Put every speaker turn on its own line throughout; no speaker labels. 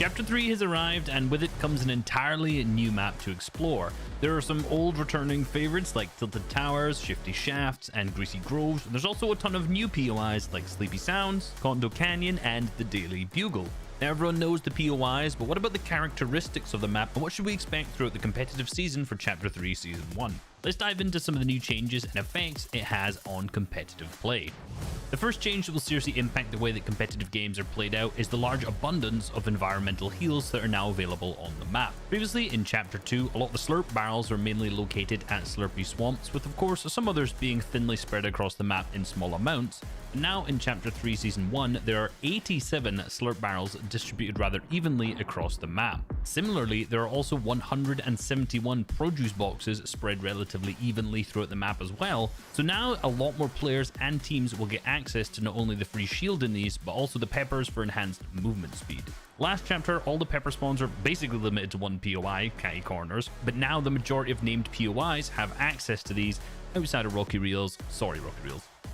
Chapter 3 has arrived, and with it comes an entirely new map to explore. There are some old returning favorites like Tilted Towers, Shifty Shafts, and Greasy Groves. There's also a ton of new POIs like Sleepy Sounds, Condo Canyon, and the Daily Bugle. Now, everyone knows the POIs, but what about the characteristics of the map, and what should we expect throughout the competitive season for Chapter 3 Season 1? Let's dive into some of the new changes and effects it has on competitive play. The first change that will seriously impact the way that competitive games are played out is the large abundance of environmental heals that are now available on the map. Previously, in Chapter 2, a lot of the slurp barrels were mainly located at slurpy swamps, with of course some others being thinly spread across the map in small amounts. Now in Chapter 3 Season 1, there are 87 slurp barrels distributed rather evenly across the map. Similarly, there are also 171 produce boxes spread relatively evenly throughout the map as well, so now a lot more players and teams will get access to not only the free shield in these, but also the peppers for enhanced movement speed. Last chapter, all the pepper spawns are basically limited to one POI, Catty Corners, but now the majority of named POIs have access to these outside of Rocky Reels.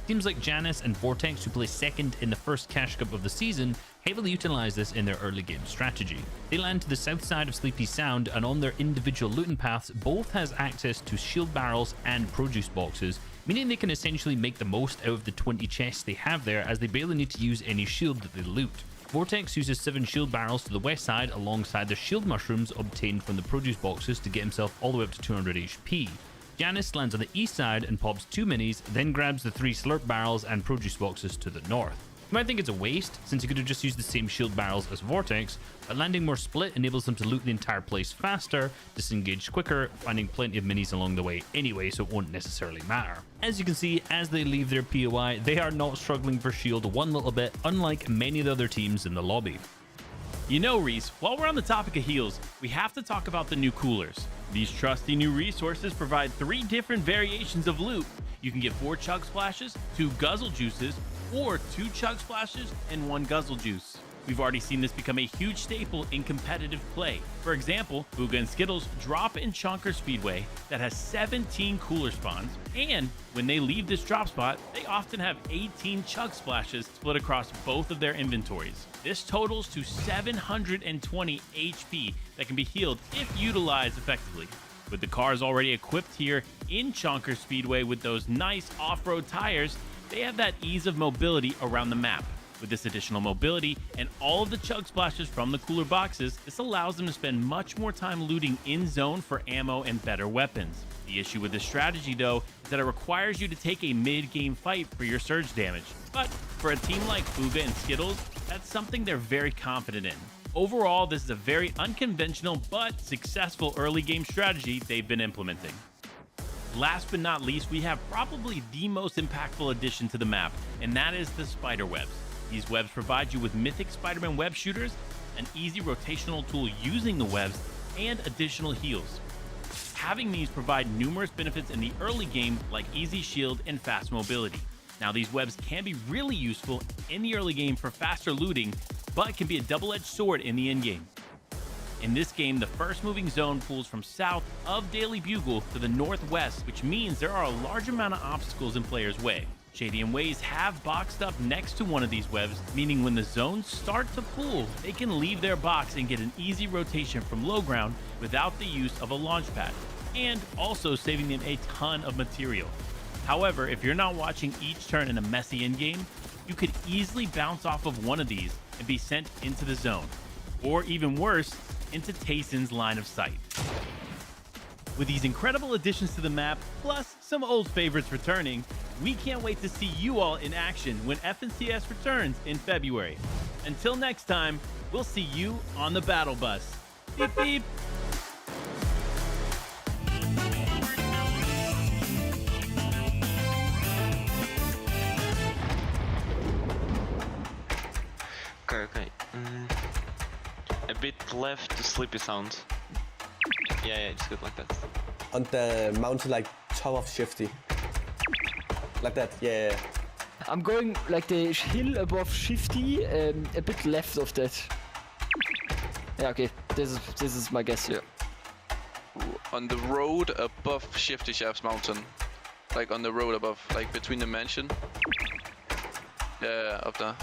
Teams like Janus and Vortex, who placed second in the first Cash Cup of the season, heavily utilize this in their early game strategy. They land to the south side of Sleepy Sound, and on their individual looting paths, both has access to shield barrels and produce boxes, meaning they can essentially make the most out of the 20 chests they have there, as they barely need to use any shield that they loot. Vortex uses 7 shield barrels to the west side alongside the shield mushrooms obtained from the produce boxes to get himself all the way up to 200 HP. Janus lands on the east side and pops 2 minis, then grabs the 3 slurp barrels and produce boxes to the north. You might think it's a waste, since he could have just used the same shield barrels as Vortex, but landing more split enables him to loot the entire place faster, disengage quicker, finding plenty of minis along the way anyway, so it won't necessarily matter. As you can see, as they leave their POI, they are not struggling for shield one little bit, unlike many of the other teams in the lobby.
You know, Reese, while we're on the topic of heals, we have to talk about the new coolers. These trusty new resources provide 3 different variations of loot. You can get 4 chug splashes, 2 guzzle juices, or 2 chug splashes and 1 guzzle juice. We've already seen this become a huge staple in competitive play. For example, Booga and Skittles drop in Chonker Speedway that has 17 cooler spawns, and when they leave this drop spot, they often have 18 chug splashes split across both of their inventories. This totals to 720 HP that can be healed if utilized effectively. With the cars already equipped here in Chonker Speedway with those nice off-road tires, they have that ease of mobility around the map. With this additional mobility and all of the chug splashes from the cooler boxes, this allows them to spend much more time looting in zone for ammo and better weapons. The issue with this strategy though is that it requires you to take a mid-game fight for your surge damage. But for a team like Booga and Skittles, that's something they're very confident in. Overall, this is a very unconventional but successful early game strategy they've been implementing. Last but not least, we have probably the most impactful addition to the map, and that is the spider webs. These webs provide you with mythic Spider-Man web shooters, an easy rotational tool using the webs, and additional heals. Having these provide numerous benefits in the early game, like easy shield and fast mobility. Now, these webs can be really useful in the early game for faster looting, but can be a double-edged sword in the endgame. In this game, the first moving zone pulls from south of Daily Bugle to the northwest, which means there are a large amount of obstacles in players' way. Shady and Waze have boxed up next to one of these webs, meaning when the zones start to pull, they can leave their box and get an easy rotation from low ground without the use of a launch pad, and also saving them a ton of material. However, if you're not watching each turn in a messy endgame, you could easily bounce off of one of these and be sent into the zone, or even worse, into Tayson's line of sight. With these incredible additions to the map, plus some old favorites returning, we can't wait to see you all in action when FNCS returns in February. Until next time, we'll see you on the battle bus. Beep beep!
Okay. A bit left to Sleepy Sound. Yeah, it's good like that.
On the mountain, like top of Shifty. Like that, yeah.
I'm going like the hill above Shifty, a bit left of that. Yeah, okay. This is my guess here.
On the road above Shifty Shafts Mountain. Like on the road above, like between the mansion. Yeah, up there.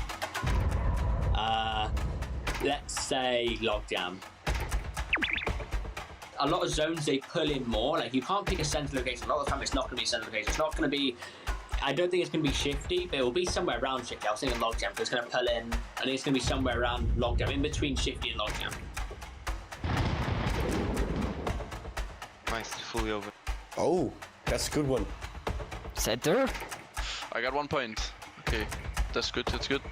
let's say logjam. A lot of zones they pull in more. Like you can't pick a central location. A lot of the time it's not going to be a central location. It's not going to be. I don't think it's going to be shifty, but it will be somewhere around shifty. I was thinking logjam, so it's going to pull in. I think it's going to be somewhere around logjam, in between shifty and logjam.
Nice, fully over.
Oh, that's a good one.
Center?
I got 1 point. Okay, that's good, that's good.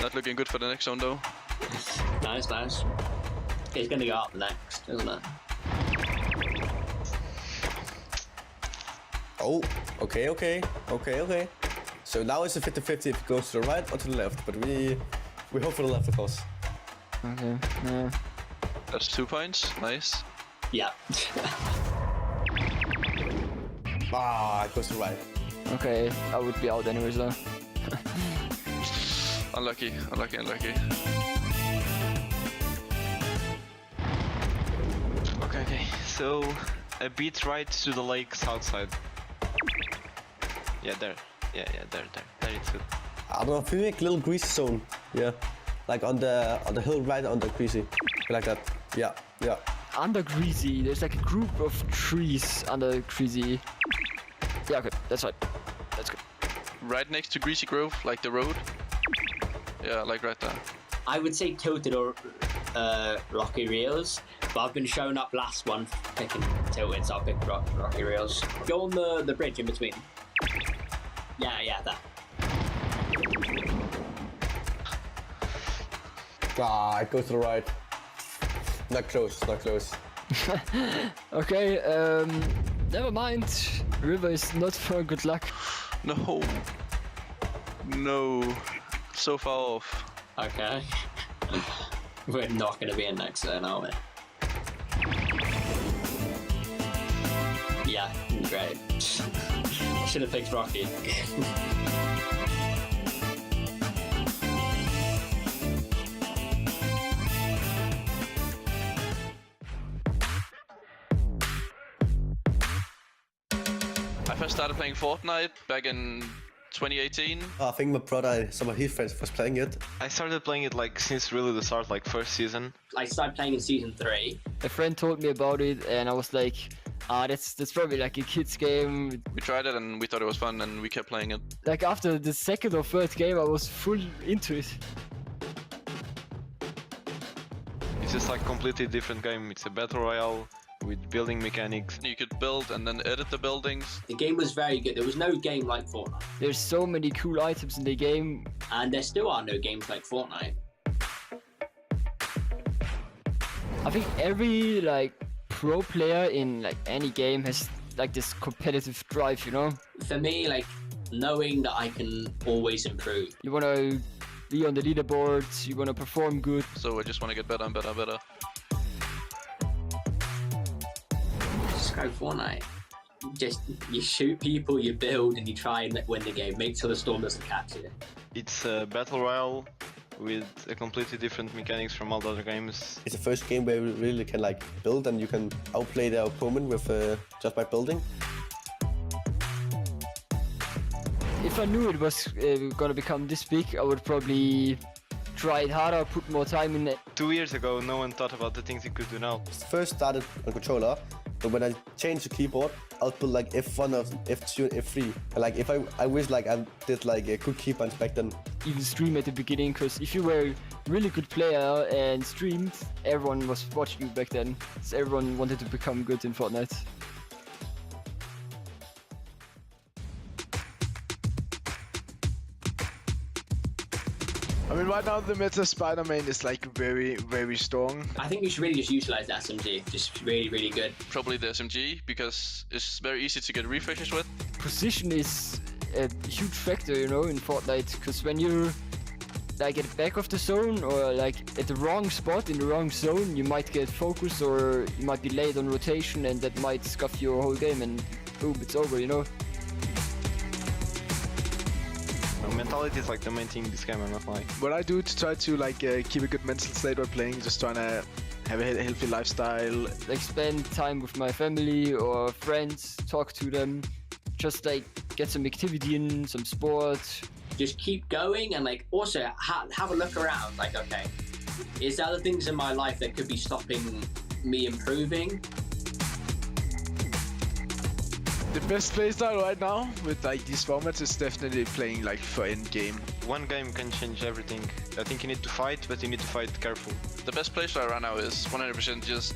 Not looking good for the next zone though.
Nice, nice. It's going to go up next, isn't it?
Oh, okay. So now it's a 50-50 if it goes to the right or to the left, but we hope for the left, of course.
Okay, yeah.
That's 2 points, nice.
Yeah.
Ah, it goes to the right.
Okay, I would be out anyways though.
Unlucky.
Okay. So a bit right to the lake south side. Yeah, there. Yeah, there. There it's good.
I don't know, if we make a little greasy zone. Yeah. Like on the hill right under greasy. Like that. Yeah.
Under Greasy, there's like a group of trees under Greasy. Yeah, okay, that's right. That's good.
Right next to Greasy Grove, like the road. Yeah, like right there.
I would say tilted or rocky reels, but I've been showing up last one picking tilted, so I'll pick rocky reels. Go on the bridge in between. Yeah, that.
Ah, it goes to the right. Not close.
Okay, never mind. River is not for good luck.
No. So far off.
Okay. We're not going to be in next zone, are we? Yeah, great. Should have picked Rocky.
I first started playing Fortnite back in 2018.
I think my brother, some of his friends was playing it.
I started playing it like since really the start, like first season.
I started playing in season 3.
A friend told me about it and I was like, that's probably like a kid's game.
We tried it and we thought it was fun and we kept playing it.
Like after the second or third game I was full into it.
It's just like completely different game. It's a battle royale with building mechanics.
You could build and then edit the buildings.
The game was very good. There was no game like Fortnite.
There's so many cool items in the game.
And there still are no games like Fortnite.
I think every like pro player in like any game has like this competitive drive, you know?
For me, like knowing that I can always improve.
You wanna be on the leaderboards, you wanna perform good.
So I just want to get better and better and better.
Just go Fortnite. Just you shoot people, you build, and you try and win the game. Make sure the storm doesn't catch you.
It's a battle royale with a completely different mechanics from all the other games.
It's the first game where you really can like build and you can outplay the opponent with just by building.
If I knew it was gonna become this big, I would probably try it harder, put more time in it.
2 years ago, no one thought about the things you could do now.
First started on controller, but when I changed the keyboard, I'll put like F1 or F2 and F3. And, like if I wish like I did like a good keyboard back then.
Even stream at the beginning, because if you were a really good player and streamed, everyone was watching you back then. So everyone wanted to become good in Fortnite.
I mean, right now the meta Spider-Man is like very, very strong.
I think you should really just utilize the SMG. Just really, really good.
Probably the SMG, because it's very easy to get refreshes with.
Position is a huge factor, you know, in Fortnite, because when you're like at the back of the zone or like at the wrong spot in the wrong zone, you might get focused or you might be late on rotation and that might scuff your whole game and boom, it's over, you know.
Mentality is like the main thing in this game, I'm not lying.
What I do to try to like keep a good mental state while playing, just trying to have a healthy lifestyle.
Like spend time with my family or friends, talk to them, just like get some activity in, some sport.
Just keep going and like also have a look around. Like, okay, Is there other things in my life that could be stopping me improving?
The best playstyle right now with like these formats is definitely playing like for end game.
One game can change everything. I think you need to fight, but you need to fight careful.
The best playstyle right now is 100% just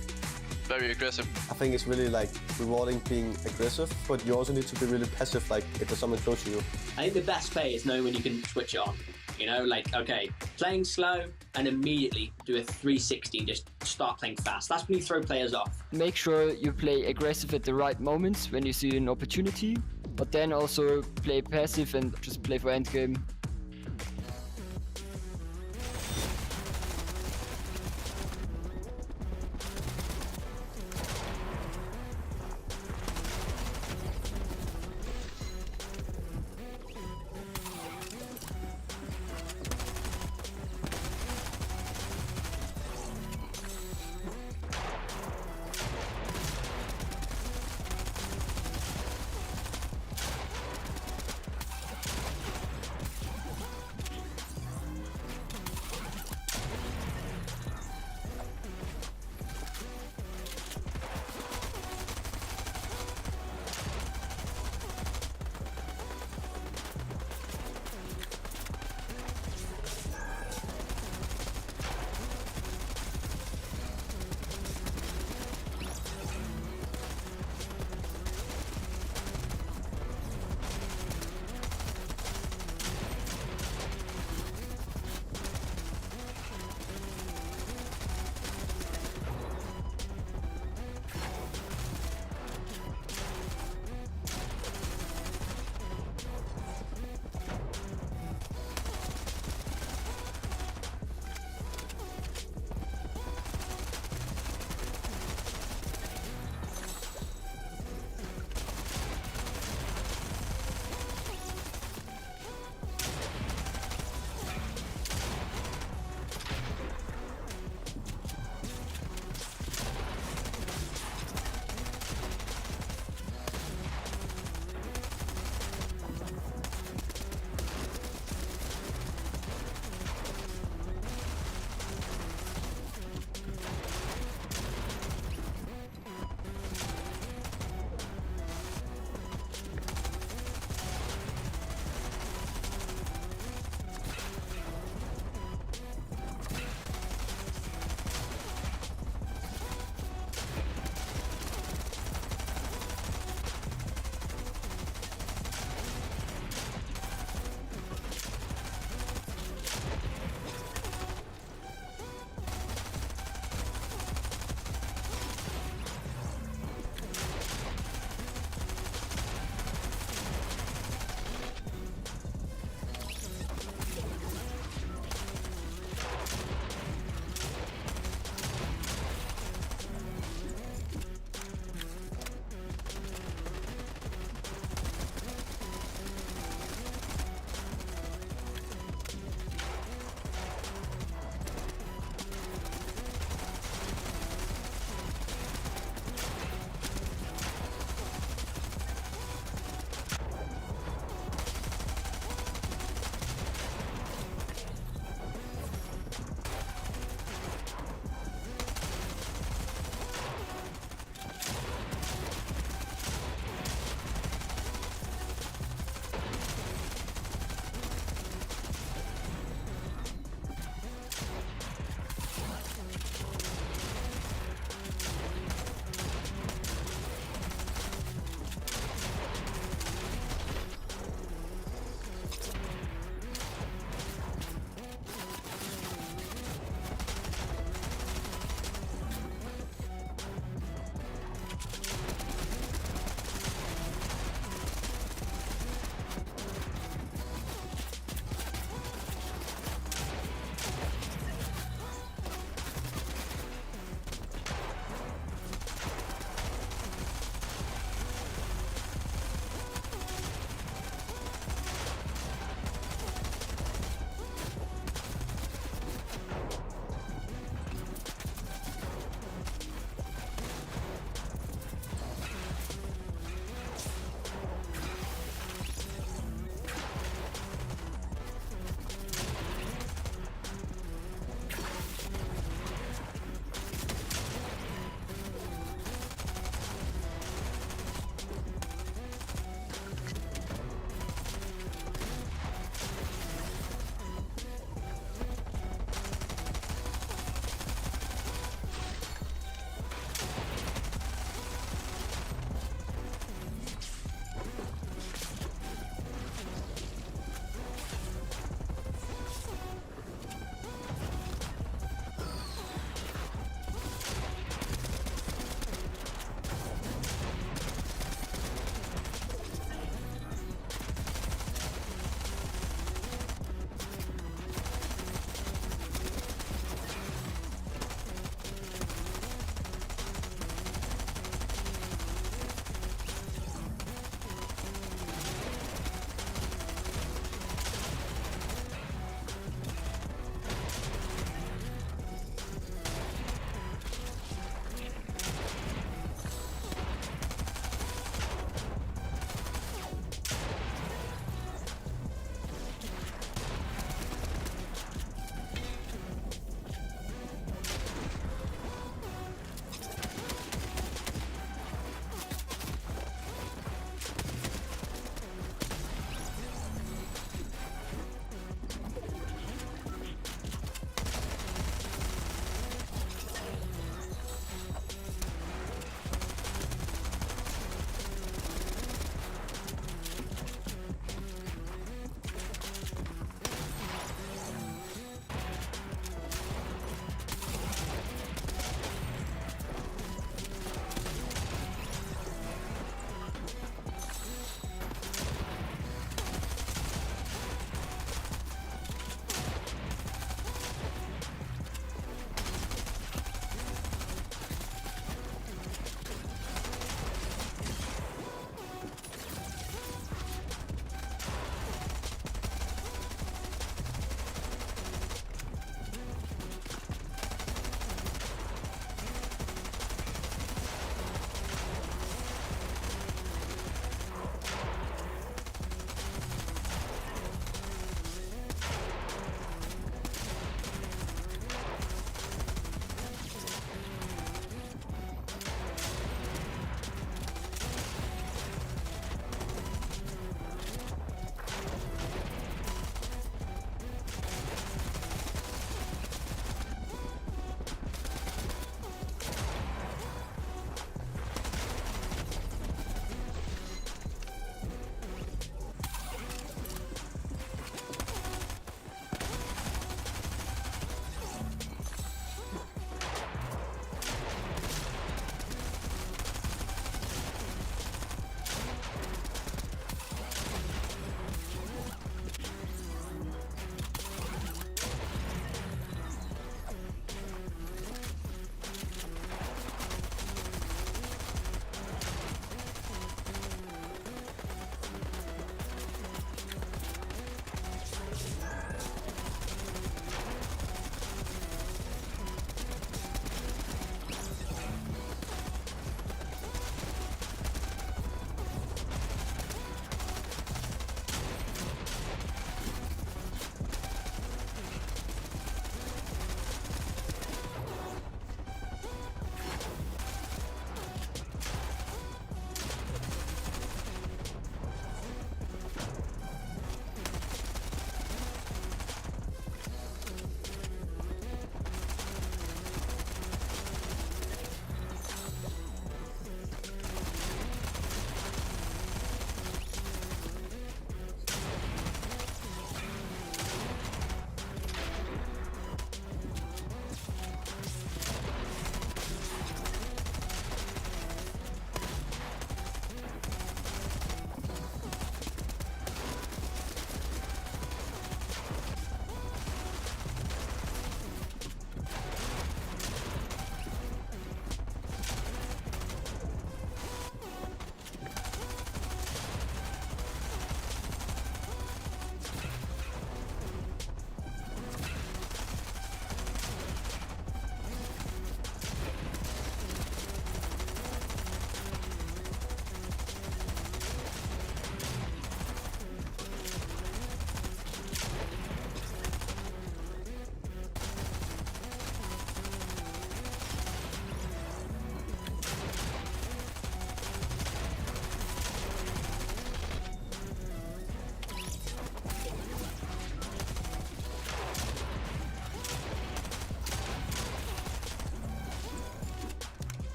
very aggressive.
I think it's really like rewarding being aggressive, but you also need to be really passive, like if there's someone close to you.
I think the best play is knowing when you can switch it on. You know, like, okay, playing slow and immediately do a 360 and just start playing fast. That's when you throw players off.
Make sure you play aggressive at the right moments when you see an opportunity, but then also play passive and just play for endgame.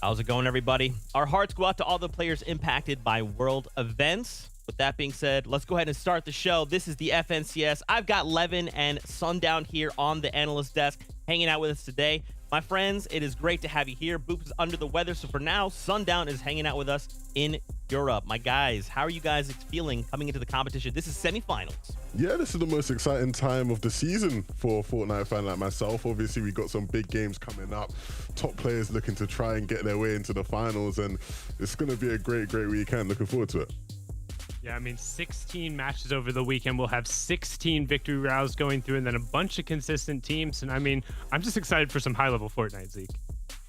How's it going, everybody? Our hearts go out to all the players impacted by world events. With that being said, let's go ahead and start the show. This is the FNCS. I've got Levin and Sundown here on the analyst desk hanging out with us today. My friends, it is great to have you here. Boop is under the weather, so for now, Sundown is hanging out with us in Europe. My guys, how are you guys feeling coming into the competition? This is semifinals.
Yeah, this is the most exciting time of the season for a Fortnite fan like myself. Obviously, we got some big games coming up. Top players looking to try and get their way into the finals, and it's going to be a great weekend. Looking forward to it.
Yeah, I mean, 16 matches over the weekend. We'll have 16 victory rounds going through and then a bunch of consistent teams. And I mean, I'm just excited for some high-level Fortnite, Zeke.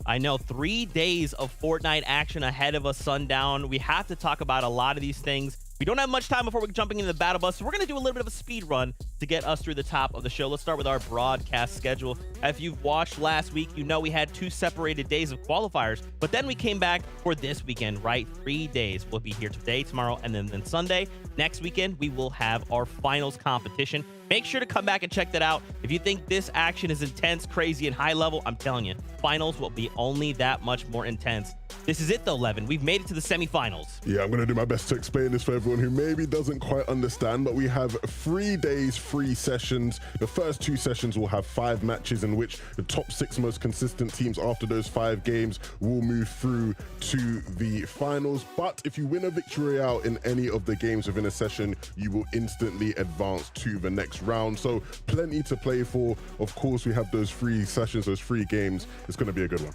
I know, 3 days of Fortnite action ahead of us, Sundown. We have to talk about a lot of these things. We don't have much time before we're jumping into the battle bus, so we're going to do a little bit of a speed run to get us through the top of the show. Let's start with our broadcast schedule. If you've watched last week, you know we had 2 separated days of qualifiers, but then we came back for this weekend, right? 3 days. We'll be here today, tomorrow, and then Sunday. Next weekend, we will have our finals competition. Make sure to come back and check that out. If you think this action is intense, crazy, and high level, I'm telling you, finals will be only that much more intense. This is it, though, Levin. We've made it to the semifinals.
Yeah, I'm going to do my best to explain this for everyone who maybe doesn't quite understand, but we have 3 days, 3 sessions. The first 2 sessions will have 5 matches in which the top 6 most consistent teams after those 5 games will move through to the finals. But if you win a victory royale in any of the games within a session, you will instantly advance to the next round. So plenty to play for. Of course, we have those 3 sessions, those 3 games. It's going to be a good one.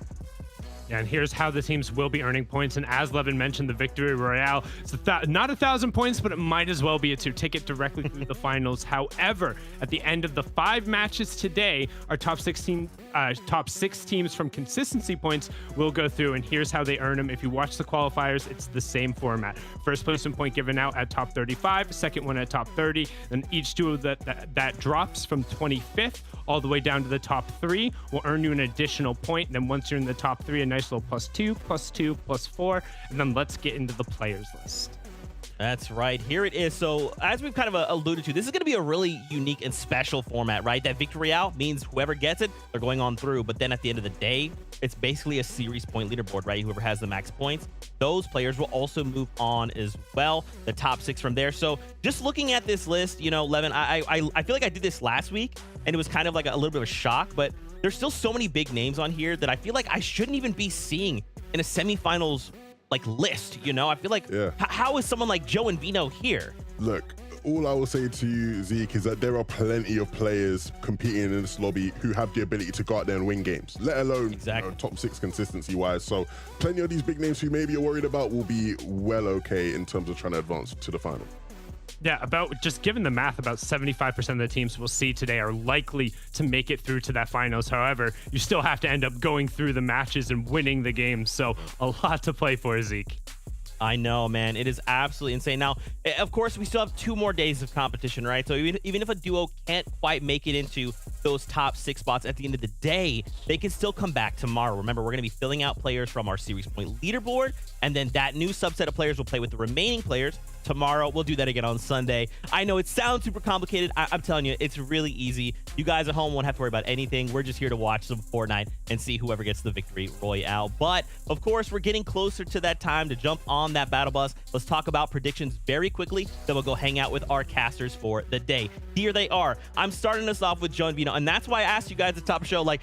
Yeah, and here's how the teams will be earning points. And as Levin mentioned, the Victory Royale, it's not 1,000 points, but it might as well be a ticket directly through the finals. However, at the end of the 5 matches today, our top 6 teams from consistency points will go through, and here's how they earn them. If you watch the qualifiers, it's the same format. First place in point given out at top 35, second one at top 30, then each duo that drops from 25th all the way down to the top 3 will earn you an additional point. Then once you're in the top 3, a nice little +2, +2, +4, and then let's get into the players list.
That's right. Here it is. So as we've kind of alluded to, this is going to be a really unique and special format, right? That Victory Royale means whoever gets it, they're going on through. But then at the end of the day, it's basically a series point leaderboard, right? Whoever has the max points, those players will also move on as well. The top 6 from there. So just looking at this list, you know, Levin, I feel like I did this last week, and it was kind of like a little bit of a shock. But there's still so many big names on here that I feel like I shouldn't even be seeing in a semifinals list, you know? I feel like, how is someone like Joe and Vino here?
Look, all I will say to you, Zeke, is that there are plenty of players competing in this lobby who have the ability to go out there and win games, let alone top 6 consistency-wise. So plenty of these big names who maybe you're worried about will be well okay in terms of trying to advance to the final.
Yeah, about just given the math, about 75% of the teams we'll see today are likely to make it through to that finals. However, you still have to end up going through the matches and winning the games. So a lot to play for, Zeke.
I know, man. It is absolutely insane. Now, of course, we still have 2 more days of competition, right? So even if a duo can't quite make it into those top 6 spots at the end of the day, they can still come back tomorrow. Remember, we're going to be filling out players from our series point leaderboard, and then that new subset of players will play with the remaining players tomorrow. We'll do that again on Sunday. I know it sounds super complicated. I'm telling you, it's really easy. You guys at home won't have to worry about anything. We're just here to watch some Fortnite and see whoever gets the Victory Royale. But, of course, we're getting closer to that time to jump on that battle bus. Let's talk about predictions very quickly. Then we'll go hang out with our casters for the day. Here they are. I'm starting us off with Joe and Vino, and that's why I asked you guys at the top of the show, like,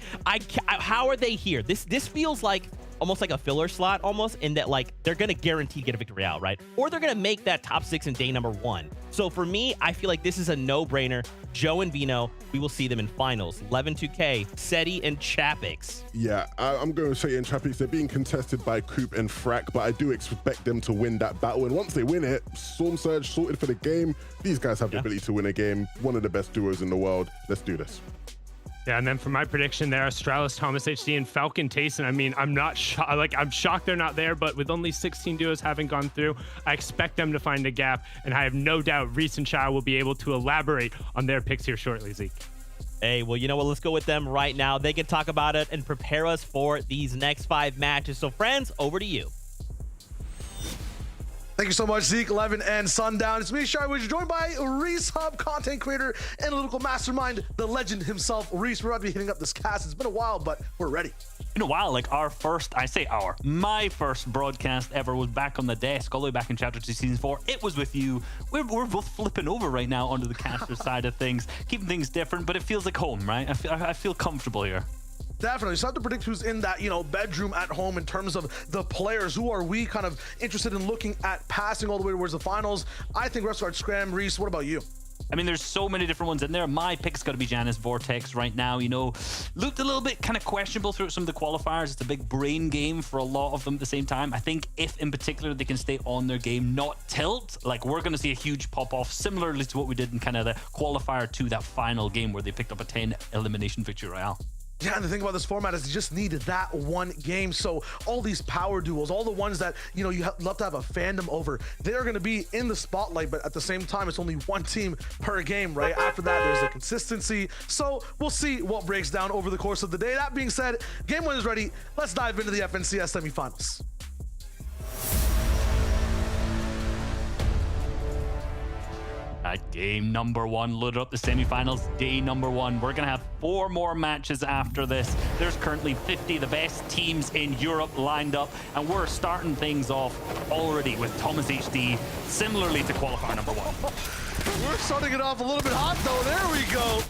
how are they here? This feels like almost like a filler slot, almost, in that, like, they're gonna guarantee get a Victory Royale, right? Or they're gonna make that top 6 in day number 1. So for me, I feel like this is a no-brainer. Joe and Vino, we will see them in finals. 11-2K, Seti, and Chapix.
Yeah, I'm going to say in Chapix, they're being contested by Coop and Frack, but I do expect them to win that battle. And once they win it, Storm Surge sorted for the game. These guys have the ability to win a game. One of the best duos in the world. Let's do this.
Yeah, and then for my prediction there, Astralis, Thomas HD, and Falcon Tayson. I mean, I'm shocked they're not there, but with only 16 duos having gone through, I expect them to find a gap, and I have no doubt Reese and Chow will be able to elaborate on their picks here shortly, Zeke.
Hey, well, you know what? Let's go with them right now. They can talk about it and prepare us for these next 5 matches. So, friends, over to you.
Thank you so much, Zeke, Levin, and Sundown. It's me, Shai, which is joined by Reese Hub, content creator, analytical mastermind, the legend himself, Reese. We're about to be hitting up this cast. It's been a while, but we're ready.
In a while, like my first broadcast ever was back on the desk, all the way back in Chapter 2, Season 4. It was with you. We're both flipping over right now onto the caster side of things, keeping things different, but it feels like home, right? I feel comfortable here.
Definitely. So I have to predict who's in that, bedroom at home in terms of the players. Who are we kind of interested in looking at passing all the way towards the finals? I think Restart Scram. Reese, what about you?
I mean, there's so many different ones in there. My pick's got to be Janus Vortex right now. Looked a little bit kind of questionable throughout some of the qualifiers. It's a big brain game for a lot of them at the same time. I think if in particular they can stay on their game, not tilt, like we're going to see a huge pop off similarly to what we did in kind of the qualifier to that final game where they picked up a 10 elimination victory royale.
Yeah, and the thing about this format is you just need that one game. So all these power duels, all the ones that, you love to have a fandom over, they're going to be in the spotlight, but at the same time, it's only one team per game, right? After that, there's a consistency. So we'll see what breaks down over the course of the day. That being said, game one is ready. Let's dive into the FNCS semifinals.
Game number one, loaded up the semifinals, day number one. We're going to have 4 more matches after this. There's currently 50 of the best teams in Europe lined up, and we're starting things off already with Thomas HD, similarly to qualifier number 1.
We're starting it off a little bit hot, though. There we go.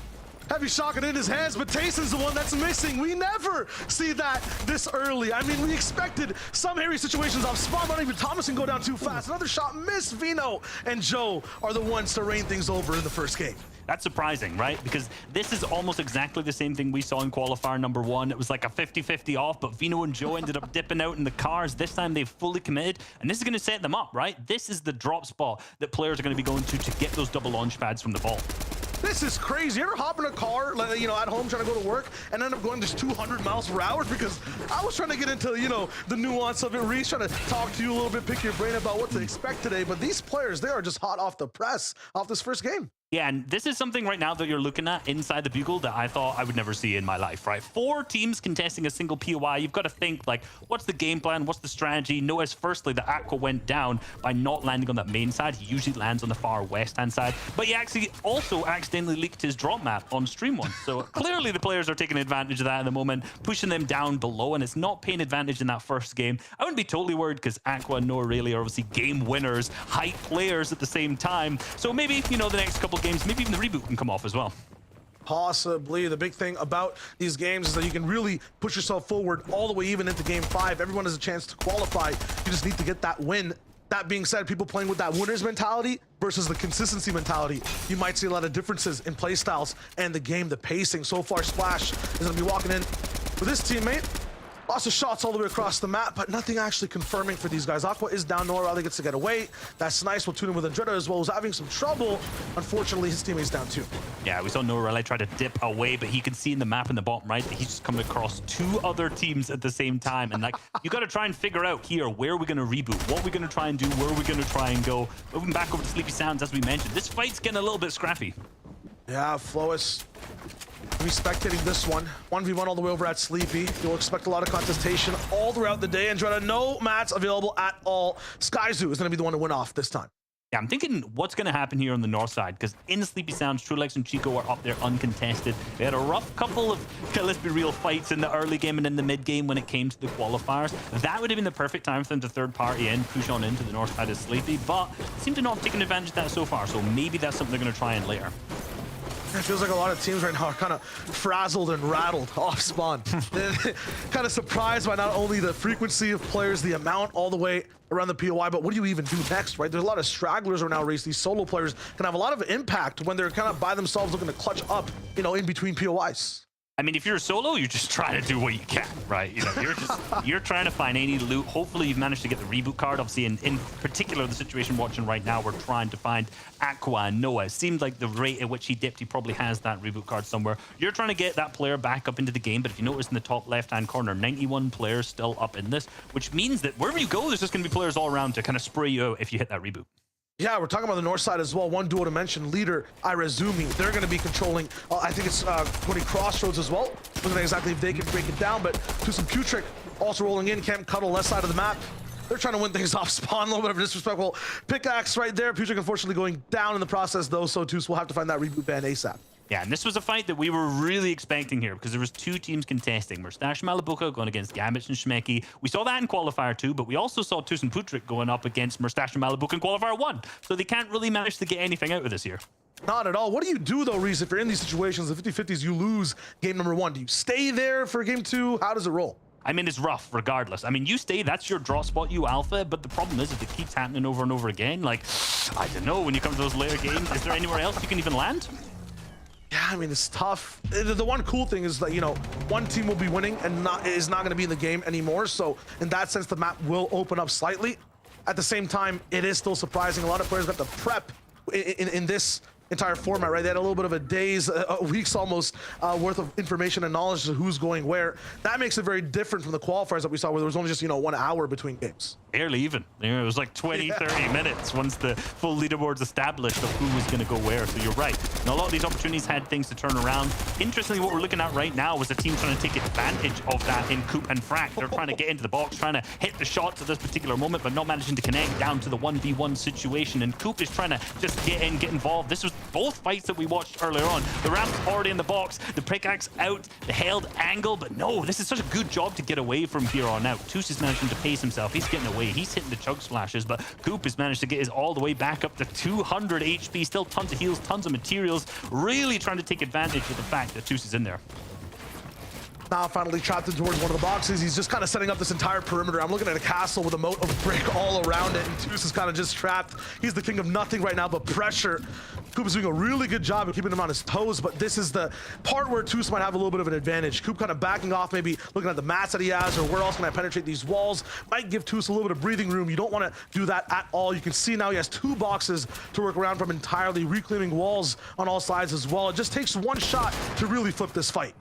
Heavy shotgun in his hands, but Tayson's the one that's missing. We never see that this early. I mean, we expected some hairy situations off spawn, but even Thomas can go down too fast. Another shot missed. Vino and Joe are the ones to reign things over in the first game.
That's surprising, right? Because this is almost exactly the same thing we saw in qualifier number 1. It was like a 50-50 off, but Vino and Joe ended up dipping out in the cars. This time they've fully committed, and this is going to set them up, right? This is the drop spot that players are going to be going to get those double launch pads from the vault.
This is crazy. You ever hop in a car, at home trying to go to work and end up going just 200 miles per hour? Because I was trying to get into, the nuance of it. Reese, trying to talk to you a little bit, pick your brain about what to expect today. But these players, they are just hot off the press, off this first game.
Yeah, and this is something right now that you're looking at inside the Bugle that I thought I would never see in my life, right? 4 teams contesting a single POI. You've got to think, like, what's the game plan? What's the strategy? Notice, firstly, that Aqua went down by not landing on that main side. He usually lands on the far west-hand side. But he actually also accidentally leaked his drop map on stream once. So clearly the players are taking advantage of that at the moment, pushing them down below, and it's not paying advantage in that first game. I wouldn't be totally worried because Aqua and Noah really are obviously game winners, hype players at the same time. So maybe, the next couple games, maybe even the reboot can come off as well.
Possibly. The big thing about these games is that you can really push yourself forward all the way even into game 5. Everyone has a chance to qualify. You just need to get that win. That being said, people playing with that winner's mentality versus the consistency mentality, you might see a lot of differences in play styles and the game, the pacing. So far, Splash is going to be walking in with his teammate. Lots of shots all the way across the map, but nothing actually confirming for these guys. Aqua is down. Noah Riley gets to get away. That's nice. We'll tune in with Andretta as well, who's having some trouble. Unfortunately, his teammate's down too.
Yeah, we saw Noah Riley try to dip away, but he can see in the map in the bottom right that he's just coming across 2 other teams at the same time. And you got to try and figure out here, where are we going to reboot? What are we going to try and do? Where are we going to try and go? Moving back over to Sleepy Sounds, as we mentioned. This fight's getting a little bit scrappy.
Yeah, Flois. We'll be spectating this one. 1v1 all the way over at Sleepy. You'll expect a lot of contestation all throughout the day. Andretta, no mats available at all. Skyzoo is going to be the one to win off this time.
Yeah, I'm thinking what's going to happen here on the north side, because in Sleepy Sounds, Trulex and Chico are up there uncontested. They had a rough couple of, let's be real, fights in the early game and in the mid game when it came to the qualifiers. That would have been the perfect time for them to third party in, push on into the north side of Sleepy, but seem to not have taken advantage of that so far, so maybe that's something they're going to try in later.
It feels like a lot of teams right now are kind of frazzled and rattled off spawn. Kind of surprised by not only the frequency of players, the amount all the way around the POI, but what do you even do next, right? There's a lot of stragglers right now, Reese. These solo players can have a lot of impact when they're kind of by themselves looking to clutch up, in between POIs.
I mean, if you're a solo, you're just trying to do what you can, right? You're trying to find any loot. Hopefully you've managed to get the reboot card. Obviously, in particular, the situation we're watching right now, we're trying to find Aqua and Noah. It seems like the rate at which he dipped, he probably has that reboot card somewhere. You're trying to get that player back up into the game, but if you notice in the top left-hand corner, 91 players still up in this, which means that wherever you go, there's just going to be players all around to kind of spray you out if you hit that reboot.
Yeah, we're talking about the north side as well. One duo to mention, Leader, Irezumi. They're going to be controlling, I think it's 20 Crossroads as well. Looking at exactly if they can break it down, but to some Q-Trick also rolling in. Camp Cuddle, left side of the map. They're trying to win things off spawn. A little bit of a disrespectful pickaxe right there. Putrick unfortunately going down in the process though, so Toos will have to find that reboot ban ASAP.
Yeah, and this was a fight that we were really expecting here because there was two teams contesting. Mustache Malabuka going against Gambit and Shmeki. We saw that in Qualifier 2, but we also saw Toos and Putrick going up against Mustache and Malabuka in Qualifier 1. So they can't really manage to get anything out of this here.
Not at all. What do you do though, Reese, if you're in these situations, the 50-50s, you lose game number 1? Do you stay there for game 2? How does it roll?
I mean, it's rough regardless. I mean, you stay, that's your drop spot, you alpha, but the problem is if it keeps happening over and over again, like, I don't know, when you come to those later games, is there anywhere else you can even land?
Yeah, I mean, it's tough. The one cool thing is that, you know, one team will be winning and is not going to be in the game anymore. So in that sense, the map will open up slightly. At the same time, it is still surprising. A lot of players got to prep in this entire format, right? They had a little bit of a day's, weeks almost worth of information and knowledge of who's going where. That makes it very different from the qualifiers that we saw where there was only just, you know, 1 hour between games.
Barely even. You know, it was like 20, 30 minutes once the full leaderboard's established of who was going to go where. So you're right. And a lot of these opportunities had things to turn around. Interestingly, what we're looking at right now was a team trying to take advantage of that in Coop and Frack. They're trying to get into the box, trying to hit the shots at this particular moment, but not managing to connect down to the 1v1 situation. And Coop is trying to just get in, get involved. This was both fights that we watched earlier on. The ramp's already in the box, the pickaxe out, the held angle, but no, this is such a good job to get away from here on out. Toos is managing to pace himself. He's getting away. He's hitting the chug splashes, but Coop has managed to get his all the way back up to 200 HP. Still tons of heals, tons of materials. Really trying to take advantage of the fact that Toos is in there.
Now finally trapped in towards one of the boxes. He's just kind of setting up this entire perimeter. I'm looking at a castle with a moat of brick all around it, and Toos is kind of just trapped. He's the king of nothing right now but pressure. Coop is doing a really good job of keeping him on his toes, but this is the part where Toos might have a little bit of an advantage. Coop kind of backing off, maybe looking at the mats that he has, or where else can I penetrate these walls. Might give Toos a little bit of breathing room. You don't want to do that at all. You can see now he has 2 boxes to work around from entirely, reclaiming walls on all sides as well. It just takes 1 shot to really flip this fight.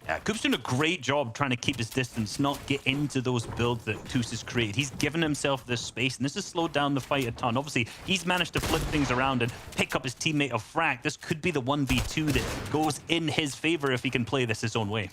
Yeah, Coop's doing a great job trying to keep his distance, not get into those builds that Toos has created. He's given himself this space, and this has slowed down the fight a ton. Obviously, he's managed to flip things around and pick up his teammate of Frack. This could be the 1v2 that goes in his favor if he can play this his own way.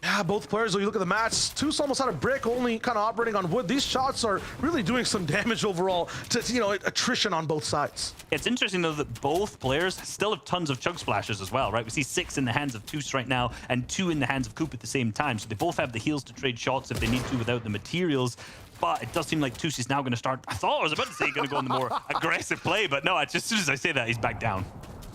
Yeah, both players, when you look at the mats, Toos almost out of brick, only kind of operating on wood. These shots are really doing some damage overall to, you know, attrition on both sides.
It's interesting, though, that both players still have tons of chug splashes as well, right? We see 6 in the hands of Toos right now and 2 in the hands of Coop at the same time. So they both have the heals to trade shots if they need to without the materials. But it does seem like Toos is now going to start. I thought I was about to say going to go on the more aggressive play, but no, just as soon as I say that, he's back down.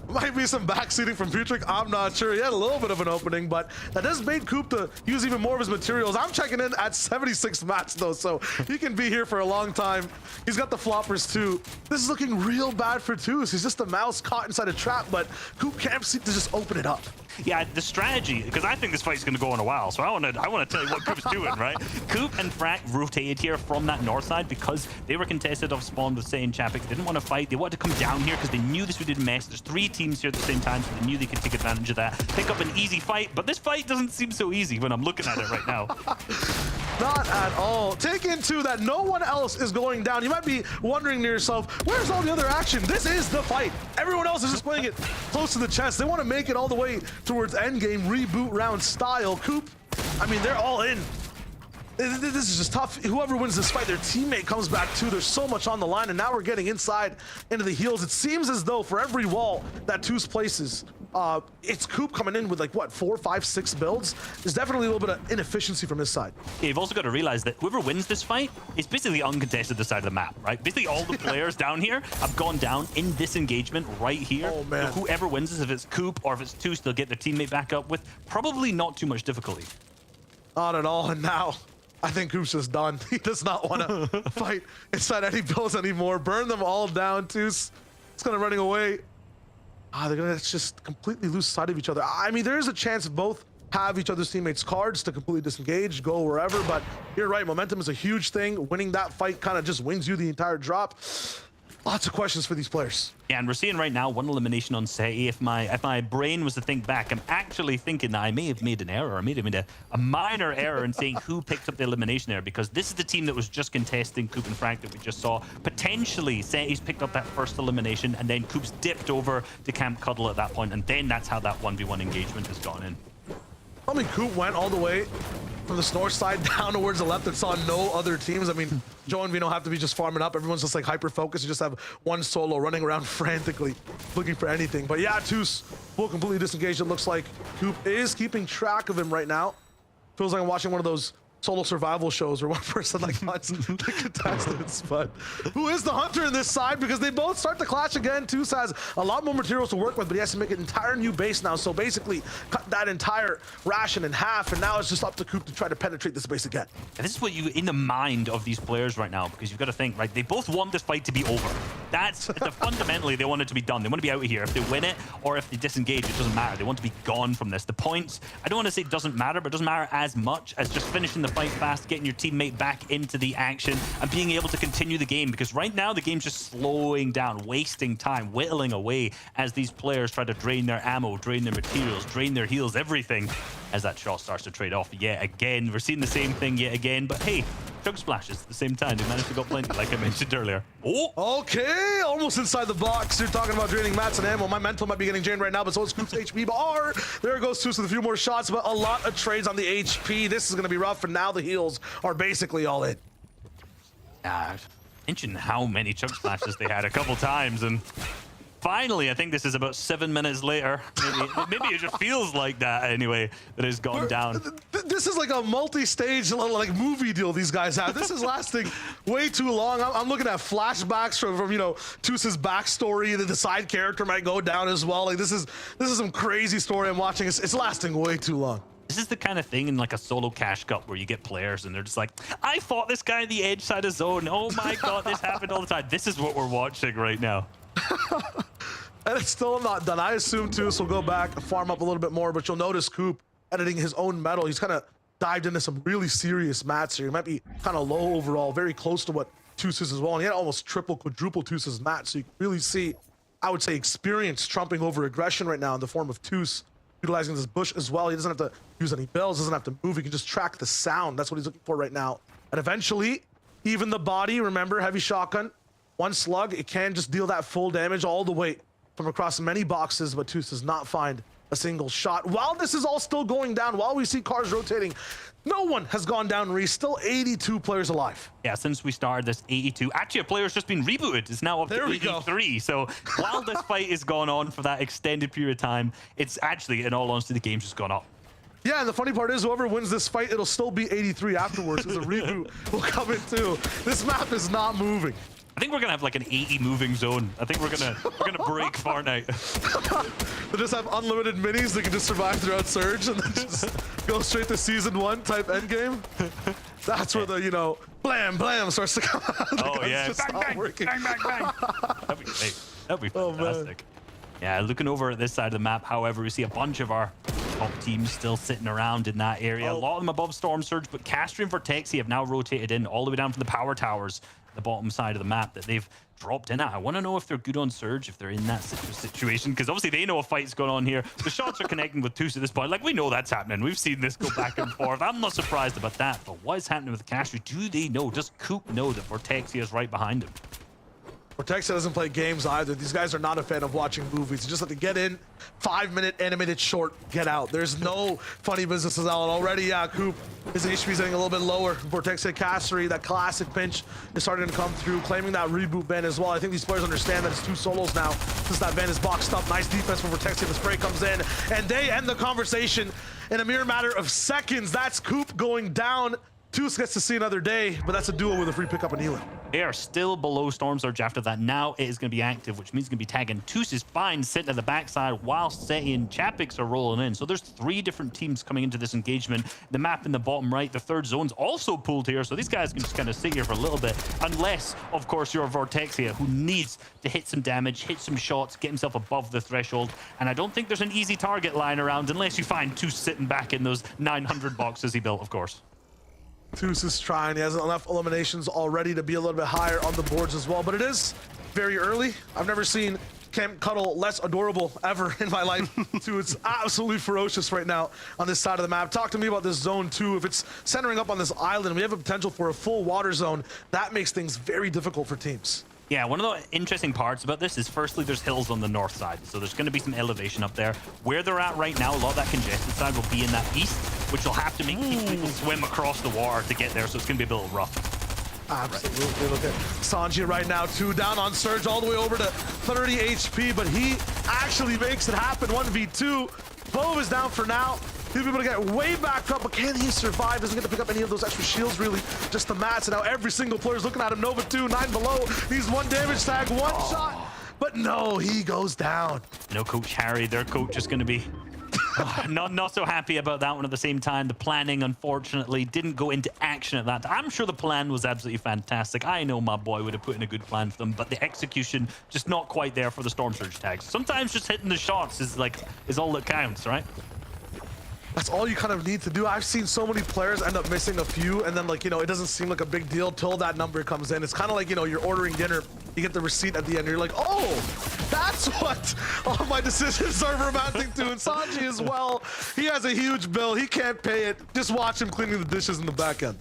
Might be some backseating from Putrick, I'm not sure. He had a little bit of an opening, but that does make Coop to use even more of his materials. I'm checking in at 76 mats though, so he can be here for a long time. He's got the floppers too. This is looking real bad for Toos. He's just a mouse caught inside a trap, but Coop can't seem to just open it up.
Yeah, the strategy, because I think this fight's going to go on a while, so I want to tell you what Coop's doing, right? Coop and Frack rotated here from that north side because they were contested off spawn with Say and Chapik. They didn't want to fight. They wanted to come down here because they knew this would be a mess. There's 3 teams here at the same time, so they knew they could take advantage of that. Pick up an easy fight, but this fight doesn't seem so easy when I'm looking at it right now.
Not at all. Take into that no one else is going down. You might be wondering to yourself, where's all the other action? This is the fight. Everyone else is just playing it close to the chest. They want to make it all the way towards endgame reboot round style. Coop, I mean, they're all in. This is just tough. Whoever wins this fight, their teammate comes back too. There's so much on the line, and now we're getting inside into the heels. It seems as though for every wall that Toos places, it's Coop coming in with like, what, 4, 5, 6 builds? There's definitely a little bit of inefficiency from his side.
Yeah, you've also got to realize that whoever wins this fight is basically uncontested this side of the map, right? Basically all the players down here have gone down in this engagement right here.
Oh, man.
So whoever wins this, if it's Coop or if it's Toos, they'll get their teammate back up with probably not too much difficulty.
Not at all, and now I think Coop's just done. He does not want to fight inside any builds anymore. Burn them all down, Toos. It's kind of running away. They're gonna just completely lose sight of each other. I mean, there is a chance both have each other's teammates' cards to completely disengage, go wherever, but you're right, momentum is a huge thing. Winning that fight kind of just wins you the entire drop. Lots of questions for these players.
Yeah, and we're seeing right now 1 elimination on Seti. If my brain was to think back, I'm actually thinking that I may have made an error. I may have made a minor error in saying who picked up the elimination there, because this is the team that was just contesting Coop and Frank that we just saw. Potentially, Seti's picked up that first elimination, and then Coop's dipped over to Camp Cuddle at that point, and then that's how that 1v1 engagement has gone in.
I mean, Coop went all the way from the north side down towards the left that saw no other teams. I mean, Joe and Vino have to be just farming up. Everyone's just like hyper-focused. You just have one solo running around frantically looking for anything. But yeah, Toos will completely disengage. It looks like Coop is keeping track of him right now. Feels like I'm watching one of those solo survival shows where one person like hunts the contestants. But who is the hunter in this side? Because they both start to clash again. Toos has a lot more materials to work with, but he has to make an entire new base now. So basically cut that entire ration in half, and now it's just up to Coop to try to penetrate this base again.
And this is what you in the mind of these players right now, because you've got to think, right? They both want this fight to be over. That's fundamentally they want it to be done. They want to be out of here. If they win it or if they disengage, it doesn't matter. They want to be gone from this. The points, I don't want to say it doesn't matter, but it doesn't matter as much as just finishing the fight fast, getting your teammate back into the action, and being able to continue the game. Because right now the game's just slowing down, wasting time, whittling away as these players try to drain their ammo, drain their materials, drain their heals, everything, as that shot starts to trade off yet again. We're seeing the same thing yet again, but hey, chug splashes at the same time. They managed to get plenty, like I mentioned earlier. Oh,
okay, almost inside the box. You're talking about draining mats and ammo. My mental might be getting drained right now, but so is Coop's HP bar. There goes Toos with a few more shots, but a lot of trades on the HP. This is going to be rough, and now the heals are basically all in.
Mention how many chug splashes they had a couple times, and finally, I think this is about 7 minutes later. Maybe it just feels like that anyway, that it's gone down.
This is like a multi-stage like movie deal these guys have. This is lasting way too long. I'm looking at flashbacks from you know, Toos's backstory. The side character might go down as well. Like this is some crazy story I'm watching. It's lasting way too long.
This is the kind of thing in like a solo cash cup where you get players and they're just like, I fought this guy in the edge side of zone. Oh my god, this happened all the time. This is what we're watching right now.
And it's still not done. I assume Toos will go back and farm up a little bit more, but you'll notice Coop editing his own metal. He's kind of dived into some really serious mats here. He might be kind of low overall, very close to what Toos is as well. And he had almost triple, quadruple Toos's mats. So you can really see, I would say, experience trumping over aggression right now in the form of Toos utilizing this bush as well. He doesn't have to use any bells, doesn't have to move. He can just track the sound. That's what he's looking for right now. And eventually, even the body, remember, heavy shotgun, one slug, it can just deal that full damage all the way from across many boxes, but Toos does not find a single shot. While this is all still going down, while we see cars rotating, no one has gone down, Reese. Still 82 players alive.
Yeah, since we started this 82. Actually, a player's just been rebooted. It's now up to 83. So while this fight is going on for that extended period of time, it's actually, in all honesty, the game's just gone up.
Yeah, and the funny part is whoever wins this fight, it'll still be 83 afterwards because a reboot will come in too. This map is not moving.
I think we're gonna have like an 80 moving zone. I think we're gonna break Fortnite.
They just have unlimited minis that can just survive throughout Surge and then just go straight to season 1 type endgame. That's where the, you know, blam blam starts to come out.
Oh yeah, bang bang, bang bang bang. That'd be great. That'd be fantastic. Yeah, looking over at this side of the map, however, we see a bunch of our top teams still sitting around in that area. A lot of them above Storm Surge, but Castry and Vortexi have now rotated in all the way down from the power towers, the bottom side of the map that they've dropped in at. I want to know if they're good on Surge, if they're in that situation, because obviously they know a fight's going on here. The shots are connecting with Toos at this point. Like, we know that's happening. We've seen this go back and forth. I'm not surprised about that, but what is happening with Castry? Do they know? Does Coop know that Vortexi is right behind him?
Vortexi doesn't play games either. These guys are not a fan of watching movies. You just have to get in, 5-minute animated short, get out. There's no funny businesses out already. Yeah, Coop, his HP is getting a little bit lower. Vortexi Castry, that classic pinch is starting to come through, claiming that reboot ban as well. I think these players understand that it's 2 solos now since that ban is boxed up. Nice defense from Vortexi. The spray comes in, and they end the conversation in a mere matter of seconds. That's Coop going down. Toos gets to see another day, but that's a duo with a free pickup and healing.
They are still below Storm Surge after that. Now it is going to be active, which means it's going to be tagging. Toos is fine sitting at the backside while Seti and Chapix are rolling in. So there's 3 different teams coming into this engagement. The map in the bottom right, the third zone's also pulled here. So these guys can just kind of sit here for a little bit. Unless, of course, you're Vortexia, who needs to hit some damage, hit some shots, get himself above the threshold. And I don't think there's an easy target lying around unless you find Toos sitting back in those 900 boxes he built, of course.
Toos is trying. He has enough eliminations already to be a little bit higher on the boards as well, but it is very early. I've never seen Camp Cuddle less adorable ever in my life. It's absolutely ferocious right now on this side of the map. Talk to me about this zone too. If it's centering up on this island, we have a potential for a full water zone. That makes things very difficult for teams.
Yeah, one of the interesting parts about this is firstly there's hills on the north side, so there's going to be some elevation up there. Where they're at right now, a lot of that congested side will be in that east. which will have to make people swim across the water to get there, so it's going to be a little rough.
Absolutely. Look at Sanji right now, 2 down on Surge, all the way over to 30 HP, but he actually makes it happen. 1v2. Bove is down for now. He'll be able to get way back up, but can he survive? Doesn't get to pick up any of those extra shields, really. Just the mats, and now every single player's looking at him. Nova 2, 9 below. He's 1 damage tag, 1 shot. But no, he goes down.
No, Coach Harry, their coach is going to be not so happy about that one at the same time. The planning, unfortunately, didn't go into action at that time. I'm sure the plan was absolutely fantastic. I know my boy would have put in a good plan for them, but the execution just not quite there for the Storm Surge tags. Sometimes just hitting the shots is all that counts, right?
That's all you kind of need to do. I've seen so many players end up missing a few, and then, like, you know, it doesn't seem like a big deal till that number comes in. It's kind of like, you know, you're ordering dinner, you get the receipt at the end, and you're like, oh, that's what all my decisions are amounting to. And Sanji as well, he has a huge bill, he can't pay it. Just watch him cleaning the dishes in the back end.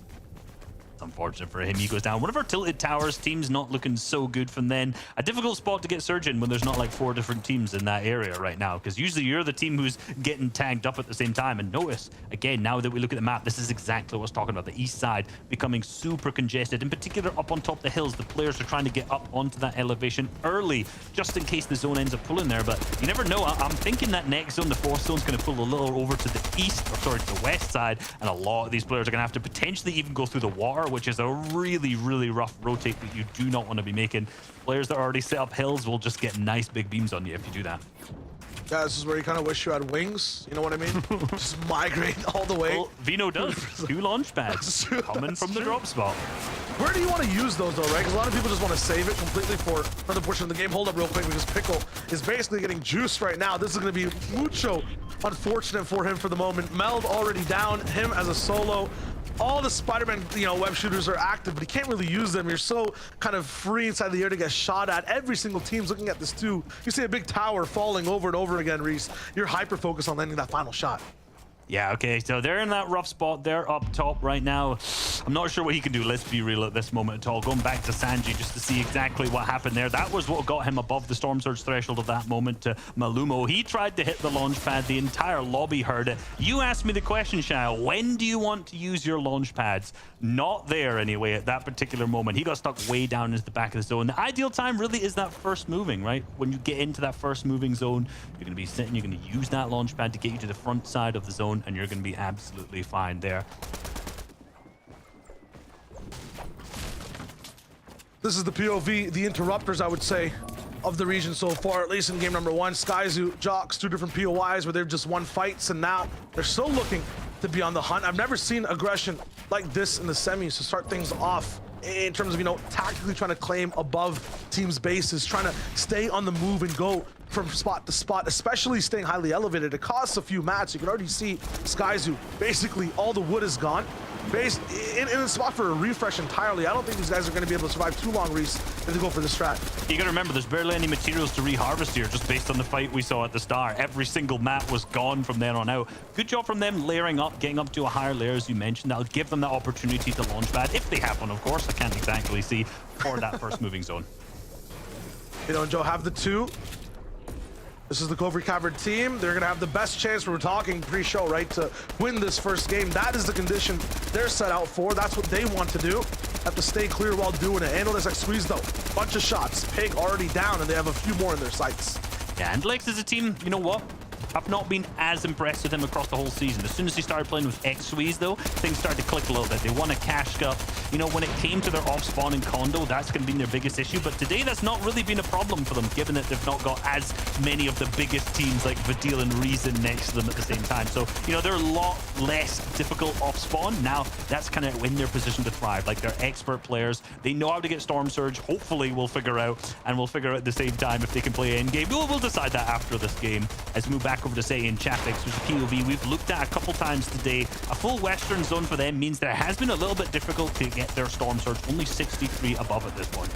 It's unfortunate for him. He goes down. One of our tilted towers, team's not looking so good from then. A difficult spot to get Surge in when there's not like 4 different teams in that area right now, because usually you're the team who's getting tagged up at the same time. And notice, again, now that we look at the map, this is exactly what I was talking about. The east side becoming super congested, in particular up on top of the hills. The players are trying to get up onto that elevation early, just in case the zone ends up pulling there. But you never know. I'm thinking that next zone, the 4th zone, is going to pull a little over to the east, or sorry, to the west side. And a lot of these players are going to have to potentially even go through the water, which is a really, really rough rotate that you do not want to be making. Players that already set up hills will just get nice big beams on you if you do that.
Yeah, this is where you kind of wish you had wings. You know what I mean? Just migrate all the way.
Well, Vino does. 2 launch pads coming from the drop spot.
Where do you want to use those, though, right? Because a lot of people just want to save it completely for another portion of the game. Hold up real quick, because Pickle is basically getting juiced right now. This is going to be mucho unfortunate for him for the moment. Meld already down, him as a solo. All the Spider-Man, you know, web shooters are active, but he can't really use them. You're so kind of free inside the air to get shot at. Every single team's looking at this too. You see a big tower falling over and over again, Reese. You're hyper-focused on landing that final shot.
Yeah, okay, so they're in that rough spot. They're up top right now. I'm not sure what he can do, let's be real, at this moment at all. Going back to Sanji just to see exactly what happened there. That was what got him above the Storm Surge threshold of that moment to Malumo. He tried to hit the launch pad. The entire lobby heard it. You asked me the question, Shao, when do you want to use your launch pads? Not there anyway at that particular moment. He got stuck way down into the back of the zone. The ideal time really is that first moving, right? When you get into that first moving zone, you're going to be sitting, you're going to use that launch pad to get you to the front side of the zone, and you're going to be absolutely fine there.
This is the POV, the interrupters, I would say, of the region so far, at least in game number 1. Skyzoo, Jocks, 2 different POIs where they've just won fights, and now they're still looking to be on the hunt. I've never seen aggression like this in the semis to start things off in terms of, you know, tactically trying to claim above teams' bases, trying to stay on the move and go from spot to spot, especially staying highly elevated. It costs a few mats. You can already see Skyzoo, basically all the wood is gone. Based in a spot for a refresh entirely. I don't think these guys are going to be able to survive too long, Reese, if they go for the strat.
You gotta remember, there's barely any materials to reharvest here, just based on the fight we saw at the start. Every single map was gone from then on out. Good job from them layering up, getting up to a higher layer, as you mentioned. That'll give them that opportunity to launch pad, if they have one, of course. I can't exactly see, for that first moving zone.
You know, Joe, have the 2. This is the Covert Cavern team. They're going to have the best chance, we're talking pre-show, right, to win this first game. That is the condition they're set out for. That's what they want to do. Have to stay clear while doing it. Handle this like squeeze, though. Bunch of shots. Pig already down, and they have a few more in their sights.
Yeah, and Lex is a team, you know what? I've not been as impressed with him across the whole season. As soon as he started playing with X-Squeeze, though, things started to click a little bit. They won a cash cup. You know, when it came to their off-spawn in Condo, that's going to be their biggest issue. But today, that's not really been a problem for them, given that they've not got as many of the biggest teams like Vadil and Reason next to them at the same time. So, you know, they're a lot less difficult off-spawn. Now, that's kind of in their position to thrive. Like, they're expert players. They know how to get Storm Surge. Hopefully, we'll figure out, and we'll figure out at the same time if they can play in-game. We'll decide that after this game. As we move back over to Say in Chapix, which is POV we've looked at a couple times today. A full Western zone for them means that it has been a little bit difficult to get their Storm Surge. Only 63 above at this point.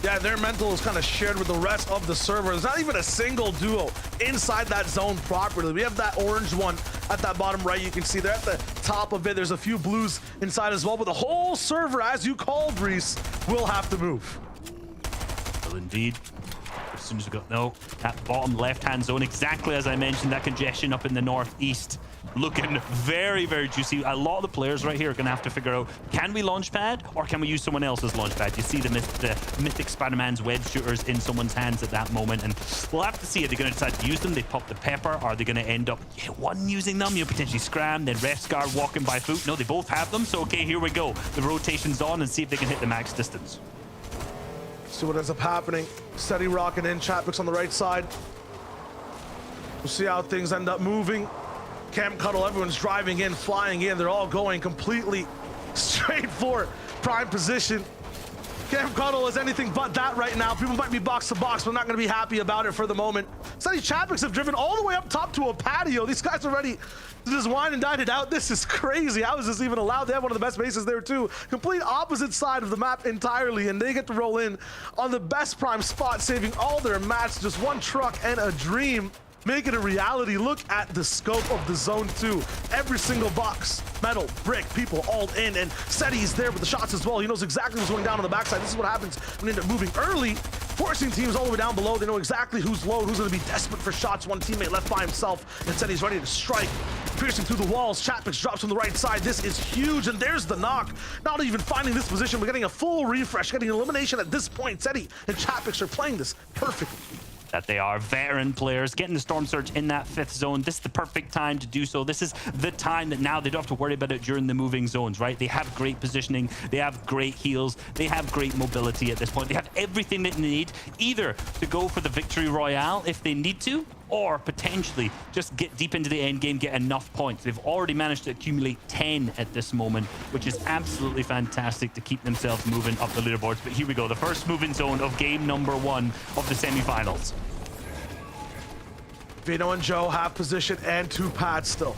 Yeah, their mental is kind of shared with the rest of the server. There's not even a single duo inside that zone properly. We have that orange one at that bottom right. You can see they're at the top of it. There's a few blues inside as well, but the whole server, as you called, Reese, will have to move.
Well, indeed. as soon as we got, no, that bottom left-hand zone, exactly as I mentioned, that congestion up in the northeast, looking very, very juicy. A lot of the players right here are going to have to figure out, can we launch pad or can we use someone else's launch pad? You see the mythic Spider-Man's web shooters in someone's hands at that moment, and we'll have to see, are they going to decide to use them? They pop the pepper. Are they going to end up one using them, potentially scram, then Refscar walking by foot? No, they both have them. So okay, here we go. The rotation's on, and see if they can hit the max distance.
See what ends up happening. Steady rocking in. Chapwick's on the right side. We'll see how things end up moving. Cam Cuddle, everyone's driving in, flying in. They're all going completely straight for prime position. Cam Cuddle is anything but that right now. People might be box to box, but not going to be happy about it for the moment. Steady Chapwicks have driven all the way up top to a patio. These guys are ready to just wine and dine it out. This is crazy. How is this even allowed? They have one of the best bases there too. Complete opposite side of the map entirely, and they get to roll in on the best prime spot, saving all their mats. Just one truck and a dream. Make it a reality. Look at the scope of the zone 2. Every single box, metal, brick, people all in, and Seti's there with the shots as well. He knows exactly what's going down on the backside. This is what happens when you end up moving early, forcing teams all the way down below. They know exactly who's low, who's going to be desperate for shots. One teammate left by himself, and Seti's ready to strike. Piercing through the walls, Chapwicks drops on the right side. This is huge, and there's the knock. Not even finding this position. We're getting a full refresh, getting elimination at this point. Seti and Chapwicks are playing this perfectly.
That they are veteran players, getting the Storm Surge in that 5th zone. This is the perfect time to do so. This is the time that now they don't have to worry about it during the moving zones, right? They have great positioning, they have great heals, they have great mobility at this point. They have everything that they need, either to go for the victory royale if they need to, or potentially just get deep into the end game, get enough points. They've already managed to accumulate 10 at this moment, which is absolutely fantastic to keep themselves moving up the leaderboards. But here we go, the first moving zone of game number 1 of the semifinals.
Vino and Joe have position and 2 pads still.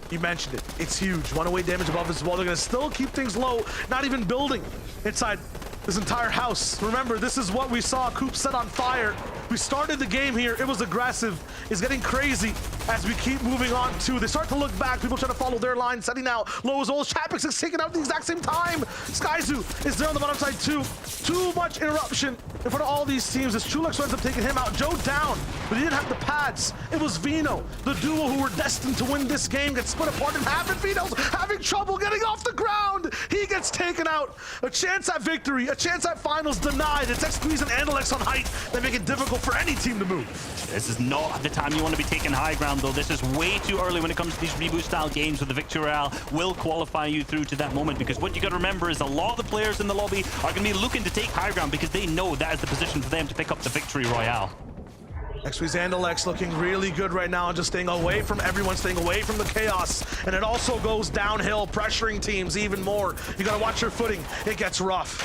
You mentioned it. It's huge. 108 damage above as well. They're going to still keep things low, not even building inside this entire house. Remember, this is what we saw Coop set on fire. We started the game here. It was aggressive. It's getting crazy as we keep moving on too. They start to look back. People try to follow their line. Setting now low as old. Chapwicks is taken out at the exact same time. Skyzoo is there on the bottom side too. Too much interruption in front of all these teams as Chulux ends up taking him out. Joe down, but he didn't have the pads. It was Vino, the duo who were destined to win this game, gets split apart in half, and Vino's having trouble getting off the ground. He gets taken out. A chance at victory, a chance at finals denied. It's X-Squeeze and Andalex on height that make it difficult for any team to move.
This is not the time you want to be taking high ground, though. This is way too early when it comes to these reboot-style games where the Victory Royale will qualify you through to that moment, because what you got to remember is a lot of the players in the lobby are going to be looking to take high ground because they know that is the position for them to pick up the Victory Royale.
X-Squeeze and Alex looking really good right now, just staying away from everyone, staying away from the chaos. And it also goes downhill, pressuring teams even more. You got to watch your footing. It gets rough.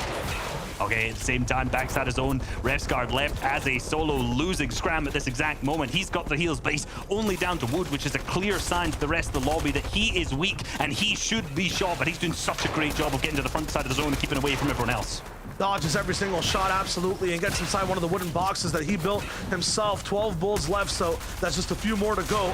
Okay, at the same time, backside of zone, Refsguard left as a solo losing scram at this exact moment. He's got the heals, but he's only down to wood, which is a clear sign to the rest of the lobby that he is weak and he should be shot, but he's doing such a great job of getting to the front side of the zone and keeping away from everyone else.
Dodges every single shot, absolutely, and gets inside one of the wooden boxes that he built himself. 12 bulls left, so that's just a few more to go.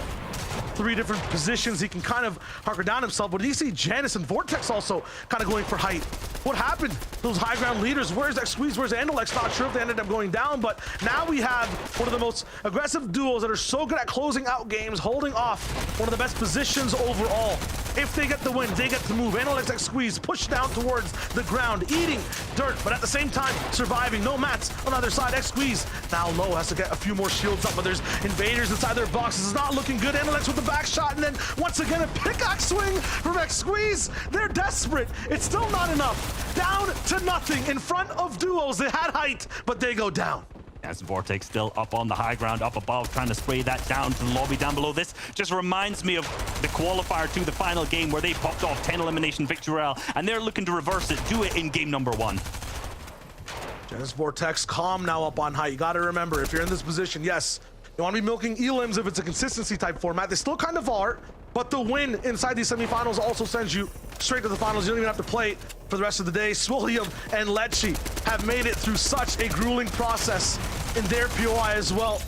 3 different positions he can kind of hunker down himself, but you see Janice and Vortex also kind of going for height. What happened? Those high ground leaders, where's X-Squeeze, where's Andalex? Not sure if they ended up going down, but now we have one of the most aggressive duos that are so good at closing out games, holding off one of the best positions overall. If they get the win, they get to move. Andalex, X-Squeeze, push down towards the ground, eating dirt, but at the same time, surviving. No mats on either side. X-Squeeze now low, has to get a few more shields up, but there's invaders inside their boxes. It's not looking good. Andalex with the back shot, and then once again a pickaxe swing from X-Squeeze. They're desperate. It's still not enough. Down to nothing in front of duos. They had height, but they go down.
As Vortex still up on the high ground, up above, trying to spray that down to the lobby down below. This just reminds me of the qualifier to the final game where they popped off 10 elimination Victory Royale, and they're looking to reverse it, do it in game number 1.
Genesis Vortex calm now up on height. You got to remember, if you're in this position, yes, you want to be milking elims if it's a consistency type format. They still kind of are, but the win inside these semifinals also sends you straight to the finals. You don't even have to play for the rest of the day. Swilliam and Lecce have made it through such a grueling process in their POI as well.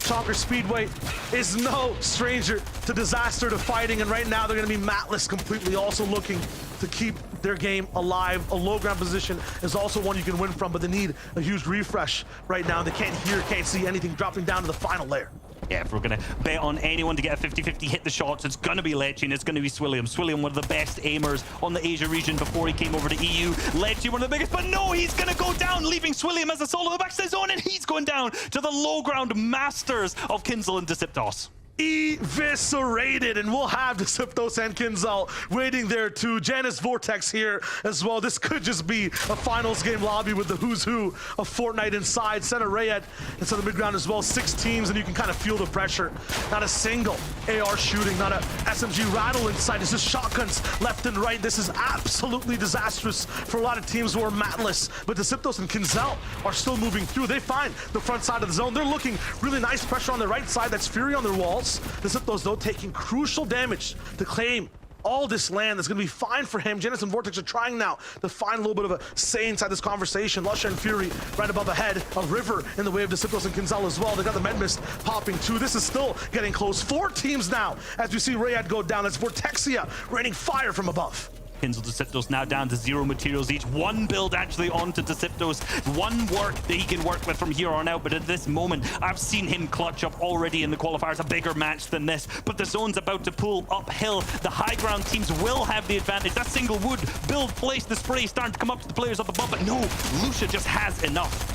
Chonker Speedway is no stranger to disaster, to fighting, and right now they're going to be matless completely, also looking to keep their game alive. A low ground position is also one you can win from, but they need a huge refresh right now. They can't hear, can't see anything dropping down to the final layer.
Yeah, if we're going to bet on anyone to get a 50-50 hit the shots, it's going to be Lecce, it's going to be Swilliam. Swilliam, one of the best aimers on the Asia region before he came over to EU. Lecce, one of the biggest, but no, he's going to go down, leaving Swilliam as a solo in the back of his zone, and he's going down to the low ground masters of Kinzel and Disiptos.
Eviscerated, and we'll have Disiptos and Kinzel waiting there too. Janus Vortex here as well. This could just be a finals game lobby with the who's who of Fortnite inside. Center Rayet inside the mid ground as well. 6 teams, and you can kind of feel the pressure. Not a single AR shooting, not a SMG rattle inside. It's just shotguns left and right. This is absolutely disastrous for a lot of teams who are matless, but Disiptos and Kinzel are still moving through. They find the front side of the zone. They're looking really nice. Pressure on the right side. That's Fury on their walls. Disiptos, though, taking crucial damage to claim all this land. That's going to be fine for him. Janus and Vortex are trying now to find a little bit of a say inside this conversation. Lusha and Fury right above ahead. A river in the way of Disiptos and Kinzel as well. They got the med mist popping too. This is still getting close. 4 teams now as we see Rayad go down. That's Vortexia raining fire from above.
Kinzel Disiptos now down to 0 materials each. 1 build actually onto Disiptos. 1 work that he can work with from here on out. But at this moment, I've seen him clutch up already in the qualifiers a bigger match than this. But the zone's about to pull uphill. The high ground teams will have the advantage. That single wood build, place the spray, starting to come up to the players up above. But no, Lucia just has enough.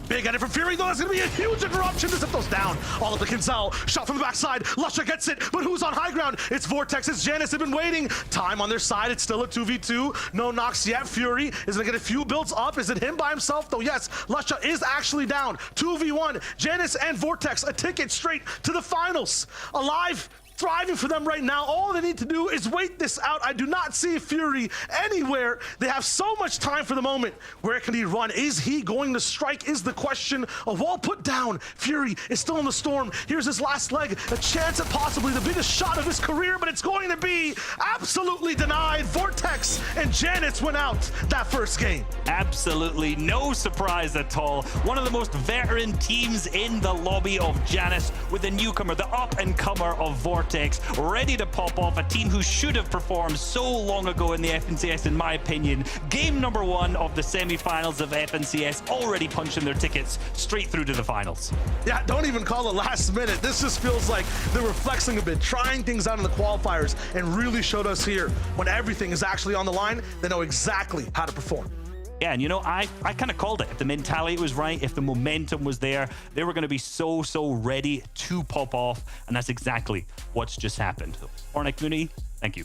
Big edit from Fury, though. That's going to be a huge interruption. Disiptos down. All up to Kinzel. Shot from the backside. Lusha gets it, but who's on high ground? It's Vortex. It's Janus. They've been waiting. Time on their side. It's still a 2v2. No knocks yet. Fury is going to get a few builds up. Is it him by himself, though? Yes. Lusha is actually down. 2v1. Janus and Vortex, a ticket straight to the finals. Alive. Thriving for them right now. All they need to do is wait this out. I do not see Fury anywhere. They have so much time for the moment. Where can he run? Is he going to strike is the question. A wall put down. Fury is still in the storm. Here's his last leg. A chance at possibly the biggest shot of his career, but it's going to be absolutely denied. Vortex and Janus went out that first game.
Absolutely no surprise at all. One of the most veteran teams in the lobby of Janus with a newcomer, the up-and-comer of Vortex, ready to pop off. A team who should have performed so long ago in the FNCS, in my opinion. Game number 1 of the semi-finals of FNCS, already punching their tickets straight through to the finals.
Yeah, don't even call it last minute. This just feels like they were flexing a bit, trying things out in the qualifiers, and really showed us here when everything is actually on the line, they know exactly how to perform.
Yeah, and you know, I kind of called it. If the mentality was right, if the momentum was there, they were going to be so ready to pop off, and that's exactly what's just happened. Fortnite community, thank you.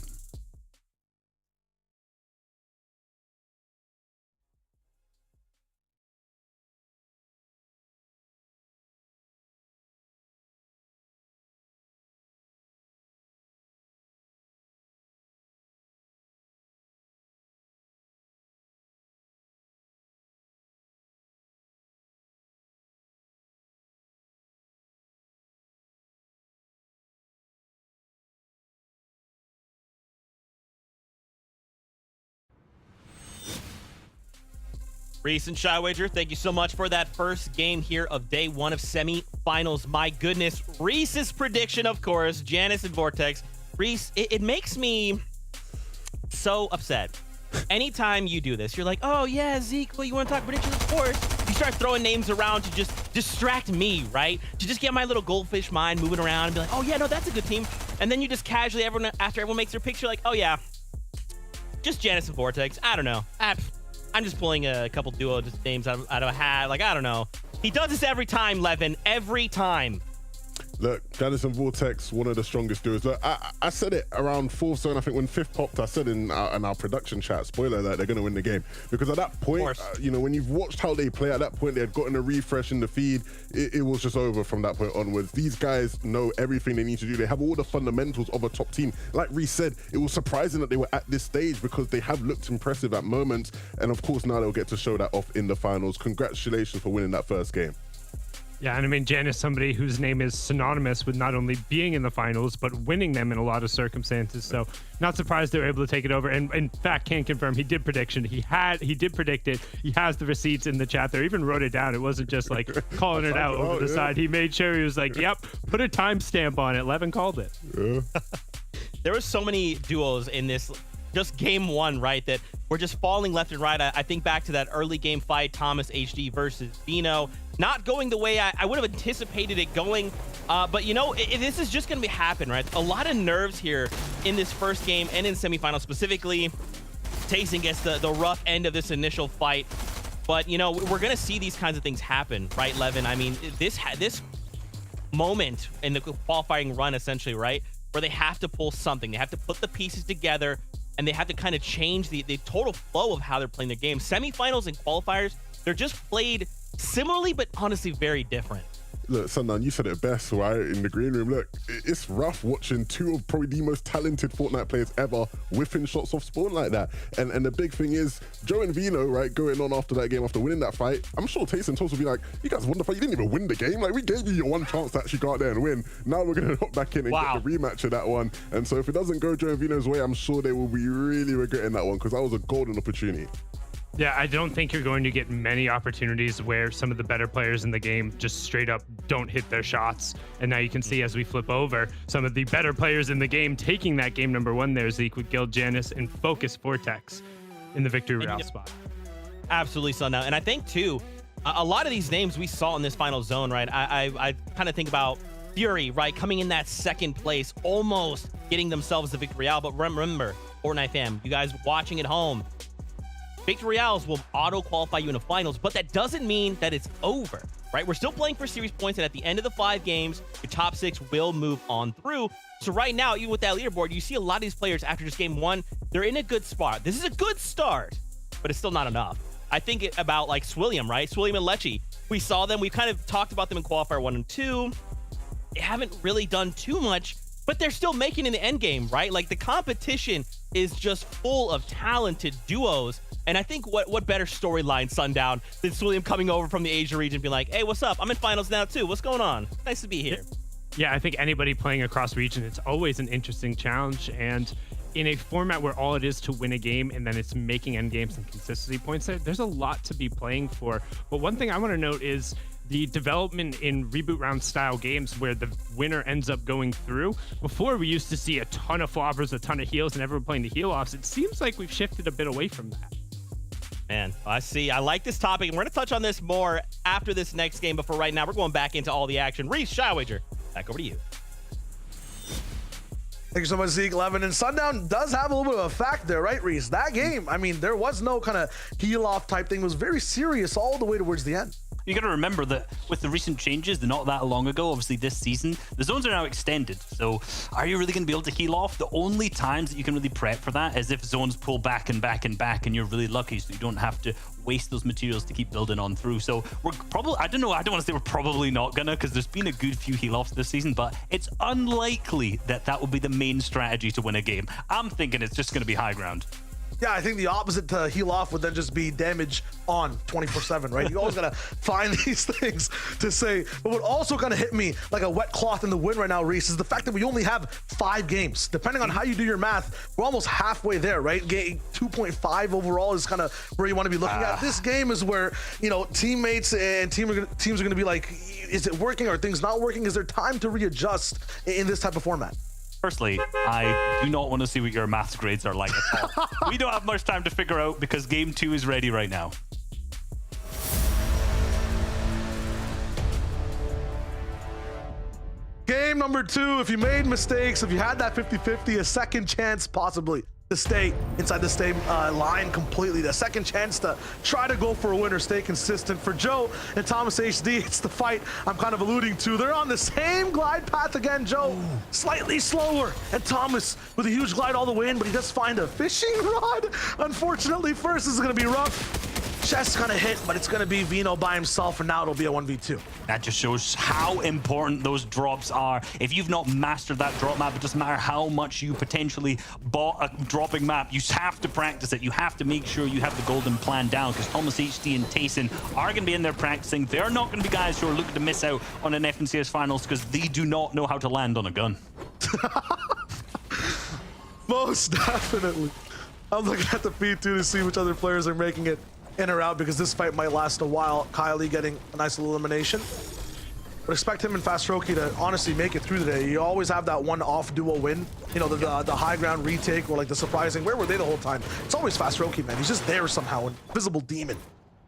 Reese and Shy Wager, thank you so much for that first game here of day 1 of semi-finals. My goodness, Reese's prediction, of course, Janus and Vortex. Reese, it makes me so upset. Anytime you do this, you're like, oh yeah, Zeke, well, you want to talk predictions? Of course. You start throwing names around to just distract me, right? To just get my little goldfish mind moving around and be like, oh yeah, no, that's a good team. And then you just casually, after everyone makes their picture, like, oh yeah, just Janus and Vortex. I don't know. I'm just pulling a couple duo names out of a hat. Like, I don't know. He does this every time, Levin. Every time.
Look, Janus and Vortex, one of the strongest duos. Look, I said it around 4th zone. I think when 5th popped, I said in our production chat, spoiler alert, they're going to win the game. Because at that point, you know, when you've watched how they play, at that point, they had gotten a refresh in the feed. It was just over from that point onwards. These guys know everything they need to do. They have all the fundamentals of a top team. Like Reese said, it was surprising that they were at this stage because they have looked impressive at moments. And of course, now they'll get to show that off in the finals. Congratulations for winning that first game.
Yeah, and I mean, Jan is somebody whose name is synonymous with not only being in the finals, but winning them in a lot of circumstances. So not surprised they were able to take it over. And in fact, can confirm he did prediction. He did predict it. He has the receipts in the chat there. Even wrote it down. It wasn't just like calling it out over the side. He made sure he was like, yep, put a timestamp on it. Levin called it.
Yeah.
There were so many duos in this just game one, right, that we're just falling left and right. I think back to that early game fight, Thomas HD versus Vino, not going the way I would have anticipated it going. But you know, this is just going to happen, right? A lot of nerves here in this first game and in semifinals specifically. Tayson gets the rough end of this initial fight. But you know, we're going to see these kinds of things happen, right, Levin? I mean, this moment in the qualifying run, essentially, right, where they have to pull something. They have to put the pieces together, and they have to kind of change the total flow of how they're playing their game. Semifinals and qualifiers, they're just played similarly, but honestly very different.
Look, Sundown, you said it best, right? In the green room, look, it's rough watching two of probably the most talented Fortnite players ever whiffing shots off spawn like that. And the big thing is, Joe and Vino, right, going on after that game, after winning that fight, I'm sure Tayson Toast will be like, you guys won the fight, you didn't even win the game. Like, we gave you your one chance to actually go out there and win. Now we're going to hop back in and get the rematch of that one. And so if it doesn't go Joe and Vino's way, I'm sure they will be really regretting that one, because that was a golden opportunity.
Yeah, I don't think you're going to get many opportunities where some of the better players in the game just straight up don't hit their shots. And now you can see as we flip over, some of the better players in the game taking that game number one there, Zeke, with Guild Janus and Focus Vortex in the Victory Royale spot.
Absolutely, Sundown. And I think, too, a lot of these names we saw in this final zone, right? I kind of think about Fury, right? Coming in that second place, almost getting themselves the Victory Royale. But remember, Fortnite fam, you guys watching at home, Victory Royales will auto-qualify you in the finals, but that doesn't mean that it's over, right? We're still playing for series points, and at the end of the 5 games, your top 6 will move on through. So right now, even with that leaderboard, you see a lot of these players after just game 1, they're in a good spot. This is a good start, but it's still not enough. I think about like Swilliam, right? Swilliam and Lecce. We saw them. We kind of talked about them in qualifier 1 and 2. They haven't really done too much, but they're still making in the end game, right? Like the competition is just full of talented duos. And I think what better storyline, Sundown, than Swilliam coming over from the Asia region being like, hey, what's up? I'm in finals now too. What's going on? Nice to be here.
Yeah, I think anybody playing across region, it's always an interesting challenge. And in a format where all it is to win a game and then it's making end games and consistency points, there's a lot to be playing for. But one thing I want to note is the development in reboot round style games where the winner ends up going through. Before, we used to see a ton of floppers, a ton of heals, and everyone playing the heal offs. It seems like we've shifted a bit away from that.
Man, I see. I like this topic, and we're going to touch on this more after this next game. But for right now, we're going back into all the action. Reese, Shy Wager, back over to you.
Thank you so much, Zeke. Levin, and Sundown does have a little bit of a fact there, right, Reese? That game, I mean, there was no kind of heal-off type thing. It was very serious all the way towards the end.
You got to remember that with the recent changes, not that long ago, obviously this season, the zones are now extended. So are you really going to be able to heal off? The only times that you can really prep for that is if zones pull back and back and back, and you're really lucky, so you don't have to waste those materials to keep building on through. So we're probably, I don't want to say we're probably not gonna, because there's been a good few heal offs this season, but it's unlikely that will be the main strategy to win a game. I'm thinking it's just going to be high ground.
Yeah, I think the opposite to heal off would then just be damage on 24/7, right? You always gotta find these things to say. But what also kind of hit me like a wet cloth in the wind right now, Reese, is the fact that we only have 5 games. Depending on how you do your math, we're almost halfway there, right? 2.5 overall is kind of where you want to be looking at. This game is where, you know, teammates and teams are gonna be like, is it working? Are things not working? Is there time to readjust in this type of format?
Firstly, I do not want to see what your maths grades are like at all. We don't have much time to figure out because game 2 is ready right now.
Game number 2, if you made mistakes, if you had that 50-50, a second chance possibly to stay inside the same line completely. The second chance to try to go for a win or stay consistent. For Joe and Thomas HD, it's the fight I'm kind of alluding to. They're on the same glide path again. Joe slightly slower, and Thomas with a huge glide all the way in, but he does find a fishing rod. Unfortunately, first is going to be rough. chest gonna hit, but it's gonna be Vino by himself, and now it'll be a 1v2.
That just shows how important those drops are. If you've not mastered that drop map, it doesn't matter how much you potentially bought a dropping map, you have to practice it. You have to make sure you have the golden plan down, because Thomas HD and Tayson are going to be in there practicing. They're not going to be guys who are looking to miss out on an FNCS finals because they do not know how to land on a gun.
Most definitely. I'm looking at the P2 to see which other players are making it in or out, because this fight might last a while. Kylie getting a nice little elimination. But expect him and Fastroki to honestly make it through today. You always have that one off duo win. You know, the high ground retake or like the surprising, where were they the whole time? It's always Fastroki, man. He's just there somehow, an invisible demon.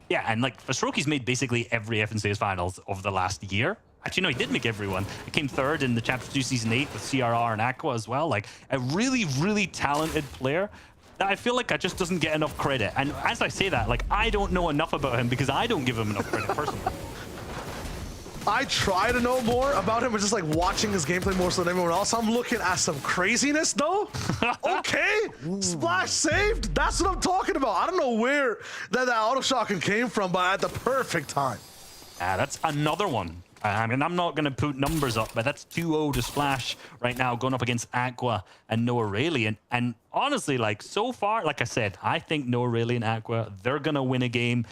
Yeah, and like Fastroki's made basically every FNCS finals of the last year. Actually, no, he did make everyone. He came third in the Chapter 2 Season 8 with CRR and Aqua as well. Like, a really, really talented player that I feel like just doesn't get enough credit. And as I say that, like, I don't know enough about him because I don't give him enough credit personally.
I try to know more about him, but just like watching his gameplay more so than everyone else. I'm looking at some craziness though. Okay, splash saved. That's what I'm talking about. I don't know where that auto shotgun came from, but at the perfect time.
That's another one. I mean, I'm not going to put numbers up, but that's 2-0 to Splash right now, going up against Aqua and Noah Rayleigh. And honestly, like, so far, like I said, I think Noah Rayleigh and Aqua, they're going to win a game.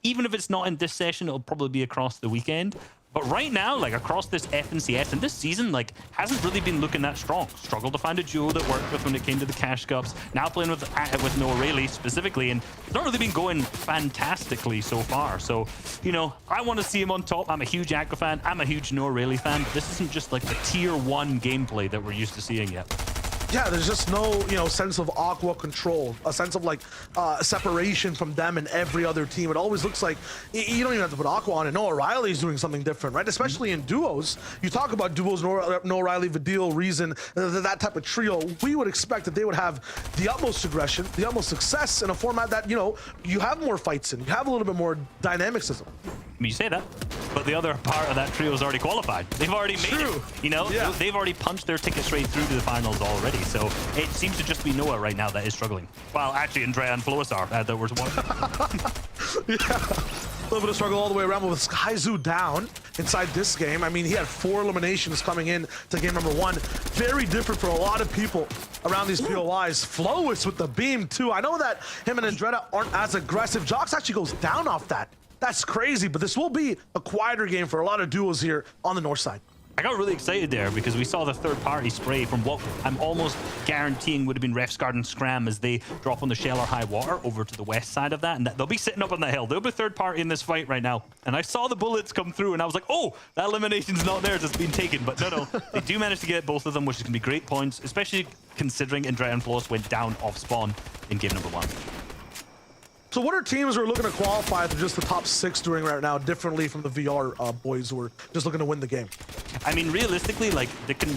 Even if it's not in this session, it'll probably be across the weekend. But right now, like, across this FNCS and this season, like, hasn't really been looking that strong. Struggled to find a duo that worked with when it came to the Cash Cups. Now playing with Noah Rayleigh specifically, and it's not really been going fantastically so far. So, you know, I want to see him on top. I'm a huge Aqua fan. I'm a huge Noah Rayleigh fan. But this isn't just like the tier 1 gameplay that we're used to seeing yet.
Yeah, there's just no, you know, sense of Aqua control, a sense of like separation from them and every other team. It always looks like you don't even have to put Aqua on it. Noah Riley's doing something different, right? Especially in duos. You talk about duos, Noah Riley, Vidil, Reason, that type of trio. We would expect that they would have the utmost aggression, the utmost success in a format that, you know, you have more fights in, you have a little bit more dynamicism.
I mean, you say that, but the other part of that trio is already qualified. They've already made it. You know, they've already punched their ticket straight through to the finals already. So it seems to just be Noah right now that is struggling. Well, actually, Andrea and Floasar that we're watching.
Yeah, a little bit of struggle all the way around with Skyzoo down inside this game. I mean, he had 4 eliminations coming in to game number 1. Very different for a lot of people around these POIs. Flois with the beam too. I know that him and Andretta aren't as aggressive. Jox actually goes down off that. That's crazy, but this will be a quieter game for a lot of duos here on the north side.
I got really excited there because we saw the third-party spray from what I'm almost guaranteeing would have been Ref's Garden Scram as they drop on the shell or high water over to the west side of that, and they'll be sitting up on the hill. They'll be third-party in this fight right now. And I saw the bullets come through, and I was like, oh, that elimination's not there, it's been taken. But no, they do manage to get both of them, which is going to be great points, especially considering Andrea and Floss went down off spawn in game number 1.
So what are teams who are looking to qualify through just the top 6 doing right now differently from the VR boys who are just looking to win the game?
I mean, realistically, like,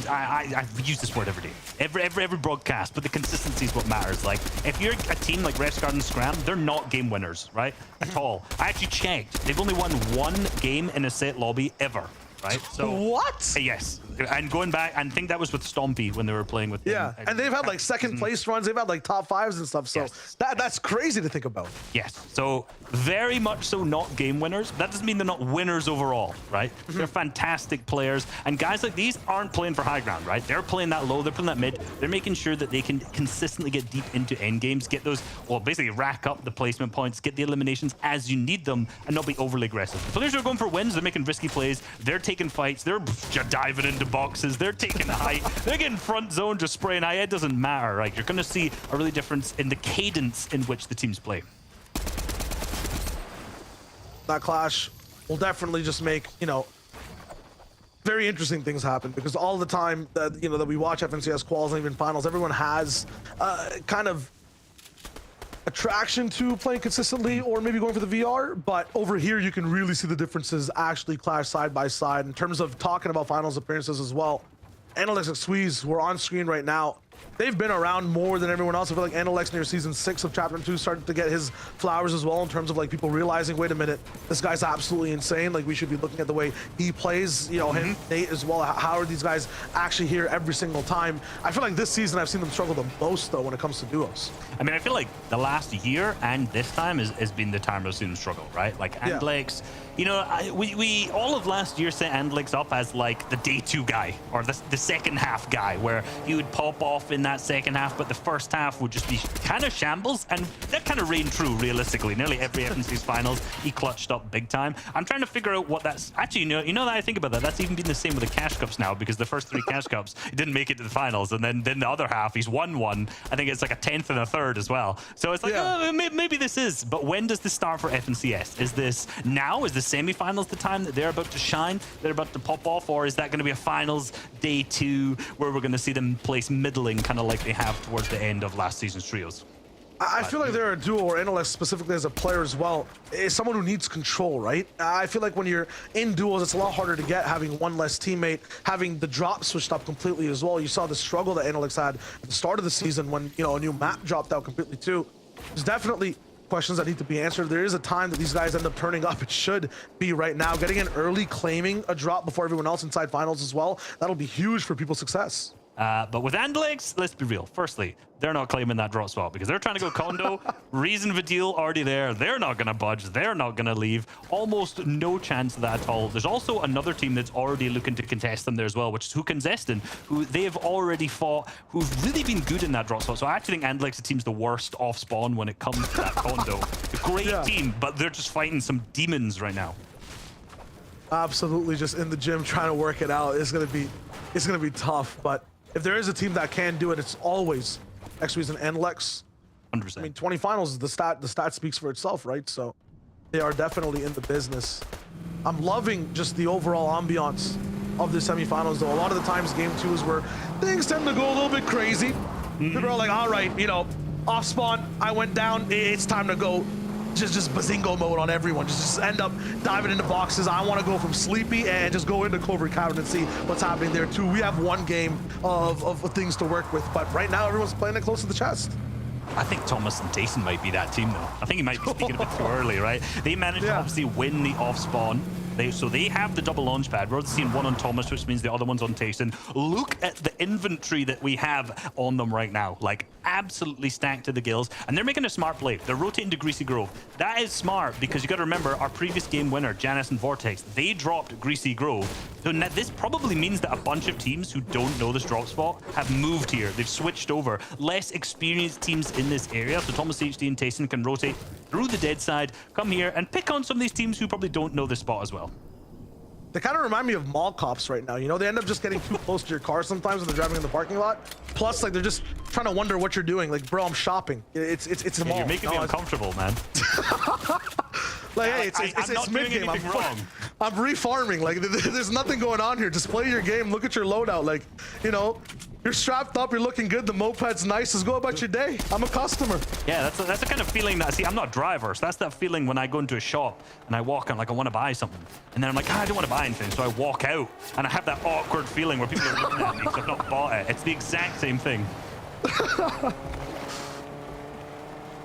I've used this word every day, every broadcast, but the consistency is what matters. Like, if you're a team like Ref's Garden Scram, they're not game winners, right? At all. I actually checked. They've only won 1 game in a set lobby ever. Right? So
what?
Yes. And going back, and I think that was with Stompy when they were playing with
him. And they've had like second place runs. They've had like top 5s and stuff. So that's crazy to think about.
Yes. So very much so not game winners. That doesn't mean they're not winners overall, right? They're fantastic players. And guys like these aren't playing for high ground, right? They're playing that low. They're playing that mid. They're making sure that they can consistently get deep into end games, get those, well, basically rack up the placement points, get the eliminations as you need them, and not be overly aggressive. The players who are going for wins, they're making risky plays. They're taking fights. They're diving into boxes. They're taking the height. They're getting front zone, just spraying high. It doesn't matter, right? You're going to see a really difference in the cadence in which the teams play.
That clash will definitely just make, you know, very interesting things happen, because all the time that, you know, that we watch FNCS quals and even finals, everyone has kind of attraction to playing consistently or maybe going for the VR, but over here you can really see the differences actually clash side by side in terms of talking about finals appearances as well. Analytics Squeeze, who are on screen right now, they've been around more than everyone else. I feel like Analex near season 6 of Chapter 2 started to get his flowers as well in terms of like people realizing, wait a minute, this guy's absolutely insane. Like we should be looking at the way he plays, you know, him, Nate as well. How are these guys actually here every single time? I feel like this season I've seen them struggle the most though when it comes to duos.
I mean, I feel like the last year and this time has been the time I've seen them struggle, right? Like Andlex, you know, we all of last year set Andlex up as like the day 2 guy or the second half guy where he would pop off in that second half, but the first half would just be kind of shambles, and that kind of reigned true realistically. Nearly every FNC's finals, he clutched up big time. I'm trying to figure out what that's actually, you know that I think about that, that's even been the same with the Cash Cups now, because the first 3 Cash Cups, he didn't make it to the finals, and then the other half, he's won one. I think it's like a 10th and a 3rd as well. So it's like, oh, maybe this is, but when does this start for FNCS? Is this now? Is the semifinals the time that they're about to shine, they're about to pop off, or is that going to be a finals day 2 where we're going to see them place middling, kind of like they have towards the end of last season's trios?
I feel like they're a duo, or Analex specifically as a player as well, is someone who needs control, right? I feel like when you're in duos, it's a lot harder to get, having one less teammate, having the drop switched up completely as well. You saw the struggle that Analex had at the start of the season when, you know, a new map dropped out completely too. There's definitely questions that need to be answered. There is a time that these guys end up turning up. It should be right now. Getting in early, claiming a drop before everyone else inside finals as well, that'll be huge for people's success.
But with Andlex, let's be real. Firstly, they're not claiming that drop spot because they're trying to go condo. Reason of a deal already there. They're not going to budge. They're not going to leave. Almost no chance of that at all. There's also another team that's already looking to contest them there as well, which is Hukanzestin, who they have already fought, who've really been good in that drop spot. So I actually think Andlex, the team's the worst off spawn when it comes to that condo. A great team, but they're just fighting some demons right now.
Absolutely, just in the gym trying to work it out. It's gonna be tough, but if there is a team that can do it, it's always XW's and Analex.
100%.
I mean, 20 finals is the stat speaks for itself, right? So they are definitely in the business. I'm loving just the overall ambiance of the semifinals, though. A lot of the times game 2 is where things tend to go a little bit crazy. People are like, all right, you know, off spawn, I went down, it's time to go just bazingo mode on everyone. Just end up diving into boxes. I want to go from sleepy and just go into Covert Cavern and see what's happening there too. We have one game of things to work with, but right now everyone's playing it close to the chest.
I think Thomas and Tayson might be that team though. I think he might be speaking a bit too early, right? They managed to obviously win the off spawn. So they have the double launch pad. We're seeing one on Thomas, which means the other one's on Tayson. Look at the inventory that we have on them right now. Like, absolutely stacked to the gills. And they're making a smart play. They're rotating to Greasy Grove. That is smart because you got to remember our previous game winner, Janice and Vortex, they dropped Greasy Grove. So this probably means that a bunch of teams who don't know this drop spot have moved here. They've switched over. Less experienced teams in this area. So Thomas HD and Tayson can rotate through the dead side, come here and pick on some of these teams who probably don't know this spot as well.
They kind of remind me of mall cops right now. You know, they end up just getting too close to your car sometimes when they're driving in the parking lot. Plus, like, they're just trying to wonder what you're doing. Like, bro, I'm shopping. It's a mall.
You're making me uncomfortable, man.
Like, hey, it's mid-game. I'm refarming. Like, there's nothing going on here. Just play your game. Look at your loadout. Like, you know, you're strapped up. You're looking good. The moped's nice. Just go about your day. I'm a customer.
Yeah, that's the kind of feeling that, see, I'm not a driver, so that's that feeling when I go into a shop and I walk and like I want to buy something. And then I'm like, I don't want to buy anything. So I walk out and I have that awkward feeling where people are looking at me because I've not bought it. It's the exact same thing.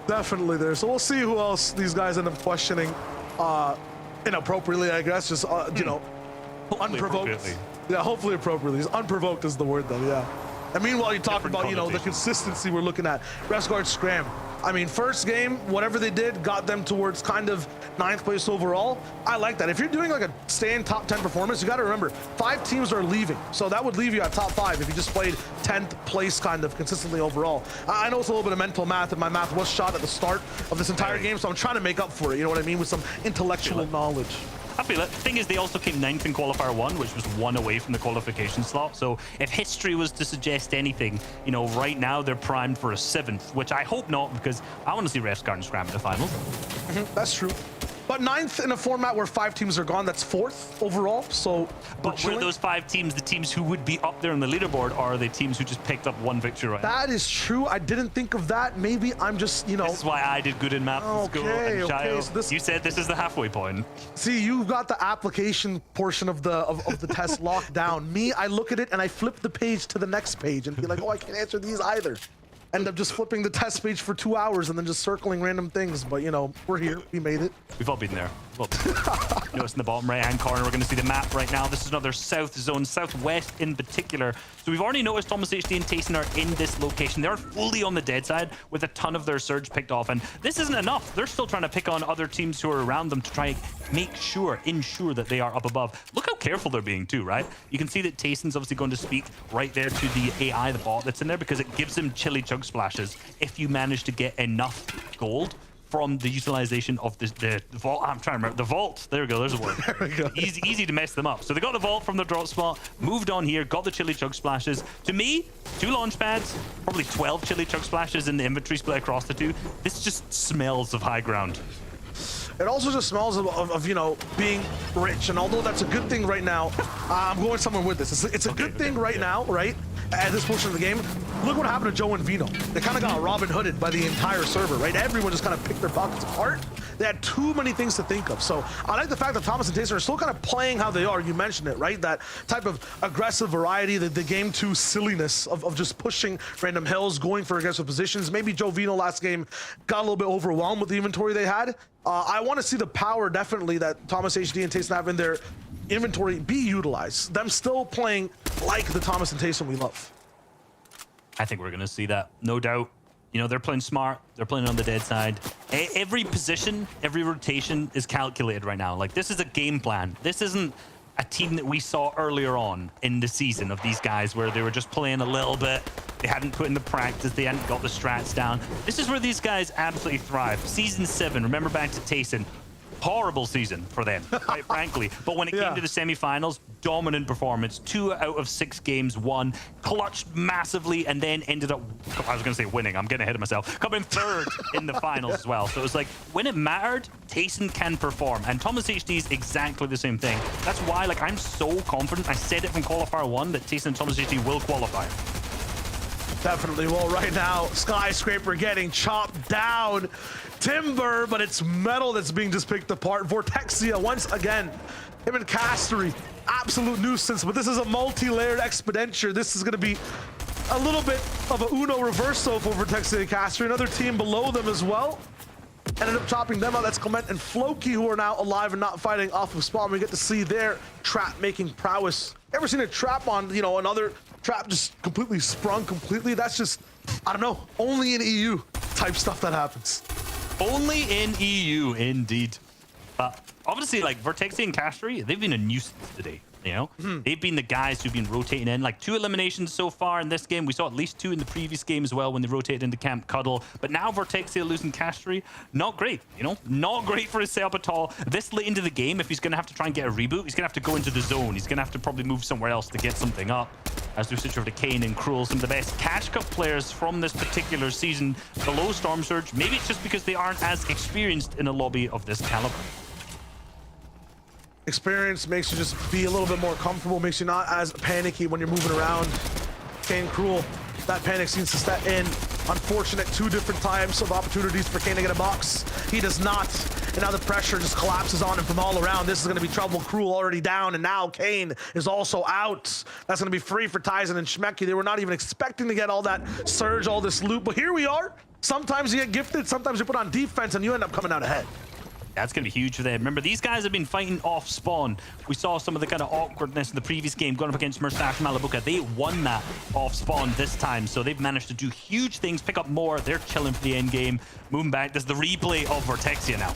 Definitely there. So we'll see who else these guys end up questioning inappropriately, I guess. Just, you know, unprovoked. Yeah, hopefully appropriately. Unprovoked is the word, though, yeah. And meanwhile, you talk about, you know, the consistency we're looking at. Resguard Scram. I mean, first game, whatever they did, got them towards kind of 9th place overall. I like that. If you're doing like a stay-in top 10 performance, you got to remember, 5 teams are leaving. So that would leave you at top 5 if you just played 10th place kind of consistently overall. I know it's a little bit of mental math, and my math was shot at the start of this entire game, so I'm trying to make up for it, you know what I mean, with some intellectual knowledge.
I feel it. The thing is, they also came 9th in Qualifier 1, which was 1 away from the qualification slot. So if history was to suggest anything, you know, right now they're primed for a 7th, which I hope not, because I want to see Resguard and Scram in the finals.
That's true. But 9th in a format where 5 teams are gone, that's 4th overall. So,
but were those 5 teams the teams who would be up there on the leaderboard, or are they teams who just picked up 1 victory right now?
That is true. I didn't think of that. Maybe I'm just, you know.
This is why I did good in math in school. And Shayo,
so
you said this is the halfway point.
See, you've got the application portion of the test locked down. Me, I look at it and I flip the page to the next page and be like, oh, I can't answer these either. End up just flipping the test page for 2 hours and then just circling random things. But, you know, we're here. We made it.
We've all been there. Notice in the bottom right-hand corner, we're going to see the map right now. This is another south zone, southwest in particular. So we've already noticed Thomas HD and Tayson are in this location. They're fully on the dead side with a ton of their surge picked off. And this isn't enough. They're still trying to pick on other teams who are around them to try and ensure that they are up above. Look how careful they're being too, right? You can see that Tayson's obviously going to speak right there to the AI, the bot that's in there, because it gives him chili chug splashes if you manage to get enough gold from the utilization of the vault. I'm trying to remember the vault. There we go. There's a word.
There we go.
Easy to mess them up. So they got the vault from the drop spot, moved on here, got the chili chug splashes. To me, 2 launch pads, probably 12 chili chug splashes in the inventory split across the 2. This just smells of high ground.
It also just smells of you know, being rich. And although that's a good thing right now, I'm going somewhere with this. It's a good thing right now, right? At this portion of the game, look what happened to Joe and Vino. They kind of got Robin Hooded by the entire server, right? Everyone just kind of picked their pockets apart. They had too many things to think of. So I like the fact that Thomas and Tayson are still kind of playing how they are. You mentioned it, right? That type of aggressive variety, the game 2 silliness of just pushing random hills, going for aggressive positions. Maybe Joe Vino last game got a little bit overwhelmed with the inventory they had. I want to see the power definitely that Thomas HD and Tayson have in their inventory be utilized. Them still playing like the Thomas and Tayson we love.
I think we're going to see that, no doubt. You know, they're playing smart. They're playing on the dead side. Every position, every rotation is calculated right now. Like, this is a game plan. This isn't a team that we saw earlier on in the season of these guys where they were just playing a little bit. They hadn't put in the practice. They hadn't got the strats down. This is where these guys absolutely thrive. Season 7, remember back to Tayson. Horrible season for them, quite frankly. But when it came to the semifinals, dominant performance. 2 out of 6 games won, clutched massively, and then ended up, I was going to say winning, I'm getting ahead of myself, coming 3rd in the finals as well. So it was like, when it mattered, Tayson can perform. And Thomas HD is exactly the same thing. That's why, like, I'm so confident. I said it from Qualifier 1 that Tayson and Thomas HD will qualify.
Definitely. Well, right now, Skyscraper getting chopped down. Timber, but it's metal that's being just picked apart. Vortexia, once again, him and Castery, absolute nuisance, but this is a multi-layered exponential. This is going to be a little bit of a Uno reverso for Vortexia and Castery. Another team below them as well. Ended up chopping them out. That's Clement and Floki, who are now alive and not fighting off of spawn. We get to see their trap-making prowess. Ever seen a trap on, you know, another trap just completely sprung completely? That's just, I don't know, only in EU type stuff that happens.
Only in EU, indeed. Obviously, like, Vortexia and Castery, they've been a nuisance today, you know? They've been the guys who've been rotating in. Like, 2 eliminations so far in this game. We saw at least 2 in the previous game as well when they rotated into Camp Cuddle. But now Vortexia losing Castery, not great, you know? Not great for his setup at all. This late into the game, if he's going to have to try and get a reboot, he's going to have to go into the zone. He's going to have to probably move somewhere else to get something up. As we switch over to Kane and Cruel, some of the best Cash Cup players from this particular season below Storm Surge. Maybe it's just because they aren't as experienced in a lobby of this caliber.
Experience makes you just be a little bit more comfortable, makes you not as panicky when you're moving around. Kane Cruel, that panic seems to step in. Unfortunate 2 different times of opportunities for Kane to get a box. He does not. And now the pressure just collapses on him from all around. This is going to be trouble. Cruel already down, and now Kane is also out. That's going to be free for Tyson and Schmecky. They were not even expecting to get all that surge, all this loot, but here we are. Sometimes you get gifted, sometimes you put on defense, and you end up coming out ahead.
That's going to be huge for them. Remember, these guys have been fighting off spawn. We saw some of the kind of awkwardness in the previous game going up against Murstache Malabuka. They won that off spawn this time, so they've managed to do huge things, pick up more. They're chilling for the end game. Moving back, this is the replay of Vortexia now.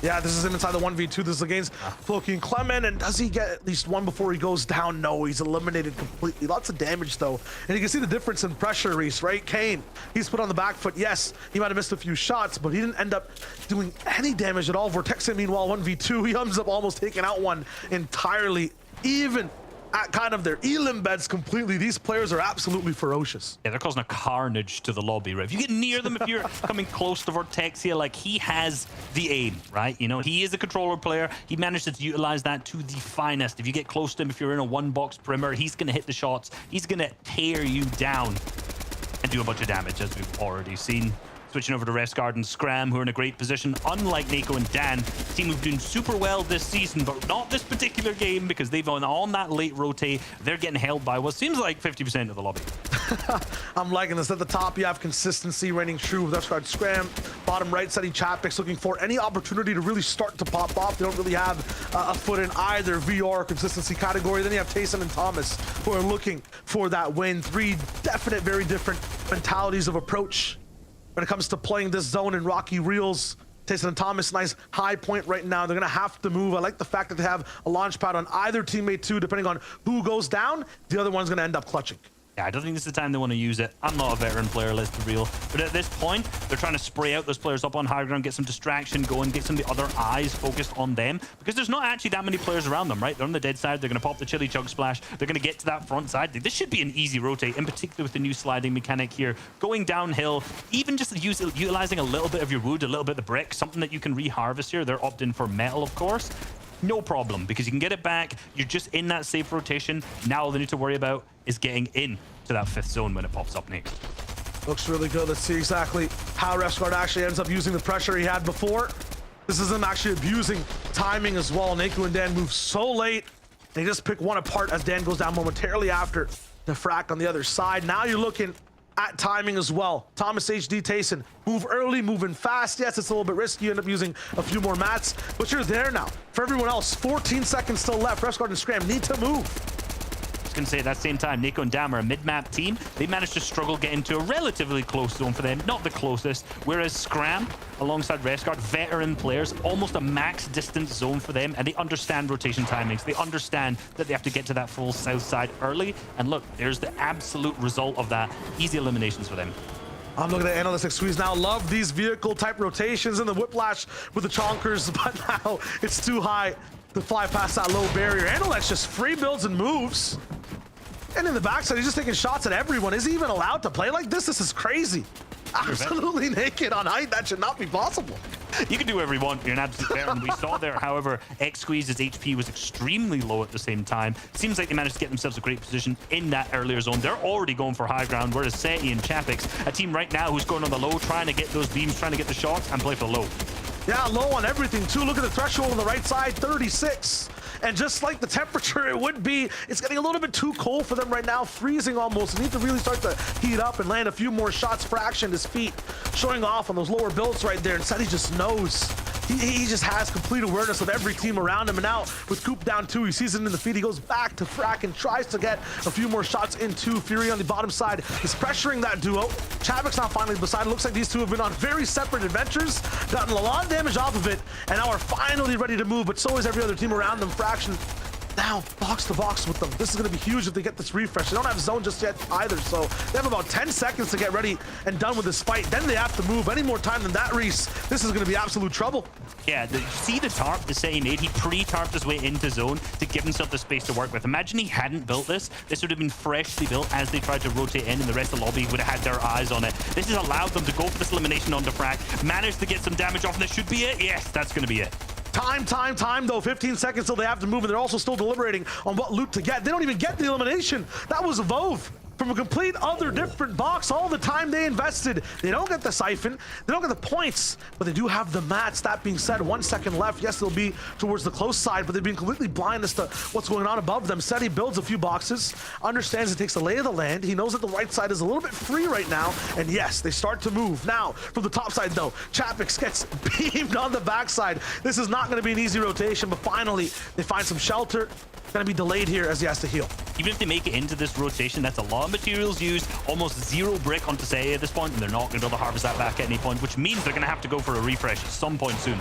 Yeah, this is him inside the 1v2. This is against Floki and Clement, and does he get at least one before he goes down? No, he's eliminated completely. Lots of damage, though. And you can see the difference in pressure, Reese, right? Kane, he's put on the back foot. Yes, he might have missed a few shots, but he didn't end up doing any damage at all. Vortexia, meanwhile, 1v2, he ends up almost taking out one entirely. Even at kind of their elim beds completely. These players are absolutely ferocious.
Yeah, they're causing a carnage to the lobby, right? If you get near them, if you're coming close to Vortexia, like, he has the aim, right? You know, he is a controller player. He managed to utilize that to the finest. If you get close to him, if you're in a one-box perimeter, he's going to hit the shots. He's going to tear you down and do a bunch of damage, as we've already seen. Switching over to Resguard and Scram, who are in a great position, unlike Nico and Dan, team who've been super well this season, but not this particular game because they've been on that late rotate. They're getting held by what seems like 50% of the lobby.
I'm liking this. At the top, you have consistency reigning true with Resguard Scram. Bottom right, Setty Chapix looking for any opportunity to really start to pop off. They don't really have a foot in either VR or consistency category. Then you have Tayson and Thomas, who are looking for that win. Three definite, very different mentalities of approach when it comes to playing this zone in Rocky Reels. Tayson and Thomas, nice high point right now. They're going to have to move. I like the fact that they have a launch pad on either teammate too. Depending on who goes down, the other one's going to end up clutching.
Yeah, I don't think this is the time they want to use it. I'm not a veteran player, let's be real. But at this point, they're trying to spray out those players up on high ground, get some distraction going, get some of the other eyes focused on them. Because there's not actually that many players around them, right? They're on the dead side. They're going to pop the Chili Chug Splash. They're going to get to that front side. This should be an easy rotate, in particular with the new sliding mechanic here. Going downhill, even just utilizing a little bit of your wood, a little bit of the brick, something that you can reharvest here. They're opting for metal, of course. No problem, because you can get it back. You're just in that safe rotation. Now all they need to worry about is getting in to that 5th zone when it pops up next.
Looks really good. Let's see exactly how Resguard actually ends up using the pressure he had before. This is him actually abusing timing as well. Naku and Dan move so late. They just pick one apart as Dan goes down momentarily after the frack on the other side. Now you're looking at timing as well. Thomas, HD, Tayson, move early, moving fast. Yes, it's a little bit risky. You end up using a few more mats, but you're there now. For everyone else, 14 seconds still left. Resguard and Scram need to move.
I was going to say at that same time, Nico and Dam are a mid-map team. They managed to struggle get into a relatively close zone for them, not the closest, whereas Scram, alongside Resguard, veteran players, almost a max distance zone for them, and they understand rotation timings. They understand that they have to get to that full south side early, and look, there's the absolute result of that. Easy eliminations for them.
I'm looking at Analytic Squeeze now. Love these vehicle type rotations and the whiplash with the chonkers, but now it's too high to fly past that low barrier. Analyx just free builds and moves. And in the backside, he's just taking shots at everyone. Is he even allowed to play like this? This is crazy. Absolutely naked on height. That should not be possible.
You can do whatever you want. You're an absolute veteran. We saw there, however, X-Squeeze's HP was extremely low at the same time. Seems like they managed to get themselves a great position in that earlier zone. They're already going for high ground, whereas Seti and Chapix, a team right now who's going on the low, trying to get those beams, trying to get the shots, and play for low.
Yeah, low on everything, too. Look at the threshold on the right side, 36. And just like the temperature it would be, it's getting a little bit too cold for them right now, freezing almost. They need to really start to heat up and land a few more shots for action. His feet showing off on those lower builds right there. And Seti just knows. He just has complete awareness of every team around him. And now with Coop down 2, he sees it in the feed. He goes back to frack and tries to get a few more shots in 2. Fury on the bottom side is pressuring that duo. Chapik's not finally beside. It looks like these two have been on very separate adventures, gotten a lot of damage off of it, and now are finally ready to move. But so is every other team around them. Fraction now box to box with them. This is going to be huge if they get this refresh. They don't have zone just yet either, so they have about 10 seconds to get ready and done with this fight. Then they have to move. Any more time than that, Reese, this is going to be absolute trouble.
Yeah, see the tarp the Seti made? He pre-tarped his way into zone to give himself the space to work with. Imagine he hadn't built this. This would have been freshly built as they tried to rotate in, and the rest of the lobby would have had their eyes on it. This has allowed them to go for this elimination on Defrag, manage to get some damage off, and this should be it. Yes, that's going to be it.
Time, though. 15 seconds till they have to move, and they're also still deliberating on what loot to get. They don't even get the elimination. That was Vove from a complete other different box. All the time they invested. They don't get the siphon. They don't get the points, but they do have the mats. That being said, 1 second left. Yes, they'll be towards the close side, but they've been completely blind as to what's going on above them. Seti builds a few boxes, understands it takes the lay of the land. He knows that the right side is a little bit free right now, and yes, they start to move. Now, from the top side, though, Chapix gets beamed on the backside. This is not going to be an easy rotation, but finally, they find some shelter. Going to be delayed here as he has to heal.
Even if they make it into this rotation, that's a lot of materials used, almost 0 brick onto Seti at this point, and they're not going to be able to harvest that back at any point, which means they're going to have to go for a refresh at some point soon.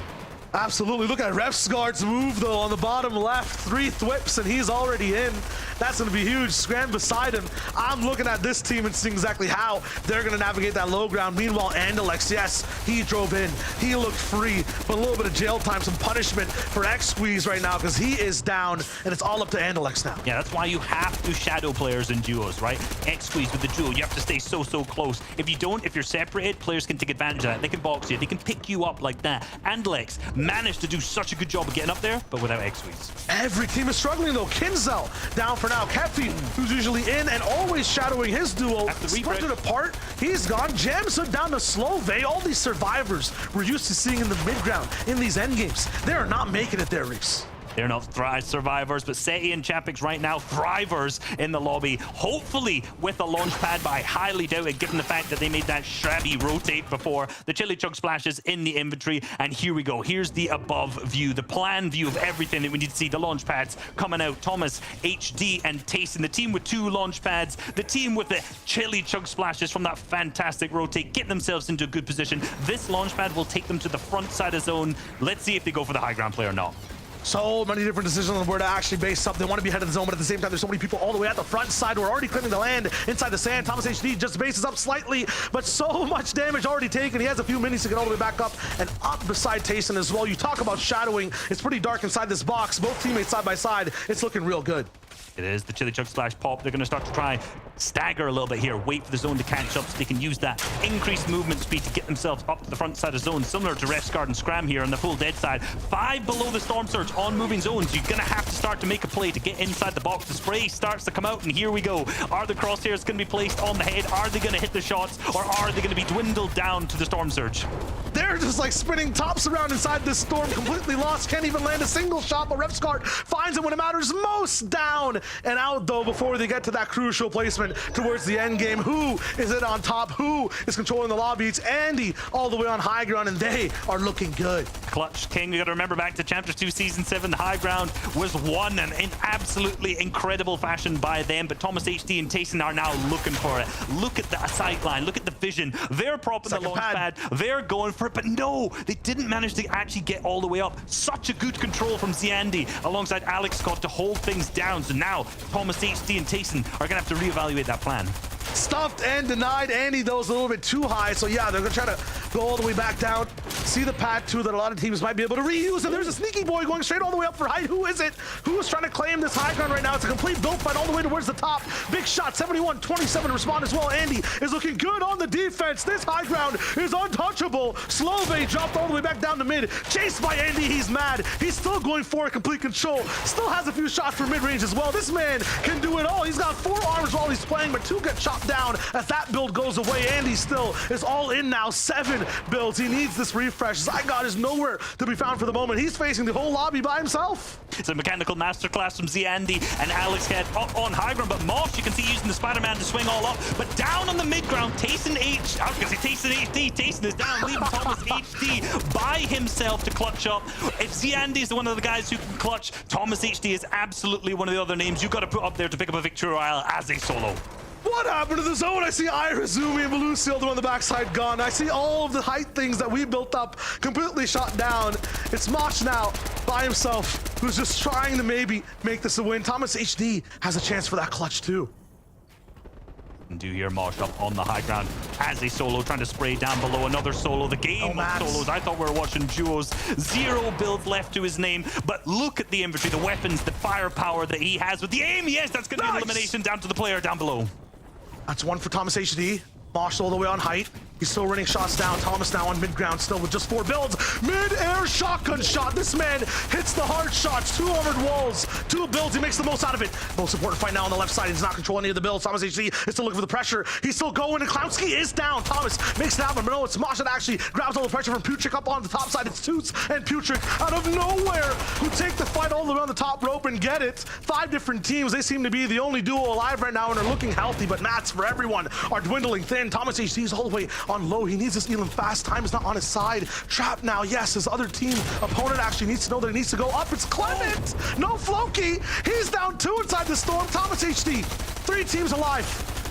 Absolutely. Look at Refsgaard's move, though, on the bottom left. 3 thwips, and he's already in. That's going to be huge. Scram beside him. I'm looking at this team and seeing exactly how they're going to navigate that low ground. Meanwhile, Andalex, yes, he drove in. He looked free, but a little bit of jail time, some punishment for X-Squeeze right now because he is down, and it's all up to Andalex now.
Yeah, that's why you have to shadow players in duos, right? X-Squeeze with the duo, you have to stay so close. If you don't, if you're separated, players can take advantage of that. They can box you, they can pick you up like that. Andalex managed to do such a good job of getting up there, but without X-Squeeze.
Every team is struggling, though. Kinzel down for now. Kefi, who's usually in and always shadowing his duo, splintered apart. He's gone. Jamsud down to Slove. All these survivors we're used to seeing in the mid ground in these end games, they are not making it there, Reese.
They're not survivors, but Seti and Chapix right now thrivers in the lobby. Hopefully with a launch pad, but I highly doubt it given the fact that they made that shabby rotate before. The Chili Chug splashes in the inventory, and here we go. Here's the above view, the plan view of everything that we need to see. The launch pads coming out. Thomas, HD, and Tayson. The team with 2 launch pads. The team with the Chili Chug splashes from that fantastic rotate, getting themselves into a good position. This launch pad will take them to the front side of zone. Let's see if they go for the high ground play or not.
So many different decisions on where to actually base up. They want to be ahead of the zone, but at the same time, there's so many people all the way at the front side who are already claiming the land inside the sand. Thomas HD just bases up slightly, but so much damage already taken. He has a few minis to get all the way back up and up beside Tayson as well. You talk about shadowing. It's pretty dark inside this box. Both teammates side by side. It's looking real good.
It is the Chili Chug Splash pop. They're going to start to try stagger a little bit here, wait for the zone to catch up so they can use that increased movement speed to get themselves up to the front side of zone, similar to Refsgaard and Scram here on the full dead side. 5 below the Storm Surge on moving zones. You're going to have to start to make a play to get inside the box. The spray starts to come out, and here we go. Are the crosshairs going to be placed on the head? Are they going to hit the shots, or are they going to be dwindled down to the Storm Surge?
They're just like spinning tops around inside this storm, completely lost, can't even land a single shot, but Refsgaard finds it when it matters most. Down and out, though, before they get to that crucial placement towards the end game. Who is it on top? Who is controlling the lobby? It's Andy all the way on high ground, and they are looking good.
Clutch King, you got to remember back to Chapter 2 Season 7, the high ground was won in absolutely incredible fashion by them, but Thomas HD and Tayson are now looking for it. Look at the sight line, look at the vision. They're propping the launch pad, they're going for it, but no, they didn't manage to actually get all the way up. Such a good control from Ziandi alongside Alex Scott to hold things down. So now Thomas HD and Tayson are going to have to reevaluate that plan.
Stuffed and denied. Andy, though, is a little bit too high. So, yeah, they're going to try to go all the way back down. See the pad, too, that a lot of teams might be able to reuse. And there's a sneaky boy going straight all the way up for height. Who is it? Who is trying to claim this high ground right now? It's a complete build fight all the way towards the top. Big shot, 71-27 respond as well. Andy is looking good on the defense. This high ground is untouchable. Slove dropped all the way back down to mid. Chased by Andy. He's mad. He's still going for complete control. Still has a few shots for mid-range as well. This man can do it all. He's got 4 arms while he's playing, but 2 get chopped down as that build goes away. Andy still is all in now. 7 builds. He needs this refresh. Zygot is nowhere to be found for the moment. He's facing the whole lobby by himself.
It's a mechanical masterclass from Ziandi and Alex Head up on high ground, but Mosh, you can see using the Spider-Man to swing all up, but down on the mid ground, Tayson H. I was going to say Tayson HD. Tayson is down, leaving Thomas HD by himself to clutch up. If Ziandi is one of the guys who can clutch, Thomas HD is absolutely one of the other names you've got to put up there to pick up a victory royale as a solo.
What happened to the zone? I see Irizumi and Belusi on the backside gone. I see all of the height things that we built up completely shot down. It's Mosh now by himself, who's just trying to maybe make this a win. Thomas HD has a chance for that clutch too.
Do hear Mosh up on the high ground as a solo, trying to spray down below another solo. The game of solos. I thought we were watching duos. 0 builds left to his name, but look at the inventory, the weapons, the firepower that he has with the aim. Yes, that's going to be elimination down to the player down below.
That's 1 for Thomas HD. Mosh all the way on height. He's still running shots down. Thomas now on mid-ground, still with just 4 builds. Mid-air shotgun shot. This man hits the hard shots. 2 armored walls, 2 builds. He makes the most out of it. Most important fight now on the left side. He's not controlling any of the builds. Thomas HD is still looking for the pressure. He's still going, and Clownski is down. Thomas makes it happen, but no, it's Mosh that actually grabs all the pressure from Putrick up on the top side. It's Toots and Putrick out of nowhere who take the fight all the way on the top rope and get it. 5 different teams. They seem to be the only duo alive right now and are looking healthy, but mats for everyone are dwindling thin. Thomas HD is all the way on low. He needs this Elam fast. Time is not on his side. Trapped now. Yes, his other team opponent actually needs to know that he needs to go up. It's Clement. No Floki. He's down 2 inside the storm. Thomas HD. 3 teams alive.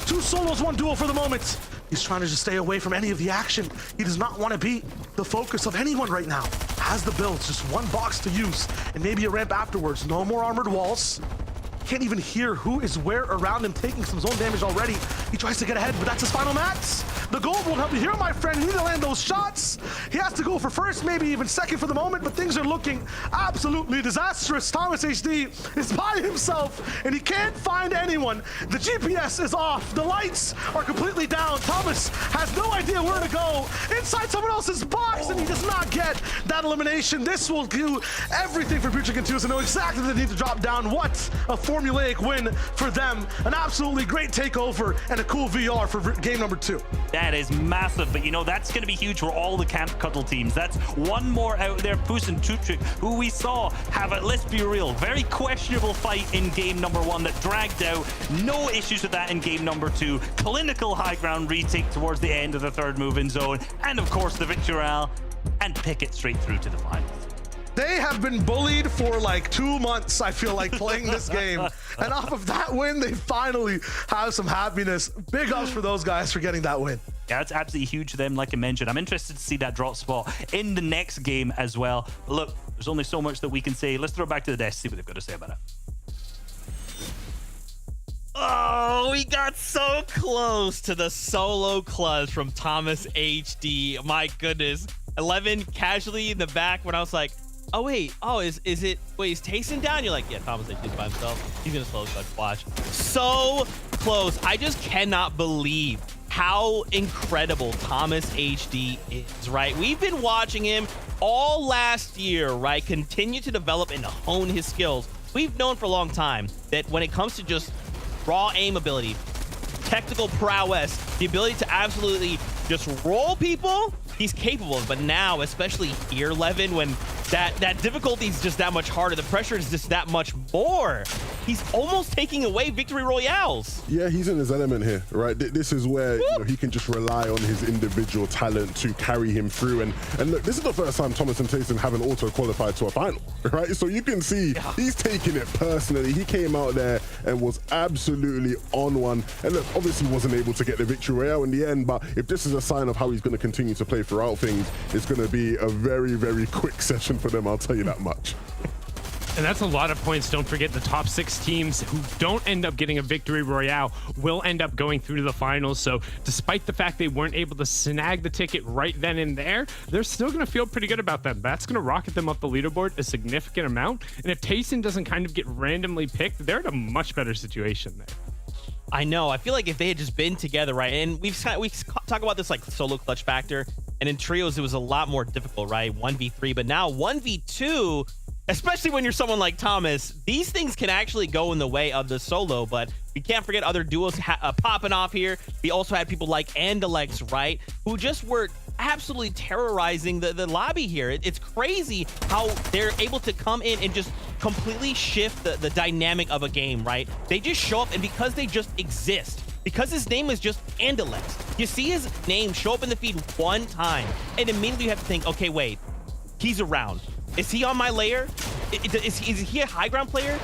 2 solos, 1 duo for the moment. He's trying to just stay away from any of the action. He does not want to be the focus of anyone right now. has the builds, just one box to use, and maybe a ramp afterwards. No more armored walls. Can't even hear who is where around him, taking some zone damage already. He tries to get ahead, but that's his final max. The gold won't help you here, my friend. You need to land those shots. He has to go for first, maybe even second for the moment, but things are looking absolutely disastrous. Thomas HD is by himself, and he can't find anyone. The GPS is off. The lights are completely down. Thomas has no idea where to go. Inside someone else's box, and he does not get that elimination. This will do everything for Future Continues to know exactly they need to drop down. What a formulaic win for them. An absolutely great takeover and a cool VR for game number 2.
That is massive, but you know, that's going to be huge for all the Camp Cuddle teams. That's one more out there. Puss and Tutrick, who we saw have a, let's be real, very questionable fight in game number 1 that dragged out. No issues with that in game number 2. Clinical high ground retake towards the end of the 3rd move in zone. And of course, the Victory Royale, and pick it straight through to the finals.
They have been bullied for like 2 months, I feel like, playing this game. And off of that win, they finally have some happiness. Big ups for those guys for getting that win.
Yeah, it's absolutely huge for them, like I mentioned. I'm interested to see that drop spot in the next game as well. But look, there's only so much that we can say. Let's throw it back to the desk, see what they've got to say about it.
Oh, we got so close to the solo clutch from Thomas HD. My goodness. 11 casually in the back when I was like, oh wait, is it, wait, is Tayson down? You're like, yeah, Thomas HD's by himself. He's gonna slow clutch, watch. So close. I just cannot believe how incredible Thomas HD is, right? We've been watching him all last year, right? Continue to develop and hone his skills. We've known for a long time that when it comes to just raw aim ability, technical prowess, the ability to absolutely just roll people, he's capable of. But now, especially here, Levin, when that difficulty is just that much harder, the pressure is just that much more, he's almost taking away victory royales.
Yeah, he's in his element here, right? This is where he can just rely on his individual talent to carry him through. And look, this is the first time Thomas and Tayson haven't auto-qualified to a final, right? So you can see he's taking it personally. He came out there and was absolutely on one. And look, obviously wasn't able to get the victory royale in the end, but if this is a sign of how he's going to continue to play throughout things, it's going to be a very, very quick session for them, I'll tell you that much.
And that's a lot of points. Don't forget the top 6 teams who don't end up getting a victory royale will end up going through to the finals. So despite the fact they weren't able to snag the ticket right then and there, they're still going to feel pretty good about that. That's going to rocket them up the leaderboard a significant amount. And if Tayson doesn't kind of get randomly picked, they're in a much better situation there.
I know. I feel like if they had just been together, right? And we talk about this like solo clutch factor, and in trios it was a lot more difficult, right? 1v3, but now 1v2, especially when you're someone like Thomas, these things can actually go in the way of the solo. But we can't forget other duos popping off here. We also had people like Andalex, right, who just were absolutely terrorizing the lobby here. It's crazy how they're able to come in and just completely shift the dynamic of a game, right? They just show up, and because they just exist, because his name is just Andalex, you see his name show up in the feed one time, and immediately you have to think, okay, wait, he's around. Is he on my layer? Is he a high ground player?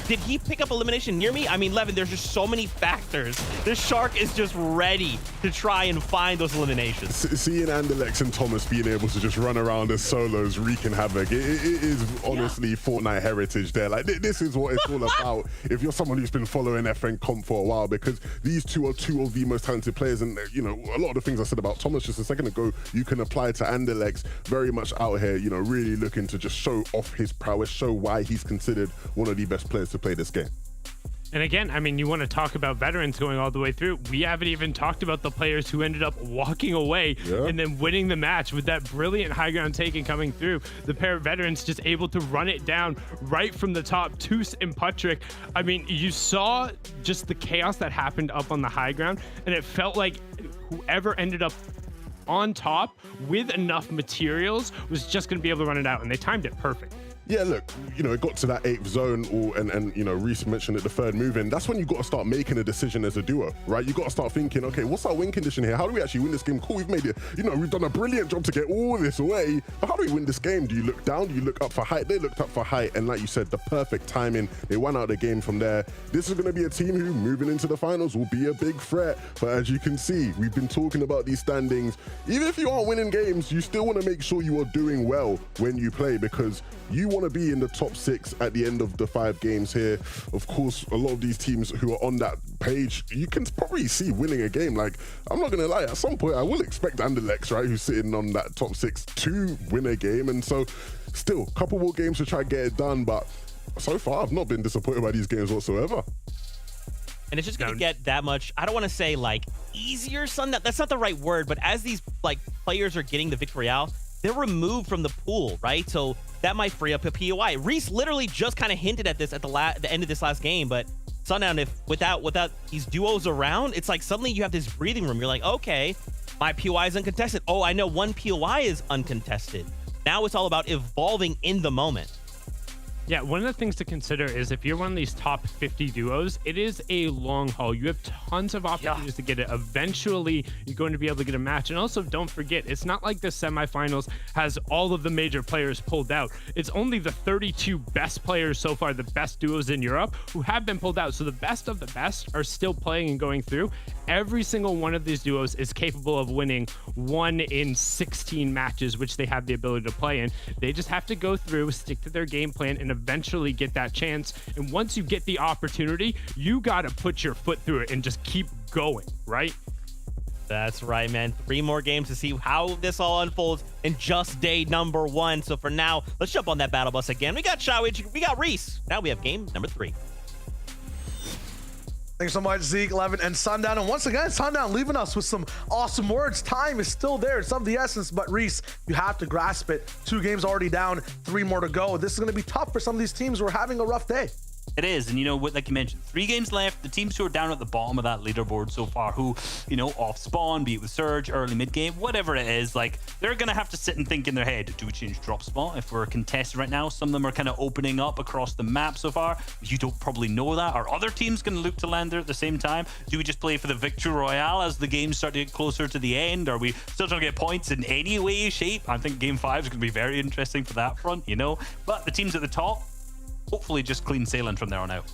Did he pick up elimination near me? I mean, Levin, there's just so many factors. This shark is just ready to try and find those eliminations.
Seeing Andalex and Thomas being able to just run around as solos wreaking havoc, it is honestly Fortnite heritage there. Like, this is what it's all about if you're someone who's been following FN Comp for a while, because these two are two of the most talented players. And, you know, a lot of the things I said about Thomas just a second ago, you can apply to Andalex. Very much out here, you know, really looking to just show off his prowess, show why he's considered one of the best players to play this game.
And again, I mean, you want to talk about veterans going all the way through. We haven't even talked about the players who ended up walking away and then winning the match with that brilliant high ground take and coming through. The pair of veterans just able to run it down right from the top. Toos and Patrick. I mean, you saw just the chaos that happened up on the high ground, and it felt like whoever ended up on top with enough materials was just going to be able to run it out, and they timed it perfect.
yeah, look, you know, it got to that 8th zone, and you know, Reese mentioned it, the 3rd move in. That's when you got to start making a decision as a duo, right? You got to start thinking, okay, what's our win condition here? How do we actually win this game? Cool, we've made it. You know, we've done a brilliant job to get all this away. But how do we win this game? Do you look down? Do you look up for height? They looked up for height, and like you said, the perfect timing. They won out the game from there. This is going to be a team who, moving into the finals, will be a big threat. But as you can see, we've been talking about these standings. Even if you aren't winning games, you still want to make sure you are doing well when you play, because you want to be in the top 6 at the end of the 5 games here. Of course, a lot of these teams who are on that page, you can probably see winning a game. Like, I'm not going to lie, at some point I will expect Anderlecht, right, who's sitting on that top 6, to win a game. And so still, a couple more games to try and get it done. But so far, I've not been disappointed by these games whatsoever.
And it's just going to get that much, I don't want to say like easier, son. That's not the right word, but as these like players are getting the Victory Royale, they're removed from the pool, right? So that might free up a POI. Reese literally just kind of hinted at this at the end of this last game, but Sundown, if without these duos around, it's like suddenly you have this breathing room. You're like, okay, my POI is uncontested. Oh, I know one POI is uncontested. Now it's all about evolving in the moment.
Yeah, one of the things to consider is if you're one of these top 50 duos, it is a long haul. You have tons of opportunities to get it. Eventually, you're going to be able to get a match. And also, don't forget, it's not like the semifinals has all of the major players pulled out. It's only the 32 best players so far, the best duos in Europe, who have been pulled out. So the best of the best are still playing and going through. Every single one of these duos is capable of winning 1 in 16 matches, which they have the ability to play in. They just have to go through, stick to their game plan, and eventually get that chance. And once you get the opportunity, you got to put your foot through it and just keep going, right?
That's right, man. 3 more games to see how this all unfolds in just day number 1. So for now, let's jump on that battle bus again. We got Shawage, we got Reese. Now we have game number 3.
Thanks so much, Zeke, Levin, and Sundown. And once again, Sundown leaving us with some awesome words. Time is still there. It's of the essence. But Reese, you have to grasp it. 2 games already down, 3 more to go. This is going to be tough for some of these teams who are having a rough day.
It is, and you know what, like you mentioned, 3 games left. The teams who are down at the bottom of that leaderboard so far, who, you know, off spawn, be it with Surge, early mid game, whatever it is, like, they're gonna have to sit and think in their head, do we change drop spot if we're contested right now? Some of them are kind of opening up across the map so far. You don't probably know that. Are other teams gonna look to land there at the same time? Do we just play for the Victory Royale as the games start to get closer to the end? Are we still trying to get points in any way, shape? I think game 5 is gonna be very interesting for that front, you know. But the teams at the top, hopefully just clean sailing from there on out.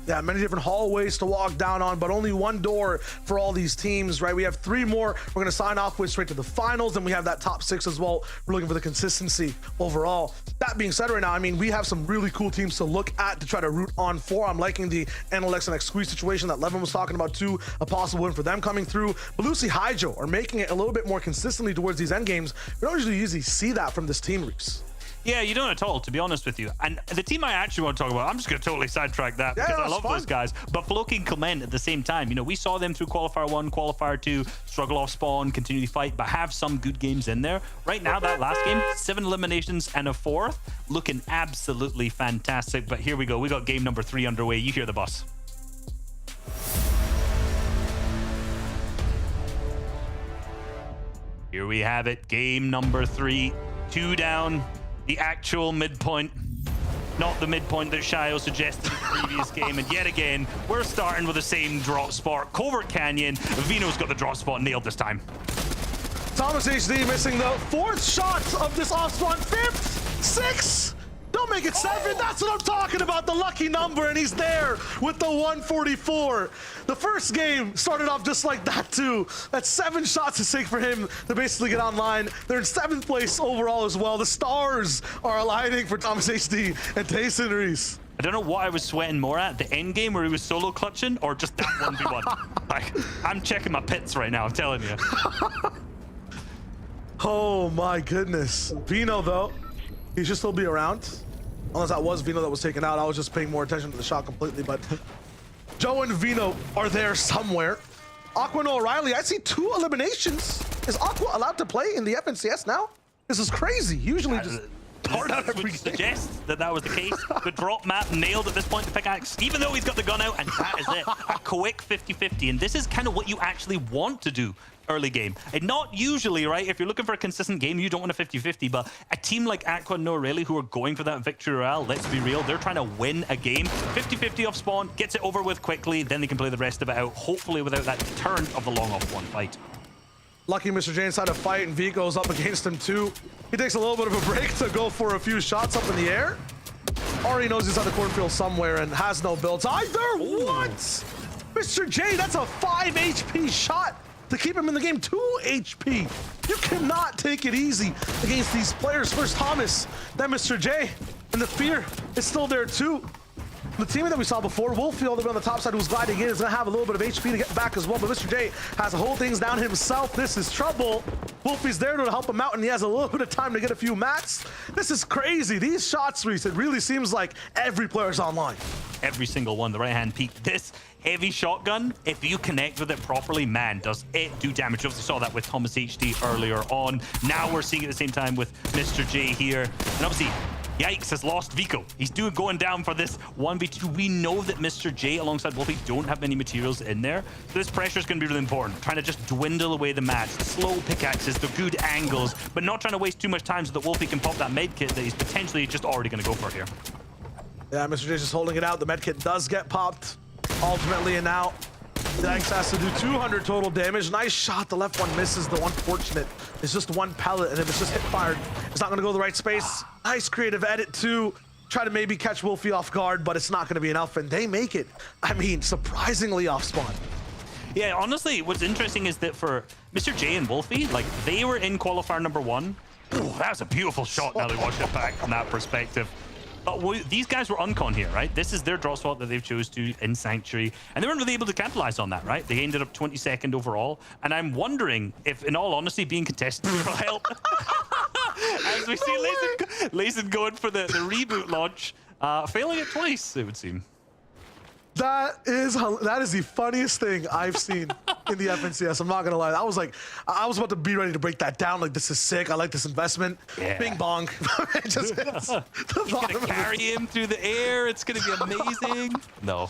Yeah, many different hallways to walk down on, but only one door for all these teams, right? We have 3 more we're going to sign off with straight to the finals, and we have that top 6 as well. We're looking for the consistency overall. That being said right now, I mean, we have some really cool teams to look at to try to root on for. I'm liking the Analytics and X-Squeeze situation that Levin was talking about too, a possible win for them coming through. Belusi Hydro are making it a little bit more consistently towards these end games. We don't usually see that from this team, Reese.
Yeah, you don't at all, to be honest with you. And the team I actually want to talk about, I'm just going to totally sidetrack that because I love those guys. But Floki and Clement at the same time, you know, we saw them through Qualifier 1, Qualifier 2, struggle off spawn, continue to fight, but have some good games in there. Right now, that last game, 7 eliminations and a 4th, looking absolutely fantastic. But here we go. We got game number 3 underway. You hear the bus. Here we have it. Game number 3. 2 down. The actual midpoint, not the midpoint that Shio suggested in the previous game. And yet again, we're starting with the same drop spot. Covert Canyon. Vino's got the drop spot nailed this time.
Thomas HD missing the 4th shot of this off spawn. 5th, 6th. Don't make it 7. That's what I'm talking about. The lucky number, and he's there with the 144. The first game started off just like that too. That's 7 shots to take for him to basically get online. They're in 7th place overall as well. The stars are aligning for Thomas HD and Tayson Reese.
I don't know what I was sweating more at, the end game where he was solo clutching or just that 1v1. Like, I'm checking my pits right now, I'm telling you.
Oh my goodness. Vino though, he should still be around. Unless that was Vino that was taken out. I was just paying more attention to the shot completely, but Joe and Vino are there somewhere. Aqua and O'Reilly, I see 2 eliminations. Is Aqua allowed to play in the FNCS now? This is crazy. Usually just hard out every game.
Suggest that was the case. The drop map nailed at this point to pickaxe, even though he's got the gun out, and that is it. A quick 50-50, and this is kind of what you actually want to do. early game. And not usually, right? If you're looking for a consistent game, you don't want a 50-50, but a team like Aqua and No Rayleigh who are going for that victory royale, let's be real, they're trying to win a game. 50-50 off spawn, gets it over with quickly, then they can play the rest of it out, hopefully without that turn of the long off spawn fight.
Lucky Mr. J inside a fight, and Vico's up against him too. He takes a little bit of a break to go for a few shots up in the air. Already knows he's on the cornfield somewhere and has no builds either.
Ooh.
What? Mr. J, that's a 5 HP shot to keep him in the game. 2 HP. You cannot take it easy against these players. First Thomas, then Mr. J, and the fear is still there too. The teammate that we saw before, Wolfie, all the way on the top side, who's gliding in, is going to have a little bit of HP to get back as well. But Mr. J has to hold things down himself. This is trouble. Wolfie's there to help him out, and he has a little bit of time to get a few mats. This is crazy. These shots, Reese, it really seems like every player's online.
Every single one, the right-hand peak. This heavy shotgun, if you connect with it properly, man, does it do damage. You obviously saw that with Thomas HD earlier on. Now we're seeing it at the same time with Mr. J here. And obviously, Yikes has lost Vico. He's going down for this 1v2. We know that Mr. J alongside Wolfie don't have many materials in there. So this pressure is going to be really important. Trying to just dwindle away the match. Slow pickaxes, the good angles, but not trying to waste too much time so that Wolfie can pop that med kit that he's potentially just already going to go for here.
Yeah, Mr. J's just holding it out. The med kit does get popped ultimately, and now Yikes has to do 200 total damage. Nice shot. The left one misses. The unfortunate is just one pellet, and if it's just hit fired, it's not going to go to the right space. Nice creative edit too. Try to maybe catch Wolfie off guard, but it's not going to be enough, and they make it, I mean, surprisingly off spawn.
Yeah, honestly, what's interesting is that for Mr. J and Wolfie, like, they were in qualifier number 1. Ooh, that was a beautiful shot now they watched it back from that perspective. But these guys were uncon here, right? This is their draw spot that they've chose to in Sanctuary, and they weren't really able to capitalize on that, right? They ended up 22nd overall, and I'm wondering if, in all honesty, being contested will help. As we see Layson going for the reboot launch, failing it twice, it would seem.
That is the funniest thing I've seen in the FNCS. I'm not gonna lie. I was about to be ready to break that down. Like, this is sick. I like this investment. Yeah. Bing bong. It just hits
He's gonna carry him through the air. It's gonna be amazing. No.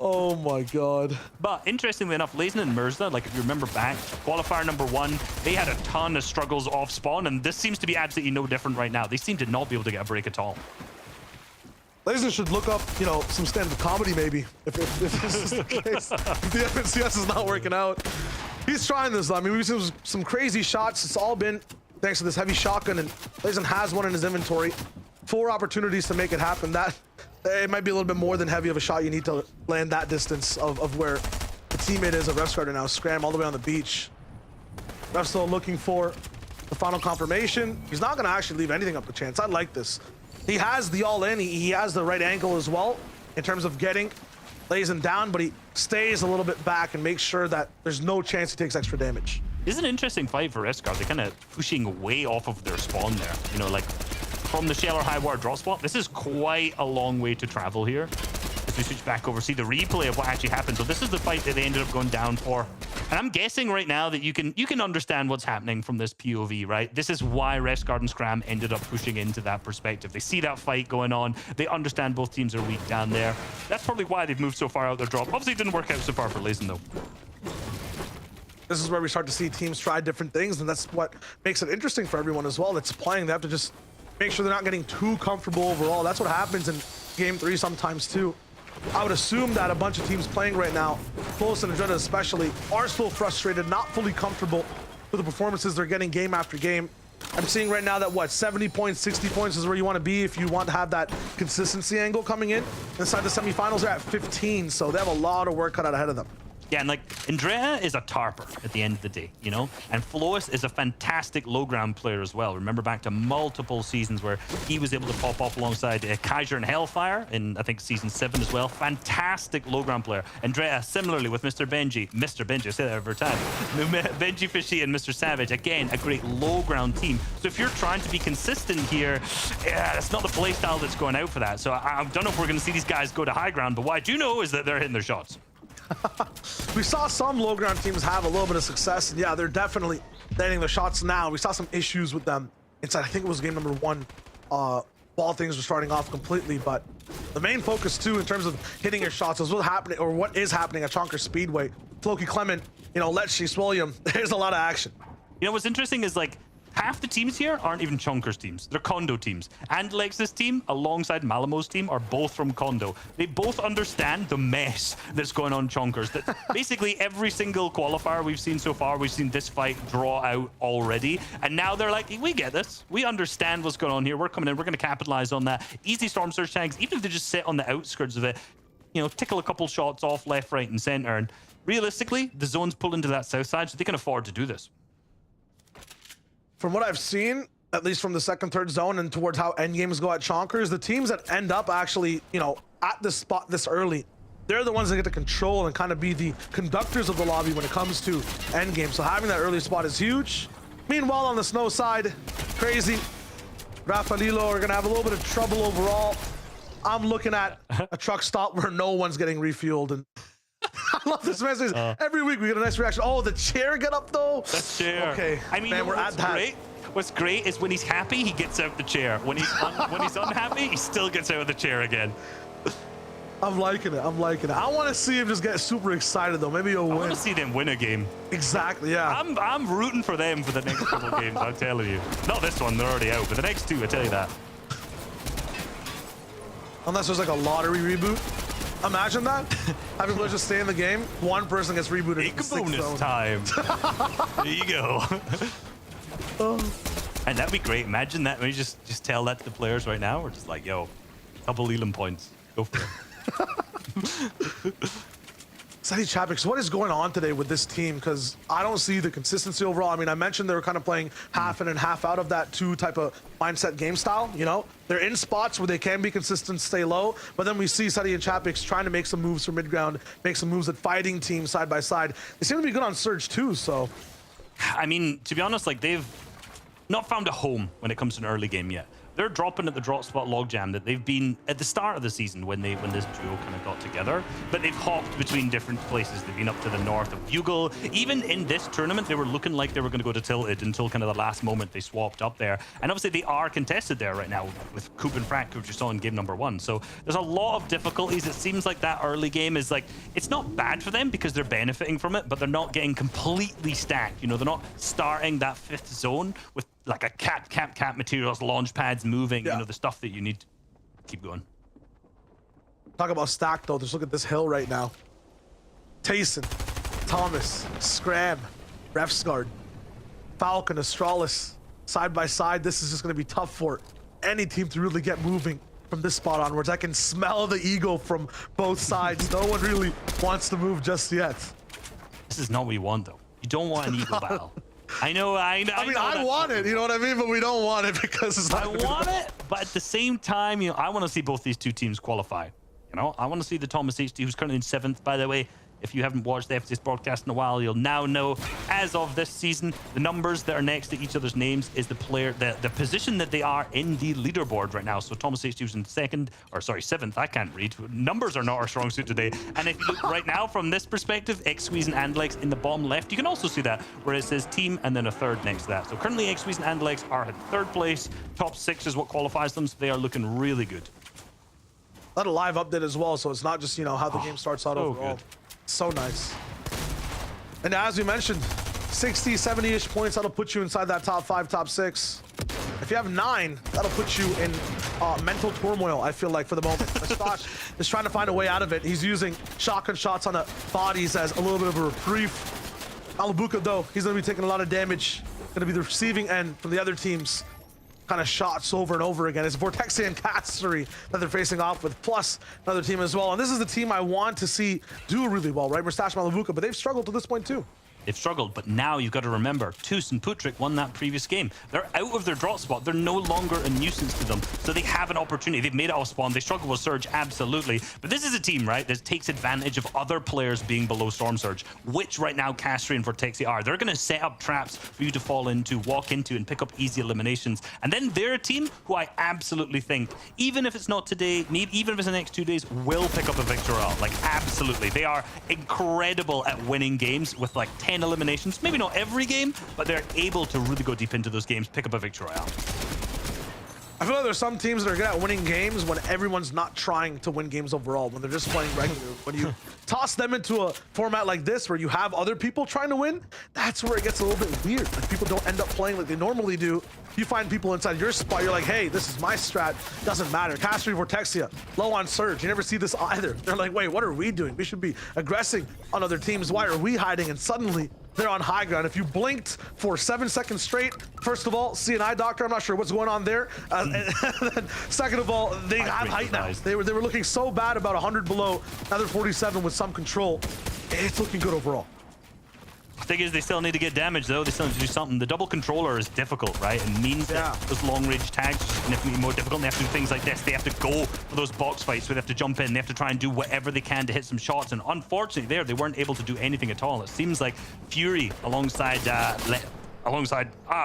Oh my god.
But interestingly enough, Layson and Mirza, like, if you remember back, qualifier number 1, they had a ton of struggles off spawn, and this seems to be absolutely no different right now. They seem to not be able to get a break at all.
Layson should look up, you know, some stand-up comedy maybe, if this is the case. If the FNCS is not working out. He's trying this. I mean, we've seen some crazy shots. It's all been thanks to this heavy shotgun, and Layson has one in his inventory. 4 opportunities to make it happen. That it might be a little bit more than heavy of a shot. You need to land that distance of where the teammate is of Refscarter now. Scram all the way on the beach. Ref's still looking for the final confirmation. He's not going to actually leave anything up to chance. I like this. He has the all-in. He has the right angle as well in terms of getting Layson down, but he stays a little bit back and makes sure that there's no chance he takes extra damage.
This is an interesting fight for Refscarter. They're kind of pushing way off of their spawn there. You know, like, from the shell or high wire drop spot, this is quite a long way to travel here. As we switch back over, see the replay of what actually happened. So this is the fight that they ended up going down for. And I'm guessing right now that you can understand what's happening from this POV, right? This is why Refscarter and Scram ended up pushing into that perspective. They see that fight going on. They understand both teams are weak down there. That's probably why they've moved so far out their drop. Obviously, it didn't work out so far for Layson, though.
This is where we start to see teams try different things, and that's what makes it interesting for everyone as well. That's playing. They have to just make sure they're not getting too comfortable overall. That's what happens in Game 3 sometimes, too. I would assume that a bunch of teams playing right now, Close and Adrena especially, are still frustrated, not fully comfortable with the performances they're getting game after game. I'm seeing right now that, what, 70 points, 60 points is where you want to be if you want to have that consistency angle coming in. Inside the semifinals, they're at 15, so they have a lot of work cut out ahead of them.
Yeah, and like, Andrea is a tarper at the end of the day, you know? And Flois is a fantastic low ground player as well. Remember back to multiple seasons where he was able to pop off alongside Kaiser and Hellfire in, I think, season 7 as well. Fantastic low ground player. Andrea, similarly with Mr. Benji, I say that every time. Benji Fishy and Mr. Savage, again, a great low ground team. So if you're trying to be consistent here, yeah, that's not the play style that's going out for that. So I don't know if we're going to see these guys go to high ground, but what I do know is that they're hitting their shots.
We saw some low ground teams have a little bit of success, and yeah, they're definitely landing their shots now. We saw some issues with them inside, I think it was game number 1. Ball things were starting off completely, but the main focus too in terms of hitting your shots is what is happening at Chonker Speedway. Floki Clement you know, Let's Chase William, there's a lot of action.
You know what's interesting is like half the teams here aren't even Chunkers teams. They're Kondo teams. And Lex's team, alongside Malamo's team, are both from Kondo. They both understand the mess that's going on Chunkers. That basically every single qualifier we've seen so far, we've seen this fight draw out already. And now they're like, we get this. We understand what's going on here. We're coming in. We're going to capitalize on that. Easy Storm Surge tags, even if they just sit on the outskirts of it, you know, tickle a couple shots off left, right, and center. And realistically, the zone's pulled into that south side, so they can afford to do this.
From what I've seen, at least from the second, third zone and towards how end games go at Chonkers, the teams that end up actually, you know, at this spot this early, they're the ones that get to control and kind of be the conductors of the lobby when it comes to end game. So having that early spot is huge. Meanwhile, on the snow side, crazy. Rafalilo are gonna have a little bit of trouble overall. I'm looking at a truck stop where no one's getting refueled, and I love this message. Every week we get a nice reaction. Oh, the chair get up though.
The chair.
Okay.
I mean,
man, we're at that.
Great. What's great is when he's happy, he gets out the chair. When he's when he's unhappy, he still gets out of the chair again.
I'm liking it. I'm liking it. I want to see him just get super excited though. Maybe he'll win.
I want to see them win a game.
Exactly. Yeah.
I'm rooting for them for the next couple games. I'm telling you. Not this one. They're already out, but the next two, I tell you that.
Unless there's like a lottery reboot. Imagine that. Having players just stay in the game, one person gets rebooted.
Big bonus time. There you go. And that'd be great. Imagine that. We just tell that to the players right now. We're just like, yo, couple Elam points. Go for it.
Sadi Chapik, what is going on today with this team? Because I don't see the consistency overall. I mean, I mentioned they were kind of playing half in and half out of that two type of mindset game style, you know? They're in spots where they can be consistent, stay low, but then we see Sadi and Chapik trying to make some moves for mid-ground, make some moves at fighting teams side by side. They seem to be good on Surge too, so.
I mean, to be honest, like they've not found a home when it comes to an early game yet. They're dropping at the drop spot logjam that they've been at the start of the season when this duo kind of got together, but they've hopped between different places. They've been up to the north of Bugle. Even in this tournament, they were looking like they were going to go to Tilted until kind of the last moment they swapped up there. And obviously they are contested there right now with Coop and Frank, which you saw in game number 1. So there's a lot of difficulties. It seems like that early game is like, it's not bad for them because they're benefiting from it, but they're not getting completely stacked. You know, they're not starting that 5th zone with like a cap materials, launch pads moving, you know, the stuff that you need to keep going.
Talk about stack though. Just look at this hill right now. Tayson, Thomas, Scram, Refsgard, Falcon, Astralis, side by side. This is just going to be tough for any team to really get moving from this spot onwards. I can smell the ego from both sides. No one really wants to move just yet.
This is not what you want though. You don't want an ego battle. I know. I mean,
I want it, you know what I mean? But we don't want it because it's not.
I want it, but at the same time, you know, I want to see both these two teams qualify. You know, I want to see the Thomas HD, who's currently in 7th, by the way. If you haven't watched the FCS broadcast in a while, you'll now know, as of this season, the numbers that are next to each other's names is the player, the position that they are in the leaderboard right now. So Thomas HD was in 7th. I can't read. Numbers are not our strong suit today. And if you look right now from this perspective, X-Squeeze and Andlex in the bottom left, you can also see that where it says team and then a 3rd next to that. So currently X-Squeeze and Andlex are at 3rd place. Top 6 is what qualifies them, so they are looking really good.
That a live update as well, so it's not just, you know, how the game starts out overall. Good. So nice. And as we mentioned, 60, 70-ish points, that'll put you inside that top 5, top 6. If you have 9, that'll put you in mental turmoil, I feel like, for the moment. Mustache is trying to find a way out of it. He's using shotgun shots on the bodies as a little bit of a reprieve. Alabuka, though, he's going to be taking a lot of damage. Going to be the receiving end from the other teams. Kind of shots over and over again. It's Vortexian Castery that they're facing off with, plus another team as well. And this is the team I want to see do really well, right? Mustache Malavuka, but they've struggled to this point too.
They've struggled, but now you've got to remember, Toos and Putrik won that previous game. They're out of their drop spot. They're no longer a nuisance to them, so they have an opportunity. They've made it off spawn. They struggle with Surge, absolutely. But this is a team, right, that takes advantage of other players being below Storm Surge, which right now Castry and Vortexi are. They're going to set up traps for you to fall into, walk into, and pick up easy eliminations. And then they're a team who I absolutely think, even if it's not today, maybe even if it's the next 2 days, will pick up a victory. Like, absolutely. They are incredible at winning games with like 10 eliminations. Maybe not every game, but they're able to really go deep into those games, pick up a victory royale.
I feel like there's some teams that are good at winning games when everyone's not trying to win games overall, when they're just playing regular. When you toss them into a format like this where you have other people trying to win, that's where it gets a little bit weird. Like people don't end up playing like they normally do. You find people inside your spot, you're like, hey, this is my strat. Doesn't matter. Castry Vortexia, low on Surge. You never see this either. They're like, wait, what are we doing? We should be aggressing on other teams. Why are we hiding? And suddenly they're on high ground. If you blinked for 7 seconds straight, first of all, CNI doctor, I'm not sure what's going on there. And then second of all, they have height now. They were looking so bad about 100 below. Now they're 47 with some control. It's looking good overall.
The thing is, they still need to get damage, though. They still need to do something. The double controller is difficult, right? It means that those long-range tags are significantly more difficult. And they have to do things like this. They have to go for those box fights, so they have to jump in. They have to try and do whatever they can to hit some shots. And unfortunately, they weren't able to do anything at all. It seems like Fury alongside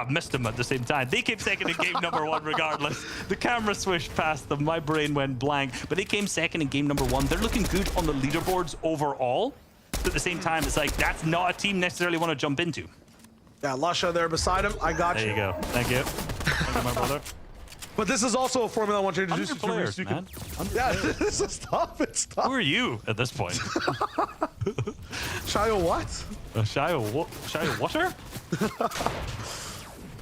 missed him at the same time. They came second in game number 1 regardless. The camera swished past them. My brain went blank. But they came second in game number 1. They're looking good on the leaderboards overall. But at the same time, it's like, that's not a team necessarily want to jump into.
Yeah, Lusha there beside him. I got you.
There you go. Thank you. Thank you, my brother.
But this is also a formula I want to introduce you to.
Players, man.
Yeah, this is tough. It's tough.
Who are you at this point?
Shio what?
Shio Water?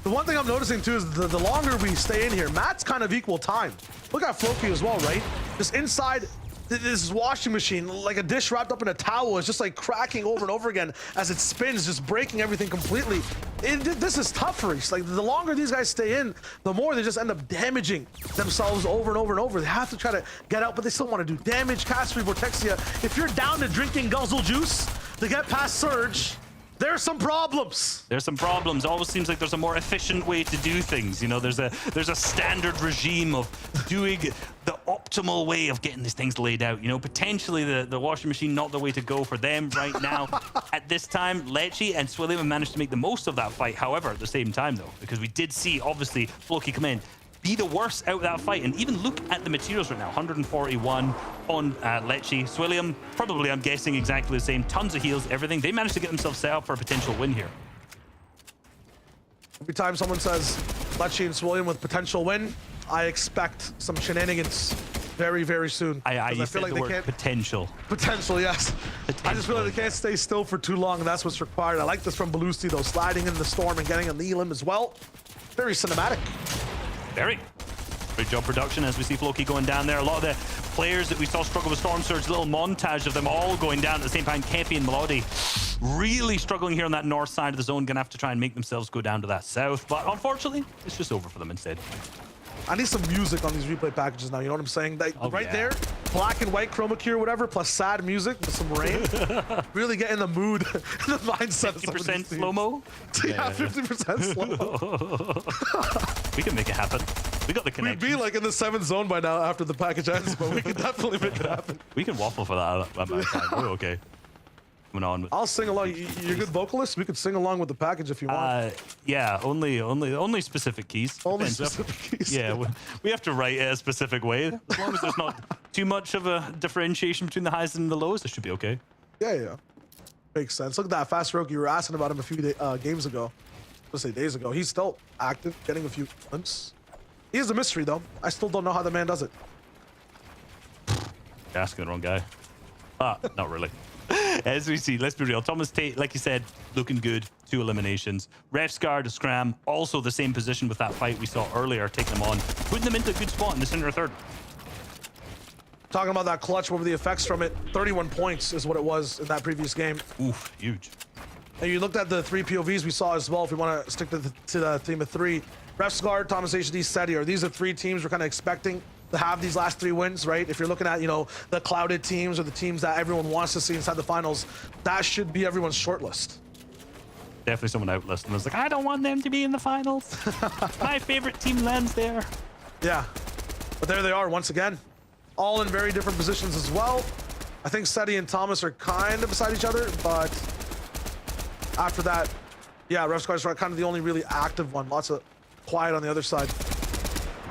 The one thing I'm noticing too is the longer we stay in here, Matt's kind of equal time. Look at Floki as well, right? Just inside this washing machine, like a dish wrapped up in a towel, is just like cracking over and over again as it spins, just breaking everything completely. This is tough for us. Like the longer these guys stay in, the more they just end up damaging themselves over and over and over. They have to try to get out, but they still want to do damage. Castry Vortexia, if you're down to drinking guzzle juice to get past Surge, there's some problems.
There's some problems. Always seems like there's a more efficient way to do things. You know, there's a standard regime of doing the optimal way of getting these things laid out. You know, potentially the washing machine not the way to go for them right now. At this time, Lecce and Swilliam have managed to make the most of that fight. However, at the same time though, because we did see obviously Floki come in, be the worst out of that fight, and even look at the materials right now. 141 on Lecce. Swilliam, probably, I'm guessing, exactly the same. Tons of heals, everything. They managed to get themselves set up for a potential win here.
Every time someone says Lecce and Swilliam with potential win, I expect some shenanigans very, very soon.
I
feel
said
like
the
they
word
can't.
potential.
Potential, yes.
Potential.
I just feel like they can't stay still for too long, and that's what's required. I like this from Belusi, though, sliding in the storm and getting a Neelim as well. Very cinematic.
Very. Great job production as we see Floki going down there. A lot of the players that we saw struggle with Storm Surge, little montage of them all going down at the same time. Kefi and Melody really struggling here on that north side of the zone. Gonna have to try and make themselves go down to that south. But unfortunately, it's just over for them instead.
I need some music on these replay packages now, you know what I'm saying? Like, right
yeah.
there, black and white chroma key or whatever, plus sad music with some rain. Really get in the mood, the mindset.
50% slow-mo?
Yeah, 50% slow-mo.
We can make it happen. We got the connection.
We'd be like in the 7th zone by now after the package ends, but we can definitely make it happen.
We can waffle for that amount of time. We're okay. On.
I'll sing along. You're a good vocalist. We could sing along with the package if you want.
Yeah, only specific keys.
Only specific keys.
Yeah, we have to write it a specific way. As long as there's not too much of a differentiation between the highs and the lows, it should be okay.
Yeah. Makes sense. Look at that fast Roki. You were asking about him a few games ago. Let's say days ago. He's still active, getting a few points. He is a mystery though. I still don't know how the man does it.
You're asking the wrong guy. Not really. As we see, let's be real. Thomas Tate, like you said, looking good. 2 eliminations. Refsguard, Scram, also the same position with that fight we saw earlier, taking them on, putting them into a good spot in the center third.
Talking about that clutch, what were the effects from it? 31 points is what it was in that previous game.
Oof, huge.
And you looked at the 3 POVs we saw as well, if we want to stick to the theme of 3. Refsguard, Thomas HD, SETI, are these the 3 teams we're kind of expecting to have these last 3 wins, right? If you're looking at, you know, the clouded teams or the teams that everyone wants to see inside the finals, that should be everyone's shortlist.
Definitely someone outlisted was like, I don't want them to be in the finals. My favorite team lands there.
Yeah, but there they are once again, all in very different positions as well. I think SETI and Thomas are kind of beside each other, but after that, yeah, Refsguard is kind of the only really active one. Lots of quiet on the other side.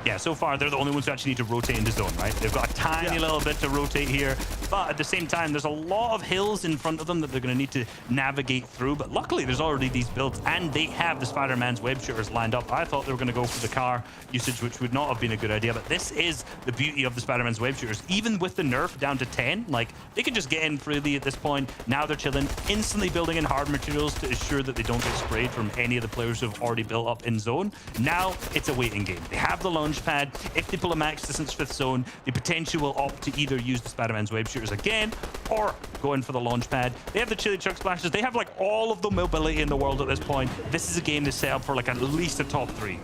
Yeah, so far they're the only ones who actually need to rotate into zone, right? They've got a tiny little bit to rotate here. but at the same time, there's a lot of hills in front of them that they're going to need to navigate through. But luckily, there's already these builds, and they have the Spider-Man's web shooters lined up. I thought they were going to go for the car usage, which would not have been a good idea, but this is the beauty of the Spider-Man's web shooters. Even with the nerf down to 10, like, they can just get in freely at this point. Now they're chilling, instantly building in hard materials to ensure that they don't get sprayed from any of the players who have already built up in zone. Now it's a waiting game. They have the launch pad. If they pull a max distance 5th zone, they potentially will opt to either use the Spider-Man's web shooters again or go in for the launch pad. They have the chili chug splashes. They have like all of the mobility in the world at this point. This is a game that's set up for like at least a top 3.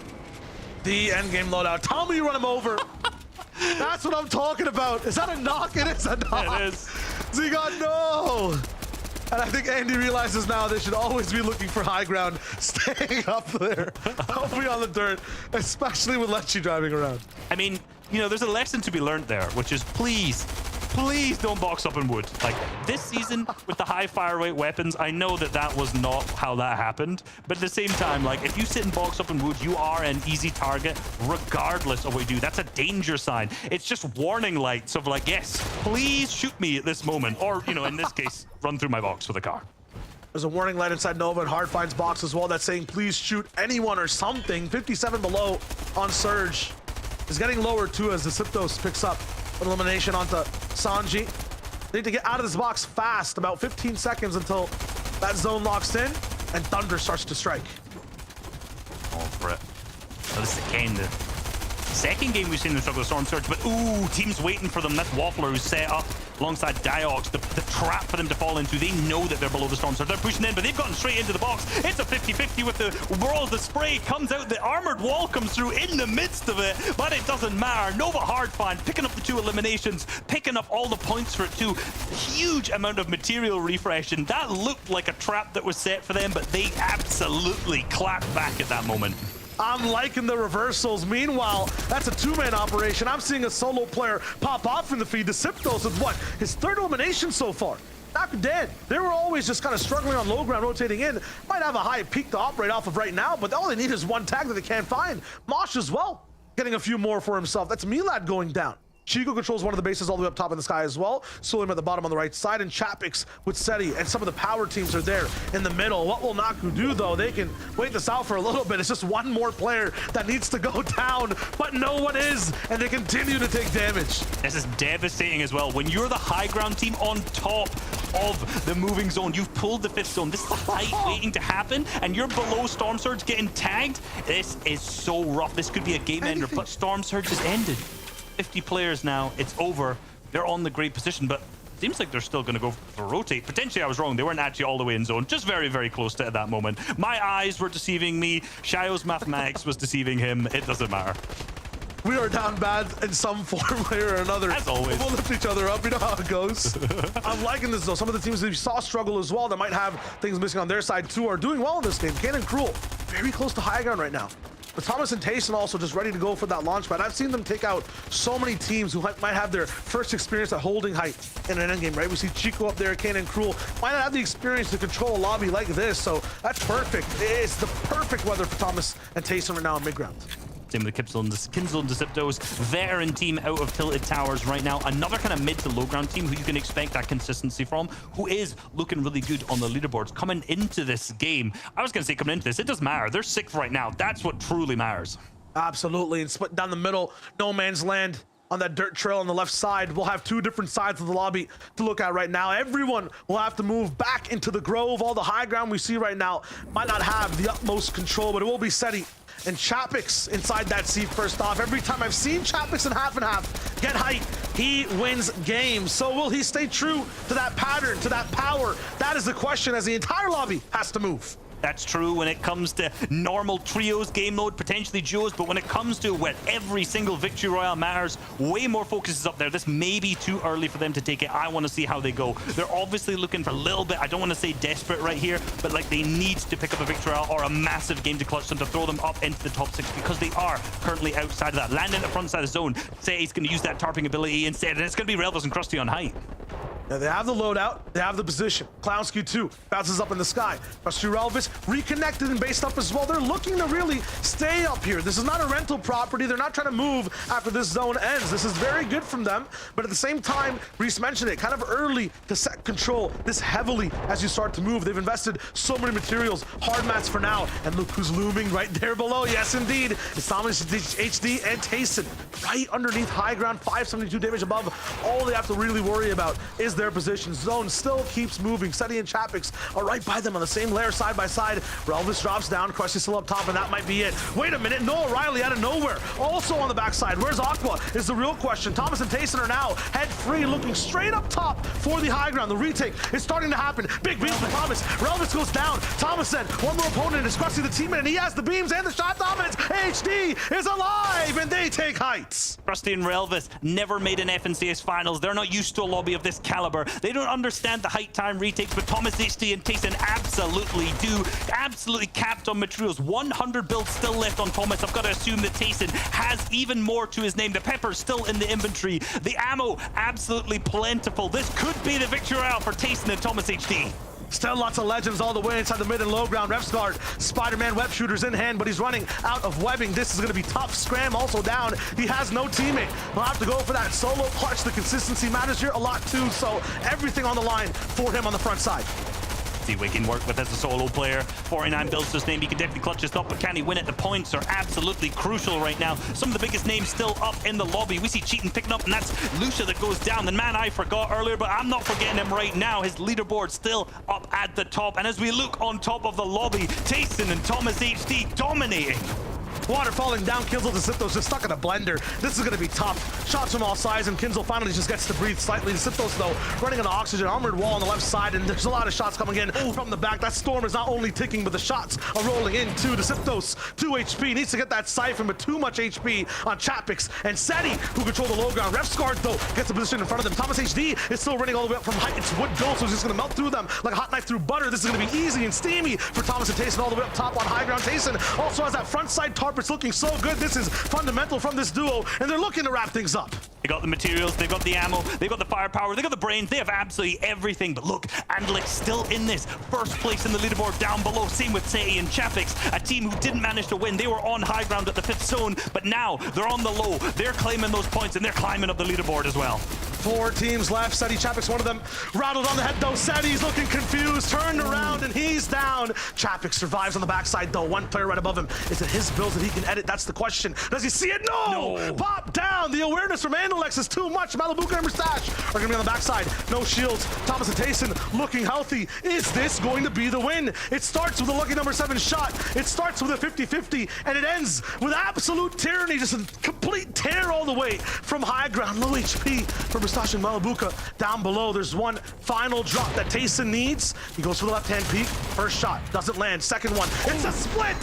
The end game loadout. Tell me you run him over. That's what I'm talking about. Is that a knock? It is a knock.
It is.
Zigon, no. And I think Andy realizes now they should always be looking for high ground, staying up there. Don't be on the dirt, especially with Lecce driving around.
I mean, you know, there's a lesson to be learned there, which is please don't box up in wood. Like, this season with the high fire rate weapons, I know that that was not how that happened, but at the same time, like, if you sit and box up in wood, you are an easy target regardless of what you do. That's a danger sign. It's just warning lights of like, yes, please shoot me at this moment, or, you know, in this case, run through my box with a car.
There's a warning light inside Nova and Hard finds box as well that's saying please shoot anyone or something. 57 below on Surge. Is getting lower too as the Siptos picks up an elimination onto Sanji. They need to get out of this box fast, about 15 seconds until that zone locks in and Thunder starts to strike.
Oh, for it. Oh, this is again the second game we've seen them struggle with Storm Surge, but ooh, team's waiting for them. That's Waffler who's set up alongside Diox, the trap for them to fall into. They know that they're below the Storm Surge. They're pushing in, but they've gotten straight into the box. It's a 50-50 with the whirl. The spray comes out. The armored wall comes through in the midst of it, but it doesn't matter. Nova Hardfind picking up the 2 eliminations, picking up all the points for it too. Huge amount of material refresh, and that looked like a trap that was set for them, but they absolutely clapped back at that moment.
I'm liking the reversals. Meanwhile, that's a 2-man operation. I'm seeing a solo player pop off in the feed. The Siptos with what? His 3rd elimination so far. Not dead. They were always just kind of struggling on low ground, rotating in. Might have a high peak to operate off of right now, but all they need is 1 tag that they can't find. Mosh as well, getting a few more for himself. That's Milad going down. Chico controls one of the bases all the way up top in the sky as well. Sulim at the bottom on the right side, and Chapix with Seti, and some of the power teams are there in the middle. What will Naku do though? They can wait this out for a little bit. It's just one more player that needs to go down, but no one is, and they continue to take damage.
This is devastating as well. When you're the high ground team on top of the moving zone, you've pulled the 5th zone. This is the fight waiting to happen, and you're below Storm Surge getting tagged. This is so rough. This could be a game ender, but Storm Surge has ended. 50 players now, it's over. They're on the great position, but seems like they're still going to go for rotate. Potentially I was wrong. They weren't actually all the way in zone, just very, very close to it at that moment. My eyes were deceiving me. Shayo's mathematics was deceiving him. It doesn't matter.
We are down bad in some form way or another.
As always.
We'll lift each other up. You know how it goes. I'm liking this though. Some of the teams that we saw struggle as well that might have things missing on their side too are doing well in this game. Cannon Cruel, very close to high ground right now. But Thomas and Tayson also just ready to go for that launch pad. I've seen them take out so many teams who might have their first experience at holding height in an endgame, right? We see Chico up there, Cannon Cruel. Might not have the experience to control a lobby like this, so that's perfect. It's the perfect weather for Thomas and Tayson right now on mid-ground.
Same with the Kinzel and Deceptos. Veteran team out of Tilted Towers right now. Another kind of mid to low ground team who you can expect that consistency from, who is looking really good on the leaderboards coming into this game. I was going to say coming into this, it doesn't matter. They're 6th right now. That's what truly matters.
Absolutely. And split down the middle, no man's land on that dirt trail on the left side. We'll have 2 different sides of the lobby to look at right now. Everyone will have to move back into the grove. All the high ground we see right now might not have the utmost control, but it will be Seti and Chapix inside that seat first off. Every time I've seen Chapix in half and half get height, he wins games. So will he stay true to that pattern, to that power? That is the question as the entire lobby has to move.
That's true when it comes to normal trios game mode, potentially duos, but when it comes to where every single victory royale matters, way more focus is up there. This may be too early for them to take it. I want to see how they go. They're obviously looking for a little bit, I don't want to say desperate right here, but like they need to pick up a victory royale or a massive game to clutch them to throw them up into the top 6 because they are currently outside of that. Landing at the front side of the zone, say he's going to use that tarping ability instead, and it's going to be Relvos and Krusty on height.
Yeah, they have the loadout, they have the position. Clownski 2 bounces up in the sky. Rusty Relvis reconnected and based up as well. They're looking to really stay up here. This is not a rental property. They're not trying to move after this zone ends. This is very good from them, but at the same time, Reese mentioned it, kind of early to set control this heavily as you start to move. They've invested so many materials, hard mats for now, and look who's looming right there below. Yes, indeed. It's Thomas HD and Tayson right underneath high ground, 572 damage above. All they have to really worry about is their position. Zone still keeps moving. Seti and Chapix are right by them on the same layer, side by side. Relvis drops down, Crush's still up top, and that might be it. Wait a minute, Noah Riley out of nowhere, also on the backside. Where's Aqua is the real question. Thomas and Tayson are now head free, looking straight up top for the high ground. The retake is starting to happen. Big beams for Thomas. Relvis goes down. Thomas then, one more opponent is Crusty the teammate, and he has the beams and the shot dominance. HD is alive, and they take heights.
Crusty and Relvis never made an FNCS finals. They're not used to a lobby of this caliber. They don't understand the height time retakes, but Thomas HD and Tayson absolutely do. Absolutely capped on materials. 100 builds still left on Thomas. I've got to assume that Tayson has even more to his name. The pepper's still in the inventory. The ammo absolutely plentiful. This could be the victory royale for Tayson and Thomas HD.
Still lots of legends all the way inside the mid and low ground. Refsguard, Spider-Man web shooters in hand, but he's running out of webbing. This is going to be tough. Scram also down. He has no teammate. He'll have to go for that solo clutch. The consistency matters here a lot too, so everything on the line for him on the front side.
See what he can work with as a solo player. 49 builds to his name. He can definitely clutch this up, but can he win it? The points are absolutely crucial right now. Some of the biggest names still up in the lobby. We see Cheatin picking up, and that's Lucia that goes down. The man I forgot earlier, but I'm not forgetting him right now. His leaderboard still up at the top. And as we look on top of the lobby, Tayson and Thomas HD dominating.
Water falling down, Kinzel Deciptos just stuck in a blender. This is going to be tough. Shots from all sides, and Kinzel finally just gets to breathe slightly. Deciptos, though, running on the oxygen, armored wall on the left side, and there's a lot of shots coming in from the back. That storm is not only ticking, but the shots are rolling in too. Deciptos, 2 HP, needs to get that siphon, but too much HP on Chapix and Seti, who control the low ground. Refsguard, though, gets the position in front of them. Thomas HD is still running all the way up from height. It's wood gold, so he's just going to melt through them like a hot knife through butter. This is going to be easy and steamy for Thomas and Tayson all the way up top on high ground. Tayson also has that front side tarp. It's looking so good. This is fundamental from this duo, and they're looking to wrap things up.
They got the materials, they've got the ammo, they've got the firepower, they've got the brains, they have absolutely everything. But look, Andlik's still in this. First place in the leaderboard down below. Same with Seti and Chapix, a team who didn't manage to win. They were on high ground at the 5th zone, but now they're on the low. They're claiming those points, and they're climbing up the leaderboard as well.
4 teams left. Seti Chapix, one of them, rattled on the head, though. Seti's looking confused, turned around, and he's down. Chapix survives on the backside, though. One player right above him. Is it his build that he can edit? That's the question. Does he see it? No! Pop down! The awareness from Andalex is too much. Malibuca and Mustache are going to be on the backside. No shields. Thomas and Tayson looking healthy. Is this going to be the win? It starts with a lucky number 7 shot. It starts with a 50-50, and it ends with absolute tyranny. Just a complete tear all the way from high ground. Low HP for Mustache and Malibuca. Down below, there's one final drop that Tayson needs. He goes for the left-hand peek. First shot doesn't land. Second one, it's a split.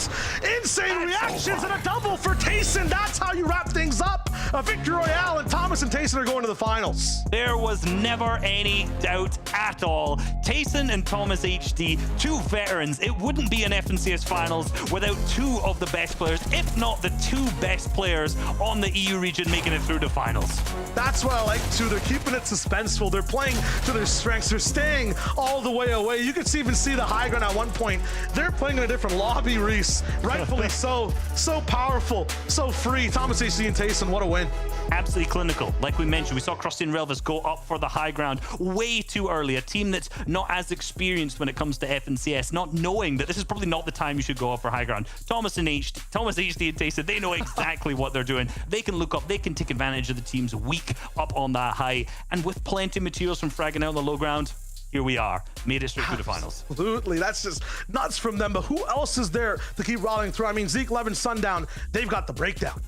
Insane reactions and a double for Tayson. That's how you wrap things up. A victory royale, and Thomas and Tayson are going to the finals.
There was never any doubt at all. Tayson and Thomas HD, 2 veterans. It wouldn't be an FNCS finals without 2 of the best players, if not the 2 best players on the EU region making it through the finals.
That's what I like too. They're keeping it suspenseful. They're playing to their strengths. They're staying all the way away. You can even see the high ground at one point. They're playing in a different lobby, Reese. Rightfully so. So powerful, so free. Thomas HD and Tayson, what a win.
Absolutely clinical. Like we mentioned, we saw Crusty and Relvis go up for the high ground way too early. A team that's not as experienced when it comes to FNCS, not knowing that this is probably not the time you should go up for high ground. Thomas HD and Tayson, they know exactly what they're doing. They can look up, they can take advantage of the team's weak up on that high. And with plenty of materials from fragging out on the low ground, here we are, made it straight through the finals.
Absolutely, that's just nuts from them. But who else is there to keep rolling through? I mean, Zeke, Levin, Sundown, they've got the breakdown.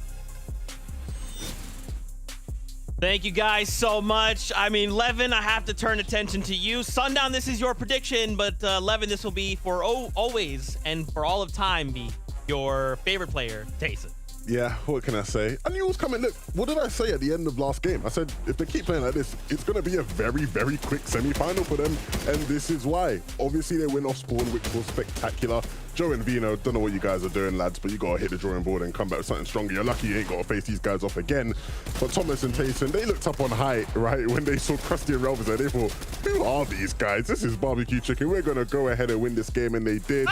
Thank you guys so much. I mean, Levin, I have to turn attention to you. Sundown, this is your prediction, but Levin, this will be for always and for all of time be your favorite player, Tayson.
Yeah, what can I say? I knew it was coming. Look, what did I say at the end of last game? I said, if they keep playing like this, it's going to be a very, very quick semi-final for them, and this is why. Obviously, they went off spawn, which was spectacular. Joe and Vino, don't know what you guys are doing, lads, but you got to hit the drawing board and come back with something stronger. You're lucky you ain't got to face these guys off again. But Thomas and Tayson, they looked up on height, right, when they saw Krusty and Relvis, and they thought, who are these guys? This is barbecue chicken. We're going to go ahead and win this game, and they did.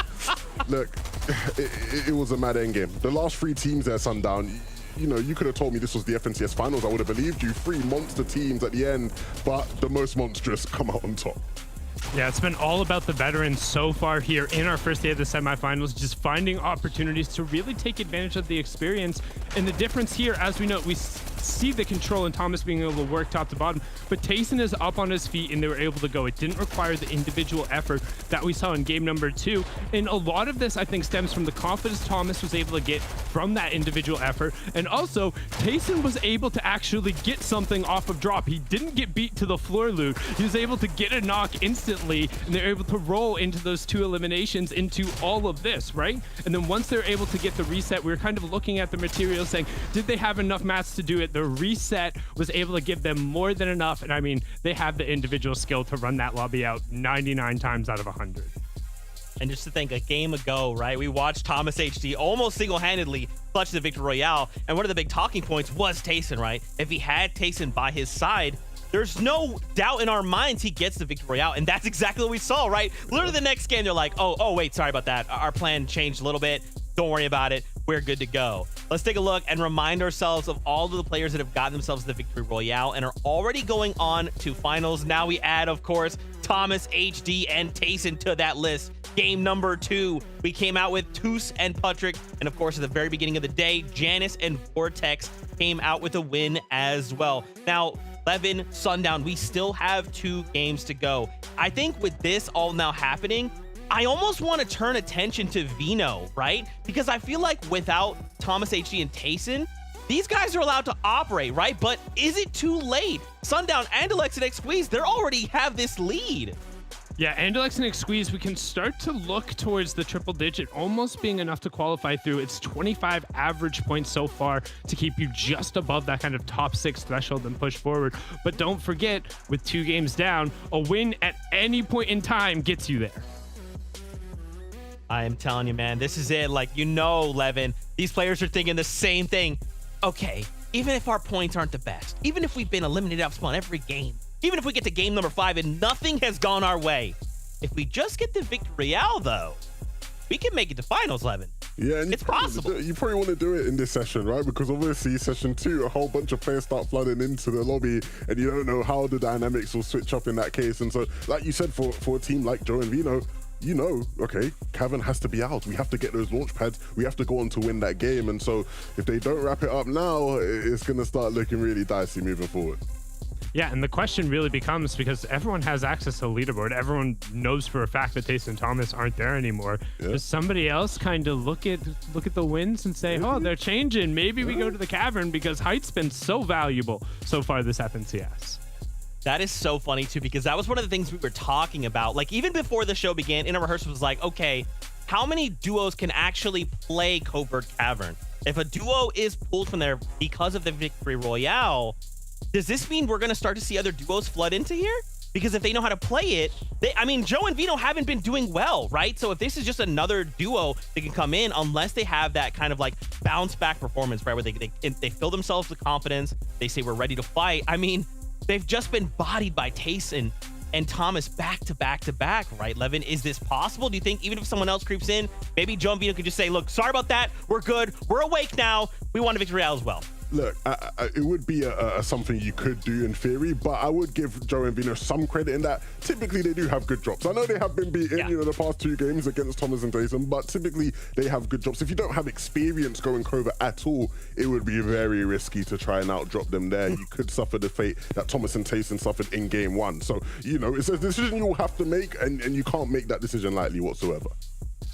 Look, it was a mad end game. The last 3 teams there, Sundown, you know, you could have told me this was the FNCS finals. I would have believed you. 3 monster teams at the end, but the most monstrous come out on top.
Yeah, it's been all about the veterans so far here in our first day of the semifinals, just finding opportunities to really take advantage of the experience. And the difference here, as we know, we see the control and Thomas being able to work top to bottom, but Tayson is up on his feet and they were able to go. It didn't require the individual effort that we saw in game number 2. And a lot of this, I think, stems from the confidence Thomas was able to get from that individual effort. And also, Tayson was able to actually get something off of drop. He didn't get beat to the floor loot. He was able to get a knock instantly, and they're able to roll into those 2 eliminations into all of this, right? And then once they're able to get the reset, we were kind of looking at the materials saying, did they have enough mats to do it? The reset was able to give them more than enough. And I mean, they have the individual skill to run that lobby out 99 times out of 100.
And just to think, a game ago, right, we watched Thomas HD almost single-handedly clutch the Victory Royale, and one of the big talking points was Tayson, right? If he had Tayson by his side, there's no doubt in our minds he gets the Victory Royale, and that's exactly what we saw, right? Literally the next game, they're like, oh, wait, sorry about that. Our plan changed a little bit. Don't worry about it. We're good to go. Let's take a look and remind ourselves of all of the players that have gotten themselves the Victory Royale and are already going on to finals. Now we add, of course, Thomas, HD, and Tayson to that list. Game number 2, we came out with Toos and Patrick, and of course, at the very beginning of the day, Janice and Vortex came out with a win as well. Now, 11 Sundown, we still have 2 games to go. I think with this all now happening, I almost want to turn attention to Vino, right? Because I feel like without Thomas HD and Tayson, these guys are allowed to operate, right? But is it too late? Sundown and Alex and X Squeeze, they already have this lead.
Yeah, Andalex and X Squeeze, we can start to look towards the triple digit almost being enough to qualify through. It's 25 average points so far to keep you just above that kind of top 6 threshold and push forward. But don't forget, with 2 games down, a win at any point in time gets you there.
I am telling you, man, this is it. Like, you know, Levin, these players are thinking the same thing. Okay, even if our points aren't the best, even if we've been eliminated off spawn every game, even if we get to game number 5 and nothing has gone our way, if we just get the Victory Royale, though, we can make it to finals, Levin.
Yeah, and
it's possible.
You probably want to do it in this session, right? Because obviously session 2, a whole bunch of players start flooding into the lobby, and you don't know how the dynamics will switch up in that case. And so, like you said, for a team like Joe and Vino, you know, okay, Cavern has to be out. We have to get those launch pads. We have to go on to win that game. And so if they don't wrap it up now, it's going to start looking really dicey moving forward.
Yeah, and the question really becomes, because everyone has access to the leaderboard, everyone knows for a fact that Tayson and Thomas aren't there anymore. Yeah. Does somebody else kind of look at the wins and say, oh, they're changing. Maybe we go to the Cavern, because Height's been so valuable so far this FNCS.
That is so funny, too, because that was one of the things we were talking about. Like, even before the show began, in a rehearsal was like, okay, how many duos can actually play Covert Cavern? If a duo is pulled from there because of the Victory Royale, does this mean we're going to start to see other duos flood into here? Because if they know how to play it, I mean, Joe and Vino haven't been doing well, right? So if this is just another duo that can come in, unless they have that kind of like bounce back performance, right? Where they fill themselves with confidence, they say we're ready to fight. I mean, they've just been bodied by Tayson and Thomas back to back to back, right, Levin? Is this possible? Do you think even if someone else creeps in, maybe Joe and Vino could just say, look, sorry about that. We're good. We're awake now. We want a Victory Royale as well.
Look, it would be something you could do in theory, but I would give Joe and Vino some credit in that typically they do have good drops. I know they have been beaten, you know, the past 2 games against Thomas and Tayson, but typically they have good drops. If you don't have experience going Covert at all, it would be very risky to try and outdrop them there. You could suffer the fate that Thomas and Tayson suffered in game 1. So, you know, it's a decision you'll have to make, and you can't make that decision lightly whatsoever.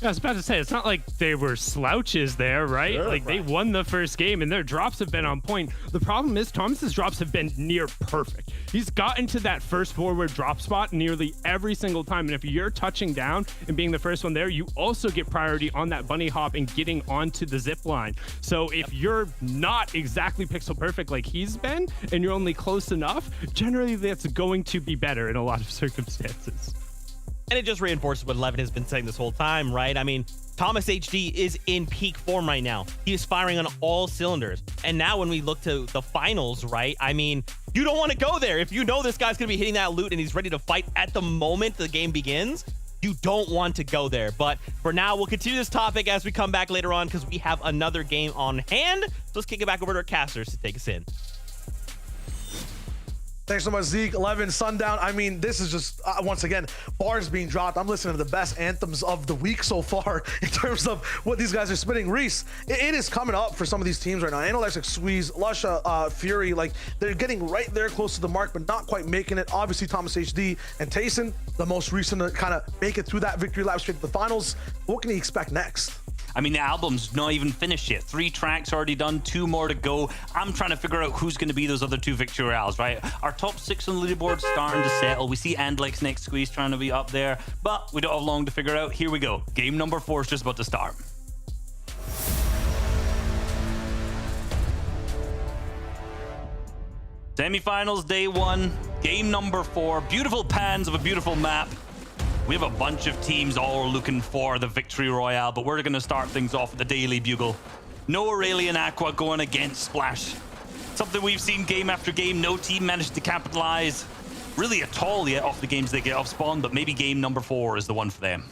I was about to say, it's not like they were slouches there, right?
Yeah,
like they won the first game and their drops have been on point. The problem is Thomas's drops have been near perfect. He's gotten to that first forward drop spot nearly every single time. And if you're touching down and being the first one there, you also get priority on that bunny hop and getting onto the zip line. So if you're not exactly pixel perfect like he's been and you're only close enough, generally that's going to be better in a lot of circumstances.
And it just reinforces what Levin has been saying this whole time, right? I mean, Thomas HD is in peak form right now. He is firing on all cylinders. And now when we look to the finals, right? I mean, you don't want to go there. If you know this guy's going to be hitting that loot and he's ready to fight at the moment the game begins, you don't want to go there. But for now, we'll continue this topic as we come back later on because we have another game on hand. So let's kick it back over to our casters to take us in.
Thanks so much, Zeke. 11 Sundown. I mean, this is just, once again, bars being dropped. I'm listening to the best anthems of the week so far in terms of what these guys are spitting. Reese, it is coming up for some of these teams right now. Anolexic, Squeeze, Lusha, Fury, like, they're getting right there close to the mark, but not quite making it. Obviously, Thomas HD and Tayson, the most recent to kind of make it through that victory lap straight to the finals. What can he expect next?
I mean, the album's not even finished yet. 3 tracks already done, 2 more to go. I'm trying to figure out who's going to be those other 2 victory royales, right? Our top 6 on the leaderboard starting to settle. We see Andlex next Squeeze trying to be up there, but we don't have long to figure out. Here we go. Game number 4 is just about to start. Semifinals, day 1, game number 4. Beautiful pans of a beautiful map. We have a bunch of teams all looking for the victory royale, but we're going to start things off with the Daily Bugle. No Aurelian Aqua going against Splash. Something we've seen game after game. No team managed to capitalize really at all yet off the games they get off spawn, but maybe game number 4 is the one for them.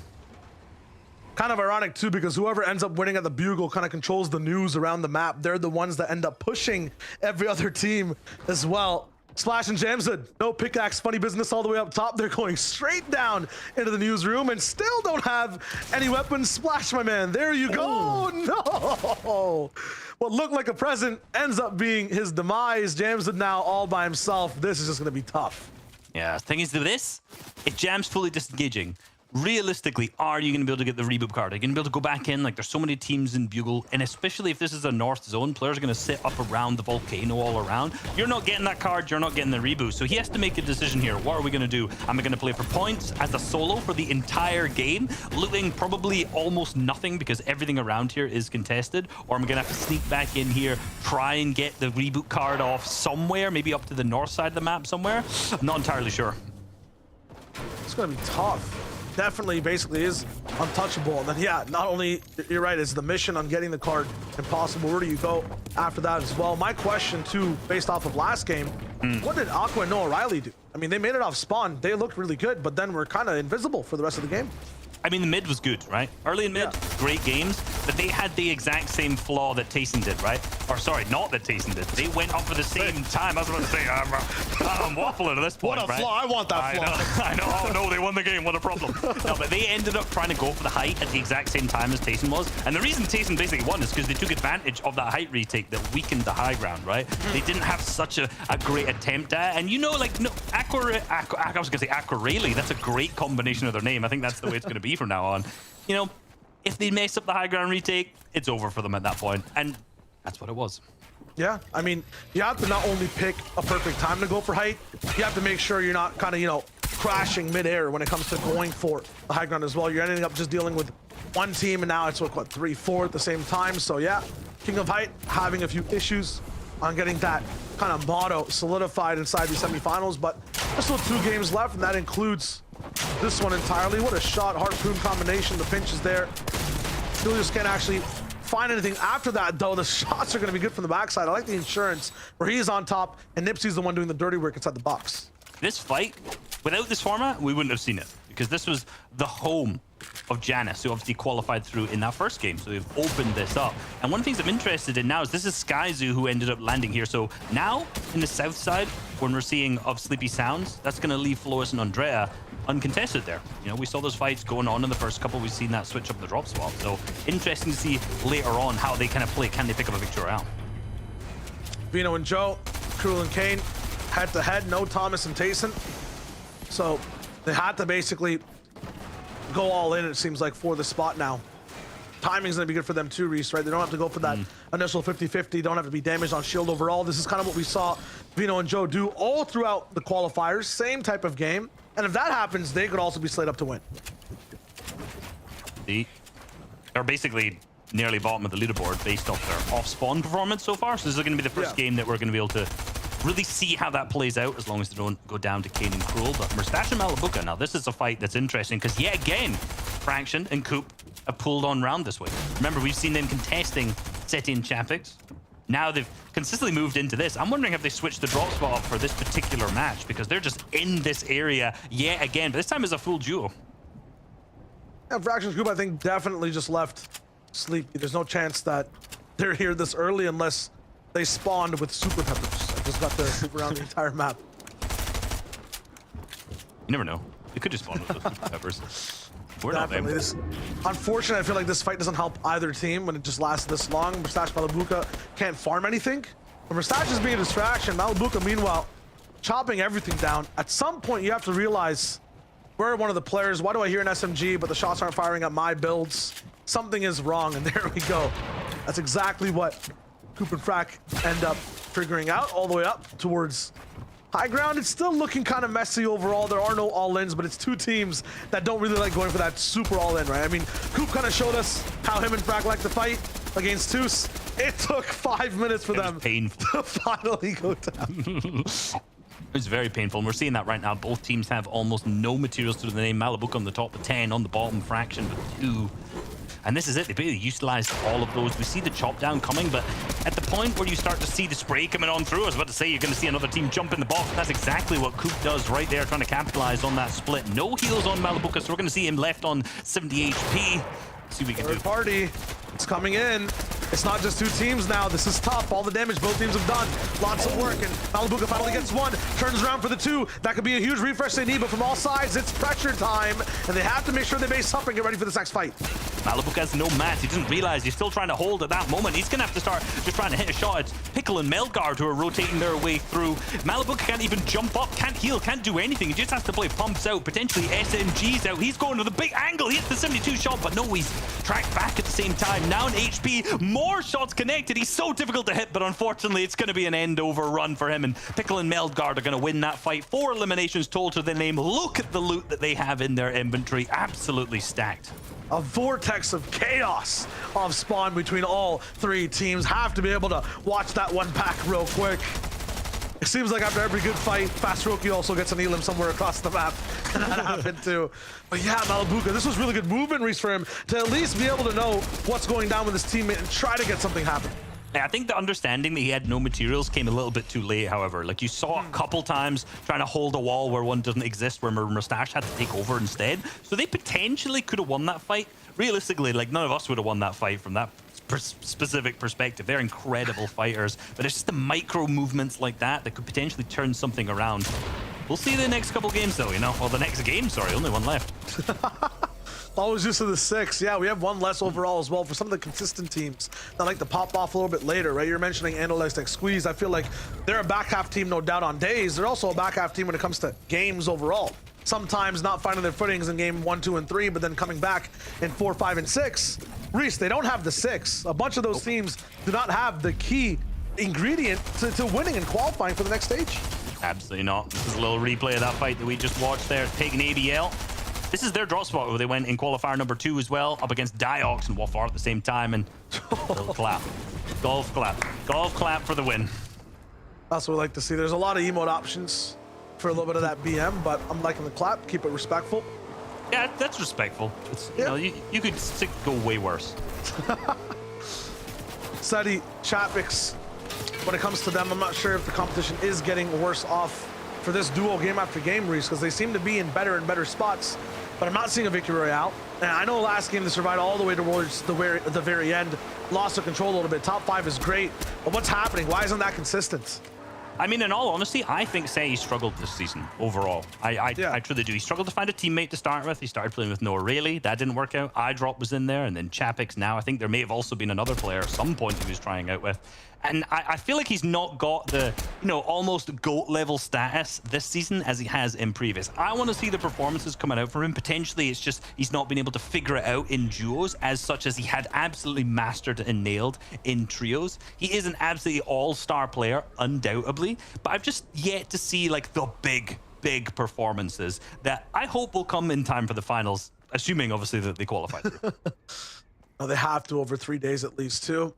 Kind of ironic too, because whoever ends up winning at the Bugle kind of controls the news around the map. They're the ones that end up pushing every other team as well. Splash and Jamzid, no pickaxe, funny business all the way up top. They're going straight down into the newsroom and still don't have any weapons. Splash, my man, there you go. No! What looked like a present ends up being his demise. Jamzid now all by himself. This is just going to be tough.
Yeah, the thing is with this, if Jam's fully disengaging, realistically, are you going to be able to get the reboot card? Are you going to be able to go back in? Like, there's so many teams in Bugle, and especially if this is a north zone, players are going to sit up around the volcano all around. You're not getting that card, you're not getting the reboot. So he has to make a decision here. What are we going to do? Am I going to play for points as a solo for the entire game, looting probably almost nothing because everything around here is contested? Or am I going to have to sneak back in here, try and get the reboot card off somewhere, maybe up to the north side of the map somewhere? I'm not entirely sure.
It's going to be tough. Definitely basically is untouchable. And then, yeah, not only, you're right, is the mission on getting the card impossible. Where do you go after that as well? My question, too, based off of last game, what did Aqua and Noah Riley do? I mean, they made it off spawn. They looked really good, but then were kind of invisible for the rest of the game.
I mean, the mid was good, right? Early and mid, great games, but they had the exact same flaw that Tayson did, right? Or sorry, not that Tayson did. They went up at the same time. I was about to say, I'm waffling at this point,
What a
right?
flaw. I want that flaw.
I know. Oh, no, they won the game. What a problem. No, but they ended up trying to go for the height at the exact same time as Tayson was. And the reason Tayson basically won is because they took advantage of that height retake that weakened the high ground, right? They didn't have such a great attempt at it. And you know, like, no, I was going to say Aqua Rayleigh. That's a great combination of their name. I think that's the way it's going to be from now on. You know, if they mess up the high ground retake, it's over for them at that point. And that's what it was.
Yeah, I mean, you have to not only pick a perfect time to go for height, you have to make sure you're not kind of, you know, crashing midair when it comes to going for the high ground as well. You're ending up just dealing with one team, and now it's what 3-4 at the same time. So yeah, King of Height having a few issues on getting that kind of motto solidified inside the semifinals, but there's still 2 games left, and that includes this one entirely. What a shot, harpoon combination, the pinch is there. Julius can't actually find anything after that, though. The shots are going to be good from the backside. I like the insurance where he's on top and Nipsey's the one doing the dirty work inside the box.
This fight, without this format, we wouldn't have seen it because this was the home of Janus, who obviously qualified through in that first game. So they've opened this up. And one of the things I'm interested in now is this is Skyzoo who ended up landing here. So now in the south side, when we're seeing of Sleepy Sounds, that's going to leave Flois and Andrea uncontested there. You know, we saw those fights going on in the first couple. We've seen that switch up the drop spot. So interesting to see later on how they kind of play. Can they pick up a victory royale?
Vino and Joe, Cruel and Kane, head to head, no Thomas and Tayson. So they had to basically go all in, it seems like, for the spot now. Timing's gonna be good for them too, Reese, right? They don't have to go for that initial 50-50, don't have to be damaged on shield overall. This is kind of what we saw Vino and Joe do all throughout the qualifiers, same type of game. And if that happens, they could also be slated up to win.
They're basically nearly bottom of the leaderboard based off their off-spawn performance so far. So this is going to be the first game that we're going to be able to really see how that plays out, as long as they don't go down to Kane and Cruel. But Mustache and Malabuka, now this is a fight that's interesting because yet again, Fraction and Coop have pulled on round this way. Remember, we've seen them contesting Seti and Chapix. Now they've consistently moved into this. I'm wondering if they switched the drop spot up for this particular match because they're just in this area yet again. But this time is a full duo.
Yeah, Fraction's group, I think, definitely just left sleepy. There's no chance that they're here this early unless they spawned with super peppers. I just got the super around the entire map.
You never know. They could just spawn with those super peppers. We're
Definitely.
not them.
Unfortunately, I feel like this fight doesn't help either team when it just lasts this long. Mustache Malabuka can't farm anything. But Mustache is being a distraction. Malabuka, meanwhile, chopping everything down. At some point, you have to realize, where are one of the players? Why do I hear an SMG, but the shots aren't firing at my builds? Something is wrong, and there we go. That's exactly what Coop and Frack end up figuring out, all the way up towards high ground. It's still looking kind of messy overall. There are no all-ins, but it's two teams that don't really like going for that super all-in, right? I mean, Coop kind of showed us how him and Frack like to fight against Toos. It took 5 minutes for them to finally go down.
It's very painful, and we're seeing that right now. Both teams have almost no materials to the name. Malabuka on the top with 10, on the bottom, Fraction with 2. And this is it. They basically utilized all of those. We see the chop down coming, but at the point where you start to see the spray coming on through, I was about to say you're going to see another team jump in the box. That's exactly what Coop does right there, trying to capitalize on that split. No heals on Malabuka, so we're going to see him left on 70 HP. Let's see what we can do.
Third party, it's coming in. It's not just two teams now. This is tough. All the damage both teams have done. Lots of work, and Malabuka finally gets one. Turns around for the 2. That could be a huge refresh they need, but from all sides, it's pressure time, and they have to make sure they base up and get ready for this next fight.
Malabuka has no mats. He doesn't realize he's still trying to hold at that moment. He's going to have to start just trying to hit a shot. It's Pickle and Melgard who are rotating their way through. Malabuka can't even jump up, can't heal, can't do anything. He just has to play pumps out, potentially SMGs out. He's going to the big angle. He hits the 72 shot, but no, he's tracked back at the same time. Now in HP, more shots connected. He's so difficult to hit, but unfortunately, it's going to be an end over run for him. And Pickle and Melgard are going to win that fight. 4 eliminations total to their name. Look at the loot that they have in their inventory. Absolutely stacked.
A vortex of chaos of spawn between all 3 teams. Have to be able to watch that one back real quick. It seems like after every good fight, Fast Roki also gets an elim somewhere across the map. And that happened too. But yeah, Malabuka, this was really good movement, Reese, for him to at least be able to know what's going down with his teammate and try to get something happen.
I think the understanding that he had no materials came a little bit too late, however. Like, you saw a couple times trying to hold a wall where one doesn't exist, where Mustache had to take over instead. So they potentially could have won that fight. Realistically, like, none of us would have won that fight from that specific perspective. They're incredible fighters, but it's just the micro movements like that that could potentially turn something around. We'll see the next couple games, though, you know? Well, the next game, sorry, only one left.
Always just to the 6. Yeah, we have one less overall as well for some of the consistent teams that like to pop off a little bit later, right? You're mentioning Analyst like Squeeze. I feel like they're a back half team, no doubt, on days. They're also a back half team when it comes to games overall. Sometimes not finding their footings in game 1, 2, and 3, but then coming back in 4, 5, and 6. Reese, they don't have the 6. A bunch of those teams do not have the key ingredient to winning and qualifying for the next stage.
Absolutely not. This is a little replay of that fight that we just watched there. Taking ABL. This is their drop spot where they went in qualifier number 2 as well, up against Diox and Wafar at the same time, and little clap. Golf clap. Golf clap for the win.
That's what we like to see. There's a lot of emote options for a little bit of that BM, but I'm liking the clap. Keep it respectful.
Yeah, that's respectful. It's, you know, you could go way worse.
Seti, Chapix, when it comes to them, I'm not sure if the competition is getting worse off for this duo game after game, Reese, because they seem to be in better and better spots, but I'm not seeing a victory royale. And I know last game they survived all the way towards the very end, lost the control a little bit. Top 5 is great, but what's happening? Why isn't that consistent?
I mean, in all honesty, I think Seti struggled this season overall. I truly do. He struggled to find a teammate to start with. He started playing with Noah Rayleigh. That didn't work out. iDrop was in there, and then Chapix now. I think there may have also been another player at some point he was trying out with. And I feel like he's not got the, you know, almost GOAT level status this season as he has in previous. I want to see the performances coming out from him. Potentially, it's just he's not been able to figure it out in duos as such as he had absolutely mastered and nailed in trios. He is an absolutely all-star player, undoubtedly, but I've just yet to see like the big performances that I hope will come in time for the finals, assuming obviously that they qualify through.
Oh, they have to over 3 days at least too.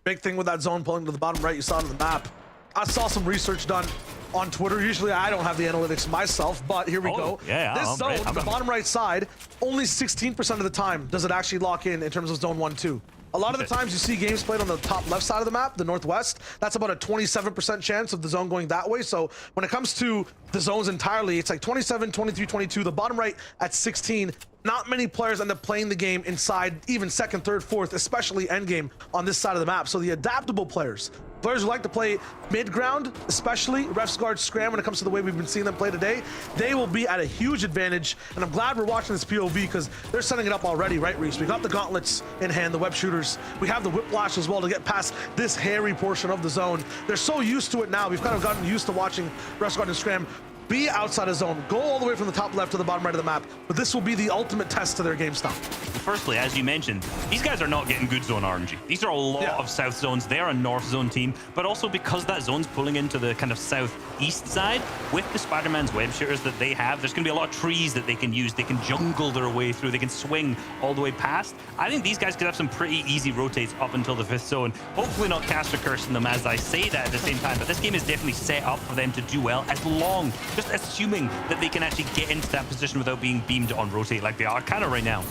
Big thing with that zone pulling to the bottom right, you saw it on the map. I saw some research done on Twitter. Usually I don't have the analytics myself, but here we go.
Yeah,
This zone, the bottom right side, only 16% of the time does it actually lock in terms of zone 1-2. A lot of the times you see games played on the top left side of the map, the northwest. That's about a 27% chance of the zone going that way. So when it comes to the zones entirely, it's like 27, 23, 22. The bottom right at 16. Not many players end up playing the game inside even second, third, fourth, especially endgame on this side of the map. So the adaptable players who like to play mid-ground, especially refs guard scram when it comes to the way we've been seeing them play today, they will be at a huge advantage. And I'm glad we're watching this POV because they're setting it up already, right, Reese? We got the gauntlets in hand, the web shooters. We have the whiplash as well to get past this hairy portion of the zone. They're so used to it now. We've kind of gotten used to watching refs guard and scram be outside of zone, go all the way from the top left to the bottom right of the map. But this will be the ultimate test to their game style.
Firstly, as you mentioned, these guys are not getting good zone RNG. These are a lot of south zones. They're a north zone team, but also because that zone's pulling into the kind of southeast side, with the Spider-Man's web shooters that they have, there's going to be a lot of trees that they can use. They can jungle their way through. They can swing all the way past. I think these guys could have some pretty easy rotates up until the 5th zone. Hopefully not caster cursing them as I say that at the same time, but this game is definitely set up for them to do well as long, just assuming that they can actually get into that position without being beamed on rotate like they are kind of right now.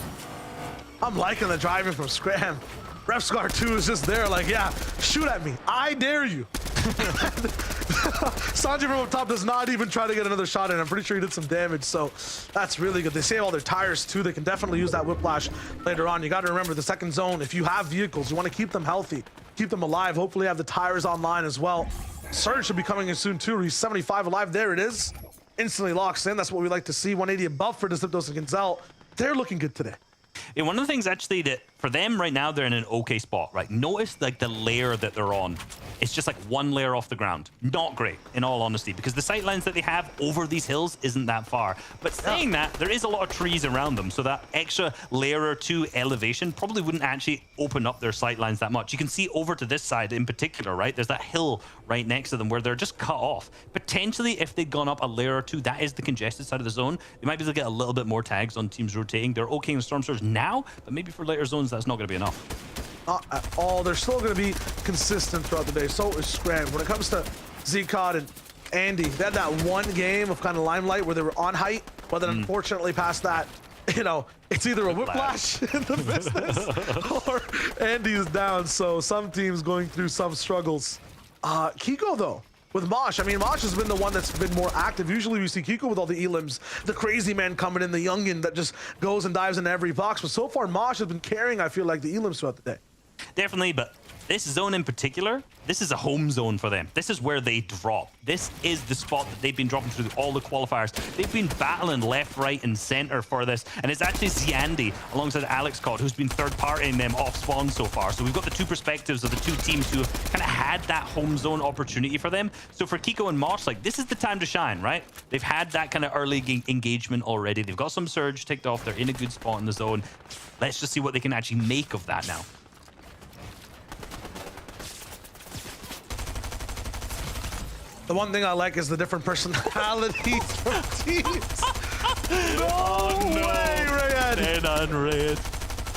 I'm liking the driving from Scram. Refscar 2 is just there like, yeah, shoot at me. I dare you. Sanjay from up top does not even try to get another shot in. I'm pretty sure he did some damage, so that's really good. They save all their tires too. They can definitely use that whiplash later on. You got to remember the second zone, if you have vehicles, you want to keep them healthy, keep them alive, hopefully have the tires online as well. Surge should be coming in soon too. He's 75 alive. There it is. Instantly locks in. That's what we like to see. 180 above for Disiptos and Gonzel. They're looking good today.
Yeah, one of the things actually that for them right now, they're in an okay spot, right? Notice like the layer that they're on. It's just like one layer off the ground. Not great, in all honesty, because the sight lines that they have over these hills isn't that far. But saying that, there is a lot of trees around them, so that extra layer or two elevation probably wouldn't actually open up their sight lines that much. You can see over to this side in particular, right? There's that hill right next to them where they're just cut off. Potentially, if they'd gone up a layer or two, that is the congested side of the zone. They might be able to get a little bit more tags on teams rotating. They're okay in Storm Surge now, but maybe for later zones, that's not going to be enough.
Not at all. They're still going to be consistent throughout the day. So is Scram. When it comes to Zcod and Andy, they had that one game of kind of limelight where they were on height, but then unfortunately past that, you know, it's either a whiplash in the business or Andy is down. So some teams going through some struggles. Kiko, though, with Mosh, I mean, Mosh has been the one that's been more active. Usually we see Kiko with all the elims, the crazy man coming in, the youngin that just goes and dives into every box. But so far, Mosh has been carrying, I feel like, the elims throughout the day.
Definitely, but this zone in particular, this is a home zone for them. This is where they drop. This is the spot that they've been dropping through all the qualifiers. They've been battling left, right, and center for this. And it's actually Ziandi alongside Alex Cod who's been third-partying them off spawn so far. So we've got the two perspectives of the two teams who have kind of had that home zone opportunity for them. So for Kiko and Mosh, like, this is the time to shine, right? They've had that kind of early engagement already. They've got some surge ticked off. They're in a good spot in the zone. Let's just see what they can actually make of that now.
The one thing I like is the different personalities from teams. No way, Rayad.
Dead on Red.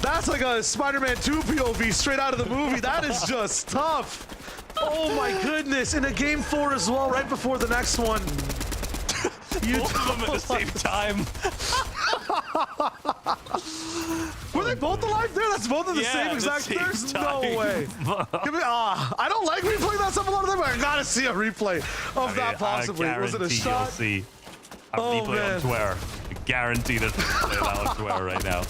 That's like a Spider-Man 2 POV straight out of the movie. That is just tough. Oh my goodness. In a game 4 as well, right before the next one. You
both of them at the same time.
Were they both alive there? That's both of the same exact. There's no way. Give me, I don't like replaying that stuff a lot of them, but I gotta see a replay of that possibly. Was it a shot?
You'll see a replay on Twitter. I guarantee there's a replay of that on Twitter right now.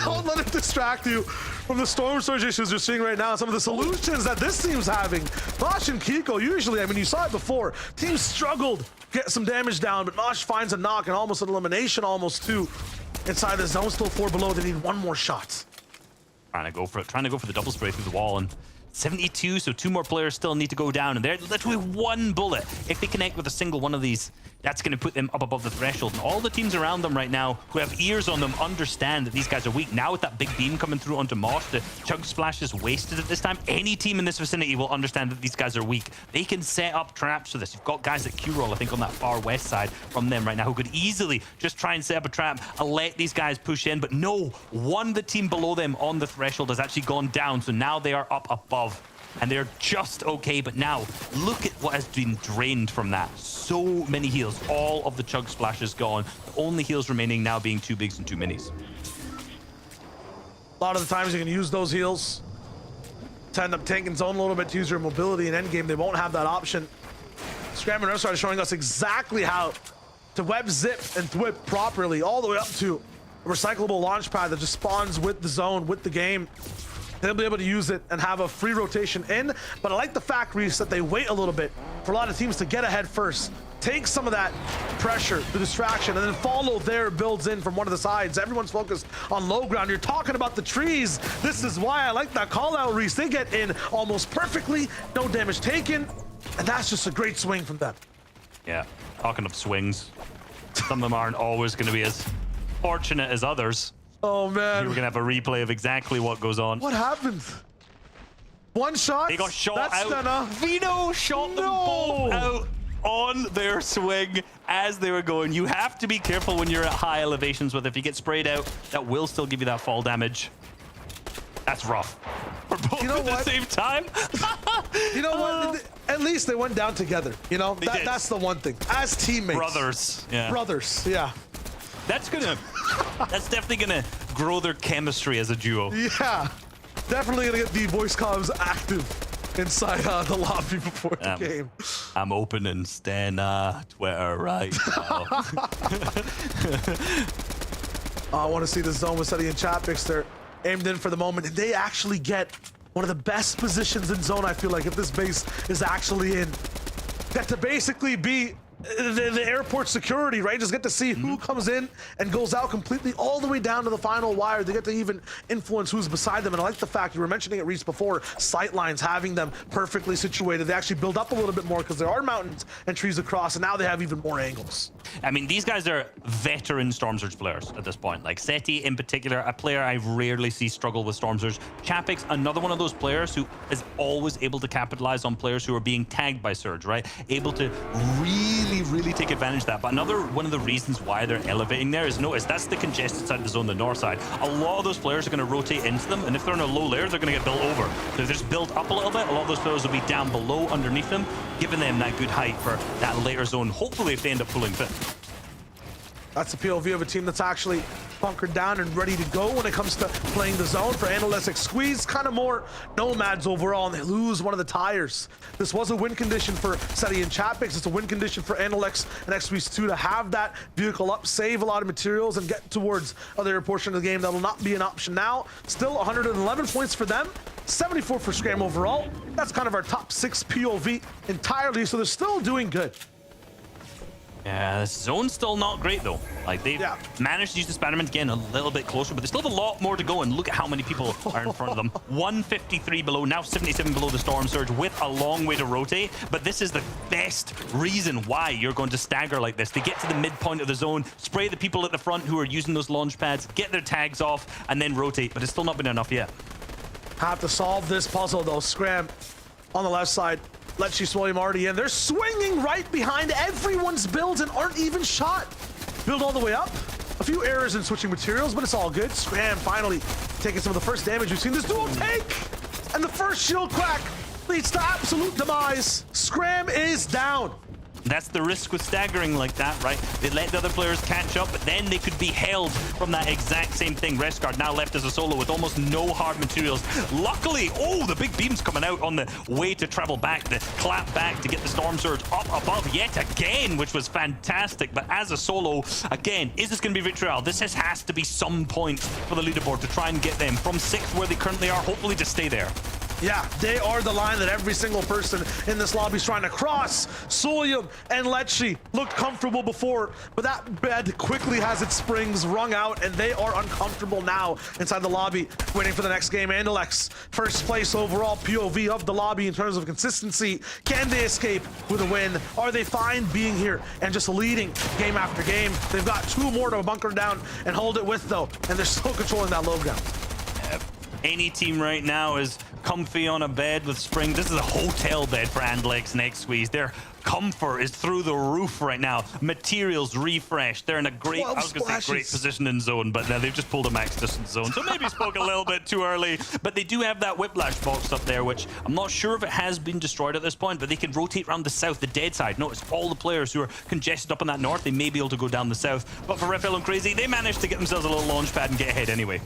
Don't let it distract you from the Storm Surge issues you're seeing right now. Some of the solutions that this team's having. Mosh and Kiko, usually, I mean, you saw it before. Teams struggled to get some damage down, but Mosh finds a knock and almost an elimination almost too. Inside the zone, still 4 below. They need one more shot.
Trying to go for the double spray through the wall, and 72, so 2 more players still need to go down, and they're literally 1 bullet. If they connect with a single one of these, that's going to put them up above the threshold. And all the teams around them right now who have ears on them understand that these guys are weak. Now with that big beam coming through onto Mosh, the chug splash is wasted at this time. Any team in this vicinity will understand that these guys are weak. They can set up traps for this. You've got guys at Q-Roll, I think, on that far west side from them right now who could easily just try and set up a trap and let these guys push in. But no, the team below them on the threshold has actually gone down. So now they are up above and they're just okay. But now, look at what has been drained from that. So many heals. All of the chug splashes gone. The only heals remaining now being 2 bigs and 2 minis.
A lot of the times you can use those heals to end up taking zone a little bit to use your mobility in endgame. They won't have that option. Scram and Restart is showing us exactly how to web zip and thwip properly, all the way up to a recyclable launch pad that just spawns with the zone, with the game. They'll be able to use it and have a free rotation in. But I like the fact, Reese, that they wait a little bit for a lot of teams to get ahead first, take some of that pressure, the distraction, and then follow their builds in from one of the sides. Everyone's focused on low ground. You're talking about the trees. This is why I like that call out, Reese. They get in almost perfectly, no damage taken, and that's just a great swing from them.
Yeah, talking of swings, some of them aren't always going to be as fortunate as others.
Oh man,
we're gonna have a replay of exactly what goes on.
What happened? One shot.
They got shot
That's
out.
Senna.
Vino shot them both out on their swing as they were going. You have to be careful when you're at high elevations with. If you get sprayed out, that will still give you that fall damage. That's rough. We're both at the same time.
You know what? At least they went down together. You know, that's the one thing. As teammates.
Brothers. Yeah.
Brothers. Yeah.
That's definitely gonna grow their chemistry as a duo.
Yeah, definitely gonna get the voice comms active inside the lobby before the game.
I'm opening Stena Twitter right now.
I want to see the zone with Seti and Chapix. They're aimed in for the moment, and they actually get one of the best positions in zone. I feel like if this base is actually in, get to basically be the airport security, right? Just get to see who comes in and goes out completely all the way down to the final wire. They get to even influence who's beside them. And I like the fact, you were mentioning it, Reese, before, sight lines, having them perfectly situated. They actually build up a little bit more because there are mountains and trees across, and now they have even more angles.
I mean, these guys are veteran Storm Surge players at this point. Like Seti in particular, a player I rarely see struggle with Storm Surge. Chapix, another one of those players who is always able to capitalize on players who are being tagged by Surge, right? Able to really take advantage of that. But another one of the reasons why they're elevating there is, notice that's the congested side of the zone, the north side. A lot of those players are going to rotate into them, and if they're in a low layer, they're going to get built over. So if they're just built up a little bit, a lot of those players will be down below underneath them, giving them that good height for that later zone, hopefully if they end up pulling fit.
That's the POV of a team that's actually bunkered down and ready to go when it comes to playing the zone. For Analytics, squeeze kind of more nomads overall, and they lose one of the tires. This was a win condition for Seti and Chapix. It's a win condition for Analytics and XP2 to have that vehicle up, save a lot of materials, and get towards other portion of the game. That will not be an option now. Still 111 points for them. 74 for Scram overall. That's kind of our top 6 POV entirely, so they're still doing good.
Yeah, this zone's still not great though. Like they've managed to use the Spider-Man again a little bit closer, but they still have a lot more to go, and look at how many people are in front of them. 153 below, now 77 below the Storm Surge with a long way to rotate, but this is the best reason why you're going to stagger like this. They get to the midpoint of the zone, spray the people at the front who are using those launch pads, get their tags off, and then rotate, but it's still not been enough yet.
Have to solve this puzzle though. Scram on the left side. Let's see William already in. They're swinging right behind everyone's builds and aren't even shot. Build all the way up. A few errors in switching materials, but it's all good. Scram finally taking some of the first damage we've seen this duo take. And the first shield crack leads to absolute demise. Scram is down.
That's the risk with staggering like that, right? They let the other players catch up, but then they could be held from that exact same thing. Restguard now left as a solo with almost no hard materials. Luckily, the big beam's coming out on the way to travel back, the clap back to get the Storm Surge up above yet again, which was fantastic. But as a solo, again, is this going to be Victory Royale? This has to be some point for the leaderboard to try and get them from 6th where they currently are, hopefully to stay there.
Yeah, they are the line that every single person in this lobby is trying to cross. Solium and Lecce looked comfortable before, but that bed quickly has its springs wrung out, and they are uncomfortable now inside the lobby, waiting for the next game. Andalex, first place overall POV of the lobby in terms of consistency. Can they escape with a win? Are they fine being here and just leading game after game? They've got 2 more to bunker down and hold it with, though, and they're still controlling that low ground.
Any team right now is comfy on a bed with Spring. This is a hotel bed for Andlex Next Squeeze. Their comfort is through the roof right now. Materials refreshed. They're in a great, I was going to say great position in zone, but they've just pulled a max distance zone. So maybe spoke a little bit too early. But they do have that Whiplash box up there, which I'm not sure if it has been destroyed at this point, but they can rotate around the south, the dead side. Notice all the players who are congested up in that north, they may be able to go down the south. But for Raphael and Crazy, they managed to get themselves a little launch pad and get ahead anyway.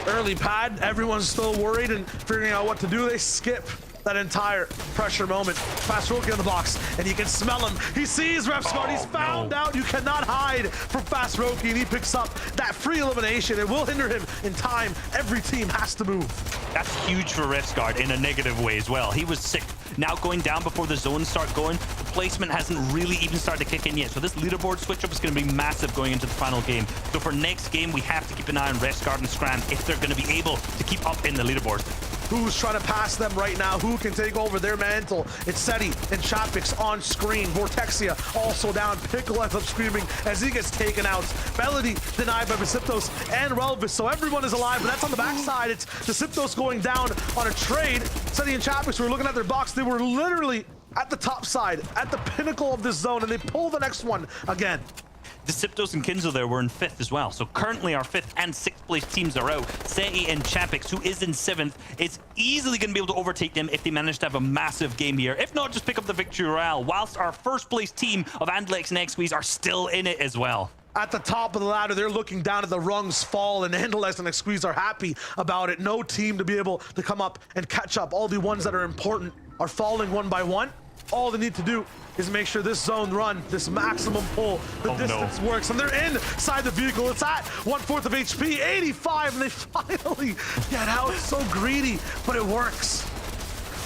Early pad, everyone's still worried and figuring out what to do. They skip that entire pressure moment. Fast Roki in the box, and you can smell him. He sees Ref Smart. He's found out. You cannot hide from Fast Roki, and he picks up that free elimination. It will hinder him in time. Every team has to move.
That's huge for Refsguard in a negative way as well. He was sick. Now going down before the zones start going, the placement hasn't really even started to kick in yet. So this leaderboard switch up is going to be massive going into the final game. So for next game, we have to keep an eye on Refsguard and Scram if they're going to be able to keep up in the leaderboard.
Who's trying to pass them right now? Who can take over their mantle? It's Seti and Chapix on screen. Vortexia also down. Pickle ends up screaming as he gets taken out. Melody denied by Preciptos and Relvis. So everyone is alive, but that's on the backside. It's Preciptos going down on a trade. Seti and Chapix were looking at their box. They were literally at the top side, at the pinnacle of this zone, and they pull the next one again.
Deceptos and Kinzo there were in 5th as well. So currently our 5th and 6th place teams are out. Seti and Chapix, who is in 7th, is easily going to be able to overtake them if they manage to have a massive game here. If not, just pick up the victory royale, whilst our first place team of Andlex Next Squeeze are still in it as well.
At the top of the ladder, they're looking down at the rungs fall, and Andlex and Next Squeeze are happy about it. No team to be able to come up and catch up. All the ones that are important are falling one by one. All they need to do is make sure this zone run, this maximum pull, the distance works, and they're inside the vehicle. It's at 1/4 of HP, 85, and they finally get out. So greedy, but it works.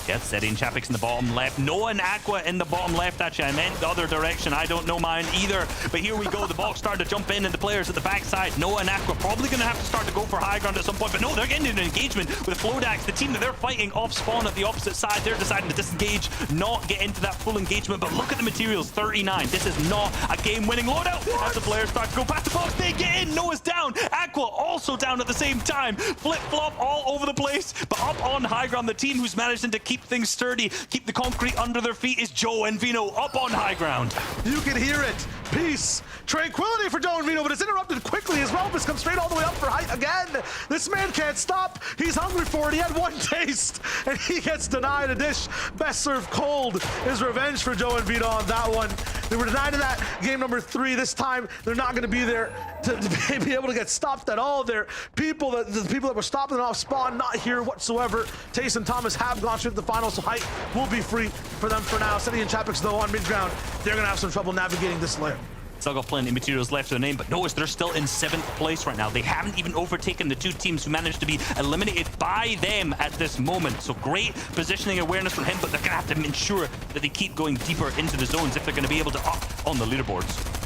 Yeah, Seti and Chapix in the bottom left. Noah and Aqua in the bottom left. Actually, I meant the other direction. I don't know mine either. But here we go. The box started to jump in, and the players at the backside, Noah and Aqua, probably going to have to start to go for high ground at some point. But no, they're getting an engagement with Flodax. The team that they're fighting off spawn at the opposite side, they're deciding to disengage, not get into that full engagement. But look at the materials, 39. This is not a game-winning loadout. As the players start to go past the box, they get in. Noah's down. Aqua also down at the same time. Flip-flop all over the place. But up on high ground, the team who's managing to keep things sturdy, keep the concrete under their feet is Joe and Vino up on high ground.
You can hear it. Peace, tranquility for Joe and Vino, but it's interrupted quickly as Relvis comes straight all the way up for height again. This man can't stop. He's hungry for it. He had one taste, and he gets denied a dish. Best served cold is revenge for Joe and Vino on that one. They were denied in that game number 3. This time, they're not going to be there to be able to get stopped at all. They're the people that were stopping them off spawn, not here whatsoever. Tace and Thomas have gone straight to the finals, so height will be free for them for now. Seti and Chapix, though, on mid-ground, they're going to have some trouble navigating this layer.
Still got plenty of materials left to their name, but notice they're still in 7th place right now. They haven't even overtaken the 2 teams who managed to be eliminated by them at this moment. So great positioning awareness from him, but they're going to have to ensure that they keep going deeper into the zones if they're going to be able to up on the leaderboards.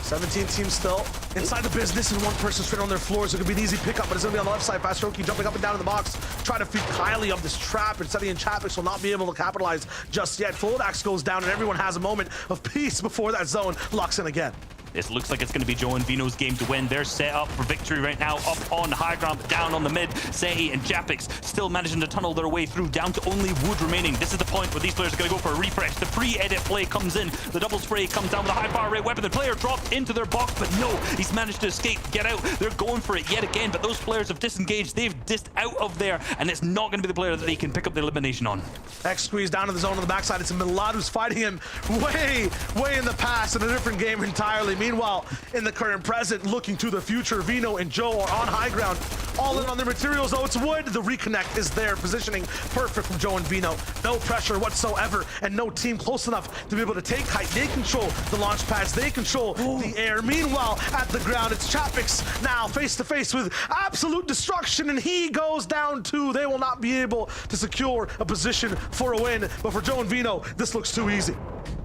17 teams still inside the business, and one person straight on their floors. It could be an easy pickup, but it's going to be on the left side. Fast Roki jumping up and down in the box, trying to feed Kylie of this trap, and Seti and Chapix will not be able to capitalize just yet. Flodax goes down, and everyone has a moment of peace before that zone locks in again.
This looks like it's going to be Joe and Vino's game to win. They're set up for victory right now, up on high ground, down on the mid. Seti and Chapix still managing to tunnel their way through, down to only wood remaining. This is the point where these players are going to go for a refresh. The pre-edit play comes in. The double spray comes down with a high fire rate weapon. The player dropped into their box, but no, he's managed to escape, get out. They're going for it yet again, but those players have disengaged. They've dissed out of there, and it's not going to be the player that they can pick up the elimination on.
X squeeze down to the zone on the backside. It's Milad who's fighting him way in the past in a different game entirely. Meanwhile, in the current present, looking to the future, Vino and Joe are on high ground, all in on their materials, though it's wood. The reconnect is there, positioning perfect from Joe and Vino. No pressure whatsoever, and no team close enough to be able to take height. They control the launch pads, they control the air. Meanwhile, at the ground, it's Chapix now face to face with absolute destruction, and he goes down too. They will not be able to secure a position for a win, but for Joe and Vino, this looks too easy.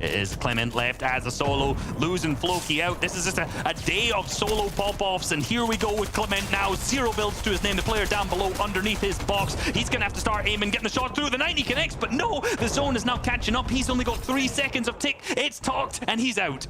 It is Clement left as a solo, losing Floki out. This is just a day of solo pop-offs, and here we go with Clement now. 0 builds to his name, the player down below underneath his box. He's going to have to start aiming, getting the shot through. The 90 connects, but no, the zone is now catching up. He's only got 3 seconds of tick. It's talked, and he's out.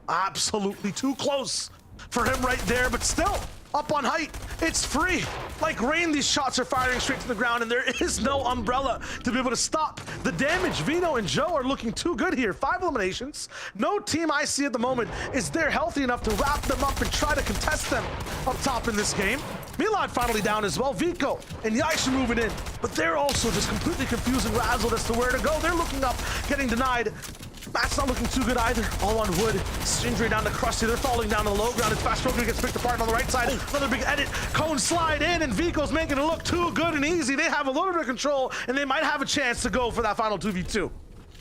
Absolutely too close for him right there, but still up on height. It's free. Like rain, these shots are firing straight to the ground, and there is no umbrella to be able to stop the damage. Vino and Joe are looking too good here. 5 eliminations. No team I see at the moment is there healthy enough to wrap them up and try to contest them up top in this game. Milad finally down as well. Vico and Yaish are moving in, but they're also just completely confused and razzled as to where to go. They're looking up, getting denied. Matt's not looking too good either. All on wood. Injury down to Krusty. They're falling down to the low ground. It's fast broken, gets picked apart on the right side. Another big edit. Cone slide in, and Vico's making it look too good and easy. They have a little bit of control, and they might have a chance to go for that final 2v2.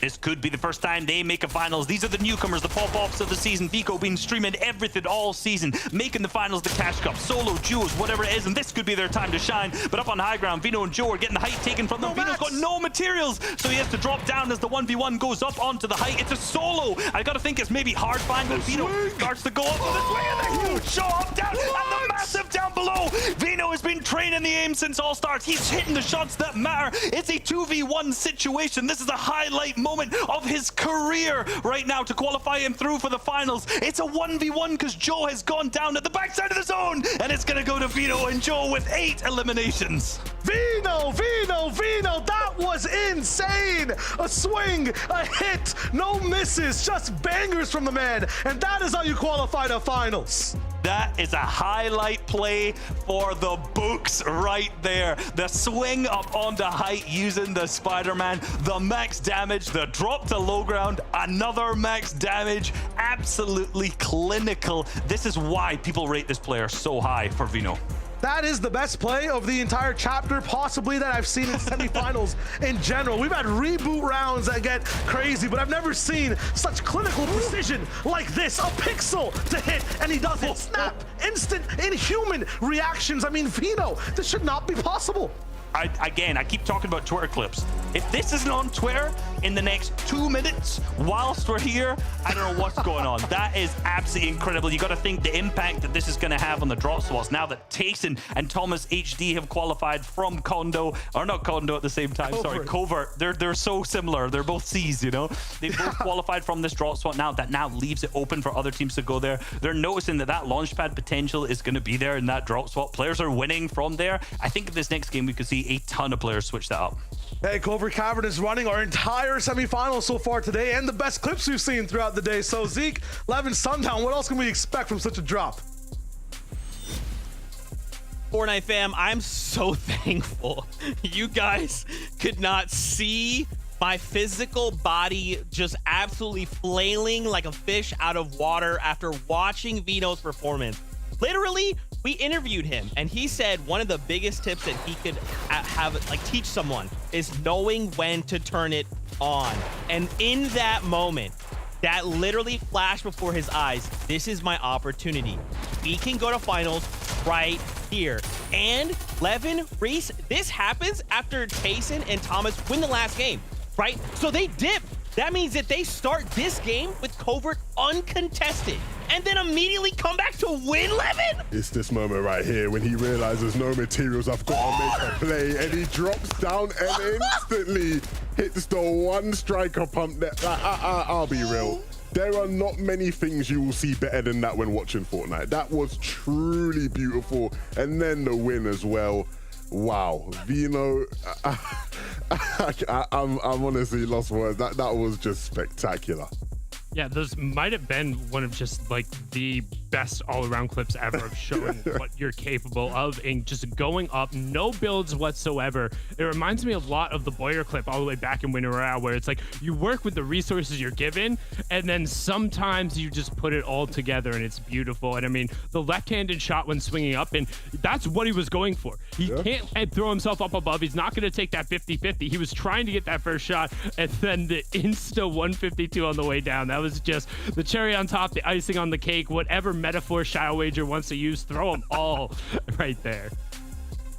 This could be the first time they make a finals. These are the newcomers, the pop-offs of the season. Vico been streaming everything all season, making the finals the Cash Cup, solo, duos, whatever it is, and this could be their time to shine. But up on high ground, Vino and Joe are getting the height taken from them. Vino's got no materials, so he has to drop down as the 1v1 goes up onto the height. It's a solo. I gotta think it's maybe hard find, but Vino starts to go up with the swing, and the huge shot up down, and the massive down below. Vino has been training the aim since all starts. He's hitting the shots that matter. It's a 2v1 situation. This is a highlight moment of his career right now to qualify him through for the finals. It's a 1v1 because Joe has gone down at the backside of the zone, and it's gonna go to Vino and Joe with 8 eliminations.
Vino, that was insane. A swing, a hit, no misses, just bangers from the man, and that is how you qualify to finals.
That is a highlight play for the books right there. The swing up onto height using the Spider-Man, the max damage, the drop to low ground, another max damage. Absolutely clinical. This is why people rate this player so high for Vino.
That is the best play of the entire chapter, possibly, that I've seen in semifinals in general. We've had reboot rounds that get crazy, but I've never seen such clinical precision like this. A pixel to hit, and he does it. Snap, instant, inhuman reactions. I mean, Vino, this should not be possible.
I keep talking about Twitter clips. If this isn't on Twitter in the next 2 minutes whilst we're here, I don't know what's going on. That is absolutely incredible. You got to think the impact that this is going to have on the drop slots now that Tayson and Thomas HD have qualified from Condo, or not Condo at the same time, sorry, Covert. They're so similar. They're both C's, you know? They both qualified from this drop slot now. That now leaves it open for other teams to go there. They're noticing that that launch pad potential is going to be there in that drop slot. Players are winning from there. I think in this next game we could see a ton of players switch that up.
Hey, Covert Cavern is running our entire semifinals so far today, and the best clips we've seen throughout the day. So Zeke, Levin, Sundown, what else can we expect from such a drop?
Fortnite fam, I'm so thankful you guys could not see my physical body just absolutely flailing like a fish out of water after watching Vino's performance. Literally, we interviewed him, and he said one of the biggest tips that he could teach someone is knowing when to turn it on. And in that moment, that literally flashed before his eyes. This is my opportunity. We can go to finals right here. And Levin, Reese, this happens after Tayson and Thomas win the last game, right? So they dip. That means that they start this game with Covert uncontested and then immediately come back to win, Levin?
It's this moment right here when he realizes no materials, I've got to make a play, and he drops down and instantly hits the one striker pump. I'll be real. There are not many things you will see better than that when watching Fortnite. That was truly beautiful. And then the win as well. Wow, Vino, I'm honestly lost words. That was just spectacular.
Yeah, those might have been one of just like the best all-around clips ever of showing what you're capable of and just going up, no builds whatsoever. It reminds me a lot of the Boyer clip all the way back in Winter Royale, where it's like you work with the resources you're given, and then sometimes you just put it all together, and it's beautiful. And I mean, the left-handed shot when swinging up, and that's what he was going for. He can't throw himself up above. He's not going to take that 50-50. He was trying to get that first shot, and then the insta 152 on the way down. That was just the cherry on top, the icing on the cake, whatever metaphor Shao Wager wants to use, throw them all right there.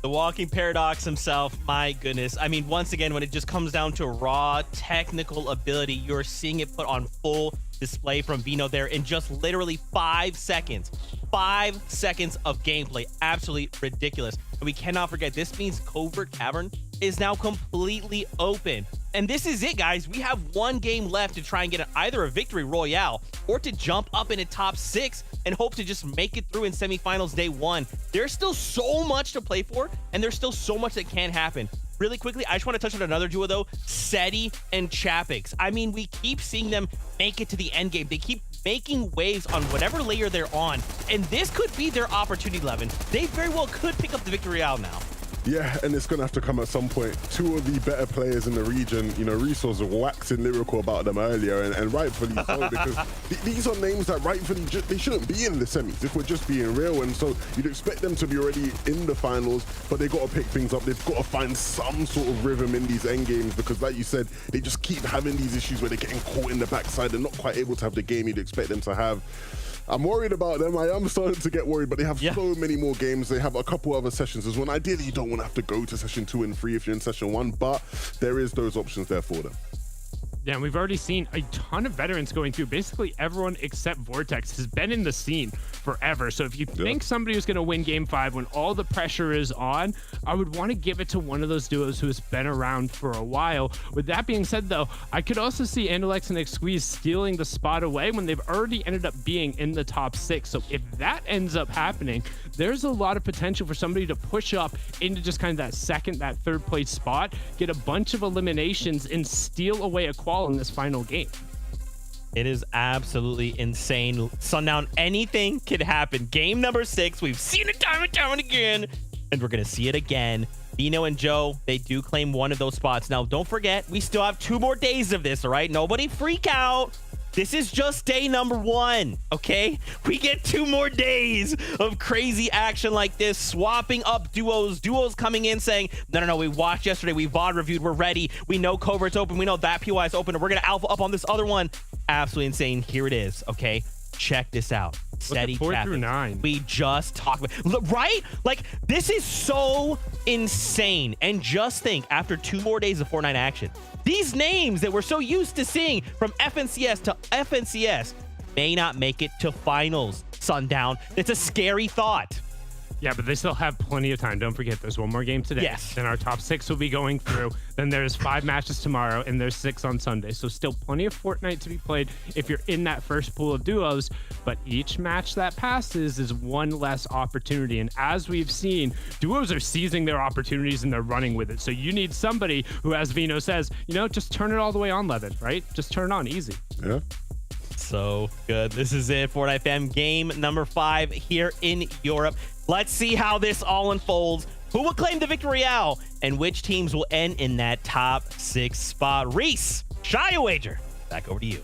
The walking paradox himself, my goodness. I mean, once again, when it just comes down to raw technical ability, you're seeing it put on full display from Vino there in just literally 5 seconds. 5 seconds of gameplay. Absolutely ridiculous. And we cannot forget, this means Covert Cavern is now completely open. And this is it, guys. We have one game left to try and get either a victory royale or to jump up in a top 6 and hope to just make it through in semifinals day 1. There's still so much to play for, and there's still so much that can happen. Really quickly, I just want to touch on another duo, though, Seti and Chapix. I mean, we keep seeing them make it to the end game. They keep making waves on whatever layer they're on, and this could be their opportunity, Levin. They very well could pick up the victory royale now.
Yeah, and it's going to have to come at some point. Two of the better players in the region, you know, Reese was waxing lyrical about them earlier, and rightfully so, because these are names that rightfully they shouldn't be in the semis, if we're just being real. And so you'd expect them to be already in the finals, but they've got to pick things up. They've got to find some sort of rhythm in these end games, because like you said, they just keep having these issues where they're getting caught in the backside and not quite able to have the game you'd expect them to have. I'm worried about them. I am starting to get worried, but they have so many more games. They have a couple other sessions as well. And ideally, you don't want to have to go to session 2 and 3 if you're in session 1, but there is those options there for them.
Yeah, and we've already seen a ton of veterans going through. Basically, everyone except Vortex has been in the scene forever. So if you think somebody was going to win Game 5 when all the pressure is on, I would want to give it to one of those duos who has been around for a while. With that being said, though, I could also see Andalex and Xqueeze stealing the spot away when they've already ended up being in the top 6. So if that ends up happening, there's a lot of potential for somebody to push up into just kind of that second, that third place spot, get a bunch of eliminations, and steal away a qual in this final game.
It is absolutely insane. Sundown, anything can happen. Game number 6, we've seen it time and time and again, and we're going to see it again. Dino and Joe, they do claim one of those spots. Now, don't forget, we still have 2 more days of this, all right? Nobody freak out. This is just day number 1, okay? We get 2 more days of crazy action like this, swapping up duos coming in saying, no, we watched yesterday, we VOD reviewed, we're ready, we know Covert's open, we know that POI is open, and we're gonna alpha up on this other one. Absolutely insane. Here it is, okay? Check this out. Steady
4 through 9.
We just talked about, right? Like, this is so insane. And just think, after 2 more days of Fortnite action, these names that we're so used to seeing from FNCS to FNCS may not make it to finals. Sundown. It's a scary thought.
Yeah, but they still have plenty of time. Don't forget, there's 1 more game today.
Yes.
Then our top 6 will be going through. Then there's 5 matches tomorrow, and there's 6 on Sunday. So still plenty of Fortnite to be played if you're in that first pool of duos. But each match that passes is 1 less opportunity. And as we've seen, duos are seizing their opportunities and they're running with it. So you need somebody who, as Vino says, you know, just turn it all the way on, Levin, right? Just turn it on, easy.
Yeah.
So good. This is it, Fortnite fam. Game number 5 here in Europe. Let's see how this all unfolds. Who will claim the victory royale, and which teams will end in that top 6 spot? Reese, shy a wager. Back over to you.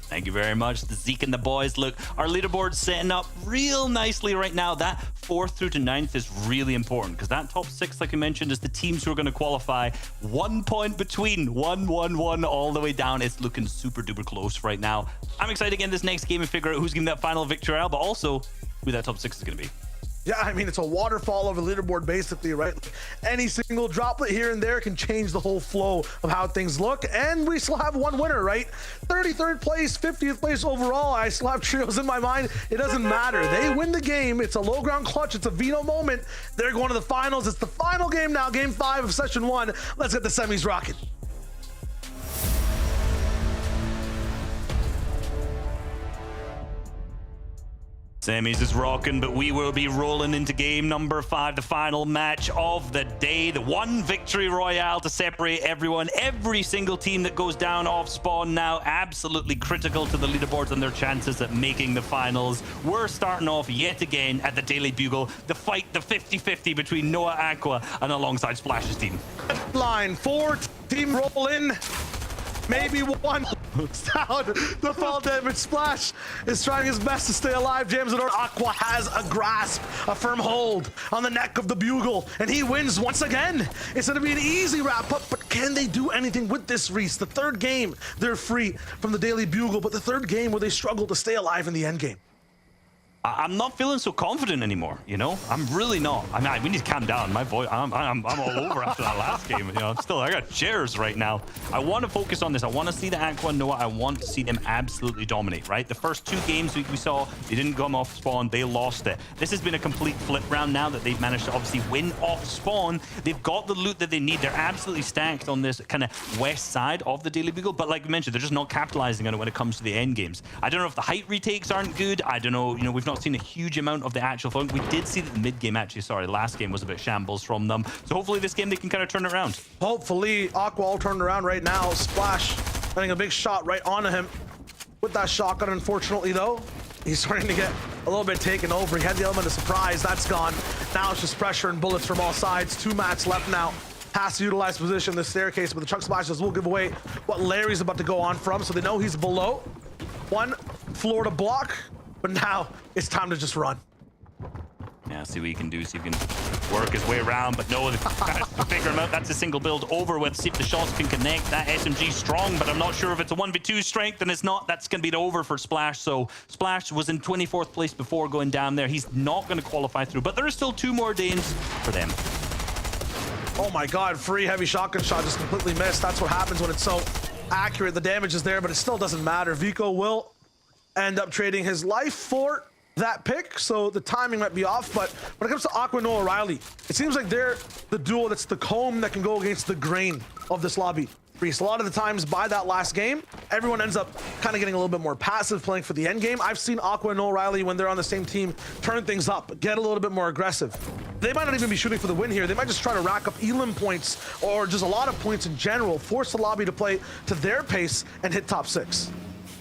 Thank you very much, the Zeke and the boys. Look, our leaderboard's setting up real nicely right now. That 4th through to 9th is really important, because that top 6, like I mentioned, is the teams who are going to qualify. 1 point between 1, 1, 1 all the way down. It's looking super duper close right now. I'm excited to get in this next game and figure out who's getting that final victory royale, but also who that top 6 is going to be.
Yeah, I mean, it's a waterfall of a leaderboard, basically, right? Any single droplet here and there can change the whole flow of how things look. And we still have 1 winner, right? 33rd place, 50th place overall. I still have trios in my mind. It doesn't matter. They win the game. It's a low ground clutch. It's a Vino moment. They're going to the finals. It's the final game now, game 5 of session 1. Let's get the semis rocking.
Semis is rocking, but we will be rolling into game number 5, the final match of the day. The 1 victory royale to separate everyone. Every single team that goes down off spawn now absolutely critical to the leaderboards and their chances at making the finals. We're starting off yet again at the Daily Bugle. The fight, the 50-50 between Noah Aqua and alongside Splash's team.
Line 4 team roll in. Maybe 1 down. The fall damage. Splash is trying his best to stay alive. Jams it. Aqua has a grasp, a firm hold on the neck of the Bugle, and he wins once again. It's going to be an easy wrap up, but can they do anything with this, Reese? The 3rd game, they're free from the Daily Bugle, but the 3rd game where they struggle to stay alive in the end game.
I'm not feeling so confident anymore, you know? I'm really not. I mean, we need to calm down. My voice, I'm all over after that last game. You know, I got chairs right now. I want to focus on this. I want to see the Aqua and Noah. I want to see them absolutely dominate, right? The first 2 games we saw, they didn't come off spawn. They lost it. This has been a complete flip round now that they've managed to obviously win off spawn. They've got the loot that they need. They're absolutely stacked on this kind of west side of the Daily Bugle. But like we mentioned, they're just not capitalizing on it when it comes to the end games. I don't know if the height retakes aren't good. I don't know. You know, we've not seen a huge amount of the actual fun. We did see that the mid game actually, last game was a bit shambles from them. So hopefully this game they can kind of turn it around.
Hopefully Aqua all turned around right now. Splash getting a big shot right onto him with that shotgun. Unfortunately though, he's starting to get a little bit taken over. He had the element of surprise. That's gone. Now it's just pressure and bullets from all sides. 2 mats left now. Has to utilize position, the staircase, but the chunk splashes will give away what Larry's about to go on from. So they know he's below 1 floor to block. But now it's time to just run.
Yeah, see what he can do. See if he can work his way around. But no, they've got to figure him out. That's a single build over with. See if the shots can connect. That SMG strong, but I'm not sure if it's a 1v2 strength, and it's not. That's going to be the over for Splash. So Splash was in 24th place before going down there. He's not going to qualify through, but there are still 2 more games for them.
Oh my God, free heavy shotgun shot just completely missed. That's what happens when it's so accurate. The damage is there, but it still doesn't matter. Vico will end up trading his life for that pick, so the timing might be off. But when it comes to Aqua and Noah Riley, it seems like they're the duo that's the comb that can go against the grain of this lobby. A lot of the times by that last game, everyone ends up kind of getting a little bit more passive, playing for the end game. I've seen Aqua and Noah Riley, when they're on the same team, turn things up, get a little bit more aggressive. They might not even be shooting for the win here. They might just try to rack up elim points or just a lot of points in general, force the lobby to play to their pace and hit top 6.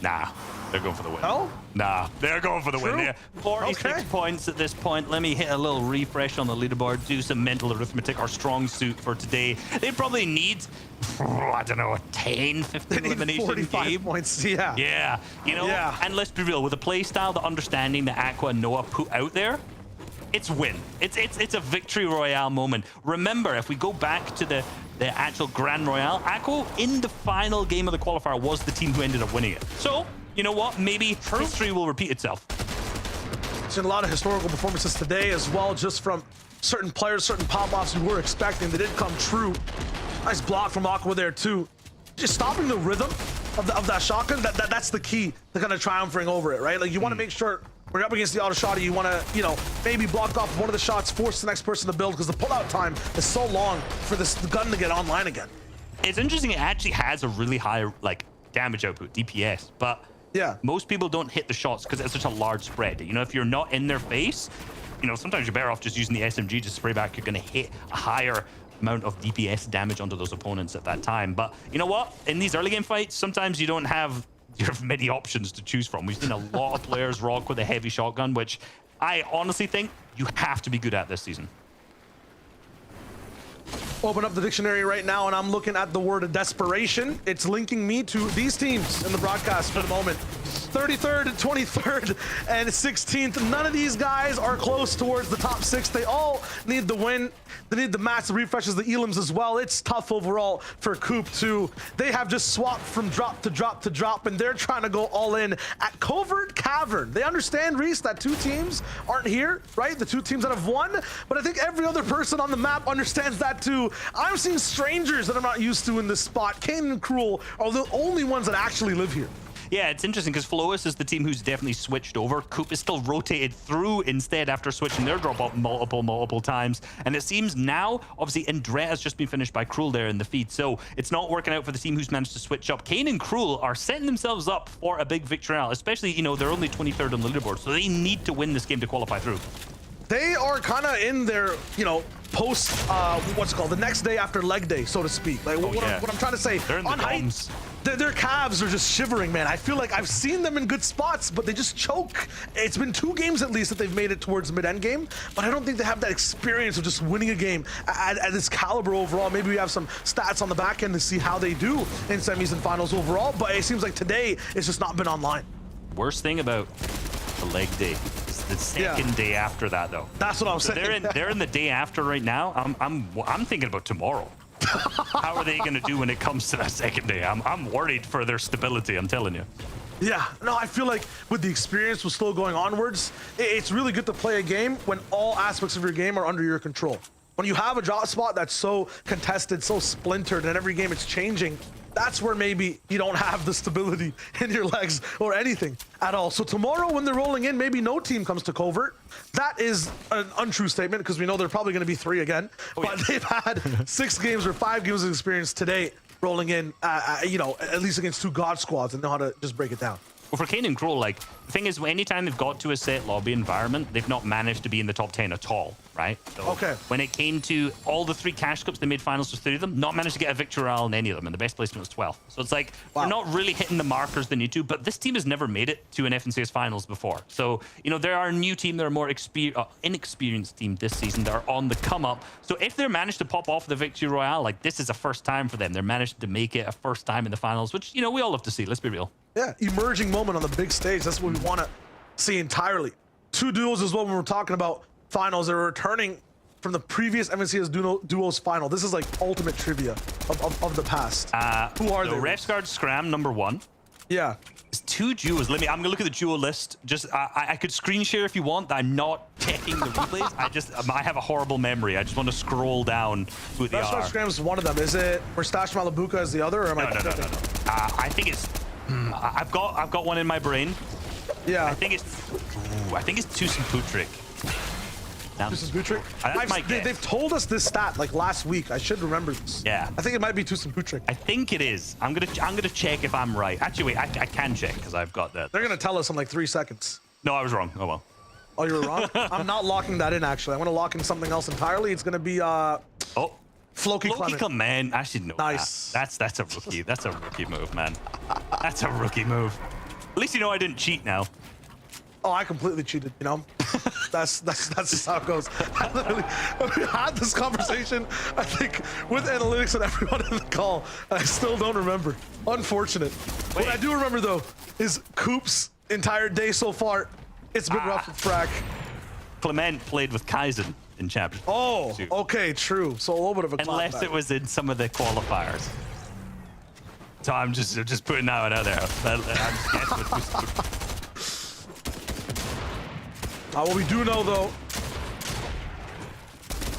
Nah, they're going for the win.
Oh?
Nah, they're going for the win. Yeah. 46
Okay.
points at this point. Let me hit a little refresh on the leaderboard, do some mental arithmetic, our strong suit for today. They probably need, I don't know, a 10, 15 elimination
45
game.
points, yeah.
Yeah, you know, and let's be real, with the play style, the understanding that Aqua and Noah put out there, it's win. It's a victory royale moment. Remember, if we go back to the actual Grand Royale, Aqua in the final game of the qualifier was the team who ended up winning it. So, you know what? Maybe history will repeat itself.
Seen a lot of historical performances today as well, just from certain players, certain pop-offs we were expecting. They didn't come true. Nice block from Aqua there too. Just stopping the rhythm of that shotgun, that's the key to kind of triumphing over it, right? Like you want to make sure when you're up against the auto shotty, you want to, you know, maybe block off one of the shots, force the next person to build, because the pullout time is so long for this gun to get online again.
It's interesting, it actually has a really high like damage output, DPS, but
yeah,
most people don't hit the shots because it's such a large spread. You know, if you're not in their face, you know, sometimes you're better off just using the SMG to spray back. You're going to hit a higher amount of DPS damage onto those opponents at that time. But you know what? In these early game fights, sometimes you don't have many options to choose from. We've seen a lot of players rock with a heavy shotgun, which I honestly think you have to be good at this season.
Open up the dictionary right now, and I'm looking at the word desperation. It's linking me to these teams in the broadcast for the moment. 33rd, 23rd, and 16th. None of these guys are close towards the top 6. They all need the win. They need the massive refreshes, the elims as well. It's tough overall for Coop too. They have just swapped from drop to drop to drop, and they're trying to go all in at Covert Cavern. They understand, Reese, that 2 teams aren't here, right? The 2 teams that have won, but I think every other person on the map understands that too. I'm seeing strangers that I'm not used to in this spot. Kane and Cruel are the only ones that actually live here.
Yeah, it's interesting because Flois is the team who's definitely switched over. Coop is still rotated through instead after switching their drop up multiple times. And it seems now, obviously, Indret has just been finished by Cruel there in the feed. So it's not working out for the team who's managed to switch up. Kane and Cruel are setting themselves up for a big victory, especially, you know, they're only 23rd on the leaderboard. So they need to win this game to qualify through.
They are kind of in their, you know, post, what's it called, the next day after leg day, so to speak. Like, what I'm trying to say,
they're in the
on height, their calves are just shivering, man. I feel like I've seen them in good spots, but they just choke. It's been 2 games at least that they've made it towards mid-end game, but I don't think they have that experience of just winning a game at this caliber overall. Maybe we have some stats on the back end to see how they do in semis and finals overall, but it seems like today it's just not been online.
Worst thing about the leg day is the second day after that, though.
That's what I'm saying.
They're in the day after right now. I'm thinking about tomorrow. How are they going to do when it comes to that second day? I'm worried for their stability, I'm telling you.
Yeah, no, I feel like with the experience was still going onwards, it's really good to play a game when all aspects of your game are under your control. When you have a drop spot that's so contested, so splintered, and every game it's changing, that's where maybe you don't have the stability in your legs or anything at all. So tomorrow when they're rolling in, maybe no team comes to Covert. That is an untrue statement because we know they're probably going to be 3 again. But they've had 6 games or 5 games of experience today rolling in, you know, at least against 2 God squads and know how to just break it down.
Well, for Kane and Crow, like, the thing is, anytime they've got to a set lobby environment, they've not managed to be in the top 10 at all, right? So
okay.
When it came to all the 3 cash cups, they made finals with 3 of them, not managed to get a victory royale in any of them, and the best placement was 12th. So it's like, we're not really hitting the markers they need to, but this team has never made it to an FNCS finals before. So, you know, there are a new team, they're a more inexperienced team this season that are on the come up. So if they're managed to pop off the victory royale, like, this is a first time for them. They're managed to make it a first time in the finals, which, you know, we all love to see, let's be real.
Yeah, emerging moment on the big stage. That's what we want to see entirely. 2 duos as well when we're talking about finals. They're returning from the previous MNCS duos final. This is like ultimate trivia of the past. Who are they?
Refsguard Scram, number 1.
Yeah.
It's 2 duos. I'm gonna look at the duo list. Just I could screen share if you want. I'm not checking the replays. I have a horrible memory. I just want to scroll down who they are.
Scram is one of them. Is it Mustache Malabuka is the other, or am I?
No. I think it's. I've got one in my brain.
Yeah.
I think it's Tusen Putrik.
Tusen Putrik? They've told us this stat like last week. I should remember this.
Yeah.
I think it might be Tusen Putrik.
I think it is. I'm gonna check if I'm right. Actually, wait. I can check because I've got that.
They're gonna tell us in like 3 seconds.
No, I was wrong. Oh well.
Oh, you were wrong? I'm not locking that in actually. I'm gonna lock in something else entirely. It's gonna be Floki
Clement. Actually, no.
Nice.
That's a rookie. That's a rookie move, man. That's a rookie move. At least you know I didn't cheat now.
Oh, I completely cheated, you know? That's just how it goes. I literally we had this conversation, I think, with analytics and everyone in the call, and I still don't remember. Unfortunate. What I do remember, though, is Coop's entire day so far. It's been rough with Frack.
Clement played with Kaizen in Champion.
Oh, okay, true. So a little bit of a
unless it was in some of the qualifiers. So I'm just putting that one out there.
What we do know, though,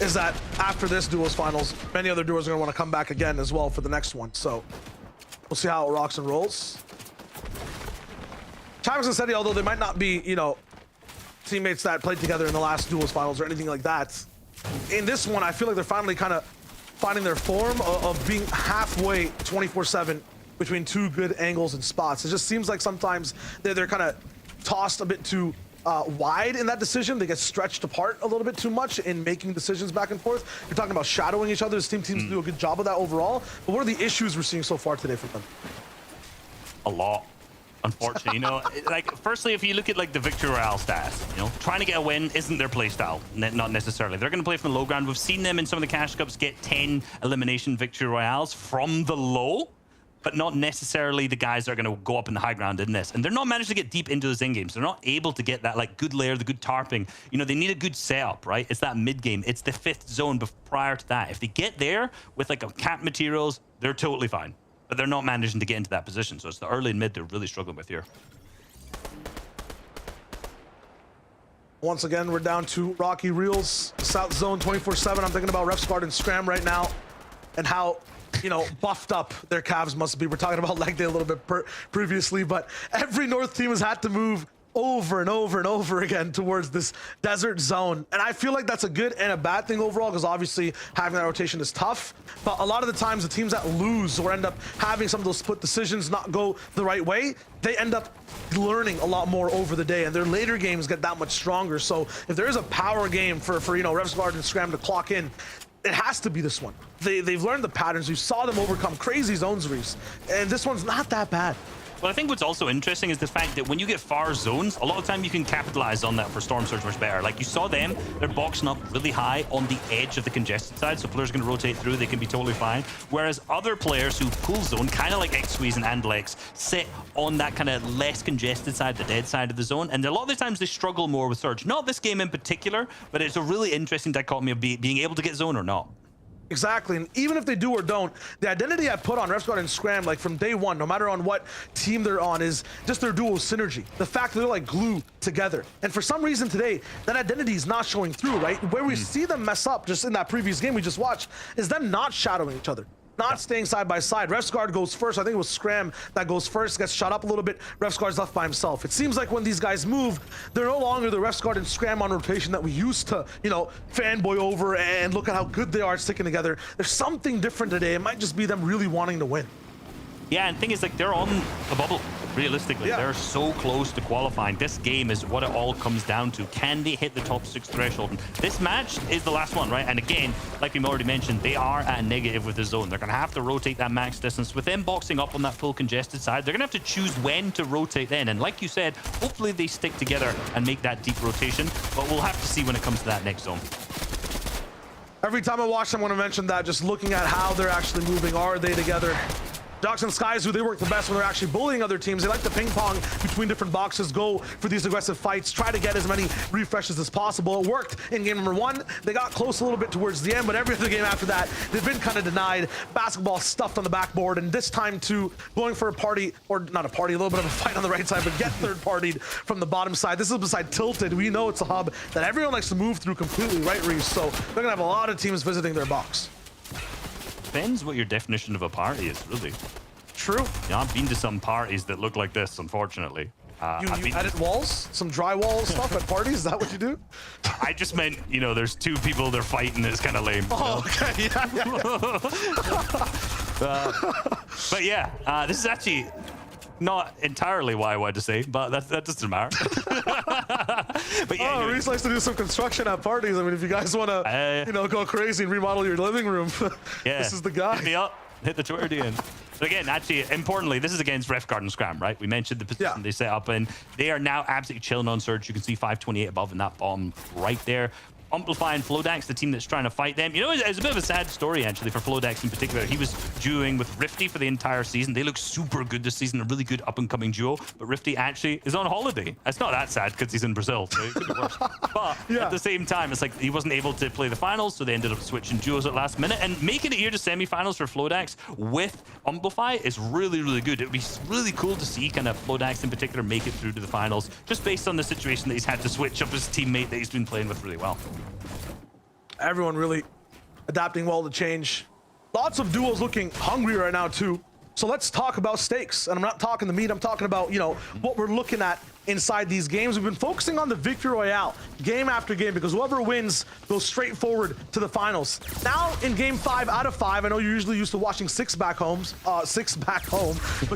is that after this duos finals, many other duos are going to want to come back again as well for the next one. So we'll see how it rocks and rolls. Chavez and Seti, although they might not be, you know, teammates that played together in the last duos finals or anything like that, in this one, I feel like they're finally kind of finding their form of being halfway 24/7 between 2 good angles and spots. It just seems like sometimes they're kind of tossed a bit too wide in that decision. They get stretched apart a little bit too much in making decisions back and forth. You're talking about shadowing each other. This team seems to do a good job of that overall. But what are the issues we're seeing so far today from them?
A lot. Unfortunately, you know, like, firstly, if you look at like the victory royale stats, you know, trying to get a win isn't their play style, not necessarily. They're going to play from the low ground. We've seen them in some of the cash cups get 10 elimination victory royales from the low, but not necessarily the guys that are going to go up in the high ground in this. And they're not managed to get deep into those in games. They're not able to get that like good layer, the good tarping. You know, they need a good setup, right? It's that mid game. It's the 5th zone prior to that. If they get there with like a cap materials, they're totally fine. But they're not managing to get into that position. So it's the early and mid they're really struggling with here.
Once again, we're down to Rocky Reels, South Zone 24/7. I'm thinking about Refsguard and Scram right now and how, you know, buffed up their calves must be. We're talking about leg day a little bit previously, but every North team has had to move over and over and over again towards this desert zone. And I feel like that's a good and a bad thing overall, because obviously having that rotation is tough. But a lot of the times the teams that lose or end up having some of those split decisions not go the right way, they end up learning a lot more over the day, and their later games get that much stronger. So if there is a power game for you know, Refsguard and Scram to clock in, it has to be this one. They've learned the patterns. You saw them overcome crazy zones, Reese, and this one's not that bad.
Well, I think what's also interesting is the fact that when you get far zones, a lot of time you can capitalize on that for Storm Surge much better. Like you saw them, they're boxing up really high on the edge of the congested side, so players are going to rotate through, they can be totally fine. Whereas other players who pull zone, kind of like X-Squeeze and Andalex, sit on that kind of less congested side, the dead side of the zone, and a lot of the times they struggle more with Surge. Not this game in particular, but it's a really interesting dichotomy of being able to get zone or not.
Exactly, and even if they do or don't, the identity I put on Refsguard and Scram, like from day one, no matter on what team they're on, is just their duo synergy. The fact that they're like glue together. And for some reason today, that identity is not showing through, right? Where we see them mess up just in that previous game we just watched is them not shadowing each other. Not staying side by side. Refsguard goes first. I think it was Scram that goes first, gets shot up a little bit. Refsguard's left by himself. It seems like when these guys move, they're no longer the Refsguard and Scram on rotation that we used to, you know, fanboy over and look at how good they are sticking together. There's something different today. It might just be them really wanting to win.
Yeah, and the thing is, like, they're on the bubble, realistically.
Yeah.
They're so close to qualifying. This game is what it all comes down to. Can they hit the top 6 threshold? And this match is the last one, right? And again, like we've already mentioned, they are at a negative with the zone. They're going to have to rotate that max distance. With them boxing up on that full congested side, they're going to have to choose when to rotate then. And like you said, hopefully they stick together and make that deep rotation. But we'll have to see when it comes to that next zone.
Every time I watch them, I want to mention that, just looking at how they're actually moving. Are they together? Jocks and Skies, who they work the best when they're actually bullying other teams. They like to ping pong between different boxes, go for these aggressive fights, try to get as many refreshes as possible. It worked in game number 1. They got close a little bit towards the end, but every other game after that, they've been kind of denied. Basketball stuffed on the backboard, and this time too, going for a party, or not a party, a little bit of a fight on the right side, but get third partied from the bottom side. This is beside Tilted. We know it's a hub that everyone likes to move through completely, right, Reese? So they're gonna have a lot of teams visiting their box.
Depends what your definition of a party is, really.
True.
Yeah, I've been to some parties that look like this, unfortunately.
You edit walls? Some drywall stuff at parties? Is that what you do?
I just meant, you know, there's 2 people, they're fighting, it's kind of lame.
Oh, okay, yeah.
But yeah, this is actually not entirely what I wanted to say, but that doesn't matter. But yeah,
Reese likes to do some construction at parties. I mean, if you guys want to, you know, go crazy and remodel your living room,
yeah,
this is the guy.
Hit me up. Hit the Twitter DM. But again, actually, importantly, this is against Refguard and Scram, right? We mentioned the position they set up in. They are now absolutely chilling on Surge. You can see 528 above in that bottom right there. Amplify and Flowdax, the team that's trying to fight them. You know, it's a bit of a sad story, actually, for Flowdax in particular. He was duoing with Rifty for the entire season. They look super good this season, a really good up-and-coming duo. But Rifty actually is on holiday. It's not that sad because he's in Brazil, so it could be worse. But at the same time, it's like he wasn't able to play the finals, so they ended up switching duos at last minute. And making it here to semifinals for Flowdax with Amplify is really, really good. It would be really cool to see kind of Flowdax in particular make it through to the finals, just based on the situation that he's had to switch up his teammate that he's been playing with really well.
Everyone really adapting well to change. Lots of duos looking hungry right now too. So let's talk about stakes. And I'm not talking the meat, I'm talking about, you know, what we're looking at inside these games. We've been focusing on the Victory Royale game after game because whoever wins goes straight forward to the finals. Now in game 5 out of 5, I know you're usually used to watching 6 back home, but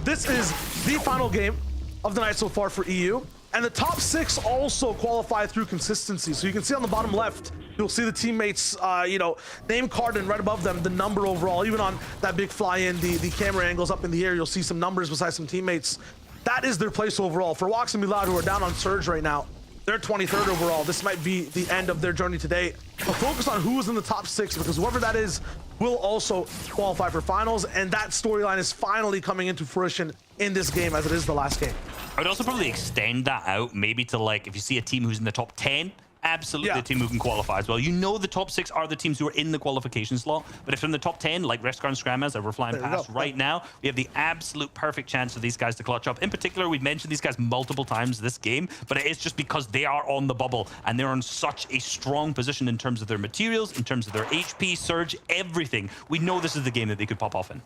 this is the final game of the night so far for EU. And the top 6 also qualify through consistency. So you can see on the bottom left, you'll see the teammates, you know, name card, and right above them, the number overall. Even on that big fly-in, the camera angles up in the air, you'll see some numbers beside some teammates. That is their place overall. For Wox and Milad, who are down on Surge right now, they're 23rd overall. This might be the end of their journey today. But focus on who is in the top 6, because whoever that is will also qualify for finals. And that storyline is finally coming into fruition in this game, as it is the last game.
I would also probably extend that out maybe to, like, if you see a team who's in the top 10, absolutely a team who can qualify as well. You know the top 6 are the teams who are in the qualification slot, but if they're in the top 10, like Refsguard and Scram as we're flying past right now, we have the absolute perfect chance for these guys to clutch up. In particular, we've mentioned these guys multiple times this game, but it is just because they are on the bubble and they're in such a strong position in terms of their materials, in terms of their HP, Surge, everything. We know this is the game that they could pop off in.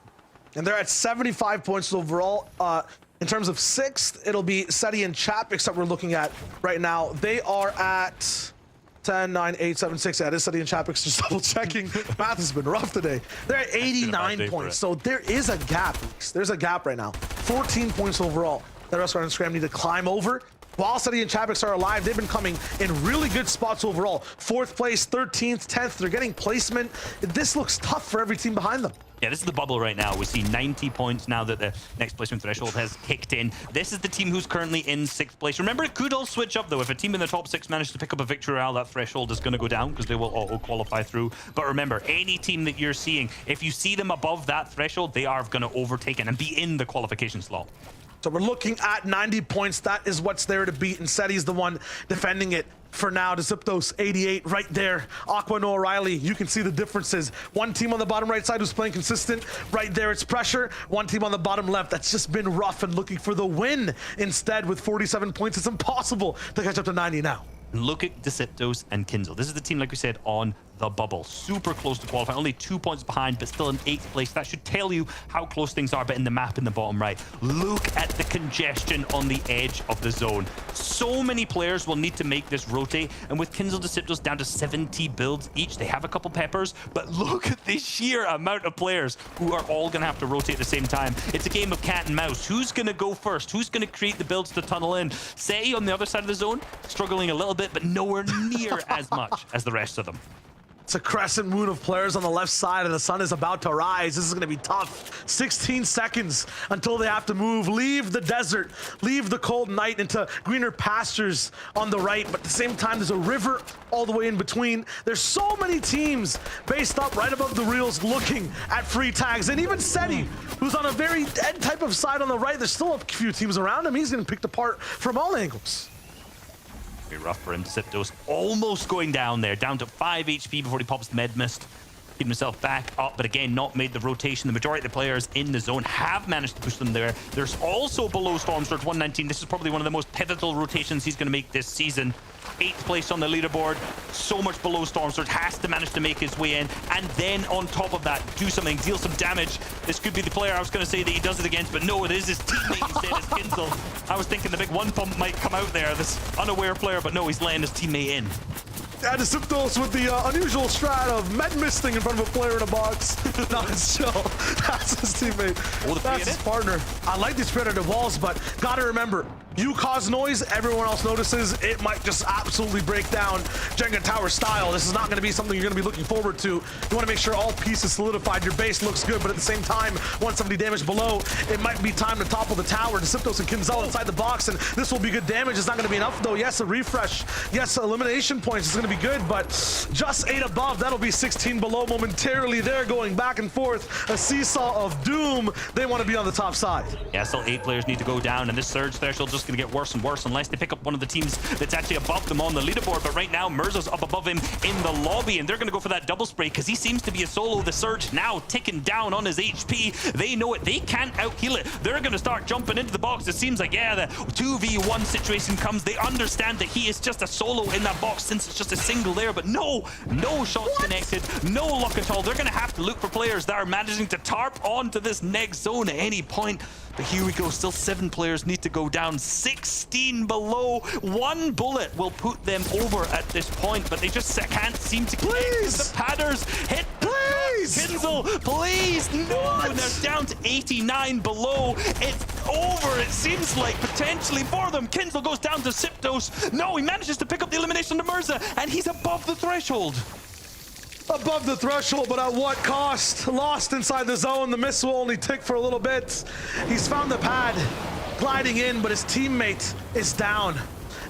And they're at 75 points overall. In terms of 6th, it'll be Seti and Chapix that we're looking at right now. They are at 10, 9, 8, 7, 6. Yeah, it is Seti and Chapix, just double checking. Math has been rough today. They're at 89 points. So there is a gap. There's a gap right now. 14 points overall that Refsguard and Scram need to climb over. While Seti and Chapix are alive, they've been coming in really good spots overall. 4th place, 13th, 10th. They're getting placement. This looks tough for every team behind them.
Yeah, this is the bubble right now. We see 90 points now that the next placement threshold has kicked in. This is the team who's currently in 6th place. Remember, it could all switch up, though. If a team in the top 6 manages to pick up a victory royale, that threshold is going to go down because they will auto-qualify through. But remember, any team that you're seeing, if you see them above that threshold, they are going to overtake it and be in the qualification slot.
So we're looking at 90 points. That is what's there to beat, and Seti's the one defending it. for now. Diziptos 88 right there. Aqua, no O'Reilly. You can see the differences. One team on the bottom right side who's playing consistent. Right there, it's pressure. One team on the bottom left that's just been rough and looking for the win. Instead, with 47 points, it's impossible to catch up to 90 now.
Look at Diziptos and Kinzel. This is the team, like we said, on the bubble. Super close to qualify. Only 2 points behind, but still in 8th place. That should tell you how close things are, but in the map in the bottom right. Look at the congestion on the edge of the zone. So many players will need to make this rotate, and with Kinzel Diziptos down to 70 builds each, they have a couple peppers, but look at the sheer amount of players who are all going to have to rotate at the same time. It's a game of cat and mouse. Who's going to go first? Who's going to create the builds to tunnel in? Sei on the other side of the zone, struggling a little bit, but nowhere near as much as the rest of them.
It's a crescent moon of players on the left side, and the sun is about to rise. This is going to be tough. 16 seconds until they have to move, leave the desert, leave the cold night into greener pastures on the right. But at the same time, there's a river all the way in between. There's so many teams based up right above the reels looking at free tags. And even Seti, who's on a very dead type of side on the right, there's still a few teams around him. He's getting picked apart from all angles.
Be rough for him. Diziptos almost going down there, down to 5 HP before he pops the med mist. Keep himself back up, but again, not made the rotation. The majority of the players in the zone have managed to push them there. There's also below Storm Surge 119. This is probably one of the most pivotal rotations he's going to make this season. 8th place on the leaderboard. So much below Storm Surge. Has to manage to make his way in. And then on top of that, do something, deal some damage. This could be the player I was going to say that he does it against, but no, it is his teammate instead. It's Kinzel. I was thinking the big one pump might come out there. This unaware player, but no, he's letting his teammate in.
And Diziptos with the unusual strat of med misting in front of a player in a box. Not his chill. That's his teammate. That's his partner. I like these predator walls, but gotta remember, you cause noise, everyone else notices. It might just absolutely break down Jenga Tower style. This is not going to be something you're going to be looking forward to. You want to make sure all pieces solidified. Your base looks good, but at the same time, 170 damage below, it might be time to topple the tower. Diziptos and Kinzel inside the box, and this will be good damage. It's not going to be enough, though. Yes, a refresh. Yes, elimination points is going to be good, but just 8 above. That'll be 16 below momentarily. They're going back and forth. A seesaw of doom. They want to be on the top side.
Yeah, still 8 players need to go down, and this surge threshold just going to get worse and worse unless they pick up one of the teams that's actually above them on the leaderboard. But right now, Mirza's up above him in the lobby, and they're going to go for that double spray because he seems to be a solo. The surge now ticking down on his HP. They know it. They can't out-heal it. They're going to start jumping into the box. It seems like, yeah, the 2v1 situation comes. They understand that he is just a solo in that box since it's just a single there, but no shots connected, no luck at all. They're going to have to look for players that are managing to tarp onto this next zone at any point. But here we go, still 7 players need to go down, 16 below. 1 bullet will put them over at this point, but they just can't seem to connect. The padders hit. Please! Kinzel, please! No! And they're down to 89 below. It's over, it seems like, potentially for them. Kinzel goes down to Diziptos. No, he manages to pick up the elimination to Mirza, and he's above the threshold.
Above the threshold, but at what cost? Lost inside the zone. The miss will only tick for a little bit. He's found the pad, gliding in, but his teammate is down.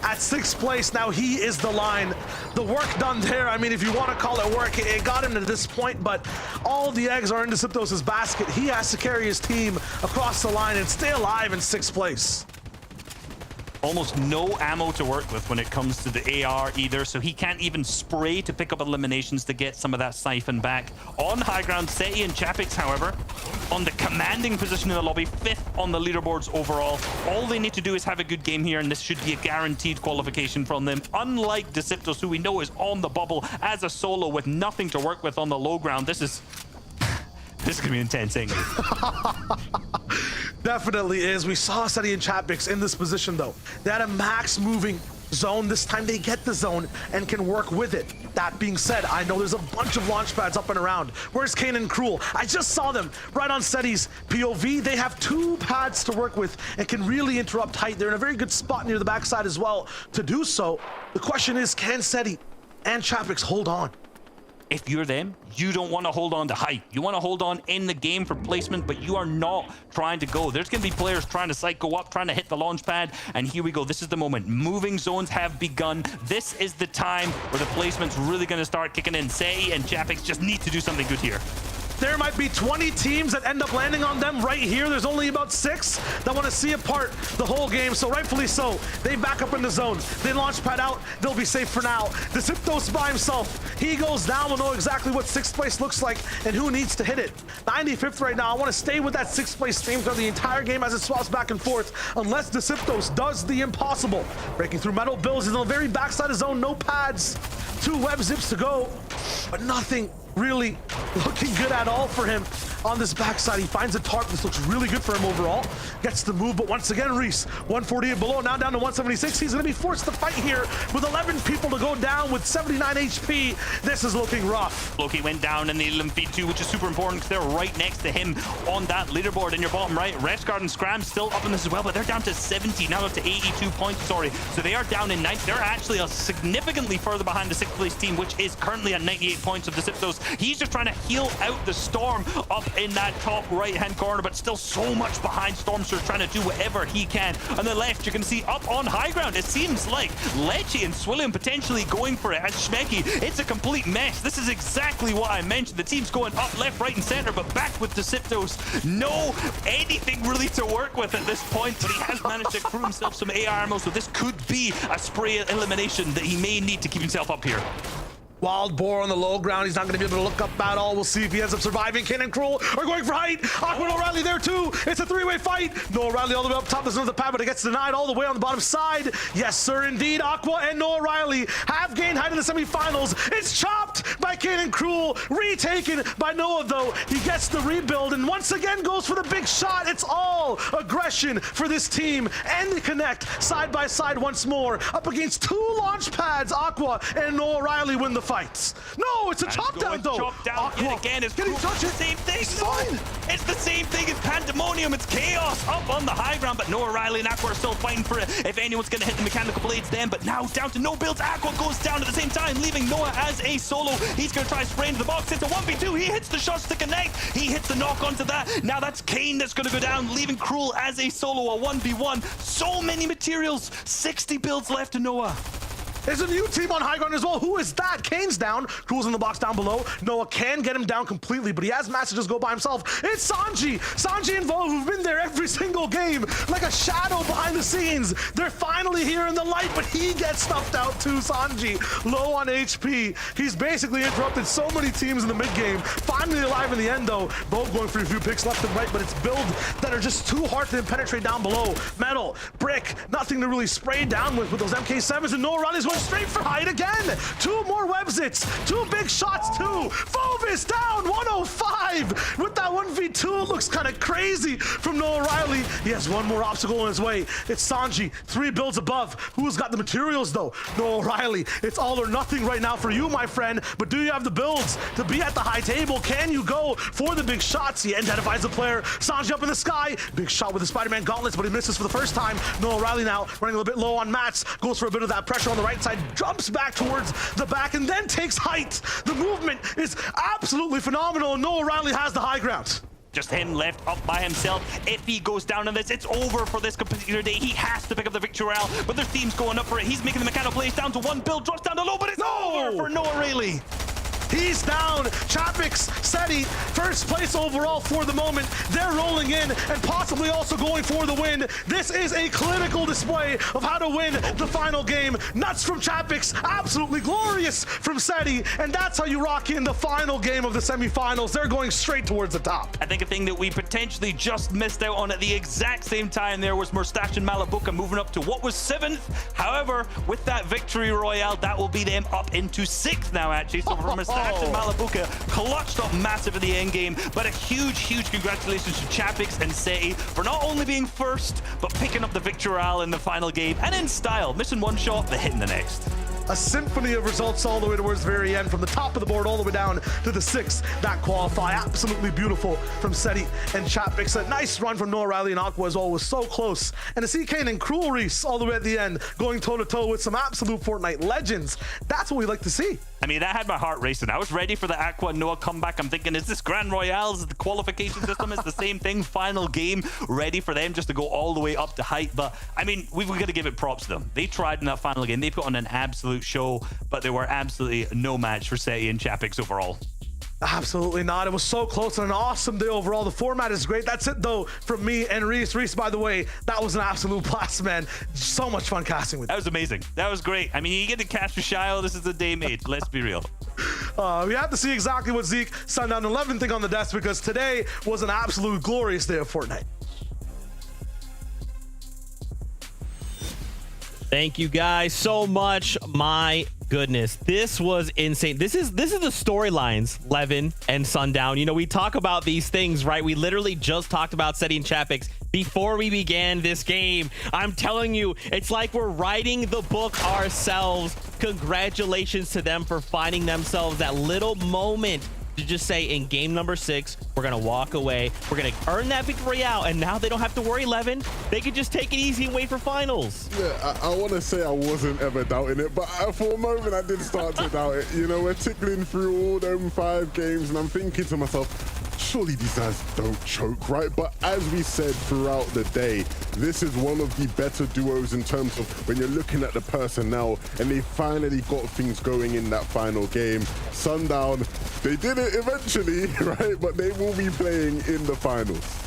At 6th place, now he is the line. The work done there, I mean, if you want to call it work, it got him to this point, but all the eggs are in Diziptos' basket. He has to carry his team across the line and stay alive in 6th place.
Almost no ammo to work with when it comes to the AR either, so he can't even spray to pick up eliminations to get some of that siphon back. On high ground, Seti and Chapix, however, on the commanding position in the lobby, 5th on the leaderboards overall. All they need to do is have a good game here, and this should be a guaranteed qualification from them. Unlike Diziptos, who we know is on the bubble as a solo with nothing to work with on the low ground. This is going to be intense, ain't it?
Definitely is. We saw Seti and Chapix in this position, though. They had a max moving zone. This time they get the zone and can work with it. That being said, I know there's a bunch of launch pads up and around. Where's Kane and Cruel? I just saw them right on Seti's POV. They have 2 pads to work with and can really interrupt height. They're in a very good spot near the backside as well to do so. The question is, can Seti and Chapix hold on?
If you're them, you don't want to hold on to height. You want to hold on in the game for placement, but you are not trying to go. There's going to be players trying to psycho up, trying to hit the launch pad, and here we go. This is the moment. Moving zones have begun. This is the time where the placement's really going to start kicking in. Sei and Chapix just need to do something good here.
there might be 20 teams that end up landing on them right here. There's only about 6 that want to see apart the whole game, so rightfully so. They back up in the zone. They launch pad out. They'll be safe for now. Disiptos by himself. He goes down. We'll know exactly what 6th place looks like and who needs to hit it. 95th right now. I want to stay with that 6th place theme throughout the entire game as it swaps back and forth, unless Disiptos does the impossible. Breaking through metal builds. He's on the very backside of zone. No pads. 2 web zips to go, but nothing really looking good at all for him on this backside. He finds a tarp. This looks really good for him overall. Gets the move, but once again, Reese, 148 below, now down to 176. He's going to be forced to fight here with 11 people to go down with 79 HP. This is looking rough.
Loki went down in the Elim feed too, which is super important because they're right next to him on that leaderboard in your bottom right. Refsguard and Scram still up in this as well, but they're down to 70, now up to 82 points, sorry. So they are down in 9th. They're actually significantly further behind the 6th place team, which is currently at 98 points of the Disiptos. He's just trying to heal out the Storm up in that top right-hand corner, but still so much behind Stormster, trying to do whatever he can. On the left, you can see up on high ground, it seems like Lechi and Swilliam potentially going for it. As Schmecky, it's a complete mess. This is exactly what I mentioned. The team's going up, left, right, and center, but back with Disiptos. No anything really to work with at this point, but he has managed to accrue himself some AR ammo, so this could be a spray elimination that he may need to keep himself up here.
Wild Boar on the low ground. He's not going to be able to look up at all. We'll see if he ends up surviving. Kane and Cruel are going for height. Aqua and O'Reilly there too. It's a 3-way fight. No O'Reilly all the way up top. There's another pad, but it gets denied all the way on the bottom side. Yes, sir, indeed. Aqua and Noah O'Reilly have gained height in the semifinals. It's chopped by Kane and Cruel. Retaken by Noah, though. He gets the rebuild and once again goes for the big shot. It's all aggression for this team. And connect side by side once more. Up against 2 launch pads. Aqua and Noah O'Reilly win the fights. No, it's a chop down though.
Chop down yet again. It's
Can he touch it?
Same thing.
It's fine.
It's the same thing as Pandemonium. It's chaos up on the high ground, but Noah Riley and Aqua are still fighting for it. If anyone's going to hit the mechanical blades then, but now down to no builds. Aqua goes down at the same time, leaving Noah as a solo. He's going to try spraying into the box. It's a 1v2. He hits the shots to connect. He hits the knock onto that. Now that's Kane that's going to go down, leaving Cruel as a solo, a 1v1. So many materials. 60 builds left to Noah.
There's a new team on high ground as well. Who is that? Kane's down. Cruel's in the box down below. Noah can get him down completely, but he has messages go by himself. It's Sanji. Sanji and Vo, who've been there every single game, like a shadow behind the scenes. They're finally here in the light, but he gets stuffed out too. Sanji, low on HP. He's basically interrupted so many teams in the mid game. Finally alive in the end, though. Both going for a few picks left and right, but it's builds that are just too hard to penetrate down below. Metal, brick, nothing to really spray down with those MK7s, and Noah Riley's going straight for height again. 2 more web zits, 2 big shots too. Fovis down 105 with that 1v2. It looks kind of crazy from Noah Riley. He has 1 more obstacle in his way. It's Sanji, 3 builds above. Who's got the materials though? Noah Riley. It's all or nothing right now for you, my friend, but do you have the builds to be at the high table? Can you go for the big shots? He identifies the player. Sanji up in the sky. Big shot with the Spider-Man gauntlets, but he misses for the first time. Noah Riley now running a little bit low on mats. Goes for a bit of that pressure on the right side. Jumps back towards the back and then takes height. The movement is absolutely phenomenal, and Noah Riley has the high ground.
Just him left up by himself. If he goes down on this, it's over for this particular day. He has to pick up the victory royale, but there's teams going up for it. He's making the mechanical plays down to 1 build, drops down to low, but it's over for Noah Riley.
He's down. Chapix, Seti, first place overall for the moment. They're rolling in and possibly also going for the win. This is a clinical display of how to win the final game. Nuts from Chapix, absolutely glorious from Seti, and that's how you rock in the final game of the semifinals. They're going straight towards the top.
I think a thing that we potentially just missed out on at the exact same time there was Mustache and Malabuka moving up to what was 7th. However, with that victory royale, that will be them up into 6th now, actually. So for Mustache and Malabuka, clutched up massive in the end game, but a huge congratulations to Chapix and Seti for not only being first, but picking up the victory royale in the final game, and in style, missing 1 shot, but hitting the next.
A symphony of results all the way towards the very end, from the top of the board all the way down to the 6th that qualify. Absolutely beautiful from Seti and Chapix. A nice run from Noah Riley and Aqua as well, was so close. And to see Kane and Cruel Reese all the way at the end, going toe-to-toe with some absolute Fortnite legends, that's what we like to see.
I mean, that had my heart racing. I was ready for the Aqua and Noah comeback. I'm thinking, is this Grand Royale? Is it the qualification system? It's the same thing. Final game, ready for them just to go all the way up to height. But, I mean, we've got to give it props to them. They tried in that final game. They put on an absolute show, but they were absolutely no match for Seti and Chapix overall.
Absolutely not. It was so close and an awesome day overall. The format is great. That's it though from me and Reese. Reese, by the way, that was an absolute blast, man. So much fun casting with you.
That was amazing. That was great. I mean, you get to cast Shio. This is the day made. Let's be real.
We have to see exactly what Zeke, Sundown, 11 think on the desk, because today was an absolute glorious day of Fortnite.
Thank you guys so much. My goodness, this was insane. This is the storylines, Levin and Sundown. You know, we talk about these things, right? We literally just talked about setting chat picks before we began this game. I'm telling you, it's like we're writing the book ourselves. Congratulations to them for finding themselves that little moment to just say, in game number 6, we're gonna walk away, we're gonna earn that victory out, and now they don't have to worry, Levin. They can just take it easy and wait for finals.
Yeah, I want to say I wasn't ever doubting it, but for a moment I did start to doubt it. You know, we're tickling through all them 5 games, and I'm thinking to myself, surely these guys don't choke, right? But as we said throughout the day, this is one of the better duos in terms of when you're looking at the personnel, and they finally got things going in that final game. Sundown, they did it eventually, right? But they will be playing in the finals.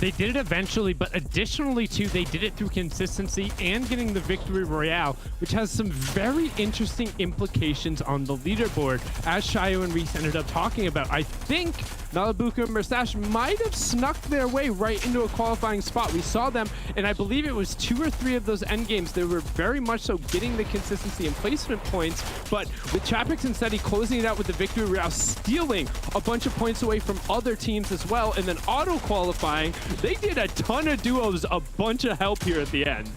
They did it eventually, but additionally too, they did it through consistency and getting the victory royale, which has some very interesting implications on the leaderboard, as Shio and Reese ended up talking about. I think Malabuka and Mustache might have snuck their way right into a qualifying spot. We saw them, and I believe it was 2 or 3 of those end games. They were very much so getting the consistency and placement points, but with Chapix instead, closing it out with the victory royale, stealing a bunch of points away from other teams as well, and then auto-qualifying. They did a ton of duos, a bunch of help here at the end.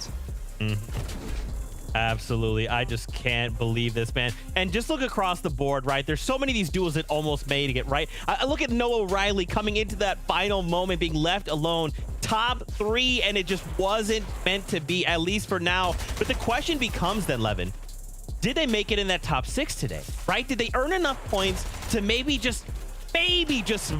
Absolutely. I just can't believe this, man. And just look across the board, right? There's so many of these duels that almost made it, right? I look at Noah Riley coming into that final moment, being left alone, top 3, and it just wasn't meant to be, at least for now. But the question becomes then, Levin, did they make it in that top 6 today, right? Did they earn enough points to maybe just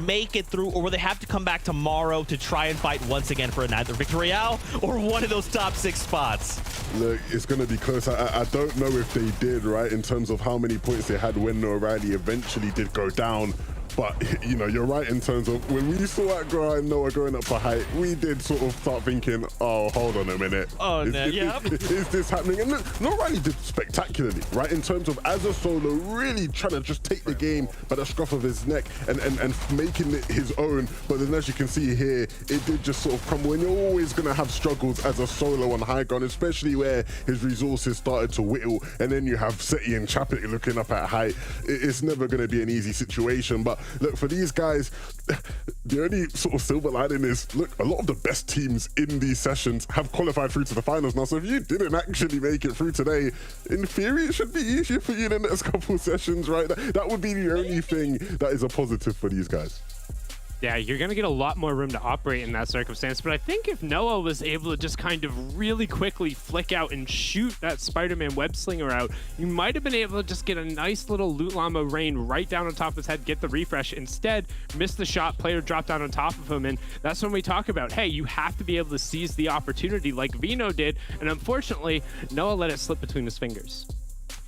make it through, or will they have to come back tomorrow to try and fight once again for either victory royale or one of those top 6 spots?
Look, it's going to be close. I don't know if they did, right, in terms of how many points they had when O'Reilly eventually did go down. But, you know, you're right in terms of when we saw that guy Noah going up for height, we did sort of start thinking, oh, hold on a minute.
Oh, no, yeah.
Is this happening? And look, Noah Riley did spectacularly, right, in terms of as a solo, really trying to just take the game by the scruff of his neck and making it his own. But then as you can see here, it did just sort of crumble. And you're always going to have struggles as a solo on high ground, especially where his resources started to whittle. And then you have Seti and Chapik looking up at height. It's never going to be an easy situation. But look, for these guys, the only sort of silver lining is, look, a lot of the best teams in these sessions have qualified through to the finals now. So if you didn't actually make it through today, in theory, it should be easier for you in the next couple sessions, right? That would be the only thing that is a positive for these guys.
Yeah, you're going to get a lot more room to operate in that circumstance. But I think if Noah was able to just kind of really quickly flick out and shoot that Spider-Man web slinger out, you might have been able to just get a nice little loot llama rain right down on top of his head, get the refresh. Instead, missed the shot, player dropped down on top of him. And that's when we talk about, hey, you have to be able to seize the opportunity like Vino did. And unfortunately, Noah let it slip between his fingers.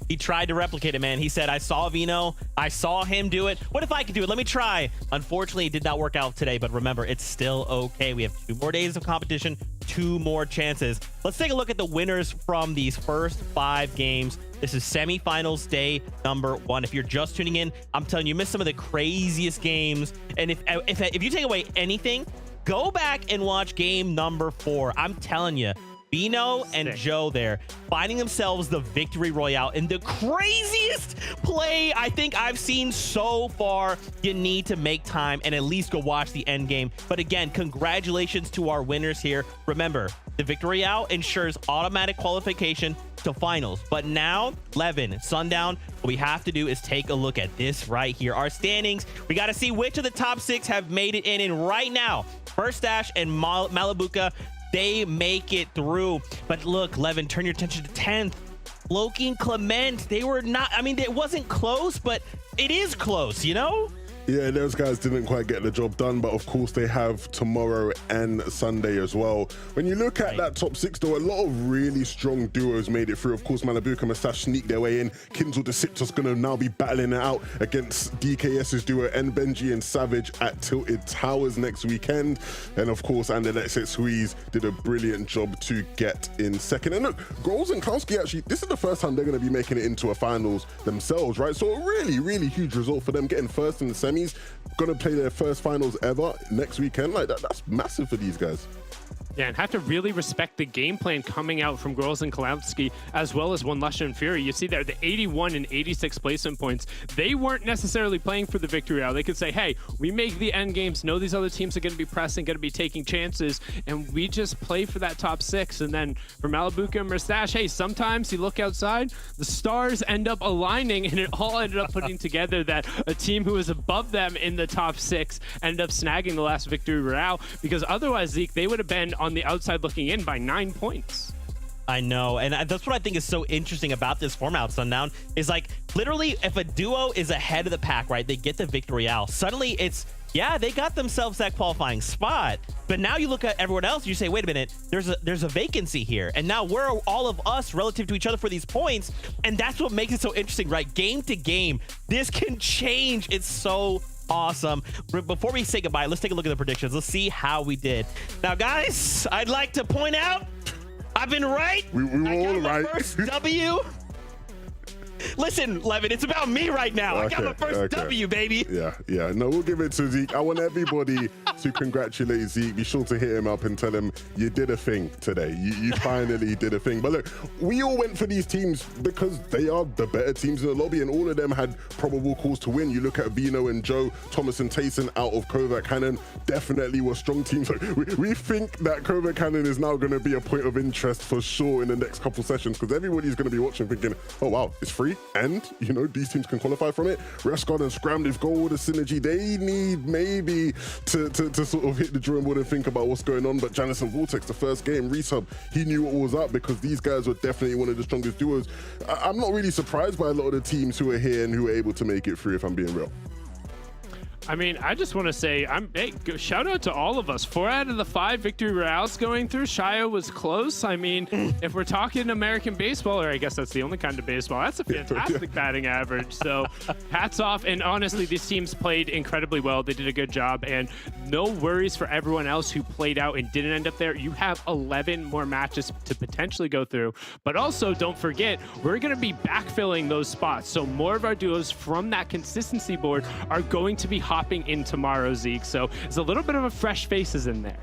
He tried to replicate it, man. He said, I saw Vino. I saw him do it. What if I could do it? Let me try. Unfortunately, it did not work out today, but remember, it's still okay. We have 2 more days of competition, 2 more chances. Let's take a look at the winners from these first 5 games. This is semifinals day number 1. If you're just tuning in, I'm telling you, you missed some of the craziest games. And if you take away anything, go back and watch game number 4. I'm telling you, Bino and Joe there finding themselves the victory royale in the craziest play I think I've seen so far. You need to make time and at least go watch the end game. But again, congratulations to our winners here. Remember, the victory royale ensures automatic qualification to finals. But now, Levin, Sundown, what we have to do is take a look at this right here. Our standings, we got to see which of the top 6 have made it in. And right now, First Dash and Malabuka, they make it through. But look, Levin, turn your attention to 10th. Loki and Clement, they were not, I mean, it wasn't close, but it is close, you know?
Yeah, those guys didn't quite get the job done, but of course they have tomorrow and Sunday as well. When you look at that top 6 though, a lot of really strong duos made it through. Of course, Malibuca and Mustache sneaked their way in. Kinzel Deceptor's gonna now be battling it out against DKS's duo and Benji and Savage at Tilted Towers next weekend. And of course, and Alexis Squeeze did a brilliant job to get in second. And look, Grols and Kowski actually, this is the first time they're gonna be making it into a finals themselves, right? So a really, really huge result for them, getting first in the semis. Gonna play their first finals ever next weekend. Like that's massive for these guys.
Yeah, and have to really respect the game plan coming out from Grols and Kalowski, as well as One Lush and Fury. You see there, the 81 and 86 placement points, they weren't necessarily playing for the victory round. They could say, hey, we make the end games, know these other teams are going to be pressing, going to be taking chances, and we just play for that top 6. And then for Malibuca and Mustache, hey, sometimes you look outside, the stars end up aligning, and it all ended up putting together that a team who was above them in the top 6 ended up snagging the last victory round, because otherwise, Zeke, they would have been on the outside looking in by 9 points.
I know, and that's what I think is so interesting about this format, Sundown, is like literally if a duo is ahead of the pack, right, they get the victory out. Suddenly it's, yeah, they got themselves that qualifying spot, but now you look at everyone else and you say, wait a minute, there's a vacancy here, and now where are all of us relative to each other for these points? And that's what makes it so interesting, right? Game to game, this can change. It's so awesome. Before we say goodbye, let's take a look at the predictions. Let's see how we did. Now, guys, I'd like to point out I've been right.
We were all right.
First W. Listen, Levin, it's about me right now. I got my first W, baby.
Yeah. No, we'll give it to Zeke. I want everybody to congratulate Zeke. Be sure to hit him up and tell him you did a thing today. You finally did a thing. But look, we all went for these teams because they are the better teams in the lobby, and all of them had probable cause to win. You look at Vino and Joe, Thomas and Tayson out of Covert Cannon, definitely were strong teams. We think that Covert Cannon is now going to be a point of interest for sure in the next couple sessions, because everybody's going to be watching thinking, oh wow, it's free. And, you know, these teams can qualify from it. Rescon and Scram, they've got all the synergy they need maybe to sort of hit the drawing board and think about what's going on. But Janice and Vortex, the first game, Resub, he knew what was up because these guys were definitely one of the strongest duos. I'm not really surprised by a lot of the teams who are here and who are able to make it through, if I'm being real.
I mean, I just want to say, shout out to all of us. 4 out of the 5 victory royales going through. Shia was close. I mean, if we're talking American baseball, or I guess that's the only kind of baseball, that's a fantastic batting average. So hats off. And honestly, these teams played incredibly well. They did a good job. And no worries for everyone else who played out and didn't end up there. You have 11 more matches to potentially go through. But also, don't forget, we're going to be backfilling those spots. So more of our duos from that consistency board are going to be hopping in tomorrow, Zeke. So there's a little bit of a fresh faces in there.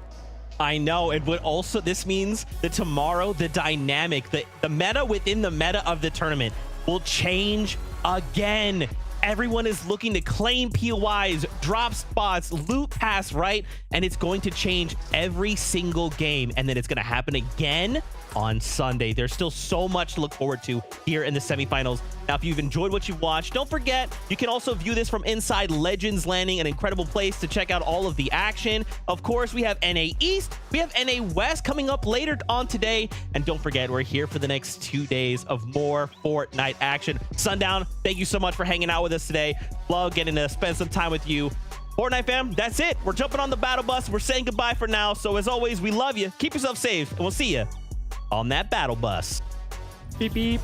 I know, and but also this means that tomorrow the dynamic, the meta within the meta of the tournament will change again. Everyone is looking to claim POIs, drop spots, loot pass, right? And it's going to change every single game, and then it's going to happen again on Sunday. There's still so much to look forward to here in the semifinals. Now, if you've enjoyed what you've watched, don't forget, you can also view this from inside Legends Landing, an incredible place to check out all of the action. Of course, we have NA East, we have NA West coming up later on today. And don't forget, we're here for the next 2 days of more Fortnite action. Sundown, thank you so much for hanging out with us today. Love getting to spend some time with you. Fortnite fam, that's it. We're jumping on the battle bus. We're saying goodbye for now. So as always, we love you. Keep yourself safe, and we'll see you on that battle bus.
Beep, beep.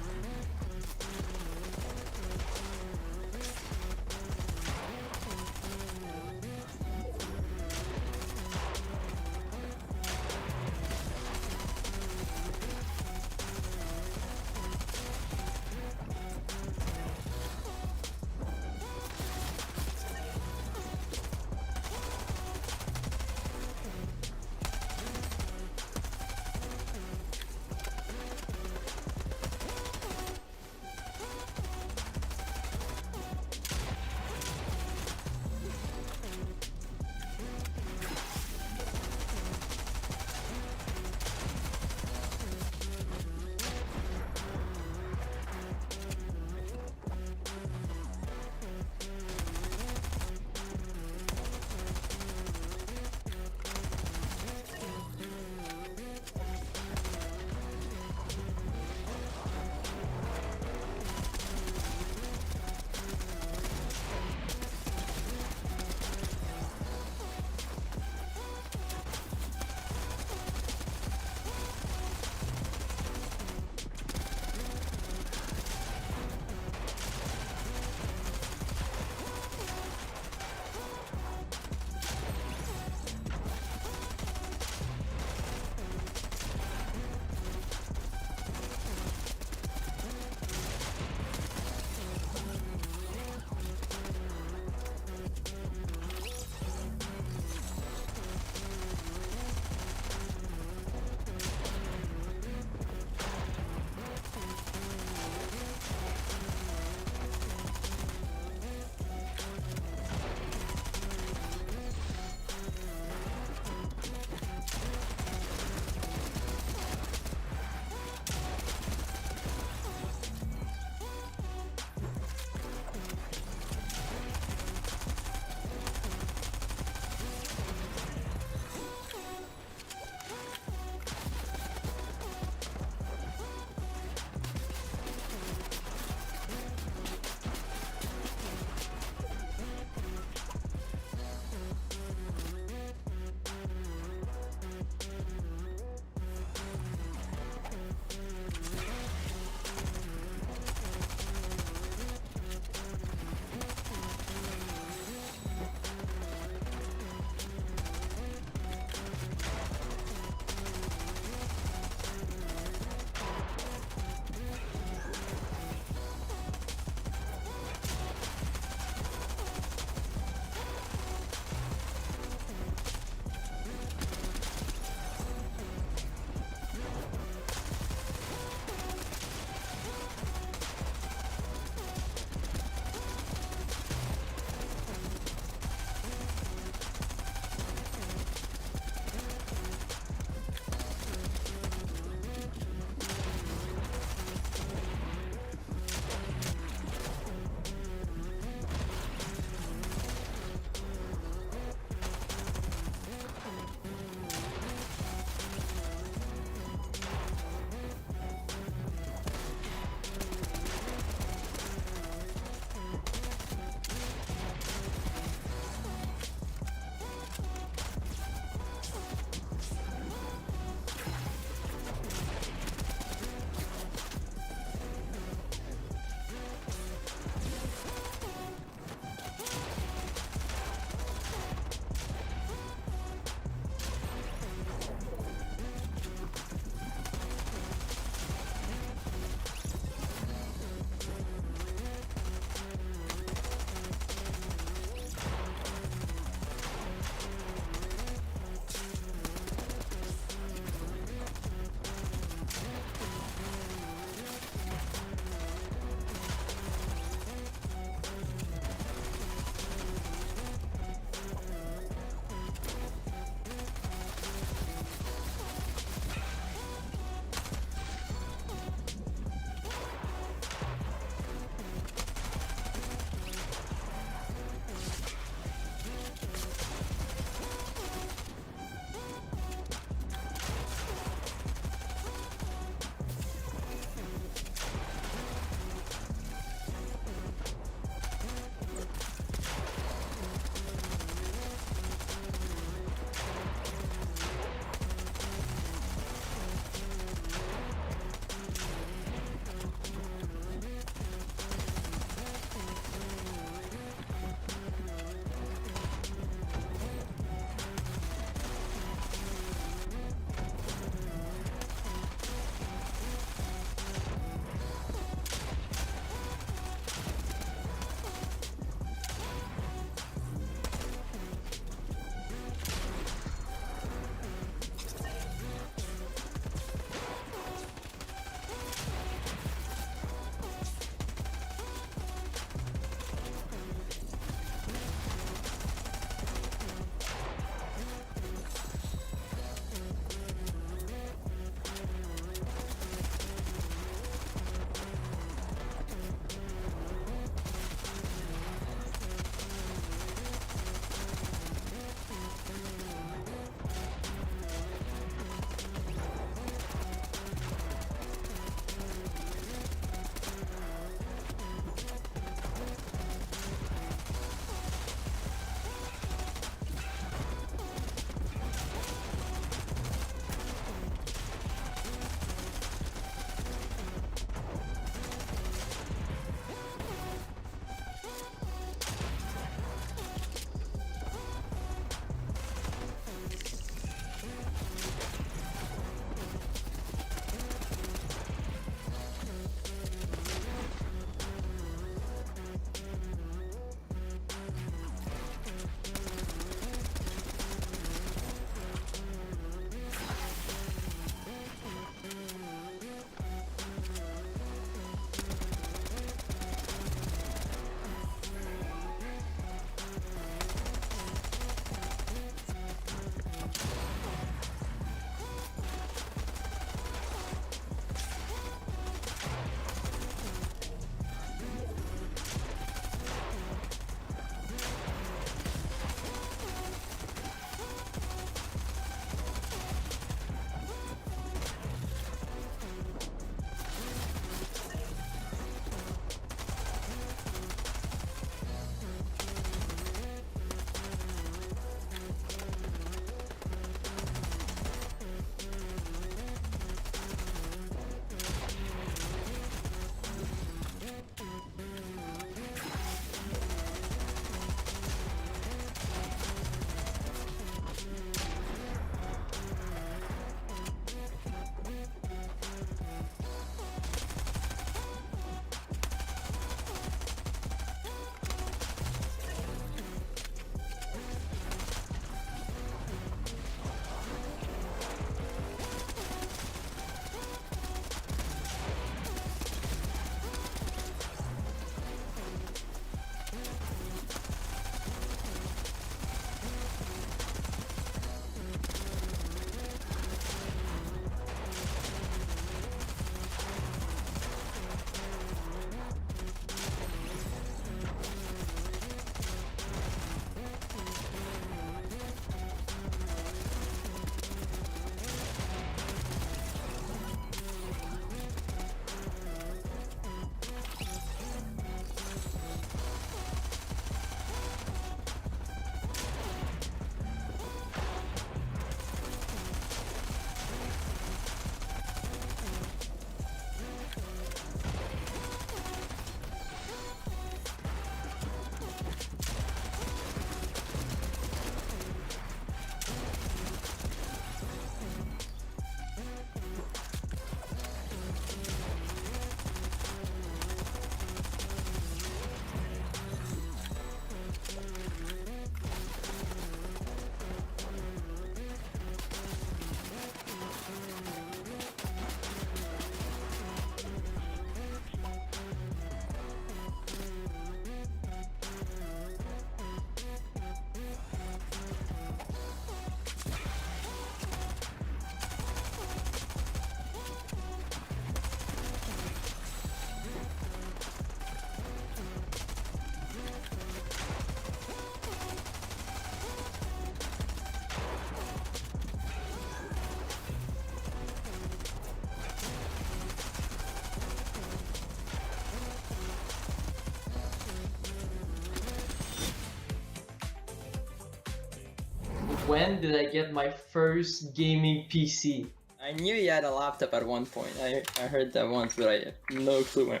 When did I get my first gaming PC?
I knew you had a laptop at one point. I heard that once, but I have no clue when.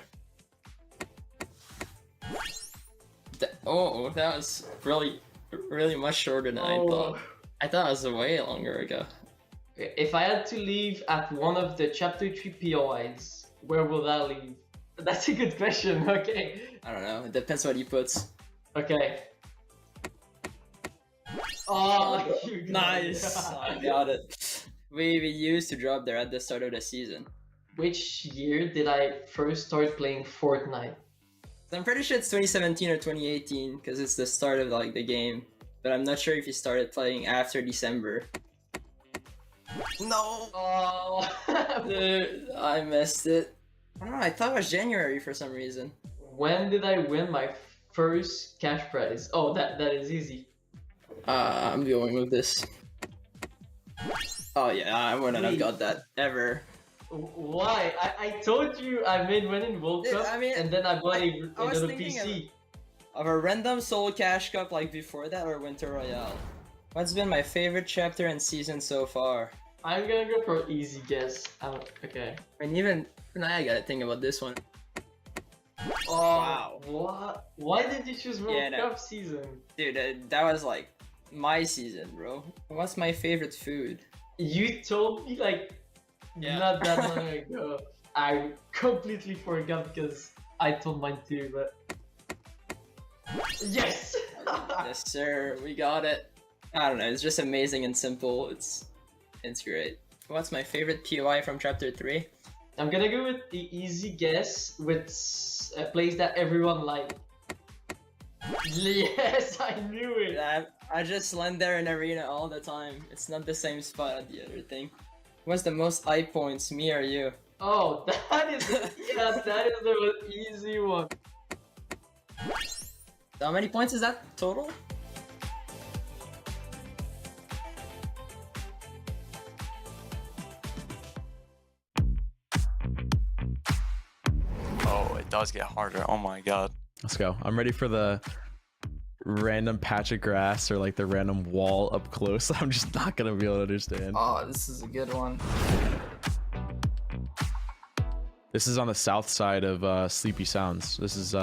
That was really much shorter than I thought. I thought it was way longer ago.
If I had to leave at one of the Chapter 3 POIs, where will I leave? That's a good question, okay.
I don't know, it depends what you put.
Okay. Oh, you
nice! I got it. We used to drop there at the start of the season.
Which year did I first start playing Fortnite?
I'm pretty sure it's 2017 or 2018 because it's the start of like the game, but I'm not sure if you started playing after December. No! Oh, dude, I missed it. I don't know, I thought it was January for some reason.
When did I win my first cash prize? Oh, that is easy.
I'm going with this. Oh yeah, I wouldn't have got that ever.
Why? I told you I made one in World Cup, and then I bought another PC.
Of a random solo cash cup like before that or Winter Royale? What's been my favorite chapter and season so far?
I'm gonna go for easy guess. Okay.
And even I gotta think about this one.
Oh, wow. What? Why did you choose World Cup season?
Dude, that was like my season, bro. What's my favorite food?
You told me like not that long ago. I completely forgot because I told mine too, but yes!
Yes sir, we got it. I don't know, it's just amazing and simple. It's great. What's my favorite POI from chapter 3?
I'm gonna go with the easy guess with a place that everyone liked. Yes, I knew it.
I just land there in arena all the time. It's not the same spot at the other thing. What's the most eye points, me or you?
Oh, that is the easy one.
How many points is that total?
Oh, it does get harder. Oh my god.
Let's go. I'm ready for the random patch of grass or like the random wall up close. I'm just not gonna be able to understand.
Oh, this is a good one.
This is on the south side of Sleepy Sounds. This is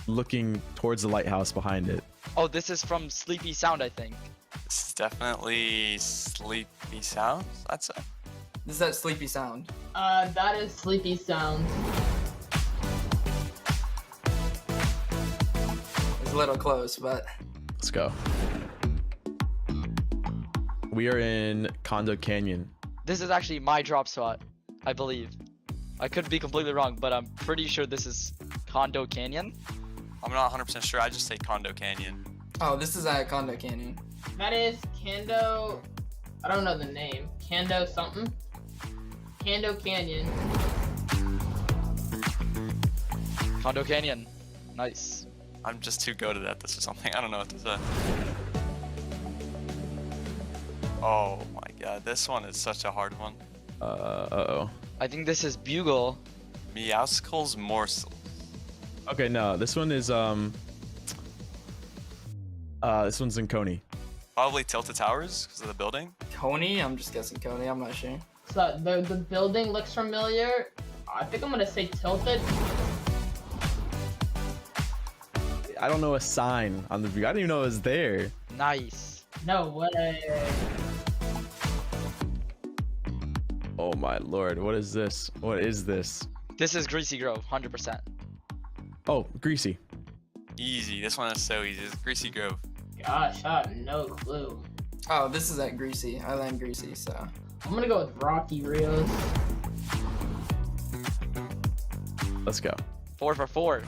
looking towards the lighthouse behind it.
Oh, this is from Sleepy Sound, I think.
This is definitely Sleepy Sounds, I'd say.
This is at Sleepy Sound.
That is Sleepy Sound.
It's a little close, but...
Let's go. We are in Condo Canyon.
This is actually my drop spot, I believe. I could be completely wrong, but I'm pretty sure this is Condo Canyon.
I'm not 100% sure. I just say Condo Canyon.
Oh, this is at Condo Canyon.
That is Kando... I don't know the name. Kando something? Kando Canyon.
Condo Canyon. Nice.
I'm just too goated at this or something. I don't know what to say. Oh my god, this one is such a hard one.
Uh-oh.
I think this is Bugle.
Meowskull's Morsel.
Okay, no, this one is this one's in Coney.
Probably Tilted Towers because of the building.
Coney? I'm just guessing Coney, I'm not sure.
So the building looks familiar. I think I'm gonna say Tilted.
I don't know a sign on the view. I didn't even know it was there.
Nice.
No way.
Oh my lord, what is this? What is this?
This is Greasy Grove, 100%.
Oh, Greasy.
Easy. This one is so easy. It's Greasy Grove.
Gosh, I have no clue.
Oh, this is at Greasy. I land Greasy, so...
I'm gonna go with Rocky Rios.
Let's go.
4 for 4.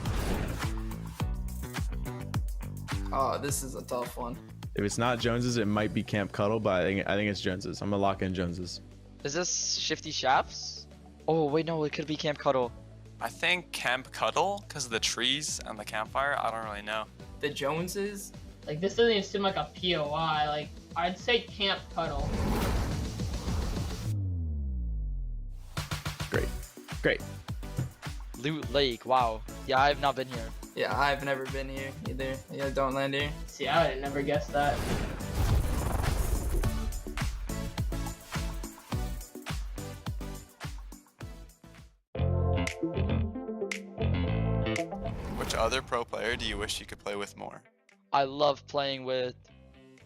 Oh, this is a tough one.
If it's not Jones's, it might be Camp Cuddle, but I think it's Jones's. I'm gonna lock in Jones's.
Is this Shifty Shafts? Oh, wait, no, it could be Camp Cuddle.
I think Camp Cuddle because of the trees and the campfire. I don't really know.
The Joneses?
Like, this doesn't even seem like a POI. Like, I'd say Camp Cuddle.
Great. Great.
Loot Lake, wow. Yeah, I've not been here.
Yeah, I've never been here either. Yeah, don't land here.
See, I would have never guessed that.
other pro player do you wish you could play with more?
I love playing with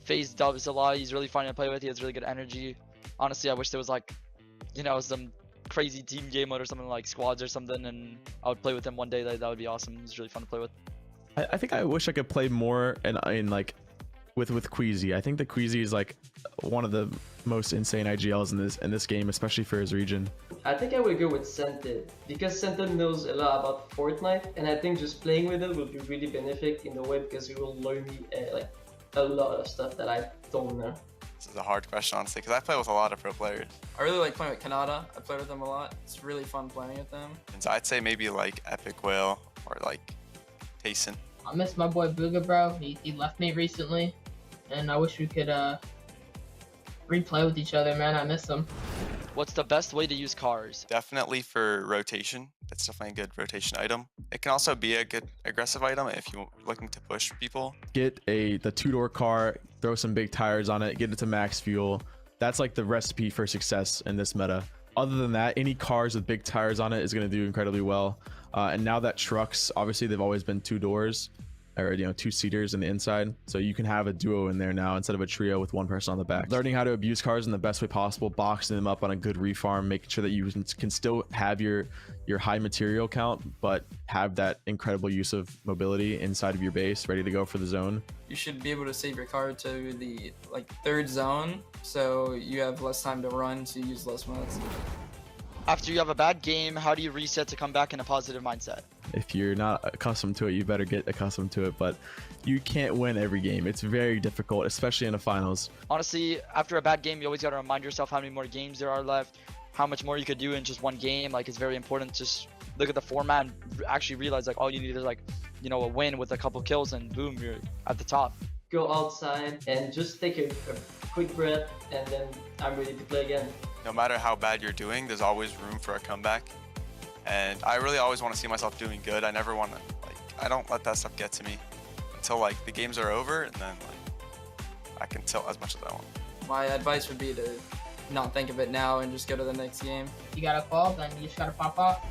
FaZe Dubs a lot. He's really fun to play with. He has really good energy. Honestly, I wish there was like, you know, some crazy team game mode or something like squads or something, and I would play with him one day. That would be awesome. He's really fun to play with.
I think I wish I could play more in like with Queasy. I think that Queasy is like one of the most insane IGLs in this game, especially for his region.
I think I would go with Scented, because Scented knows a lot about Fortnite, and I think just playing with it will be really beneficial in the way because it will learn me like a lot of stuff that I don't know.
This is a hard question, honestly, because I play with a lot of pro players.
I really like playing with Kanata. I play with them a lot. It's really fun playing with them.
And so I'd say maybe like Epic Whale or like Tayson.
I miss my boy Booga, bro. He left me recently, and I wish we could replay with each other, man. I miss him.
What's the best way to use cars?
Definitely for rotation. It's definitely a good rotation item. It can also be a good aggressive item if you're looking to push people.
Get the 2-door car, throw some big tires on it, get it to max fuel. That's like the recipe for success in this meta. Other than that, any cars with big tires on it is going to do incredibly well. And now that trucks, obviously they've always been 2 doors, or 2-seaters in the inside, so you can have a duo in there now instead of a trio with one person on the back. Learning how to abuse cars in the best way possible, boxing them up on a good refarm, making sure that you can still have your high material count but have that incredible use of mobility inside of your base, ready to go for the zone.
You should be able to save your car to the like 3rd zone, so you have less time to run, so you use less mods.
After you have a bad game, how do you reset to come back in a positive mindset?
If you're not accustomed to it, you better get accustomed to it, but you can't win every game. It's very difficult, especially in the finals.
Honestly, after a bad game, you always got to remind yourself how many more games there are left, how much more you could do in just one game. Like, it's very important to just look at the format and actually realize like all you need is like, a win with a couple kills and boom, you're at the top.
Go outside and just take a quick breath, and then I'm ready to play again.
No matter how bad you're doing, there's always room for a comeback. And I really always want to see myself doing good. I never want to, I don't let that stuff get to me until the games are over, and then I can tilt as much as I want.
My advice would be to not think of it now and just go to the next game.
You gotta fall, then you just gotta pop off.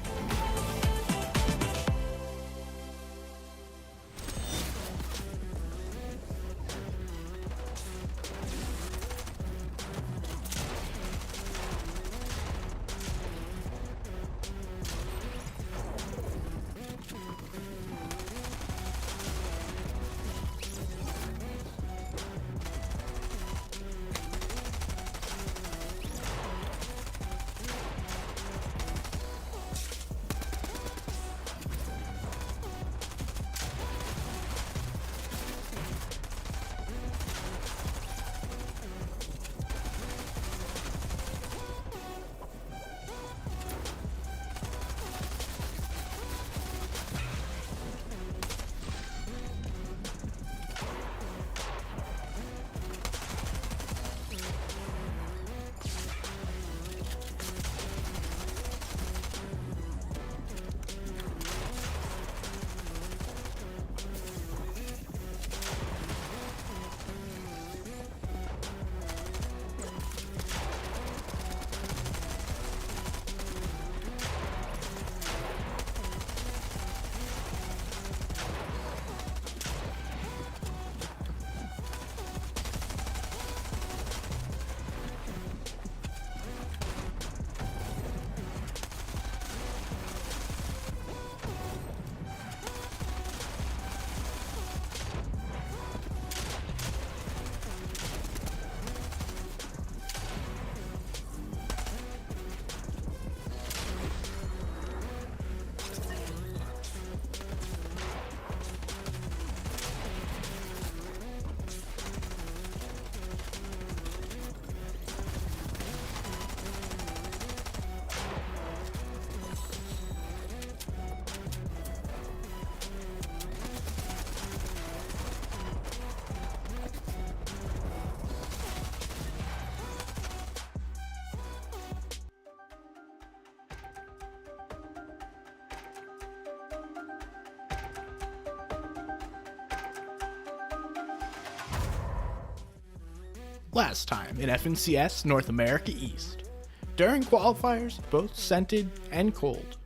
Last time in FNCS North America East. During qualifiers, both Scented and Cold,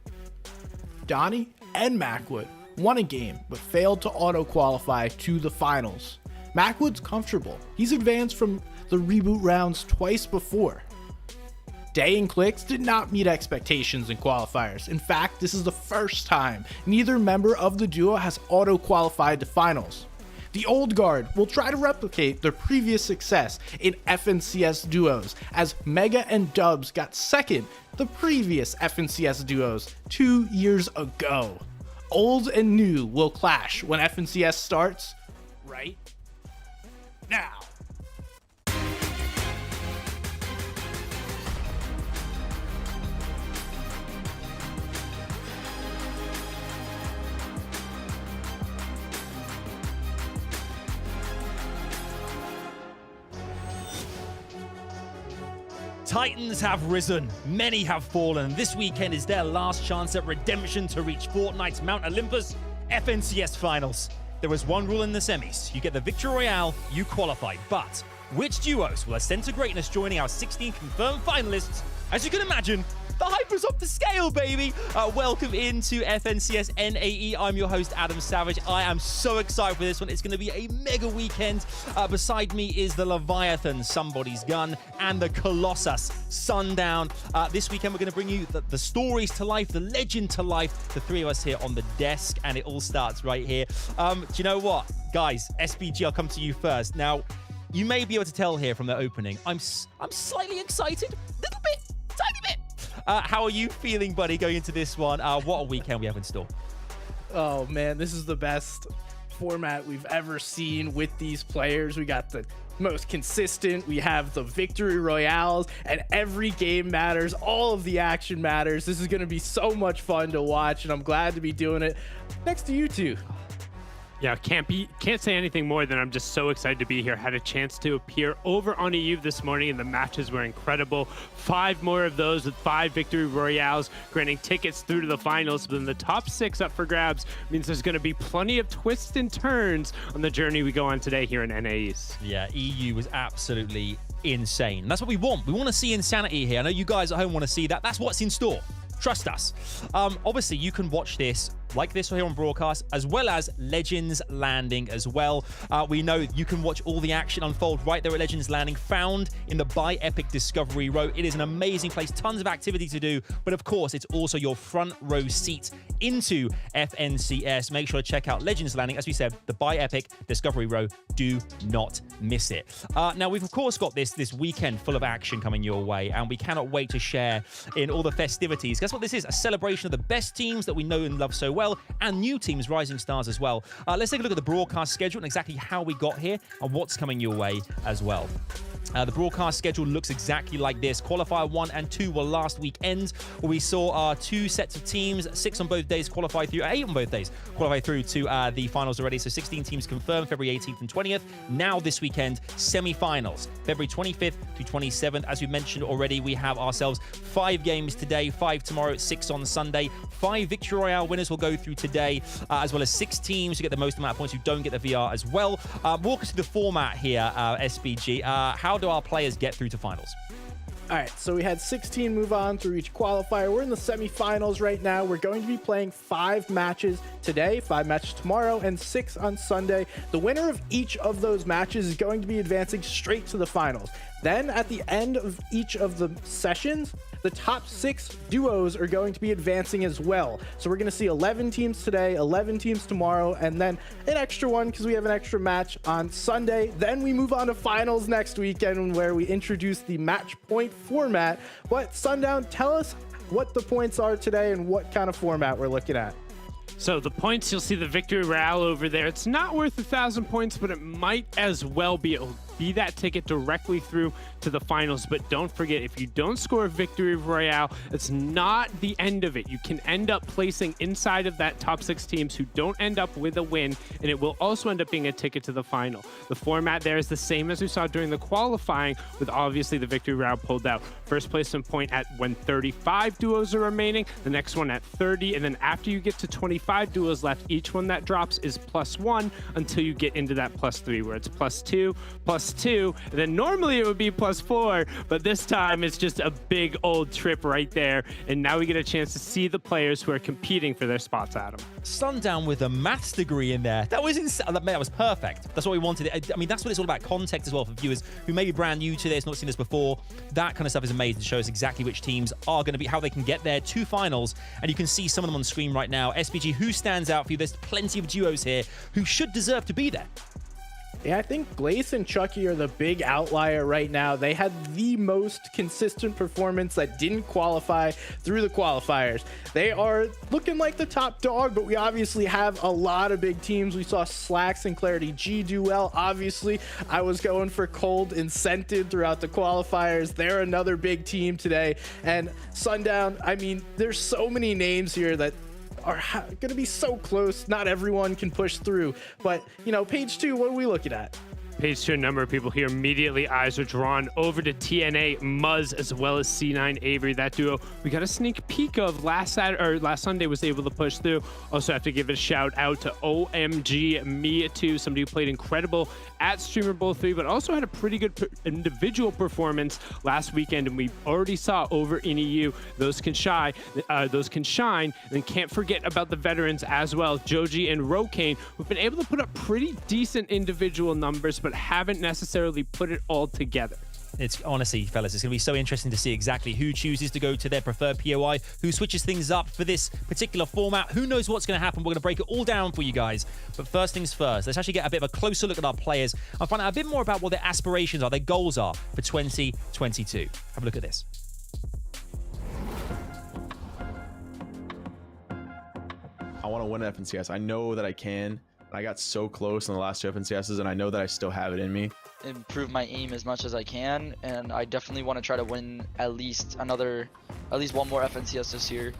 Donnie and Macwood won a game, but failed to auto-qualify to the finals. Macwood's comfortable. He's advanced from the reboot rounds twice before. Day and Clicks did not meet expectations in qualifiers. In fact, this is the first time neither member of the duo has auto-qualified to finals. The old guard will try to replicate their previous success in FNCS duos, as Mega and Dubs got second the previous FNCS duos 2 years ago. Old and new will clash when FNCS starts right now.
Titans have risen, many have fallen. This weekend is their last chance at redemption to reach Fortnite's Mount Olympus FNCS Finals. There is one rule in the semis. You get the Victory Royale, you qualify. But which duos will ascend to greatness joining our 16 confirmed finalists? As you can imagine, the hype is up to scale, baby. Welcome into FNCS NAE. I'm your host, Adam Savage. I am so excited for this one. It's going to be a mega weekend. Beside me is the Leviathan, Somebody's Gun, and the Colossus, Sundown. This weekend, we're going to bring you the stories to life, the legend to life. The three of us here on the desk, and it all starts right here. Do you know what? Guys, SBG, I'll come to you first. Now, you may be able to tell here from the opening, I'm slightly excited, a little bit, tiny bit. How are you feeling, buddy, going into this one? What a weekend we have in store.
Oh, man, this is the best format we've ever seen with these players. We got the most consistent. We have the Victory Royales, and every game matters. All of the action matters. This is going to be so much fun to watch, and I'm glad to be doing it next to you two.
Yeah, can't say anything more than I'm just so excited to be here. Had a chance to appear over on EUV this morning, and the matches were incredible. 5 more of those with 5 Victory Royales, granting tickets through to the finals. But then the top 6 up for grabs means there's going to be plenty of twists and turns on the journey we go on today here in NAEs.
Yeah, EU was absolutely insane. That's what we want. We want to see insanity here. I know you guys at home want to see that. That's what's in store. Trust us. Obviously, you can watch this like this here on broadcast, as well as Legends Landing as well. We know you can watch all the action unfold right there at Legends Landing, found in the Buy Epic Discovery Row. It is an amazing place, tons of activity to do, but of course, it's also your front row seat into FNCS. Make sure to check out Legends Landing. As we said, the Buy Epic Discovery Row. Do not miss it. Now, we've of course got this weekend full of action coming your way, and we cannot wait to share in all the festivities. Guess what this is? A celebration of the best teams that we know and love so well, and new teams, rising stars as well. Let's take a look at the broadcast schedule and exactly how we got here and what's coming your way as well. The broadcast schedule looks exactly like this. Qualifier 1 and 2 were last weekend, where we saw our 2 sets of teams, 6 on both days qualify through, 8 on both days qualify through to the finals already. So 16 teams confirmed, February 18th and 20th. Now this weekend, semi-finals, February 25th to 27th. As we mentioned already, we have ourselves 5 games today, 5 tomorrow, 6 on Sunday. 5 Victory Royale winners will go through today, as well as 6 teams who get the most amount of points who don't get the VR as well. Walk us through the format here, SBG. How do our players get through to finals?
All right, so we had 16 move on through each qualifier. We're in the semifinals right now. We're going to be playing 5 matches today, 5 matches tomorrow, and 6 on Sunday. The winner of each of those matches is going to be advancing straight to the finals. Then at the end of each of the sessions, the top 6 duos are going to be advancing as well. So we're going to see 11 teams today, 11 teams tomorrow, and then an extra one because we have an extra match on Sunday. Then we move on to finals next weekend, where we introduce the match point format. But Sundown, tell us what the points are today and what kind of format we're looking at.
So the points, you'll see the Victory Royale over there. It's not worth 1,000 points, but it might as well be. It'll be that ticket directly through to the finals. But don't forget, if you don't score a Victory Royale, it's not the end of it. You can end up placing inside of that top 6 teams who don't end up with a win, and it will also end up being a ticket to the final. The format there is the same as we saw during the qualifying, with obviously the Victory Royale pulled out. First place and point at when 35 duos are remaining, the next one at 30, and then after you get to 25 duos left, each one that drops is +1 until you get into that +3, where it's +2, +3, +2. And then normally it would be +4, but this time it's just a big old trip right there. And now we get a chance to see the players who are competing for their spots, Adam.
Sundown with a maths degree in there. That was that was perfect. That's what we wanted. I mean, that's what it's all about. Context as well for viewers who may be brand new to this, not seen this before. That kind of stuff is amazing to show us exactly which teams are going to be, how they can get there to finals. And you can see some of them on screen right now. SPG, who stands out for you? There's plenty of duos here who should deserve to be there.
Yeah, I think Glace and Chucky are the big outlier right now. They had the most consistent performance that didn't qualify through the qualifiers. They are looking like the top dog, but we obviously have a lot of big teams. We saw Slacks and Clarity G do well. Obviously, I was going for Cold and Scented throughout the qualifiers. They're another big team today. And Sundown, I mean, there's so many names here that are going to be so close. Not everyone can push through, but you know, page 2, what are we looking at?
Page 2, a number of people here. Immediately, eyes are drawn over to TNA, Muzz, as well as C9 Avery. That duo we got a sneak peek of last Sunday was able to push through. Also have to give a shout out to OMG Me Too, somebody who played incredible at Streamer Bowl 3, but also had a pretty good individual performance last weekend, and we already saw over in EU. Those can shine. And can't forget about the veterans as well, Joji and Rokane, who've been able to put up pretty decent individual numbers, but haven't necessarily put it all together.
It's honestly, fellas, it's going to be so interesting to see exactly who chooses to go to their preferred POI, who switches things up for this particular format. Who knows what's going to happen? We're going to break it all down for you guys. But first things first, let's actually get a bit of a closer look at our players and find out a bit more about what their aspirations are, their goals are for 2022. Have a look at this.
I want to win FNCS. I know that I can. I got so close in the last 2 FNCSs, and I know that I still have it in me.
Improve my aim as much as I can, and I definitely want to try to win at least one more FNCS this year.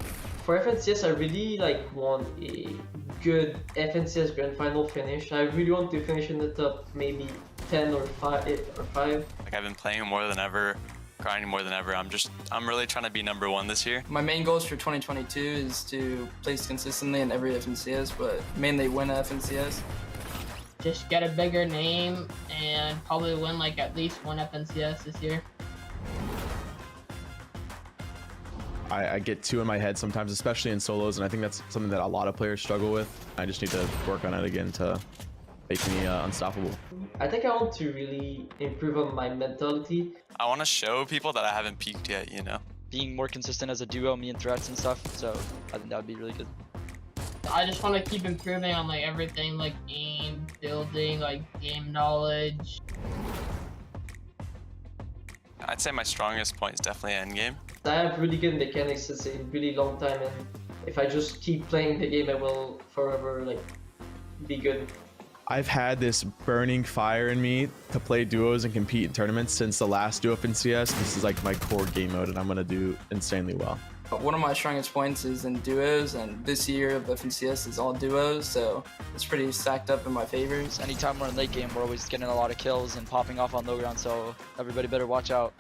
For FNCS, I really want a good FNCS Grand Final finish. I really want to finish in the top maybe 10 or 5.
Like, I've been playing more than ever, grinding more than ever. I'm really trying to be #1 this year.
My main goals for 2022 is to place consistently in every FNCS, but mainly win FNCS.
Just get a bigger name and probably win like at least 1 FNCS this year.
I get 2 in my head sometimes, especially in solos, and I think that's something that a lot of players struggle with. I just need to work on it again to make me unstoppable.
I think I want to really improve on my mentality.
I want to show people that I haven't peaked yet, you know?
Being more consistent as a duo, me and threats and stuff, so I think that would be really good.
I just want to keep improving on like everything, like aim, building, like game knowledge.
I'd say my strongest point is definitely endgame.
I have really good mechanics since a really long time, and if I just keep playing the game, I will forever be good.
I've had this burning fire in me to play duos and compete in tournaments since the last duo FNCS. This is like my core game mode, and I'm gonna do insanely well.
One of my strongest points is in duos, and this year of FNCS is all duos, so it's pretty stacked up in my favors.
Anytime we're in late game, we're always getting a lot of kills and popping off on low ground, so everybody better watch out.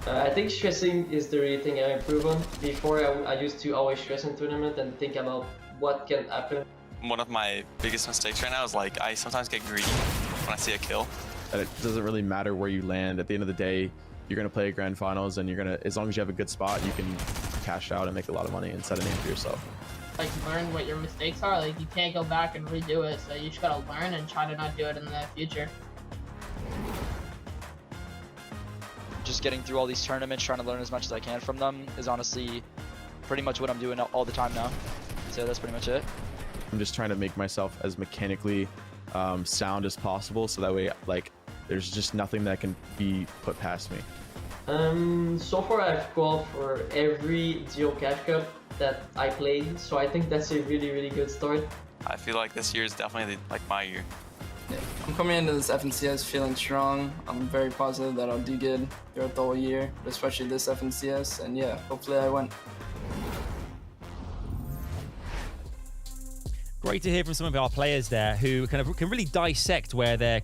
I think stressing is the really thing I improve on. Before, I used to always stress in tournament and think about what can happen.
One of my biggest mistakes right now is I sometimes get greedy when I see a kill.
And it doesn't really matter where you land. At the end of the day, you're gonna play grand finals, and as long as you have a good spot, you can cash out and make a lot of money and set a name for yourself.
Like, learn what your mistakes are. Like, you can't go back and redo it, so you just gotta learn and try to not do it in the future.
Just getting through all these tournaments, trying to learn as much as I can from them is honestly pretty much what I'm doing all the time now. So that's pretty much it.
I'm just trying to make myself as mechanically sound as possible, so that way there's just nothing that can be put past me.
So far I've qualified for every Duo Cash Cup that I played, so I think that's a really, really good start.
I feel like this year is definitely my year.
Yeah. I'm coming into this FNCS feeling strong. I'm very positive that I'll do good throughout the whole year, especially this FNCS, and yeah, hopefully I win.
Great to hear from some of our players there who kind of can really dissect where their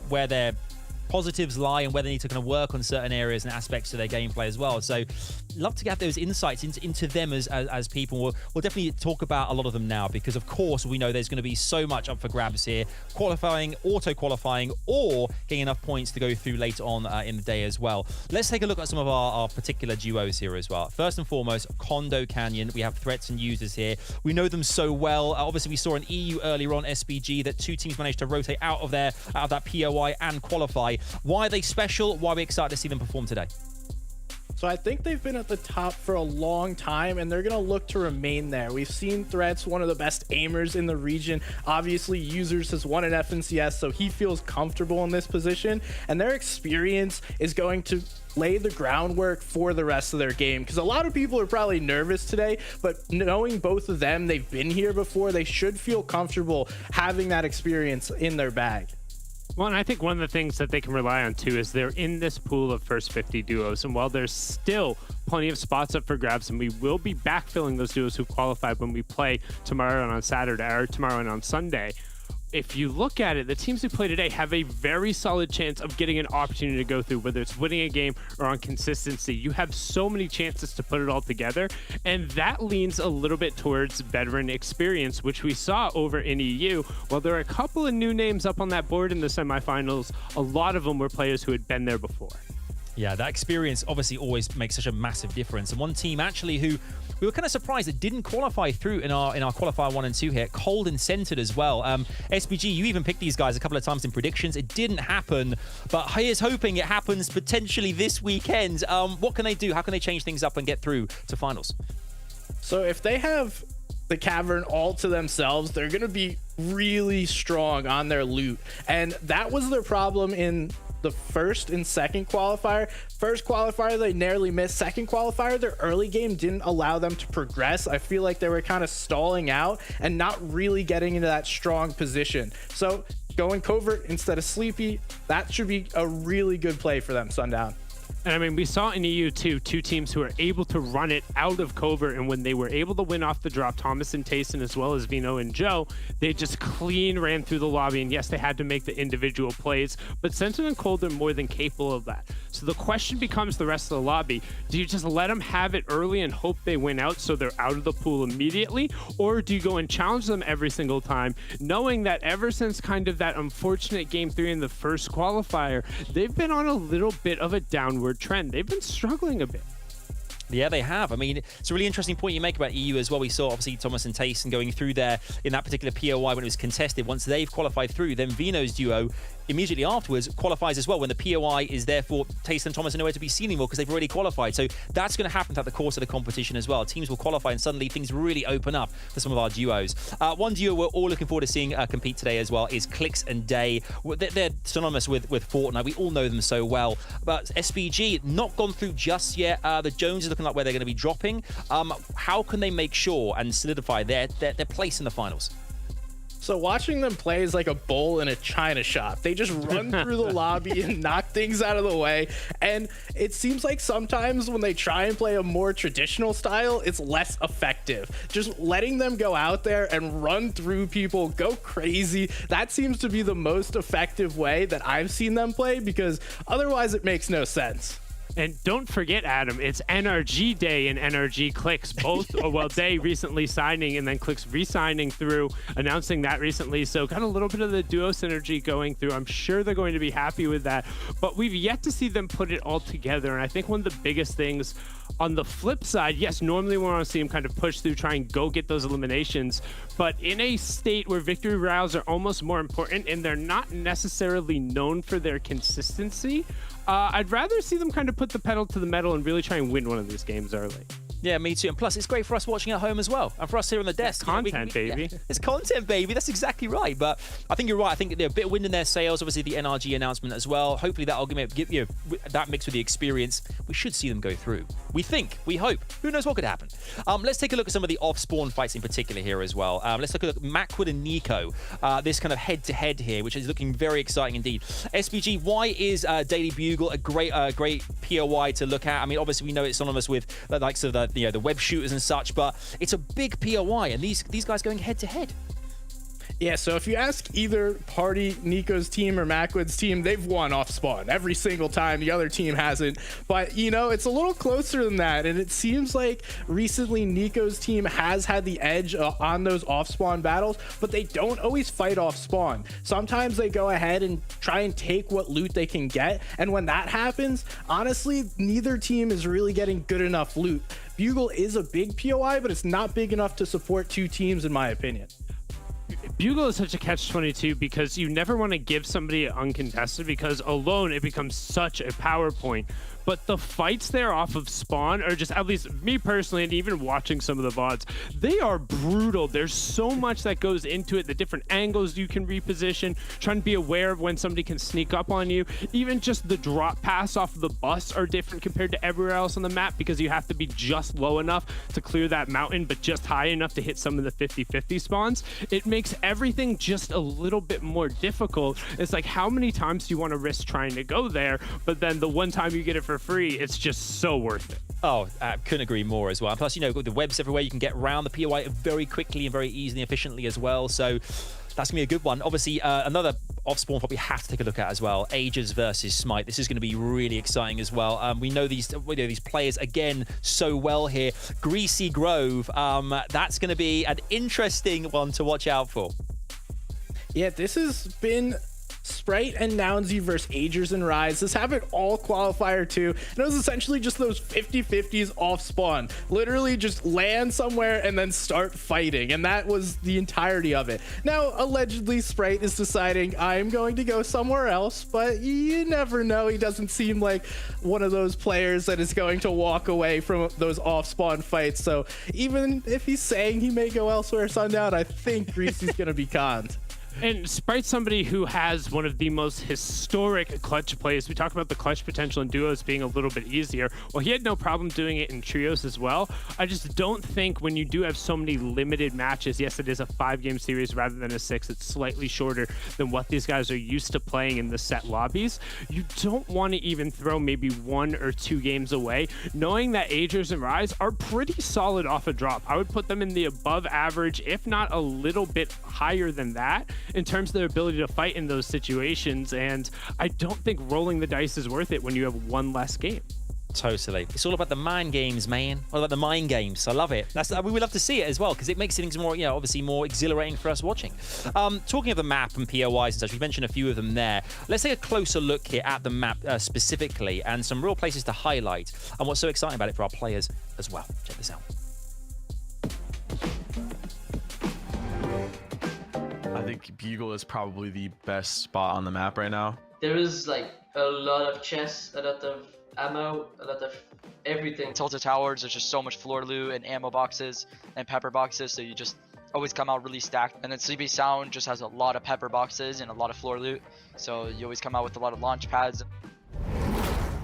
where their positives lie and where they need to kind of work on certain areas and aspects of their gameplay as well. So love to get those insights into them as people. We'll definitely talk about a lot of them now, because of course we know there's going to be so much up for grabs here. Qualifying, auto-qualifying, or getting enough points to go through later on in the day as well. Let's take a look at some of our particular duos here as well. First and foremost, Kondo Canyon. We have Threats and Users here. We know them so well. Obviously, we saw in EU earlier on, SBG, that two teams managed to rotate out of that POI and qualify. Why are they special? Why are we excited to see them perform today?
So I think they've been at the top for a long time, and they're going to look to remain there. We've seen Threats, one of the best aimers in the region. Obviously, Users has won an FNCS, so he feels comfortable in this position, and their experience is going to lay the groundwork for the rest of their game, because a lot of people are probably nervous today, but knowing both of them, they've been here before, they should feel comfortable having that experience in their bag.
Well, and I think one of the things that they can rely on too is they're in this pool of first 50 duos, and while there's still plenty of spots up for grabs, and we will be backfilling those duos who qualified when we play tomorrow and on Saturday, or tomorrow and on Sunday. If you look at it, the teams who play today have a very solid chance of getting an opportunity to go through, whether it's winning a game or on consistency. You have so many chances to put it all together, and that leans a little bit towards veteran experience, which we saw over in EU. While there are a couple of new names up on that board in the semifinals, a lot of them were players who had been there before.
Yeah, that experience obviously always makes such a massive difference. And one team actually who we were kind of surprised that didn't qualify through in our qualifier 1 and 2 here, Cold and Centered as well. SBG, you even picked these guys a couple of times in predictions. It didn't happen, but here's hoping it happens potentially this weekend. What can they do? How can they change things up and get through to finals?
So if they have the Cavern all to themselves, they're going to be really strong on their loot. And that was their problem in the first and second qualifier. First qualifier, they narrowly missed. Second qualifier, their early game didn't allow them to progress. I feel like they were kind of stalling out and not really getting into that strong position. So going covert instead of sleepy, that should be a really good play for them, Sundown.
And I mean, we saw in EU two teams who were able to run it out of covert, and when they were able to win off the drop, Thomas and Tayson as well as Vino and Joe, they just clean ran through the lobby, and yes, they had to make the individual plays, but Sentinel and Cold are more than capable of that. So the question becomes the rest of the lobby. Do you just let them have it early and hope they win out so they're out of the pool immediately, or do you go and challenge them every single time, knowing that ever since kind of that unfortunate Game 3 in the first qualifier, they've been on a little bit of a downward trend. They've been struggling a bit.
Yeah, they have. I mean, it's a really interesting point you make about EU as well. We saw obviously Thomas and Tayson going through there in that particular POI when it was contested. Once they've qualified through, then Vino's duo immediately afterwards qualifies as well when the POI is therefore Tayson and Thomas are nowhere to be seen anymore because they've already qualified. So that's going to happen throughout the course of the competition as well. Teams will qualify and suddenly things really open up for some of our duos. One duo we're all looking forward to seeing compete today as well is Clicks and Day. They're synonymous with Fortnite. We all know them so well. But SBG not gone through just yet. The Jones is looking like where they're going to be dropping. How can they make sure and solidify their place in the finals?
So watching them play is like a bowl in a china shop. They just run through the lobby and knock things out of the way. And it seems like sometimes when they try and play a more traditional style, it's less effective. Just letting them go out there and run through people, go crazy, that seems to be the most effective way that I've seen them play, because otherwise it makes no sense.
And don't forget, Adam, it's NRG Day and NRG Clicks, both, well, Day recently signing and then Clicks re-signing through, announcing that recently. So got a little bit of the duo synergy going through. I'm sure they're going to be happy with that, but we've yet to see them put it all together. And I think one of the biggest things on the flip side, yes, normally we want to see them kind of push through, try and go get those eliminations, but in a state where victory royales are almost more important and they're not necessarily known for their consistency, I'd rather see them kind of put the pedal to the metal and really try and win one of these games early.
Yeah, me too. And plus, it's great for us watching at home as well. And for us here on the desk.
It's content, baby.
Yeah, it's content, baby. That's exactly right. But I think you're right. I think they're a bit of wind in their sails. Obviously, the NRG announcement as well. Hopefully, that'll give you that mix with the experience. We should see them go through. We think. We hope. Who knows what could happen? Let's take a look at some of the off-spawn fights in particular here as well. Let's look at Macwood and Nico. This kind of head-to-head here, which is looking very exciting indeed. SBG, why is Daily Bugle a great POI to look at? I mean, obviously, we know it's synonymous with the likes of the web shooters and such, but it's a big POI, and these guys going head to head.
Yeah, so if you ask either party, Nico's team or Macwood's team, they've won off spawn every single time. The other team hasn't. But, you know, it's a little closer than that. And it seems like recently Nico's team has had the edge on those off spawn battles, but they don't always fight off spawn. Sometimes they go ahead and try and take what loot they can get. And when that happens, honestly, neither team is really getting good enough loot. Bugle is a big POI, but it's not big enough to support two teams, in my opinion.
Bugle is such a catch-22 because you never want to give somebody uncontested, because alone it becomes such a power point. But the fights there off of spawn are just, at least me personally, and even watching some of the VODs, they are brutal. There's so much that goes into it, the different angles you can reposition, trying to be aware of when somebody can sneak up on you. Even just the drop pass off of the bus are different compared to everywhere else on the map, because you have to be just low enough to clear that mountain, but just high enough to hit some of the 50-50 spawns. It makes everything just a little bit more difficult. It's like, how many times do you want to risk trying to go there? But then the one time you get it for free, it's just so worth it.
Oh, I couldn't agree more as well. And plus, you know, the webs everywhere, you can get around the POI very quickly and very easily and efficiently as well. So that's gonna be a good one. Obviously, another off spawn what we have to take a look at as well. Aegis versus Smite. This is going to be really exciting as well. We know these players again so well here. Greasy Grove. That's going to be an interesting one to watch out for.
Yeah, this has been Sprite and Nounsy versus Agers and Rise. This happened all qualifier 2, and it was essentially just those 50-50s off spawn. Literally just land somewhere and then start fighting, and that was the entirety of it. Now, allegedly, Sprite is deciding, I'm going to go somewhere else, but you never know. He doesn't seem like one of those players that is going to walk away from those off spawn fights. So even if he's saying he may go elsewhere, Sundown, I think Greasy's going to be conned.
And Sprite's somebody who has one of the most historic clutch plays. We talk about the clutch potential in duos being a little bit easier. Well, he had no problem doing it in trios as well. I just don't think when you do have so many limited matches, yes, it is a 5-game series rather than a 6. It's slightly shorter than what these guys are used to playing in the set lobbies. You don't want to even throw maybe 1 or 2 games away, knowing that Agers and Rise are pretty solid off a drop. I would put them in the above average, if not a little bit higher than that, in terms of their ability to fight in those situations. And I don't think rolling the dice is worth it when you have 1 less game.
Totally. It's all about the mind games, man. All about the mind games. I love it. We would love to see it as well, because it makes things more, obviously more exhilarating for us watching. Talking of the map and POIs and such, we mentioned a few of them there. Let's take a closer look here at the map specifically, and some real places to highlight, and what's so exciting about it for our players as well. Check this out.
I think Bugle is probably the best spot on the map right now.
There is like a lot of chests, a lot of ammo, a lot of everything.
Tilted towers, there's just so much floor loot and ammo boxes and pepper boxes, so you just always come out really stacked. And then CB Sound just has a lot of pepper boxes and a lot of floor loot, so you always come out with a lot of launch pads.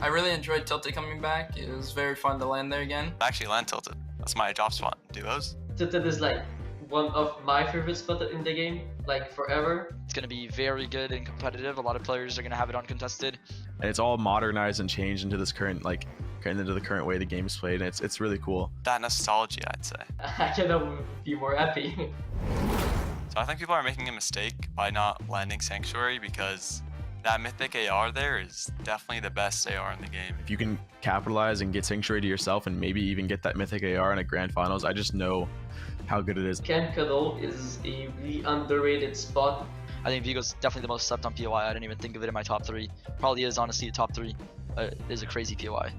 I really enjoyed Tilted coming back. It was very fun to land there again.
I actually land Tilted. That's my drop spot. Duos.
Tilted is like one of my favorite spots in the game, like forever.
It's going to be very good and competitive. A lot of players are going to have it uncontested.
And it's all modernized and changed into this current, into the current way the game is played. And it's really cool.
That nostalgia, I'd say.
I cannot be more happy.
So I think people are making a mistake by not landing Sanctuary, because that mythic AR there is definitely the best AR in the game.
If you can capitalize and get Sanctuary to yourself and maybe even get that mythic AR in a grand finals, I just know how good it is.
Camp Cuddle is a really underrated spot.
I think Vigo's definitely the most slept on POI. I didn't even think of it in my top 3. Probably is honestly a top 3. It is a crazy POI.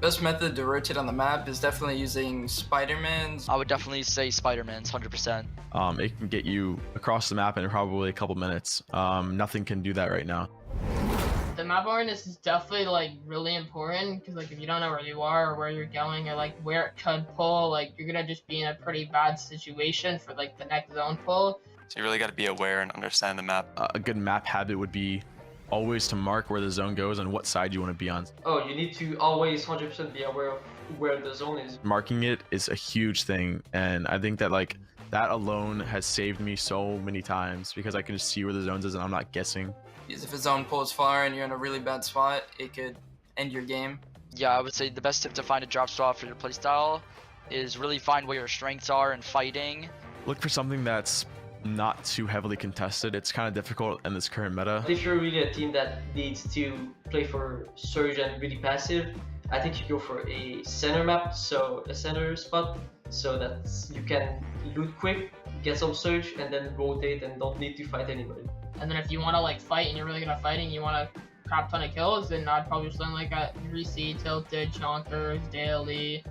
Best method to rotate on the map is definitely using Spider-Man's.
I would definitely say Spider-Man's 100%.
It can get you across the map in probably a couple minutes. Nothing can do that right now.
The map awareness is definitely like really important, because like if you don't know where you are or where you're going or like where it could pull, like you're gonna just be in a pretty bad situation for like the next zone pull.
So you really got to be aware and understand the map.
A good map habit would be always to mark where the zone goes and what side you want to be on.
Oh, you need to always 100% be aware of where the zone is.
Marking it is a huge thing, and I think that that alone has saved me so many times, because I can just see where the zones is and I'm not guessing.
Because if a zone pulls far and you're in a really bad spot, it could end your game.
Yeah, I would say the best tip to find a drop spot for your playstyle is really find where your strengths are in fighting
look for something that's not too heavily contested. It's kind of difficult in this current meta.
If you're really a team that needs to play for surge and really passive, I think you go for a center map, so a center spot, so that you can loot quick, get some surge, and then rotate and don't need to fight anybody.
And then if you want to like fight and you're really good at fighting, you want a crap ton of kills, then I'd probably just learn like a Greasy, Tilted, Chonkers, Daily.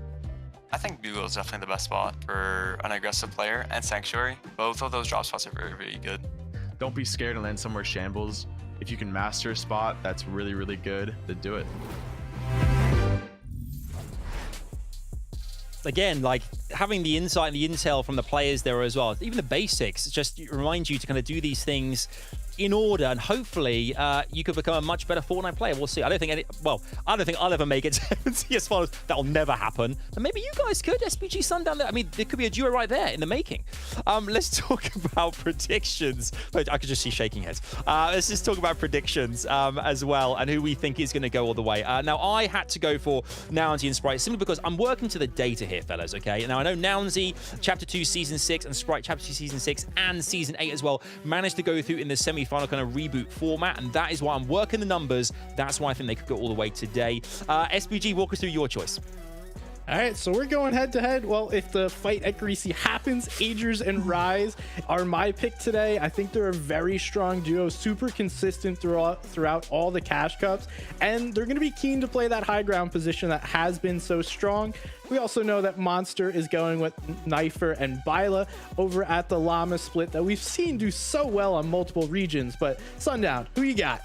I think Bugle is definitely the best spot for an aggressive player, and Sanctuary. Both of those drop spots are very, very good.
Don't be scared to land somewhere shambles. If you can master a spot that's really, really good, then do it.
Again, like having the insight and the intel from the players there as well, even the basics, just reminds you to kind of do these things in order, and hopefully you could become a much better Fortnite player. We'll see. I don't think I'll ever make it to CS finals. That'll never happen. And maybe you guys could. SPG Sundown there. I mean, there could be a duo right there in the making. Let's talk about predictions. I could just see shaking heads. Let's just talk about predictions as well, and who we think is going to go all the way. Now, I had to go for Nounsy and Sprite simply because I'm working to the data here, fellas, okay? Now, I know Nounsy, Chapter 2, Season 6, and Sprite, Chapter 2, Season 6, and Season 8 as well, managed to go through in the semi-final kind of reboot format, and that is why I'm working the numbers. That's why I think they could go all the way today. SPG, walk us through your choice.
All right, so we're going head to head. Well, if the fight at Greasy happens, Agers and Rise are my pick today. I think they're a very strong duo, super consistent throughout all the Cash Cups, and they're going to be keen to play that high ground position that has been so strong. We also know that Monster is going with Knifer and Byla over at the Llama split that we've seen do so well on multiple regions. But Sundown, who you got?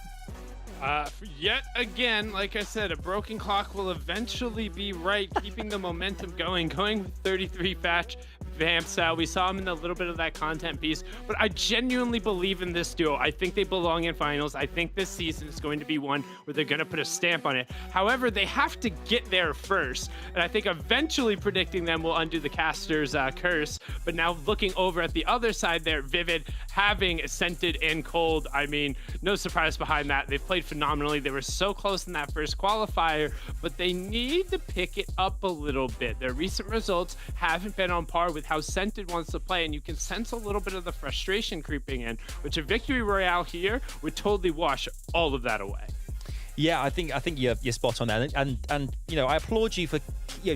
Yet again, like I said, a broken clock will eventually be right, keeping the momentum going with 33 Fatch Vamp. We saw him in a little bit of that content piece, but I genuinely believe in this duo. I think they belong in finals. I think this season is going to be one where they're going to put a stamp on it. However, they have to get there first, and I think eventually predicting them will undo the caster's curse. But now looking over at the other side there, Vivid having Scented and Cold, I mean, no surprise behind that. They've played phenomenally. They were so close in that first qualifier, but they need to pick it up a little bit. Their recent results haven't been on par with how Scented wants to play, and you can sense a little bit of the frustration creeping in, which a victory royale here would totally wash all of that away.
Yeah, I think you're spot on there, and you know, I applaud you for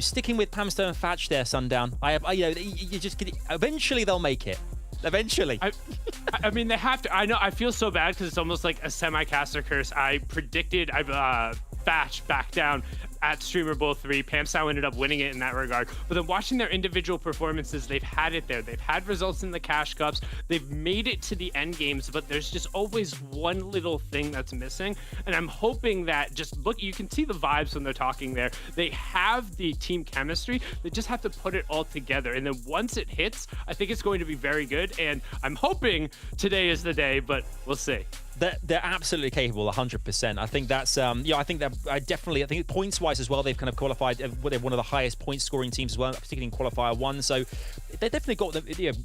sticking with Pamstone and Fatch there, Sundown. You just eventually they'll make it. Eventually.
I mean, they have to. I know. I feel so bad because it's almost like a semi-caster curse. I predicted Fatch back down at Streamer Bowl 3. Pamstow ended up winning it in that regard. But then watching their individual performances, they've had it there. They've had results in the Cash Cups. They've made it to the end games, but there's just always one little thing that's missing. And I'm hoping that you can see the vibes when they're talking there. They have the team chemistry. They just have to put it all together. And then once it hits, I think it's going to be very good. And I'm hoping today is the day, but we'll see.
They're absolutely capable, 100%. I think that's, I think that I think points-wise as well, they've kind of qualified. They're one of the highest point-scoring teams as well, particularly in Qualifier 1. So they've definitely got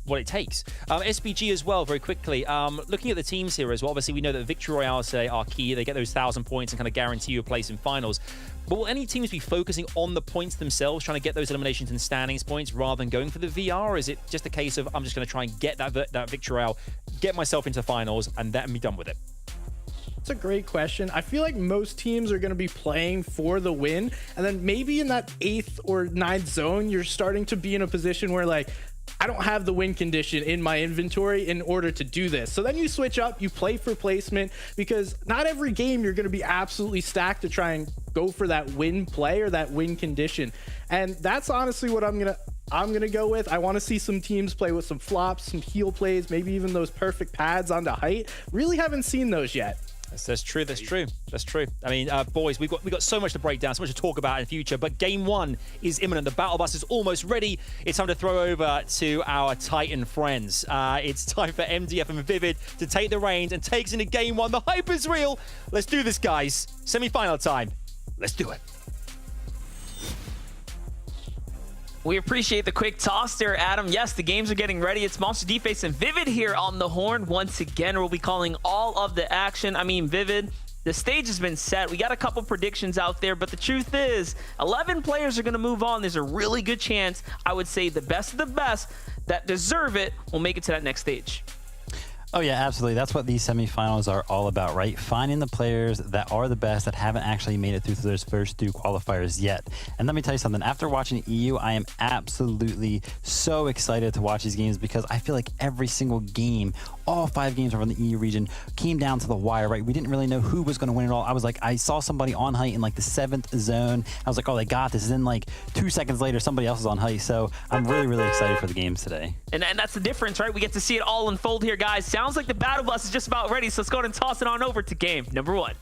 what it takes. SPG as well, very quickly. Looking at the teams here as well, obviously we know that Victory Royale today are key. They get those 1,000 points and kind of guarantee you a place in finals. But will any teams be focusing on the points themselves, trying to get those eliminations and standings points rather than going for the VR? Or is it just a case of I'm just going to try and get that Victory Royale, get myself into finals, and then be done with it?
It's a great question. I feel like most teams are going to be playing for the win, and then maybe in that 8th or 9th zone, you're starting to be in a position where like, I don't have the win condition in my inventory in order to do this. So then you switch up, you play for placement, because not every game you're going to be absolutely stacked to try and go for that win play or that win condition. And that's honestly what I'm gonna go with. I want to see some teams play with some flops, some heal plays, maybe even those perfect pads onto height. Really haven't seen those yet.
That's true. I mean, boys, we've got so much to break down, so much to talk about in the future, but game 1 is imminent. The battle bus is almost ready. It's time to throw over to our Titan friends. It's time for MDF and Vivid to take the reins and take us into game 1. The hype is real. Let's do this, guys. Semi-final time. Let's do it.
We appreciate the quick toss there, Adam. Yes, the games are getting ready. It's Monster D-Face and Vivid here on the horn. Once again, we'll be calling all of the action. I mean, Vivid, the stage has been set. We got a couple predictions out there, but the truth is 11 players are going to move on. There's a really good chance, I would say the best of the best, that deserve it will make it to that next stage.
Oh yeah, absolutely. That's what these semifinals are all about, right? Finding the players that are the best that haven't actually made it through those first 2 qualifiers yet. And let me tell you something, after watching EU, I am absolutely so excited to watch these games because I feel like every single game, all 5 games from the EU region came down to the wire, right? We didn't really know who was going to win it all. I saw somebody on height in like the 7th zone. I was like, oh, they got this. And then like 2 seconds later, somebody else is on height. So I'm really, really excited for the games today.
And that's the difference, right? We get to see it all unfold here, guys. Sounds like the battle bus is just about ready, so let's go ahead and toss it on over to game number 1.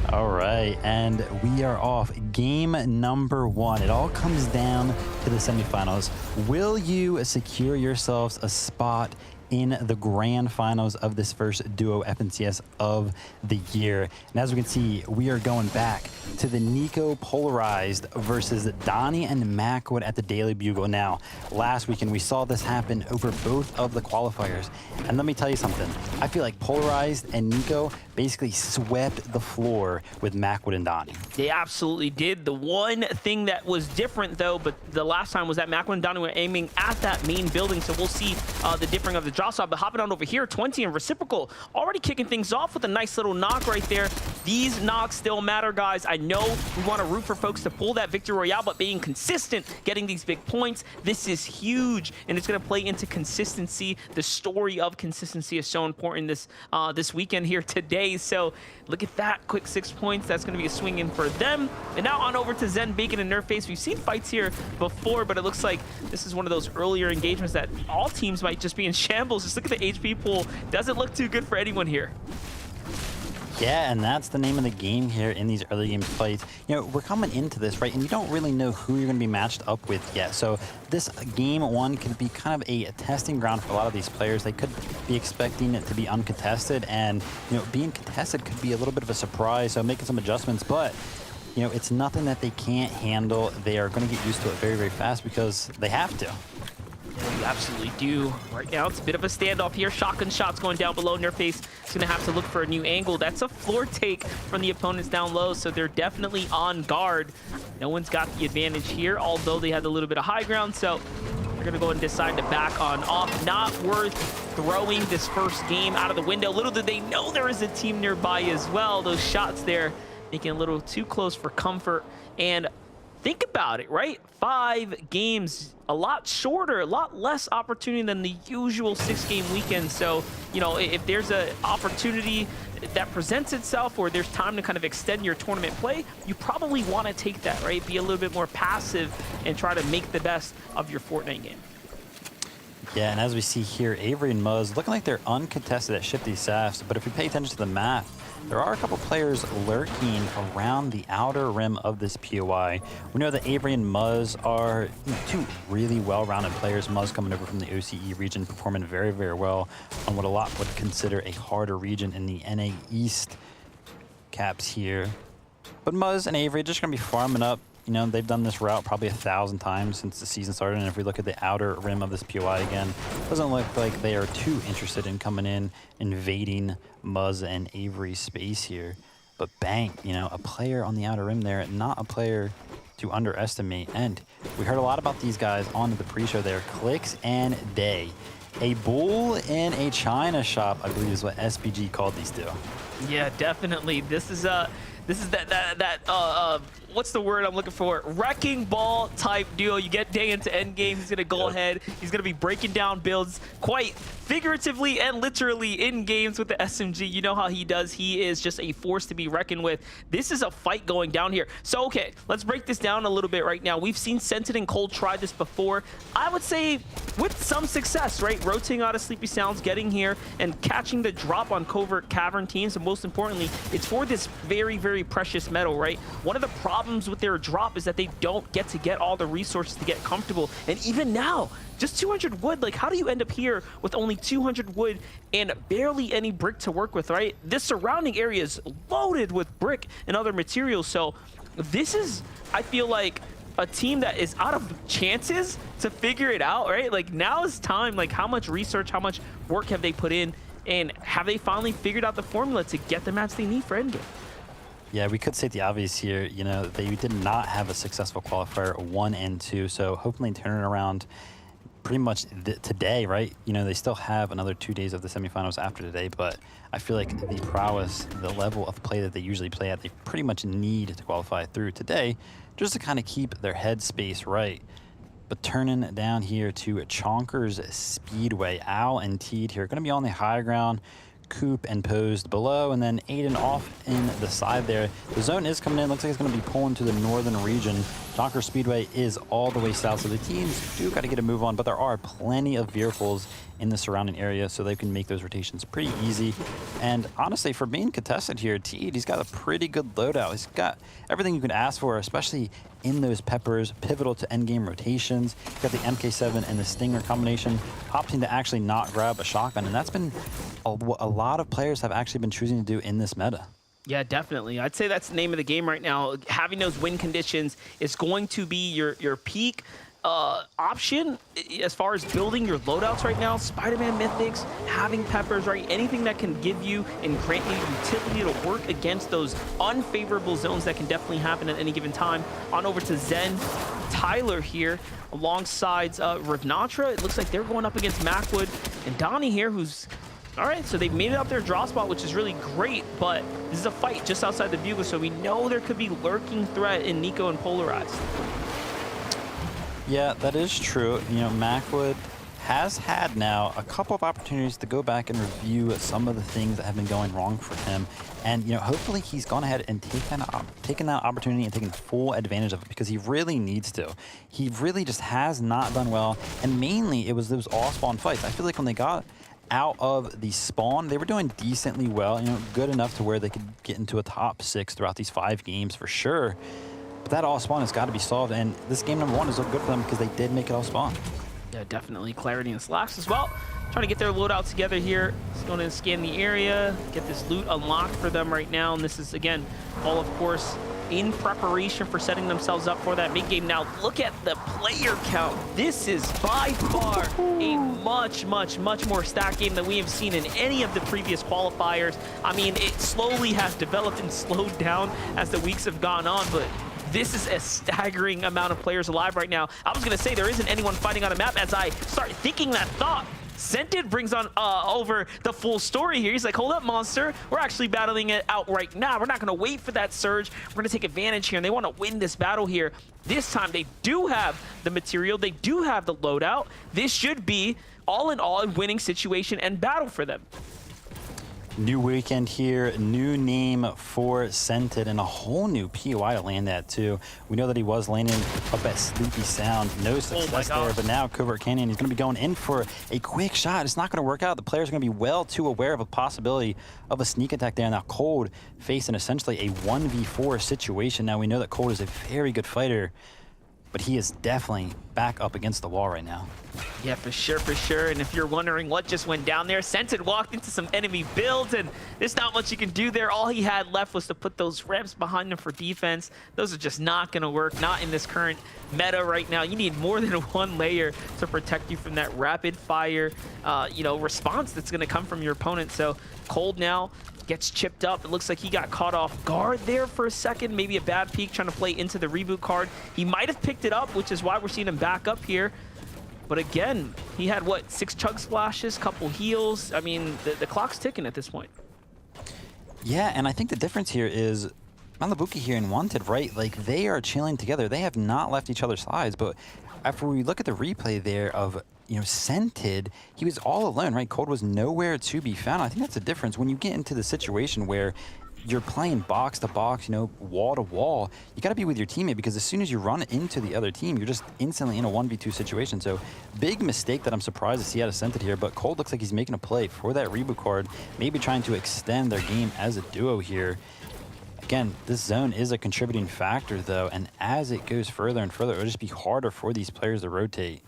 All right, and we are off. Game number 1. It all comes down to the semifinals. Will you secure yourselves a spot in the grand finals of this first duo FNCS of the year? And as we can see, we are going back to the Nico Polarized versus Donnie and Macwood at the Daily Bugle. Now, last weekend we saw this happen over both of the qualifiers. And let me tell you something, I feel like Polarized and Nico basically swept the floor with Macwood and Donnie.
They absolutely did. The one thing that was different though, but the last time was that Macwood and Donnie were aiming at that main building, so we'll see the differing of the drop shot. But hopping on over here, 20 and Reciprocal already kicking things off with a nice little knock right there. These knocks still matter, guys. I know we want to root for folks to pull that victory royale, but being consistent, getting these big points, this is huge, and it's going to play into consistency. The story of consistency is so important this weekend here today. So look at that, quick 6 points. That's going to be a swing in for them. And now on over to Zen, Bacon, and Nerfface. We've seen fights here before, but it looks like this is one of those earlier engagements that all teams might just be in shambles. Just look at the HP pool. Doesn't look too good for anyone here.
Yeah, and that's the name of the game here in these early game fights. You know, we're coming into this, right, and you don't really know who you're going to be matched up with yet. So this game 1 could be kind of a testing ground for a lot of these players. They could be expecting it to be uncontested, and, you know, being contested could be a little bit of a surprise, so making some adjustments. But, you know, it's nothing that they can't handle. They are going to get used to it very, very fast because they have to.
Yeah, you absolutely do. Right now, it's a bit of a standoff here. Shotgun shots going down below Nerfface. He's going to have to look for a new angle. That's a floor take from the opponents down low, so they're definitely on guard. No one's got the advantage here, although they had a little bit of high ground, so they're going to go and decide to back on off. Not worth throwing this first game out of the window. Little did they know there is a team nearby as well. Those shots there making it a little too close for comfort. And think about it, right? 5 games, a lot shorter, a lot less opportunity than the usual 6-game weekend. So, you know, if there's an opportunity that presents itself or there's time to kind of extend your tournament play, you probably want to take that, right? Be a little bit more passive and try to make the best of your Fortnite game.
Yeah, and as we see here, Avery and Muzz looking like they're uncontested at Shifty Safs, but if we pay attention to the map, there are a couple players lurking around the outer rim of this POI. We know that Avery and Muzz are 2 really well-rounded players. Muzz coming over from the OCE region, performing very, very well on what a lot would consider a harder region in the NA East caps here. But Muzz and Avery just going to be farming up. You know, they've done this route probably 1,000 times since the season started, and if we look at the outer rim of this POI again, it doesn't look like they are too interested in coming in, invading Muzz and Avery's space here. But bang, you know, a player on the outer rim there, not a player to underestimate. And we heard a lot about these guys on the pre-show there, Clicks and Day. A bull in a china shop, I believe is what SPG called these two.
Yeah, definitely. This is that what's the word I'm looking for? Wrecking ball type duo. You get Day into end game. He's gonna go ahead. He's gonna be breaking down builds quite figuratively and literally in games with the SMG. You know how he does. He is just a force to be reckoned with. This is a fight going down here. So, okay, let's break this down a little bit right now. We've seen Scented and Cold try this before. I would say with some success, right? Rotating out of Sleepy Sounds, getting here, and catching the drop on Covert Cavern teams. And most importantly, it's for this very, very precious metal, right? One of the problems with their drop is that they don't get all the resources to get comfortable. And even now, just 200 wood, like how do you end up here with only 200 wood and barely any brick to work with, right? This surrounding area is loaded with brick and other materials. So this is, I feel like, a team that is out of chances to figure it out, right? Like now is time, like how much research, how much work have they put in, and have they finally figured out the formula to get the match they need for endgame?
Yeah, we could state the obvious here. You know, they did not have a successful qualifier 1 and 2, so hopefully turn it around pretty much today, right? You know, they still have another 2 days of the semifinals after today, but I feel like the prowess, the level of play that they usually play at, they pretty much need to qualify through today just to kind of keep their headspace right. But turning down here to Chonkers Speedway, Al and Teed here are going to be on the high ground. Coop and posed below, and then Aiden off in the side there. The zone is coming in. Looks like it's going to be pulling to the northern region. Chonkers Speedway is all the way south, so the teams do got to get a move on, but there are plenty of vehicles in the surrounding area, so they can make those rotations pretty easy. And honestly, for being contested here, Teed, he's got a pretty good loadout. He's got everything you could ask for, especially in those peppers, pivotal to endgame rotations. He's got the MK7 and the Stinger combination, opting to actually not grab a shotgun, and that's been a lot of players have actually been choosing to do in this meta.
Yeah, definitely. I'd say that's the name of the game right now. Having those win conditions is going to be your peak option as far as building your loadouts right now. Spider-Man Mythics, having peppers, right? Anything that can give you and grant you utility to work against those unfavorable zones that can definitely happen at any given time. On over to Zen, Tyler here alongside Rivnatra. It looks like they're going up against Macwood and Donnie here, who's all right, so they've made it up their draw spot, which is really great, but this is a fight just outside the Bugle, so we know there could be lurking threat in Nico and Polarized.
Yeah, that is true. You know, Macwood has had now a couple of opportunities to go back and review some of the things that have been going wrong for him. And, you know, hopefully he's gone ahead and taken that opportunity and taken full advantage of it, because he really needs to. He really just has not done well, and mainly it was those all-spawn fights. I feel like when they got out of the spawn, they were doing decently well, you know, good enough to where they could get into a top 6 throughout these 5 games for sure. But that all spawn has got to be solved, and this game number 1 is look good for them because they did make it all spawn.
Yeah, definitely. Clarity and Slacks as well. Trying to get their loadout together here. Just going to scan the area, get this loot unlocked for them right now. And this is, again, all, of course, in preparation for setting themselves up for that mid-game. Now, look at the player count. This is by far a much more stacked game than we have seen in any of the previous qualifiers. I mean, it slowly has developed and slowed down as the weeks have gone on, but this is a staggering amount of players alive right now. I was going to say there isn't anyone fighting on a map. As I start thinking that thought, Scented brings on over the full story here. He's like, hold up, Monster. We're actually battling it out right now. We're not going to wait for that surge. We're going to take advantage here, and they want to win this battle here. This time, they do have the material. They do have the loadout. This should be, all in all, a winning situation and battle for them.
New weekend here, new name for Scented, and a whole new POI to land at too. We know that he was landing up at Sleepy Sound, no success there, but now Covert Canyon, he's going to be going in for a quick shot. It's not going to work out. The players are going to be well too aware of a possibility of a sneak attack there. Now Cold facing essentially a 1v4 situation. Now we know that Cold is a very good fighter, but he is definitely back up against the wall right now.
Yeah, for sure. And if you're wondering what just went down there, Scented walked into some enemy builds, and there's not much you can do there. All he had left was to put those ramps behind him for defense. Those are just not going to work, not in this current meta right now. You need more than one layer to protect you from that rapid fire, response that's going to come from your opponent. So Cold now gets chipped up. It looks like he got caught off guard there for a second. Maybe a bad peek trying to play into the reboot card. He might have picked it up, which is why we're seeing him back up here. But again, he had, what, 6 chug splashes, couple heals. I mean, the clock's ticking at this point.
Yeah, and I think the difference here is Malabuki here and Wanted, right? Like, they are chilling together. They have not left each other's sides, but after we look at the replay there of, Scented, he was all alone, right? Cold was nowhere to be found. I think that's the difference. When you get into the situation where you're playing box to box, wall to wall, you got to be with your teammate, because as soon as you run into the other team, you're just instantly in a 1v2 situation. So big mistake that I'm surprised to see out of Scented here, but Cold looks like he's making a play for that reboot card, maybe trying to extend their game as a duo here. Again, this zone is a contributing factor though, and as it goes further and further, it'll just be harder for these players to rotate.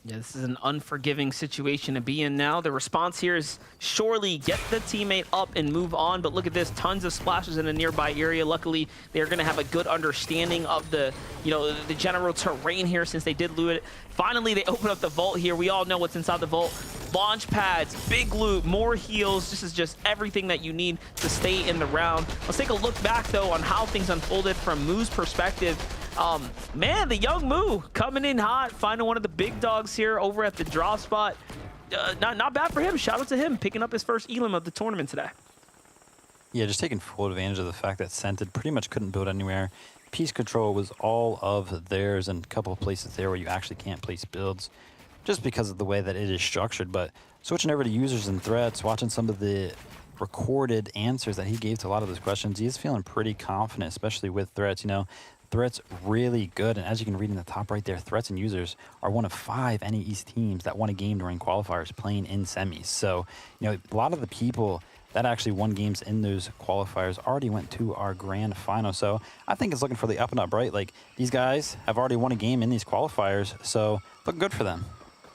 Yeah, this is an unforgiving situation to be in now. The response here is surely get the teammate up and move on. But look at this, tons of splashes in a nearby area. Luckily, they're going to have a good understanding of the, the general terrain here since they did loot it. Finally, they open up the vault here. We all know what's inside the vault. Launch pads, big loot, more heals. This is just everything that you need to stay in the round. Let's take a look back, though, on how things unfolded from Moo's perspective. Man, the young Moo coming in hot, finding one of the big dogs here over at the draw spot. Not bad for him. Shout out to him picking up his first elim of the tournament today.
Yeah, just taking full advantage of the fact that Scented pretty much couldn't build anywhere. Piece control was all of theirs, and a couple of places there where you actually can't place builds just because of the way that it is structured. But switching over to users and threats, watching some of the recorded answers that he gave to a lot of those questions, he is feeling pretty confident, especially with threats. Threats really good, and as you can read in the top right there, threats and users are one of 5 NA East teams that won a game during qualifiers playing in semis. So, a lot of the people that actually won games in those qualifiers already went to our grand final. So I think it's looking for the up and up, right? Like, these guys have already won a game in these qualifiers, so look good for them.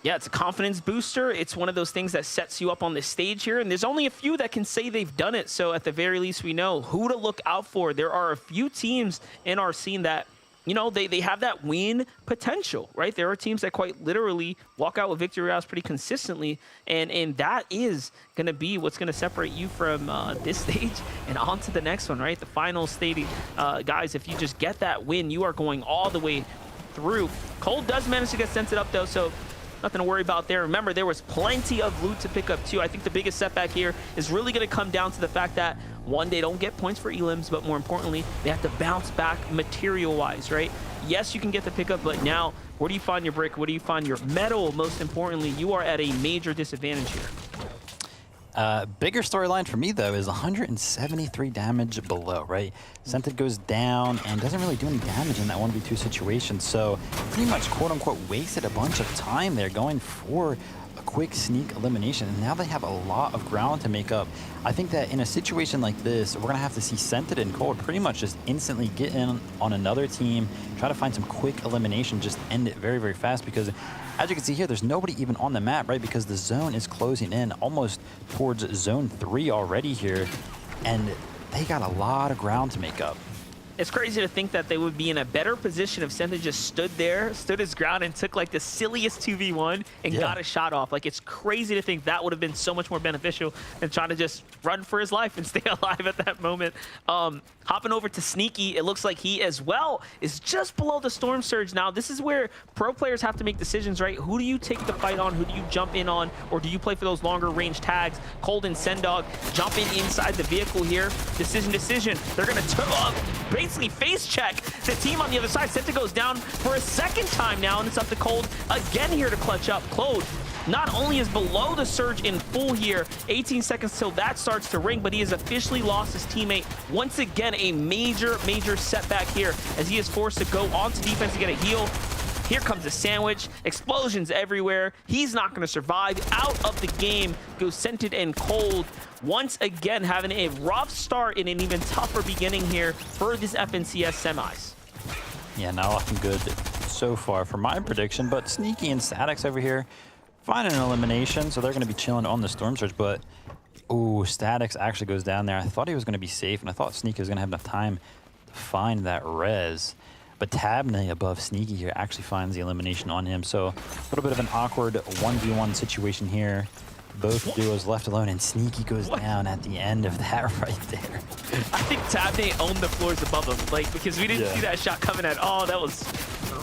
Yeah, it's a confidence booster. It's one of those things that sets you up on this stage here, and there's only a few that can say they've done it. So at the very least, we know who to look out for. There are a few teams in our scene that, they have that win potential, right? There are teams that quite literally walk out with victory rounds pretty consistently, and that is going to be what's going to separate you from this stage and on to the next one, right? The final stage, guys, if you just get that win, you are going all the way through. Cold does manage to get sent up, though, so nothing to worry about there. Remember, there was plenty of loot to pick up, too. I think the biggest setback here is really going to come down to the fact that, one, they don't get points for elims, but more importantly, they have to bounce back material-wise, right? Yes, you can get the pickup, but now, where do you find your brick? Where do you find your metal? Most importantly, you are at a major disadvantage here.
Bigger storyline for me, though, is 173 damage below, right? Scented goes down and doesn't really do any damage in that 1v2 situation, so pretty much, quote-unquote, wasted a bunch of time there going for a quick sneak elimination, and now they have a lot of ground to make up. I think that in a situation like this, we're going to have to see Scented and Cold pretty much just instantly get in on another team, try to find some quick elimination, just end it very, very fast, because as you can see here, there's nobody even on the map, right? Because the zone is closing in almost towards zone 3 already here, and they got a lot of ground to make up.
It's crazy to think that they would be in a better position if Scented just stood his ground and took like the silliest 2v1 and got a shot off. Like, it's crazy to think that would have been so much more beneficial than trying to just run for his life and stay alive at that moment. Hopping over to Sneaky, it looks like he as well is just below the Storm Surge now. This is where pro players have to make decisions, right? Who do you take the fight on? Who do you jump in on? Or do you play for those longer range tags? Cold and Sendog jumping inside the vehicle here. Decision. They're going to basically face check the team on the other side. Senta goes down for a second time now, and it's up to Cold again here to clutch up. Cold not only is below the surge in full here, 18 seconds till that starts to ring, but he has officially lost his teammate. Once again, a major setback here as he is forced to go onto defense to get a heal. Here comes the sandwich, explosions everywhere. He's not going to survive. Out of the game goes Scented and Cold. Once again, having a rough start and an even tougher beginning here for this FNCS semis.
Yeah, not looking good so far for my prediction, but Sneaky and Statics over here find an elimination, so they're going to be chilling on the Storm Surge, but ooh, Statics actually goes down there. I thought he was going to be safe, and I thought Sneaky was going to have enough time to find that res. But Tabney above Sneaky here actually finds the elimination on him. So a little bit of an awkward 1v1 situation here. Both duos left alone, and Sneaky goes down at the end of that right there.
I think Tabney owned the floors above him, like, because we didn't see that shot coming at all. That was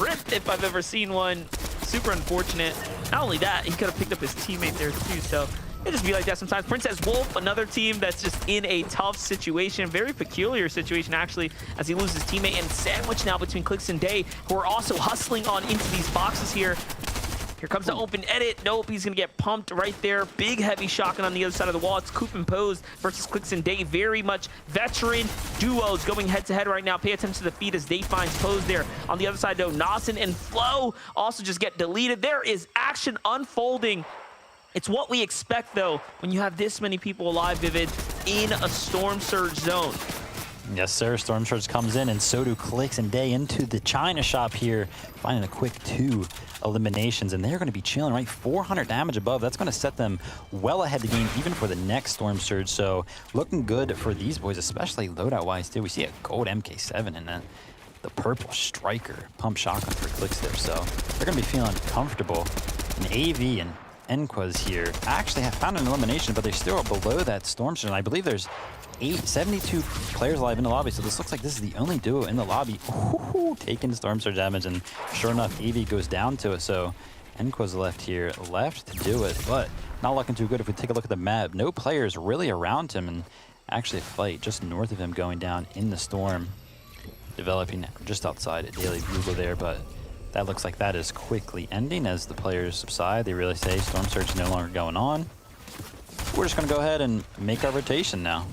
ripped if I've ever seen one. Super unfortunate. Not only that, he could have picked up his teammate there too, so it just be like that sometimes. Princess Wolf, another team that's just in a tough situation, very peculiar situation actually, as he loses his teammate, and sandwich now between Clicks and Day, who are also hustling on into these boxes here. Here comes the open edit. Nope, he's gonna get pumped right there. Big heavy shotgun on the other side of the wall. It's Coop and Pose versus Clicks and Day. Very much veteran duos going head to head right now. Pay attention to the feed as Day finds Pose there. On the other side though, Nasen and Flo also just get deleted. There is action unfolding. It's what we expect though when you have this many people alive, Vivid, in a Storm Surge zone.
Yes, sir. Storm Surge comes in, and so do Clicks and Day into the China shop here, finding a quick 2 eliminations, and they're going to be chilling, right? 400 damage above. That's going to set them well ahead of the game, even for the next Storm Surge. So looking good for these boys, especially loadout-wise, too. We see a gold MK7 and then the purple Striker pump shotgun for Clicks there. So they're going to be feeling comfortable. And AV and Enquaz here actually have found an elimination, but they're still below that Storm Surge. And I believe there's 72 players alive in the lobby, so this looks like this is the only duo in the lobby taking Storm Surge damage, and sure enough, AV goes down to it, so Enquaz left here, left to do it, but not looking too good. If we take a look at the map, no players really around him, and actually a fight just north of him going down in the storm, developing just outside at Daily Bugle there, but that looks like that is quickly ending as the players subside. They really say Storm Surge is no longer going on. We're just going to go ahead and make our rotation now.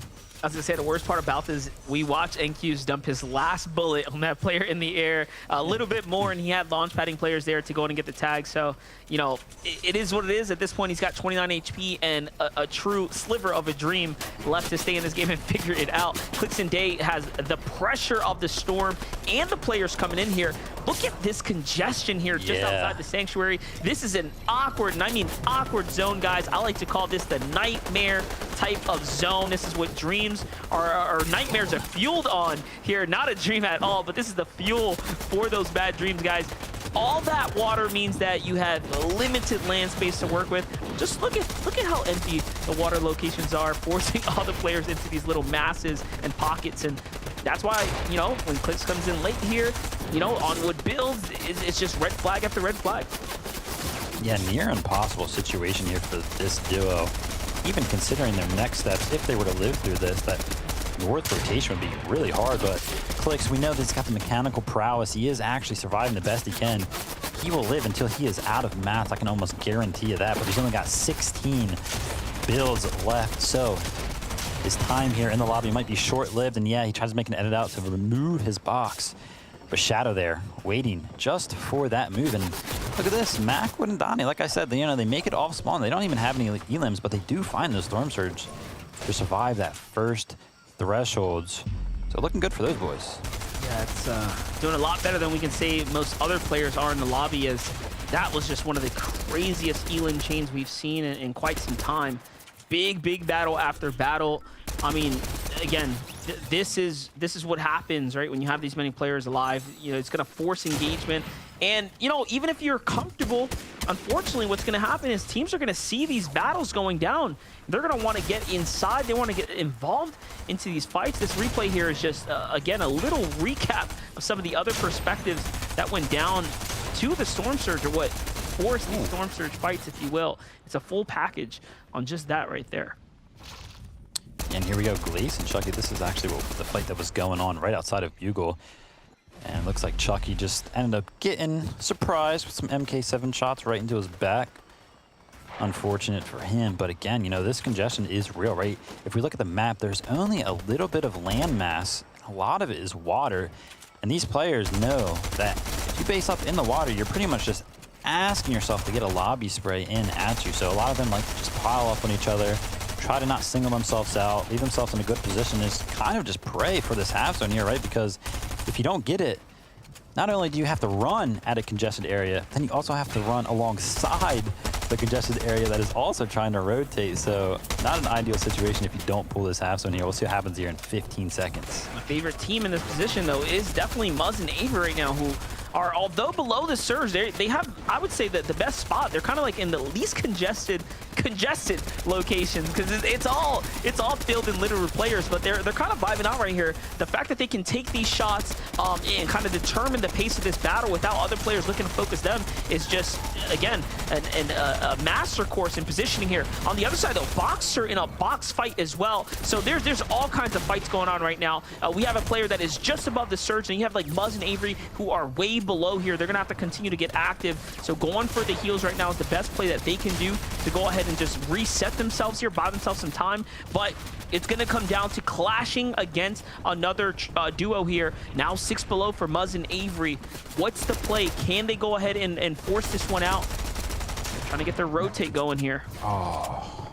I was going to say, the worst part about this, we watched NQ's dump his last bullet on that player in the air a little bit more, and he had launch padding players there to go in and get the tag. So, you know, it is what it is. At this point, he's got 29 HP and a true sliver of a dream left to stay in this game and figure it out. Clicks and Day has the pressure of the storm and the players coming in here. Look at this congestion here just outside the sanctuary. This is an awkward, and I mean awkward zone, guys. I like to call this the nightmare type of zone. This is what dreams or nightmares are fueled on here. Not a dream at all, but this is the fuel for those bad dreams, guys. All that water means that you have limited land space to work with. Just look at how empty the water locations are, forcing all the players into these little masses and pockets. And that's why, you know, when Clicks comes in late here, you know, Onwood builds, it's just red flag after red flag.
Yeah, near impossible situation here for this duo. Even considering their next steps, if they were to live through this, that north rotation would be really hard. But Clicks, we know that he's got the mechanical prowess. He is actually surviving the best he can. He will live until he is out of mats. I can almost guarantee you that. But he's only got 16 builds left. So his time here in the lobby might be short-lived. And yeah, he tries to make an edit out to remove his box. But Shadow there, waiting just for that move. And look at this, Macwood and Donnie, like I said, they make it off spawn. They don't even have any elims, but they do find those Storm Surge to survive that first thresholds. So looking good for those boys.
Yeah, it's doing a lot better than we can say most other players are in the lobby, as that was just one of the craziest elim chains we've seen in quite some time. Big battle after battle. I mean, again, this is what happens, right? When you have these many players alive, you know, it's going to force engagement. And, you know, even if you're comfortable, unfortunately, what's going to happen is teams are going to see these battles going down. They're going to want to get inside. They want to get involved into these fights. This replay here is just, again, a little recap of some of the other perspectives that went down to the Storm Surge, or what forced these Storm Surge fights, if you will. It's a full package on just that right there.
And here we go, Glace and Chucky. This is actually the fight that was going on right outside of Bugle. And it looks like Chucky just ended up getting surprised with some MK7 shots right into his back. Unfortunate for him, but again, you know, this congestion is real, right? If we look at the map, there's only a little bit of land mass. A lot of it is water. And these players know that if you base up in the water, you're pretty much just asking yourself to get a lobby spray in at you. So a lot of them like to just pile up on each other, try to not single themselves out, leave themselves in a good position, just kind of just pray for this half zone here, right? Because if you don't get it, not only do you have to run at a congested area, then you also have to run alongside the congested area that is also trying to rotate. So not an ideal situation if you don't pull this half zone here. We'll see what happens here in 15 seconds.
My favorite team in this position, though, is definitely Muzz and Ava right now, who are, although below the surge, they have, I would say, that the best spot. They're kind of like in the least congested locations, because it's all filled and littered with players, but they're kind of vibing out right here. The fact that they can take these shots and kind of determine the pace of this battle without other players looking to focus them is just, again, a master course in positioning here. On the other side, though, Boxer in a box fight as well. So there's all kinds of fights going on right now. We have a player that is just above the surge, and you have like Muzz and Avery who are way below here. They're gonna have to continue to get active. So going for the heals right now is the best play that they can do to go ahead and just reset themselves here, buy themselves some time. But it's gonna come down to clashing against another duo here. Now 6 below for Muzz and Avery. What's the play? Can they go ahead and force this one out? They're trying to get their rotate going here.
Oh,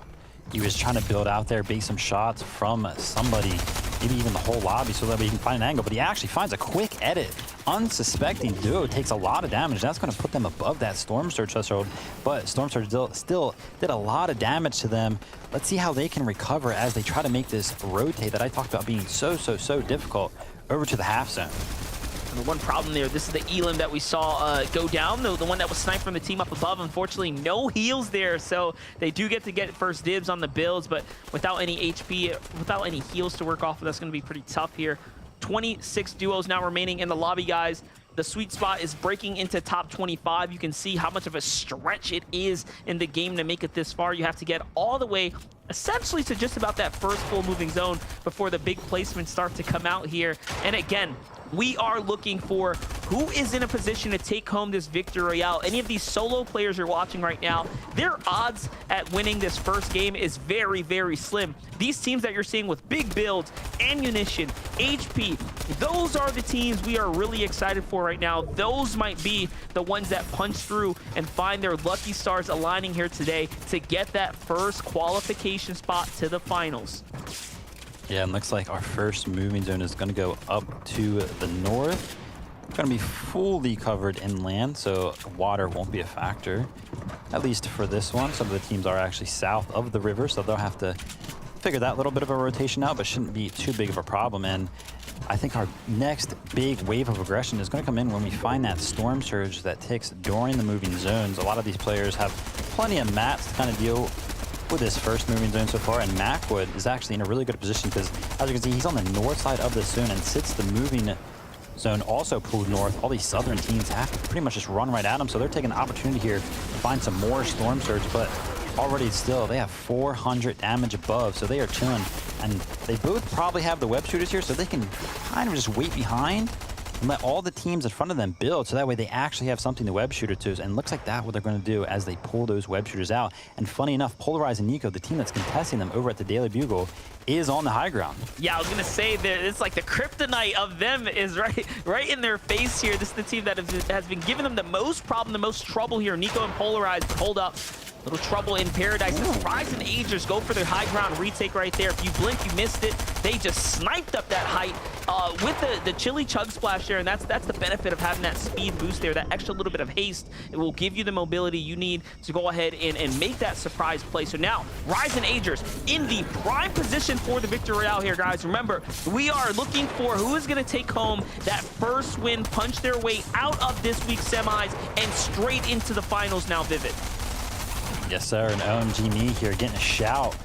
he was trying to build out there, bait some shots from somebody maybe even the whole lobby so that he can find an angle, but he actually finds a quick edit. Unsuspecting duo takes a lot of damage. That's going to put them above that Storm Surge threshold, but Storm Surge still did a lot of damage to them. Let's see how they can recover as they try to make this rotate that I talked about being so difficult over to the half zone.
And the one problem there, this is the Elim that we saw go down, the one that was sniped from the team up above. Unfortunately, no heals there, so they do get first dibs on the builds, but without any HP, without any heals to work off of, that's going to be pretty tough here. 26 duos now remaining in the lobby, guys. The sweet spot is breaking into top 25. You can see how much of a stretch it is in the game to make it this far. You have to get all the way essentially to just about that first full moving zone before the big placements start to come out here. And again, we are looking for who is in a position to take home this victory royale. Any of these solo players you're watching right now, their odds at winning this first game is very slim. These teams that you're seeing with big builds, ammunition, HP, those are the teams we are really excited for right now. Those might be the ones that punch through and find their lucky stars aligning here today to get that first qualification spot to the finals.
Yeah, and looks like our first moving zone is going to go up to the north. It's going to be fully covered inland, so water won't be a factor, at least for this one. Some of the teams are actually south of the river, so they'll have to figure that little bit of a rotation out, but shouldn't be too big of a problem. And I think our next big wave of aggression is going to come in when we find that Storm Surge that ticks during the moving zones. A lot of these players have plenty of mats to kind of deal with this first moving zone so far, and Macwood is actually in a really good position because, as you can see, he's on the north side of the zone, and since the moving zone also pulled north, all these southern teams have to pretty much just run right at him, so they're taking an opportunity here to find some more Storm Surge, but already still, they have 400 damage above, so they are chilling, and they both probably have the web shooters here, so they can kind of just wait behind and let all the teams in front of them build, so that way they actually have something to web shooter to. And looks like that's what they're going to do as they pull those web shooters out. And funny enough, Polarize and Nico, the team that's contesting them over at the Daily Bugle, is on the high ground.
Yeah, I was gonna say that it's like the kryptonite of them is right in their face here. This is the team that has been giving them the most problem, the most trouble here. Nico and Polarize hold up. Little trouble in paradise. This Rise and Agers go for their high ground retake right there. If you blink, you missed it. They just sniped up that height with the chili chug splash there, and that's the benefit of having that speed boost there, that extra little bit of haste. It will give you the mobility you need to go ahead and make that surprise play. So now, Rise and Agers in the prime position for the victory royale here, guys. Remember, we are looking for who is going to take home that first win, punch their way out of this week's semis, and straight into the finals now, Vivid.
Yes, sir, and OMG me here getting a shout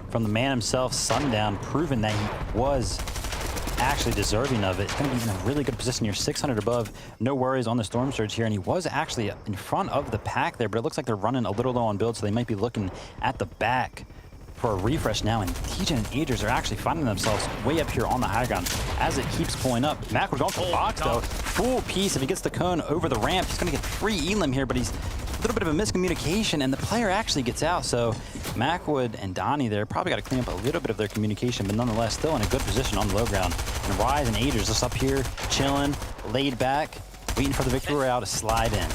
from the man himself, Sundown, proving that he was actually deserving of it. He's going to be in a really good position here, 600 above, no worries on the Storm Surge here, and he was actually in front of the pack there, but it looks like they're running a little low on build, so they might be looking at the back for a refresh now, and TJ and Agers are actually finding themselves way up here on the high ground as it keeps pulling up. Macwood going for the box, though. Full piece. If he gets the cone over the ramp, he's going to get free Elim here, but he's a little bit of a miscommunication, and the player actually gets out. So Macwood and Donnie there probably got to clean up a little bit of their communication, but nonetheless still in a good position on the low ground. And Rise and Agers just up here, chilling, laid back, waiting for the victory royale to slide in.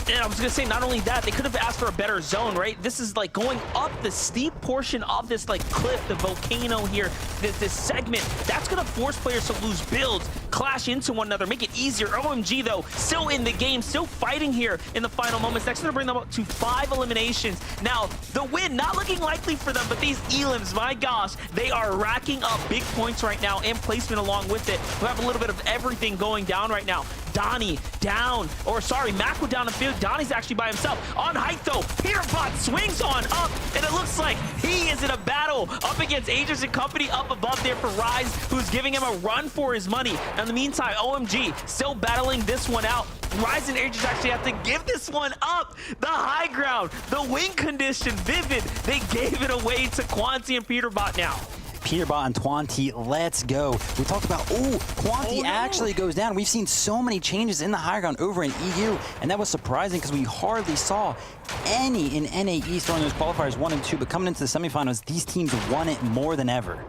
And I was going to say, not only that, they could have asked for a better zone, right? This is like going up the steep portion of this like cliff, the volcano here, this segment. That's going to force players to lose builds, clash into one another, make it easier. OMG, though, still in the game, still fighting here in the final moments. That's going to bring them up to 5 eliminations. Now, the win, not looking likely for them, but these Elims, my gosh, they are racking up big points right now and placement along with it. We have a little bit of everything going down right now. Donnie down, or sorry, Macwood down the field. Donnie's actually by himself. On height though, Peterbot swings on up, and it looks like he is in a battle up against Agers and company up above there for Rise, who's giving him a run for his money. Now, in the meantime, OMG still battling this one out. Rise and Agers actually have to give this one up. The high ground, the wing condition, Vivid, they gave it away to Quanti and Peterbot now.
Peterbot and Twanti, let's go. We talked about, Quanti actually goes down. We've seen so many changes in the high ground over in EU, and that was surprising because we hardly saw any in NA East during those qualifiers 1 and 2, but coming into the semifinals, these teams won it more than ever.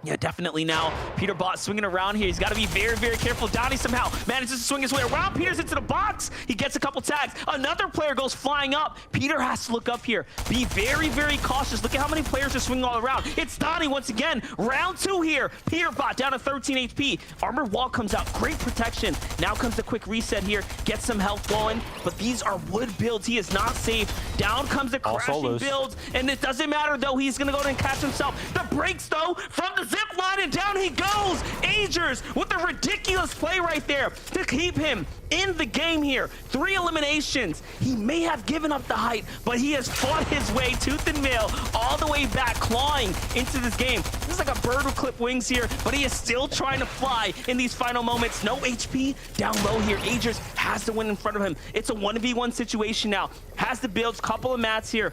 Yeah, definitely now. Peter Bot swinging around here. He's got to be very, very careful. Downey somehow manages to swing his way around. Peter's into the box. He gets a couple tags. Another player goes flying up. Peter has to look up here. Be very, very cautious. Look at how many players are swinging all around. It's Donnie once again. Round 2 here. Peter Bot down to 13 HP. Armored Wall comes out. Great protection. Now comes the quick reset here. Get some health going. But these are wood builds. He is not safe. Down comes the crashing builds. And it doesn't matter, though. He's going to go and catch himself. The breaks, though, from the zip line, and down he goes. Agers with a ridiculous play right there to keep him in the game here. 3 eliminations. He may have given up the height, but he has fought his way tooth and nail all the way back, clawing into this game. This is like a bird with clipped wings here, but he is still trying to fly in these final moments. No HP down low here. Agers has to win in front of him. It's a 1v1 situation now. Has the builds, couple of mats here.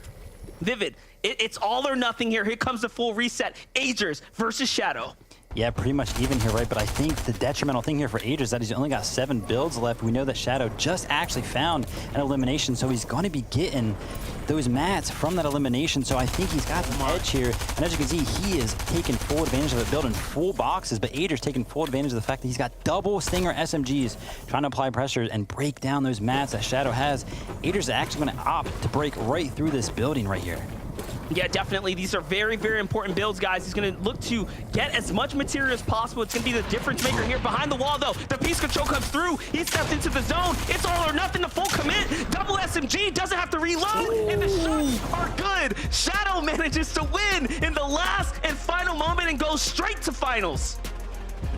Vivid. It's all or nothing here. Here comes the full reset. Agers versus Shadow.
Yeah, pretty much even here, right? But I think the detrimental thing here for Agers is that he's only got 7 builds left. We know that Shadow just actually found an elimination, so he's going to be getting those mats from that elimination. So I think he's got the edge here. And as you can see, he is taking full advantage of it, building full boxes. But Agers taking full advantage of the fact that he's got double Stinger SMGs, trying to apply pressure and break down those mats that Shadow has. Agers is actually going to opt to break right through this building right here.
Yeah, definitely. These are very, very important builds, guys. He's going to look to get as much material as possible. It's going to be the difference maker here. Behind the wall, though, the piece control comes through. He steps into the zone. It's all or nothing, the full commit. Double SMG, doesn't have to reload, and the shots are good. Shadow manages to win in the last and final moment and goes straight to finals.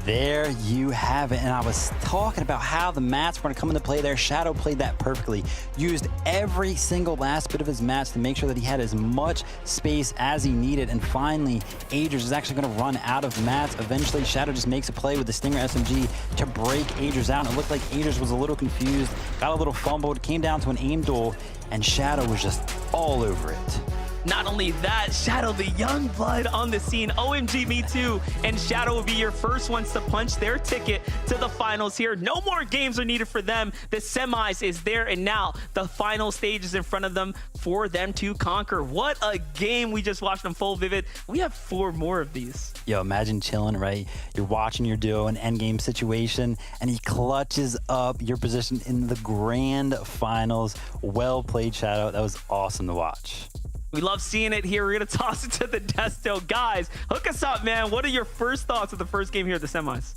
There you have it. And I was talking about how the mats were going to come into play there. Shadow played that perfectly. Used every single last bit of his mats to make sure that he had as much space as he needed. And finally, Agers is actually going to run out of mats. Eventually, Shadow just makes a play with the Stinger SMG to break Agers out. And it looked like Agers was a little confused, got a little fumbled, came down to an aim duel, and Shadow was just all over it.
Not only that, Shadow, the young blood on the scene. OMG, me too. And Shadow will be your first ones to punch their ticket to the finals here. No more games are needed for them. The semis is there, and now the final stage is in front of them for them to conquer. What a game we just watched unfold, Vivid. We have 4 more of these.
Yo, imagine chilling, right? You're watching your duo in endgame situation, and he clutches up your position in the grand finals. Well played, Shadow. That was awesome to watch.
We love seeing it here. We're going to toss it to the Desto. Guys, hook us up, man. What are your first thoughts of the first game here at the semis?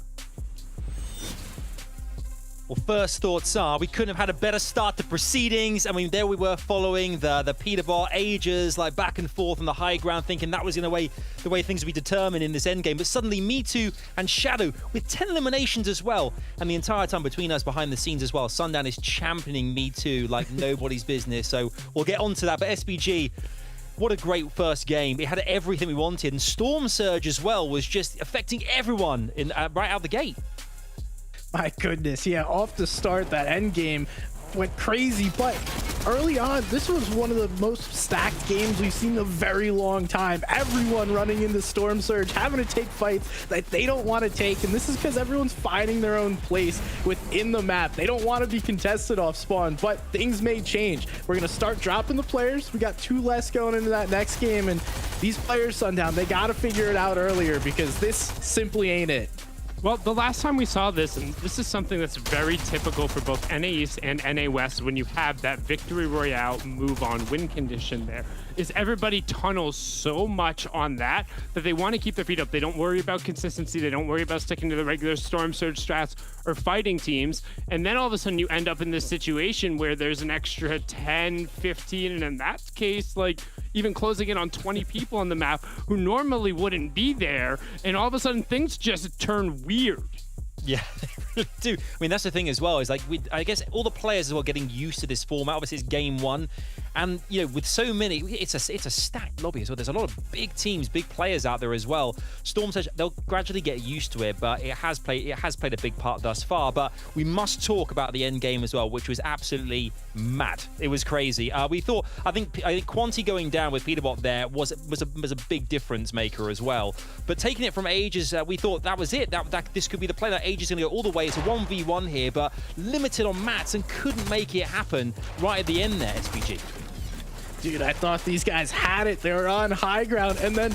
Well, first thoughts are we couldn't have had a better start to proceedings. I mean, there we were following the Peterbot Agers, like back and forth on the high ground, thinking that was in a way the way things would be determined in this endgame. But suddenly, Me Too and Shadow with 10 eliminations as well, and the entire time between us behind the scenes as well, Sundown is championing Me Too like nobody's business. So we'll get onto that. But SBG. What a great first game. It had everything we wanted. And Storm Surge as well was just affecting everyone in right out the gate.
My goodness, yeah, off the start, that end game went crazy, but early on, this was one of the most stacked games we've seen in a very long time. Everyone running into Storm Surge, having to take fights that they don't want to take, and this is because everyone's finding their own place within the map. They don't want to be contested off spawn, but things may change. We're going to start dropping the players. We got 2 less going into that next game, and these players, Sundown, they got to figure it out earlier because this simply ain't it.
Well, the last time we saw this, and this is something that's very typical for both NA East and NA West when you have that Victory Royale move on win condition there, is everybody tunnels so much on that they want to keep their feet up. They don't worry about consistency. They don't worry about sticking to the regular Storm Surge strats or fighting teams. And then all of a sudden you end up in this situation where there's an extra 10, 15, and in that case, like even closing in on 20 people on the map who normally wouldn't be there. And all of a sudden things just turn weird.
Yeah, they really do. I mean, that's the thing as well, is like, I guess all the players as well getting used to this format. Obviously, it's game 1. And, you know, with so many, it's a stacked lobby as well. There's a lot of big teams, big players out there as well. Storm Surge, they'll gradually get used to it, but it has played a big part thus far. But we must talk about the end game as well, which was absolutely mad. It was crazy. I think Quanti going down with Peterbot there was a big difference maker as well. But taking it from Ages, we thought that was it. That this could be the play. That Ages is going to go all the way. It's a 1v1 here, but limited on mats and couldn't make it happen right at the end there, SPG.
Dude, I thought these guys had it. They were on high ground, and then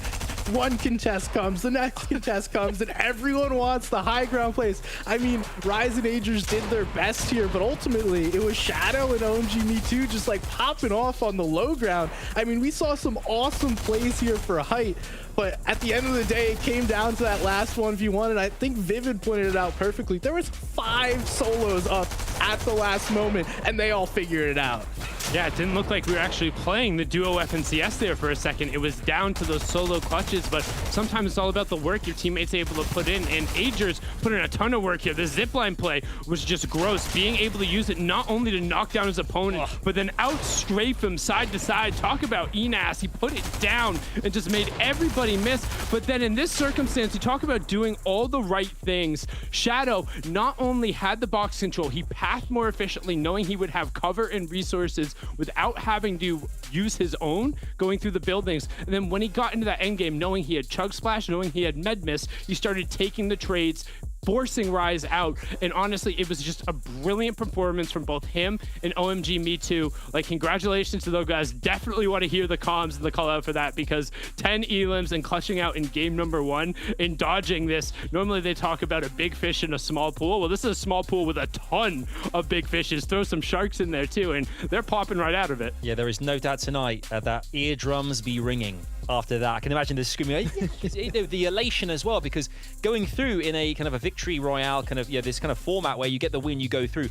one contest comes, the next contest comes, and everyone wants the high ground plays. I mean, Rise and Agers did their best here, but ultimately it was Shadow and OMG Me Too just like popping off on the low ground. I mean, we saw some awesome plays here for height, but at the end of the day, it came down to that last 1v1, and I think Vivid pointed it out perfectly. There was 5 solos up at the last moment, and they all figured it out.
Yeah, it didn't look like we were actually playing the duo FNCS there for a second. It was down to those solo clutches, but sometimes it's all about the work your teammates are able to put in, and Agers put in a ton of work here. The zipline play was just gross, being able to use it not only to knock down his opponent, but then out-strafe him side to side. Talk about Enas, he put it down and just made everybody miss. But then in this circumstance, you talk about doing all the right things. Shadow not only had the box control, he pathed more efficiently, knowing he would have cover and resources without having to use his own going through the buildings. And then when he got into that end game, knowing he had Chug Splash, knowing he had Med Miss, he started taking the trades, forcing Rise out. And honestly, it was just a brilliant performance from both him and OMG Me Too. Like, congratulations to those guys. Definitely want to hear the comms and the call out for that, because 10 elims and clutching out in game number 1 and dodging this. Normally they talk about a big fish in a small pool. Well, this is a small pool with a ton of big fishes. Throw some sharks in there too, and they're popping right out of it.
Yeah, there is no doubt tonight that eardrums be ringing after that. I can imagine the screaming, the elation as well, because going through in a kind of a victory royale kind of, this kind of format where you get the win, you go through,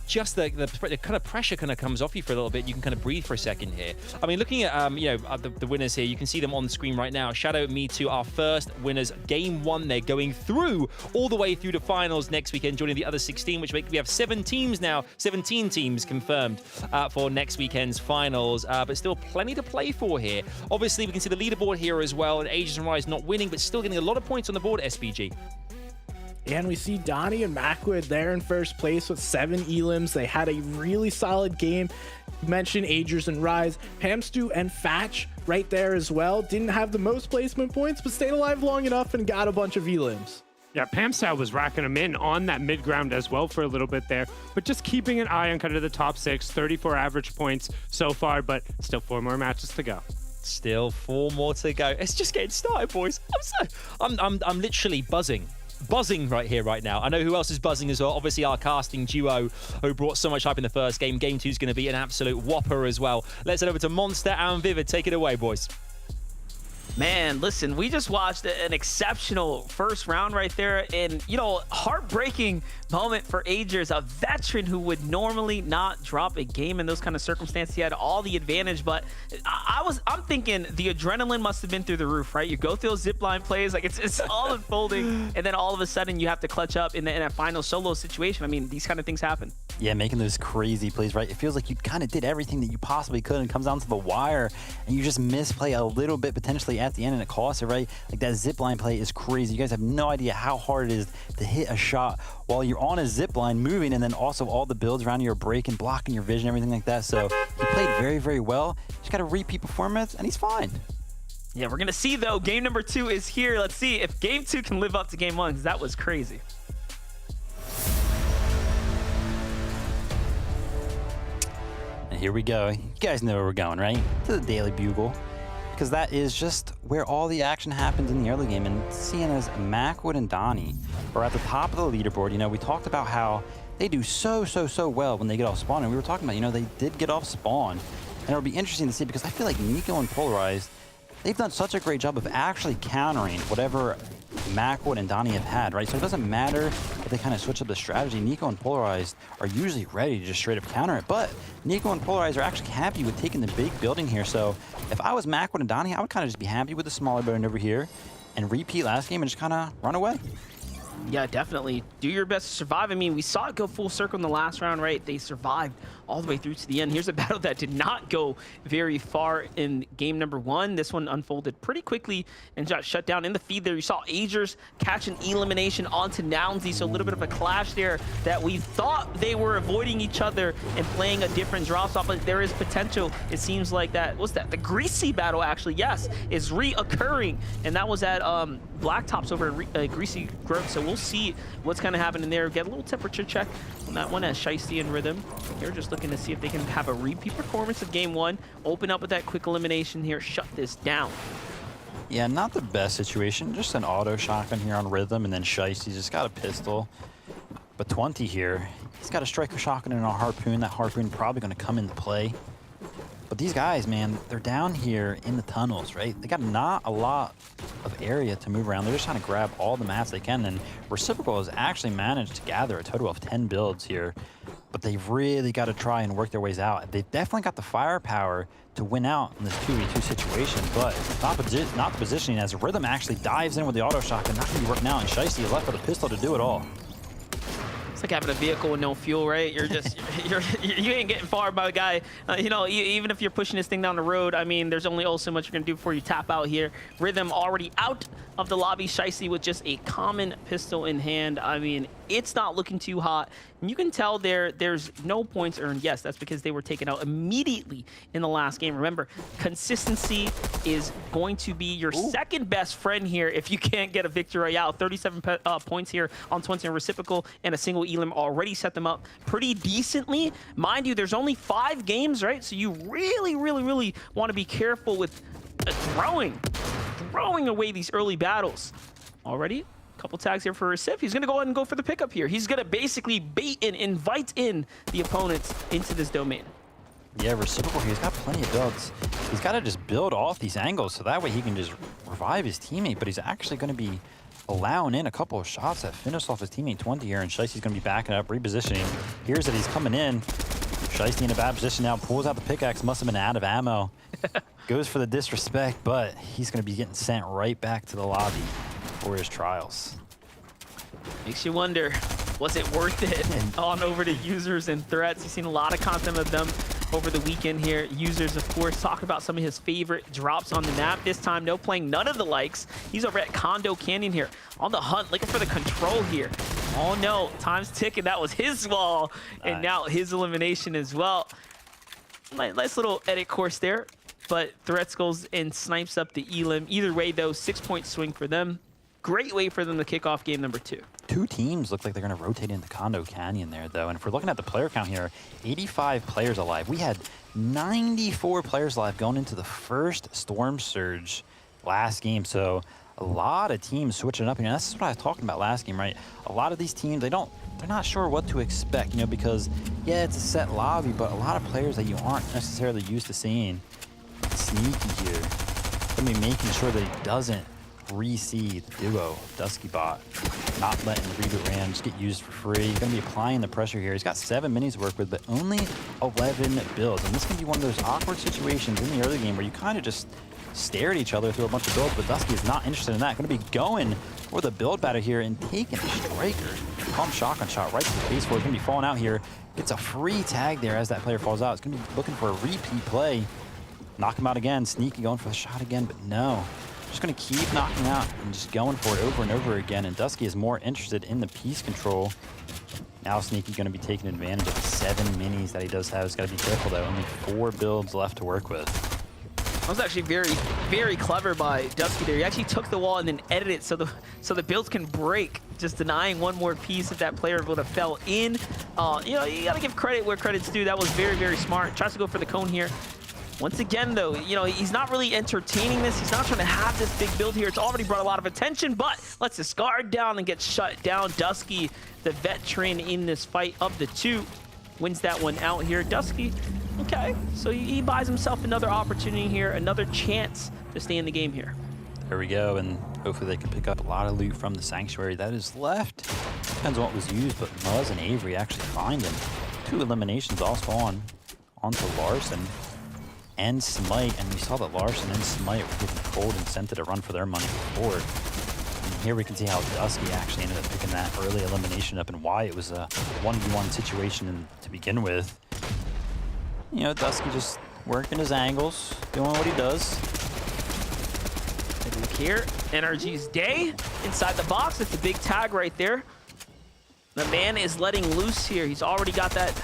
just the kind of pressure kind of comes off you for a little bit. You can kind of breathe for a second here. I mean, looking at the winners here, you can see them on the screen right now. Shadow, Me Too, our first winners. Game 1, they're going through all the way through to finals next weekend, joining the other 16, which we have 7 teams now, 17 teams confirmed for next weekend's finals, but still plenty to play for here. Obviously, we can see the leaderboard here as well, and Agers and Rise not winning, but still getting a lot of points on the board, SBG.
And we see Donnie and Macwood there in first place with 7 elims. They had a really solid game. You mentioned Agers and Rise. Pamstu and Fatch right there as well. Didn't have the most placement points, but stayed alive long enough and got a bunch of elims.
Yeah, Pamstow was racking them in on that mid ground as well for a little bit there, but just keeping an eye on kind of the top 6, 34 average points so far, but still 4 more matches to go.
Still 4 more to go. It's just getting started, boys. I'm literally buzzing right here, right now. I know who else is buzzing as well. Obviously, our casting duo who brought so much hype in the first game. Game 2 is going to be an absolute whopper as well. Let's head over to Monster and Vivid. Take it away, boys.
Man, listen, we just watched an exceptional first round right there, and heartbreaking moment for Agers, a veteran who would normally not drop a game in those kind of circumstances. He had all the advantage, but I'm thinking the adrenaline must have been through the roof, right? You go through those zipline plays, like it's all unfolding, and then all of a sudden you have to clutch up in a final solo situation. I mean, these kind of things happen.
Yeah, making those crazy plays, right? It feels like you kind of did everything that you possibly could, and it comes down to the wire, and you just misplay a little bit potentially at the end, and it costs it, right? Like, that zipline play is crazy. You guys have no idea how hard it is to hit a shot while you're on a zipline moving, and then also all the builds around you are breaking, blocking your vision, everything like that. So he played very, very well. Just got a repeat performance, and he's fine.
Yeah, we're going to see, though. Game number 2 is here. Let's see if game 2 can live up to game 1, because that was crazy.
And here we go. You guys know where we're going, right? To the Daily Bugle. Because that is just where all the action happens in the early game. And seeing as Macwood and Donnie are at the top of the leaderboard, we talked about how they do so well when they get off spawn. And we were talking about, they did get off spawn. And it'll be interesting to see, because I feel like Nico and Polarized, they've done such a great job of actually countering whatever Macwood and Donnie have had, right? So it doesn't matter if they kind of switch up the strategy. Nico and Polarized are usually ready to just straight up counter it, but Nico and Polarized are actually happy with taking the big building here. So if I was Macwood and Donnie, I would kind of just be happy with the smaller building over here and repeat last game and just kind of run away.
Yeah, definitely. Do your best to survive. I mean, we saw it go full circle in the last round, right? They survived all the way through to the end. Here's a battle that did not go very far in game number 1. This one unfolded pretty quickly and got shut down. In the feed there, you saw Agers catch an elimination onto Nounsy, so a little bit of a clash there that we thought they were avoiding each other and playing a different drop stop, but there is potential. It seems like that, what's that? The Greasy battle, actually, yes, is reoccurring, and that was at Blacktops over at Greasy Grove, so we'll see what's kind of happening there. Get a little temperature check on that one as Shiesty and Rhythm. They're just looking to see if they can have a repeat performance of game 1, open up with that quick elimination here, shut this down.
Yeah, not the best situation. Just an auto shotgun here on Rhythm, and then Shicey's just got a pistol. But 20 here, he's got a striker shotgun and a harpoon. That harpoon probably going to come into play. But these guys, man, they're down here in the tunnels, right? They got not a lot of area to move around. They're just trying to grab all the mats they can. And Reciprocal has actually managed to gather a total of 10 builds here. But they've really got to try and work their ways out. They've definitely got the firepower to win out in this 2v2 situation, but not the positioning, as Rhythm actually dives in with the auto shotgun. Not going to be working out, and Shicey is left with a pistol to do it all.
It's like having a vehicle with no fuel, right? You're just, you ain't getting far by a guy. You know, even if you're pushing this thing down the road, I mean, there's only so much you're going to do before you tap out here. Rhythm already out of the lobby. Shicey with just a common pistol in hand. I mean, it's not looking too hot. And you can tell there's no points earned. Yes, that's because they were taken out immediately in the last game. Remember, consistency is going to be your second best friend here if you can't get a victory royale. 37 points here on 20 and Reciprocal, and a single Elim already set them up pretty decently. Mind you, there's only 5 games, right? So you really want to be careful with throwing away these early battles. Already couple tags here for Recip. He's going to go ahead and go for the pickup here. He's going to basically bait and invite in the opponents into this domain.
Yeah, Reciprocal, he's got plenty of builds. He's got to just build off these angles so that way he can just revive his teammate, but he's actually going to be allowing in a couple of shots that finish off his teammate 20 here, and Shicey's going to be backing up, repositioning. Here's that he's coming in. Shicey in a bad position now, pulls out the pickaxe, must have been out of ammo. Goes for the disrespect, but he's going to be getting sent right back to the lobby for his trials.
Makes you wonder, was it worth it? On over to Users and Threats. You've seen a lot of content of them over the weekend here. Users, of course, talking about some of his favorite drops on the map. This time, no playing none of the likes. He's over at Condo Canyon here on the hunt, looking for the control here. Oh no, time's ticking. That was his wall, and now his elimination as well. Nice little edit course there, but Threats goes and snipes up the Elim. Either way, though, 6-point swing for them. Great way for them to kick off game number 2.
2 teams look like they're going to rotate into Condo Canyon there, though. And if we're looking at the player count here, 85 players alive. We had 94 players alive going into the first Storm Surge last game. So a lot of teams switching up here. And that's what I was talking about last game, right? A lot of these teams, they're not sure what to expect, you know, because, yeah, it's a set lobby, but a lot of players that you aren't necessarily used to seeing. Sneaky here. Going to be making sure that he doesn't reseed the duo, Dusky Bot, not letting the reboot ram just get used for free. He's going to be applying the pressure here. He's got 7 minis to work with, but only 11 builds. And this can be one of those awkward situations in the early game where you kind of just stare at each other through a bunch of builds, but Dusky is not interested in that. Going to be going for the build battle here and taking a striker. Pump shotgun shot right to the face for it. He's going to be falling out here. Gets a free tag there as that player falls out. It's going to be looking for a repeat play. Knock him out again. Sneaky going for the shot again, but no. Just going to keep knocking out and just going for it over and over again. And Dusky is more interested in the piece control. Now Sneaky going to be taking advantage of the 7 minis that he does have. He's got to be careful, though. Only 4 builds left to work with.
That was actually very clever by Dusky there. He actually took the wall and then edited it so the builds can break, just denying one more piece if that player would have fell in. You know, you got to give credit where credit's due. That was very smart. Tries to go for the cone here. Once again, though, you know, he's not really entertaining this. He's not trying to have this big build here. It's already brought a lot of attention, but lets his guard down and gets shut down. Dusky, the veteran in this fight of the 2, wins that one out here. Dusky, okay, so he buys himself another opportunity here, another chance to stay in the game here.
There we go, and hopefully they can pick up a lot of loot from the Sanctuary that is left. Depends on what was used, but Muzz and Avery actually find him. 2 eliminations all spawn onto Larson and Smite, and we saw that Larson and Smite were getting cold and sent to run for their money before. And here we can see how Dusky actually ended up picking that early elimination up and why it was a 1v1 situation to begin with. You know, Dusky just working his angles, doing what he does.
Take a look here, NRG's day inside the box. It's a big tag right there. The man is letting loose here. He's already got that.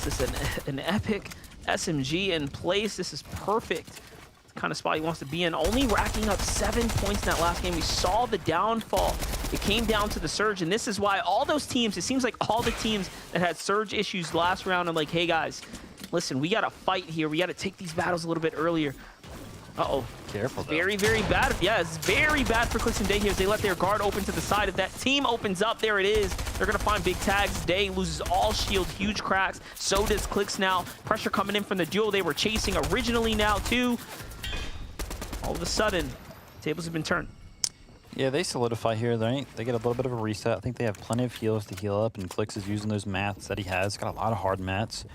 This is an epic SMG in place. This is perfect. It's the kind of spot he wants to be in. Only racking up 7 points in that last game. We saw the downfall. It came down to the Surge, and this is why all those teams, it seems like all the teams that had Surge issues last round are like, hey guys, listen, we got to fight here. We got to take these battles a little bit earlier. Uh-oh.
Careful, though.
Very, very bad. Yeah, it's very bad for Clix and Day here as they let their guard open to the side. If that team opens up, there it is. They're going to find big tags. Day loses all shield, huge cracks. So does Clix now. Pressure coming in from the duo they were chasing originally now, too. All of a sudden, tables have been turned.
Yeah, they solidify here. They get a little bit of a reset. I think they have plenty of heals to heal up, and Clix is using those mats that he has. Got a lot of hard mats.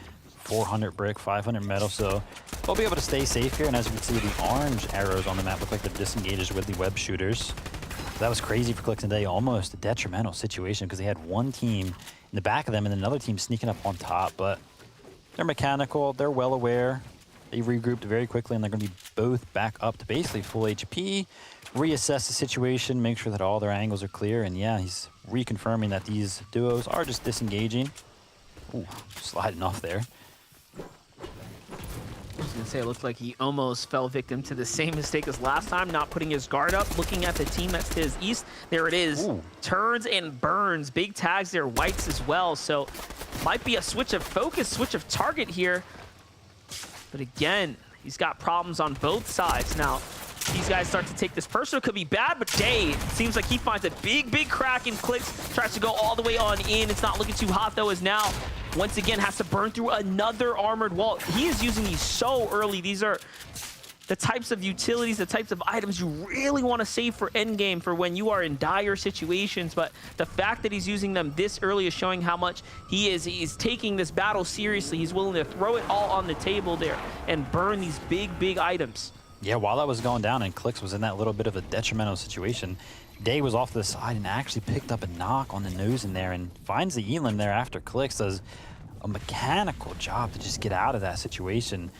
400 brick, 500 metal, so they'll be able to stay safe here. And as you can see, the orange arrows on the map look like they're disengaged with the web shooters. That was crazy for Clix and Day, almost a detrimental situation because they had one team in the back of them and another team sneaking up on top. But they're mechanical, they're well aware. They regrouped very quickly, and they're going to be both back up to basically full HP, reassess the situation, make sure that all their angles are clear. And yeah, he's reconfirming that these duos are just disengaging. Ooh, sliding off there.
I was going to say, it looked like he almost fell victim to the same mistake as last time, not putting his guard up, looking at the team that's to his east. There it is. Ooh. Turns and burns. Big tags there, whites as well. So might be a switch of focus, switch of target here. But again, he's got problems on both sides. Now, these guys start to take this personal. Could be bad, but Day seems like he finds a big crack in Clix. Tries to go all the way on in. It's not looking too hot, though, as now, once again, has to burn through another armored wall. He is using these so early. These are the types of utilities, the types of items you really want to save for endgame, for when you are in dire situations. But the fact that he's using them this early is showing how much he's taking this battle seriously. He's willing to throw it all on the table there and burn these big items.
Yeah, while that was going down and Clix was in that little bit of a detrimental situation, Day was off to the side and actually picked up a knock on the nose in there and finds the Elim there after Clix does a mechanical job to just get out of that situation,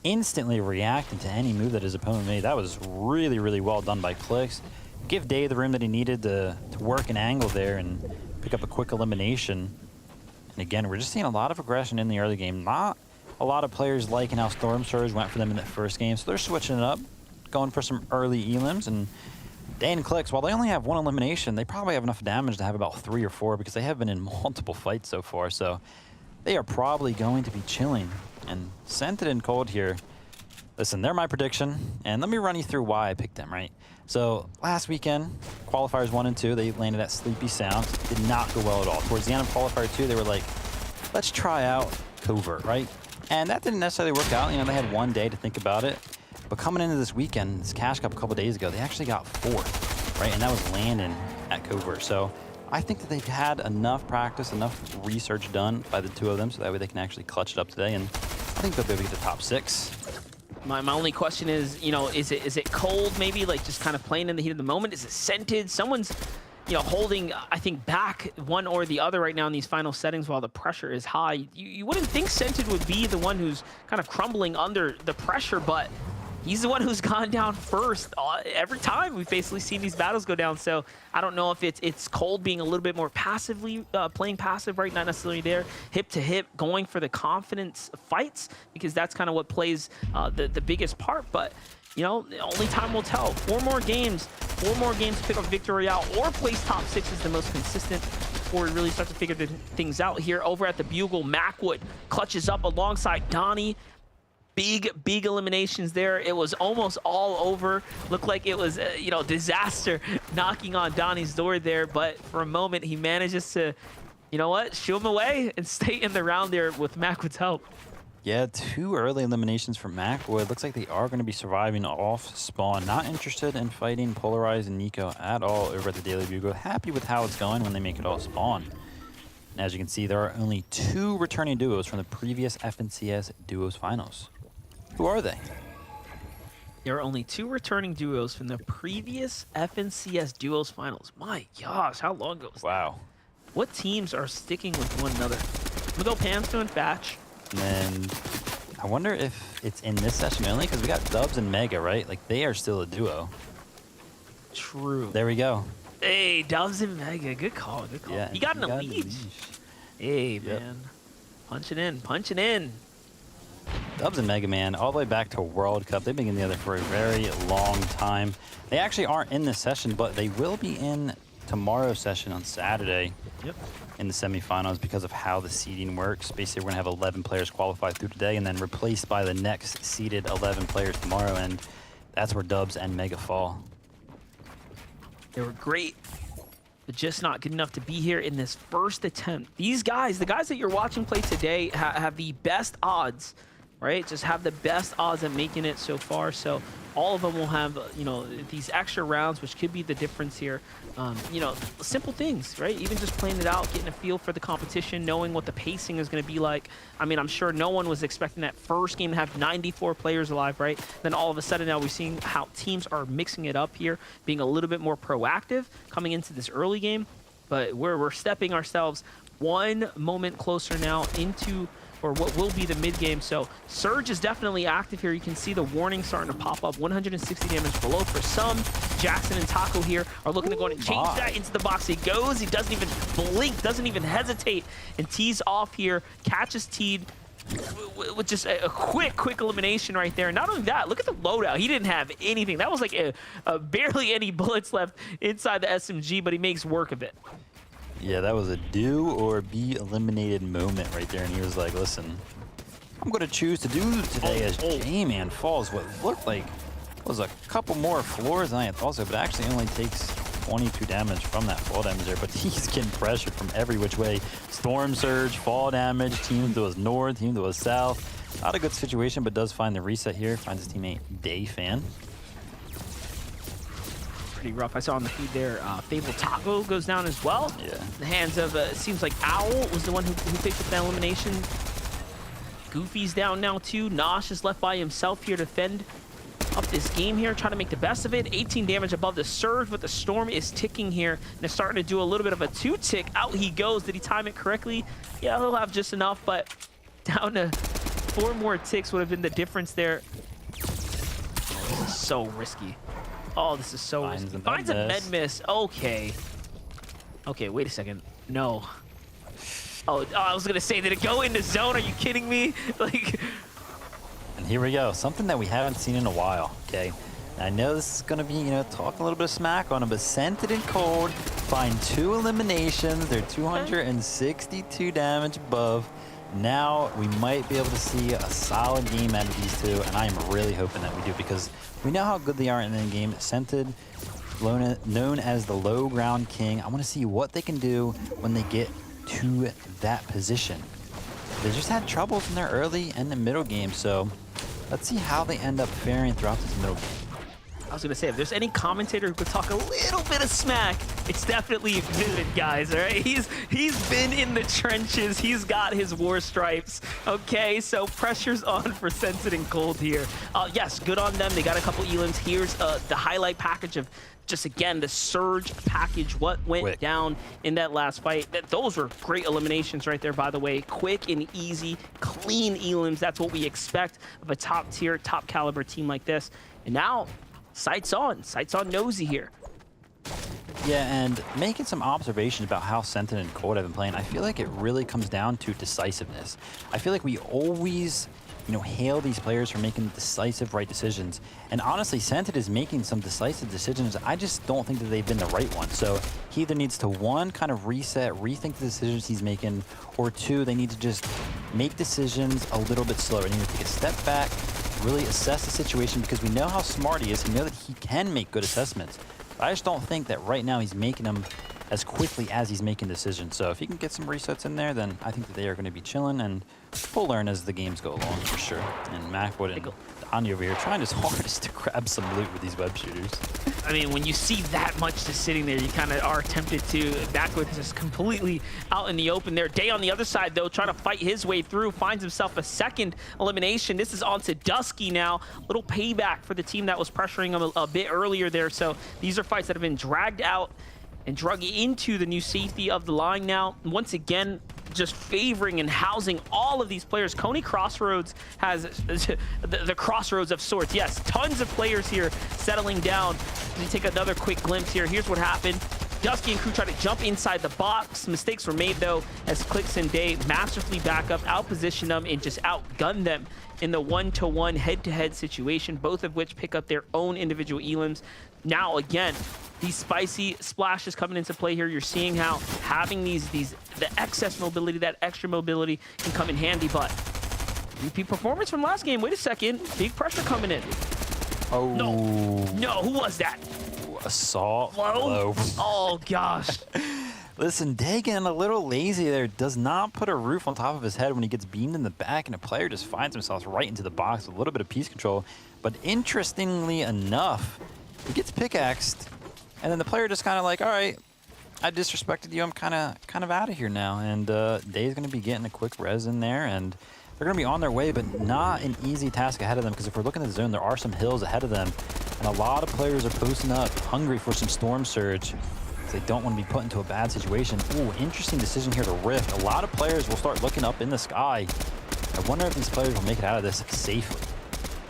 instantly reacting to any move that his opponent made. That was really well done by Clix. Give Day the room that he needed to work an angle there and pick up a quick elimination. And again, we're just seeing a lot of aggression in the early game. Not a lot of players liking how Storm Surge went for them in that first game, so they're switching it up, going for some early elims. And Day and Clix, while they only have one elimination, they probably have enough damage to have about 3 or 4 because they have been in multiple fights so far. So they are probably going to be chilling. And Scented and Cold here, listen, they're my prediction, and let me run you through why I picked them, right? So last weekend, qualifiers 1 and 2, they landed at Sleepy Sound. Did not go well at all. Towards the end of qualifier 2, they were like, let's try out Covert, right? And that didn't necessarily work out. You know, they had one day to think about it. But coming into this weekend, this Cash Cup a couple days ago, they actually got 4th, right? And that was Landon at Covert. So I think that they've had enough practice, enough research done by the two of them, so that way they can actually clutch it up today. And I think they'll be able to get the top 6.
My only question is, you know, is it cold maybe, like just kind of playing in the heat of the moment? Is it Scented? Someone's, you know, holding, I think, back one or the other right now in these final settings while the pressure is high. You wouldn't think Scented would be the one who's kind of crumbling under the pressure, but he's the one who's gone down first every time we've basically seen these battles go down. So I don't know if it's Cold being a little bit more passively, playing passive, right? Not necessarily there, hip to hip, going for the confidence fights, because that's kind of what plays the biggest part. But you know, only time will tell. 4 more games to pick up Victory Royale or place top 6 is the most consistent before we really start to figure things out here. Over at the Bugle, Macwood clutches up alongside Donnie. Big eliminations there. It was almost all over. Looked like it was, you know, disaster knocking on Donnie's door there. But for a moment, he manages to, you know what, shoo him away and stay in the round there with Macwood's help.
Yeah, 2 early eliminations for Macwood. Looks like they are going to be surviving off spawn. Not interested in fighting Polarize and Nico at all over at the Daily Bugle. Happy with how it's going when they make it all spawn. And as you can see, there are only 2 returning duos from the previous FNCS Duos Finals. Who are they?
There are only 2 returning duos from the previous FNCS Duos Finals. My gosh, how long ago was that?
Wow.
What teams are sticking with one another? I'm going to go Pansto and Fatch.
And I wonder if it's in this session only, because we got Dubs and Mega, right? Like, they are still a duo.
True.
There we go.
Hey, Dubs and Mega. Good call. Good call.
Yeah,
he got an elite. Hey, man. Punching in.
Dubs and Mega Man, all the way back to World Cup. They've been together for a very long time. They actually aren't in this session, but they will be in tomorrow's session on Saturday.
Yep.
In the semifinals because of how the seeding works. Basically, we're going to have 11 players qualify through today and then replaced by the next seeded 11 players tomorrow. And that's where Dubs and Mega fall.
They were great, but just not good enough to be here in this first attempt. These guys, the guys that you're watching play today, have the best odds, right? Just have the best odds at making it so far. So all of them will have, you know, these extra rounds, which could be the difference here. You know, simple things, right? Even just playing it out, getting a feel for the competition, knowing what the pacing is going to be like. I mean, I'm sure no one was expecting that first game to have 94 players alive, right? Then all of a sudden now we're seeing how teams are mixing it up here, being a little bit more proactive coming into this early game. But we're stepping ourselves one moment closer now into or what will be the mid game. So Surge is definitely active here. You can see the warning starting to pop up. 160 damage below for some. Jackson and Taco here are looking to go and change that into the box. He goes, he doesn't even blink, doesn't even hesitate, and tees off here, catches Teed with just a quick elimination right there. Not only that, look at the loadout. He didn't have anything. That was like barely any bullets left inside the SMG, but he makes work of it.
Yeah, that was a do or be eliminated moment right there. And he was like, listen, I'm going to choose to do today as J-Man falls what looked like was a couple more floors than I had thought so, but actually only takes 22 damage from that fall damage there. But he's getting pressured from every which way. Storm Surge, fall damage, team to his north, team to his south. Not a good situation, but does find the reset here. Finds his teammate Dayfan.
Pretty rough. I saw on the feed there, Fable Taco goes down as well.
Yeah.
The hands of, it seems like Owl was the one who picked up that elimination. Goofy's down now too. Nosh is left by himself here to fend up this game here, trying to make the best of it. 18 damage above the Surge, but the Storm is ticking here, and it's starting to do a little bit of a 2-tick. Out he goes. Did he time it correctly? Yeah, he'll have just enough, but down to 4 more ticks would have been the difference there. This is so risky. Oh, this is so risky. Finds a med miss. Okay. Okay, wait a second. No. Oh, I was gonna say, did it go into zone? Are you kidding me? Like.
And here we go. Something that we haven't seen in a while. Okay. And I know this is gonna be, you know, talking a little bit of smack on him, but Scented and Cold find 2 eliminations. They're 262 damage above. Now we might be able to see a solid game out of these two, and I am really hoping that we do, because we know how good they are in the game. Scented, known as the low ground king. I want to see what they can do when they get to that position. They just had troubles in their early and the middle game, so let's see how they end up faring throughout this middle game.
I was gonna say, if there's any commentator who could talk a little bit of smack, it's definitely Vivid, guys, all right? He's been in the trenches. He's got his war stripes. Okay, so pressure's on for Scented and Cold here. Yes, good on them. They got a couple elims. Here's the highlight package of just, again, the Surge package, what went down in that last fight. Those were great eliminations right there, by the way. Quick and easy, clean elims. That's what we expect of a top tier, top caliber team like this. And now, Sights on Nosy here.
Yeah, and making some observations about how Scented and Cold have been playing, I feel like it really comes down to decisiveness. I feel like we always, you know, hail these players for making decisive right decisions. And honestly, Scented is making some decisive decisions. I just don't think that they've been the right ones. So he either needs to, 1, kind of reset, rethink the decisions he's making, or 2, they need to just make decisions a little bit slower. They need to take a step back, really assess the situation, because we know how smart he is. We know that he can make good assessments. But I just don't think that right now he's making them as quickly as he's making decisions. So if he can get some resets in there, then I think that they are going to be chilling, and we'll learn as the games go along for sure. And Macwood and Anya over here trying his hardest to grab some loot with these web shooters.
I mean, when you see that much just sitting there, you kind of are tempted to. Macwood just completely out in the open there. Day on the other side, though, trying to fight his way through, finds himself a second elimination. This is on to Dusky now. Little payback for the team that was pressuring him a bit earlier there. So these are fights that have been dragged out and drug into the new safety of the line now. Once again, just favoring and housing all of these players. Coney Crossroads has the crossroads of sorts. Yes, tons of players here settling down. Let me take another quick glimpse here. Here's what happened. Dusky and crew try to jump inside the box. Mistakes were made, though, as Clicks and Day masterfully back up, outposition them, and just outgun them in the 1-to-1 head-to-head situation, both of which pick up their own individual elims. Now, again, these spicy splashes coming into play here. You're seeing how having the excess mobility, that extra mobility can come in handy, but repeat performance from last game. Wait a second, big pressure coming in.
Oh.
No, who was that?
Assault.
Low? Oh, gosh.
Listen, Day getting a little lazy there. Does not put a roof on top of his head when he gets beamed in the back, and a player just finds himself right into the box with a little bit of piece control. But interestingly enough, he gets pickaxed, and then the player just kind of like, all right, I disrespected you. I'm kind of out of here now. And Day's going to be getting a quick res in there, and they're going to be on their way, but not an easy task ahead of them, because if we're looking at the zone, there are some hills ahead of them, and a lot of players are posting up, hungry for some storm surge. They don't want to be put into a bad situation. Ooh, interesting decision here to rift. A lot of players will start looking up in the sky. I wonder if these players will make it out of this safely.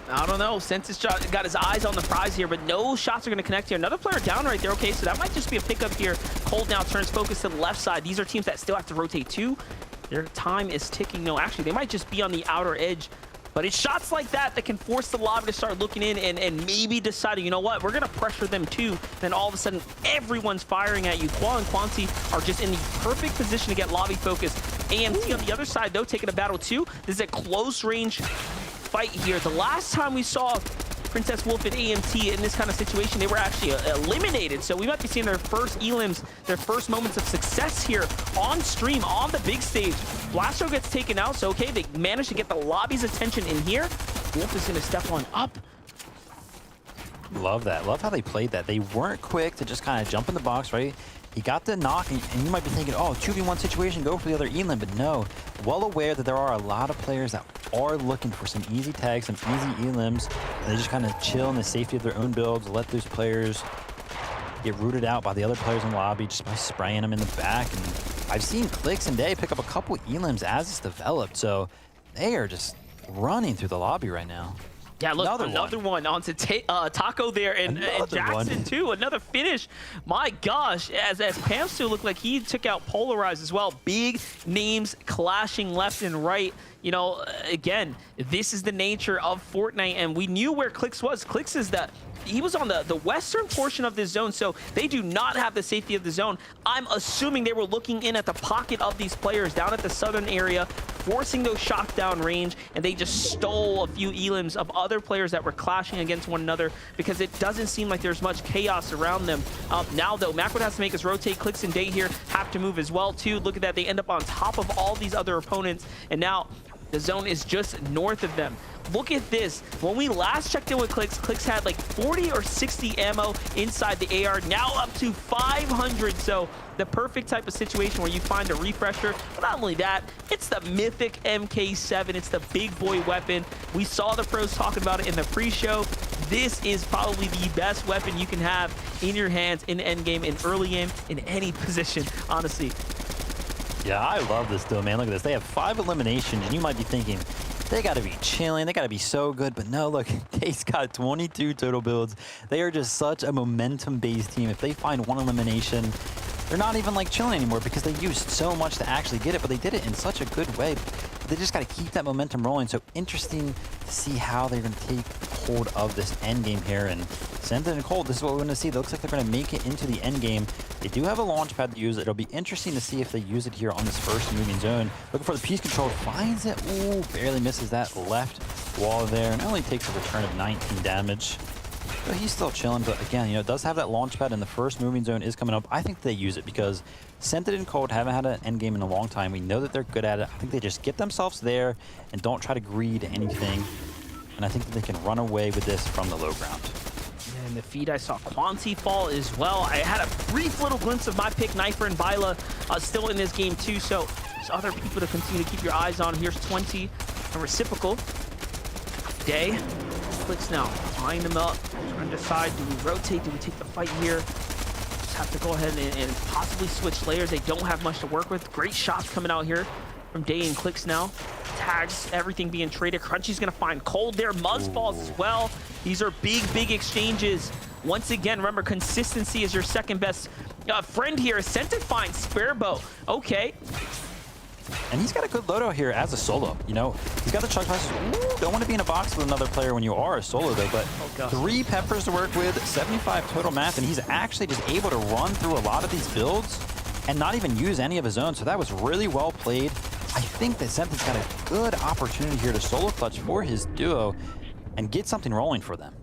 I don't know. Sentis got his eyes on the prize here, but no shots are going to connect here. Another player down right there. Okay, so that might just be a pickup here. Cold now turns focus to the left side. These are teams that still have to rotate too. Their time is ticking. No, actually, they might just be on the outer edge. But it's shots like that that can force the lobby to start looking in and maybe deciding, you know what, we're going to pressure them too. Then all of a sudden, everyone's firing at you. Qua and Quanti are just in the perfect position to get lobby focused. AMT on the other side, though, taking a battle too. This is a close range fight here. The last time we saw Princess Wolf and AMT in this kind of situation, they were actually eliminated. So we might be seeing their first elims, their first moments of success here on stream, on the big stage. Blasto gets taken out, so okay, they managed to get the lobby's attention in here. Wolf is gonna step on up.
Love that. Love how they played that. They weren't quick to just kind of jump in the box, right? He got the knock, and you might be thinking, oh, 2v1 situation, go for the other elim, but no. Well aware that there are a lot of players that are looking for some easy tags, some easy elims, and they just kind of chill in the safety of their own builds, let those players get rooted out by the other players in the lobby just by spraying them in the back. And I've seen Clix and Day pick up a couple elims as it's developed, so they are just running through the lobby right now.
Yeah, look, another one onto Taco there, and Jackson too, another finish. My gosh, as Pamstu looked like he took out Polarize as well. Big names clashing left and right. You know, again, this is the nature of Fortnite, and we knew where Clix was. Clix is that he was on the western portion of this zone, so they do not have the safety of the zone. I'm assuming they were looking in at the pocket of these players down at the southern area, forcing those shots down range, and they just stole a few elims of other players that were clashing against one another because it doesn't seem like there's much chaos around them. Now, though, Macwood has to make his rotate. Clix and Day here have to move as well, too. Look at that. They end up on top of all these other opponents, and now the zone is just north of them. Look at this. When we last checked in with Clix, Clix had like 40 or 60 ammo inside the AR, now up to 500. So the perfect type of situation where you find a refresher. But not only that, it's the mythic MK7. It's the big boy weapon. We saw the pros talking about it in the pre-show. This is probably the best weapon you can have in your hands in endgame, in early game, in any position, honestly.
Yeah, I love this though, man. Look at this. They have 5 eliminations, and you might be thinking, they got to be chilling. They got to be so good. But no, look, Day's got 22 total builds. They are just such a momentum-based team. If they find one elimination, they're not even like chilling anymore because they used so much to actually get it, but they did it in such a good way. They just got to keep that momentum rolling. So interesting to see how they're going to take hold of this end game here. And Senta and Cold, this is what we're going to see. It looks like they're going to make it into the end game. They do have a launch pad to use. It'll be interesting to see if they use it here on this first moving zone. Looking for the piece control, finds it. Ooh, barely misses that left wall there, and only takes a return of 19 damage. So he's still chilling, but again, you know, it does have that launch pad, and the first moving zone is coming up. I think they use it because Scented and Cold haven't had an end game in a long time. We know that they're good at it. I think they just get themselves there and don't try to greed anything. And I think that they can run away with this from the low ground.
In the feed, I saw Quanti fall as well. I had a brief little glimpse of my pick, Knifer and Byla, still in this game too. So there's other people to continue to keep your eyes on. Here's 20 and Reciprocal. Day. Clicks now. Tying them up. Trying to decide, do we rotate? Do we take the fight here? Just have to go ahead and possibly switch layers. They don't have much to work with. Great shots coming out here from Day and Clicks now. Tags, everything being traded. Crunchy's gonna find Cold there. Muzz falls as well. These are big exchanges. Once again, remember, consistency is your second best friend here. Scented finds Sparebow. Okay.
And he's got a good loadout here as a solo. You know, he's got the chug passes. Don't want to be in a box with another player when you are a solo though, but 3 peppers to work with, 75 total math, and he's actually just able to run through a lot of these builds and not even use any of his own. So that was really well played. I think that Sented's got a good opportunity here to solo clutch for his duo and get something rolling for them.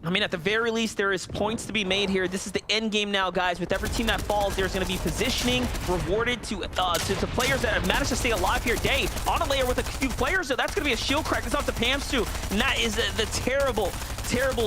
I mean, at the very least, there is points to be made here. This is the end game now, guys. With every team that falls, there's going to be positioning rewarded to players that have managed to stay alive here. Day on a layer with a few players, so that's going to be a shield crack. It's off to Pams too, and that is the terrible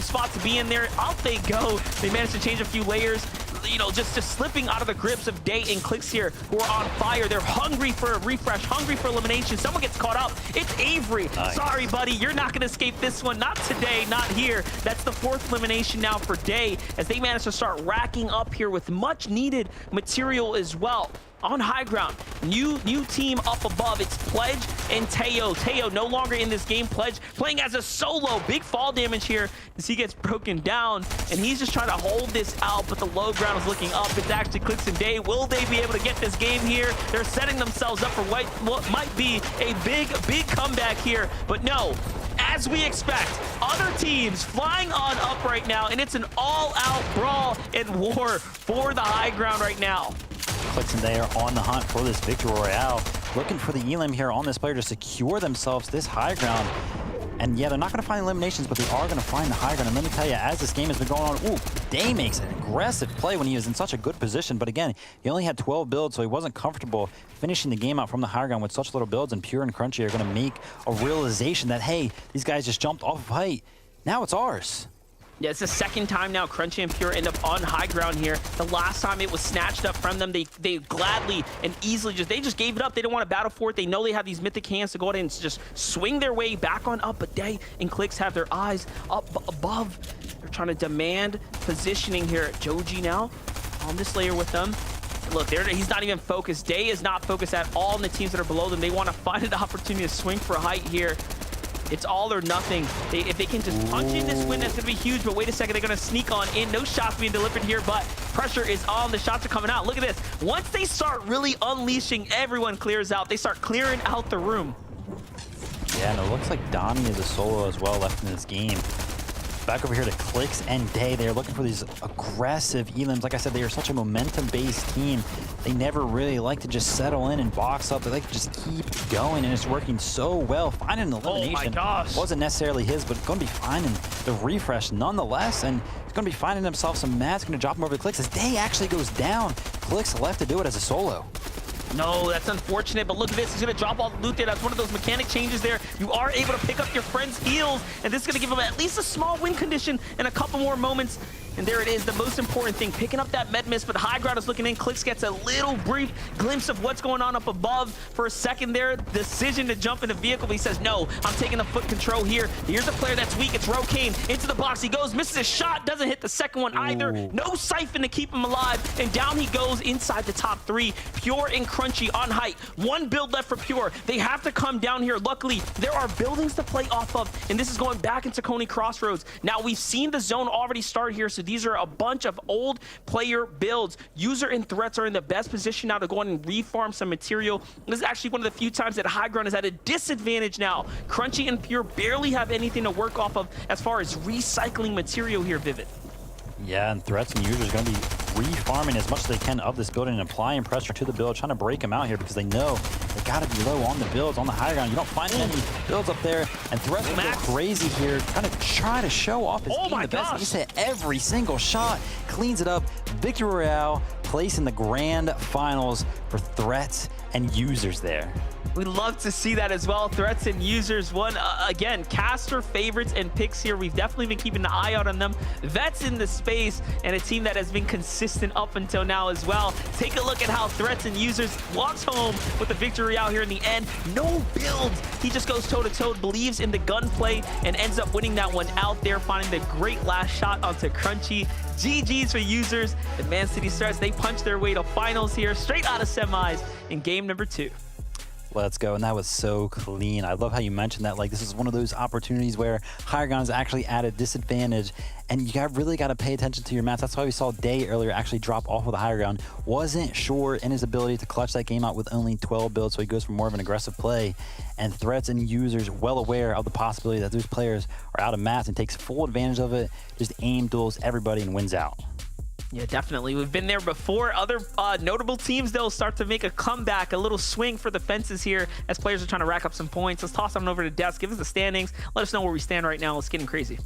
spot to be in there. Out they go. They managed to change a few layers. You know, just slipping out of the grips of Day and Clicks here, who are on fire. They're hungry for a refresh, hungry for elimination. Someone gets caught up. It's Avery.
Nice.
Sorry, buddy. You're not going to escape this one. Not today, not here. That's the 4th elimination now for Day, as they manage to start racking up here with much needed material as well. On high ground, new team up above. It's Pledge and Teo. Teo no longer in this game. Pledge playing as a solo. Big fall damage here as he gets broken down, and he's just trying to hold this out, but the low ground is looking up. It's actually Clicks and Day. Will they be able to get this game here? They're setting themselves up for what might be a big comeback here, but no. As we expect, other teams flying on up right now, and it's an all-out brawl and war for the high ground right now.
Clicks and Day are on the hunt for this victory royale, looking for the elim here on this player to secure themselves this high ground. And yeah, they're not going to find eliminations, but they are going to find the high ground. And let me tell you, as this game has been going on, ooh, Day makes an aggressive play when he was in such a good position. But again, he only had 12 builds, so he wasn't comfortable finishing the game out from the high ground with such little builds. And Pure and Crunchy are going to make a realization that, hey, these guys just jumped off of height. Now it's ours.
Yeah, it's the 2nd time now Crunchy and Pure end up on high ground here. The last time it was snatched up from them, they gladly and easily just gave it up. They don't want to battle for it. They know they have these mythic hands to go ahead and just swing their way back on up. But Day and Clicks have their eyes up above. They're trying to demand positioning here. Joji now on this layer with them. Look, he's not even focused. Day is not focused at all on the teams that are below them. They want to find an opportunity to swing for height here. It's all or nothing. If they can just punch in this win, that's going to be huge. But wait a second, they're going to sneak on in. No shots being delivered here, but pressure is on. The shots are coming out. Look at this. Once they start really unleashing, everyone clears out. They start clearing out the room.
Yeah, and it looks like Donnie is a solo as well left in this game. Back over here to Clicks and Day. They're looking for these aggressive elims. Like I said, they are such a momentum-based team. They never really like to just settle in and box up. They like to just keep going, and it's working so well. Finding an elimination.
Oh my gosh.
Wasn't necessarily his, but going to be finding the refresh nonetheless. And he's going to be finding himself some mats. Going to drop him over to Clicks as Day actually goes down. Clicks left to do it as a solo.
No, that's unfortunate, but look at this. He's going to drop all the loot there. That's one of those mechanic changes there. You are able to pick up your friend's heals, and this is going to give him at least a small win condition and a couple more moments. And there it is, the most important thing, picking up that med miss, but high ground is looking in. Clicks gets a little brief glimpse of what's going on up above for a second there. Decision to jump in the vehicle, but he says, no, I'm taking the foot control here. Here's a player that's weak. It's Rokane into the box. He goes, misses a shot, doesn't hit the second one either. No siphon to keep him alive, and down he goes inside the top 3. Pure and Crunchy on height. 1 build left for Pure. They have to come down here. Luckily, there are buildings to play off of, and this is going back into Coney Crossroads. Now, we've seen the zone already start here, so these are a bunch of old player builds. User and Threats are in the best position now to go on and refarm some material. This is actually one of the few times that high ground is at a disadvantage now. Crunchy and Pure barely have anything to work off of as far as recycling material here, Vivid.
Yeah, and Threats and Users are going to be refarming as much as they can of this building and applying pressure to the build, trying to break them out here because they know they got to be low on the builds, on the high ground. You don't find any builds up there, and Threats will go crazy here, try to show off his team the best. He's hit every single shot, cleans it up. Victory Royale, place in the grand finals for Threats and Users there.
We love to see that as well. Threats and Users won. Again, caster favorites and picks here. We've definitely been keeping an eye out on them. Vets in the space, and a team that has been consistent up until now as well. Take a look at how Threats and Users walks home with the victory out here in the end. No builds. He just goes toe-to-toe, believes in the gunplay, and ends up winning that one out there, finding the great last shot onto Crunchy. GG's for Users. Advanced City Stars, they punch their way to finals here, straight out of semis in game number 2.
Let's go. And that was so clean. I love how you mentioned that. Like, this is one of those opportunities where higher ground is actually at a disadvantage, and you really got to pay attention to your mats. That's why we saw Day earlier actually drop off of the higher ground. Wasn't sure in his ability to clutch that game out with only 12 builds, so he goes for more of an aggressive play. And Threats and Users well aware of the possibility that those players are out of mats and takes full advantage of it. Just aim duels everybody and wins out.
Yeah, definitely. We've been there before. Other notable teams, they'll start to make a comeback, a little swing for the fences here as players are trying to rack up some points. Let's toss on over to Desk. Give us the standings. Let us know where we stand right now. Let's get crazy.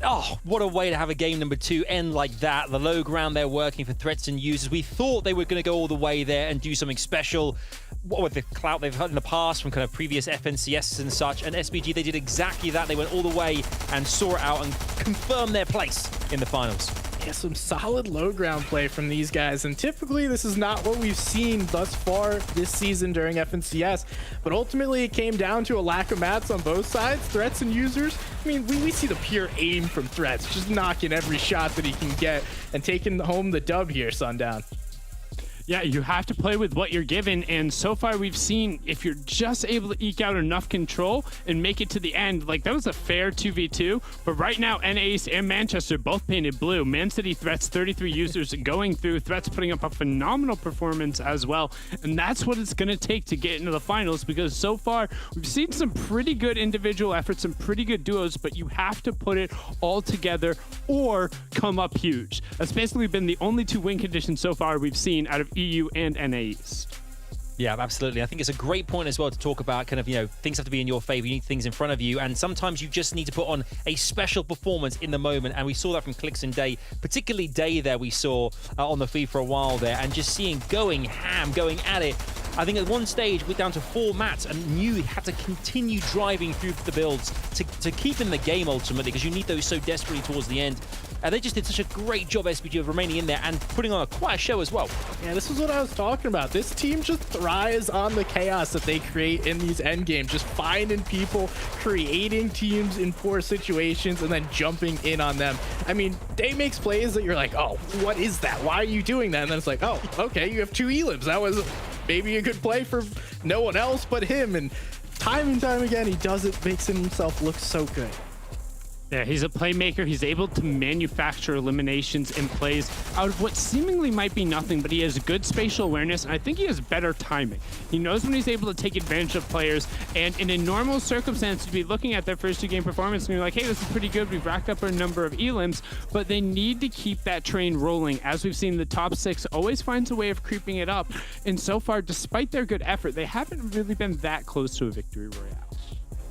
Oh, what a way to have a game number 2 end like that. The low ground there working for Threats and Users. We thought they were going to go all the way there and do something special. What with the clout they've had in the past from kind of previous FNCS and such. And SBG, they did exactly that. They went all the way and saw it out and confirmed their place in the finals.
Yeah, some solid low ground play from these guys, and typically this is not what we've seen thus far this season during FNCS, but ultimately it came down to a lack of mats on both sides, Threats and Users. I mean, we see the pure aim from Threats, just knocking every shot that he can get and taking home the dub here, Sundown.
Yeah, you have to play with what you're given, and so far we've seen if you're just able to eke out enough control and make it to the end, like that was a fair 2v2, but right now NAs and Manchester both painted blue. Man City Threats 33 users going through, Threats putting up a phenomenal performance as well, and that's what it's going to take to get into the finals, because so far we've seen some pretty good individual efforts, some pretty good duos, but you have to put it all together or come up huge. That's basically been the only 2 win conditions so far we've seen out of EU and NAs.
Yeah, absolutely. I think it's a great point as well to talk about kind of, things have to be in your favor. You need things in front of you. And sometimes you just need to put on a special performance in the moment. And we saw that from Clix and Day, particularly Day there we saw on the feed for a while there, and just seeing going ham, going at it. I think at one stage we're down to 4 mats and knew he had to continue driving through the builds to keep in the game ultimately, because you need those so desperately towards the end. And they just did such a great job, SBG, of remaining in there and putting on quite a show as well.
Yeah, this is what I was talking about. This team just thrives on the chaos that they create in these end games, just finding people, creating teams in poor situations, and then jumping in on them. I mean, Day makes plays that you're like, oh, what is that? Why are you doing that? And then it's like, oh, okay, you have 2 elims. That was maybe a good play for no one else but him. And time and time again, he does it, makes himself look so good.
Yeah, he's a playmaker. He's able to manufacture eliminations and plays out of what seemingly might be nothing, but he has good spatial awareness, and I think he has better timing. He knows when he's able to take advantage of players, and in a normal circumstance, you'd be looking at their first 2 game performance, and you're like, hey, this is pretty good. We've racked up a number of elims, but they need to keep that train rolling. As we've seen, the top 6 always finds a way of creeping it up, and so far, despite their good effort, they haven't really been that close to a victory royale.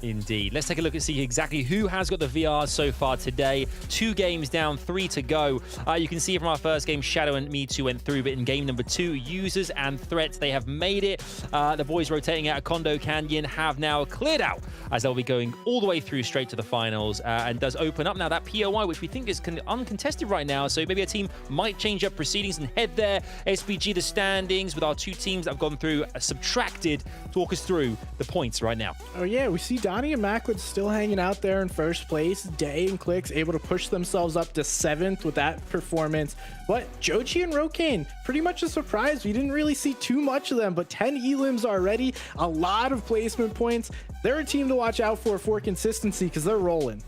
Indeed. Let's take a look and see exactly who has got the VRs so far today. 2 games down, 3 to go. You can see from our first game, Shadow and Me 2 went through, but in game number 2, Users and Threats, they have made it. The boys rotating out of Condo Canyon have now cleared out, as they'll be going all the way through straight to the finals, and does open up now that POI, which we think is uncontested right now, so maybe a team might change up proceedings and head there. SBG, the standings with our 2 teams that have gone through, subtracted. Talk us through the points right now.
Oh yeah, we see Donnie and Macwood still hanging out there in first place. Day and Clix able to push themselves up to 7th with that performance. But Jochi and Rokane, pretty much a surprise. We didn't really see too much of them, but 10 elims already, a lot of placement points. They're a team to watch out for consistency, because they're rolling.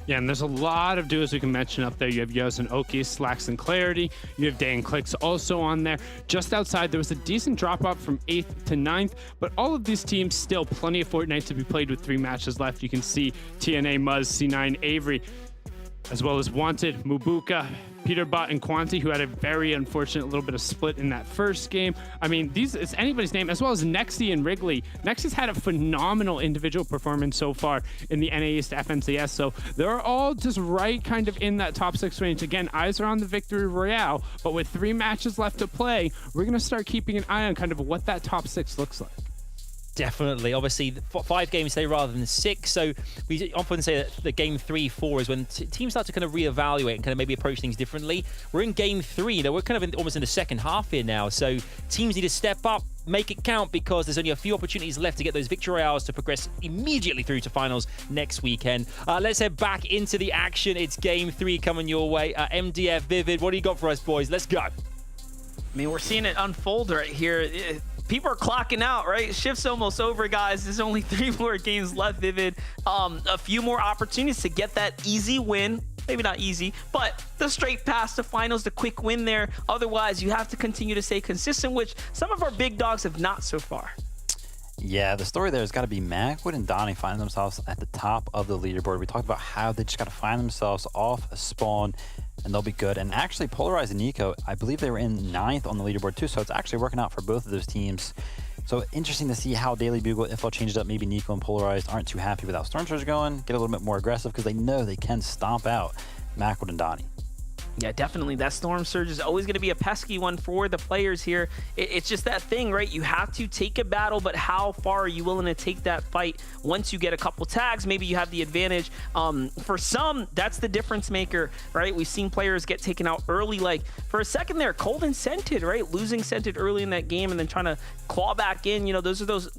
Yeah, and there's a lot of duos we can mention up there. You have Yoz and Oki, Slacks and Clarity. You have Day and Clix also on there. Just outside, there was a decent drop-off from 8th to 9th, but all of these teams still plenty of Fortnite to be played with 3 matches left. You can see TNA, Muzz, C9, Avery, as well as Wanted, Mubuka, Peterbot, and Quanti, who had a very unfortunate little bit of split in that first game. I mean, it's anybody's name, as well as Nexy and Wrigley. Nexy's had a phenomenal individual performance so far in the NA East FNCS, so they're all just right kind of in that top 6 range. Again, eyes are on the Victory Royale, but with 3 matches left to play, we're going to start keeping an eye on kind of what that top 6 looks like.
Definitely. Obviously, 5 games today rather than 6. So we often say that the game 3, 4 is when teams start to kind of reevaluate and kind of maybe approach things differently. We're in game 3. We're kind of almost in the second half here now. So teams need to step up, make it count, because there's only a few opportunities left to get those victory royales to progress immediately through to finals next weekend. Let's head back into the action. It's game 3 coming your way. MDF, Vivid, what do you got for us, boys? Let's go.
I mean, we're seeing it unfold right here. People are clocking out, right? Shift's almost over, guys. There's only 3 more games left, Vivid. A few more opportunities to get that easy win. Maybe not easy, but the straight pass to finals, the quick win there. Otherwise, you have to continue to stay consistent, which some of our big dogs have not so far.
Yeah, the story there has got to be Macwood and Donnie finding themselves at the top of the leaderboard. We talked about how they just got to find themselves off a spawn and they'll be good. And actually, Polarized and Nico, I believe they were in 9th on the leaderboard too, so it's actually working out for both of those teams. So interesting to see how Daily Bugle, if they'll change it up, maybe Nico and Polarized aren't too happy with how Storm Surge going, get a little bit more aggressive because they know they can stomp out Macwood and Donnie.
Yeah, definitely. That Storm Surge is always going to be a pesky one for the players here. It's just that thing, right? You have to take a battle, but how far are you willing to take that fight? Once you get a couple tags, maybe you have the advantage. For some, that's the difference maker, right? We've seen players get taken out early. Like, for a second there, Cold and Scented, right? Losing Scented early in that game and then trying to claw back in. You know, those are those,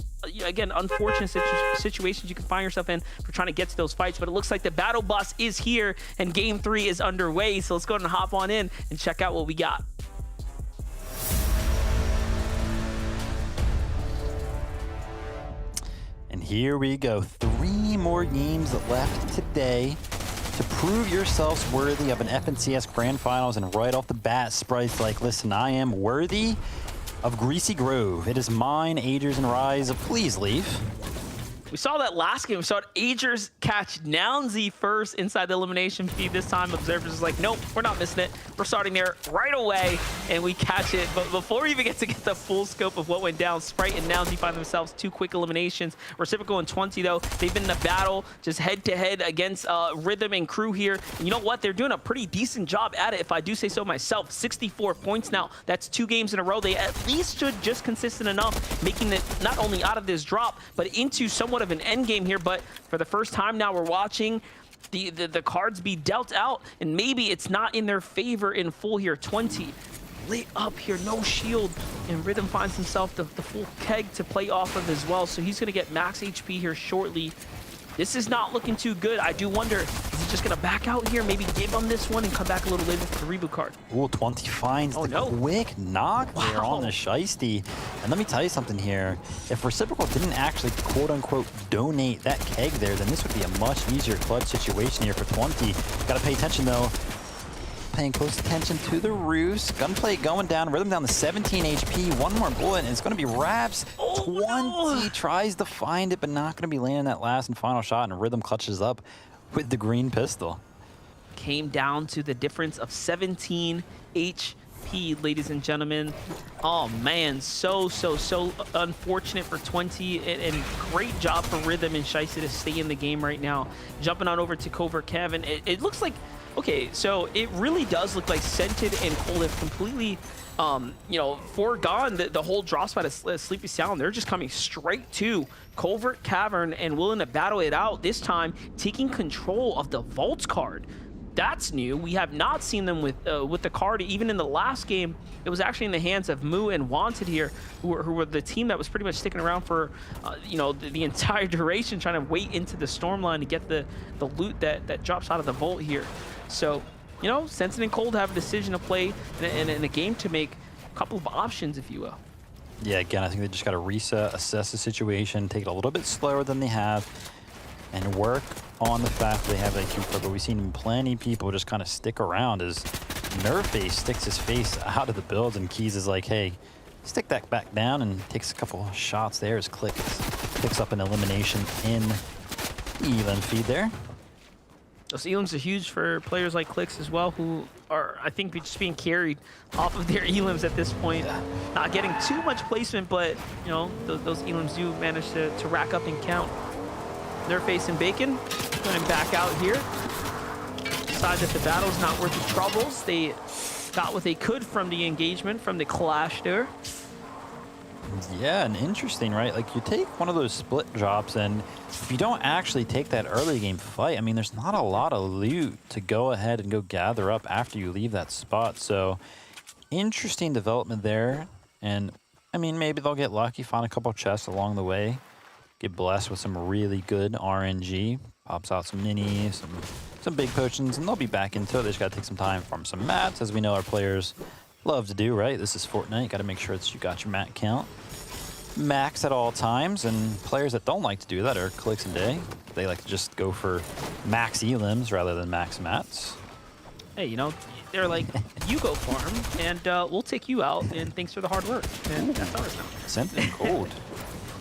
again, unfortunate situations you can find yourself in for trying to get to those fights. But it looks like the battle bus is here and game 3 is underway. So let's go ahead and hop on in and check out what we got.
And here we go. 3 more games left today to prove yourselves worthy of an FNCS Grand Finals. And right off the bat, Sprite's like, listen, I am worthy of Greasy Grove. It is mine, Agers and Rise. Please leave.
We saw that last game. We saw Agers catch Nounsy first inside the elimination feed. This time, Observers is like, nope, we're not missing it. We're starting there right away, and we catch it. But before we even get to get the full scope of what went down, Sprite and Nounsy find themselves 2 quick eliminations. Reciprocal and 20, though, they've been in a battle just head-to-head against Rhythm and Crew here. And you know what? They're doing a pretty decent job at it, if I do say so myself. 64 points now. That's 2 games in a row. They at least should just consistent enough, making it not only out of this drop, but into somewhat of an end game here. But for the first time now, we're watching the cards be dealt out, and maybe it's not in their favor in full here. 20 lit up here, no shield, and Rhythm finds himself the full keg to play off of as well, so he's gonna get max HP here shortly. This is not looking too good. I do wonder, is he just gonna back out here, maybe give him this one and come back a little later for the reboot card?
Ooh, 20 finds the quick knock there on the Shiesty. And let me tell you something here. If Reciprocal didn't actually quote-unquote donate that keg there, then this would be a much easier clutch situation here for 20. Gotta pay attention though. Paying close attention to the roofs. Gunplay going down. Rhythm down to 17 HP. 1 more bullet, and it's going to be Raps. 20 tries to find it, but not going to be landing that last and final shot, and Rhythm clutches up with the green pistol.
Came down to the difference of 17 HP, ladies and gentlemen. Oh man, so unfortunate for 20, and great job for Rhythm and Shiesty to stay in the game right now. Jumping on over to Covert Kevin. It looks like, okay, so it really does look like Scented and Cold have completely, you know, foregone the whole drop spot of Sleepy Sound. They're just coming straight to Covert Cavern and willing to battle it out, this time taking control of the Vault card. That's new. We have not seen them with the card. Even in the last game, it was actually in the hands of Moo and Wanted here, who were the team that was pretty much sticking around for, you know, the entire duration, trying to wait into the storm line to get the loot that drops out of the Vault here. So, you know, Scented and Cold have a decision to play in a game to make a couple of options, if you will.
Yeah, again, I think they just got to reset, assess the situation, take it a little bit slower than they have, and work on the fact that they have that Q4. But we've seen plenty of people just kind of stick around as Nerface sticks his face out of the build, and Keys is like, hey, stick that back down, and takes a couple shots there as Click picks up an elimination in the Elim feed there.
Those Elims are huge for players like Clicks as well, who are, I think, just being carried off of their Elims at this point. Not getting too much placement, but, you know, those Elims do manage to rack up and count. Nerface and Bacon going back out here. Decide that the battle's not worth the troubles. They got what they could from the engagement, from the clash there.
Yeah, and interesting, right? Like, you take one of those split drops, and if you don't actually take that early game fight, I mean, there's not a lot of loot to go ahead and go gather up after you leave that spot. So, interesting development there. And, I mean, maybe they'll get lucky, find a couple chests along the way, get blessed with some really good RNG, pops out some minis, some big potions, and they'll be back into it. They just got to take some time, farm some mats, as we know our players love to do, right? This is Fortnite. Got to make sure that you got your mat count max at all times, and players that don't like to do that are Clicks and Day. They like to just go for max elims rather than max mats.
Hey, you know, they're like, you go farm, and we'll take you out, and thanks for the hard work. And that's ours now.
Scented and Cold.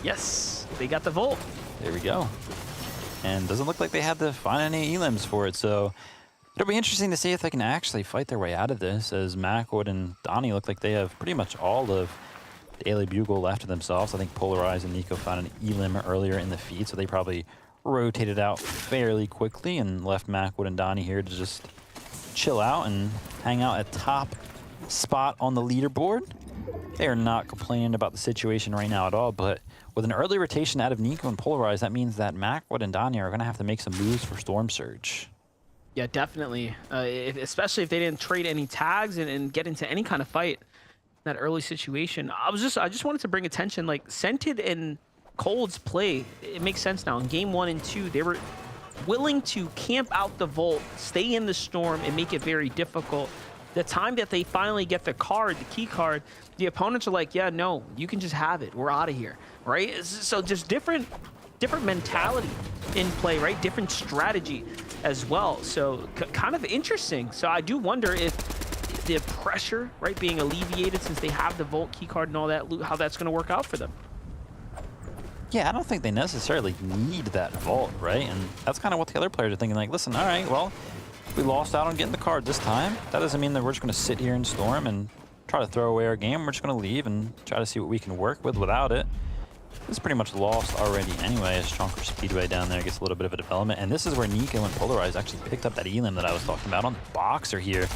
Yes, they got the Volt.
There we go. And doesn't look like they had to find any elims for it, so it'll be interesting to see if they can actually fight their way out of this, as Macwood and Donnie look like they have pretty much all of Daily Bugle left to themselves. I think Polarize and Nico found an elim earlier in the feed, so they probably rotated out fairly quickly and left Macwood and Donnie here to just chill out and hang out at top spot on the leaderboard. They are not complaining about the situation right now at all, but with an early rotation out of Nico and Polarize, that means that Macwood and Donnie are going to have to make some moves for Storm Surge.
Yeah, definitely. Especially if they didn't trade any tags and get into any kind of fight in that early situation. I just wanted to bring attention, like Scented and Cold's play, it makes sense now. In game 1 and 2, they were willing to camp out the vault, stay in the storm, and make it very difficult. The time that they finally get the card, the key card, the opponents are like, yeah, no, you can just have it. We're out of here, right? So just different mentality in play, right? Different strategy as well. So kind of interesting. So I do wonder if the pressure, right, being alleviated since they have the vault key card and all that loot, how that's going to work out for them.
Yeah, I don't think they necessarily need that vault, right? And that's kind of what the other players are thinking. Like, listen, all right, well, we lost out on getting the card this time. That doesn't mean that we're just going to sit here in Storm and try to throw away our game. We're just going to leave and try to see what we can work with without it. It's pretty much lost already anyway, as Chonker Speedway down there gets a little bit of a development. And this is where Nico and Polarize actually picked up that elim that I was talking about on the Boxer here,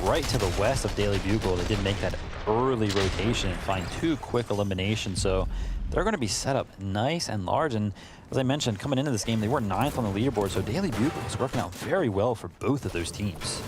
right to the west of Daily Bugle. They did make that early rotation and find 2 quick eliminations. So they're going to be set up nice and large. And as I mentioned, coming into this game, they were 9th on the leaderboard. So Daily Bugle is working out very well for both of those teams.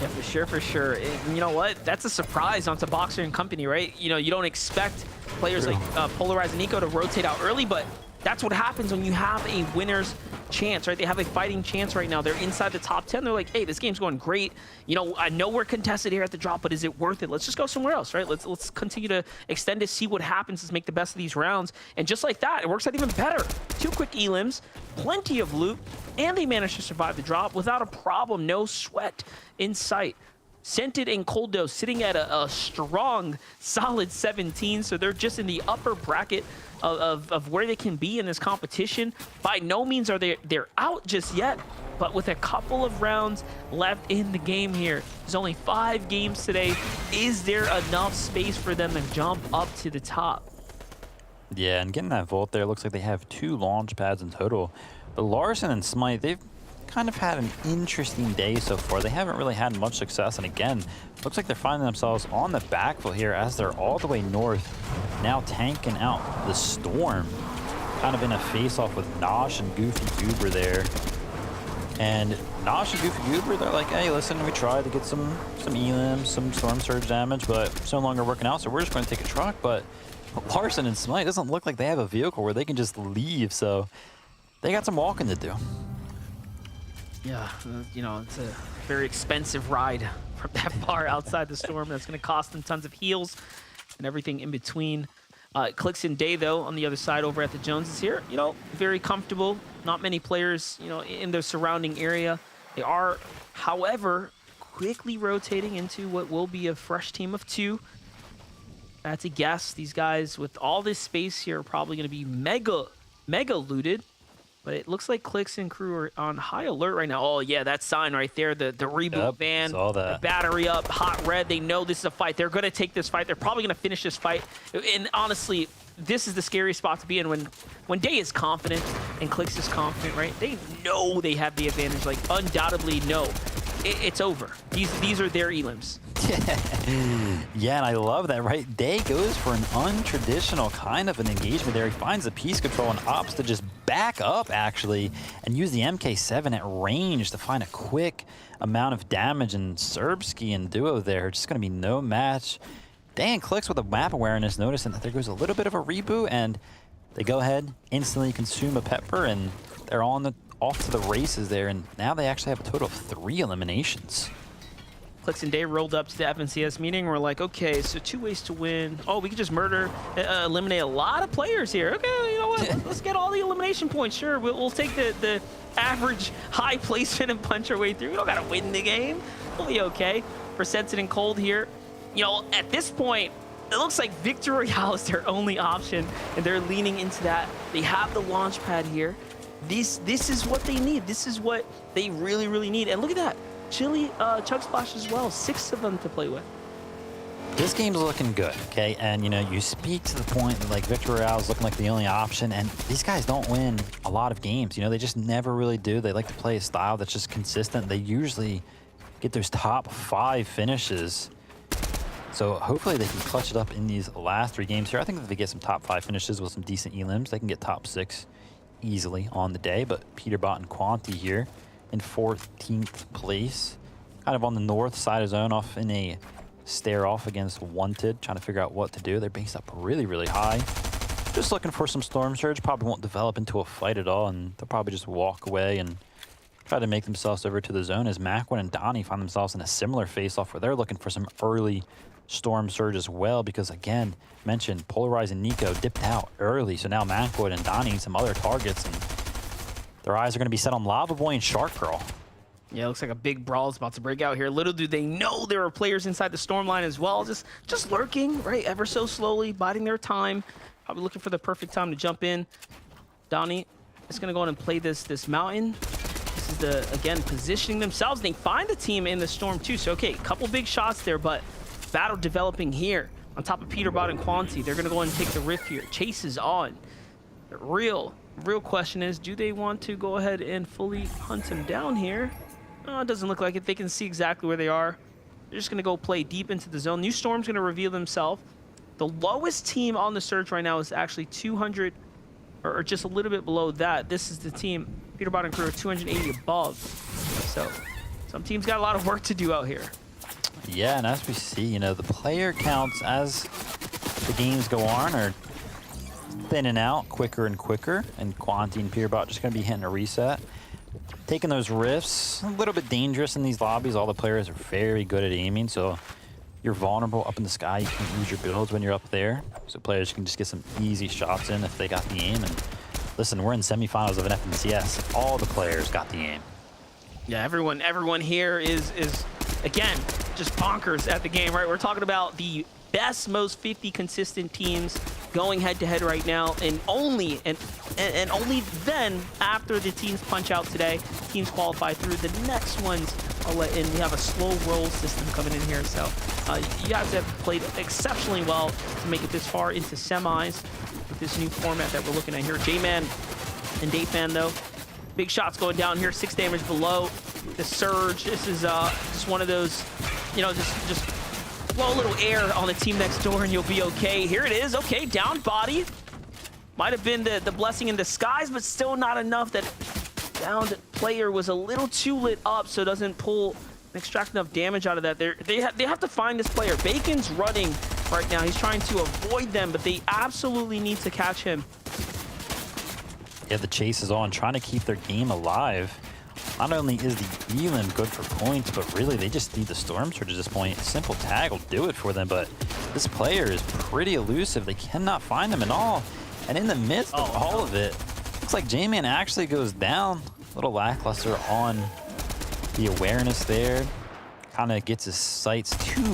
Yeah, for sure. And you know what? That's a surprise onto Boxer and company, right? You know, you don't expect players like Polarize and Nico to rotate out early, but that's what happens when you have a winner's chance, right? They have a fighting chance right now. They're inside the top 10. They're like, hey, this game's going great. You know, I know we're contested here at the drop, but is it worth it? Let's just go somewhere else, right? Let's continue to extend it, see what happens. Let's make the best of these rounds. And just like that, it works out even better. 2 quick elims, plenty of loot, and they managed to survive the drop without a problem. No sweat in sight. Scented and Cold Dough sitting at a strong, solid 17, so they're just in the upper bracket of where they can be in this competition. By no means are they're out just yet, but with a couple of rounds left in the game here, there's only 5 games today. Is there enough space for them to jump up to the top?
Yeah, and getting that vault there, looks like they have 2 launch pads in total. But Larson and Smite, they've kind of had an interesting day so far. They haven't really had much success, and again, looks like they're finding themselves on the back foot here as they're all the way north, now tanking out the storm, kind of in a face-off with Nosh and Goofy Goober there. And Nosh and Goofy Goober, they're like, hey, listen, we tried to get some elims, some storm surge damage, but it's no longer working out, so we're just going to take a truck. But Larson and Smite, doesn't look like they have a vehicle where they can just leave, so they got some walking to do.
Yeah, you know, it's a very expensive ride from that far outside the storm. That's going to cost them tons of heals and everything in between. Clicks and Day, though, on the other side over at the Joneses here, you know, very comfortable. Not many players, you know, in the surrounding area. They are, however, quickly rotating into what will be a fresh team of 2. That's a guess. These guys, with all this space here, are probably going to be mega looted. But it looks like Clicks and crew are on high alert right now. Oh, yeah, that sign right there, the reboot van, the battery up, hot red. They know this is a fight. They're going to take this fight. They're probably going to finish this fight. And honestly, this is the scary spot to be in when Day is confident and Clicks is confident, right? They know they have the advantage. Like, undoubtedly know. It's over. These are their elims.
Yeah, and I love that, right? Day goes for an untraditional kind of an engagement there. He finds the piece control and opts to just back up, actually, and use the MK7 at range to find a quick amount of damage. And Serbsky and Duo there, just going to be no match. Day and Clicks with a map awareness, noticing that there goes a little bit of a reboot, and they go ahead, instantly consume a pepper, and they're off to the races there. And now they actually have a total of 3 eliminations.
Clicks and Day rolled up to the FNCS meeting. We're like, okay, so 2 ways to win. Oh, we can just eliminate a lot of players here. Okay, you know what? Let's get all the elimination points. Sure, we'll take the average high placement and punch our way through. We don't got to win the game. We'll be okay. For Scented and Cold here, you know, at this point, it looks like Victory Royale is their only option, and they're leaning into that. They have the launch pad here. This is what they need. This is what they really, really need. And look at that. Chug Splash as well, 6 of them to play with.
This game's looking good, okay? And, you know, you speak to the point that, like, Victory Royale is looking like the only option, and these guys don't win a lot of games. You know, they just never really do. They like to play a style that's just consistent. They usually get those top 5 finishes. So hopefully they can clutch it up in these last 3 games here. I think if they get some top 5 finishes with some decent elims, they can get top 6 easily on the day. But Peterbot and Quanti here in 14th place, kind of on the north side of zone, off in a stare off against Wanted, trying to figure out what to do. They're based up really, really high. Just looking for some Storm Surge. Probably won't develop into a fight at all, and they'll probably just walk away and try to make themselves over to the zone, as Macwin and Donnie find themselves in a similar face-off where they're looking for some early Storm Surge as well, because again, mentioned Polarize and Nico dipped out early, so now Macwood and Donnie need some other targets, and their eyes are going to be set on Lava Boy and Shark Girl.
Yeah, looks like a big brawl is about to break out here. Little do they know there are players inside the storm line as well, just lurking, right, ever so slowly, biding their time, probably looking for the perfect time to jump in. Donnie is going to go in and play this mountain. This is the, again, positioning themselves. They find the team in the storm too, so okay, a couple big shots there, but battle developing here on top of Peterbot and Quanti. They're going to go and take the rift here. Chase is on. The real question is, do they want to go ahead and fully hunt him down here? It doesn't look like it. They can see exactly where they are. They're just going to go play deep into the zone. New Storm's going to reveal themselves. The lowest team on the search right now is actually 200, or just a little bit below that. This is the team, Peterbot and crew, are 280 above. So some teams got a lot of work to do out here.
Yeah, and as we see, you know, the player counts as the games go on are thinning out quicker and quicker, and Quanti and Peterbot just going to be hitting a reset. Taking those rifts, a little bit dangerous in these lobbies. All the players are very good at aiming, so you're vulnerable up in the sky. You can't use your builds when you're up there, so players can just get some easy shots in if they got the aim. And listen, we're in semifinals of an FNCS. All the players got the aim.
Yeah, everyone here is again, just bonkers at the game, right? We're talking about the best, most 50 consistent teams going head-to-head right now, and only then, after the teams punch out today, teams qualify through. The next ones are let in. We have a slow roll system coming in here, so you guys have played exceptionally well to make it this far into semis with this new format that we're looking at here. J-Man and Dayfan, though, big shots going down here, 6 damage below the surge. This is just one of those, you know, just blow a little air on the team next door and you'll be okay. Here it is. Okay, down body. Might have been the blessing in disguise, but still not enough. That downed player was a little too lit up, so it doesn't pull and extract enough damage out of that. They have to find this player. Bacon's running right now. He's trying to avoid them, but they absolutely need to catch him.
Yeah, the chase is on, trying to keep their game alive. Not only is the Elam good for points, but really they just need the Storm Surge at this point. A simple tag will do it for them, but this player is pretty elusive. They cannot find him at all. And in the midst of all of it, looks like J-Man actually goes down. A little lackluster on the awareness there. Kind of gets his sights too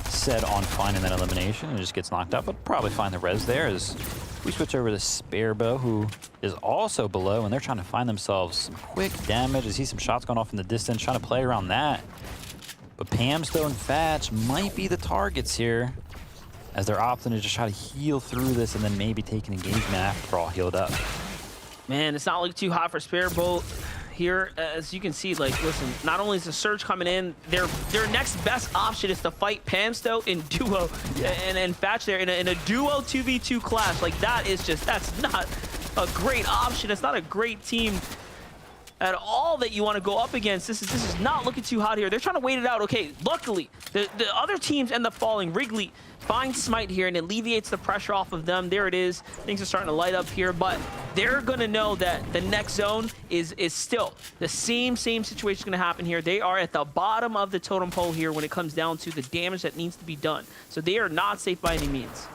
set on finding that elimination and just gets knocked out, but probably find the res there as we switch over to Sparebow, who is also below, and they're trying to find themselves some quick damage. I see some shots going off in the distance, trying to play around that. But Pamsto and Fatch might be the targets here, as they're opting to just try to heal through this and then maybe take an engagement after they're all healed up.
Man, it's not looking too hot for Sparebow here. As you can see, like, listen, not only is the surge coming in, their next best option is to fight Pamsto in duo and Fatch there in a duo 2v2 clash. Like, that's not a great option. It's not a great team at all that you want to go up against. This is not looking too hot here. They're trying to wait it out. Okay, luckily, the other teams end up falling. Wrigley finds Smite here and alleviates the pressure off of them. There it is. Things are starting to light up here, but they're going to know that the next zone is still the same situation going to happen here. They are at the bottom of the totem pole here when it comes down to the damage that needs to be done. So they are not safe by any means.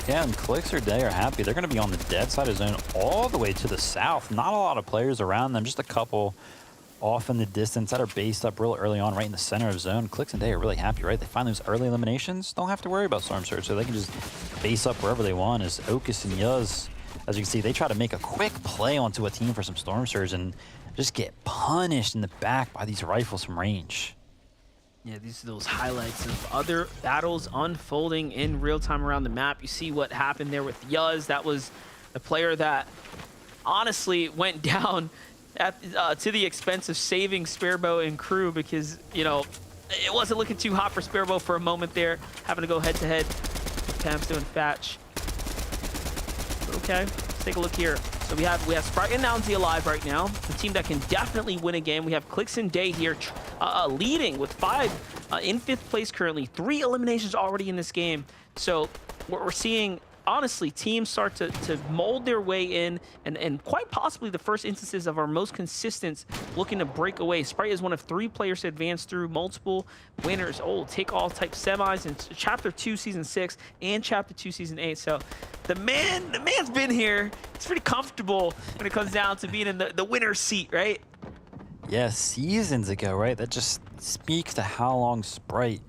Yeah, and Clicks or Day are happy. They're going to be on the dead side of zone all the way to the south. Not a lot of players around them, just a couple off in the distance that are based up real early on right in the center of zone. Clicks and Day are really happy, right? They find those early eliminations, don't have to worry about Storm Surge, so they can just base up wherever they want. As Okus and Yuz, as you can see, they try to make a quick play onto a team for some Storm Surge and just get punished in the back by these rifles from range.
Yeah, these are those highlights of other battles unfolding in real time around the map. You see what happened there with Yuz. That was the player that honestly went down at, to the expense of saving Sparebow and crew, because, you know, it wasn't looking too hot for Sparebow for a moment there, having to go head-to-head with Pamsto and Fatch. Okay, let's take a look here. So we have Sprite and Nounzy alive right now, the team that can definitely win a game. We have Clicks and Day here leading with 5 in 5th place currently. 3 eliminations already in this game. So what we're seeing, honestly, teams start to mold their way in, and quite possibly the first instances of our most consistent looking to break away. Sprite is one of 3 players to advance through multiple winners, take all type semis in Chapter 2 Season 6 and Chapter 2 Season 8. So the man's been here. It's pretty comfortable when it comes down to being in the winner's seat, right?
Yeah, seasons ago, right? That just speaks to how long Sprite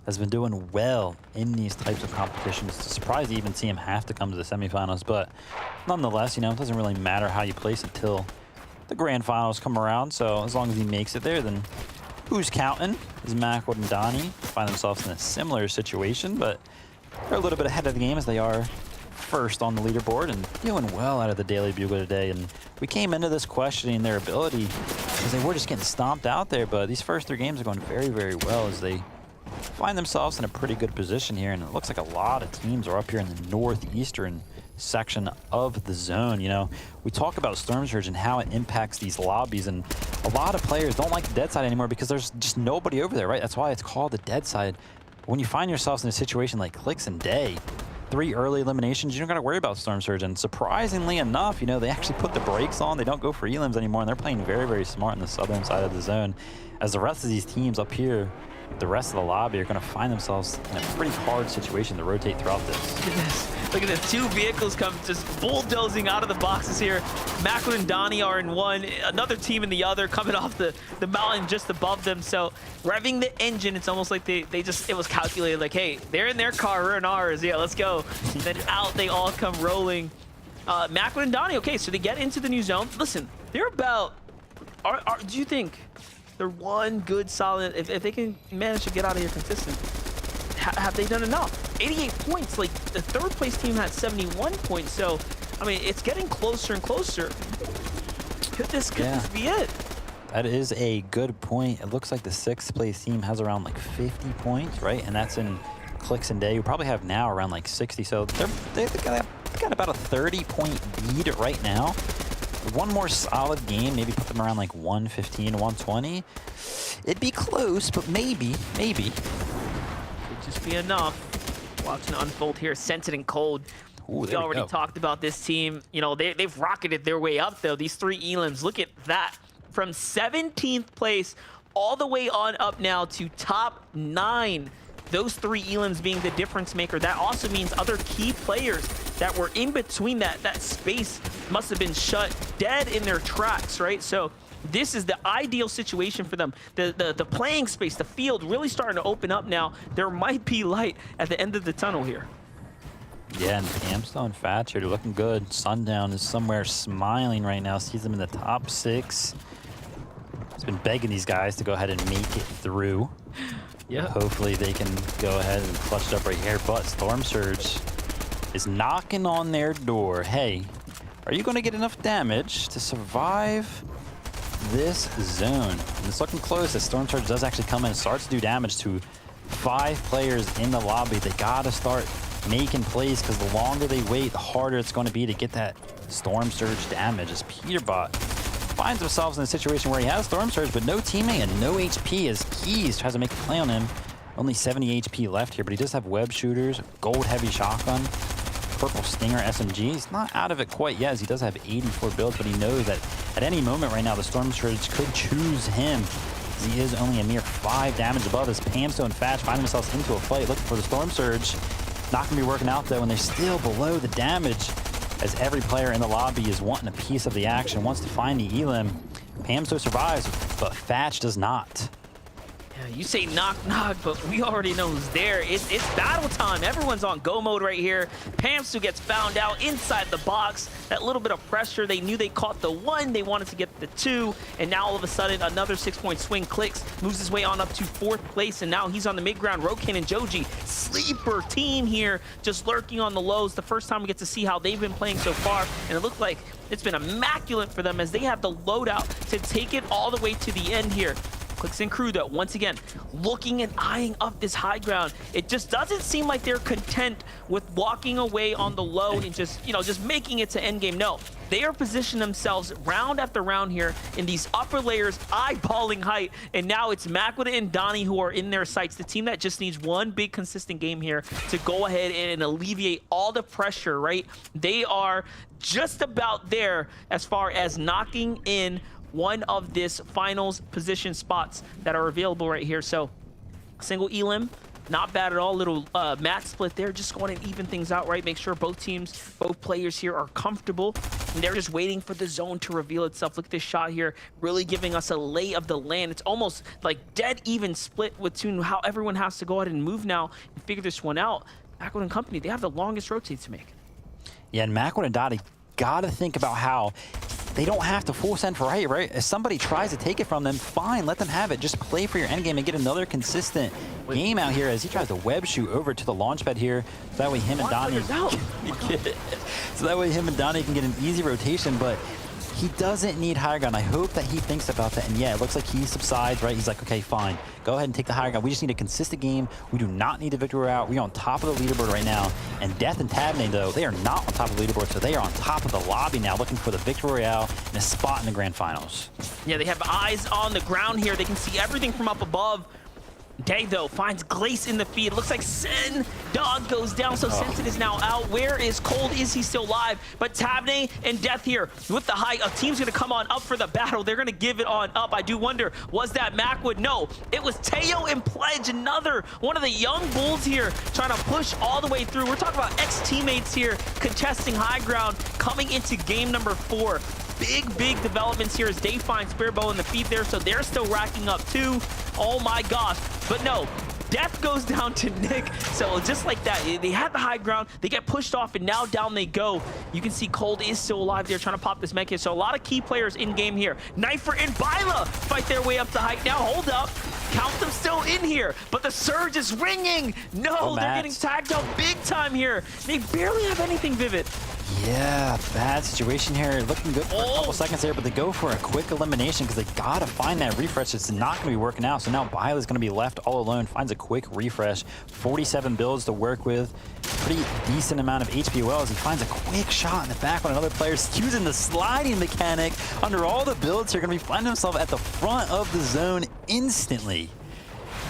has been doing well in these types of competitions. It's surprised to even see him have to come to the semifinals, but nonetheless, you know, it doesn't really matter how you place until the grand finals come around. So as long as he makes it there, then who's counting? As Macwood and Donnie find themselves in a similar situation, but they're a little bit ahead of the game as they are first on the leaderboard and doing well out of the Daily Bugle today. And we came into this questioning their ability because they were just getting stomped out there, but these first 3 games are going very, very well as they find themselves in a pretty good position here. And it looks like a lot of teams are up here in the northeastern section of the zone. You know, we talk about Storm Surge and how it impacts these lobbies, and a lot of players don't like the dead side anymore because there's just nobody over there, right? That's why it's called the dead side. When you find yourselves in a situation like Clicks and Day, 3 early eliminations, you don't got to worry about Storm Surge. And surprisingly enough, you know, they actually put the brakes on. They don't go for elims anymore, and they're playing very, very smart in the southern side of the zone, as the rest of these teams up here, the rest of the lobby, are going to find themselves in a pretty hard situation to rotate throughout this.
Look at this. Look at this. 2 vehicles come just bulldozing out of the boxes here. Macklin and Donnie are in one, another team in the other, coming off the mountain just above them. So revving the engine, it's almost like they just, it was calculated, like, hey, they're in their car, we're in ours. Yeah, let's go. Then out they all come rolling. Macklin and Donnie, okay, so they get into the new zone. Listen, they're about, do you think they're one good solid, if they can manage to get out of here consistent, have they done enough? 88 points, like the 3rd place team had 71 points. So, I mean, it's getting closer and closer. Could this be it?
That is a good point. It looks like the 6th place team has around like 50 points, right? And that's in Clicks and Day, who probably have now around like 60. So they've got about a 30-point lead right now. One more solid game, maybe put them around like 115, 120. It'd be close, but maybe.
Could just be enough. Watching it unfold here, Scented and Cold. We already talked about this team. You know, they've rocketed their way up, though. These 3 elims, look at that. From 17th place all the way on up now to top 9. Those 3 elims being the difference maker. That also means other key players that were in between that space must have been shut dead in their tracks, right? So this is the ideal situation for them. The playing space, the field really starting to open up now. There might be light at the end of the tunnel here.
Yeah, and Pamsto and Fatch here, they're looking good. Sundown is somewhere smiling right now, sees them in the top 6. He's been begging these guys to go ahead and make it through.
Yeah.
Hopefully they can go ahead and clutch it up right here, but Storm Surge is knocking on their door. Hey, are you going to get enough damage to survive this zone? And it's looking close as Storm Surge does actually come in and starts to do damage to 5 players in the lobby. They got to start making plays because the longer they wait, the harder it's going to be to get that Storm Surge damage, as Peterbot finds themselves in a situation where he has Storm Surge, but no teammate and no HP as Keys tries to make a play on him. Only 70 HP left here, but he does have web shooters, gold heavy shotgun, purple stinger SMG. He's not out of it quite yet as he does have 84 builds, but he knows that at any moment right now, the Storm Surge could choose him. As he is only a mere 5 damage above as Pamsto and Fatch find themselves into a fight looking for the Storm Surge. Not going to be working out though, and they're still below the damage as every player in the lobby is wanting a piece of the action, wants to find the elim. Pamsto survives, but Fatch does not.
Yeah, you say knock knock, but we already know who's there. It's battle time. Everyone's on go mode right here. Pamsu gets found out inside the box. That little bit of pressure. They knew they caught the 1. They wanted to get the 2. And now all of a sudden, another 6-point swing. Clicks, moves his way on up to 4th place. And now he's on the mid-ground. Roken and Joji, sleeper team here, just lurking on the lows. The first time we get to see how they've been playing so far. And it looked like it's been immaculate for them as they have the loadout to take it all the way to the end here. Clicks and crew though, once again, looking and eyeing up this high ground. It just doesn't seem like they're content with walking away on the low and just, just making it to endgame. No, they are positioning themselves round after round here in these upper layers, eyeballing height. And now it's Macwood and Donnie who are in their sights. The team that just needs one big consistent game here to go ahead and alleviate all the pressure, right? They are just about there as far as knocking in one of this finals position spots that are available right here. So single elim, not bad at all. Little match split there, just going to even things out, right? Make sure both teams, both players here are comfortable. And they're just waiting for the zone to reveal itself. Look at this shot here, really giving us a lay of the land. It's almost like dead even split with how everyone has to go ahead and move now and figure this one out. Macwood and company, they have the longest rotate to make.
Yeah, and Macwood and Dottie gotta think about how they don't have to full send for right? If somebody tries to take it from them, fine, let them have it. Just play for your endgame and get another consistent game out here as he tries to web shoot over to the launch pad here. So that way him and Donnie can get an easy rotation, but he doesn't need higher ground. I hope that he thinks about that. And yeah, it looks like he subsides, right? He's like, okay, fine. Go ahead and take the higher ground. We just need a consistent game. We do not need a victory route. We're on top of the leaderboard right now. And Death and Tabney, though, they are not on top of the leaderboard, so they are on top of the lobby now, looking for the victory royale and a spot in the grand finals.
Yeah, they have eyes on the ground here. They can see everything from up above. Day, though, finds Glace in the feed. Looks like Sin Dog goes down, so Sensen is now out. Where is Cold? Is he still alive? But Tabney and Death here with the height. A team's going to come on up for the battle. They're going to give it on up. I do wonder, was that Macwood? No, it was Teo and Pledge, another one of the young bulls here, trying to push all the way through. We're talking about ex-teammates here contesting high ground, coming into game number 4. Big developments here as they find Spearbow in the feed there, so they're still racking up too. Oh my gosh. But no, Death goes down to Nick. So just like that, they had the high ground, they get pushed off, and now down they go. You can see Cold is still alive there, trying to pop this mech hit. So a lot of key players in game here. Knifer and Byla fight their way up to height. Now hold up, count them still in here, but the surge is ringing. No, they're getting tagged up big time here. They barely have anything, Vivid.
Yeah, bad situation here. Looking good for a couple seconds there, but they go for a quick elimination because they gotta find that refresh. It's not gonna be working out. So now Byla's gonna be left all alone. Finds a quick refresh. 47 builds to work with. Pretty decent amount of HP as he finds a quick shot in the back when another player's using the sliding mechanic. Under all the builds here, gonna be finding himself at the front of the zone instantly.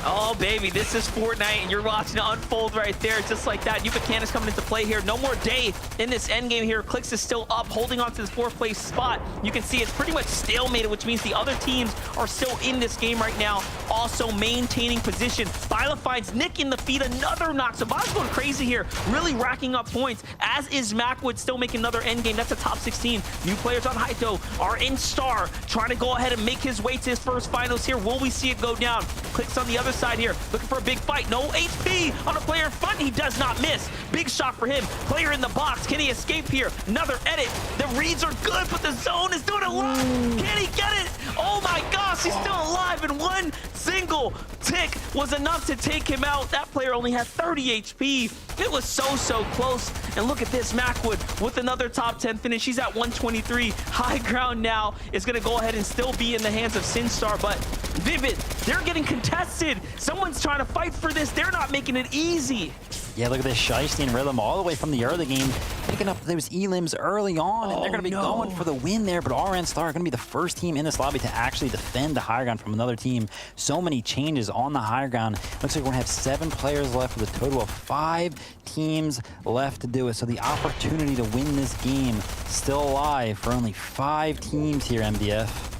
Oh, baby, this is Fortnite, and you're watching it unfold right there, just like that. New mechanics coming into play here. No more Day in this endgame here. Clicks is still up, holding on to this 4th place spot. You can see it's pretty much stalemated, which means the other teams are still in this game right now, also maintaining position. Byla finds Nick in the feed, another knock. So Byla's going crazy here, really racking up points, as is Macwood, still making another endgame. That's a top 16. New players on height, though, are in Star, trying to go ahead and make his way to his first finals here. Will we see it go down? Clicks on the other side here, looking for a big fight. No HP on a player in front. He does not miss. Big shot for him. Player in the box. Can he escape here? Another edit. The reads are good, but the zone is doing it live. Can he get it? Oh my gosh, he's still alive, and one single tick was enough to take him out. That player only had 30 HP. It was so close. And look at this, Macwood with another top 10 finish. He's at 123. High ground now is going to go ahead and still be in the hands of Sinstar, but Vivid, they're getting contested. Someone's trying to fight for this. They're not making it easy.
Yeah, look at this Shiesty rhythm all the way from the early game, picking up those elims early on, and they're going to be going for the win there. But RN Star are going to be the first team in this lobby to actually defend the higher ground from another team. So many changes on the higher ground. Looks like we're going to have 7 players left with a total of 5 teams left to do it. So the opportunity to win this game still alive for only 5 teams here, MDF.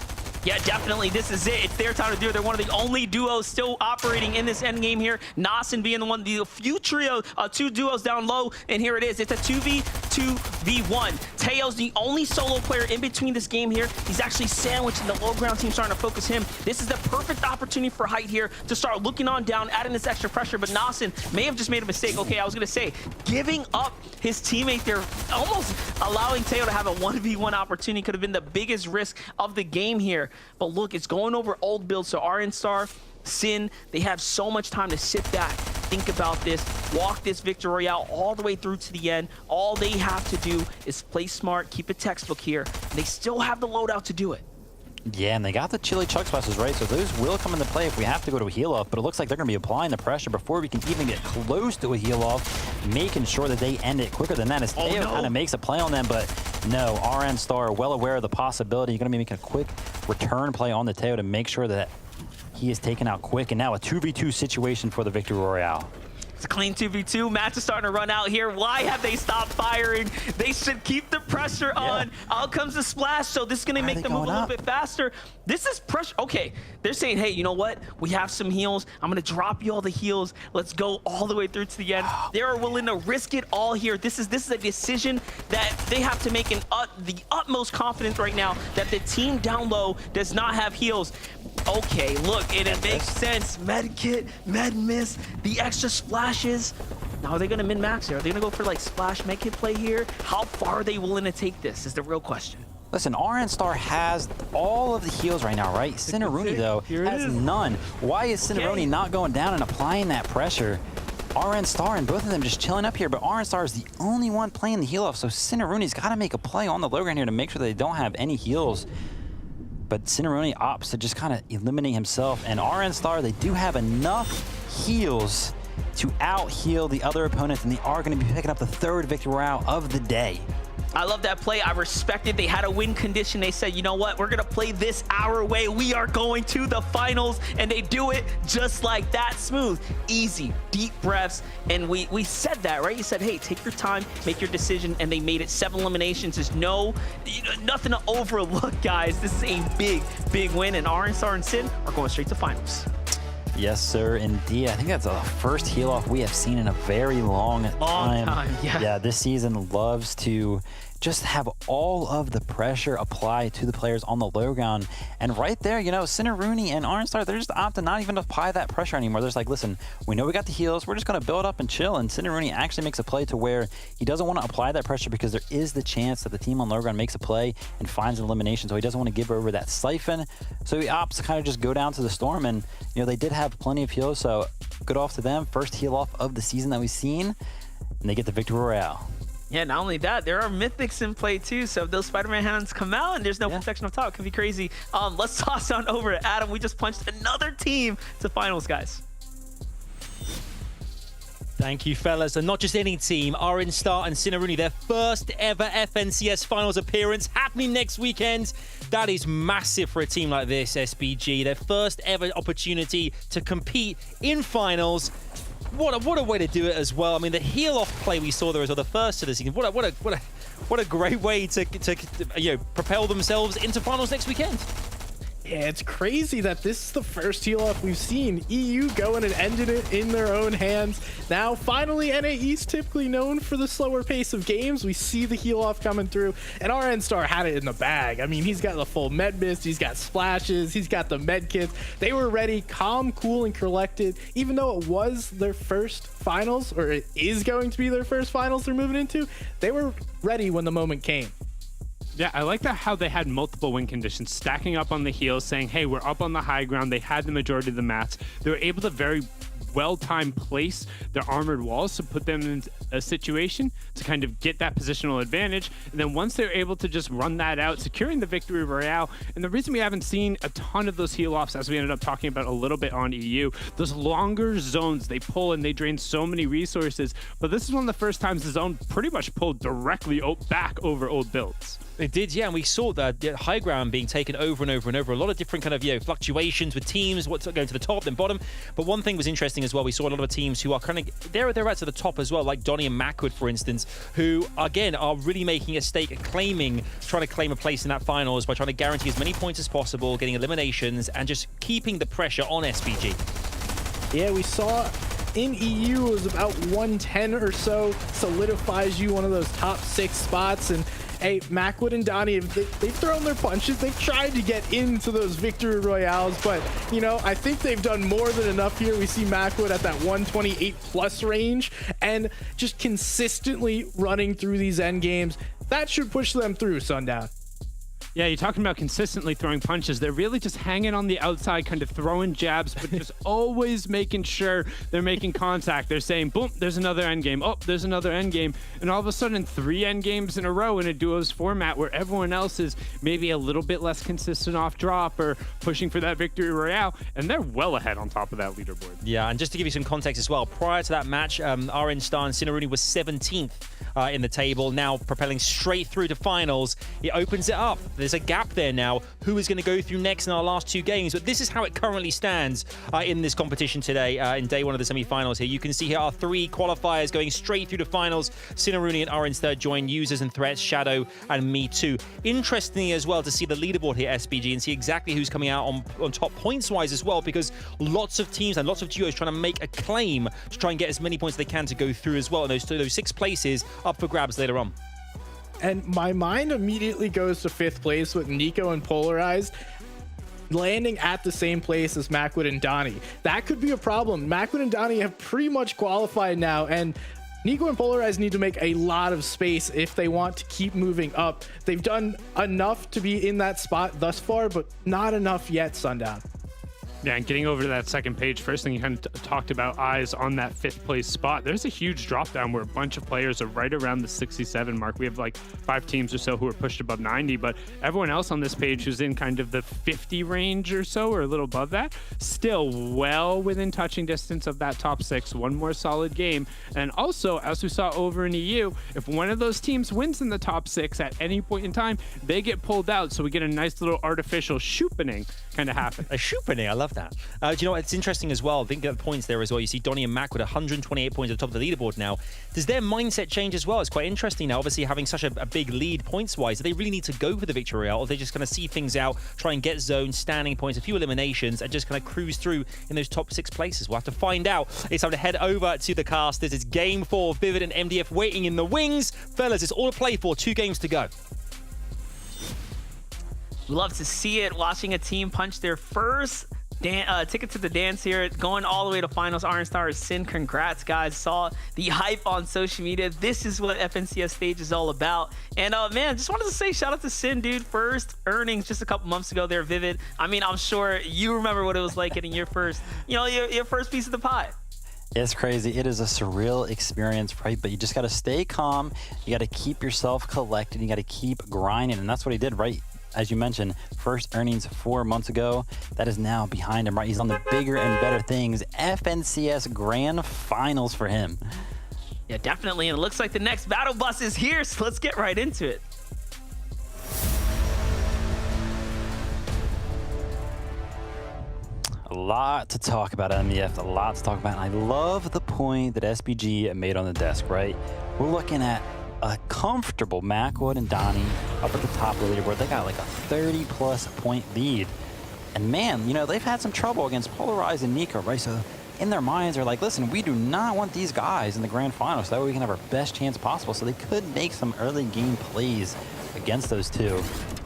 Yeah, definitely. This is it. It's their time to do it. They're one of the only duos still operating in this endgame here. Nasen being the few trio, 2 duos down low. And here it is. It's a 2v2. 2v1. Teo's the only solo player in between this game here. He's actually sandwiched, and the low ground team starting to focus him. This is the perfect opportunity for Height here to start looking on down, adding this extra pressure, but Nasen may have just made a mistake. Okay, I was gonna say, giving up his teammate there, almost allowing Teo to have a 1v1 opportunity could have been the biggest risk of the game here. But look, it's going over old builds, so RN-Star, Sin, they have so much time to sit back, think about this, walk this Victory Royale all the way through to the end. All they have to do is play smart, keep it textbook here, and they still have the loadout to do it.
Yeah, and they got the chili chug splashes, right? So those will come into play if we have to go to a heal off, but it looks like they're going to be applying the pressure before we can even get close to a heal off, making sure that they end it quicker than that as Teo kind of makes a play on them, but no, RN-Star well aware of the possibility. You're going to be making a quick return play on the Teo to make sure that he is taken out quick, and now a 2v2 situation for the Victory Royale.
It's a clean 2v2. Match is starting to run out here. Why have they stopped firing? They should keep the pressure on. Out comes the splash, so this is going to make them move a little bit faster. This is pressure. Okay, they're saying, hey, you know what? We have some heals. I'm going to drop you all the heals. Let's go all the way through to the end. They are willing to risk it all here. This is a decision that they have to make in the utmost confidence right now that the team down low does not have heals. Okay, look, it makes sense. Med kit, med miss, the extra splashes. Now, are they going to min-max here? Are they going to go for like splash med kit play here? How far are they willing to take this is the real question.
Listen, RN-Star has all of the heals right now, right? Cinnaruni, though, has none. Why is Cinnaruni not going down and applying that pressure? RN-Star and both of them just chilling up here, but RN-Star is the only one playing the heal off, so Cinnaruni's got to make a play on the low ground here to make sure they don't have any heals. But Cinnaruni opts to just kind of eliminate himself, and RN-Star, they do have enough heals to out-heal the other opponents, and they are going to be picking up the third Victory Royale of the day.
I love that play. I respect it. They had a win condition. They said, you know what? We're going to play this our way. We are going to the finals. And they do it just like that. Smooth, easy, deep breaths. And we said that, right? You said, hey, take your time, make your decision. And they made it 7 eliminations. There's nothing to overlook, guys. This is a big, big win. And RN-Star and Sin are going straight to finals.
Yes, sir, indeed. I think that's the first heal off we have seen in a very long time. Yeah, this season loves to just have all of the pressure apply to the players on the low ground. And right there, you know, Cinnaruni and RN-Star, they're just opting not even to apply that pressure anymore. They're just like, listen, we know we got the heals. We're just going to build up and chill. And Cinnaruni actually makes a play to where he doesn't want to apply that pressure because there is the chance that the team on low ground makes a play and finds an elimination. So he doesn't want to give over that siphon. So he opts to kind of just go down to the storm. And, you know, they did have plenty of heals. So good off to them. First heal off of the season that we've seen. And they get the Victory Royale.
Yeah, not only that, there are mythics in play too. So if those Spider-Man hands come out and there's no protection up top, it could be crazy. Let's toss on over to Adam. We just punched another team to finals, guys.
Thank you, fellas. And not just any team, RN-Star and Cinnaruni, their first ever FNCS finals appearance happening next weekend. That is massive for a team like this, SBG. Their first ever opportunity to compete in finals. What a way to do it as well. I mean, the heal-off play we saw there as well, the first of the season. What a great way to propel themselves into finals next weekend.
Yeah, it's crazy that this is the first heal-off we've seen. EU going and ending it in their own hands. Now, finally, NAE's typically known for the slower pace of games. We see the heal-off coming through, and RN-Star had it in the bag. I mean, he's got the full med mist, he's got splashes, he's got the med kits. They were ready, calm, cool, and collected. Even though it was their first finals, or it is going to be their first finals they're moving into, they were ready when the moment came.
Yeah, I like that how they had multiple win conditions, stacking up on the heels, saying, hey, we're up on the high ground. They had the majority of the mats. They were able to very well-timed place their armored walls to put them in a situation to kind of get that positional advantage. And then once they're able to just run that out, securing the Victory Royale. And the reason we haven't seen a ton of those heal-offs, as we ended up talking about a little bit on EU, those longer zones, they pull and they drain so many resources. But this is one of the first times the zone pretty much pulled directly back over old builds.
It did, yeah, and we saw the high ground being taken over and over and over. A lot of different kind of fluctuations with teams, what's going to the top, then bottom. But one thing was interesting as well. We saw a lot of teams who are kind of they're at to the top as well, like Donny and Macwood, for instance, who again are really making a stake, trying to claim a place in that finals by trying to guarantee as many points as possible, getting eliminations, and just keeping the pressure on SBG.
Yeah, we saw in EU is about 110 or so, solidifies you one of those top 6 spots. And hey, Macwood and Donnie, they've thrown their punches. They've tried to get into those victory royales, but you know, I think they've done more than enough here. We see Macwood at that 128 plus range and just consistently running through these end games. That should push them through, Sundown.
Yeah, you're talking about consistently throwing punches. They're really just hanging on the outside, kind of throwing jabs, but just always making sure they're making contact. They're saying, boom, there's another endgame. Oh, there's another endgame. And all of a sudden, 3 endgames in a row in a duos format where everyone else is maybe a little bit less consistent off drop or pushing for that victory royale, and they're well ahead on top of that leaderboard.
Yeah, and just to give you some context as well, prior to that match, RN Star and Cineruni was 17th in the table, now propelling straight through to finals. It opens it up. There's a gap there now. Who is going to go through next in our last 2 games? But this is how it currently stands in this competition today, in day 1 of the semi-finals here. You can see here our 3 qualifiers going straight through to finals. Cineruni and RN Star join Users and Threats, Shadow, and Me Too. Interestingly as well to see the leaderboard here, SBG, and see exactly who's coming out on top points-wise as well, because lots of teams and lots of duos trying to make a claim to try and get as many points as they can to go through as well. And those 6 places up for grabs later on.
And my mind immediately goes to 5th place with Nico and Polarized landing at the same place as Macwood and Donnie. That could be a problem. Macwood and Donnie have pretty much qualified now, and Nico and Polarized need to make a lot of space if they want to keep moving up. They've done enough to be in that spot thus far, but not enough yet, Sundown.
Yeah, and getting over to that second page, first thing you kind of talked about, eyes on that 5th place spot. There's a huge drop down where a bunch of players are right around the 67 mark. We have like 5 teams or so who are pushed above 90, but everyone else on this page who's in kind of the 50 range or so, or a little above that, still well within touching distance of that top 6. One more solid game. And also, as we saw over in EU, if one of those teams wins in the top 6 at any point in time, they get pulled out. So we get a nice little artificial shoopening kind of happen.
A shoopening, I love that. Do you know what? It's interesting as well. I think the points there as well. You see Donnie and Mac with 128 points at the top of the leaderboard now. Does their mindset change as well? It's quite interesting now. Obviously, having such a big lead points-wise, do they really need to go for the victory royale, or are they just going to see things out, try and get zones, standing points, a few eliminations, and just kind of cruise through in those top 6 places? We'll have to find out. It's time to head over to the cast. This is Game 4. Vivid and MDF waiting in the wings. Fellas, it's all to play for. 2 games to go.
Love to see it. Watching a team punch their first ticket to the dance here, going all the way to finals. RN Star is Sin. Congrats, guys. Saw the hype on social media. This is what FNCS stage is all about. And man, just wanted to say shout out to Sin, dude. First earnings just a couple months ago there, Vivid. I mean, I'm sure you remember what it was like getting your first, your first piece of the pie.
It's crazy. It is a surreal experience, right? But you just got to stay calm. You got to keep yourself collected. You got to keep grinding. And that's what he did, right? As you mentioned, first earnings 4 months ago. That is now behind him, right? He's on the bigger and better things. FNCS Grand Finals for him.
Yeah, definitely. And it looks like the next battle bus is here, so let's get right into it.
A lot to talk about, MDF, a lot to talk about. And I love the point that SBG made on the desk, right? We're looking at a comfortable Macwood and Donnie up at the top of the leaderboard. They got like a 30-plus point lead. And man, they've had some trouble against Polarized and Nico, right? So in their minds, they're like, listen, we do not want these guys in the grand final, so that way we can have our best chance possible. So they could make some early game plays against those two.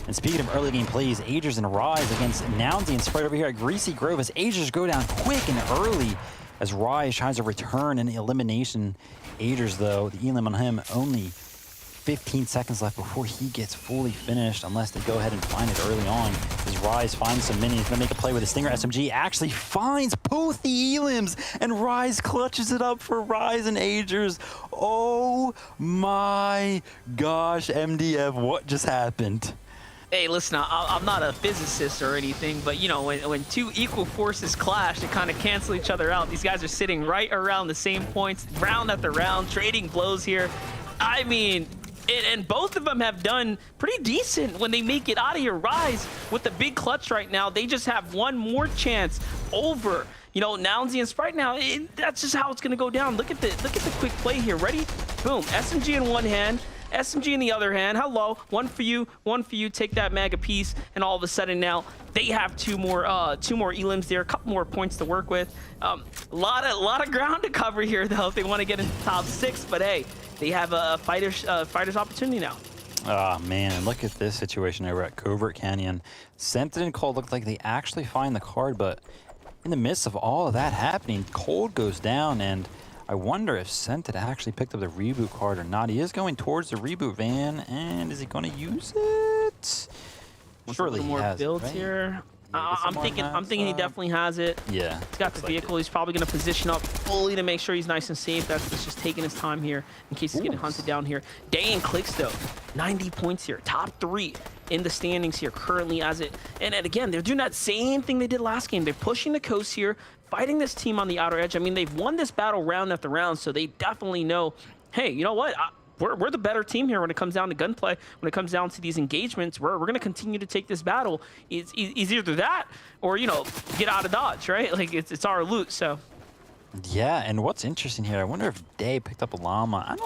And speaking of early game plays, Agers and Rise against Nounsy and Sprite over here at Greasy Grove as Agers go down quick and early as Rise tries to return an elimination. Agers, though, the elim on him, only 15 seconds left before he gets fully finished, unless they go ahead and find it early on. As Rise finds some minis, gonna make a play with a Stinger. SMG actually finds both the elims, and Rise clutches it up for Rise and Agers. Oh my gosh, MDF, what just happened?
Hey, listen, I'm not a physicist or anything, but when 2 equal forces clash, they kind of cancel each other out. These guys are sitting right around the same points, round after round, trading blows here. I mean, and both of them have done pretty decent when they make it out of your Rise with the big clutch right now. They just have one more chance over, Nounsy and Sprite now. That's just how it's going to go down. Look at the quick play here. Ready? Boom. SMG in one hand. SMG on the other hand, hello, one for you, take that mag apiece, and all of a sudden now they have two more elims there, a couple more points to work with. A lot of ground to cover here though if they want to get into the top 6, but hey, they have a fighter's opportunity now.
Oh man, and look at this situation over at Covert Canyon. Scented and Cold looked like they actually find the card, but in the midst of all of that happening, Cold goes down, and I wonder if Scented actually picked up the reboot card or not. He is going towards the reboot van, and is he going to use it? Surely he has
builds
it, right?
here. I'm thinking he definitely has it.
Yeah.
He's got the vehicle. He's probably going to position up fully to make sure he's nice and safe. That's just taking his time here in case he's getting hunted down here. Day and clicks though, 90 points here, top 3 in the standings here currently as it. And again, they're doing that same thing they did last game. They're pushing the coast here, fighting this team on the outer edge. I mean, they've won this battle round after round, so they definitely know, hey, you know what? We're the better team here when it comes down to gunplay. When it comes down to these engagements, we're going to continue to take this battle. It's either that or, you know, get out of dodge, right? Like, it's our loot, so.
Yeah, and what's interesting here, I wonder if Day picked up a llama. I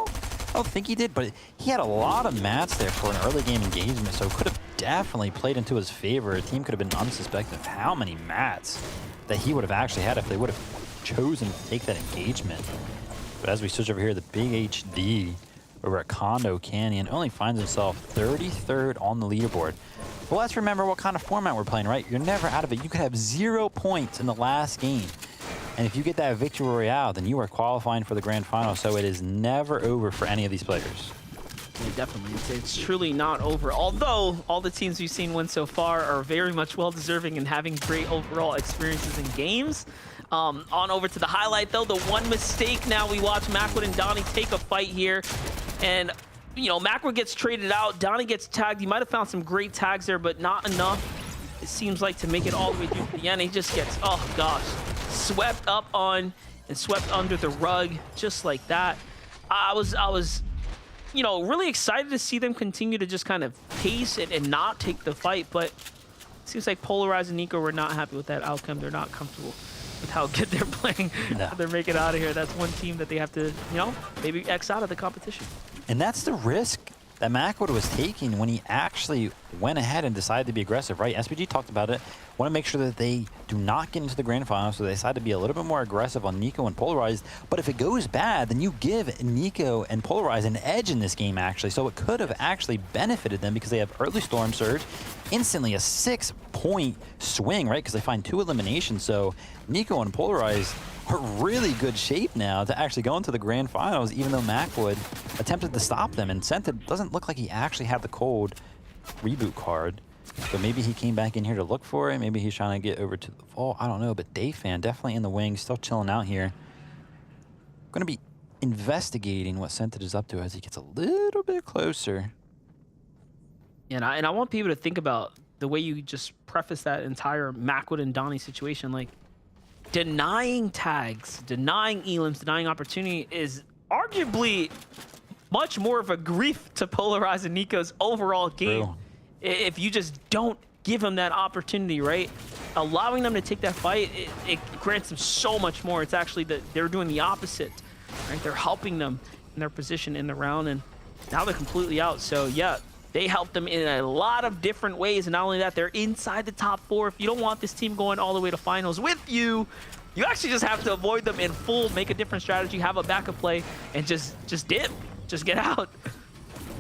don't think he did, but he had a lot of mats there for an early game engagement, so could have definitely played into his favor. A team could have been unsuspecting of how many mats that he would have actually had if they would have chosen to take that engagement. But as we switch over here, the big HD over at Condo Canyon only finds himself 33rd on the leaderboard. Well, let's remember what kind of format we're playing, right? You're never out of it. You could have 0 points in the last game. And if you get that victory royale, then you are qualifying for the grand final. So it is never over for any of these players.
Yeah, definitely. It's truly not over. Although all the teams we've seen win so far are very much well-deserving and having great overall experiences in games. On over to the highlight, though. The one mistake now we watch Macwood and Donnie take a fight here. And, you know, Macwood gets traded out. Donnie gets tagged. He might have found some great tags there, but not enough, it seems like, to make it all the way through to the end. He just gets, oh, gosh, swept up on and swept under the rug just like that. I was, you know, really excited to see them continue to just kind of pace it and not take the fight, but it seems like Polarized and Nico were not happy with that outcome. They're not comfortable with how good they're playing.
No.
They're making out of here. That's one team that they have to, you know, maybe X out of the competition.
And that's the risk that Macwood was taking when he actually went ahead and decided to be aggressive, right? SPG talked about it. Want to make sure that they do not get into the grand final, so they decided to be a little bit more aggressive on Nico and Polarized. But if it goes bad, then you give Nico and Polarized an edge in this game, actually. So it could have actually benefited them because they have early Storm Surge, instantly a 6-point swing, right? Because they find 2 eliminations. So Nico and Polarized are really good shape now to actually go into the grand finals, even though Macwood attempted to stop them. And Scented doesn't look like he actually had the cold reboot card. So maybe he came back in here to look for it. Maybe he's trying to get over to the vault. I don't know, but Dayfan definitely in the wings, still chilling out here. Going to be investigating what Scented is up to as he gets a little bit closer.
And I want people to think about the way you just preface that entire Macwood and Donnie situation. Like, denying tags, denying elims, denying opportunity is arguably much more of a grief to Polarize and Nico's overall game.
True.
If you just don't give them that opportunity, right? Allowing them to take that fight, it grants them so much more. It's actually that they're doing the opposite, right? They're helping them in their position in the round, and now they're completely out. So yeah, they help them in a lot of different ways, and not only that, they're inside the top 4. If you don't want this team going all the way to finals with you, you actually just have to avoid them in full, make a different strategy, have a backup play, and just dip, just get out.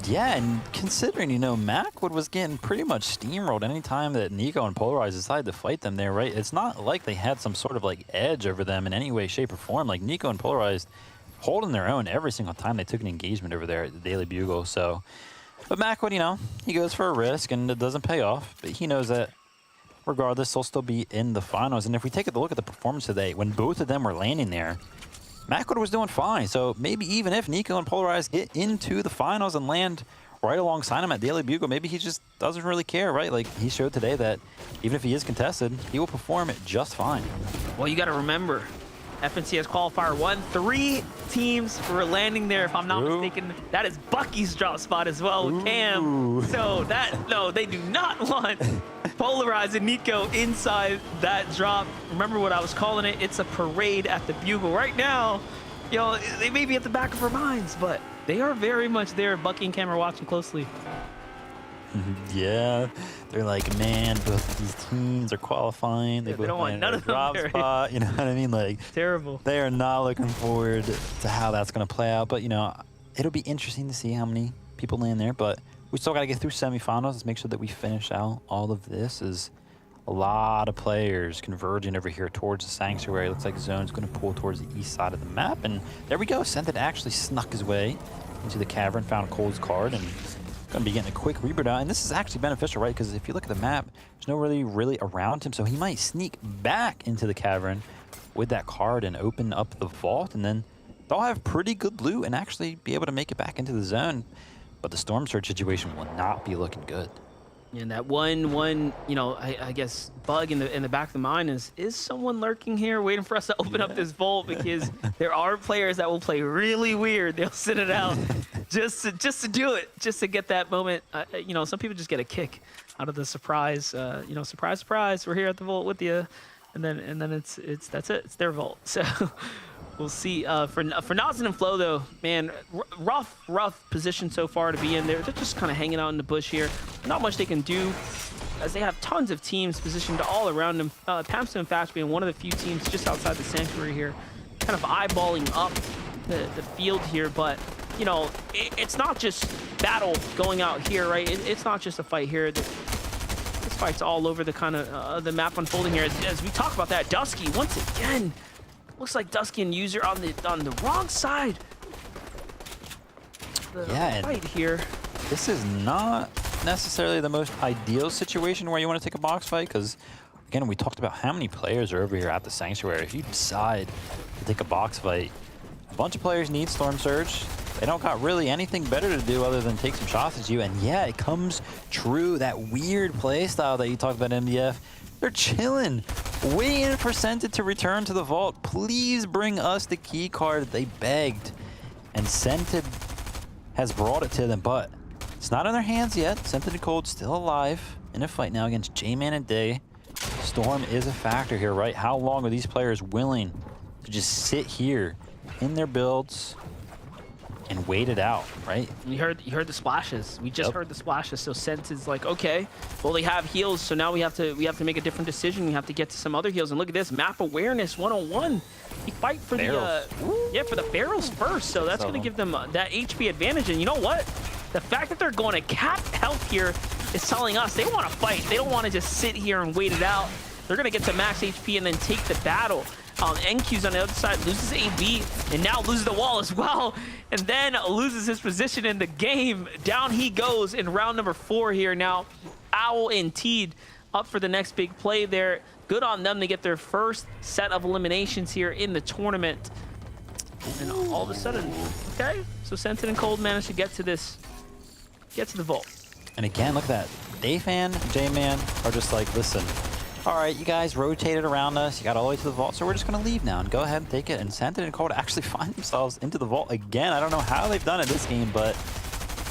Yeah, and considering, you know, Macwood was getting pretty much steamrolled anytime that Nico and Polarized decided to fight them there, right? It's not like they had some sort of like edge over them in any way, shape, or form. Like Nico and Polarized holding their own every single time they took an engagement over there at the Daily Bugle. So, but Macwood, you know, he goes for a risk and it doesn't pay off, but he knows that regardless, they'll still be in the finals. And if we take a look at the performance today, when both of them were landing there, Macwood was doing fine. So maybe even if Nico and Polarized get into the finals and land right alongside him at Daily Bugle, maybe he just doesn't really care, right? Like he showed today that even if he is contested, he will perform it just fine.
Well, you got to remember, FNCS Qualifier 1, 3 teams were landing there, if I'm not mistaken. That is Bucky's drop spot as well with Cam. So that, no, they do not want Polarized and Nico inside that drop. Remember what I was calling it? It's a parade at the Bugle. Right now, you know, they may be at the back of our minds, but They are very much there. Bucky and Cam are watching closely.
Yeah, they're like, man, both of these teams are qualifying. They both
don't want
landed
none
a
of them
drop
there.
spot. You know what I mean? Like,
terrible.
They are not looking forward to how that's going to play out. But, you know, it'll be interesting to see how many people land there. But we still got to get through semifinals. Let's make sure that we finish out all of this. Is a lot of players converging over here towards the sanctuary. Looks like Zone's going to pull towards the east side of the map. And there we go. Sented actually snuck his way into the cavern, found Cold's card, and going to be getting a quick reboot out. And this is actually beneficial, right? Because if you look at the map, there's no really around him. So he might sneak back into the cavern with that card and open up the vault. And then they'll have pretty good loot and actually be able to make it back into the zone. But the storm surge situation will not be looking good.
And that one, you know, I guess bug in the back of the mind is someone lurking here waiting for us to open up this vault, because there are players that will play really weird. They'll sit it out just to do it, just to get that moment. You know, some people just get a kick out of the surprise. You know, surprise, we're here at the vault with you, and then it's that's it. It's their vault. So we'll see. For Nazin and Flo though, man, rough position so far to be in there. They're just kind of hanging out in the bush here. Not much they can do, as they have tons of teams positioned all around them. Pamstone, in fact, being one of the few teams just outside the sanctuary here, kind of eyeballing up the field here. But you know, it's not just battle going out here, right? It's not just a fight here. This fight's all over the kind of the map unfolding here. As we talk about that, Dusky once again. Looks like Dusky and User on the wrong side.
Yeah,
right here.
This is not necessarily the most ideal situation where you want to take a box fight, because again, we talked about how many players are over here at the sanctuary. If you decide to take a box fight, a bunch of players need Storm Surge. They don't got really anything better to do other than take some shots at you. And yeah, it comes true. That weird play style that you talked about, MDF. They're chilling, waiting for Sented to return to the vault. Please bring us the key card. They begged, and Sented has brought it to them, but it's not in their hands yet. Sented and Cold still alive in a fight now against J-Man and Day. Storm is a factor here, right? How long are these players willing to just sit here in their builds and wait it out, right?
You heard the splashes. We just heard the splashes. So Sense is like, okay, well, they have heals, so now we have to make a different decision. We have to get to some other heals. And look at this, map awareness 101. You fight for for the barrels first. So that's going to give them that HP advantage. And you know what? The fact that they're going to cap health here is telling us they want to fight. They don't want to just sit here and wait it out. They're going to get to max HP and then take the battle. NQ's on the other side, loses AB, and now loses the wall as well, and then loses his position in the game. Down he goes in round number 4 here. Now, Owl and Teed up for the next big play there. Good on them to get their first set of eliminations here in the tournament. And all of a sudden, okay, so Sentin and Cold managed to get to the vault.
And again, look at that. Dayfan, J-Man are just like, listen, all right, you guys rotated around us. You got all the way to the vault, so we're just going to leave now and go ahead and take it. And Sentin and Cold actually find themselves into the vault again. I don't know how they've done it this game, but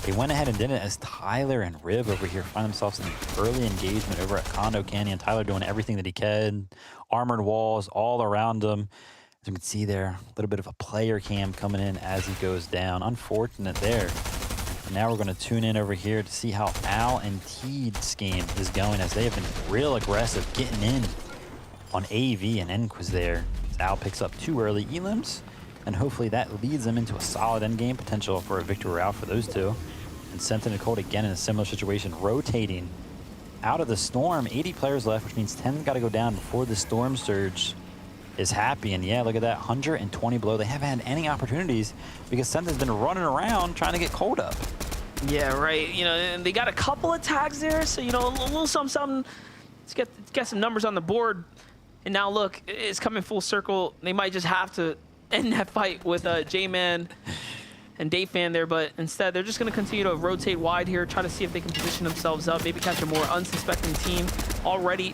they went ahead and did it as Tyler and Rib over here find themselves in an early engagement over at Condo Canyon. Tyler doing everything that he can. Armored walls all around him. As you can see there, a little bit of a player cam coming in as he goes down. Unfortunate there. Now we're going to tune in over here to see how Al and Teed's game is going, as they have been real aggressive getting in on AV, and Enquist there. As Al picks up 2 early elims, and hopefully that leads them into a solid endgame potential for a victory route for those two. And Sentin and Cold again in a similar situation, rotating out of the Storm. 80 players left, which means 10's got to go down before the Storm Surge is happy. And yeah, look at that, 120 below. They haven't had any opportunities because Sentin's been running around trying to get Cold up.
Yeah, right. You know, and they got a couple of tags there, so you know, a little something. Let's get some numbers on the board. And now look, it's coming full circle. They might just have to end that fight with J-Man and Dayfan there, but instead they're just going to continue to rotate wide here, try to see if they can position themselves up, maybe catch a more unsuspecting team. Already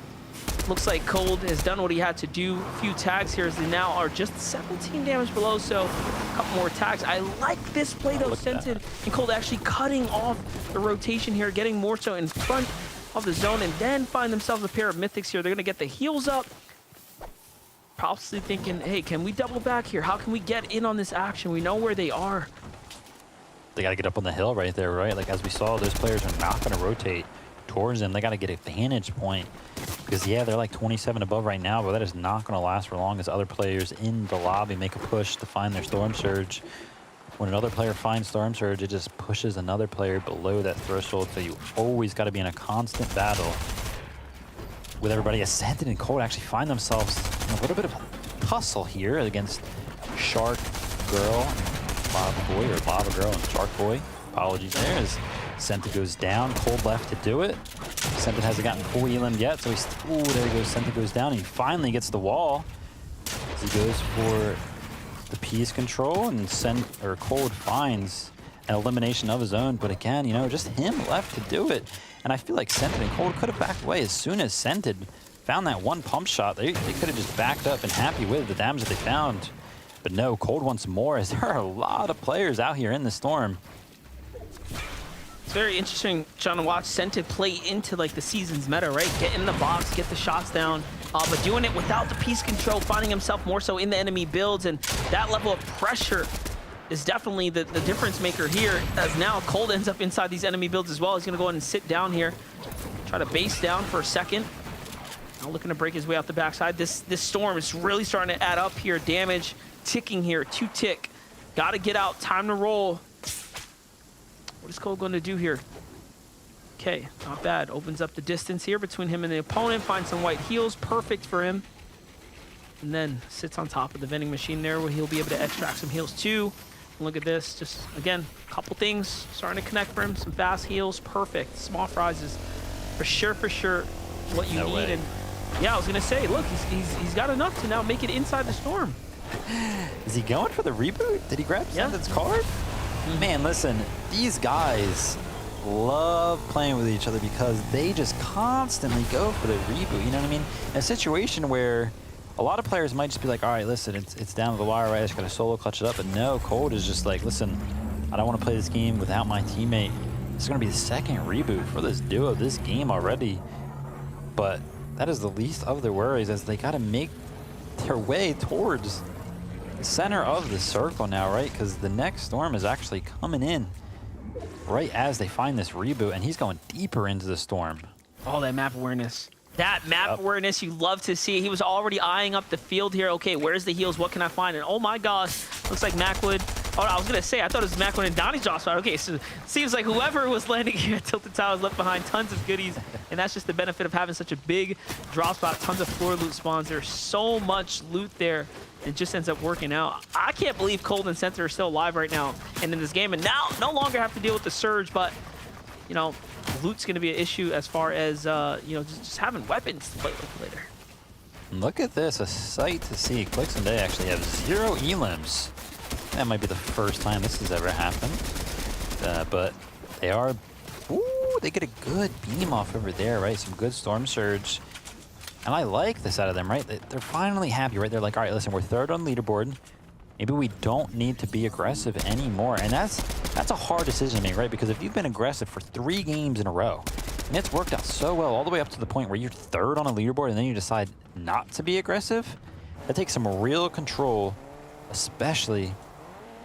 looks like Cold has done what he had to do. A few tags here as they now are just 17 damage below, so a couple more tags. I like this play though, Sentin and Cold actually cutting off the rotation here, getting more so in front of the zone, and then find themselves a pair of mythics here. They're going to get the heals up. Possibly thinking, hey, can we double back here? How can we get in on this action? We know where they are.
they got to get up on the hill right there, right? Like, as we saw, those players are not going to rotate towards them. They got to get a vantage point because, yeah, they're like 27 above right now, but that is not going to last for long as other players in the lobby make a push to find their Storm Surge. When another player finds Storm Surge, it just pushes another player below that threshold, so you always got to be in a constant battle with everybody. Ascended and Cold actually find themselves in a little bit of a tussle here against Shark Girl and Lava Boy, or Lava Girl and Shark Boy. Apologies there, as Senta goes down. Cold left to do it. Senta hasn't gotten full elim yet, so he's... Ooh, there he goes. Senta goes down. He finally gets the wall as he goes for the piece control, and Cold finds an elimination of his own. But again, you know, just him left to do it. And I feel like Scented and Cold could have backed away as soon as Scented found that one pump shot. They could have just backed up and happy with the damage that they found. But no, Cold wants more, as there are a lot of players out here in the storm.
It's very interesting trying to watch Scented play into like the season's meta, right? Get in the box, get the shots down, but doing it without the piece control, finding himself more so in the enemy builds, and that level of pressure is definitely the difference maker here, as now Cold ends up inside these enemy builds as well. He's gonna go ahead and sit down here, try to base down for a second. Now looking to break his way out the backside. This storm is really starting to add up here. Damage ticking here, 2 tick. Gotta get out, time to roll. What is Cold going to do here? Okay, not bad. Opens up the distance here between him and the opponent. Finds some white heals, perfect for him. And then sits on top of the vending machine there, where he'll be able to extract some heals too. And look at this, just again, a couple things starting to connect for him. Some fast heals, perfect. Small fries is for sure what you need. And yeah, I was gonna say, look, he's got enough to now make it inside the storm.
Is he going for the reboot? Did he grab Sented's card? Man, listen, these guys love playing with each other because they just constantly go for the reboot, you know what I mean? In a situation where a lot of players might just be like, all right, listen, it's down to the wire, right? I just got to solo clutch it up. But no, Cold is just like, listen, I don't want to play this game without my teammate. This is going to be the second reboot for this duo, this game already. But that is the least of their worries, as they got to make their way towards the center of the circle now, right? Because the next storm is actually coming in right as they find this reboot, and he's going deeper into the storm.
Oh, that map awareness. That map awareness, you love to see. He was already eyeing up the field here. Okay, where's the heals? What can I find? And oh my gosh, looks like Macwood. Oh, I was going to say, I thought it was Macwood and Donnie's drop spot. Okay, so it seems like whoever was landing here at Tilted Towers left behind tons of goodies. And that's just the benefit of having such a big drop spot. Tons of floor loot spawns. There's so much loot there. It just ends up working out. I can't believe Cold and Center are still alive right now and in this game. And now no longer have to deal with the surge, but, you know, loot's going to be an issue as far as, you know, just having weapons to play with later.
Look at this, a sight to see. Clicks and Day actually have 0 elims. That might be the first time this has ever happened. But they are, ooh, they get a good beam off over there, right? Some good Storm Surge. And I like this out of them, right? They're finally happy, right? They're like, all right, listen, we're third on the leaderboard. Maybe we don't need to be aggressive anymore. And that's a hard decision to make, right? Because if you've been aggressive for 3 games in a row, and it's worked out so well all the way up to the point where you're third on a leaderboard and then you decide not to be aggressive, that takes some real control, especially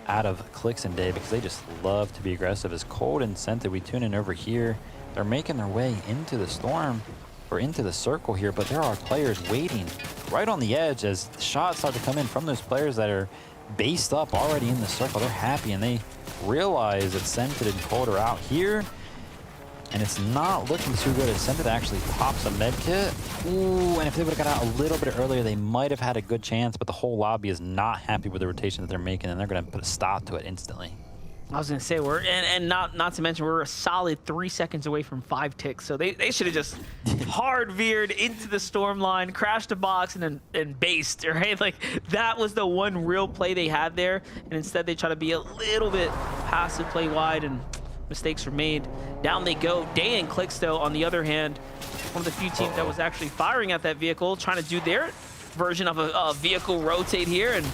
out of Clicks and Day, because they just love to be aggressive. As Cold and Scented, we tune in over here. They're making their way into the storm, or into the circle here, but there are players waiting right on the edge as the shots start to come in from those players that are based up already in the circle. They're happy and they realize that Scented and Cold are out here, and it's not looking too good as Scented actually pops a med kit. Ooh, and if they would have got out a little bit earlier, they might have had a good chance, but the whole lobby is not happy with the rotation that they're making, and they're going to put a stop to it instantly.
I was gonna say and not to mention we're a solid 3 seconds away from 5 ticks, so they should have just hard veered into the storm line, crashed the box, and then based, right? Like that was the one real play they had there, and instead they try to be a little bit passive, play wide, and mistakes were made. Down they go. Day and Clicks, though, on the other hand, one of the few teams that was actually firing at that vehicle, trying to do their version of a vehicle rotate here, and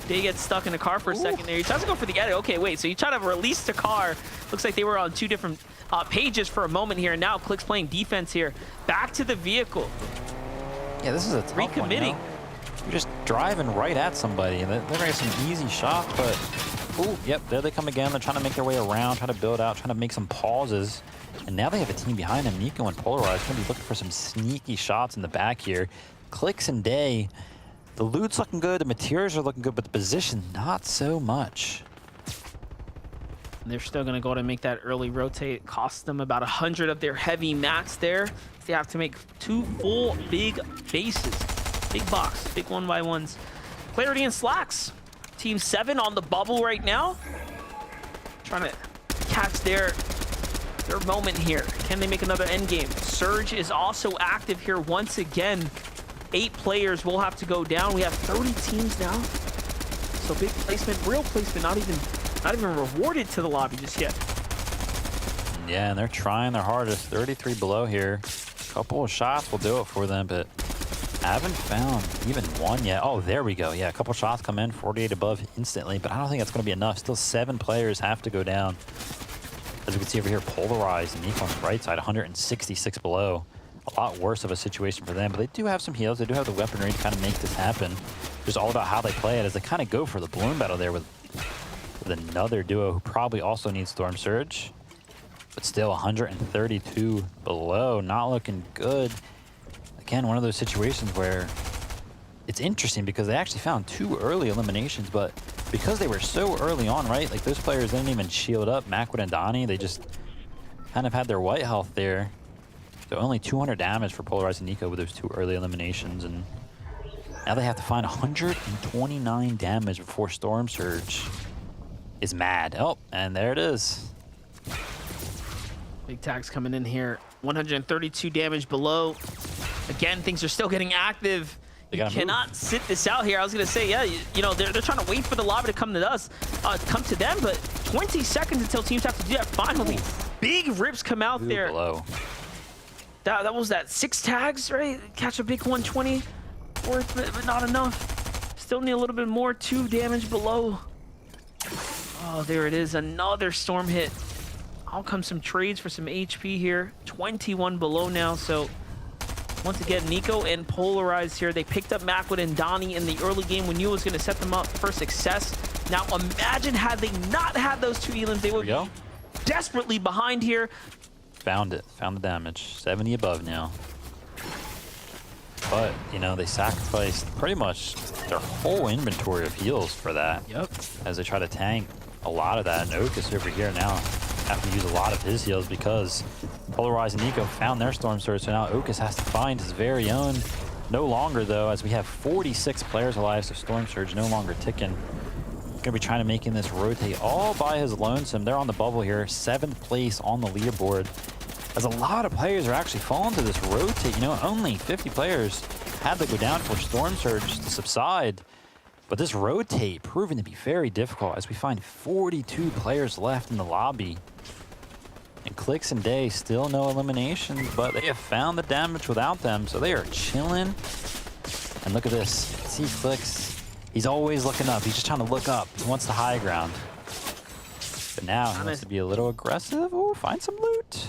Day gets stuck in the car for a second there. He tries to go for the edit. Okay, wait, so you try to release the car. Looks like they were on 2 different pages for a moment here, and now Clicks playing defense here. Back to the vehicle.
Yeah, this is a tough one, you know? You're just driving right at somebody, and they're going to get some easy shots, but Oh, yep, there they come again. They're trying to make their way around, trying to build out, trying to make some pauses. And now they have a team behind them. Nico and Polarized going to be looking for some sneaky shots in the back here. Clicks and Day. The loot's looking good, the materials are looking good, but the position, not so much.
And they're still going to go to make that early rotate. It costs them about 100 of their heavy mats there. They have to make 2 full big bases. Big box, big 1x1s. Clarity and Slacks. Team 7 on the bubble right now. Trying to catch their moment here. Can they make another end game? Surge is also active here once again. 8 players will have to go down. We have 30 teams now. So big placement, real placement, not even rewarded to the lobby just yet.
Yeah, and they're trying their hardest. 33 below here. A couple of shots will do it for them, but haven't found even one yet. Oh, there we go. Yeah, a couple shots come in, 48 above instantly, but I don't think that's going to be enough. Still 7 players have to go down. As we can see over here, Polarized and Nico on the right side, 166 below. A lot worse of a situation for them, but they do have some heals. They do have the weaponry to kind of make this happen. Just all about how they play it as they kind of go for the balloon battle there with another duo who probably also needs Storm Surge. But still 132 below, not looking good. Again, one of those situations where it's interesting because they actually found 2 early eliminations, but because they were so early on, right? Like those players didn't even shield up. Macwood and Donnie, they just kind of had their white health there. So only 200 damage for Polarized and Nico with those 2 early eliminations, and now they have to find 129 damage before Storm Surge is mad. Oh, and there it is.
Big tags coming in here. 132 damage below. Again, things are still getting active. You cannot sit this out here. I was gonna say, yeah, you know, they're trying to wait for the lobby to come to us, come to them, but 20 seconds until teams have to do that. Finally, big rips come out there.
Below.
That was that 6 tags, right? Catch a big 120 worth, but not enough. Still need a little bit more. 2 damage below. Oh, there it is. Another storm hit. Out comes some trades for some HP here. 21 below now. So once again, Nico and Polarized here. They picked up Macwood and Donnie in the early game. We knew it was going to set them up for success. Now imagine had they not had those 2 elims, they would be desperately behind here.
Found it. Found the damage. 70 above now. But, you know, they sacrificed pretty much their whole inventory of heals for that.
Yep.
As they try to tank a lot of that. And Okus over here now having to use a lot of his heals because Polarized and Nico found their Storm Surge. So now Okus has to find his very own. No longer, though, as we have 46 players alive, so Storm Surge no longer ticking. Gonna be trying to making this rotate all by his lonesome. They're on the bubble here, 7th place on the leaderboard. As a lot of players are actually falling to this rotate. You know, only 50 players had to go down for Storm Surge to subside. But this rotate proving to be very difficult as we find 42 players left in the lobby. And Clicks and Day still no eliminations, but they have found the damage without them, so they are chilling. And look at this. See Clicks. He's always looking up. He's just trying to look up. He wants the high ground. But now he wants to be a little aggressive. Oh, find some loot.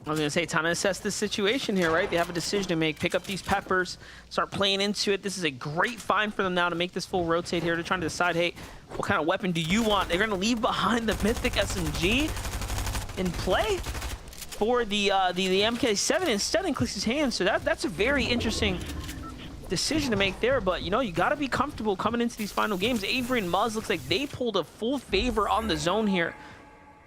I was going to say, time to assess this situation here, right? They have a decision to make. Pick up these peppers, start playing into it. This is a great find for them now to make this full rotate here. They're trying to decide, hey, what kind of weapon do you want? They're going to leave behind the Mythic SMG in play for the MK7 instead in Clicks' hands. So that's a very interesting decision to make there, but you know, you got to be comfortable coming into these final games. Avery and Muzz looks like they pulled a full favor on the zone here,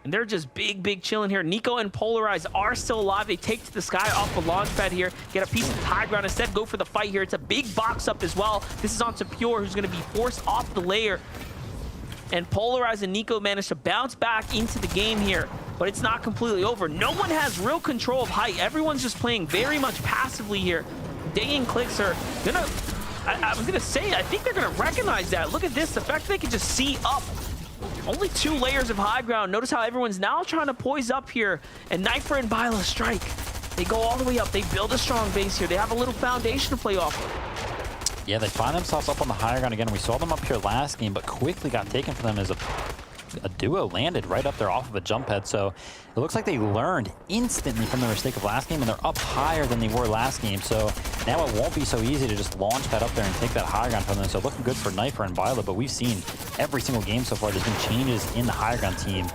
and they're just big chilling here. Nico and Polarized are still alive. They take to the sky off the launch pad here, get a piece of high ground, instead go for the fight here. It's a big box up as well. This is onto Pure, who's going to be forced off the layer, and Polarized and Nico managed to bounce back into the game here, but it's not completely over. No one has real control of height. Everyone's just playing very much passively here. Day and Clicks are gonna, I was gonna say, I think they're gonna recognize that. Look at this, the fact that they can just see up. Only 2 layers of high ground. Notice how everyone's now trying to poise up here, and Knifer and Byla strike. They go all the way up. They build a strong base here. They have a little foundation to play off of.
Yeah, they find themselves up on the higher ground again. We saw them up here last game, but quickly got taken from them as a duo landed right up there off of a jump head. So it looks like they learned instantly from the mistake of last game, and they're up higher than they were last game. So now it won't be so easy to just launch that up there and take that high ground from them. So looking good for Knifer and Violet, but we've seen every single game so far, there's been changes in the high ground team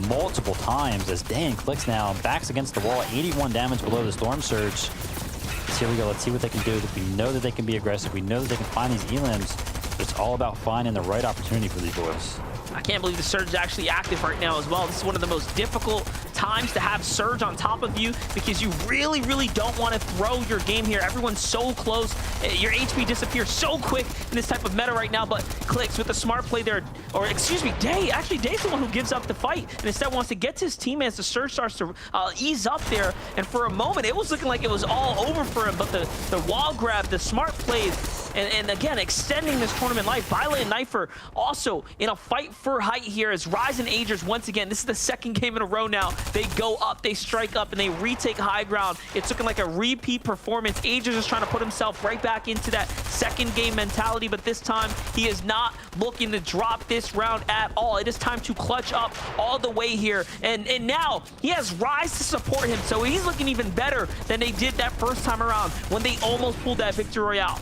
multiple times as Day and Clicks now backs against the wall, 81 damage below the Storm Surge. So here we go, let's see what they can do. We know that they can be aggressive. We know that they can find these elims, but it's all about finding the right opportunity for these boys.
I can't believe the Surge is actually active right now as well. This is one of the most difficult times to have Surge on top of you because you really, really don't want to throw your game here. Everyone's so close. Your HP disappears so quick in this type of meta right now, but Clicks with a smart play there, or excuse me, Day. Actually, Day's the one who gives up the fight and instead wants to get to his teammates. The Surge starts to ease up there, and for a moment, it was looking like it was all over for him, but the wall grab, the smart plays, and again, extending this tournament life. Violet and Knifer also in a fight for height here as Rise and Agers once again. This is the second game in a row now. They go up, they strike up, and they retake high ground. It's looking like a repeat performance. Agers is trying to put himself right back into that second game mentality, but this time he is not looking to drop this round at all. It is time to clutch up all the way here, and now he has Rise to support him, so he's looking even better than they did that first time around when they almost pulled that victory royale.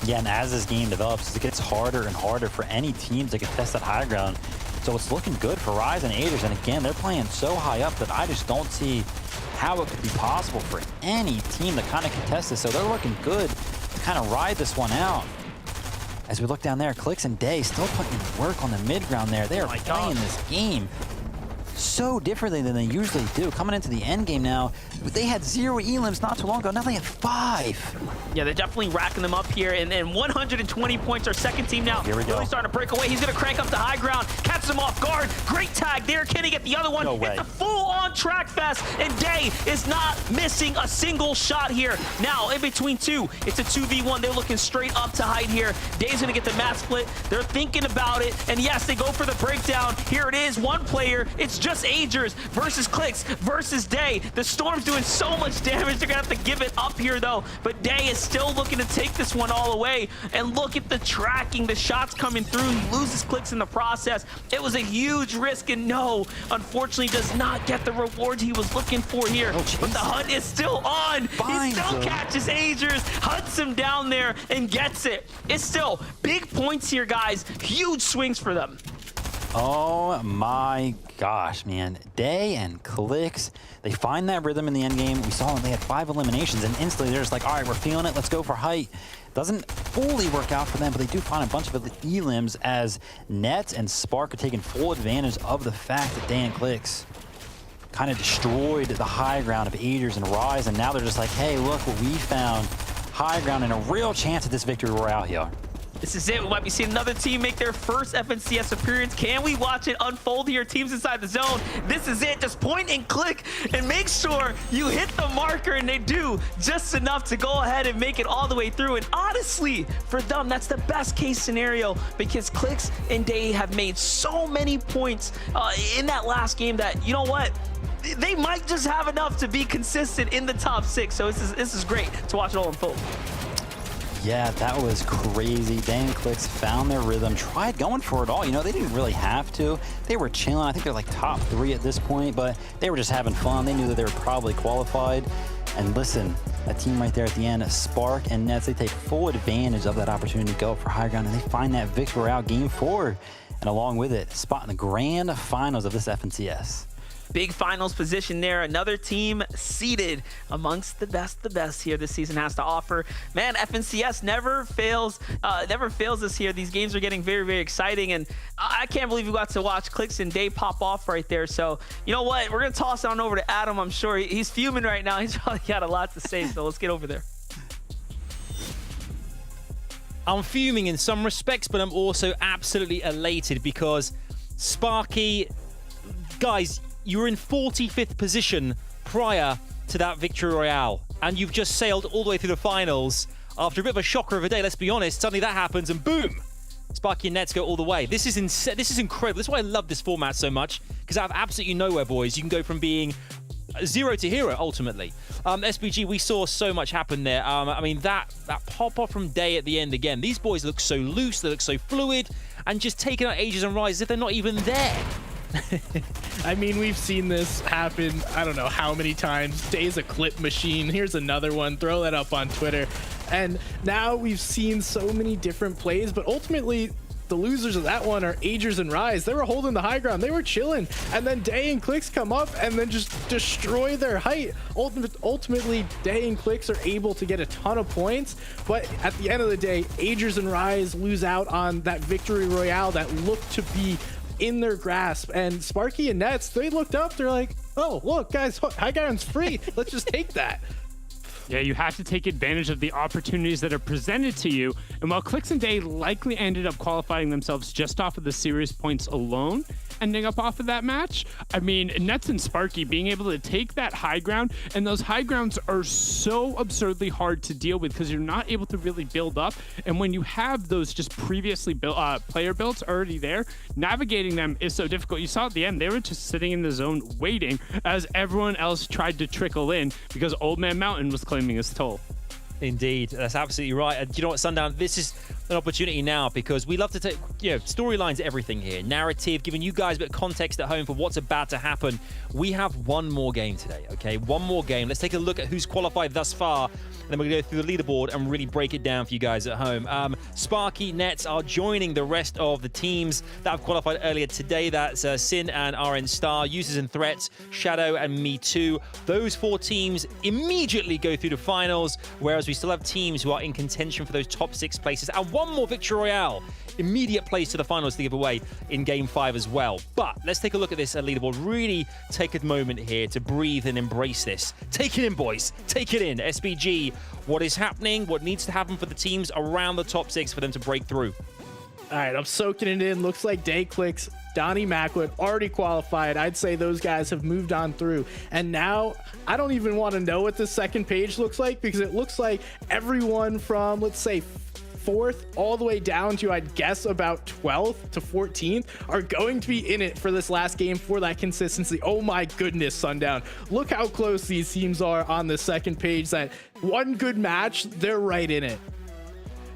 Yeah, and as this game develops, it gets harder and harder for any teams that contest that high ground. So it's looking good for Rise and Agers, and again, they're playing so high up that I just don't see how it could be possible for any team to kind of contest this. So they're looking good to kind of ride this one out. As we look down there, Clicks and Day still putting in work on the mid ground there. They are playing this game so differently than they usually do. Coming into the end game now, they had 0 elims not too long ago. Now they have 5.
Yeah, they're definitely racking them up here, and 120 points. Our second team now
here we go.
Really starting to break away. He's going to crank up the high ground, catches him off guard. Great tag there. Can he get the other one?
No way.
It's a full-on track fest, and Day is not missing a single shot here. Now, in between two, it's a 2v1. They're looking straight up to height here. Day's going to get the match split. They're thinking about it, and yes, they go for the breakdown. Here it is, one player. It's just Agers versus Clicks versus Day. The Storm's doing so much damage, they're gonna have to give it up here though, but Day is still looking to take this one all the way, and look at the tracking, the shots coming through. He loses Clicks in the process. It was a huge risk, and no, unfortunately does not get the rewards he was looking for here. But the hunt is still on. He still catches Agers, hunts him down there, and gets it. It's still big points here, guys. Huge swings for them.
Oh my gosh, man. Day and Clicks, they find that rhythm in the end game. We saw them, they had 5 eliminations, and instantly they're just like, all right, we're feeling it, let's go for height. Doesn't fully work out for them, but they do find a bunch of elims as Nets and Spark are taking full advantage of the fact that Day and Clicks kind of destroyed the high ground of Agers and Rise, and now they're just like, hey, look what we found. High ground and a real chance at this victory royale here.
This is it. We might be seeing another team make their first FNCS appearance. Can we watch it unfold here? Teams inside the zone. This is it. Just point and click and make sure you hit the marker, and they do just enough to go ahead and make it all the way through. And honestly, for them, that's the best case scenario because Clicks and Day have made so many points in that last game that, you know what? They might just have enough to be consistent in the top 6. So this is great to watch it all unfold.
Yeah, that was crazy. Day and Clicks found their rhythm, tried going for it all. You know, they didn't really have to. They were chilling. I think they're like top 3 at this point, but they were just having fun. They knew that they were probably qualified. And listen, that team right there at the end, Spark and Nets, they take full advantage of that opportunity to go for high ground, and they find that victory royale game 4. And along with it, spot in the grand finals of this FNCS.
Big finals position there. Another team seated amongst the best here this season has to offer. Man, FNCS never fails us here. These games are getting very, very exciting, and I can't believe we got to watch Clicks and Day pop off right there. So, you know what? We're going to toss it on over to Adam. I'm sure he's fuming right now. He's probably got a lot to say, so let's get over there.
I'm fuming in some respects, but I'm also absolutely elated because Sparky, guys, you were in 45th position prior to that victory royale, and you've just sailed all the way through the finals after a bit of a shocker of a day. Let's be honest, suddenly that happens and boom, Sparky and Nets go all the way. This is incredible. This is why I love this format so much, because out of absolutely nowhere, boys, you can go from being 0 to hero ultimately. SBG, we saw so much happen there. I mean, that pop-off from Day at the end again. These boys look so loose, they look so fluid, and just taking out Ages and Rise as if they're not even there.
I mean, we've seen this happen, I don't know how many times. Day's a clip machine. Here's another one. Throw that up on Twitter. And now we've seen so many different plays, but ultimately, the losers of that one are Agers and Rise. They were holding the high ground. They were chilling. And then Day and Clicks come up and then just destroy their height. Ultimately, Day and Clicks are able to get a ton of points. But at the end of the day, Agers and Rise lose out on that victory royale that looked to be in their grasp. And Sparky and Nets, they looked up. They're like, oh, look, guys, high ground's free. Let's just take that.
Yeah, you have to take advantage of the opportunities that are presented to you. And while Clicks and Day likely ended up qualifying themselves just off of the series points alone, ending up off of that match, I mean, Nets and Sparky being able to take that high ground, and those high grounds are so absurdly hard to deal with because you're not able to really build up. And when you have those just previously built player builds already there, navigating them is so difficult. You saw at the end, they were just sitting in the zone waiting as everyone else tried to trickle in because Old Man Mountain was claiming his toll.
Indeed, that's absolutely right. And you know what, Sundown, this is an opportunity now because we love to take, storylines, everything here, narrative, giving you guys a bit of context at home for what's about to happen. We have one more game today, okay? One more game. Let's take a look at who's qualified thus far, and then we're going to go through the leaderboard and really break it down for you guys at home. Sparky, Nets are joining the rest of the teams that have qualified earlier today. That's Sin and RN Star, Users and Threats, Shadow and Me Too. Those 4 teams immediately go through the finals, whereas we still have teams who are in contention for those top 6 places. And one more Victory Royale. Immediate place to the finals to give away in Game 5 as well. But let's take a look at this leaderboard. Really take a moment here to breathe and embrace this. Take it in, boys. Take it in. SBG, what is happening? What needs to happen for the teams around the top 6 for them to break through?
All right, I'm soaking it in. Looks like Day Clicks, Donnie Macwood already qualified. I'd say those guys have moved on through. And now I don't even want to know what the second page looks like because it looks like everyone from, let's say, 4th all the way down to, I'd guess, about 12th to 14th are going to be in it for this last game for that consistency. Oh my goodness, Sundown. Look how close these teams are on the second page. That one good match, they're right in it.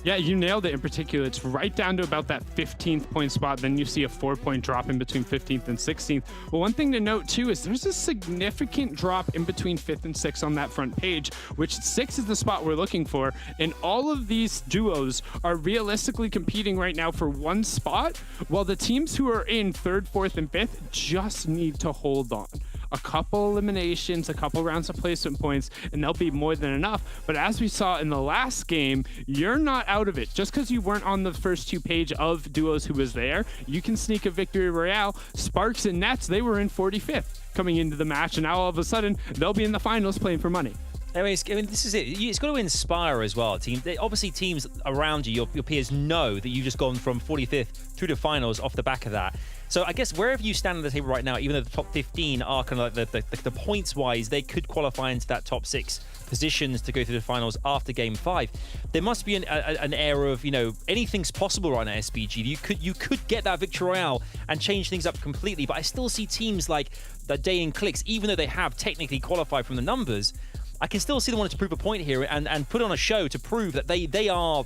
Yeah, you nailed it in particular. It's right down to about that 15th point spot. Then you see a 4-point drop in between 15th and 16th. Well, one thing to note too is there's a significant drop in between 5th and 6th on that front page, which 6 is the spot we're looking for. And all of these duos are realistically competing right now for one spot, while the teams who are in 3rd, 4th, and 5th just need to hold on. A couple eliminations, a couple rounds of placement points, and they'll be more than enough. But as we saw in the last game, you're not out of it. Just because you weren't on the first 2 page of duos who was there, you can sneak a victory royale. Sparks and Nets, they were in 45th coming into the match, and now all of a sudden, they'll be in the finals playing for money.
I mean, this is it. It's got to inspire as well. Obviously, teams around you, your peers, know that you've just gone from 45th through to finals off the back of that. So I guess wherever you stand on the table right now, even though the top 15 are kind of like the points-wise, they could qualify into that top 6 positions to go through the finals after Game 5. There must be an air of, anything's possible right now, SBG. You could get that Victory Royale and change things up completely, but I still see teams like the Day and Clicks, even though they have technically qualified from the numbers, I can still see them wanting to prove a point here and put on a show to prove that they are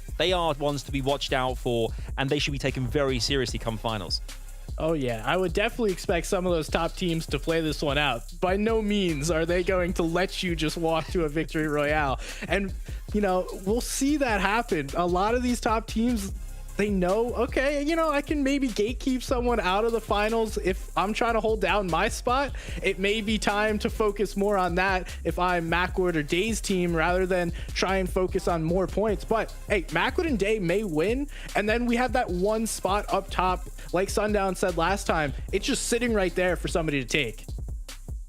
ones to be watched out for, and they should be taken very seriously come finals.
Oh yeah, I would definitely expect some of those top teams to play this one out. By no means are they going to let you just walk to a victory royale. And, we'll see that happen. A lot of these top teams, they know, okay, I can maybe gatekeep someone out of the finals if I'm trying to hold down my spot. It may be time to focus more on that if I'm Macwood or Day's team rather than try and focus on more points. But hey, Macwood and Day may win, and then we have that one spot up top, like Sundown said last time. It's just sitting right there for somebody to take.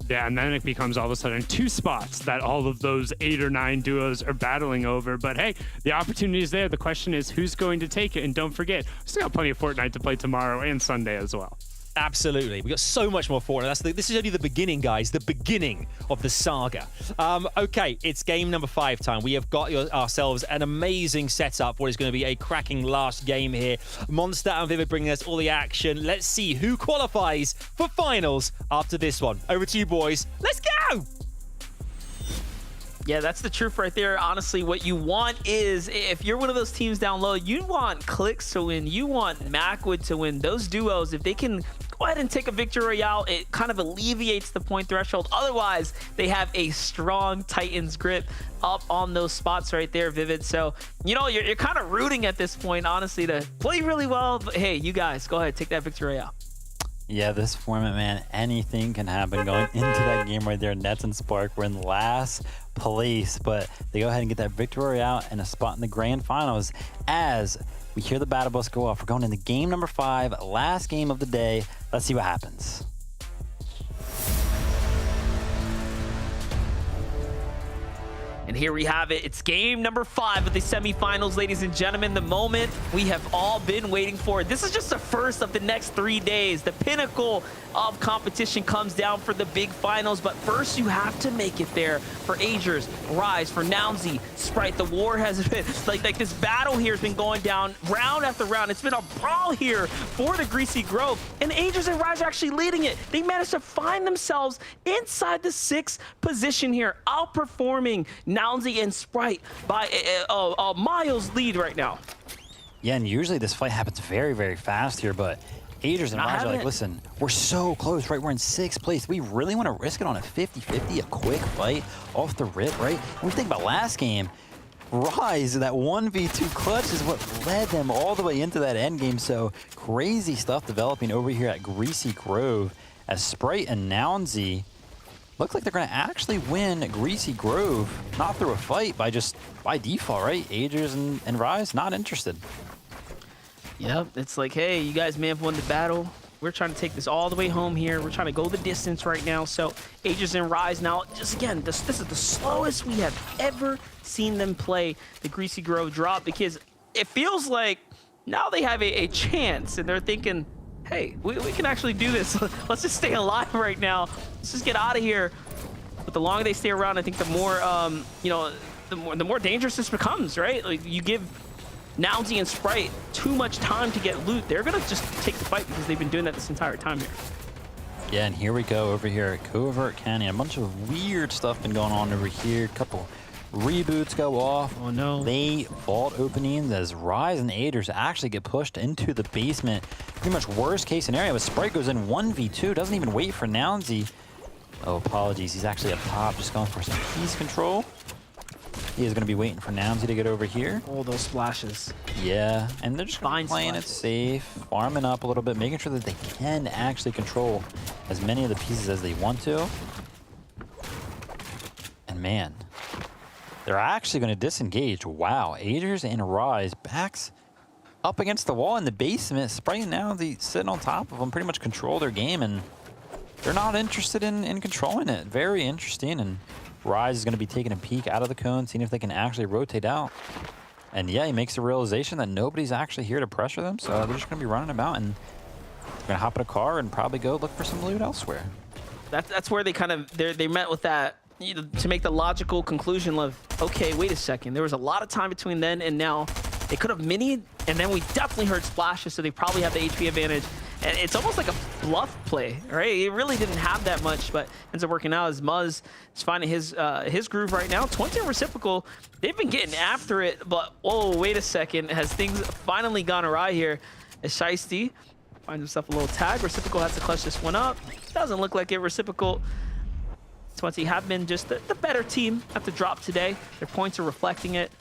Yeah, and then it becomes all of a sudden 2 spots that all of those 8 or 9 duos are battling over. But hey, the opportunity is there. The question is who's going to take it? And don't forget, we still got plenty of Fortnite to play tomorrow and Sunday as well.
Absolutely. We got so much more Fortnite. This is only the beginning, guys. The beginning of the saga. Okay, it's game number 5 time. We have got ourselves an amazing setup. What is going to be a cracking last game here. Monster and Vivid bringing us all the action. Let's see who qualifies for finals after this one. Over to you, boys. Let's go!
Yeah, that's the truth right there. Honestly, what you want is, if you're one of those teams down low, you want Clicks to win. You want Macwood to win. Those duos, if they can go ahead and take a victory royale, it kind of alleviates the point threshold. Otherwise, they have a strong Titans grip up on those spots right there, Vivid. So, you know, you're kind of rooting at this point, honestly, to play really well. But hey, you guys, go ahead, take that victory royale.
Yeah, this format, man, anything can happen going into that game right there. Nets and Spark were in last place, but they go ahead and get that victory royale and a spot in the grand finals. As we hear the battle bus go off, we're going into game number 5, last game of the day. Let's see what happens.
And here we have it. It's game number 5 of the semifinals, ladies and gentlemen. The moment we have all been waiting for. This is just the first of the next 3 days. The pinnacle of competition comes down for the big finals. But first, you have to make it there for Agers, Rise, for Nounsy, Sprite. The war has been, like this battle here has been going down round after round. It's been a brawl here for the Greasy Grove. And Agers and Rise are actually leading it. They managed to find themselves inside the 6th position here, outperforming Nounsy and Sprite by a miles lead right now.
Yeah, and usually this fight happens very, very fast here, but Agers and Rise are like, listen, we're so close, right? We're in 6th place. We really want to risk it on a 50-50, a quick fight off the rip, right? When we think about last game, Rise, that 1v2 clutch is what led them all the way into that end game. So crazy stuff developing over here at Greasy Grove as Sprite and Nounsy looks like they're going to actually win Greasy Grove, not through a fight, by default, right? Agers and Rise not interested.
Yep, it's like, hey, you guys may have won the battle. We're trying to take this all the way home here. We're trying to go the distance right now. So Agers and Rise now, just again, this is the slowest we have ever seen them play the Greasy Grove drop, because it feels like now they have a chance and they're thinking, hey, we can actually do this. Let's just stay alive right now. Let's just get out of here. But the longer they stay around, I think the more, you know, the more dangerous this becomes, right? Like, you give Nounsy and Sprite too much time to get loot, they're gonna just take the fight because they've been doing that this entire time here.
Yeah, and here we go over here at Covert Canyon. A bunch of weird stuff been going on over here. Couple reboots go off.
Oh no.
Late vault openings as Rise and Agers actually get pushed into the basement. Pretty much worst case scenario, but Sprite goes in 1v2, doesn't even wait for Nounsy. Oh, apologies, he's actually up top, just going for some piece control. He is going to be waiting for Nounsy to get over here.
All those splashes.
Yeah, and they're just playing it safe, farming up a little bit, making sure that they can actually control as many of the pieces as they want to. And man, they're actually going to disengage. Wow, Agers and Rise backs up against the wall in the basement. Sprite now, they sitting on top of them, pretty much control their game, and they're not interested in controlling it. Very interesting, and Rise is going to be taking a peek out of the cone, seeing if they can actually rotate out. And yeah, he makes the realization that nobody's actually here to pressure them, so they're just going to be running about, and they're going to hop in a car and probably go look for some loot elsewhere.
That's where they kind of, they met with that, you know, to make the logical conclusion of, okay, wait a second, there was a lot of time between then and now. They could have minied, and then we definitely heard splashes, so they probably have the HP advantage. And it's almost like a bluff play, right? He really didn't have that much, but ends up working out as Muzz is finding his groove right now. 20 Reciprocal, they've been getting after it, but oh, wait a second. Has things finally gone awry here as Shiesty finds himself a little tag. Reciprocal has to clutch this one up. Doesn't look like it. Reciprocal, 20 have been just the better team at the drop today. Their points are reflecting it.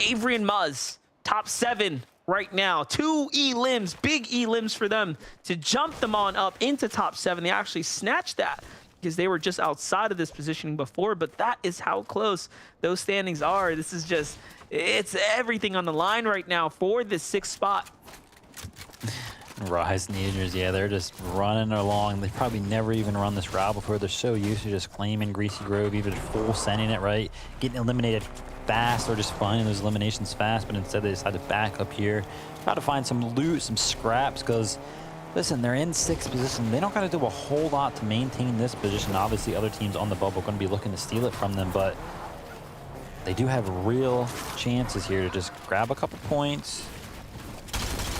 Avery and Muzz, top 7 right now. 2 E-limbs, big E-limbs for them to jump them on up into top 7. They actually snatched that because they were just outside of this positioning before, but that is how close those standings are. This is just, it's everything on the line right now for this 6th spot.
Rise and Agers, yeah, they're just running along. They've probably never even run this route before. They're so used to just claiming Greasy Grove, even full sending it, right? Getting eliminated fast or just finding those eliminations fast, but instead they decide to back up here, try to find some loot, some scraps, because listen, they're in 6th position. They don't got to do a whole lot to maintain this position. Obviously, other teams on the bubble are going to be looking to steal it from them, but they do have real chances here to just grab a couple points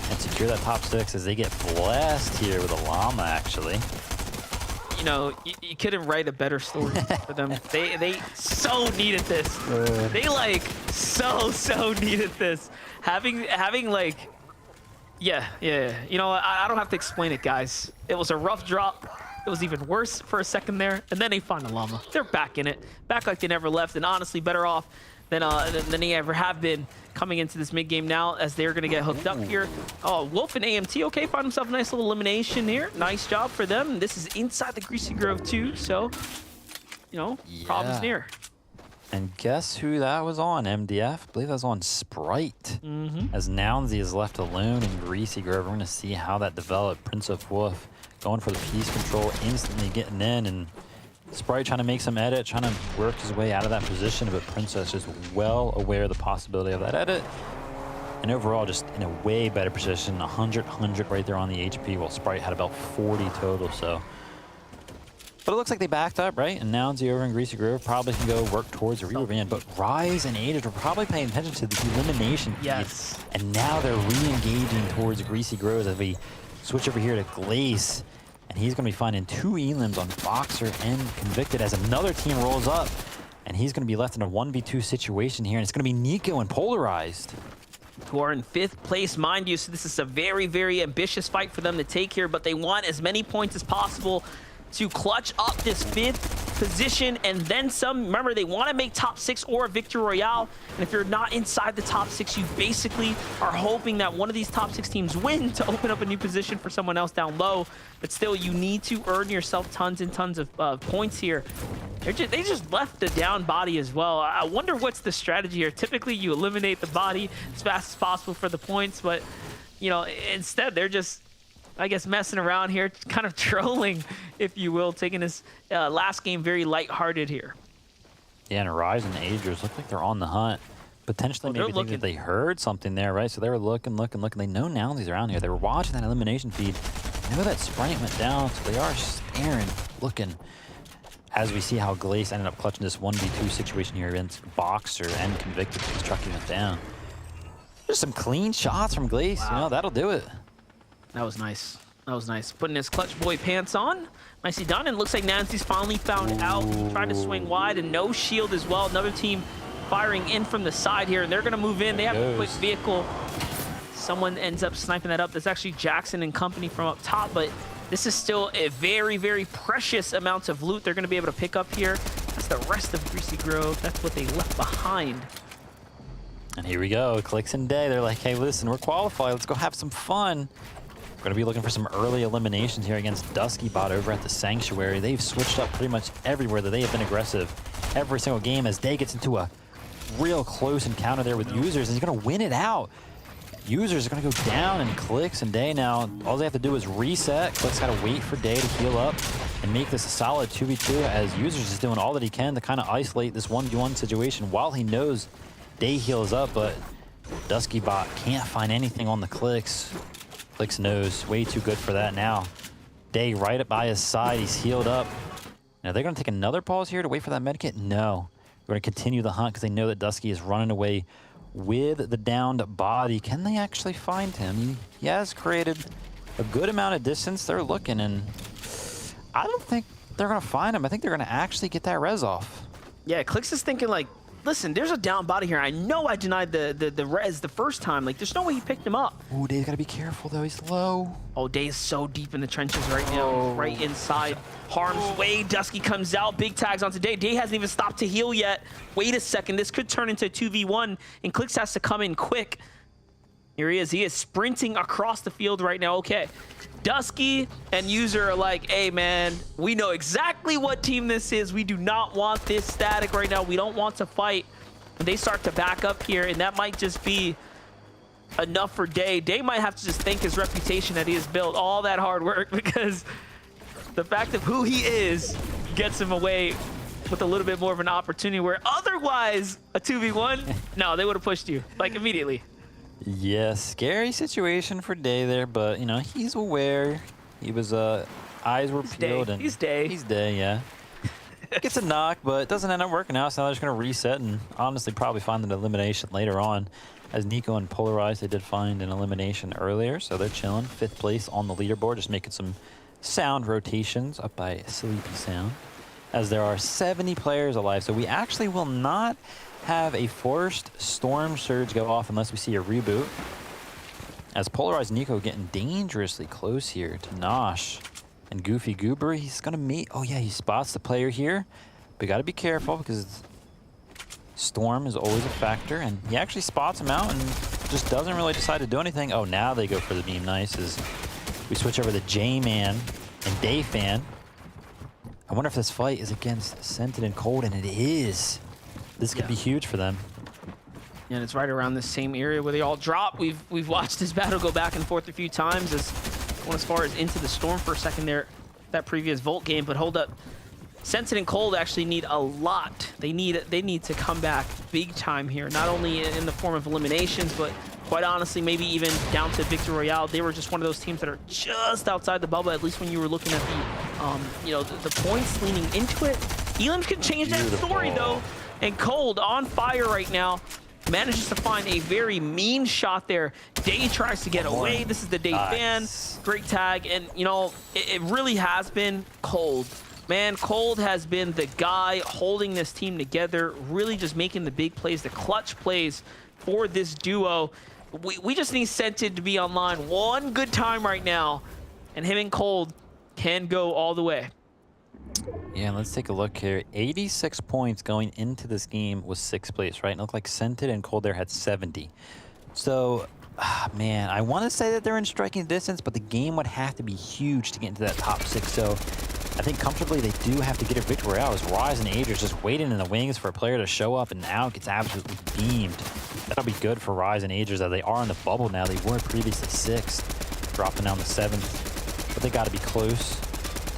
and secure that top 6 as they get blessed here with a llama, actually.
you know, you couldn't write a better story for them. They so needed this. They like so needed this. Having like, yeah. You know, I don't have to explain it, guys. It was a rough drop. It was even worse for a second there, and then they find a llama. They're back in it, back like they never left, and honestly better off than they ever have been coming into this mid game now, as they're gonna get hooked up here. Oh, Wolf and AMT, okay, find himself a nice little elimination here. Nice job for them. This is inside the Greasy Grove too, so you know, problems near.
And guess who that was on, MDF? I believe that was on Sprite. As Nounsy is left alone in Greasy Grove, we're gonna see how that developed. Prince of Wolf going for the piece control, instantly getting in, and Sprite trying to make some edit, trying to work his way out of that position, but Princess is well aware of the possibility of that edit. And overall, just in a way better position, 100 right there on the HP, while Sprite had about 40 total, so. But it looks like they backed up, right? And Nounsy over in Greasy Grove probably can go work towards a rear but Rise and Aegis were probably paying attention to the elimination feed. And now they're re-engaging towards Greasy Grove as we switch over here to Glace. And he's going to be finding 2 elims on Boxer and Convicted as another team rolls up. And he's going to be left in a 1v2 situation here. And it's going to be Nico and Polarized,
who are in 5th place, mind you. So this is a very ambitious fight for them to take here, but they want as many points as possible to clutch up this 5th position and then some. Remember, they want to make top 6 or a victory royale, and if you're not inside the top 6, you basically are hoping that one of these top 6 teams win to open up a new position for someone else down low. But still, you need to earn yourself tons and tons of points here. They just left the down body as well. I wonder what's the strategy here. Typically, you eliminate the body as fast as possible for the points, but you know, instead they're just, I guess, messing around here, kind of trolling, if you will, taking this last game very lighthearted here.
Yeah, and Rise and Aegis look like they're on the hunt. Potentially maybe think that they heard something there, right? So they were looking. They know Nounsy's around here. They were watching that elimination feed. They know that Sprite went down, so they are staring, looking. As we see how Glace ended up clutching this 1v2 situation here against Boxer and Convicted because Trucky went down. Just some clean shots from Glace. You know, that'll do it.
That was nice. That was nice. Putting his clutch boy pants on. Nicely done. And looks like Nancy's finally found out. Trying to swing wide and no shield as well. Another team firing in from the side here, and they're going to move in. They have a quick vehicle. Someone ends up sniping that up. That's actually Jackson and company from up top, but this is still a very precious amount of loot they're going to be able to pick up here. That's the rest of Greasy Grove. That's what they left behind.
And here we go. Clicks and Day. They're like, hey, listen, we're qualified. Let's go have some fun. We're going to be looking for some early eliminations here against Dusky Bot over at the Sanctuary. They've switched up pretty much everywhere that they have been aggressive every single game as Day gets into a real close encounter there with Users, and he's going to win it out. Users are going to go down, and Clicks and Day now, all they have to do is reset. Clicks got to wait for Day to heal up and make this a solid 2v2 as Users is doing all that he can to kind of isolate this 1v1 situation while he knows Day heals up, but Dusky Bot can't find anything on the Clicks. Clicks knows, way too good for that now. Day right up by his side, he's healed up. Now they're gonna take another pause here to wait for that medkit? No. We're gonna continue the hunt because they know that Dusky is running away with the downed body. Can they actually find him? He has created a good amount of distance. They're looking, and I don't think they're gonna find him. I think they're gonna actually get that res off.
Yeah, Clicks is thinking like, listen, there's a down body here. I know I denied the res the first time. Like, there's no way he picked him up.
Ooh, Day's gotta be careful though, he's low.
Oh, Day is so deep in the trenches right now, right inside harm's way. Dusky comes out, big tags onto Day. Day hasn't even stopped to heal yet. Wait a second, this could turn into a 2v1, and Clicks has to come in quick. Here he is sprinting across the field right now. Okay, Dusky and User are like, hey man, we know exactly what team this is. We do not want this static right now. We don't want to fight. And they start to back up here, and that might just be enough for Day. Day might have to just thank his reputation that he has built all that hard work, because the fact of who he is gets him away with a little bit more of an opportunity where otherwise a 2v1, no, they would have pushed you like immediately.
Yeah, scary situation for Day there, but you know, he's aware. He was eyes were peeled, and
he's Day,
yeah. Gets a knock, but it doesn't end up working out, so now they're just gonna reset and honestly probably find an elimination later on. As Nico and Polarized, they did find an elimination earlier, so they're chilling. 5th place on the leaderboard, just making some sound rotations up by Sleepy Sound, as there are 70 players alive. So we actually will not have a forced storm surge go off unless we see a reboot. As Polarized Nico getting dangerously close here to Nosh and Goofy Goober. He's gonna meet, oh yeah, he spots the player here. But gotta be careful because storm is always a factor, and he actually spots him out and just doesn't really decide to do anything. Oh, now they go for the beam. Nice. As we switch over to J-Man and Dayfan. I wonder if this fight is against Scented and Cold, and it is. This could be huge for them.
And it's right around the same area where they all drop. We've watched this battle go back and forth a few times. As going as far as into the storm for a second there, that previous Volt game. But hold up, Scented and Cold actually need a lot. They need to come back big time here. Not only in the form of eliminations, but quite honestly, maybe even down to Victory Royale. They were just one of those teams that are just outside the bubble. At least when you were looking at the points leaning into it. Elims can change that story though. And Cold on fire right now. Manages to find a very mean shot there. Day tries to get away. This is the Day fan. Great tag. And, you know, it really has been Cold. Man, Cold has been the guy holding this team together, really just making the big plays, the clutch plays for this duo. We just need Scented to be online one good time right now, and him and Cold can go all the way.
Yeah, let's take a look here. 86 points going into this game was 6th place, right? And it looked like Scented and Cold there had 70. So, man, I want to say that they're in striking distance, but the game would have to be huge to get into that top 6. So I think comfortably they do have to get a victory out, as Rise and Age is just waiting in the wings for a player to show up, and now gets absolutely beamed. That'll be good for Rise and Agers, as they are in the bubble now. They were previously 6th, dropping down to 7th, but they got to be close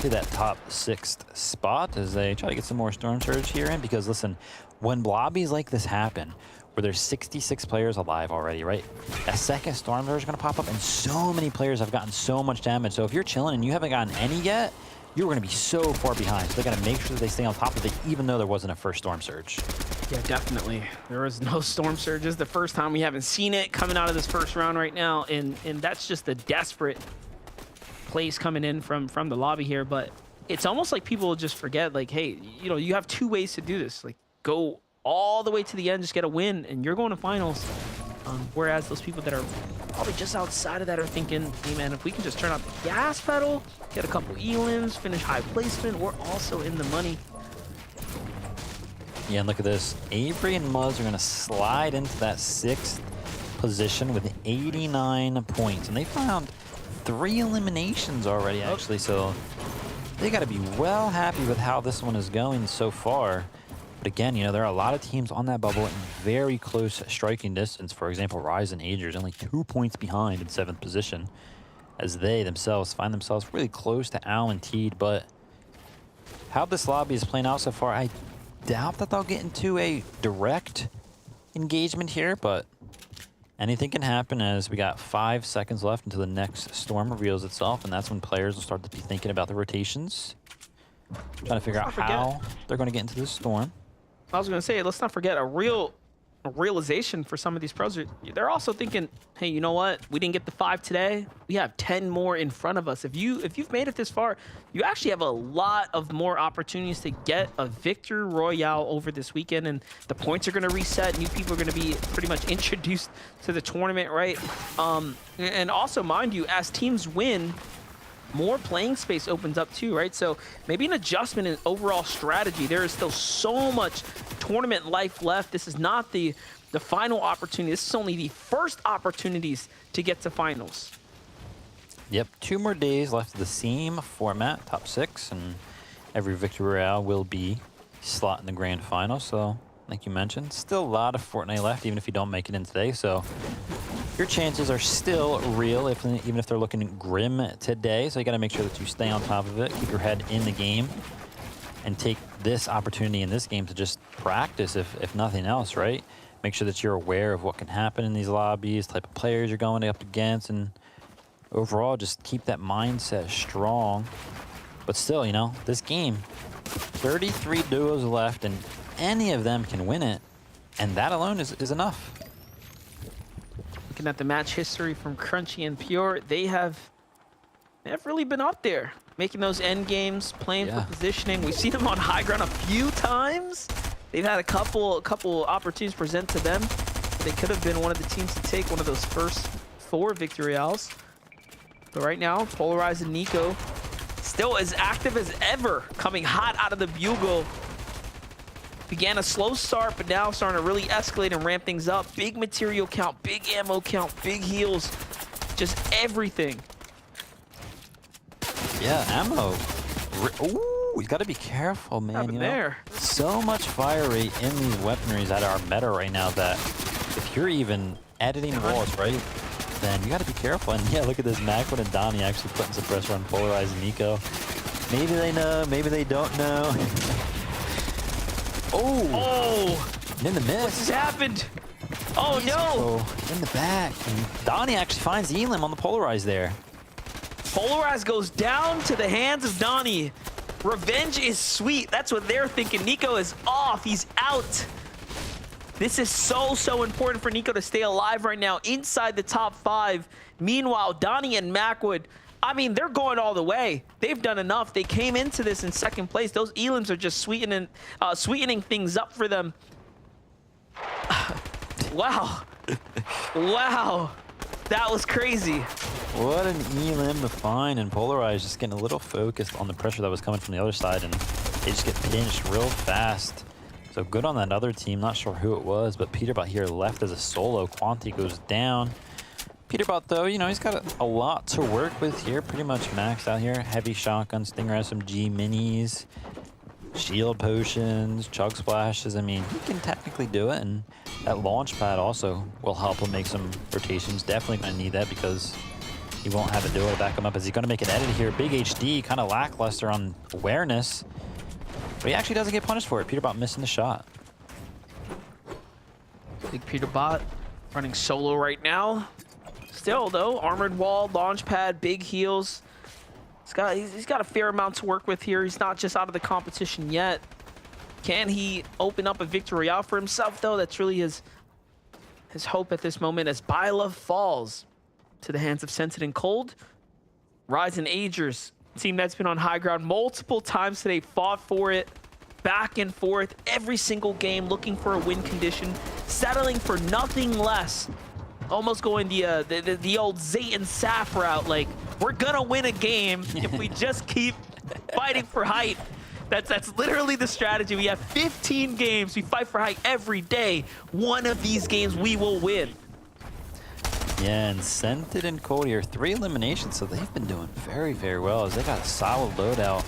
to that top 6th spot as they try to get some more Storm Surge here in. Because listen, when lobbies like this happen, where there's 66 players alive already, right? A second Storm Surge is going to pop up, and so many players have gotten so much damage. So if you're chilling and you haven't gotten any yet, you're going to be so far behind. So they got to make sure that they stay on top of it, even though there wasn't a first Storm Surge.
Yeah, definitely. There was no Storm Surges. The first time we haven't seen it coming out of this first round right now, and that's just the desperate plays coming in from the lobby here. But it's almost like people just forget, like, hey, you know, you have 2 ways to do this. Like, go all the way to the end, just get a win, and you're going to finals. Whereas those people that are probably just outside of that are thinking, hey man, if we can just turn out the gas pedal, get a couple elims, finish high placement, we're also in the money.
Yeah, and look at this. Avery and Muzz are going to slide into that 6th position with 89 points. And they found 3 eliminations already, actually. So they got to be well happy with how this one is going so far. But again, you know, there are a lot of teams on that bubble in very close striking distance. For example, Rise and Agers only 2 points behind in 7th position, as they themselves find themselves really close to Al and Teed. But how this lobby is playing out so far, I doubt that they'll get into a direct engagement here, but anything can happen, as we got 5 seconds left until the next storm reveals itself, and that's when players will start to be thinking about the rotations, trying to figure out how they're going to get into this storm.
I was going to say, let's not forget a realization for some of these pros. They're also thinking, hey, you know what? We didn't get the 5 today. We have 10 more in front of us. If you've made it this far, you actually have a lot of more opportunities to get a Victory Royale over this weekend, and the points are going to reset. New people are going to be pretty much introduced to the tournament, right? And also, mind you, as teams win, more playing space opens up too, right? So maybe an adjustment in overall strategy. There is still so much tournament life left. This is not the final opportunity. This is only the first opportunities to get to finals.
Yep, 2 more days left of the same format, top 6, and every Victory Royale will be slot in the grand final. So, like you mentioned, still a lot of Fortnite left, even if you don't make it in today. So your chances are still real, even if they're looking grim today. So you got to make sure that you stay on top of it, keep your head in the game, and take this opportunity in this game to just practice, if nothing else, right? Make sure that you're aware of what can happen in these lobbies, type of players you're going up against, and overall just keep that mindset strong. But still, you know, this game, 33 duos left, and any of them can win it, and that alone is enough.
Looking at the match history from Crunchy and Pure, they have really been up there making those end games, playing for positioning. We've seen them on high ground a few times. They've had a couple opportunities present to them. They could have been one of the teams to take one of those first 4 victory royales. But right now, Polarized and Nico still as active as ever, coming hot out of the bugle. Began a slow start, but now starting to really escalate and ramp things up. Big material count, big ammo count, big heals, just everything.
Yeah, ammo. Ooh, you got to be careful, man. You know, so much fire rate in these weaponries that are meta right now that if you're even editing walls, right, then you got to be careful. And yeah, look at this. Macwood and Donnie actually putting some pressure on Polarized and Nico. Maybe they know, maybe they don't know.
Oh!
In the miss.
What just happened? Oh no!
In the back. And Donnie actually finds Elim on the Polarized there.
Polarized goes down to the hands of Donnie. Revenge is sweet. That's what they're thinking. Nico is off. He's out. This is so important for Nico to stay alive right now inside the top 5. Meanwhile, Donnie and Macwood, I mean, they're going all the way. They've done enough. They came into this in 2nd place. Those Elims are just sweetening things up for them. Wow. Wow. That was crazy.
What an Elim to find, and Polarized just getting a little focused on the pressure that was coming from the other side, and they just get pinched real fast. So good on that other team. Not sure who it was, but Peterbot here left as a solo. Quanti goes down. Peterbot, though, you know, he's got a lot to work with here. Pretty much maxed out here. Heavy shotgun, Stinger SMG minis, shield potions, chug splashes. I mean, he can technically do it, and that launch pad also will help him make some rotations. Definitely going to need that because he won't have a duo to back him up. Is he going to make an edit here? Big HD, kind of lackluster on awareness, but he actually doesn't get punished for it. Peterbot missing the shot.
Big Peterbot running solo right now. Still, though, armored wall, launch pad, big heals. He's got a fair amount to work with here. He's not just out of the competition yet. Can he open up a victory royale for himself, though? That's really his hope at this moment as Byla falls to the hands of Scented and Cold. Rise and Agers, team that's been on high ground multiple times today, fought for it, back and forth, every single game, looking for a win condition, settling for nothing less. Almost going the old Zay and Saf route, like, we're gonna win a game if we just keep fighting for height. That's literally the strategy. We have 15 games. We fight for height every day. One of these games we will win.
Yeah, and Scented and Cody are 3 eliminations, so they've been doing very well as they got a solid loadout.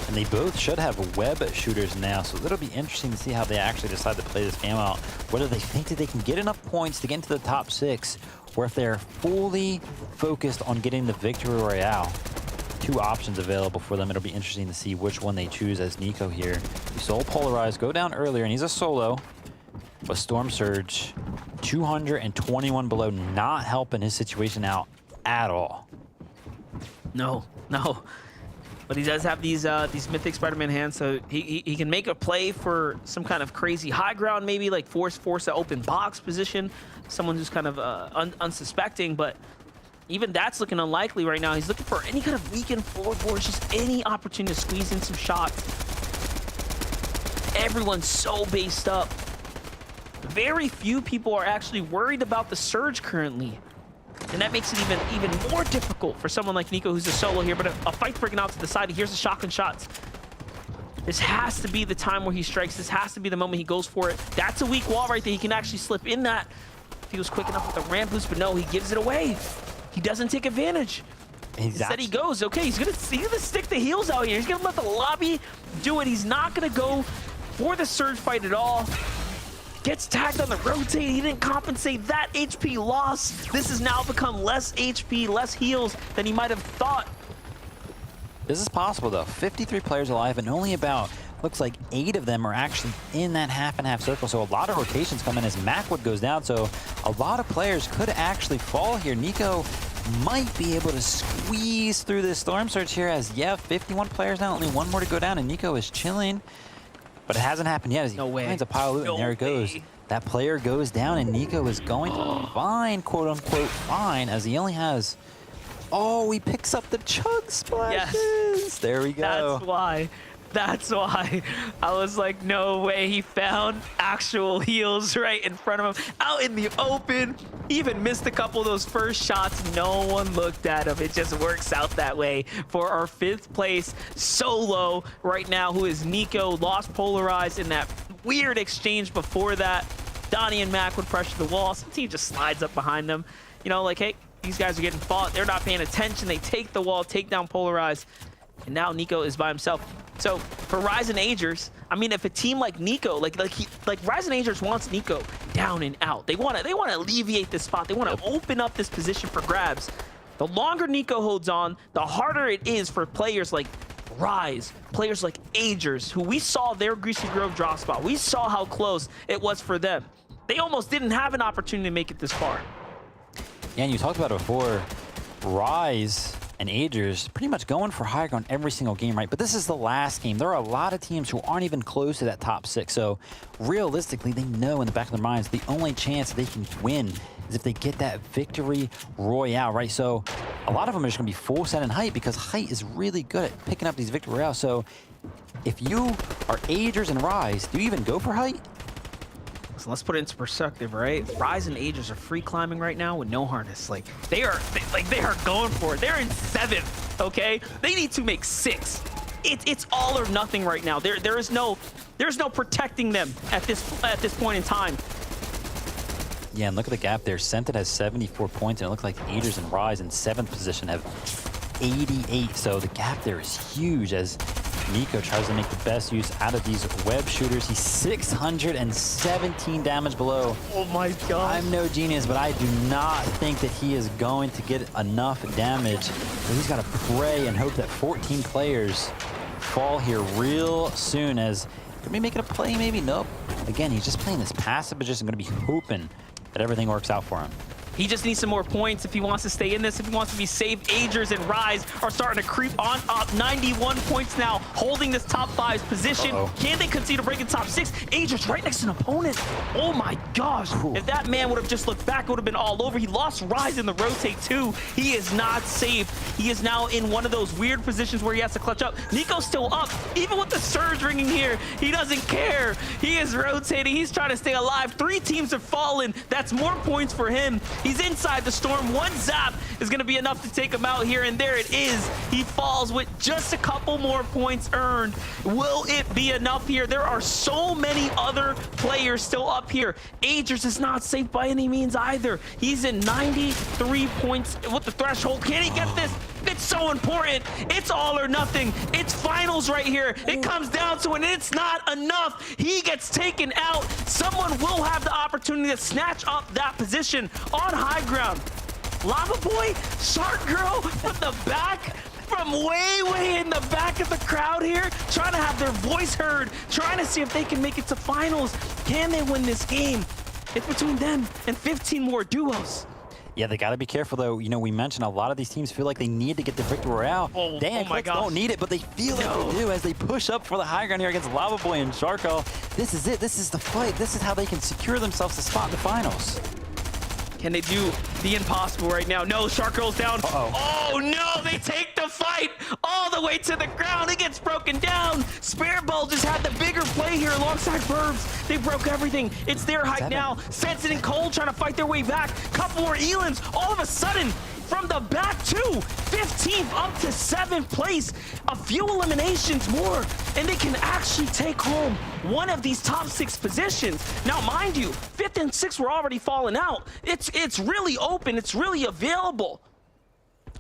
And they both should have web shooters now, so it'll be interesting to see how they actually decide to play this game out. Whether they think that they can get enough points to get into the top 6, or if they're fully focused on getting the victory royale. 2 options available for them. It'll be interesting to see which one they choose as Nico here. We saw Polarized go down earlier, and he's a solo. But Storm Surge, 221 below, not helping his situation out at all.
No. But he does have these Mythic Spider-Man hands, so he can make a play for some kind of crazy high ground, maybe like force an open box position, someone who's kind of unsuspecting, but even that's looking unlikely right now. He's looking for any kind of weekend forward boards, just any opportunity to squeeze in some shots. Everyone's so based up. Very few people are actually worried about the Surge currently. And that makes it even more difficult for someone like Nico, who's a solo here, but a fight's breaking out to the side. Here's the shotgun shots. This has to be the time where he strikes. This has to be the moment he goes for it. That's a weak wall right there. He can actually slip in that if he was quick enough with the ramp boost, but no, he gives it away. He doesn't take advantage. Instead, he goes, okay, he's gonna stick the heels out here. He's gonna let the lobby do it. He's not gonna go for the Surge fight at all. Gets tagged on the rotate. He didn't compensate that HP loss. This has now become less HP, less heals than he might have thought.
This is possible, though. 53 players alive, and only about, looks like 8 of them are actually in that half and half circle. So a lot of rotations come in as Macwood goes down. So a lot of players could actually fall here. Nico might be able to squeeze through this Storm Surge here as, yeah, 51 players now, only 1 more to go down, and Nico is chilling. But it hasn't happened yet as he finds a pile of loot, and there it goes. That player goes down, and Nico is going to be fine, quote-unquote fine, as he only has... Oh, he picks up the chug splashes! heals. There we go.
That's why I was like, no way. He found actual heals right in front of him, out in the open. He even missed a couple of those first shots. No one looked at him. It just works out that way for our 5th place solo right now, who is Nico. Lost Polarized in that weird exchange before that. Donnie and Mac would pressure the wall. Some team just slides up behind them. You know, like, hey, these guys are getting fought. They're not paying attention. They take the wall, take down Polarized. And now Nico is by himself. So for Rise and Agers, I mean, if a team like Nico, like Rise and Agers wants Nico down and out. They want to alleviate this spot. They want to open up this position for grabs. The longer Nico holds on, the harder it is for players like Rise, players like Agers, who we saw their Greasy Grove drop spot. We saw how close it was for them. They almost didn't have an opportunity to make it this far.
Yeah, and you talked about it before. Rise and Agers pretty much going for high ground every single game, right? But this is the last game. There are a lot of teams who aren't even close to that top 6. So realistically, they know in the back of their minds the only chance they can win is if they get that victory royale, right? So a lot of them are just gonna be full set in height because height is really good at picking up these victory royales. So if you are Agers and Rise, do you even go for height?
So let's put it into perspective, right? Rise and Agers are free climbing right now with no harness. Like they are going for it. They're in 7th, okay? They need to make 6. It's all or nothing right now. There's no protecting them at this point in time.
Yeah, and look at the gap there. Scented has 74 points, and it looks like Agers and Rise in 7th position have 88. So the gap there is huge as Nico tries to make the best use out of these web shooters. He's 617 damage below.
Oh my god.
I'm no genius, but I do not think that he is going to get enough damage. So he's got to pray and hope that 14 players fall here real soon. As could be making a play, maybe? Nope. Again, he's just playing this passive, but just going to be hoping that everything works out for him.
He just needs some more points if he wants to stay in this, if he wants to be safe. Agers and Rise are starting to creep on up. 91 points now, holding this top 5's position. Can they continue to break in top 6? Agers right next to an opponent. Oh my gosh. If that man would have just looked back, it would have been all over. He lost Rise in the rotate too. He is not safe. He is now in one of those weird positions where he has to clutch up. Nico's still up. Even with the surge ringing here, he doesn't care. He is rotating. He's trying to stay alive. 3 teams have fallen. That's more points for him. He's inside the storm. One zap is going to be enough to take him out here, and there it is. He falls with just a couple more points earned. Will it be enough here? There are so many other players still up here. Agers is not safe by any means either. He's in 93 points with the threshold. Can he get this? It's so important. It's all or nothing. It's finals right here. It comes down to it, and it's not enough. He gets taken out. Someone will have the opportunity to snatch up that position on high ground. Lava Boy, Shark Girl from the back, from way in the back of the crowd here, trying to have their voice heard, trying to see if they can make it to finals. Can they win this game? It's between them and 15 more duos.
Yeah, they got to be careful, though. You know, we mentioned a lot of these teams feel like they need to get the victory royale. Dan
my God.
don't need it, but they feel like they do as they push up for the high ground here against Lava Boy and Sharko. This is it. This is the fight. This is how they can secure themselves a spot in the finals.
Can they do the impossible right now? No, Shark Girl's down. Oh no, they take the fight all the way to the ground. It gets broken down. Spirit Ball just had the bigger play here alongside Burbs. They broke everything. It's their height now. Sensen and Cole trying to fight their way back. Couple more Elans. All of a sudden, from the back too, 15th up to 7th place. A few eliminations more, and they can actually take home one of these top 6 positions. Now, mind you, 5th and 6th were already falling out. It's really open. It's really available.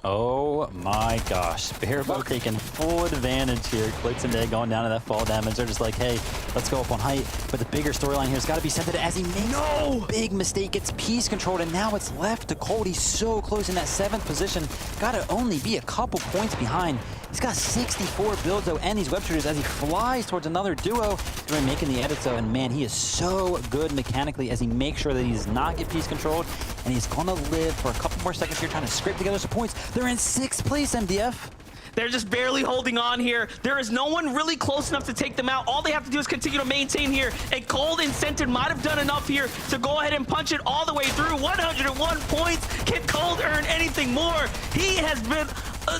Oh my gosh. Sparrow taking full advantage here. Clicks and Egg going down to that fall damage. They're just like, hey, let's go up on height. But the bigger storyline here has got to be Scented as he makes a big mistake. Gets piece controlled, and now it's left to Cold. He's so close in that 7th position. Got to only be a couple points behind. He's got 64 builds, though, and these web shooters as he flies towards another duo. They're making the edits, though, and man, he is so good mechanically as he makes sure that he does not get piece controlled, and he's going to live for a couple more seconds here trying to scrape together some points. They're in 6th place, MDF.
They're just barely holding on here. There is no one really close enough to take them out. All they have to do is continue to maintain here. And Cold and Scented might have done enough here to go ahead and punch it all the way through. 101 points. Can Cold earn anything more? He has been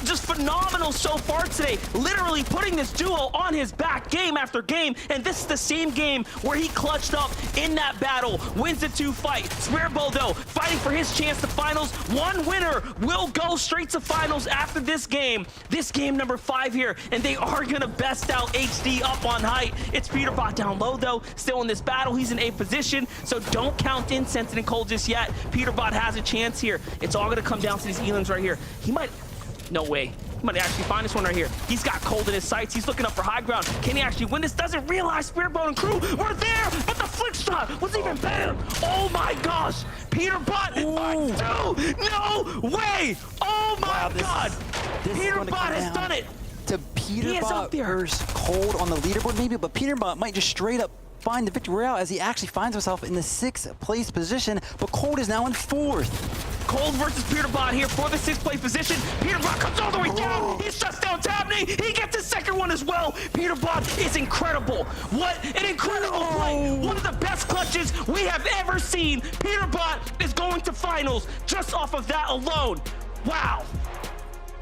just phenomenal so far today, literally putting this duo on his back game after game, and this is the same game where he clutched up in that battle, wins the 2 fight. Swearbo, though, fighting for his chance to finals. One winner will go straight to finals after this game number 5 here, and they are gonna best out HD up on height. It's Peterbot down low, though, still in this battle. He's in 8th position, so don't count in Sensei and Cole just yet. Peterbot has a chance here. It's all gonna come down to these elims right here. He might, no way. He might actually find this one right here. He's got Cold in his sights. He's looking up for high ground. Can he actually win this? Doesn't realize Spearbone and crew were there, but the flick shot was even better. Oh my gosh. Peterbot in 5-2. No way. Oh my God. Peterbot has done it.
To
He is up
Peterbot
there.
versus Cold on the leaderboard maybe, but Peterbot might just straight up find the victory royale as he actually finds himself in the 6th place position, but Cold is now in 4th.
Cold versus Peterbot here for the 6th place position. Peterbot comes all the way down. He shuts down Tabney. He gets his 2nd one as well. Peterbot is incredible. What an incredible play. One of the best clutches we have ever seen. Peterbot is going to finals just off of that alone. Wow.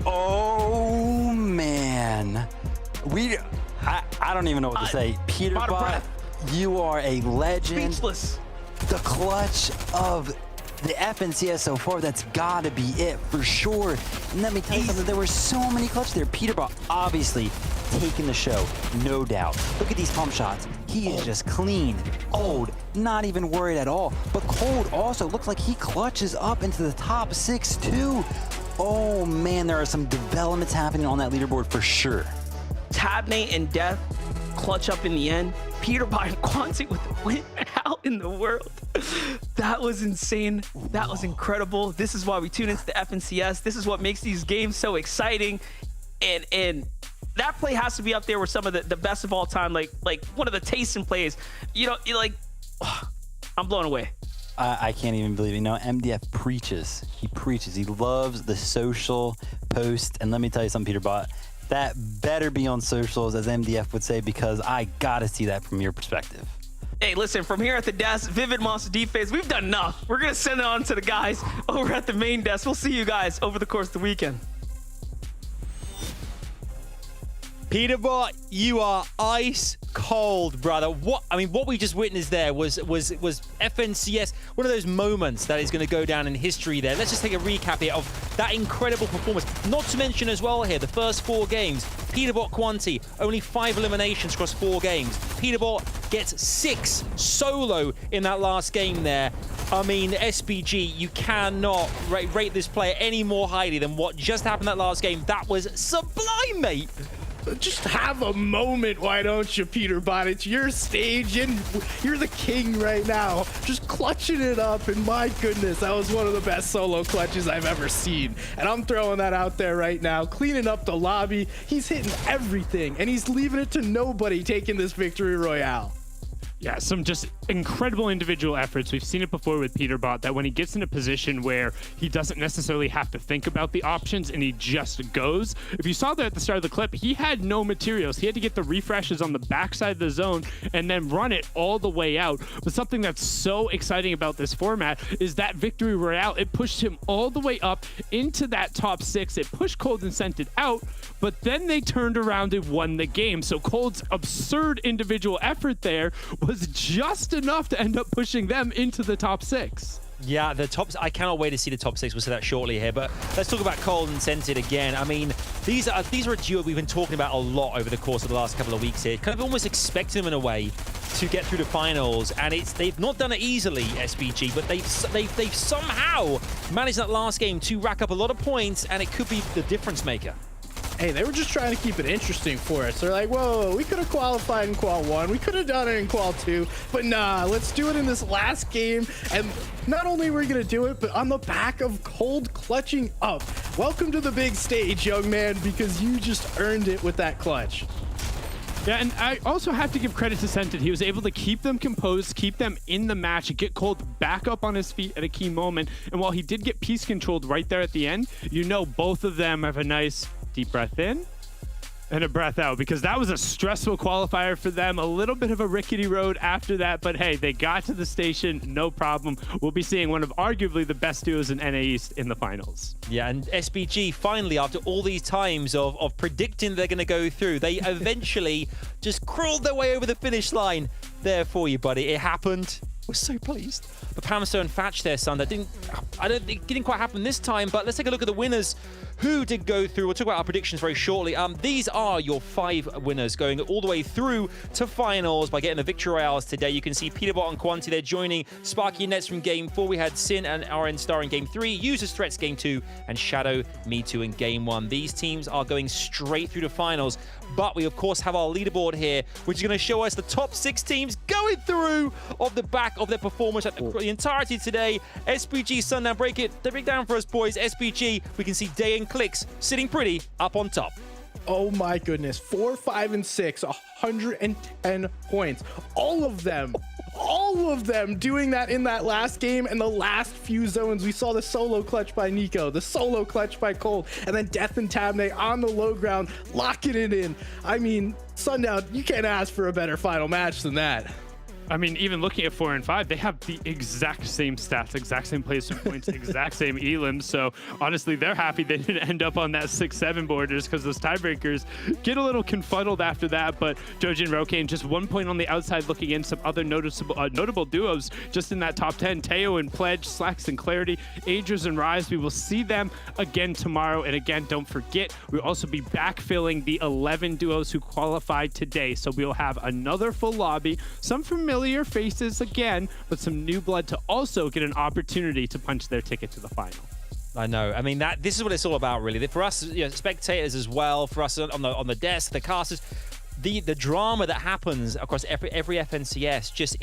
Oh man. I don't even know what to say. Peterbot, you are a legend.
Speechless.
The clutch of the FNCS so far, that's gotta be it for sure. And let me tell you something, there were so many clutches there. Peterbot obviously taking the show, no doubt. Look at these pump shots. He is just clean, Cold, not even worried at all. But Cold also looks like he clutches up into the top 6 too. Oh man, there are some developments happening on that leaderboard for sure.
Tabney and Death clutch up in the end. Peterbot and Quanti with the win. How in the world? That was insane. That was incredible. This is why we tune into the FNCS. This is what makes these games so exciting. And that play has to be up there with some of the best of all time. Like one of the Taysom plays. You know, I'm blown away.
I can't even believe it. You know, MDF preaches. He preaches. He loves the social post. And let me tell you something, Peterbot. That better be on socials, as MDF would say, because I gotta see that from your perspective.
Hey, listen, from here at the desk, Vivid Monster D-Phase, we've done enough. We're gonna send it on to the guys over at the main desk. We'll see you guys over the course of the weekend.
Peterbot, you are ice cold, brother. What we just witnessed there was FNCS, one of those moments that is going to go down in history there. Let's just take a recap here of that incredible performance. Not to mention as well here, the first 4 games, Peterbot Quanti, only 5 eliminations across 4 games. Peterbot gets 6 solo in that last game there. I mean, SBG, you cannot rate this player any more highly than what just happened that last game. That was sublime, mate.
Just have a moment, why don't you, Peterbot? It's your stage, and you're the king right now. Just clutching it up, and my goodness, that was one of the best solo clutches I've ever seen. And I'm throwing that out there right now, cleaning up the lobby. He's hitting everything, and he's leaving it to nobody taking this victory royale.
Yeah, some just incredible individual efforts. We've seen it before with Peterbot, that when he gets in a position where he doesn't necessarily have to think about the options and he just goes. If you saw that at the start of the clip, he had no materials. He had to get the refreshes on the backside of the zone and then run it all the way out. But something that's so exciting about this format is that victory royale. It pushed him all the way up into that top 6. It pushed Cold and Scented out, but then they turned around and won the game. So Cold's absurd individual effort there was just enough to end up pushing them into the top 6.
Yeah, I cannot wait to see the top 6. We'll see that shortly here. But let's talk about Cold and Scented again. I mean, these are a duo we've been talking about a lot over the course of the last couple of weeks here. Kind of almost expecting them in a way to get through the finals, and they've not done it easily, SBG, but they've somehow managed that last game to rack up a lot of points, and it could be the difference maker.
Hey, they were just trying to keep it interesting for us. They're like, whoa, we could have qualified in Qual 1. We could have done it in Qual 2. But nah, let's do it in this last game. And not only were we going to do it, but on the back of Cold clutching up. Welcome to the big stage, young man, because you just earned it with that clutch.
Yeah, and I also have to give credit to Scented. He was able to keep them composed, keep them in the match, get Cold back up on his feet at a key moment. And while he did get piece controlled right there at the end, you know both of them have a nice deep breath in, And a breath out, because that was a stressful qualifier for them. A little bit of a rickety road after that, but hey, they got to the station, no problem. We'll be seeing one of arguably the best duos in NA East in the finals.
Yeah, and SBG finally, after all these times of predicting they're going to go through, they eventually just crawled their way over the finish line. There for you, buddy. It happened. We're so pleased. But Pamso and Fatch there, son. That didn't quite happen this time, but let's take a look at the winners who did go through. We'll talk about our predictions very shortly. These are your 5 winners going all the way through to finals by getting the Victory Royales today. You can see Peterbot and Quanti there joining Sparky and Nets from Game 4. We had Sin and RN Star in Game 3, Users Threats Game 2, and Shadow, Me Too in Game 1. These teams are going straight through to finals, but we of course have our leaderboard here, which is going to show us the top 6 teams going through off the back of their performance at the entirety today. SPG, Sundown, break it down for us, boys. SPG, we can see Day and Clicks sitting pretty up on top.
Oh my goodness, 4, 5, and 6, 110 points. All of them doing that in that last game and the last few zones. We saw the solo clutch by Nico, the solo clutch by Cold, and then Death and Tabney on the low ground, locking it in. I mean, Sundown, you can't ask for a better final match than that.
I mean, even looking at 4 and 5, they have the exact same stats, exact same placement points, exact same elims. So honestly, they're happy they didn't end up on that 6-7 borders, because those tiebreakers get a little confuddled after that. But Joji and Rokane just 1 point on the outside, looking in. Some other notable duos just in that top 10. Teo and Pledge, Slacks and Clarity, Agers and Rise. We will see them again tomorrow. And again, don't forget, we'll also be backfilling the 11 duos who qualified today. So we'll have another full lobby, some familiar faces again, but some new blood to also get an opportunity to punch their ticket to the final.
I know. I mean, this is what it's all about, really. For us, spectators as well, for us on the desk, the casters, the drama that happens across every FNCS,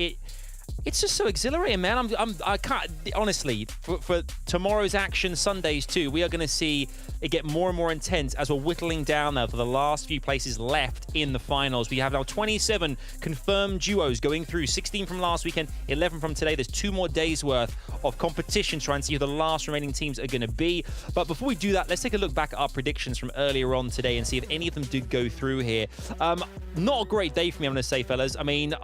it's just so exhilarating, man. I can't, honestly, for tomorrow's action, Sundays too, we are going to see it get more and more intense as we're whittling down now to the last few places left in the finals. We have now 27 confirmed duos going through, 16 from last weekend, 11 from today. There's 2 more days worth of competition trying to see who the last remaining teams are going to be. But before we do that, let's take a look back at our predictions from earlier on today and see if any of them did go through here. Not a great day for me, I'm going to say, fellas. I mean,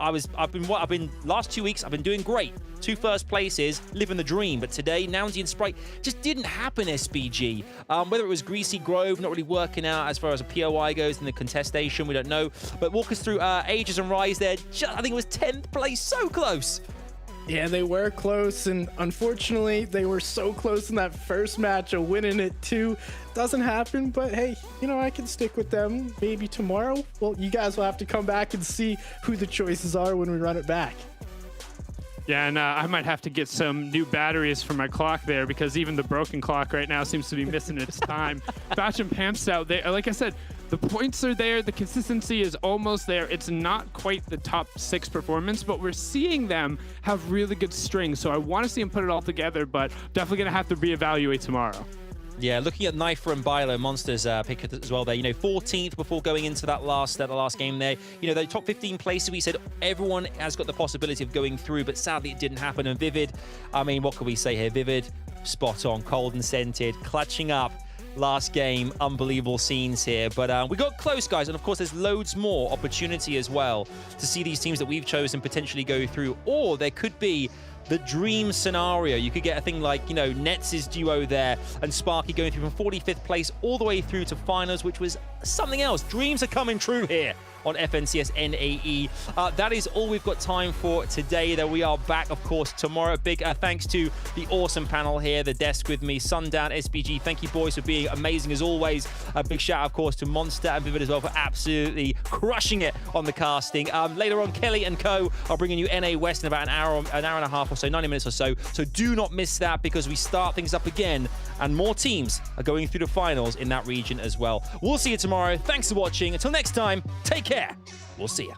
last 2 weeks, I've been doing great. 2 first places, living the dream. But today, Nounsy and Sprite just didn't happen, SBG. Whether it was Greasy Grove not really working out as far as a POI goes in the contestation, we don't know. But walk us through Ages and Rise there. I think it was 10th place, so close.
Yeah, they were close, and unfortunately, they were so close in that first match of winning it too. Doesn't happen, but hey, I can stick with them. Maybe tomorrow. Well, you guys will have to come back and see who the choices are when we run it back.
Yeah, and I might have to get some new batteries for my clock there, because even the broken clock right now seems to be missing its time. Batch and Pamps out there. Like I said, the points are there. The consistency is almost there. It's not quite the top 6 performance, but we're seeing them have really good strings. So I want to see them put it all together, but definitely going to have to reevaluate tomorrow.
Yeah, looking at Knifer and Bilo, Monsters pick as well there. 14th before going into that last game there. The top 15 places, we said everyone has got the possibility of going through, but sadly it didn't happen. And Vivid, I mean, what can we say here? Vivid, spot on, cold and scented, clutching up last game. Unbelievable scenes here. But we got close, guys. And of course, there's loads more opportunity as well to see these teams that we've chosen potentially go through. Or there could be the dream scenario. You could get a thing like, Nets' duo there and Sparky going through from 45th place all the way through to finals, which was something else. Dreams are coming true here on FNCS NAE. That is all we've got time for today, though. We are back, of course, tomorrow. Big thanks to the awesome panel here, the desk with me, Sundown, SBG. Thank you, boys, for being amazing as always. A big shout out, of course, to Monster and Vivid as well for absolutely crushing it on the casting. Later on, Kelly and Co are bringing you NA West in about an hour and a half or so, 90 minutes or so. So do not miss that, because we start things up again and more teams are going through the finals in that region as well. We'll see you tomorrow. Thanks for watching. Until next time, take care. We'll see ya.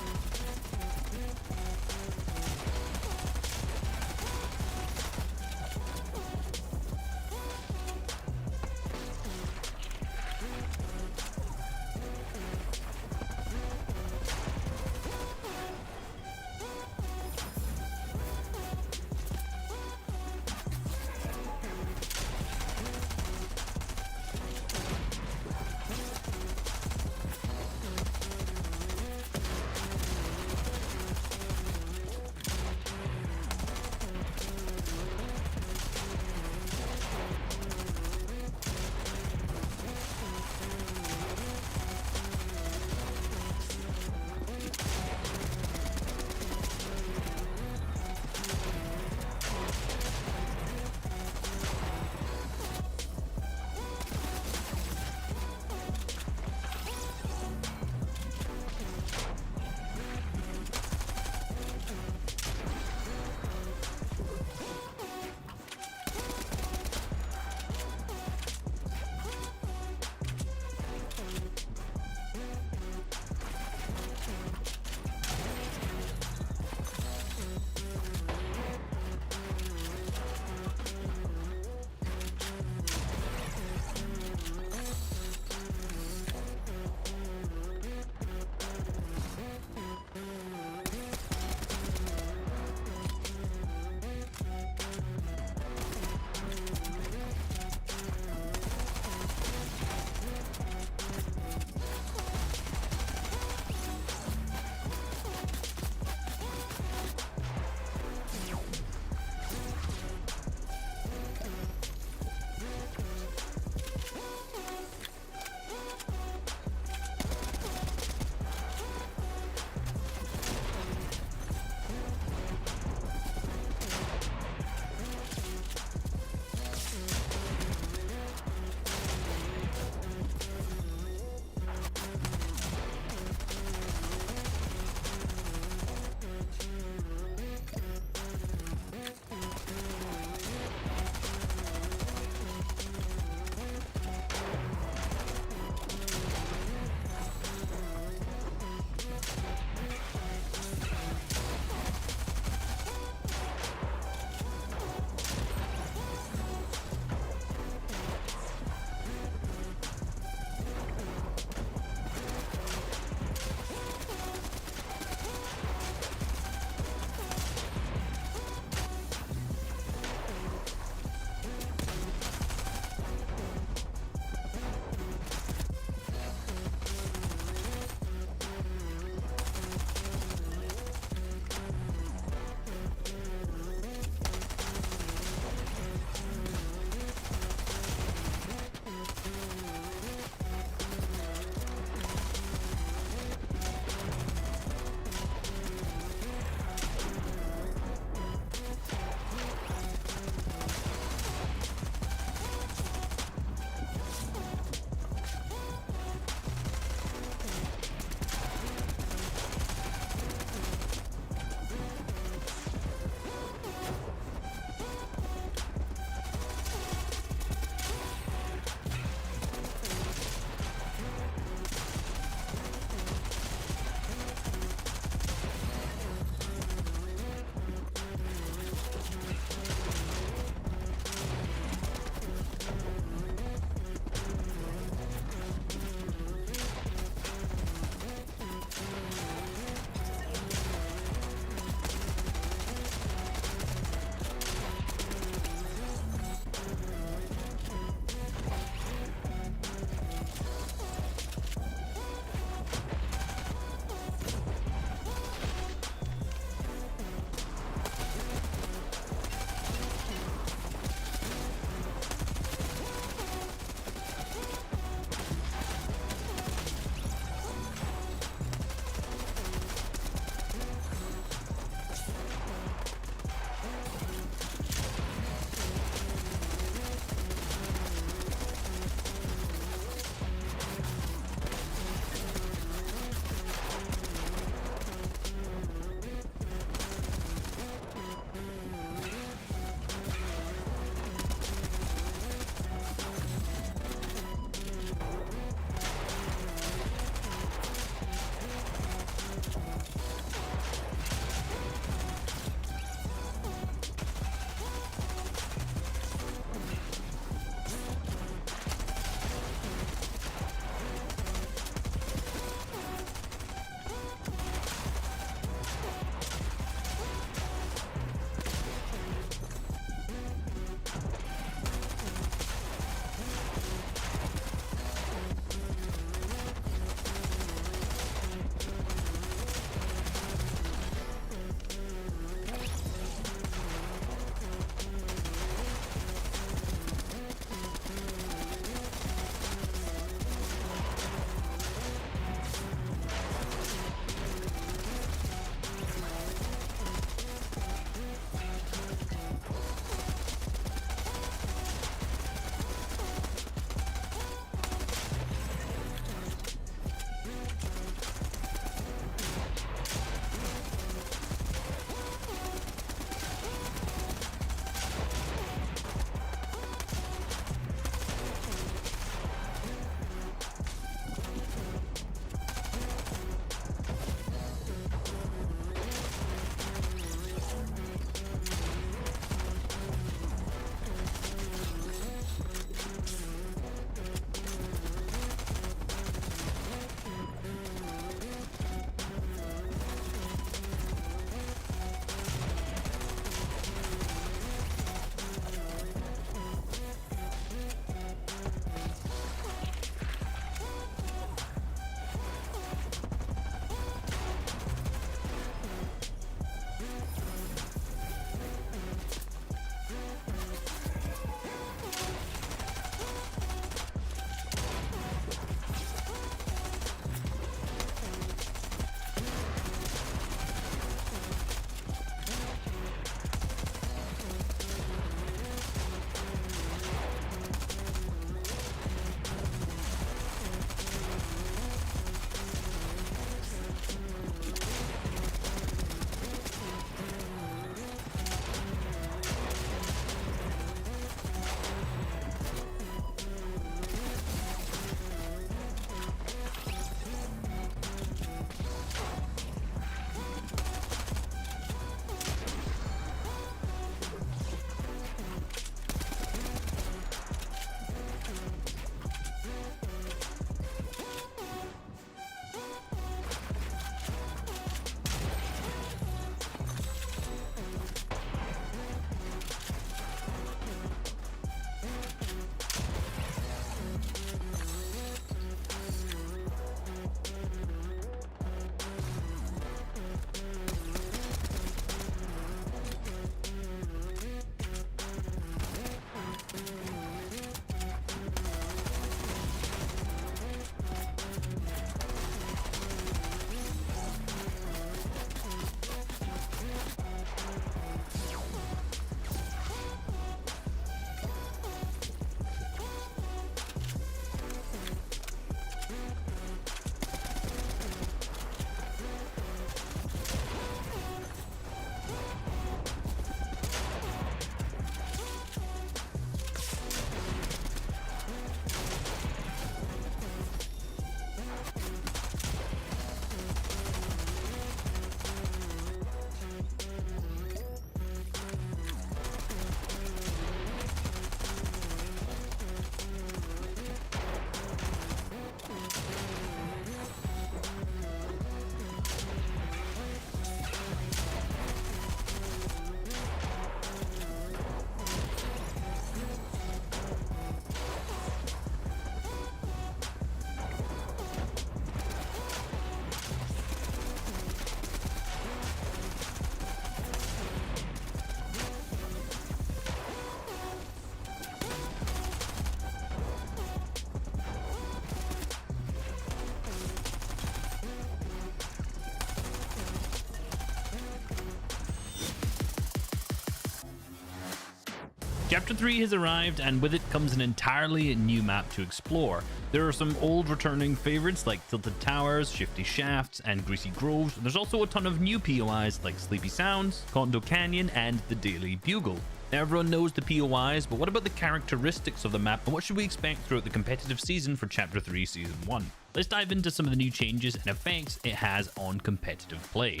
Chapter 3 has arrived, and with it comes an entirely new map to explore. There are some old returning favorites like Tilted Towers, Shifty Shafts, and Greasy Groves. There's also a ton of new POIs like Sleepy Sounds, Condo Canyon, and the Daily Bugle. Now, everyone knows the POIs, but what about the characteristics of the map, and what should we expect throughout the competitive season for Chapter 3 Season 1? Let's dive into some of the new changes and effects it has on competitive play.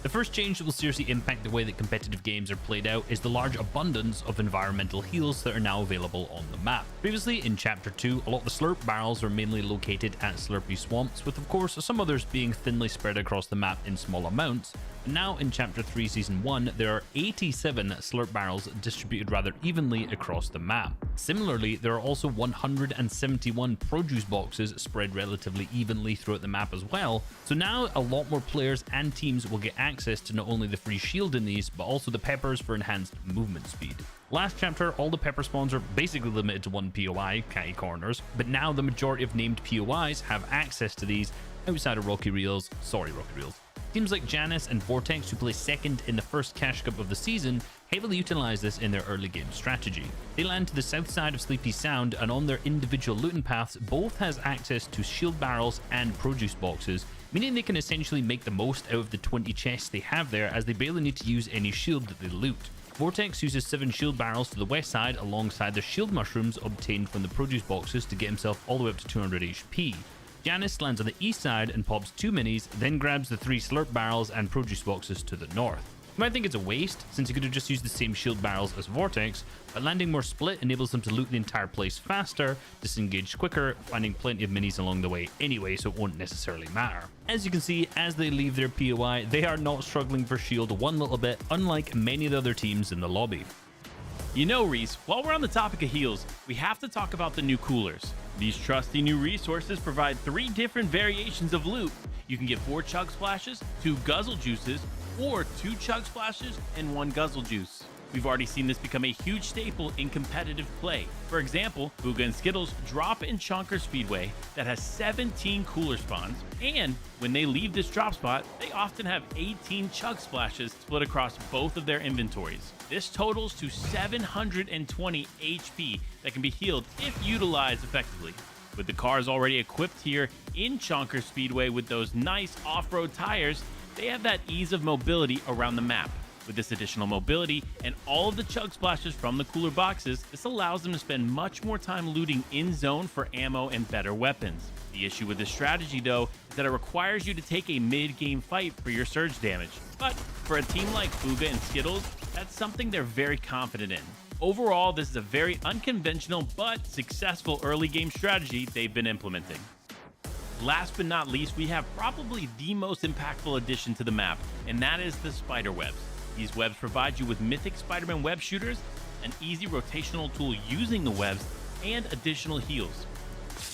The first change that will seriously impact the way that competitive games are played out is the large abundance of environmental heals that are now available on the map. Previously, in Chapter 2, a lot of the slurp barrels were mainly located at slurpy swamps, with of course some others being thinly spread across the map in small amounts. And now in Chapter 3 Season 1, there are 87 slurp barrels distributed rather evenly across the map. Similarly, there are also 171 produce boxes spread relatively evenly throughout the map as well, so now a lot more players and teams will get access to not only the free shield in these, but also the peppers for enhanced movement speed. Last chapter, all the pepper spawns are basically limited to one POI, Catty Corners, but now the majority of named POIs have access to these outside of Rocky Reels. Teams like Janus and Vortex, who placed second in the first Cash Cup of the season, heavily utilize this in their early game strategy. They land to the south side of Sleepy Sound, and on their individual looting paths, both has access to shield barrels and produce boxes, meaning they can essentially make the most out of the 20 chests they have there, as they barely need to use any shield that they loot. Vortex uses 7 shield barrels to the west side alongside the shield mushrooms obtained from the produce boxes to get himself all the way up to 200 HP. Janus lands on the east side and pops 2 minis, then grabs the 3 slurp barrels and produce boxes to the north. You might think it's a waste, since he could have just used the same shield barrels as Vortex, but landing more split enables him to loot the entire place faster, disengage quicker, finding plenty of minis along the way anyway, so it won't necessarily matter. As you can see, as they leave their POI, they are not struggling for shield one little bit, unlike many of the other teams in the lobby.
You know, Reese, while we're on the topic of heals, we have to talk about the new coolers. These trusty new resources provide 3 different variations of loot. You can get 4 chug splashes, 2 guzzle juices, or 2 chug splashes and 1 guzzle juice. We've already seen this become a huge staple in competitive play. For example, Booga and Skittles drop in Chonker Speedway that has 17 cooler spawns, and when they leave this drop spot, they often have 18 chug splashes split across both of their inventories. This totals to 720 HP that can be healed if utilized effectively. With the cars already equipped here in Chonker Speedway with those nice off-road tires, they have that ease of mobility around the map. With this additional mobility and all of the chug splashes from the cooler boxes, this allows them to spend much more time looting in zone for ammo and better weapons. The issue with this strategy, though, is that it requires you to take a mid-game fight for your surge damage. But for a team like Booga and Skittles, that's something they're very confident in. Overall, this is a very unconventional but successful early game strategy they've been implementing. Last but not least, we have probably the most impactful addition to the map, and that is the spider webs. These webs provide you with mythic Spider-Man web shooters, an easy rotational tool using the webs, and additional heals.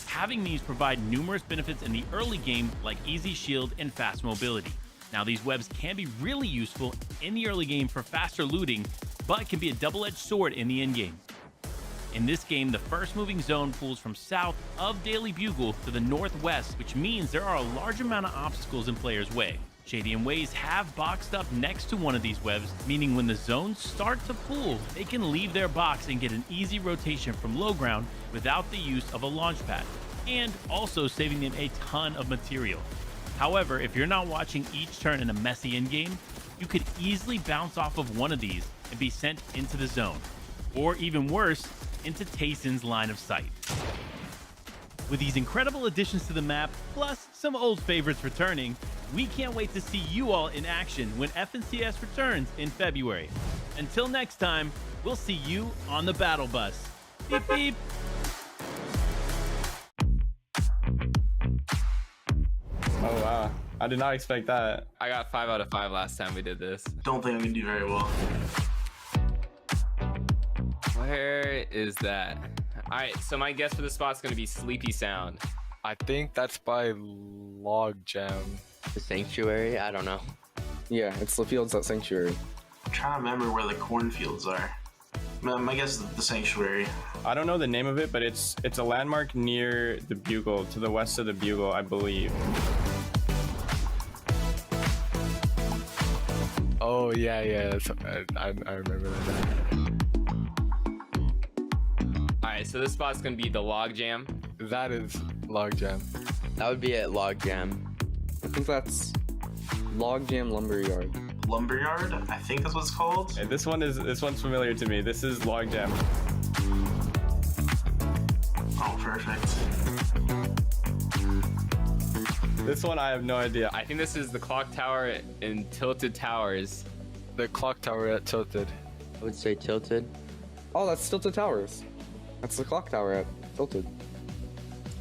Having these provide numerous benefits in the early game, like easy shield and fast mobility. Now, these webs can be really useful in the early game for faster looting, but can be a double-edged sword in the endgame. In this game, the first moving zone pulls from south of Daily Bugle to the northwest, which means there are a large amount of obstacles in players' way. Shady and Waze have boxed up next to one of these webs, meaning when the zones start to pool, they can leave their box and get an easy rotation from low ground without the use of a launch pad, and also saving them a ton of material. However, if you're not watching each turn in a messy endgame, you could easily bounce off of one of these and be sent into the zone, or even worse, into Tayson's line of sight. With these incredible additions to the map, plus some old favorites returning, we can't wait to see you all in action when FNCS returns in February. Until next time, we'll see you on the battle bus. Beep beep!
Oh wow, I did not expect that.
I got 5 out of 5 last time we did this.
Don't think I'm gonna do very well.
Where is that? Alright, so my guess for the spot's gonna be Sleepy Sound.
I think that's by Log Jam.
The Sanctuary? I don't know.
Yeah, it's the fields at Sanctuary.
I'm trying to remember where the cornfields are. My guess is the Sanctuary.
I don't know the name of it, but it's a landmark near the Bugle, to the west of the Bugle, I believe.
Oh yeah, I remember that.
right, so this spot's gonna be the log jam.
That is log jam.
That would be at log jam.
I think that's log jam lumberyard.
Lumberyard? I think that's what it's called.
Okay, this one's familiar to me. This is log jam.
Oh, perfect.
This one I have no idea.
I think this is the clock tower in Tilted Towers.
The clock tower at Tilted.
I would say tilted.
Oh, that's Tilted Towers. That's the clock tower at Tilted.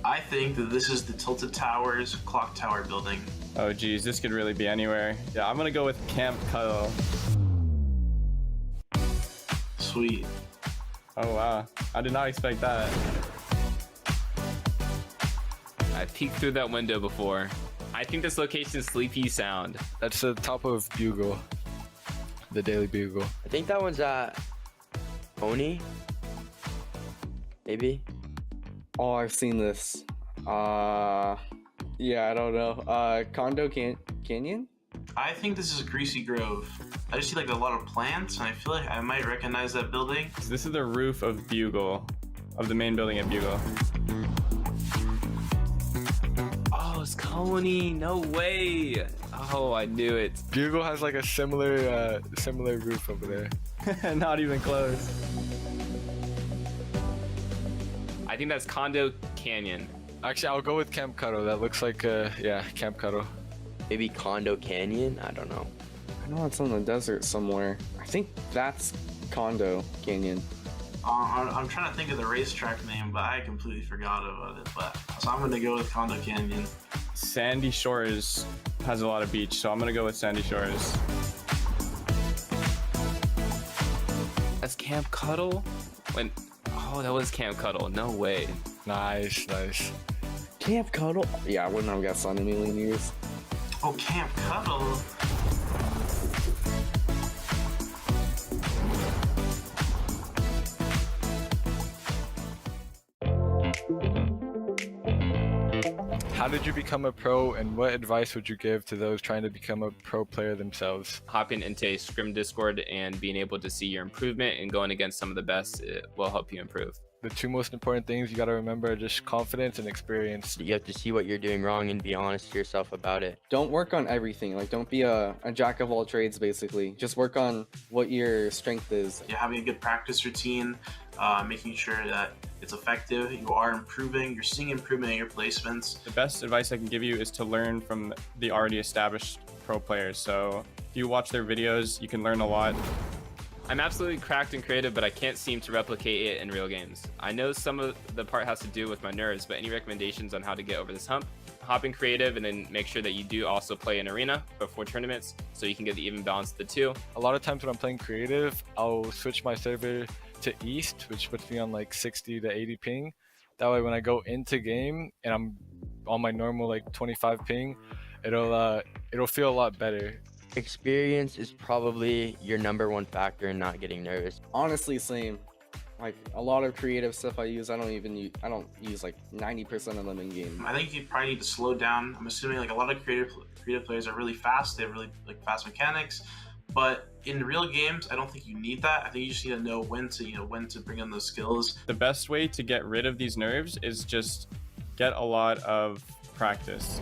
I think that this is the Tilted Towers clock tower building.
Oh geez, this could really be anywhere. Yeah, I'm gonna go with Camp Cuddle.
Sweet.
Oh wow, I did not expect that.
I peeked through that window before. I think this location is Sleepy Sound.
That's the top of Bugle. The Daily Bugle.
I think that one's at Pony. Maybe.
Oh, I've seen this. Yeah, I don't know. Condo Canyon?
I think this is Greasy Grove. I just see like a lot of plants, and I feel like I might recognize that building.
So this is the roof of Bugle, of the main building at Bugle.
Oh, it's Coney. No way. Oh, I knew it.
Bugle has like a similar roof over there.
Not even close.
I think that's Condo Canyon.
Actually, I'll go with Camp Cuddle. That looks like, yeah, Camp Cuddle.
Maybe Condo Canyon? I don't know.
I know it's in the desert somewhere. I think that's Condo Canyon.
I'm trying to think of the racetrack name, but I completely forgot about it. But so I'm gonna go with Condo Canyon.
Sandy Shores has a lot of beach, so I'm gonna go with Sandy Shores.
That's Camp Cuddle? Oh, that was Camp Cuddle. No way.
Nice, nice. Camp Cuddle? Yeah, I wouldn't have guessed on a million years.
Oh, Camp Cuddle.
How did you become a pro, and what advice would you give to those trying to become a pro player themselves?
Hopping into a Scrim Discord and being able to see your improvement and going against some of the best, it will help you improve.
The two most important things you got to remember are just confidence and experience.
You have to see what you're doing wrong and be honest to yourself about it.
Don't work on everything. Like, don't be a jack of all trades, basically. Just work on what your strength is.
You're having a good practice routine, making sure that it's effective. You are improving. You're seeing improvement in your placements.
The best advice I can give you is to learn from the already established pro players. So if you watch their videos, you can learn a lot.
I'm absolutely cracked and creative, but I can't seem to replicate it in real games. I know some of the part has to do with my nerves, but any recommendations on how to get over this hump? Hop in creative and then make sure that you do also play an arena before tournaments so you can get the even balance of the two.
A lot of times when I'm playing creative, I'll switch my server to East, which puts me on like 60 to 80 ping. That way when I go into game and I'm on my normal like 25 ping, it'll feel a lot better.
Experience is probably your #1 factor in not getting nervous.
Honestly, same. Like a lot of creative stuff I use, I don't use like 90% of them in game.
I think you probably need to slow down. I'm assuming like a lot of creative players are really fast. They have really like fast mechanics, but in real games, I don't think you need that. I think you just need to know when to bring in those skills.
The best way to get rid of these nerves is just get a lot of practice.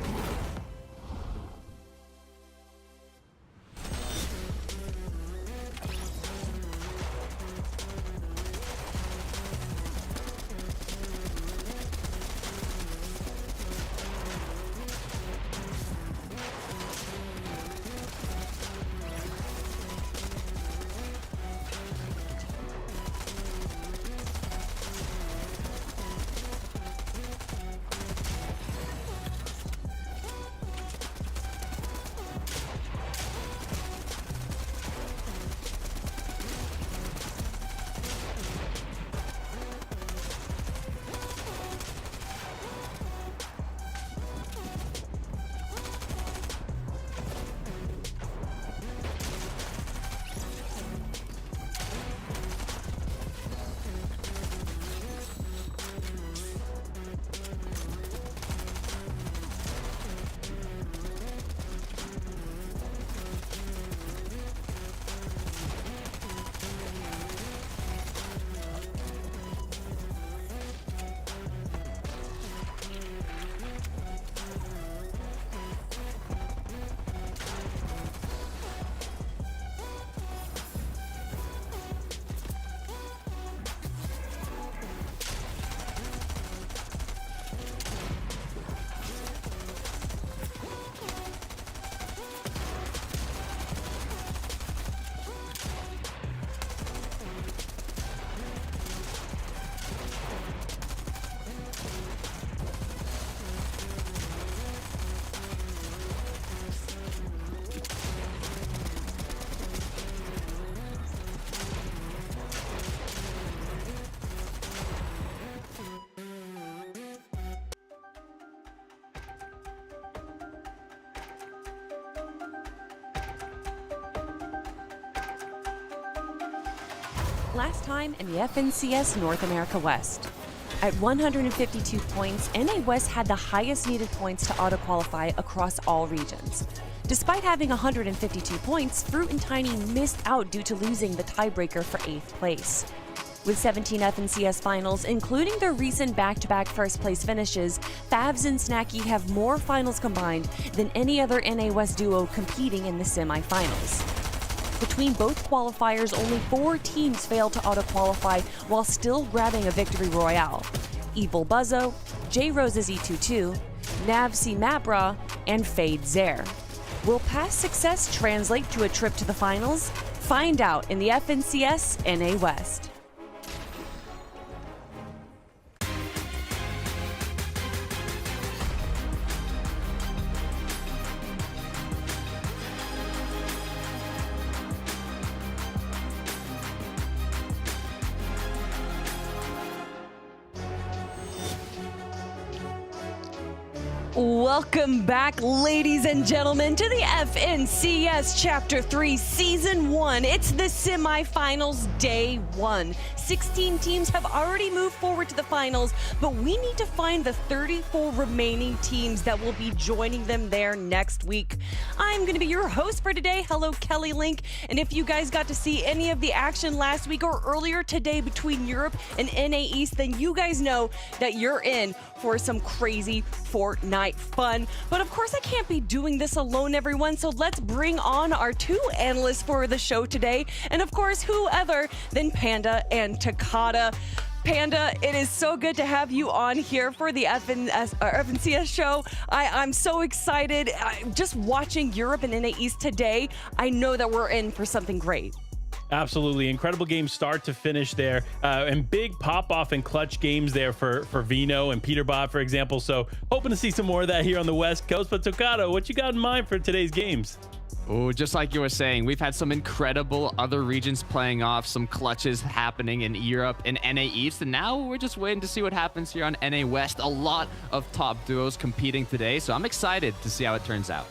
last time in the FNCS North America West. At 152 points, NA West had the highest needed points to auto-qualify across all regions. Despite having 152 points, Fruit and Tiny missed out due to losing the tiebreaker for 8th place. With 17 FNCS finals, including their recent back-to-back first-place finishes, Favs and Snacky have more finals combined than any other NA West duo competing in the semi-finals. Between both qualifiers, only 4 teams failed to auto-qualify while still grabbing a victory royale. Evil Buzzo, J Rose's E22, Nav C Mapra, and Fade Zare. Will past success translate to a trip to the finals? Find out in the FNCS NA West. Welcome back, ladies and gentlemen, to the FNCS Chapter 3 Season 1. It's the semifinals day 1. 16 teams have already moved forward to the finals, but we need to find the 34 remaining teams that will be joining them there next week. I'm going to be your host for today. Hello, Kelly Link. And if you guys got to see any of the action last week or earlier today between Europe and NA East, then you guys know that you're in for some crazy Fortnite fun. But of course, I can't be doing this alone, everyone. So let's bring on our 2 analysts for the show today. And of course, who other than Panda and Takata. Panda, it is so good to have you on here for the FNCS show. I'm so excited. Just watching Europe and NA East today, I know that we're in for something great.
Absolutely. Incredible game start to finish there. And big pop-off and clutch games there for Vino and Peterbot, for example. So hoping to see some more of that here on the West Coast. But Tokata, what you got in mind for today's games?
Oh, just like you were saying, we've had some incredible other regions playing off, some clutches happening in Europe and NA East, and now we're just waiting to see what happens here on NA West. A lot of top duos competing today, so I'm excited to see how it turns out.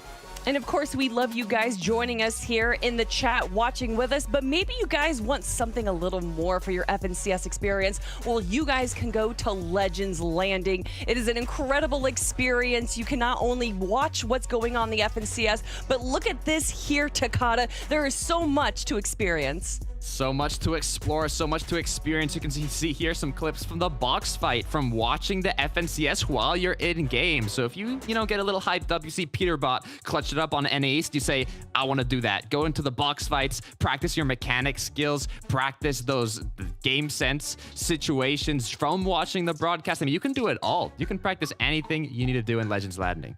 And of course, we love you guys joining us here in the chat, watching with us, but maybe you guys want something a little more for your FNCS experience. Well, you guys can go to Legends Landing. It is an incredible experience. You can not only watch what's going on in the FNCS, but look at this here, Takata. There is so much to experience.
So much to explore, so much to experience. You can see here some clips from the box fight from watching the FNCS while you're in game. So if you get a little hyped up, you see Peterbot clutch it up on NA East, you say, I want to do that. Go into the box fights, practice your mechanic skills, practice those game sense situations from watching the broadcast. I mean, you can do it all. You can practice anything you need to do in Legends Landing.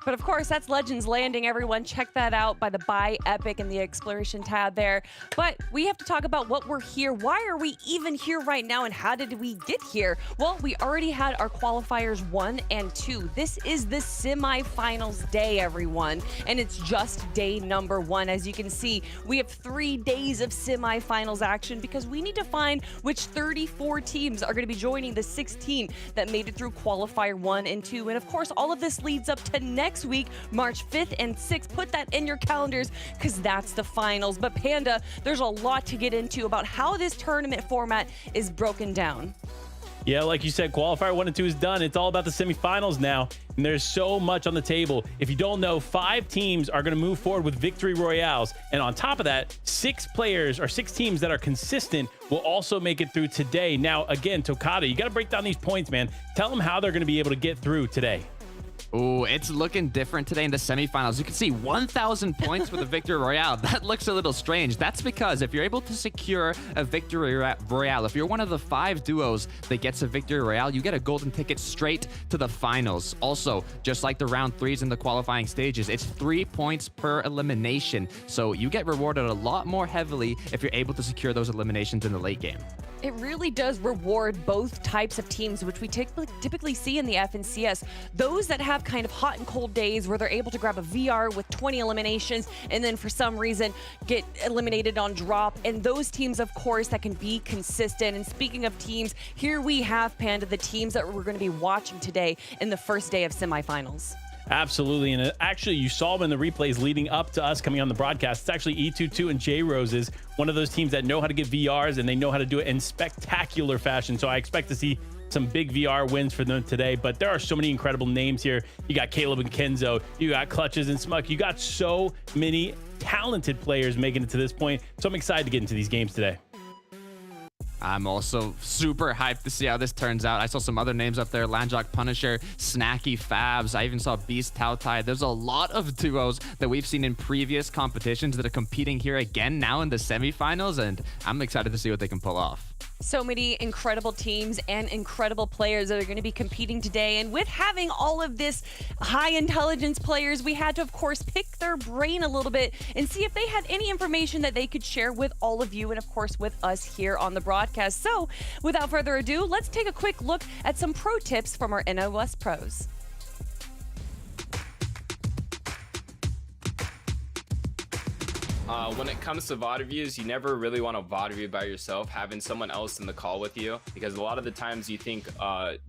But of course, that's Legends Landing, everyone. Check that out by the Buy Epic and the Exploration tab there. But we have to talk about what we're here. Why are we even here right now, and how did we get here? Well, we already had our qualifiers 1 and 2. This is the semifinals day, everyone. And it's just day number 1. As you can see, we have 3 days of semifinals action because we need to find which 34 teams are going to be joining the 16 that made it through qualifier 1 and 2. And of course, all of this leads up to next week, March 5th and 6th. Put that in your calendars because that's the finals. But Panda, there's a lot to get into about how this tournament format is broken down.
Yeah, like you said, qualifier 1 and 2 is done. It's all about the semifinals now, and there's so much on the table. If you don't know, 5 teams are going to move forward with victory royales, and on top of that, 6 players or 6 teams that are consistent will also make it through today. Now, again, Tokata, you got to break down these points, man. Tell them how they're going to be able to get through today.
Oh, it's looking different today in the semifinals. You can see 1,000 points for the Victory Royale. That looks a little strange. That's because if you're able to secure a Victory Royale, if you're one of the 5 duos that gets a Victory Royale, you get a golden ticket straight to the finals. Also, just like the round 3s in the qualifying stages, it's 3 points per elimination. So you get rewarded a lot more heavily if you're able to secure those eliminations in the late game.
It really does reward both types of teams, which we typically see in the FNCS. Those that have kind of hot and cold days where they're able to grab a VR with 20 eliminations and then for some reason get eliminated on drop. And those teams, of course, that can be consistent. And speaking of teams, here we have, Panda, the teams that we're going to be watching today in the first day of semifinals.
Absolutely. And actually, you saw them in the replays leading up to us coming on the broadcast. It's actually E22 and J Roses, one of those teams that know how to get VRs, and they know how to do it in spectacular fashion. So I expect to see some big VR wins for them today. But there are so many incredible names here. You got Caleb and Kenzo, you got Clutches and Smuck, you got so many talented players making it to this point. So I'm excited to get into these games today.
I'm also super hyped to see how this turns out. I saw some other names up there: Landjock Punisher, Snacky Fabs. I even saw Beast Tautai. There's a lot of duos that we've seen in previous competitions that are competing here again now in the semifinals, and I'm excited to see what they can pull off.
So many incredible teams and incredible players that are going to be competing today. And with having all of this high intelligence players, we had to, of course, pick their brain a little bit and see if they had any information that they could share with all of you and, of course, with us here on the broadcast. So without further ado, let's take a quick look at some pro tips from our NOS pros.
When it comes to VOD reviews, you never really want to VOD review by yourself, having someone else in the call with you, because a lot of the times you think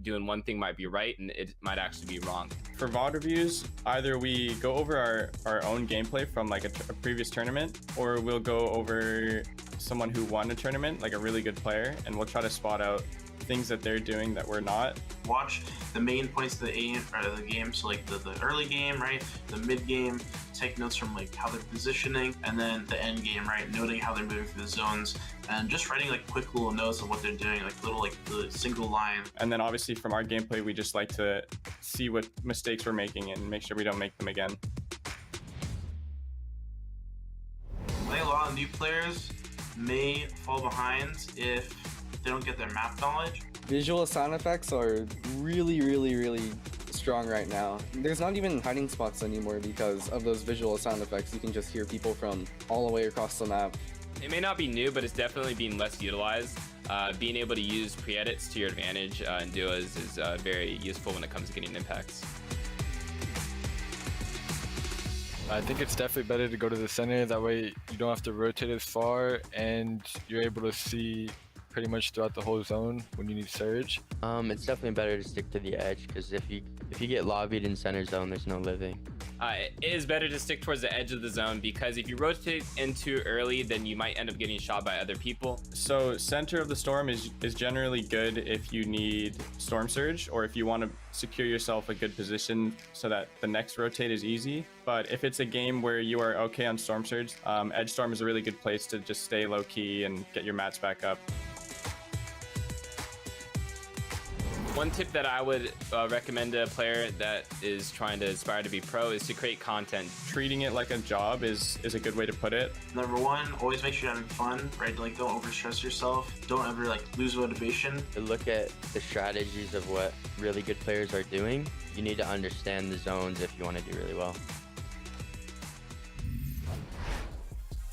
doing one thing might be right and it might actually be wrong.
For VOD reviews, either we go over our own gameplay from like a previous tournament, or we'll go over someone who won a tournament, like a really good player, and we'll try to spot out things that they're doing that we're not.
Watch the main points of the game, so like the early game, right? The mid game, take notes from like how they're positioning, and then the end game, right? Noting how they're moving through the zones, and just writing like quick little notes of what they're doing, like little like the single line.
And then obviously from our gameplay, we just like to see what mistakes we're making and make sure we don't make them again.
I think a lot of new players may fall behind if they don't get their map knowledge.
Visual sound effects are really strong right now. There's not even hiding spots anymore because of those visual sound effects. You can just hear people from all the way across the map.
It may not be new, but it's definitely being less utilized. Being able to use pre-edits to your advantage in duos is very useful when it comes to getting impacts.
I think it's definitely better to go to the center. That way you don't have to rotate as far and you're able to see pretty much throughout the whole zone when you need surge.
It's definitely better to stick to the edge, because if you get lobbied in center zone, there's no living.
It is better to stick towards the edge of the zone, because if you rotate in too early, then you might end up getting shot by other people.
So center of the storm is generally good if you need storm surge, or if you want to secure yourself a good position so that the next rotate is easy. But if it's a game where you are okay on storm surge, edge storm is a really good place to just stay low key and get your mats back up.
One tip that I would recommend to a player that is trying to aspire to be pro is to create content.
Treating it like a job is a good way to put it.
Number one, always make sure you're having fun, right? Like, don't overstress yourself. Don't ever like lose motivation.
To look at the strategies of what really good players are doing, you need to understand the zones if you want to do really well.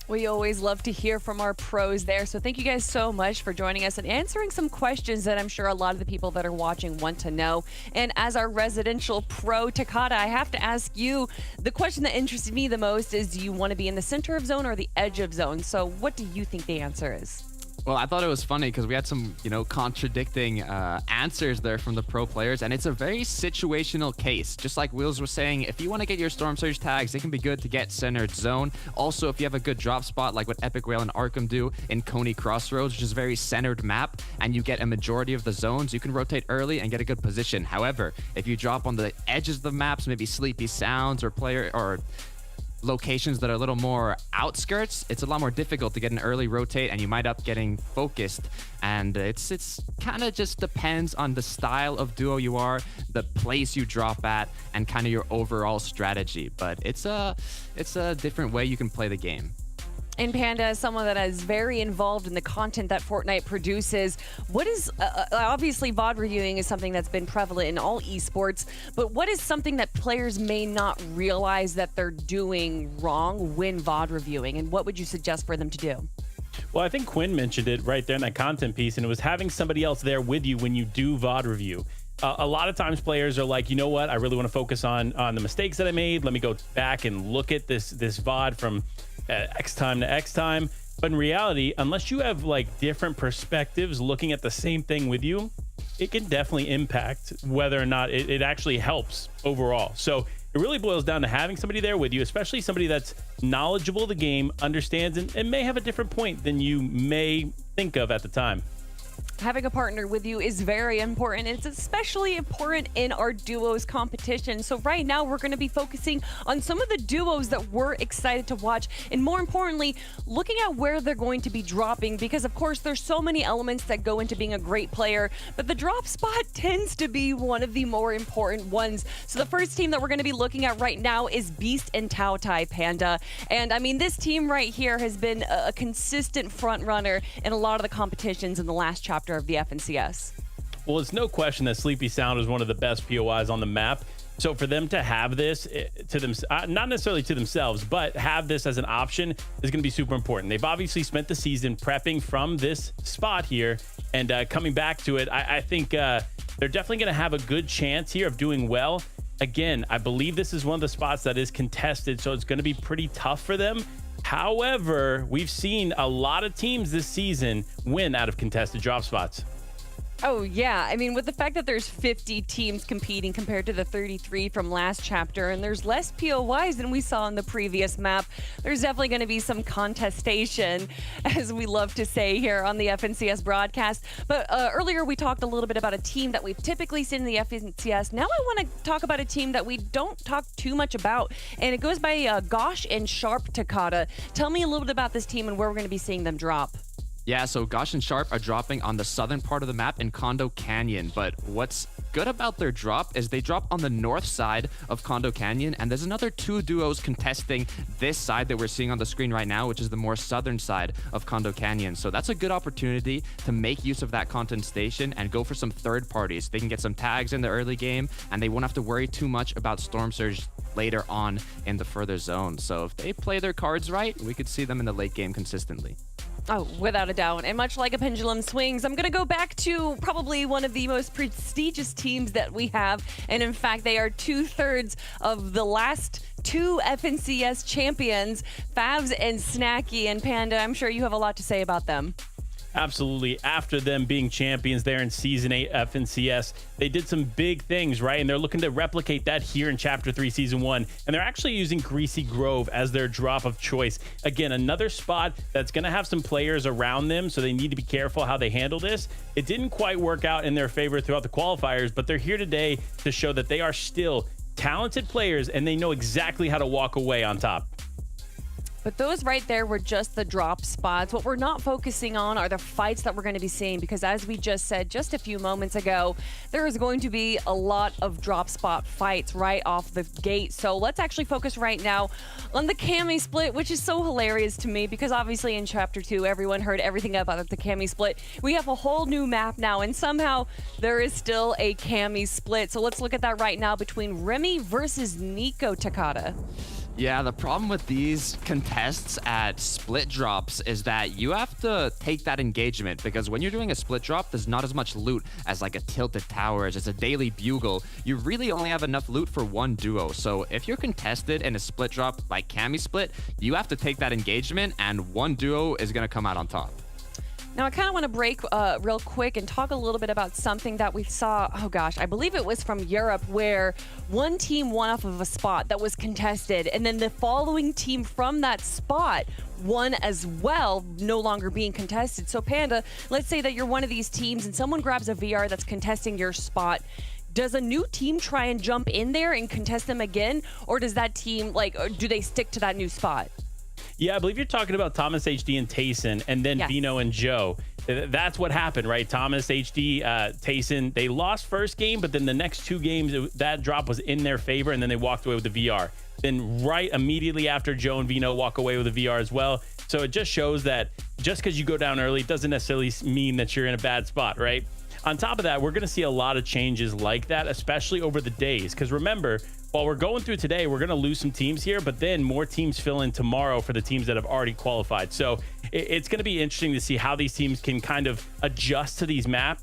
We always love to hear from our pros there. So thank you guys so much for joining us and answering some questions that I'm sure a lot of the people that are watching want to know. And as our residential pro, Takata, I have to ask you, the question that interested me the most is, do you want to be in the center of zone or the edge of zone? So what do you think the answer is?
Well, I thought it was funny because we had some, contradicting answers there from the pro players, and it's a very situational case. Just like Wheels was saying, if you want to get your Storm Surge tags, it can be good to get centered zone. Also, if you have a good drop spot, like what Epic Rail and Arkham do in Coney Crossroads, which is a very centered map, and you get a majority of the zones, you can rotate early and get a good position. However, if you drop on the edges of the maps, maybe Sleepy Sounds or locations that are a little more outskirts, it's a lot more difficult to get an early rotate, and you might up getting focused. And it's kind of just depends on the style of duo you are, the place you drop at, and kind of your overall strategy. But it's a different way you can play the game.
And Panda, as someone that is very involved in the content that Fortnite produces, what is, obviously VOD reviewing is something that's been prevalent in all esports, but what is something that players may not realize that they're doing wrong when VOD reviewing, and what would you suggest for them to do?
Well, I think Quinn mentioned it right there in that content piece, and it was having somebody else there with you when you do VOD review. A lot of times players are like, you know what, I really want to focus on the mistakes that I made. Let me go back and look at this VOD from X time to X time. But in reality, unless you have like different perspectives looking at the same thing with you, it can definitely impact whether or not it actually helps overall. So it really boils down to having somebody there with you, especially somebody that's knowledgeable of the game, understands, and may have a different point than you may think of at the time.
Having a partner with you is very important. It's especially important in our duos competition. So right now we're going to be focusing on some of the duos that we're excited to watch, and more importantly, looking at where they're going to be dropping, because of course there's so many elements that go into being a great player, but the drop spot tends to be one of the more important ones. So the first team that we're going to be looking at right now is Beast and Tao Tai Panda. And I mean, this team right here has been a consistent front runner in a lot of the competitions in the last chapter of the FNCS.
Well, it's no question that Sleepy Sound is one of the best POIs on the map. So for them to have this to them, not necessarily to themselves, but have this as an option is going to be super important. They've obviously spent the season prepping from this spot here, and coming back to it, I think they're definitely going to have a good chance here of doing well. Again, I believe this is one of the spots that is contested, so it's going to be pretty tough for them. However, we've seen a lot of teams this season win out of contested drop spots.
Oh, yeah. I mean, with the fact that there's 50 teams competing compared to the 33 from last chapter, and there's less POIs than we saw in the previous map, there's definitely going to be some contestation, as we love to say here on the FNCS broadcast. But earlier we talked a little bit about a team that we've typically seen in the FNCS. Now I want to talk about a team that we don't talk too much about, and it goes by Gosh and Sharp Takata. Tell me a little bit about this team and where we're going to be seeing them drop.
Yeah, so Gosh and Sharp are dropping on the southern part of the map in Condo Canyon, but what's good about their drop is they drop on the north side of Condo Canyon, and there's another two duos contesting this side that we're seeing on the screen right now, which is the more southern side of Condo Canyon. So that's a good opportunity to make use of that contestation and go for some third parties. They can get some tags in the early game, and they won't have to worry too much about Storm Surge later on in the further zone. So if they play their cards right, we could see them in the late game consistently.
Oh, without a doubt. And much like a pendulum swings, I'm going to go back to probably one of the most prestigious teams that we have. And in fact, they are 2/3 of the last two FNCS champions, Favs and Snacky. And Panda, I'm sure you have a lot to say about them.
Absolutely. After them being champions there in Season 8 FNCS, they did some big things, right? And they're looking to replicate that here in Chapter 3 Season 1. And they're actually using Greasy Grove as their drop of choice. Again, another spot that's going to have some players around them, so they need to be careful how they handle this. It didn't quite work out in their favor throughout the qualifiers, but they're here today to show that they are still talented players and they know exactly how to walk away on top.
But those right there were just the drop spots. What we're not focusing on are the fights that we're going to be seeing, because as we just said just a few moments ago, there is going to be a lot of drop spot fights right off the gate. So let's actually focus right now on the Cami split, which is so hilarious to me because obviously in Chapter 2, everyone heard everything about the Cami split. We have a whole new map now, and somehow there is still a Cami split. So let's look at that right now between Remy versus Nico Takata.
Yeah, the problem with these contests at split drops is that you have to take that engagement, because when you're doing a split drop, there's not as much loot as like a Tilted Towers, as a Daily Bugle. You really only have enough loot for one duo. So if you're contested in a split drop like Cami Split, you have to take that engagement and one duo is going to come out on top.
Now, I kind of want to break real quick and talk a little bit about something that we saw, oh gosh, I believe it was from Europe, where one team won off of a spot that was contested, and then the following team from that spot won as well, no longer being contested. So Panda, let's say that you're one of these teams and someone grabs a VR that's contesting your spot. Does a new team try and jump in there and contest them again? Or does that team, do they stick to that new spot?
Yeah, I believe you're talking about Thomas HD and Tayson, and then Vino and Joe. That's what happened, right? Thomas HD, Tayson, they lost first game, but then the next two games, that drop was in their favor, and then they walked away with the VR. Then right immediately after, Joe and Vino walk away with the VR as well. So it just shows that just because you go down early doesn't necessarily mean that you're in a bad spot, right? On top of that, we're going to see a lot of changes like that, especially over the days. Because remember, while we're going through today, we're going to lose some teams here, but then more teams fill in tomorrow for the teams that have already qualified. So it's going to be interesting to see how these teams can kind of adjust to these map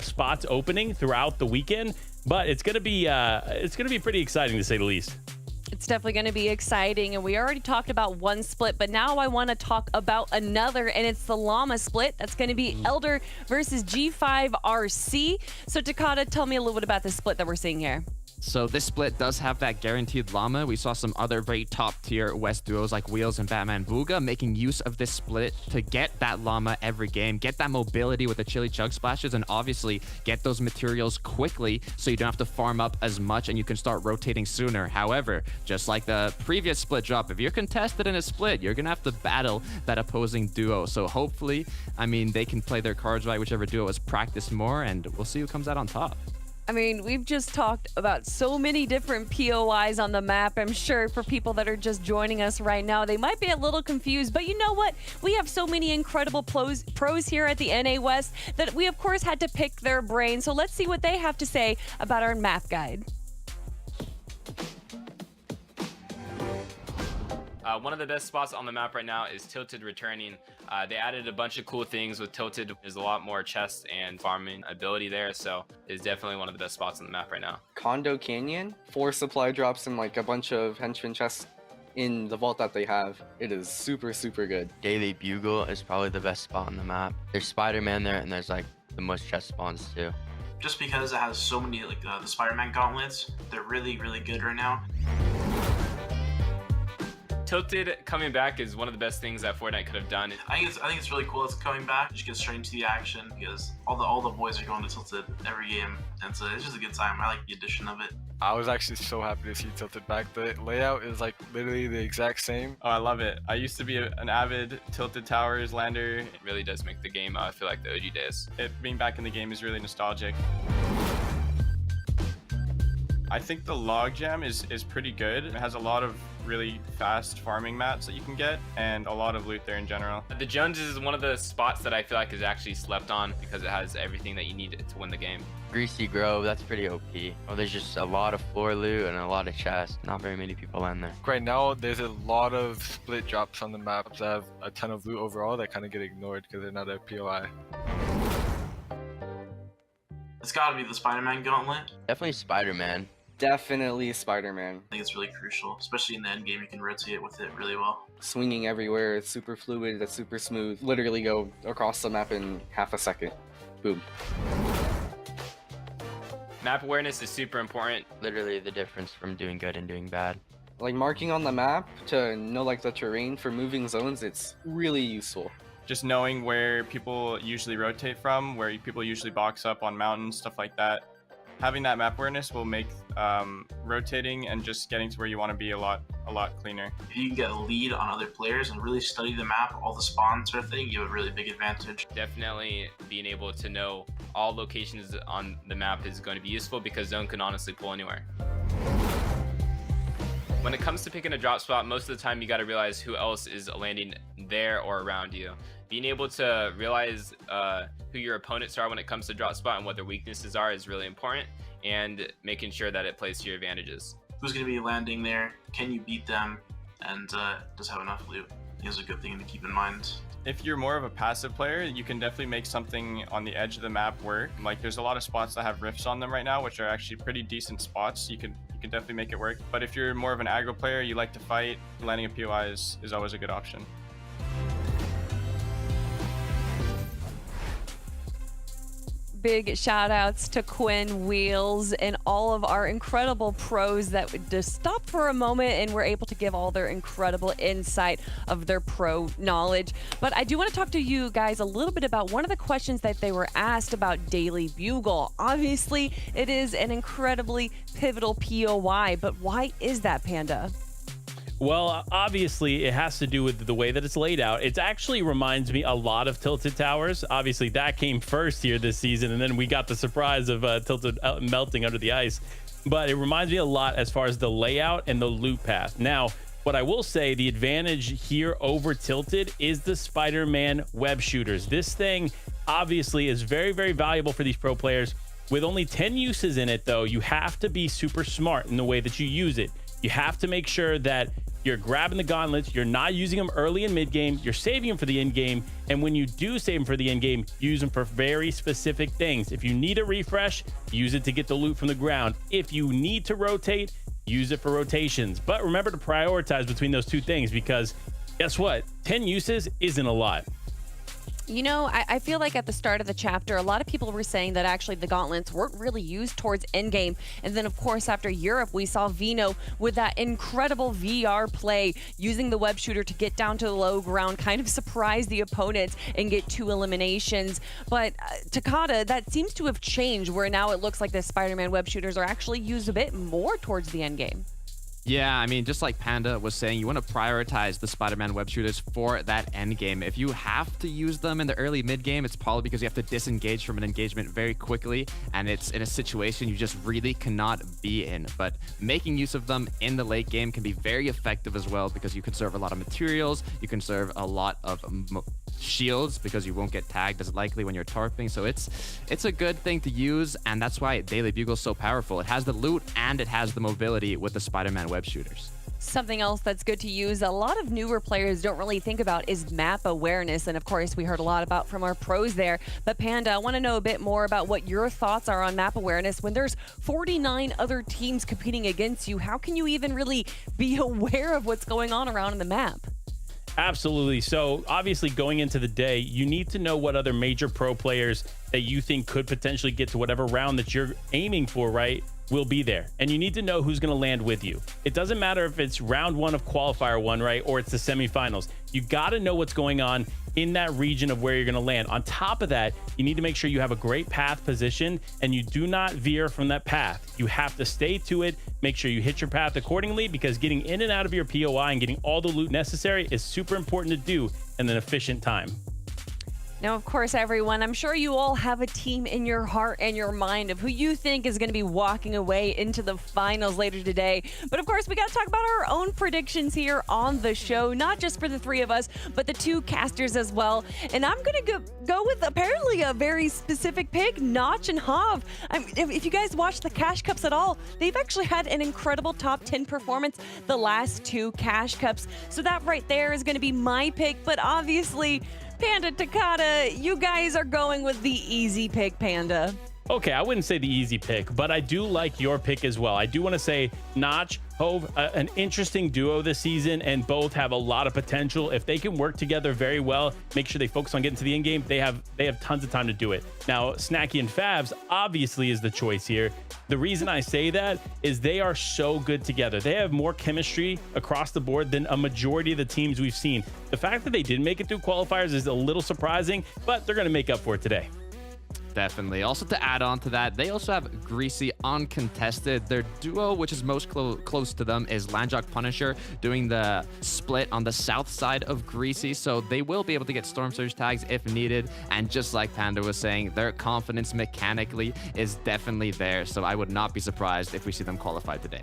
spots opening throughout the weekend. But it's going to be pretty exciting, to say the least.
It's definitely going to be exciting, and we already talked about one split, but now I want to talk about another, and it's the Llama split. That's going to be Elder versus G5RC. So Takata, tell me a little bit about this split that we're seeing here.
So this split does have that guaranteed llama. We saw some other very top tier West duos like Wheels and Batman Booga making use of this split to get that llama every game, get that mobility with the chili chug splashes, and obviously get those materials quickly so you don't have to farm up as much and you can start rotating sooner. However, just like the previous split drop, if you're contested in a split, you're gonna have to battle that opposing duo. So hopefully, I mean, they can play their cards right, whichever duo has practiced more, and we'll see who comes out on top.
I mean, we've just talked about so many different POIs on the map. I'm sure for people that are just joining us right now, they might be a little confused. But you know what? We have so many incredible pros here at the NA West that we, of course, had to pick their brain. So let's see what they have to say about our map guide.
One of the best spots on the map right now is Tilted returning. They added a bunch of cool things with Tilted. There's a lot more chest and farming ability there, so it's definitely one of the best spots on the map right now.
Condo Canyon, 4 supply drops and like a bunch of henchman chests in the vault that they have. It is super, super good.
Daily Bugle is probably the best spot on the map. There's Spider-Man there, and there's like the most chest spawns too.
Just because it has so many like the Spider-Man gauntlets, they're really, really good right now.
Tilted coming back is one of the best things that Fortnite could have done.
I think it's really cool it's coming back. Just get straight into the action because all the boys are going to Tilted every game, and so it's just a good time. I like the addition of it.
I was actually so happy to see Tilted back. The layout is like literally the exact same.
Oh, I love it. I used to be an avid Tilted Towers lander.
It really does make the game feel like the OG days.
It being back in the game is really nostalgic. I think the logjam is pretty good. It has a lot of really fast farming mats that you can get and a lot of loot there in general.
The Joneses is one of the spots that I feel like is actually slept on because it has everything that you need to win the game.
Greasy Grove, that's pretty OP. Oh, there's just a lot of floor loot and a lot of chests. Not very many people land there.
Right now, there's a lot of split drops on the map that have a ton of loot overall that kind of get ignored because they're not a POI.
It's got to be the Spider-Man gauntlet.
Definitely Spider-Man.
Definitely Spider-Man.
I think it's really crucial, especially in the end game. You can rotate with it really well.
Swinging everywhere, it's super fluid, it's super smooth. Literally go across the map in half a second. Boom.
Map awareness is super important.
Literally the difference from doing good and doing bad.
Like marking on the map to know like the terrain for moving zones, it's really useful.
Just knowing where people usually rotate from, where people usually box up on mountains, stuff like that. Having that map awareness will make rotating and just getting to where you want to be a lot cleaner.
If you can get a lead on other players and really study the map, all the spawns sort of thing, you have a really big advantage.
Definitely being able to know all locations on the map is going to be useful because zone can honestly pull anywhere. When it comes to picking a drop spot, most of the time you got to realize who else is landing there or around you. Being able to realize who your opponents are when it comes to drop spot and what their weaknesses are is really important, and making sure that it plays to your advantages.
Who's going to be landing there? Can you beat them? And does have enough loot? Is a good thing to keep in mind.
If you're more of a passive player, you can definitely make something on the edge of the map work. Like there's a lot of spots that have rifts on them right now, which are actually pretty decent spots. You can definitely make it work. But if you're more of an aggro player, you like to fight, landing a POI is always a good option.
Big shout outs to Quinn, Wheels, and all of our incredible pros that would just stop for a moment and were able to give all their incredible insight of their pro knowledge. But I do want to talk to you guys a little bit about one of the questions that they were asked about Daily Bugle. Obviously, it is an incredibly pivotal POI, but why is that, Panda?
Well, obviously, it has to do with the way that it's laid out. It actually reminds me a lot of Tilted Towers. Obviously, that came first here this season, and then we got the surprise of Tilted melting under the ice. But it reminds me a lot as far as the layout and the loot path. Now, what I will say, the advantage here over Tilted is the Spider-Man web shooters. This thing, obviously, is very, very valuable for these pro players. With only 10 uses in it, though, you have to be super smart in the way that you use it. You have to make sure that you're grabbing the gauntlets, you're not using them early and mid game, you're saving them for the end game, and when you do save them for the end game, use them for very specific things. If you need a refresh, use it to get the loot from the ground. If you need to rotate, use it for rotations. But remember to prioritize between those two things, because guess what? 10 uses isn't a lot.
You know, I feel like at the start of the chapter, a lot of people were saying that actually the gauntlets weren't really used towards endgame. And then, of course, after Europe, we saw Vino with that incredible VR play, using the web shooter to get down to the low ground, kind of surprise the opponents and get 2 eliminations. But Takata, that seems to have changed, where now it looks like the Spider-Man web shooters are actually used a bit more towards the endgame.
Yeah, I mean, just like Panda was saying, you want to prioritize the Spider-Man web shooters for that end game. If you have to use them in the early mid game, it's probably because you have to disengage from an engagement very quickly, and it's in a situation you just really cannot be in. But making use of them in the late game can be very effective as well, because you conserve a lot of materials, you conserve a lot of shields because you won't get tagged as likely when you're tarping. So it's a good thing to use, and that's why Daily Bugle is so powerful. It has the loot and it has the mobility with the Spider-Man web shooters.
Something else that's good to use, a lot of newer players don't really think about, is map awareness. And of course, we heard a lot about from our pros there. But Panda, I want to know a bit more about what your thoughts are on map awareness. When there's 49 other teams competing against you, how can you even really be aware of what's going on around the map?
Absolutely. So obviously going into the day, you need to know what other major pro players that you think could potentially get to whatever round that you're aiming for, right, will be there. And you need to know who's going to land with you. It doesn't matter if it's round 1 of qualifier 1, right, or it's the semifinals. You got to know what's going on in that region of where you're going to land. On top of that, you need to make sure you have a great path position and you do not veer from that path. You have to stay to it. Make sure you hit your path accordingly, because getting in and out of your POI and getting all the loot necessary is super important to do in an efficient time.
Now, of course, everyone, I'm sure you all have a team in your heart and your mind of who you think is going to be walking away into the finals later today. But of course, we got to talk about our own predictions here on the show, not just for the 3 of us, but the 2 casters as well. And I'm going to go with apparently a very specific pick, Notch and Hav. If you guys watch the Cash Cups at all, they've actually had an incredible top 10 performance the last 2 Cash Cups. So that right there is going to be my pick. But obviously, Panda, Takata, you guys are going with the easy pick, Panda.
Okay, I wouldn't say the easy pick, but I do like your pick as well. I do want to say Notch, Hove, an interesting duo this season, and both have a lot of potential. If they can work together very well, make sure they focus on getting to the end game, they have tons of time to do it. Now, Snacky and Favs obviously is the choice here. The reason I say that is they are so good together. They have more chemistry across the board than a majority of the teams we've seen. The fact that they didn't make it through qualifiers is a little surprising, but they're going to make up for it today.
Definitely. Also, to add on to that, they also have Greasy uncontested. Their duo, which is most close to them, is Landjock Punisher, doing the split on the south side of Greasy. So they will be able to get Storm Surge tags if needed. And just like Panda was saying, their confidence mechanically is definitely there. So I would not be surprised if we see them qualified today.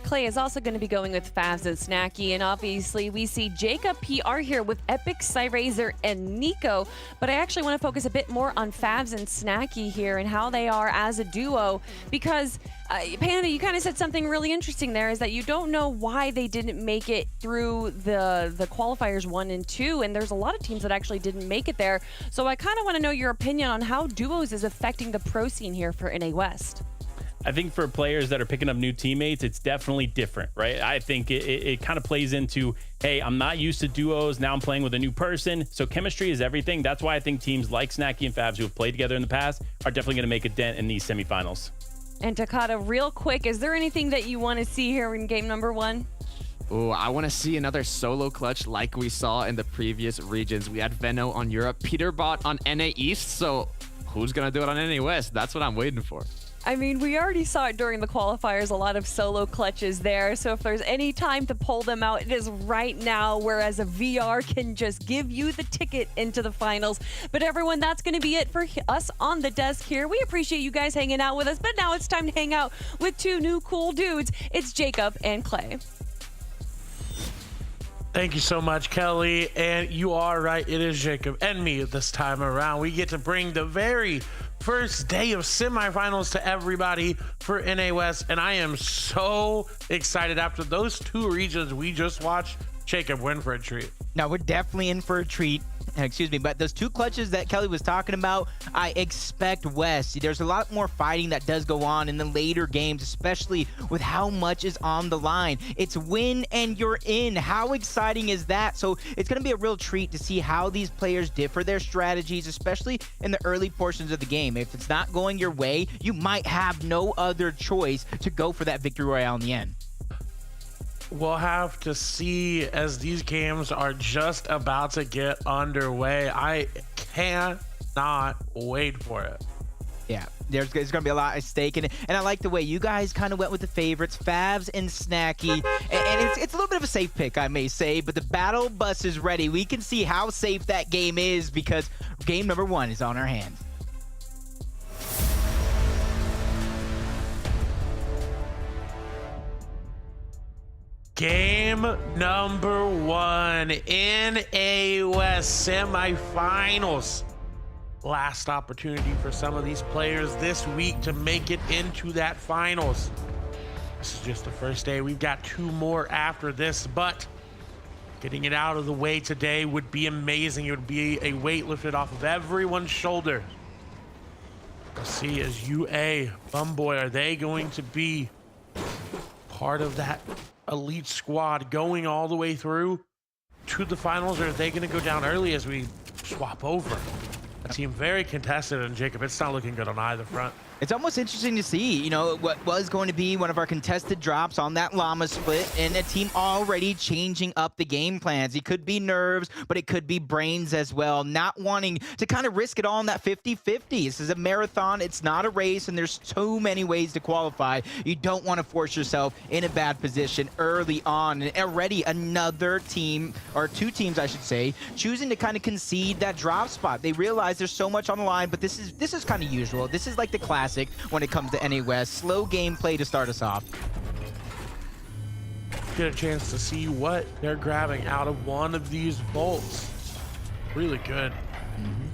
Clay is also going to be going with Favs and Snacky, and obviously we see Jacob PR here with Epic, Cyrazer, and Nico, but I actually want to focus a bit more on Favs and Snacky here and how they are as a duo, because Panda, you kind of said something really interesting there, is that you don't know why they didn't make it through the qualifiers 1 and 2, and there's a lot of teams that actually didn't make it there. So I kind of want to know your opinion on how duos is affecting the pro scene here for NA West.
I think for players that are picking up new teammates, it's definitely different, right? I think it kind of plays into, hey, I'm not used to duos. Now I'm playing with a new person. So chemistry is everything. That's why I think teams like Snacky and Favs, who have played together in the past, are definitely going to make a dent in these semifinals.
And Takata, real quick, is there anything that you want to see here in game number 1?
Oh, I want to see another solo clutch like we saw in the previous regions. We had Veno on Europe, Peterbot on NA East. So who's going to do it on NA West? That's what I'm waiting for.
I mean, we already saw it during the qualifiers, a lot of solo clutches there. So if there's any time to pull them out, it is right now, whereas a VR can just give you the ticket into the finals. But everyone, that's going to be it for us on the desk here. We appreciate you guys hanging out with us, but now it's time to hang out with 2 new cool dudes. It's Jacob and Clay.
Thank you so much, Kelly. And you are right, it is Jacob and me this time around. We get to bring the very first day of semifinals to everybody for NA West, and I am so excited after those 2 regions we just watched. Jacob, we're in for a treat.
Now, we're definitely in for a treat. excuse me, but those 2 clutches that Kelly was talking about, I expect West. There's a lot more fighting that does go on in the later games, especially with how much is on the line. It's win and you're in. How exciting is that? So it's going to be a real treat to see how these players differ their strategies, especially in the early portions of the game. If it's not going your way, you might have no other choice to go for that victory royale in the end.
We'll have to see as these games are just about to get underway. I cannot wait for it.
Yeah, there's going to be a lot at stake in it. And I like the way you guys kind of went with the favorites, Favs and Snacky. And it's a little bit of a safe pick, I may say, but the battle bus is ready. We can see how safe that game is because game number 1 is on our hands.
Game number 1, NA West semifinals. Last opportunity for some of these players this week to make it into that finals. This is just the first day. We've got 2 more after this, but getting it out of the way today would be amazing. It would be a weight lifted off of everyone's shoulder. Let's see, as UA, Bumboy, are they going to be part of that elite squad going all the way through to the finals, or are they going to go down early as we swap over? A team very contested, and Jacob, it's not looking good on either front.
It's almost interesting to see, you know, what was going to be one of our contested drops on that llama split, and a team already changing up the game plans. It could be nerves, but it could be brains as well, not wanting to kind of risk it all in that 50-50. This is a marathon, it's not a race, and there's so many ways to qualify. You don't want to force yourself in a bad position early on, and already another team, or 2 teams I should say, choosing to kind of concede that drop spot. They realize there's so much on the line, but this is kind of usual. This is like the classic when it comes to NA West. Slow gameplay to start us off.
Get a chance to see what they're grabbing out of one of these bolts. Really good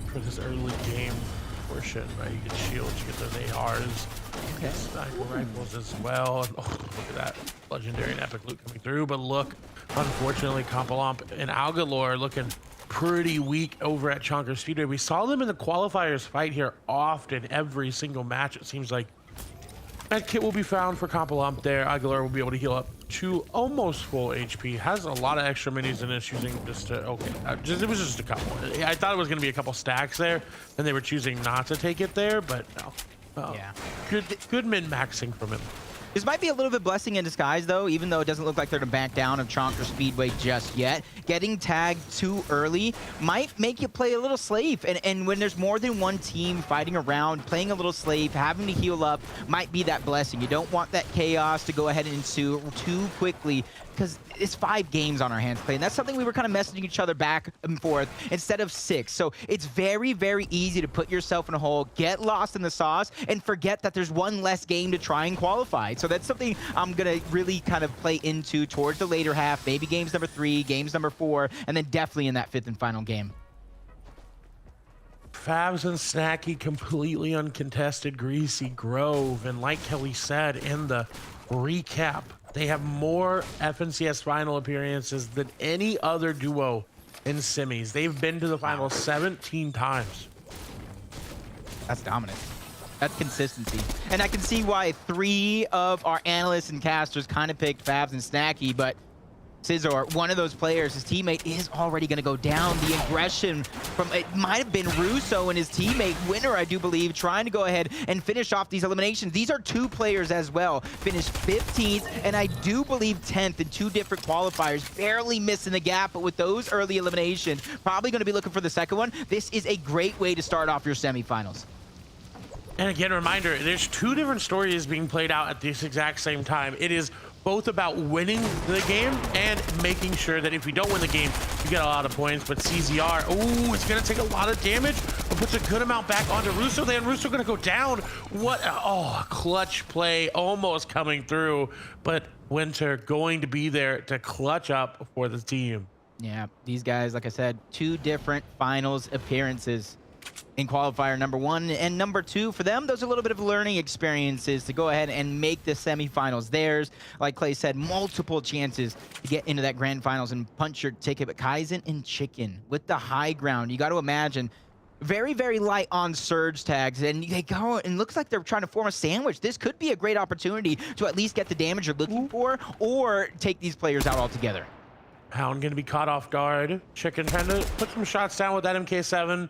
for this early game portion, right? You get shields, you get those ARs, okay. Sniper rifles as well. And, oh, look at that legendary and epic loot coming through. But look, unfortunately, Kompalomp and Algalore looking pretty weak over at Chonker Speedway. We saw them in the qualifiers fight here often, every single match. It seems like that kit will be found for Kompalomp there. Aguilar will be able to heal up to almost full HP. Has a lot of extra minis in this, using just to, okay, it was just a couple. I thought it was going to be a couple stacks there, and they were choosing not to take it there, but no. Yeah. Good min-maxing from him.
This might be a little bit blessing in disguise, though, even though it doesn't look like they're to back down of Chonker Speedway just yet. Getting tagged too early might make you play a little slave. And when there's more than one team fighting around, playing a little slave, having to heal up might be that blessing. You don't want that chaos to go ahead and ensue too quickly, because it's 5 games on our hands playing. That's something we were kind of messaging each other back and forth instead of 6. So it's very, very easy to put yourself in a hole, get lost in the sauce, and forget that there's one less game to try and qualify. So that's something I'm going to really kind of play into towards the later half, maybe games number 3, games number 4, and then definitely in that 5th and final game.
Favs and Snacky completely uncontested Greasy Grove, and like Kelly said in the recap, they have more FNCS final appearances than any other duo in semis. They've been to the final 17 times.
That's dominant. That's consistency. And I can see why 3 of our analysts and casters kind of picked Favs and Snacky, but Scizor, one of those players, his teammate is already going to go down. The aggression from, it might have been Russo and his teammate, Winner, I do believe, trying to go ahead and finish off these eliminations. These are 2 players as well. Finished 15th, and I do believe 10th in 2 different qualifiers, barely missing the gap, but with those early eliminations, probably going to be looking for the second one. This is a great way to start off your semifinals.
And again, a reminder, there's 2 different stories being played out at this exact same time. It is both about winning the game and making sure that if you don't win the game, you get a lot of points. But CZR, oh, it's going to take a lot of damage, but puts a good amount back onto Russo. Then Russo going to go down. What? A clutch play almost coming through, but Winter going to be there to clutch up for the team.
Yeah, these guys, like I said, 2 different finals appearances. in qualifier number 1 and number 2. For them, those are a little bit of learning experiences to go ahead and make the semifinals theirs. Like Clay said, multiple chances to get into that grand finals and punch your ticket. But Kaizen and Chicken with the high ground, you got to imagine, very, very light on surge tags, and they go and looks like they're trying to form a sandwich. This could be a great opportunity to at least get the damage you're looking for or take these players out altogether.
Hound going to be caught off guard. Chicken trying to put some shots down with that MK7.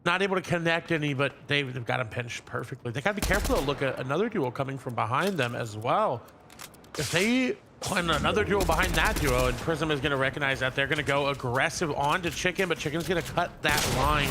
Not able to connect any, but they've got him pinched perfectly. They got to be careful to look at another duo coming from behind them as well. If they find another duo behind that duo, and Prism is going to recognize that, they're going to go aggressive onto Chicken, but Chicken's going to cut that line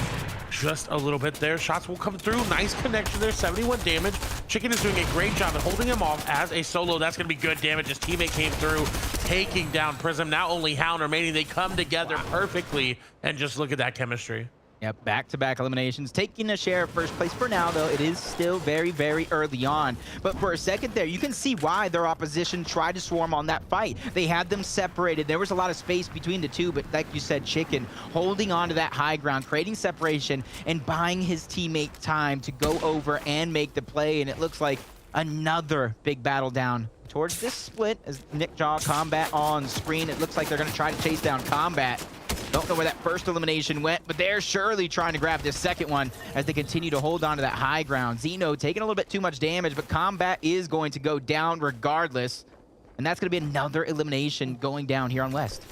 just a little bit there. Shots will come through. Nice connection there. 71 damage. Chicken is doing a great job at holding him off as a solo. That's going to be good damage. His teammate came through, taking down Prism. Now only Hound remaining. They come together perfectly, and just look at that chemistry.
Yep, back-to-back eliminations. Taking a share of first place for now, though. It is still very, very early on. But for a second there, you can see why their opposition tried to swarm on that fight. They had them separated. There was a lot of space between the two, but like you said, Chicken holding on to that high ground, creating separation, and buying his teammate time to go over and make the play. And it looks like another big battle down towards this split as Nick Jaw Combat on screen. It looks like they're going to try to chase down Combat. Don't know where that first elimination went, but they're surely trying to grab this second one as they continue to hold on to that high ground. Zeno taking a little bit too much damage, but Combat is going to go down regardless. And that's going to be another elimination going down here on West.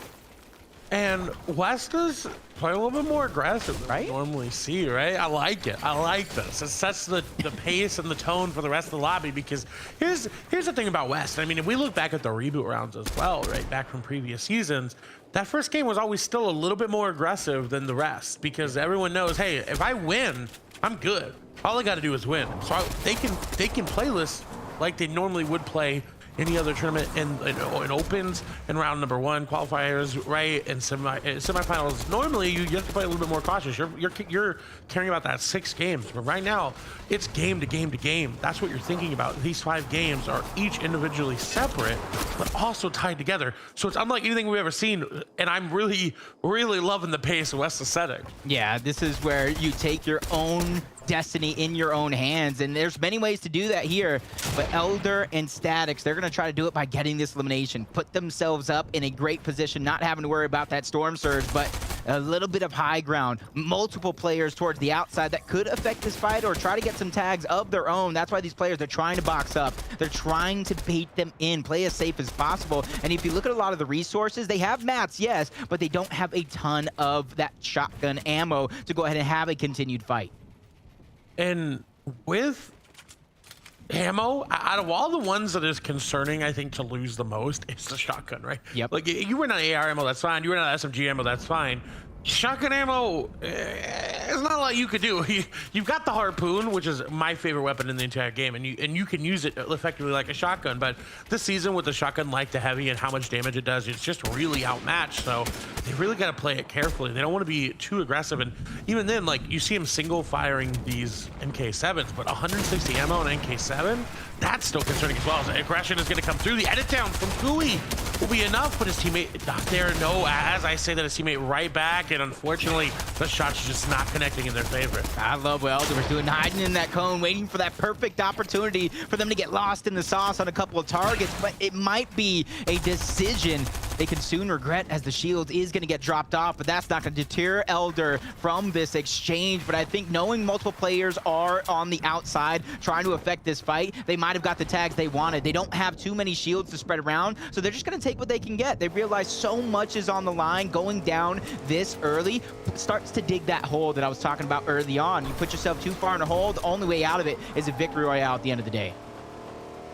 And West is playing a little bit more aggressive than we normally see, right? I like it. I like this. It sets the pace and the tone for the rest of the lobby, because here's the thing about West. I mean, if we look back at the reboot rounds as well, right, back from previous seasons, that first game was always still a little bit more aggressive than the rest, because everyone knows, hey, if I win, I'm good. All I got to do is win. So they can play this like they normally would play any other tournament in opens and round number 1 qualifiers, right, and semifinals. Normally you have to play a little bit more cautious. You're caring about that 6 games, but right now it's game to game to game. That's what you're thinking about. These 5 games are each individually separate but also tied together, so it's unlike anything we've ever seen. And I'm really loving the pace of West Aesthetic.
Yeah, this is where you take your own destiny in your own hands, and there's many ways to do that here, but Elder and Statics, they're going to try to do it by getting this elimination, put themselves up in a great position, not having to worry about that storm surge, but a little bit of high ground, multiple players towards the outside that could affect this fight or try to get some tags of their own. That's why these players, they're trying to box up, they're trying to bait them in, play as safe as possible. And if you look at a lot of the resources, they have mats, yes, but they don't have a ton of that shotgun ammo to go ahead and have a continued fight.
And with ammo, out of all the ones that is concerning, I think, to lose the most, it's the shotgun, right?
Yep.
Like, you run out of AR ammo, that's fine. You run out of SMG ammo, that's fine. Shotgun ammo, there's not a lot you could do. You've got the harpoon, which is my favorite weapon in the entire game, and you can use it effectively like a shotgun. But this season with the shotgun like the heavy and how much damage it does, it's just really outmatched. So they really got to play it carefully. They don't want to be too aggressive. And even then, like, you see him single firing these MK7s, but 160 ammo on MK7, that's still concerning as well. So aggression is going to come through. The edit down from Kui will be enough, but his teammate not there. No, as I say that, his teammate right back, and unfortunately the shot's just not connecting in their favor.
I love what Elder was doing, hiding in that cone, waiting for that perfect opportunity for them to get lost in the sauce on a couple of targets, but it might be a decision they can soon regret, as the shield is going to get dropped off, but that's not going to deter Elder from this exchange. But I think knowing multiple players are on the outside trying to affect this fight, they might have got the tags they wanted. They don't have too many shields to spread around, so they're just going to take what they can get. They realize so much is on the line. Going down this early starts to dig that hole that I was talking about early on. You put yourself too far in a hole, the only way out of it is a victory royale at the end of the day.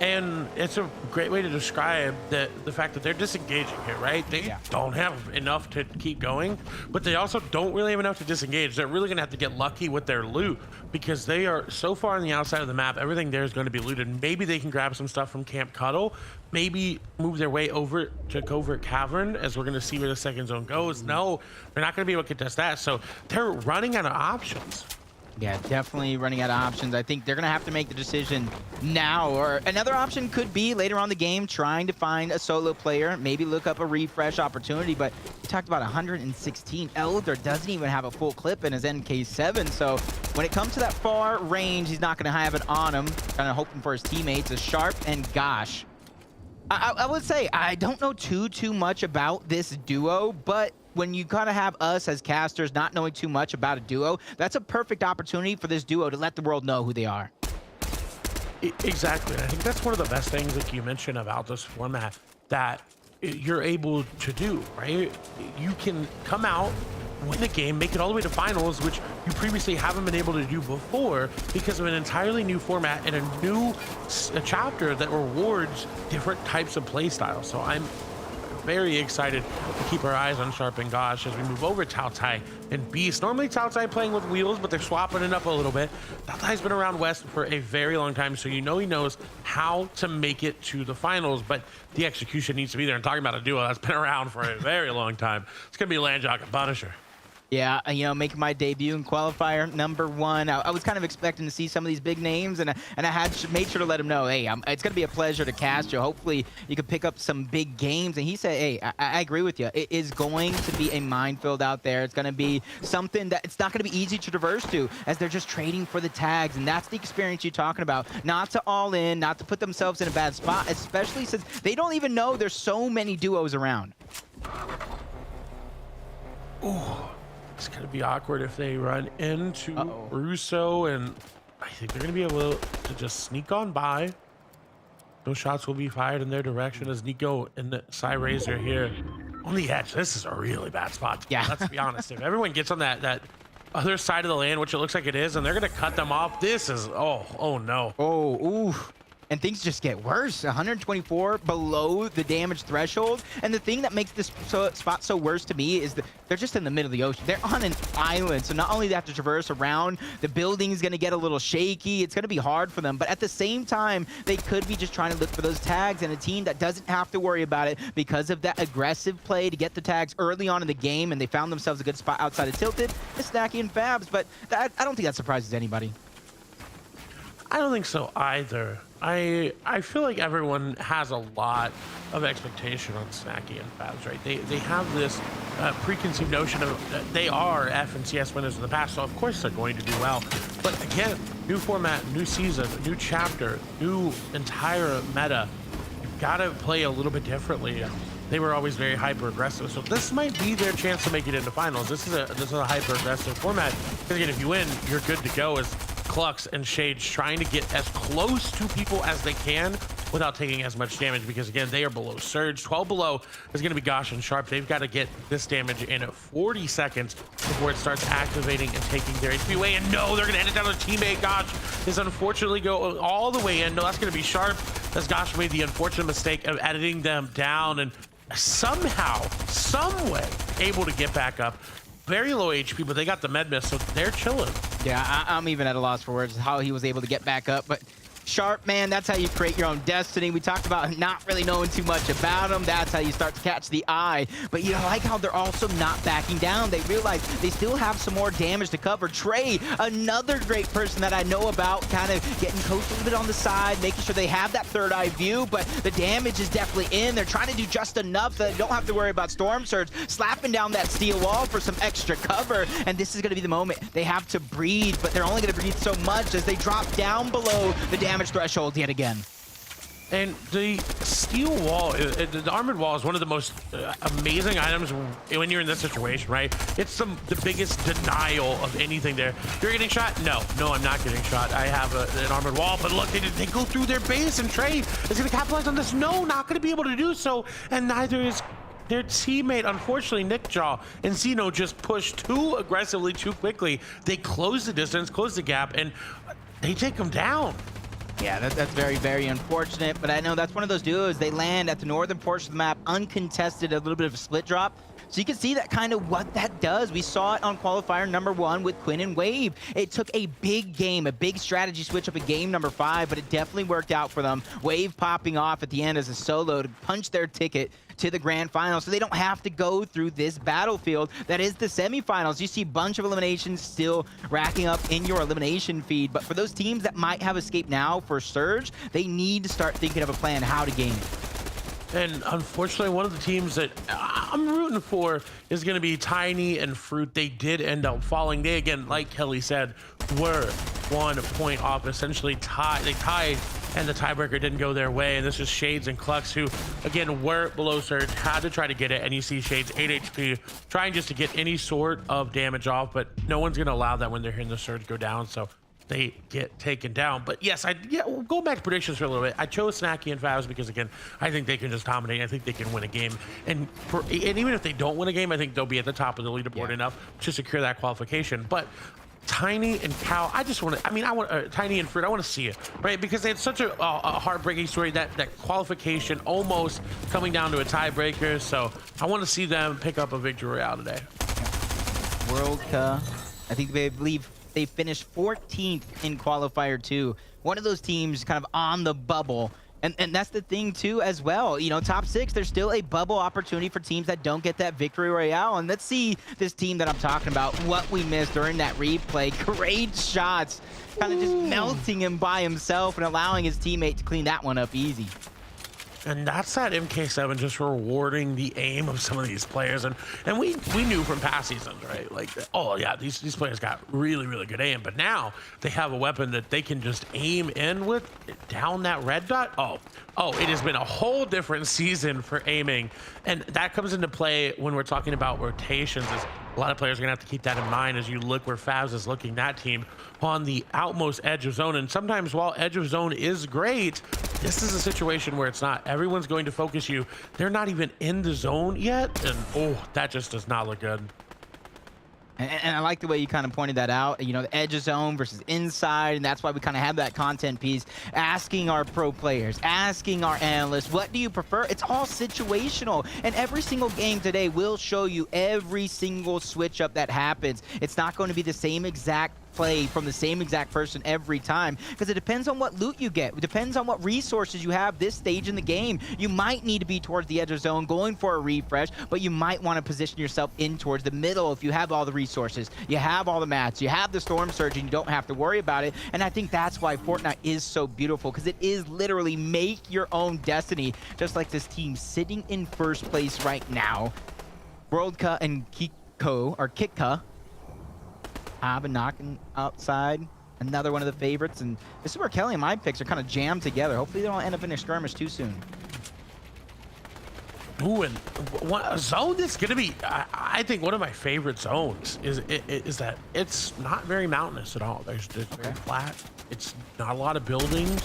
And it's a great way to describe the fact that they're disengaging here, right? They don't have enough to keep going, but they also don't really have enough to disengage. They're really going to have to get lucky with their loot, because they are so far on the outside of the map. Everything there is going to be looted. Maybe they can grab some stuff from Camp Cuddle, maybe move their way over to Covert Cavern, as we're going to see where the second zone goes. No, they're not going to be able to contest that. So they're running out of options.
Yeah, definitely running out of options. I think they're going to have to make the decision now. Or another option could be later on the game, trying to find a solo player, maybe look up a refresh opportunity. But we talked about 116. Elder doesn't even have a full clip in his NK7. So when it comes to that far range, he's not going to have it on him. Kind of hoping for his teammates, a Sharp and Gosh. I would say I don't know too much about this duo, but when you kind of have us as casters not knowing too much about a duo, that's a perfect opportunity for this duo to let the world know who they are.
Exactly. I think that's one of the best things, like you mentioned, about this format that you're able to do, right? You can come out, win the game, make it all the way to finals, which you previously haven't been able to do before because of an entirely new format and a chapter that rewards different types of play styles. So I'm very excited to keep our eyes on Sharp and Gosh as we move over Tao Tai and Beast. Normally Tao Tai playing with wheels, but they're swapping it up a little bit. Tao Tai's been around West for a very long time, so you know he knows how to make it to the finals, but the execution needs to be there. And talking about a duo that's been around for a very long time, it's going to be Landjock and Punisher.
Yeah, you know, making my debut in qualifier #1. I was kind of expecting to see some of these big names, and I had made sure to let him know, hey, it's going to be a pleasure to cast you. Hopefully, you can pick up some big games. And he said, hey, I agree with you. It is going to be a minefield out there. It's going to be something that it's not going to be easy to traverse to, as they're just trading for the tags. And that's the experience you're talking about. Not to all in, not to put themselves in a bad spot, especially since they don't even know there's so many duos around.
Ooh. It's going to be awkward if they run into Russo, and I think they're going to be able to just sneak on by. Those shots will be fired in their direction as Nico and the Psy-Razor here on the edge. This is a really bad spot. Yeah. Let's be honest. If everyone gets on that other side of the land, which it looks like it is, and they're going to cut them off, this is, oh no.
Oh, ooh. And things just get worse. 124 below the damage threshold. And the thing that makes this spot so worse to me is that they're just in the middle of the ocean. They're on an island. So not only do they have to traverse around, the building's going to get a little shaky. It's going to be hard for them. But at the same time, they could be just trying to look for those tags, and a team that doesn't have to worry about it because of that aggressive play to get the tags early on in the game. And they found themselves a good spot outside of Tilted is Snacky and Fabs. But I don't think that surprises anybody.
I don't think so either. I feel like everyone has a lot of expectation on Snacky and Fabs, right? They have this preconceived notion of they are F and CS winners in the past, so of course they're going to do well. But again, new format, new season, new chapter, new entire meta. You've got to play a little bit differently. They were always very hyper aggressive, so this might be their chance to make it into finals. This is a hyper aggressive format. Because again, if you win, you're good to go. As Clux and Shades trying to get as close to people as they can without taking as much damage, because again, they are below Surge. 12 below is going to be Gosh and Sharp. They've got to get this damage in 40 seconds before it starts activating and taking their HP away. And no, they're going to end it down to teammate. Gosh is unfortunately go all the way in. No, that's going to be Sharp, as Gosh made the unfortunate mistake of editing them down and somehow, some way, able to get back up. Very low HP, but they got the med miss, so they're chilling.
Yeah, I'm even at a loss for words how he was able to get back up, but Sharp, man, that's how you create your own destiny. We talked about not really knowing too much about him. That's how you start to catch the eye. But you like how they're also not backing down. They realize they still have some more damage to cover. Trey, another great person that I know about, kind of getting coached a little bit on the side, making sure they have that third eye view, but the damage is definitely in. They're trying to do just enough so they don't have to worry about Storm Surge, slapping down that steel wall for some extra cover. And this is going to be the moment they have to breathe, but they're only going to breathe so much as they drop down below the damage threshold yet again.
And the steel wall, the armored wall, is one of the most amazing items when you're in this situation, right? It's the biggest denial of anything there. You're getting shot? No, I'm not getting shot. I have an armored wall, but look, they go through their base, and Trey is going to capitalize on this. No, not going to be able to do so, and neither is their teammate. Unfortunately, Nickjaw and Zeno just pushed too aggressively, too quickly. They close the distance, close the gap, and they take them down.
Yeah, that's very, very unfortunate, but I know that's one of those duos. They land at the northern portion of the map, uncontested, a little bit of a split drop. So you can see that kind of what that does. We saw it on qualifier number 1 with Quinn and Wave. It took a big game, a big strategy switch up in game number 5, but it definitely worked out for them. Wave popping off at the end as a solo to punch their ticket to the grand final, so they don't have to go through this battlefield that is the semifinals. You see a bunch of eliminations still racking up in your elimination feed, but for those teams that might have escaped now for Surge, they need to start thinking of a plan how to gain it.
And unfortunately, one of the teams that I'm rooting for is going to be Tiny and Fruit. They did end up falling. They, again, like Kelly said, were 1 point off, essentially tied. They tied, and the tiebreaker didn't go their way. And this is Shades and Clux, who, again, were below Surge, had to try to get it. And you see Shades 8 HP, trying just to get any sort of damage off, but no one's going to allow that when they're hearing the Surge go down. So they get taken down. But yes, we'll go back to predictions for a little bit. I chose Snacky and Favs because, again, I think they can just dominate. I think they can win a game. And even if they don't win a game, I think they'll be at the top of the leaderboard enough to secure that qualification. But Tiny and Cal, I just want to, I want Tiny and Fruit, I want to see it, right? Because they had such a heartbreaking story, that qualification almost coming down to a tiebreaker. So I want to see them pick up a victory royale today.
World Cup, I think they believe they finished 14th in qualifier 2. One of those teams kind of on the bubble. And that's the thing too as well. You know, top 6, there's still a bubble opportunity for teams that don't get that victory royale. And let's see this team that I'm talking about, what we missed during that replay. Great shots, kind of just melting him by himself and allowing his teammate to clean that one up easy.
And that's that MK7 just rewarding the aim of some of these players. And we knew from past seasons, right? Like, oh yeah, these players got really, really good aim. But now they have a weapon that they can just aim in with down that red dot. Oh, it has been a whole different season for aiming. And that comes into play when we're talking about rotations. Is a lot of players are gonna have to keep that in mind as you look where Favs is looking, that team on the outmost edge of zone. And sometimes while edge of zone is great, this is a situation where it's not. Everyone's going to focus you. They're not even in the zone yet. And oh, that just does not look good.
And I like the way you kind of pointed that out, you know, the edge of zone versus inside, and that's why we kind of have that content piece, asking our pro players, asking our analysts, what do you prefer? It's all situational, and every single game today will show you every single switch up that happens. It's not going to be the same exact play from the same exact person every time, because it depends on what loot you get. It depends on what resources you have this stage in the game. You might need to be towards the edge of zone going for a refresh, but you might want to position yourself in towards the middle if you have all the resources, you have all the mats, you have the storm surge, and you don't have to worry about it. And I think that's why Fortnite is so beautiful, because it is literally make your own destiny, just like this team sitting in first place right now. Worldka and Kitka have been knocking outside. Another one of the favorites, and this is where Kelly and my picks are kind of jammed together. Hopefully they don't end up in a skirmish too soon.
Ooh, and a zone that's gonna be, I think one of my favorite zones is that it's not very mountainous at all. There's very flat. It's not a lot of buildings.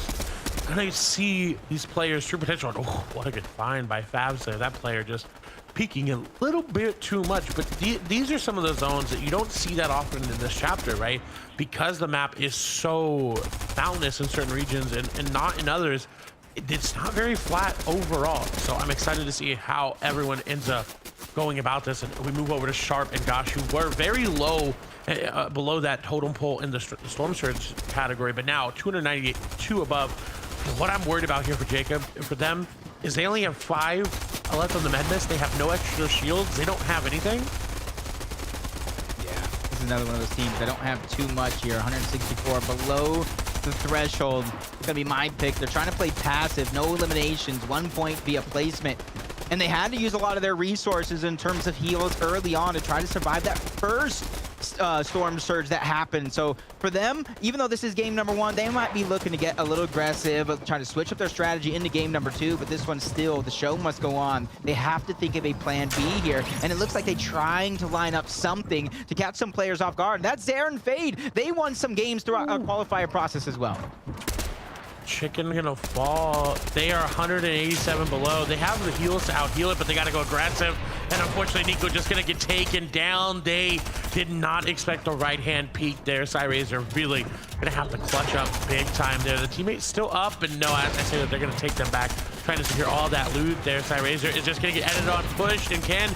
And I see these players' true potential. And, oh, what a good find by Favs there. That player just peaking a little bit too much. But these are some of the zones that you don't see that often in this chapter, right? Because the map is so mountainous in certain regions and not in others. It's not very flat overall. So I'm excited to see how everyone ends up going about this. And we move over to Sharp and Gosh, who were very low below that totem pole in the Storm Surge category, but now 298, above. What I'm worried about here for Jacob, for them, is they only have 5 left on the med mist. They have no extra shields. They don't have anything.
Yeah, this is another one of those teams that don't have too much here. 164 below the threshold. It's gonna be my pick. They're trying to play passive, no eliminations, 1 point via placement. And they had to use a lot of their resources in terms of heals early on to try to survive that first storm surge that happened. So for them, even though this is game number 1, they might be looking to get a little aggressive, trying to switch up their strategy into game number 2, but this one still, the show must go on. They have to think of a plan B here, and it looks like they're trying to line up something to catch some players off guard. That's Zare and Fade. They won some games throughout a qualifier process as well.
Chicken gonna fall. They are 187 below. They have the heals to out heal it, but they gotta go aggressive. And unfortunately, Nico just gonna get taken down. They did not expect the right hand peek there. C3S1 really gonna have to clutch up big time there. The teammate's still up, and no, as I say that, they're gonna take them back, trying to secure all that loot there. C3S1 is just gonna get edited on, pushed, and can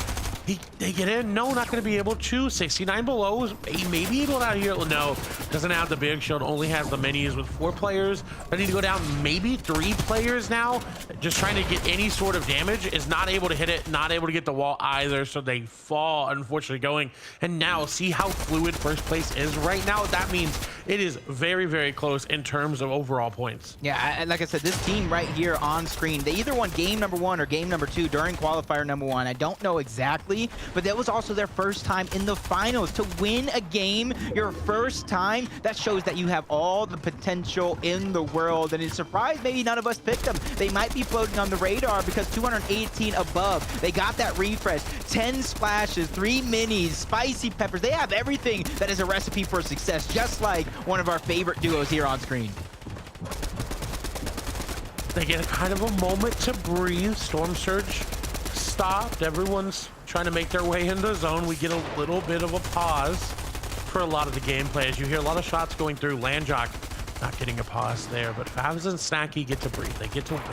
They get in. No, not going to be able to. 69 below. Maybe able out here. No, doesn't have the big shield. Only has the minis with 4 players. They need to go down. Maybe 3 players now. Just trying to get any sort of damage. Is not able to hit it. Not able to get the wall either. So they fall, unfortunately, going. And now see how fluid first place is right now. That means it is very, very close in terms of overall points.
Yeah, like I said, this team right here on screen, they either won game number 1 or game number 2 during qualifier number 1. I don't know exactly, but that was also their first time in the finals. To win a game your first time, that shows that you have all the potential in the world. And it's surprised maybe none of us picked them. They might be floating on the radar because 218 above. They got that refresh, 10 splashes, 3 minis, spicy peppers. They have everything that is a recipe for success, just like one of our favorite duos here on screen.
They get a kind of a moment to breathe. Storm Surge stopped. Everyone's trying to make their way into the zone. We get a little bit of a pause for a lot of the gameplay as you hear a lot of shots going through. Landjock not getting a pause there, but Fabs and Snacky get to breathe. They get to wait.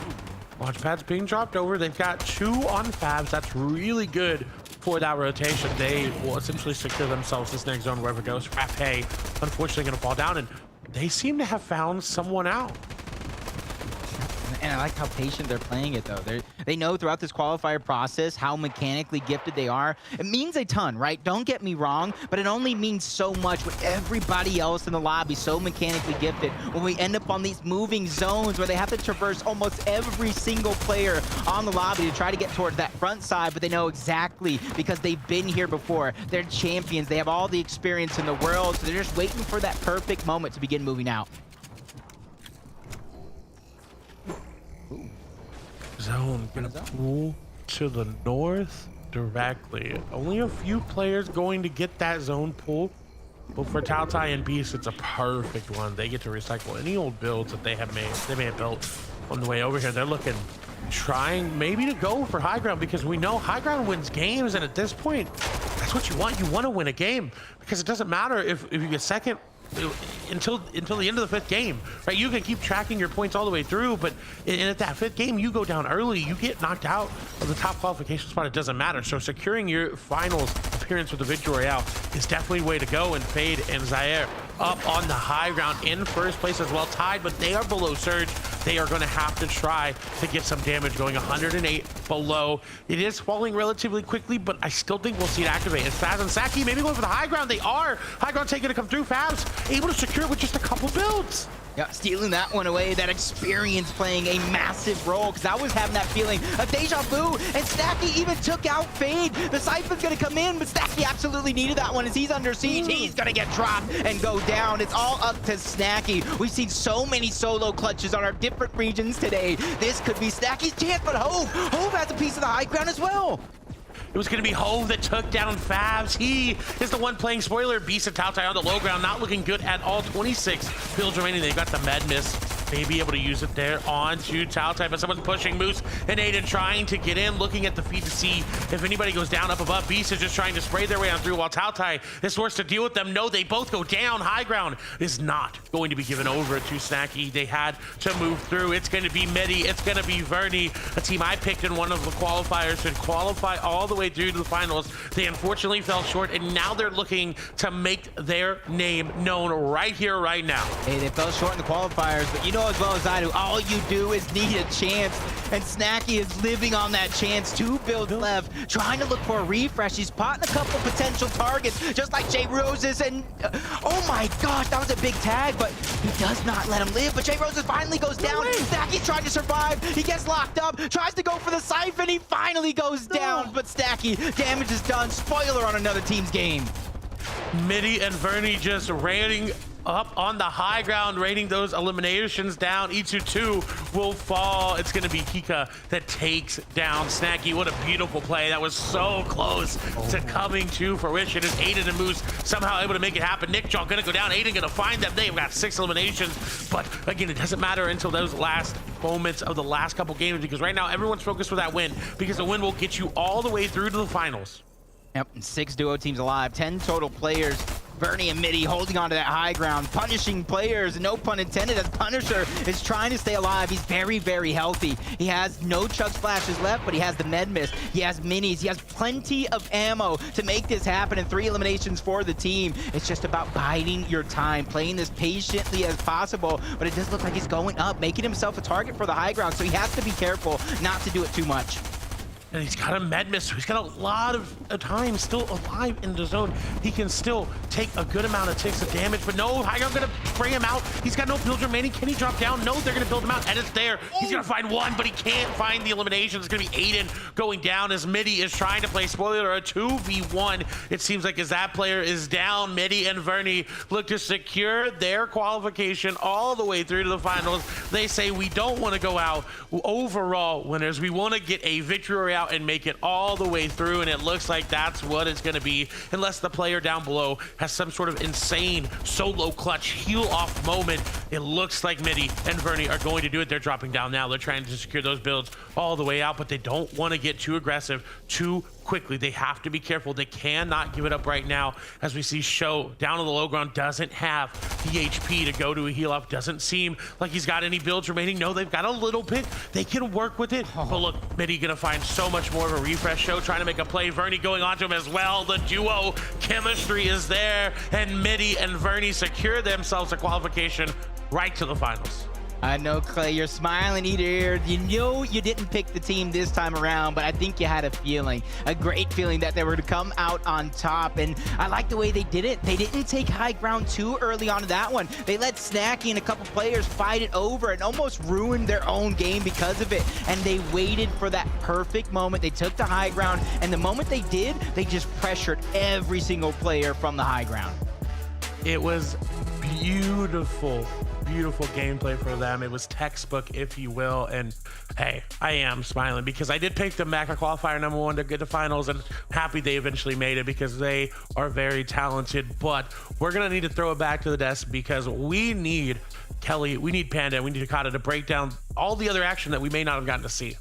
Launchpad's being dropped over. They've got 2 on Fabs. That's really good for that rotation. They will essentially secure themselves this next zone wherever it goes. Frappe, unfortunately, going to fall down, and they seem to have found someone out.
And I like how patient they're playing it, though. They know throughout this qualifier process how mechanically gifted they are. It means a ton, right? Don't get me wrong, but it only means so much with everybody else in the lobby so mechanically gifted. When we end up on these moving zones where they have to traverse almost every single player on the lobby to try to get towards that front side, but they know exactly because they've been here before. They're champions. They have all the experience in the world, so they're just waiting for that perfect moment to begin moving out.
Zone gonna pull to the north directly. Only a few players going to get that zone pull, but for Taotai and Beast, it's a perfect one. They get to recycle any old builds that they may have built on the way over here. They're looking, trying maybe to go for high ground because we know high ground wins games, and at this point, that's what you want. You want to win a game because it doesn't matter if you get second until the end of the 5th game, right? You can keep tracking your points all the way through, but at that 5th game, you go down early, you get knocked out of the top qualification spot. It doesn't matter. So securing your finals appearance with the Victory Royale is definitely way to go. And Fade and Zaire up on the high ground in first place as well, tied, but they are below Surge. They are going to have to try to get some damage going. 108 below. It is falling relatively quickly, but I still think we'll see it activate. It's Fabs and Saki maybe going for the high ground. They are. High ground taking to come through. Fabs able to secure it with just a couple builds.
Yeah, stealing that one away, that experience playing a massive role, because I was having that feeling of deja vu, and Snacky even took out Fade. The Siphon's going to come in, but Snacky absolutely needed that one as he's under siege. He's going to get dropped and go down. It's all up to Snacky. We've seen so many solo clutches on our different regions today. This could be Snacky's chance, but Hove has a piece of the high ground as well.
It was going to be Hove that took down Fabs. He is the one playing spoiler. Beast and Taotai on the low ground, not looking good at all. 26 builds remaining. They've got the med miss. May be able to use it there on to Taotai, but someone's pushing. Moose and Aiden trying to get in, looking at the feed to see if anybody goes down up above. Beast is just trying to spray their way on through while Taotai is forced to deal with them. No, they both go down. High ground is not going to be given over to Snacky. They had to move through. It's going to be Medi. It's going to be Vernie, a team I picked in one of the qualifiers to qualify all the way through to the finals. They unfortunately fell short, and now they're looking to make their name known right here, right now.
Hey, they fell short in the qualifiers, but you know as well as I do, all you do is need a chance, and Snacky is living on that chance. 2 builds left, trying to look for a refresh. He's spotting a couple potential targets, just like Jay Roses, and oh my gosh, that was a big tag, but he does not let him live. But Jay Roses finally goes down. Snacky's trying to survive. He gets locked up, tries to go for the Siphon. He finally goes down, but Snacky, damage is done. Spoiler on another team's game.
Midi and Vernie just raining up on the high ground, raining those eliminations down. E2 will fall. It's going to be Kika that takes down Snacky. What a beautiful play. That was so close to coming to fruition as Aiden and Moose somehow able to make it happen. Nick Jaw going to go down. Aiden going to find them. They've got 6 eliminations. But again, it doesn't matter until those last moments of the last couple games, because right now everyone's focused for that win, because the win will get you all the way through to the finals.
Yep, 6 duo teams alive, 10 total players. Bernie and Mitty holding on to that high ground, punishing players, no pun intended, as Punisher is trying to stay alive. He's very, very healthy. He has no chug splashes left, but he has the med mist. He has minis. He has plenty of ammo to make this happen, and 3 eliminations for the team. It's just about biding your time, playing this patiently as possible, but it does look like he's going up, making himself a target for the high ground, so he has to be careful not to do it too much.
And he's got a med miss, so he's got a lot of time still alive in the zone. He can still take a good amount of ticks of damage, but no, high ground gonna bring him out. He's got no build remaining. Can he drop down? No, they're gonna build him out, and it's there. He's gonna find one, but he can't find the elimination. It's gonna be Aiden going down as Mitty is trying to play spoiler a 2v1. It seems like as that player is down, Mitty and Vernie look to secure their qualification all the way through to the finals. They say we don't want to go out overall winners. We want to get a victory royale and make it all the way through, and it looks like that's what it's going to be, unless the player down below has some sort of insane solo clutch heal off moment. It looks like Mitty and Vernie are going to do it. They're dropping down now. They're trying to secure those builds all the way out, but they don't want to get too aggressive too quickly. They have to be careful. They cannot give it up right now, as we see Show down on the low ground doesn't have the HP to go to a heal up. Doesn't seem like he's got any builds remaining. No, they've got a little bit. They can work with it. But look, Mitty gonna find so much more of a refresh. Show trying to make a play. Vernie going onto him as well. The duo chemistry is there, and Mitty and Vernie secure themselves a qualification right to the finals.
I know, Clay, you're smiling ear to ear. You know you didn't pick the team this time around, but I think you had a feeling, a great feeling that they were to come out on top. And I like the way they did it. They didn't take high ground too early on that one. They let Snacky and a couple players fight it over and almost ruined their own game because of it. And they waited for that perfect moment. They took the high ground, and the moment they did, they just pressured every single player from the high ground.
It was beautiful gameplay for them. It was textbook, if you will. And hey, I am smiling because I did pick them back a qualifier #1 to get to finals, and happy they eventually made it because they are very talented. But we're gonna need to throw it back to the desk because we need Kelly, we need Panda, and we need Takata to break down all the other action that we may not have gotten to see.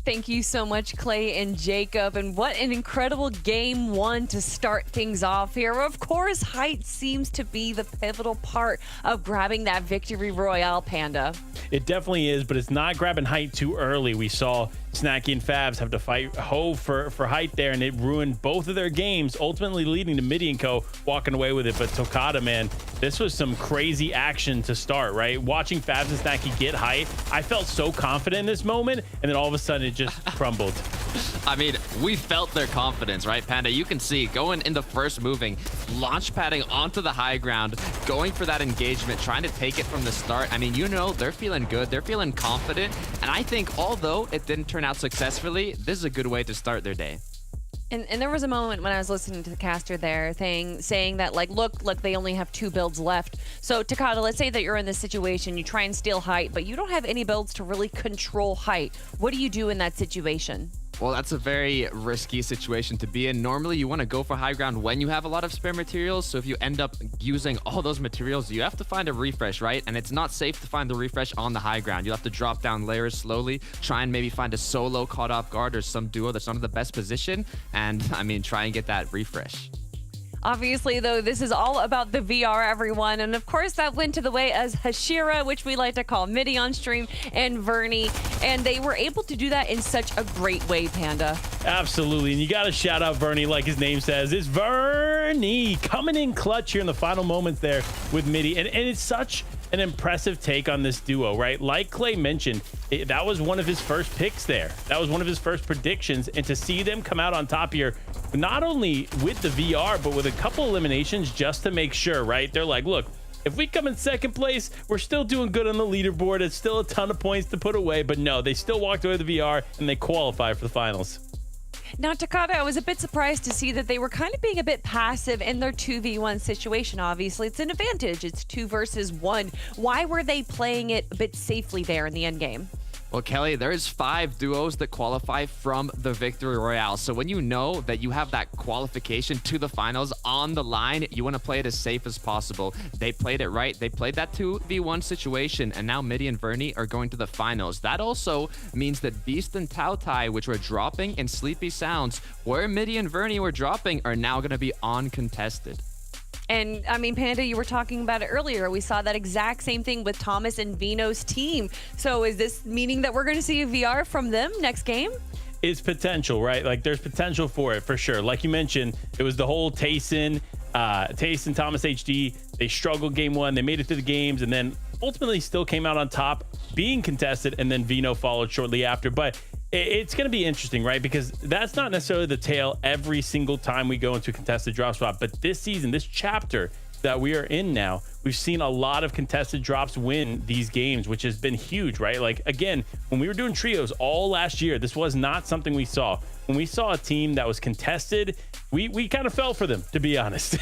Thank you so much, Clay and Jacob. And what an incredible game 1 to start things off here. Of course, height seems to be the pivotal part of grabbing that victory royale, Panda.
It definitely is, but it's not grabbing height too early. We saw Snacky and Fabs have to fight Hove for height there, and it ruined both of their games, ultimately leading to Mitty and Co. walking away with it. But Tokata, man, this was some crazy action to start, right? Watching Fabs and Snacky get height, I felt so confident in this moment, and then all of a sudden it just crumbled.
I mean, we felt their confidence, right, Panda? You can see going in the first moving, launch padding onto the high ground, going for that engagement, trying to take it from the start. I mean, you know, they're feeling good. They're feeling confident. And I think although it didn't turn out successfully, this is a good way to start their day.
And there was a moment when I was listening to the caster there saying that, like, look, they only have 2 builds left. So, Takata, let's say that you're in this situation, you try and steal height, but you don't have any builds to really control height. What do you do in that situation?
Well, that's a very risky situation to be in. Normally, you want to go for high ground when you have a lot of spare materials. So if you end up using all those materials, you have to find a refresh, right? And it's not safe to find the refresh on the high ground. You'll have to drop down layers slowly, try and maybe find a solo caught off guard or some duo that's not in the best position. And, I mean, try and get that refresh.
Obviously, though, this is all about the VR, everyone. And of course, that went to the way as Hashira, which we like to call Mitty on stream, and Vernie. And they were able to do that in such a great way, Panda.
Absolutely. And you got to shout out Vernie, like his name says. It's Vernie coming in clutch here in the final moments there with Mitty. And it's such an impressive take on this duo, right? Like Clay mentioned, that was one of his first picks there. That was one of his first predictions. And to see them come out on top here, not only with the VR, but with a couple eliminations just to make sure, right? They're like, look, if we come in second place, we're still doing good on the leaderboard. It's still a ton of points to put away. But no, they still walked away with the VR and they qualify for the finals.
Now, Takata, I was a bit surprised to see that they were kind of being a bit passive in their 2v1 situation. Obviously, it's an advantage. It's 2 versus 1. Why were they playing it a bit safely there in the end game?
Well, Kelly, there's 5 duos that qualify from the Victory Royale. So when you know that you have that qualification to the finals on the line, you want to play it as safe as possible. They played it right. They played that 2v1 situation, and now Midi and Vernie are going to the finals. That also means that Beast and Tao Tai, which were dropping in Sleepy Sounds, where Midi and Vernie were dropping, are now going to be uncontested.
And I mean, Panda, you were talking about it earlier. We saw that exact same thing with Thomas and Vino's team. So is this meaning that we're going to see a VR from them next game?
It's potential, right? Like there's potential for it for sure. Like you mentioned, it was the whole Tayson, Thomas HD. They struggled game 1. They made it to the games and then ultimately still came out on top, being contested, and then Vino followed shortly after. But it's going to be interesting, right? Because that's not necessarily the tale every single time we go into a contested drop spot. But this season, this chapter that we are in now, we've seen a lot of contested drops win these games, which has been huge, right? Like, again, when we were doing trios all last year, this was not something we saw. When we saw a team that was contested, we kind of fell for them, to be honest.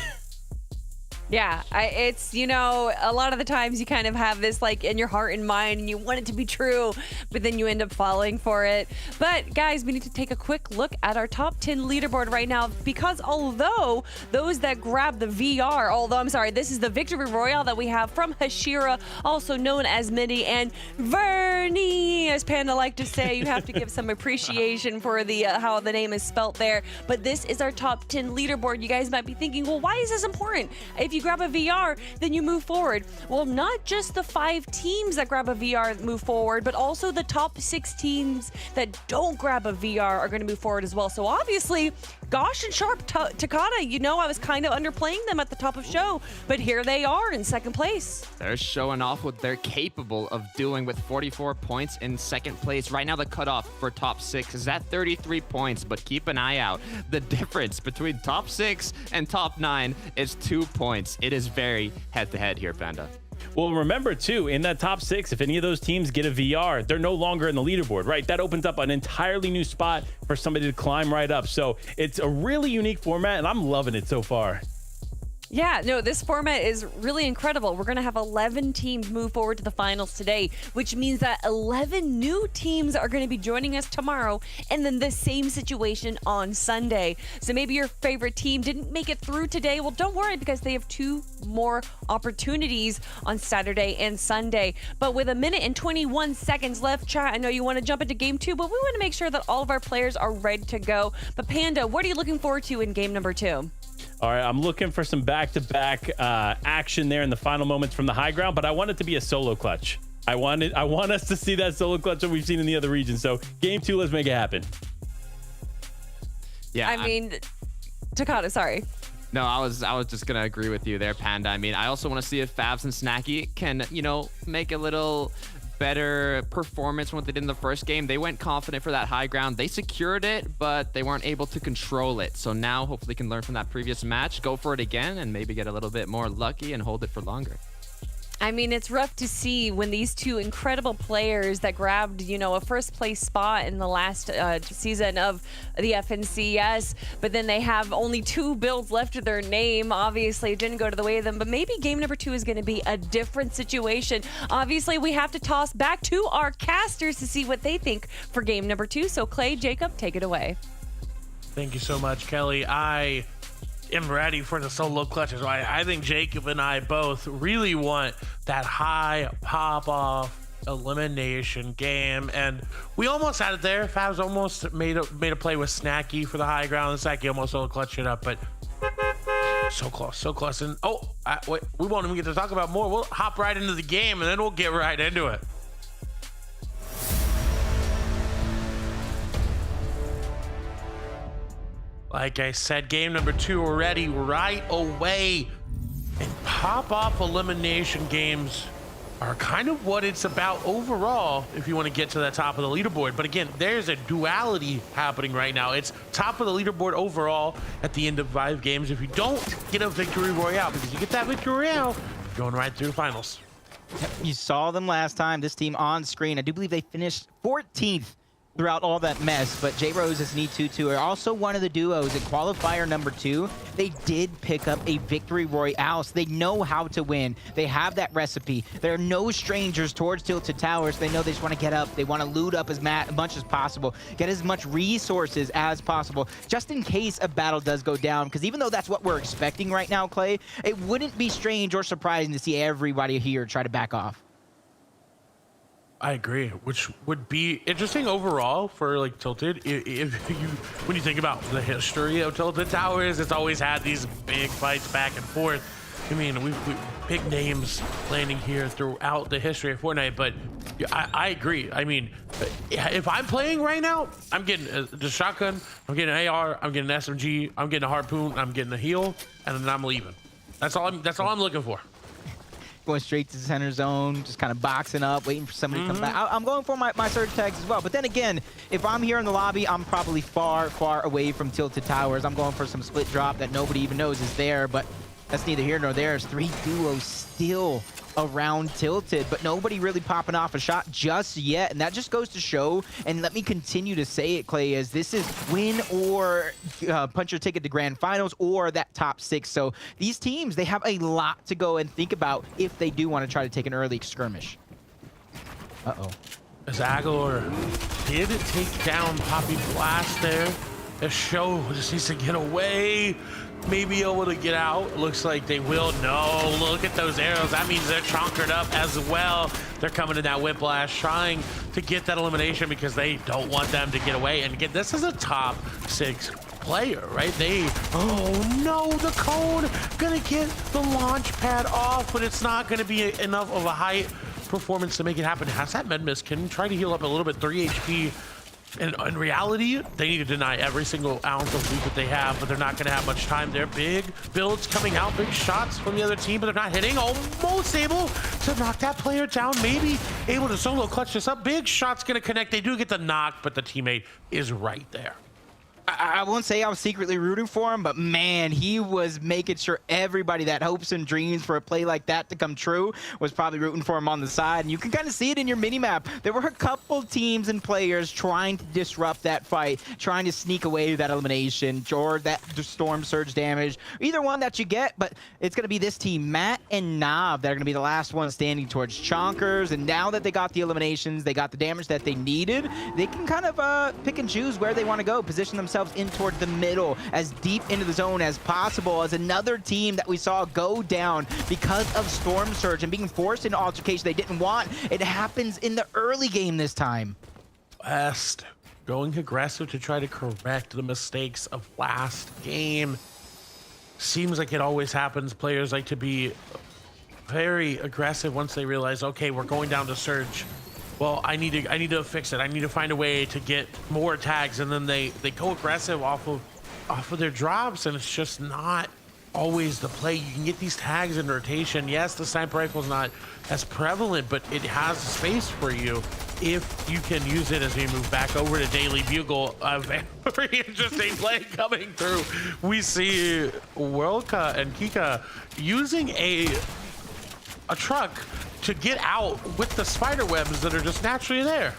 Yeah, it's, you know, a lot of the times you kind of have this like in your heart and mind and you want it to be true, but then you end up falling for it. But guys, we need to take a quick look at our top 10 leaderboard right now, because although those that grab the VR, this is the Victory Royale that we have from Hashira, also known as Midi and Vernie, as Panda like to say. You have to give some appreciation for the how the name is spelt there. But this is our top 10 leaderboard. You guys might be thinking, well, why is this important? If you grab a VR, then you move forward. Well, not just the 5 teams that grab a VR move forward, but also the top 6 teams that don't grab a VR are going to move forward as well. So obviously, Gosh and Sharp Takata, you know, I was kind of underplaying them at the top of show, but here they are in second place.
They're showing off what they're capable of doing with 44 points in second place. Right now, the cutoff for top 6 is at 33 points, but keep an eye out. The difference between top 6 and top 9 is 2 points. It is very head-to-head here, Panda.
Well, remember, too, in that top 6, if any of those teams get a VR, they're no longer in the leaderboard, right? That opens up an entirely new spot for somebody to climb right up. So it's a really unique format, and I'm loving it so far.
Yeah, no, this format is really incredible. We're going to have 11 teams move forward to the finals today, which means that 11 new teams are going to be joining us tomorrow, and then the same situation on Sunday. So maybe your favorite team didn't make it through today. Well, don't worry, because they have 2 more opportunities on Saturday and Sunday. But with 1 minute and 21 seconds left, chat, I know you want to jump into game 2, but we want to make sure that all of our players are ready to go. But Panda, what are you looking forward to in game number 2?
All right, I'm looking for some back-to-back action there in the final moments from the high ground, but I want it to be a solo clutch. I want us to see that solo clutch that we've seen in the other regions. So game 2, let's make it happen.
Yeah,
I mean, Takata, sorry.
No, I was just gonna agree with you there, Panda. I mean, I also want to see if Favs and Snacky can, you know, make a little better performance from what they did in the first game. They went confident for that high ground. They secured it, but they weren't able to control it. So now hopefully can learn from that previous match, go for it again, and maybe get a little bit more lucky and hold it for longer.
I mean, it's rough to see when these 2 incredible players that grabbed, you know, a first place spot in the last season of the FNCS, but then they have only 2 builds left to their name. Obviously, it didn't go to the way of them, but maybe game number 2 is going to be a different situation. Obviously, we have to toss back to our casters to see what they think for game number 2. So Clay, Jacob, take it away.
Thank you so much, Kelly. I am ready for the solo clutches. I think Jacob and I both really want that high pop-off elimination game, and we almost had it there. Favs almost made a play with Snacky for the high ground, and Snacky almost solo clutched it up, but so close. And wait, we won't even get to talk about more. We'll hop right into the game, and then we'll get right into it. Like I said, game number 2 already right away. And pop-off elimination games are kind of what it's about overall if you want to get to the top of the leaderboard. But again, there's a duality happening right now. It's top of the leaderboard overall at the end of 5 games if you don't get a Victory Royale, because you get that Victory Royale, you're going right through the finals.
You saw them last time, this team on screen. I do believe they finished 14th throughout all that mess, but J-Rose and Sneak22 are also one of the duos in qualifier number 2. They did pick up a victory royale, so they know how to win. They have that recipe. They're no strangers towards Tilted Towers. They know they just want to get up. They want to loot up as much as possible, get as much resources as possible, just in case a battle does go down. Because even though that's what we're expecting right now, Clay, it wouldn't be strange or surprising to see everybody here try to back off.
I agree, which would be interesting overall for like Tilted. When you think about the history of Tilted Towers, it's always had these big fights back and forth. I mean, we big names landing here throughout the history of Fortnite, but I agree. I mean, if I'm playing right now, I'm getting the shotgun, I'm getting an AR, I'm getting an SMG, I'm getting a harpoon, I'm getting a heal, and then I'm leaving. That's all I'm looking for.
Going straight to the center zone, just kind of boxing up, waiting for somebody to come back. I'm going for my surge tags as well. But then again, if I'm here in the lobby, I'm probably far, far away from Tilted Towers. I'm going for some split drop that nobody even knows is there, but that's neither here nor there. There's 3 duos still around Tilted, but nobody really popping off a shot just yet. And that just goes to show, and let me continue to say it, Clay, as this is win or punch your ticket to grand finals or that top 6. So these teams, they have a lot to go and think about if they do want to try to take an early skirmish. Uh-oh.
Zagor did take down Poppy Blast there. The show just needs to get away. Maybe able to get out. Looks like they will. No, look at those arrows. That means they're chonkered up as well. They're coming to that Whiplash, trying to get that elimination because they don't want them to get away. And again, this is a top 6 player, right? Oh no, the cone gonna get the launch pad off, but it's not gonna be enough of a high performance to make it happen. Has that med miss? Can try to heal up a little bit, 3 HP. And in reality, they need to deny every single ounce of loot that they have, but they're not going to have much time. They're big builds coming out, big shots from the other team, but they're not hitting. Almost able to knock that player down. Maybe able to solo clutch this up. Big shot's going to connect. They do get the knock, but the teammate is right there.
I won't say I was secretly rooting for him, but man, he was making sure everybody that hopes and dreams for a play like that to come true was probably rooting for him on the side. And you can kind of see it in your mini-map. There were a couple teams and players trying to disrupt that fight, trying to sneak away that elimination or that storm surge damage. Either one that you get, but it's going to be this team, Matt and Nav, that are going to be the last ones standing towards Chonkers. And now that they got the eliminations, they got the damage that they needed, they can kind of pick and choose where they want to go, position themselves in toward the middle, as deep into the zone as possible, as another team that we saw go down because of Storm Surge and being forced into altercation they didn't want. It happens in the early game this time.
West going aggressive to try to correct the mistakes of last game. Seems like it always happens. Players like to be very aggressive once they realize, okay, we're going down to Surge. Well, I need to fix it. I need to find a way to get more tags, and then they go aggressive off of their drops, and it's just not always the play. You can get these tags in rotation. Yes, the sniper rifle's not as prevalent, but it has space for you if you can use it. As we move back over to Daily Bugle, a very interesting play coming through. We see Worldka and Kika using a truck to get out with the spider webs that are just naturally there.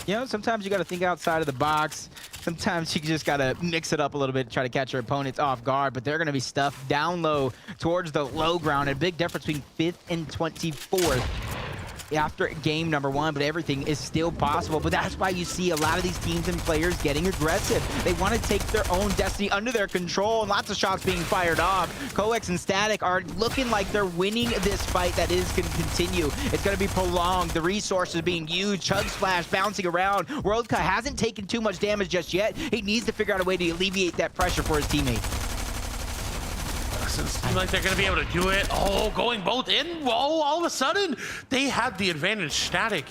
You know, sometimes you got to think outside of the box. Sometimes you just got to mix it up a little bit to try to catch your opponents off guard, but they're going to be stuffed down low towards the low ground. A big difference between 5th and 24th after game number 1, but everything is still possible. But that's why you see a lot of these teams and players getting aggressive. They want to take their own destiny under their control, and lots of shots being fired off. Coex and Static are looking like they're winning this fight that is going to continue. It's going to be prolonged. The resources being used. Chug Splash bouncing around. Worldka hasn't taken too much damage just yet. He needs to figure out a way to alleviate that pressure for his teammate.
Doesn't seem like they're going to be able to do it. Oh, going both in. Whoa, all of a sudden, they had the advantage. Static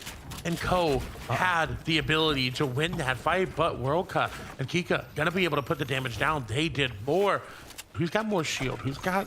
and Co had the ability to win that fight, but Worldka and Kika going to be able to put the damage down. They did more. Who's got more shield? Who's got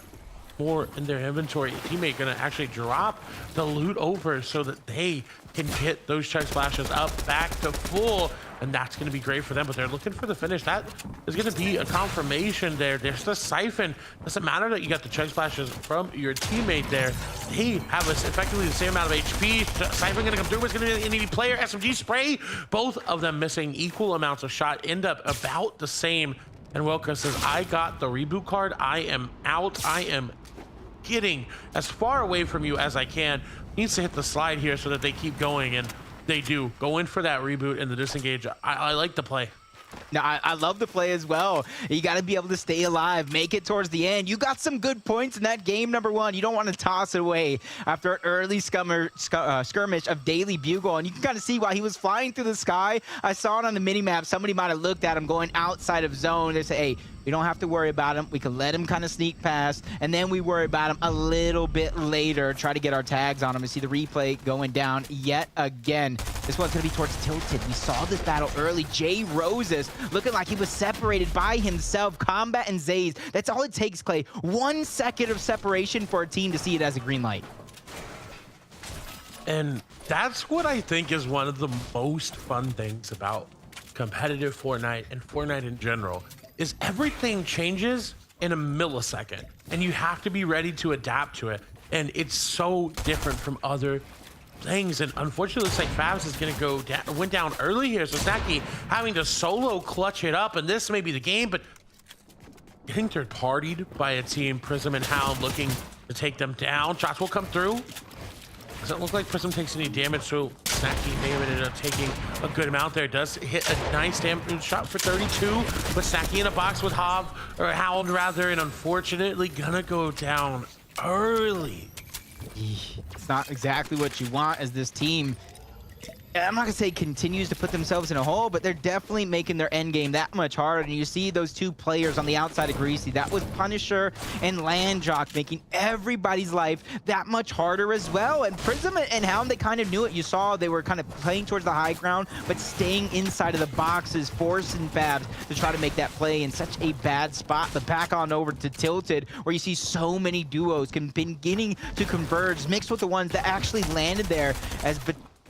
more in their inventory. A teammate gonna actually drop the loot over so that they can get those chug splashes up back to full, and that's gonna be great for them. But they're looking for the finish. That is gonna be a confirmation there. There's the siphon. Doesn't matter that you got the chug splashes from your teammate there. They have effectively the same amount of HP. Siphon gonna come through. It's gonna be an enemy player. SMG spray. Both of them missing equal amounts of shot. End up about the same. And Wilka says, I got the reboot card. I am out. I am getting as far away from you as I can. Needs to hit the slide here so that they keep going, and they do. Go in for that reboot and the disengage. I like the play.
No, I love the play as well. You got to be able to stay alive, make it towards the end. You got some good points in that game, number one. You don't want to toss it away after an early skirmish of Daily Bugle. And you can kind of see why he was flying through the sky. I saw it on the minimap. Somebody might have looked at him going outside of zone. They say, hey, we don't have to worry about him. We can let him kind of sneak past, and then we worry about him a little bit later, try to get our tags on him and see the replay going down yet again. This one's going to be towards Tilted. We saw this battle early. Jay Roses looking like he was separated by himself. Combat and Zays. That's all it takes, Clay. 1 second of separation for a team to see it as a green light.
And that's what I think is one of the most fun things about competitive Fortnite and Fortnite in general, is everything changes in a millisecond, and you have to be ready to adapt to it. And it's so different from other things. And unfortunately, looks like Fabs is gonna go down, went down early here. So Snacky having to solo clutch it up, and this may be the game, but getting third-partied by a team, Prism and Hound looking to take them down. Shots will come through. Doesn't look like Prism takes any damage, so Snacky may have ended up taking a good amount there. Does hit a nice damage shot for 32, but Snacky in a box with Hound rather, and unfortunately gonna go down early.
It's not exactly what you want as this team, I'm not gonna say continues to put themselves in a hole, but they're definitely making their end game that much harder. And you see those two players on the outside of Greasy. That was Punisher and Landjock, making everybody's life that much harder as well. And Prism and Hound, they kind of knew it. You saw they were kind of playing towards the high ground, but staying inside of the boxes, forcing Fabs to try to make that play in such a bad spot. But back on over to Tilted, where you see so many duos beginning to converge, mixed with the ones that actually landed there, as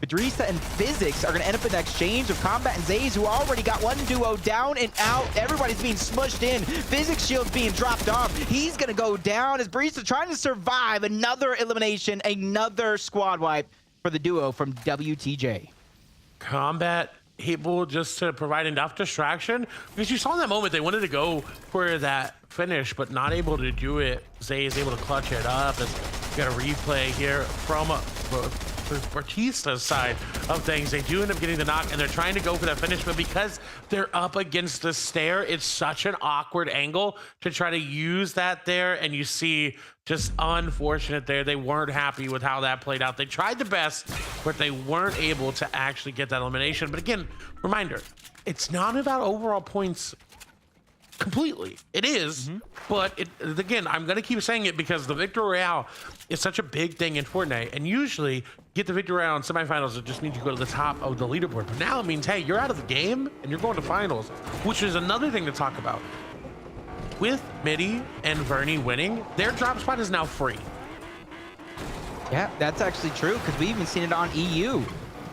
Badrisa and Physics are going to end up in that exchange of Combat and Zays, who already got one duo down and out. Everybody's being smushed in. Physics shield's being dropped off. He's going to go down as Badrisa trying to survive another elimination, another squad wipe for the duo from WTJ.
Combat able just to provide enough distraction, because you saw in that moment they wanted to go for that finish, but not able to do it. Zay is able to clutch it up. It's got a replay here from Batista's side of things. They do end up getting the knock, and they're trying to go for that finish, but because they're up against the stair, it's such an awkward angle to try to use that there, and you see just unfortunate there. They weren't happy with how that played out. They tried the best, but they weren't able to actually get that elimination. But again, reminder, it's not about overall points completely. It is, but again, I'm going to keep saying it because the Victory Royale is such a big thing in Fortnite, and usually get the Victory Royale in semifinals, it just means you go to the top of the leaderboard. But now it means, hey, you're out of the game and you're going to finals, which is another thing to talk about. With Mitty and Vernie winning, their drop spot is now free.
Yeah, that's actually true, because we even seen it on EU.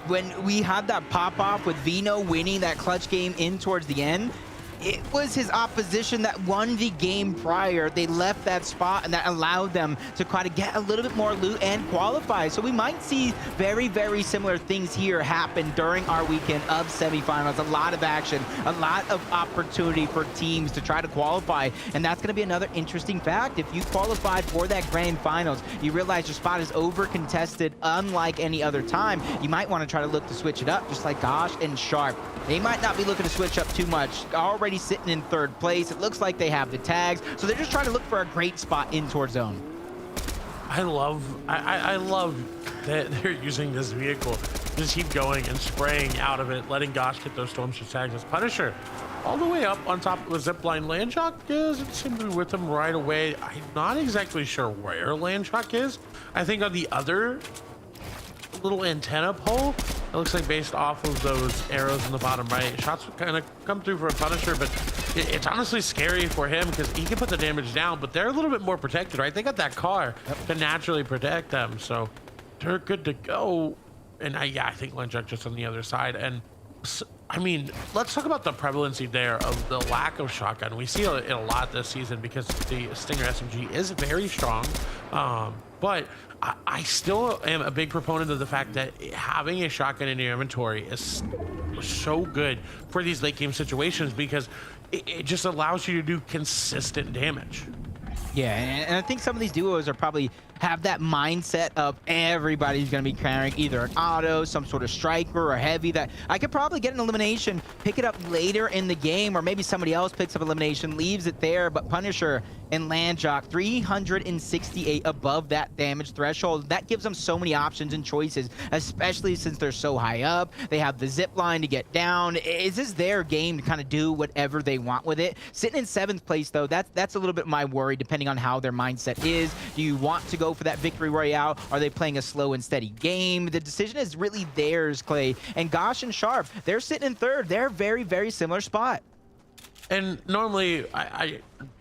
When we had that pop-off with Vino winning that clutch game in towards the end, it was his opposition that won the game prior. They left that spot, and that allowed them to kind of get a little bit more loot and qualify. So we might see very, very similar things here happen during our weekend of semifinals. A lot of action, a lot of opportunity for teams to try to qualify. And that's going to be another interesting fact. If you qualified for that grand finals, you realize your spot is over contested unlike any other time. You might want to try to look to switch it up, just like Gosh and Sharp. They might not be looking to switch up too much. Already sitting in third place. It looks like they have the tags, so they're just trying to look for a great spot in towards zone.
I love that they're using this vehicle. Just keep going and spraying out of it, letting Gosh get those storm tags as Punisher. All the way up on top of the zipline. Landjock doesn't seem to be with him right away. I'm not exactly sure where Landjock is. I think on the other little antenna pole. It looks like based off of those arrows in the bottom right. Shots kind of come through for a Punisher, but it's honestly scary for him because he can put the damage down, but they're a little bit more protected, right? They got that car to naturally protect them, so they're good to go. And yeah, I think Lenjak just on the other side. And I mean, let's talk about the prevalency there of the lack of shotgun. We see it a lot this season because the Stinger SMG is very strong, but I still am a big proponent of the fact that having a shotgun in your inventory is so good for these late game situations because it just allows you to do consistent damage.
Yeah, and I think some of these duos are probably have that mindset of everybody's going to be carrying either an auto, some sort of striker or heavy that I could probably get an elimination, pick it up later in the game, or maybe somebody else picks up elimination, leaves it there. But Punisher and Landjock, 368 above that damage threshold. That gives them so many options and choices, especially since they're so high up. They have the zip line to get down. Is this their game to kind of do whatever they want with it? Sitting in 7th place, though, that's a little bit my worry, depending on how their mindset is. Do you want to go for that victory royale? Are they playing a slow and steady game? The decision is really theirs, Clay. And Gosh and Sharp, they're sitting in 3rd. They're very, very similar spot.
And normally,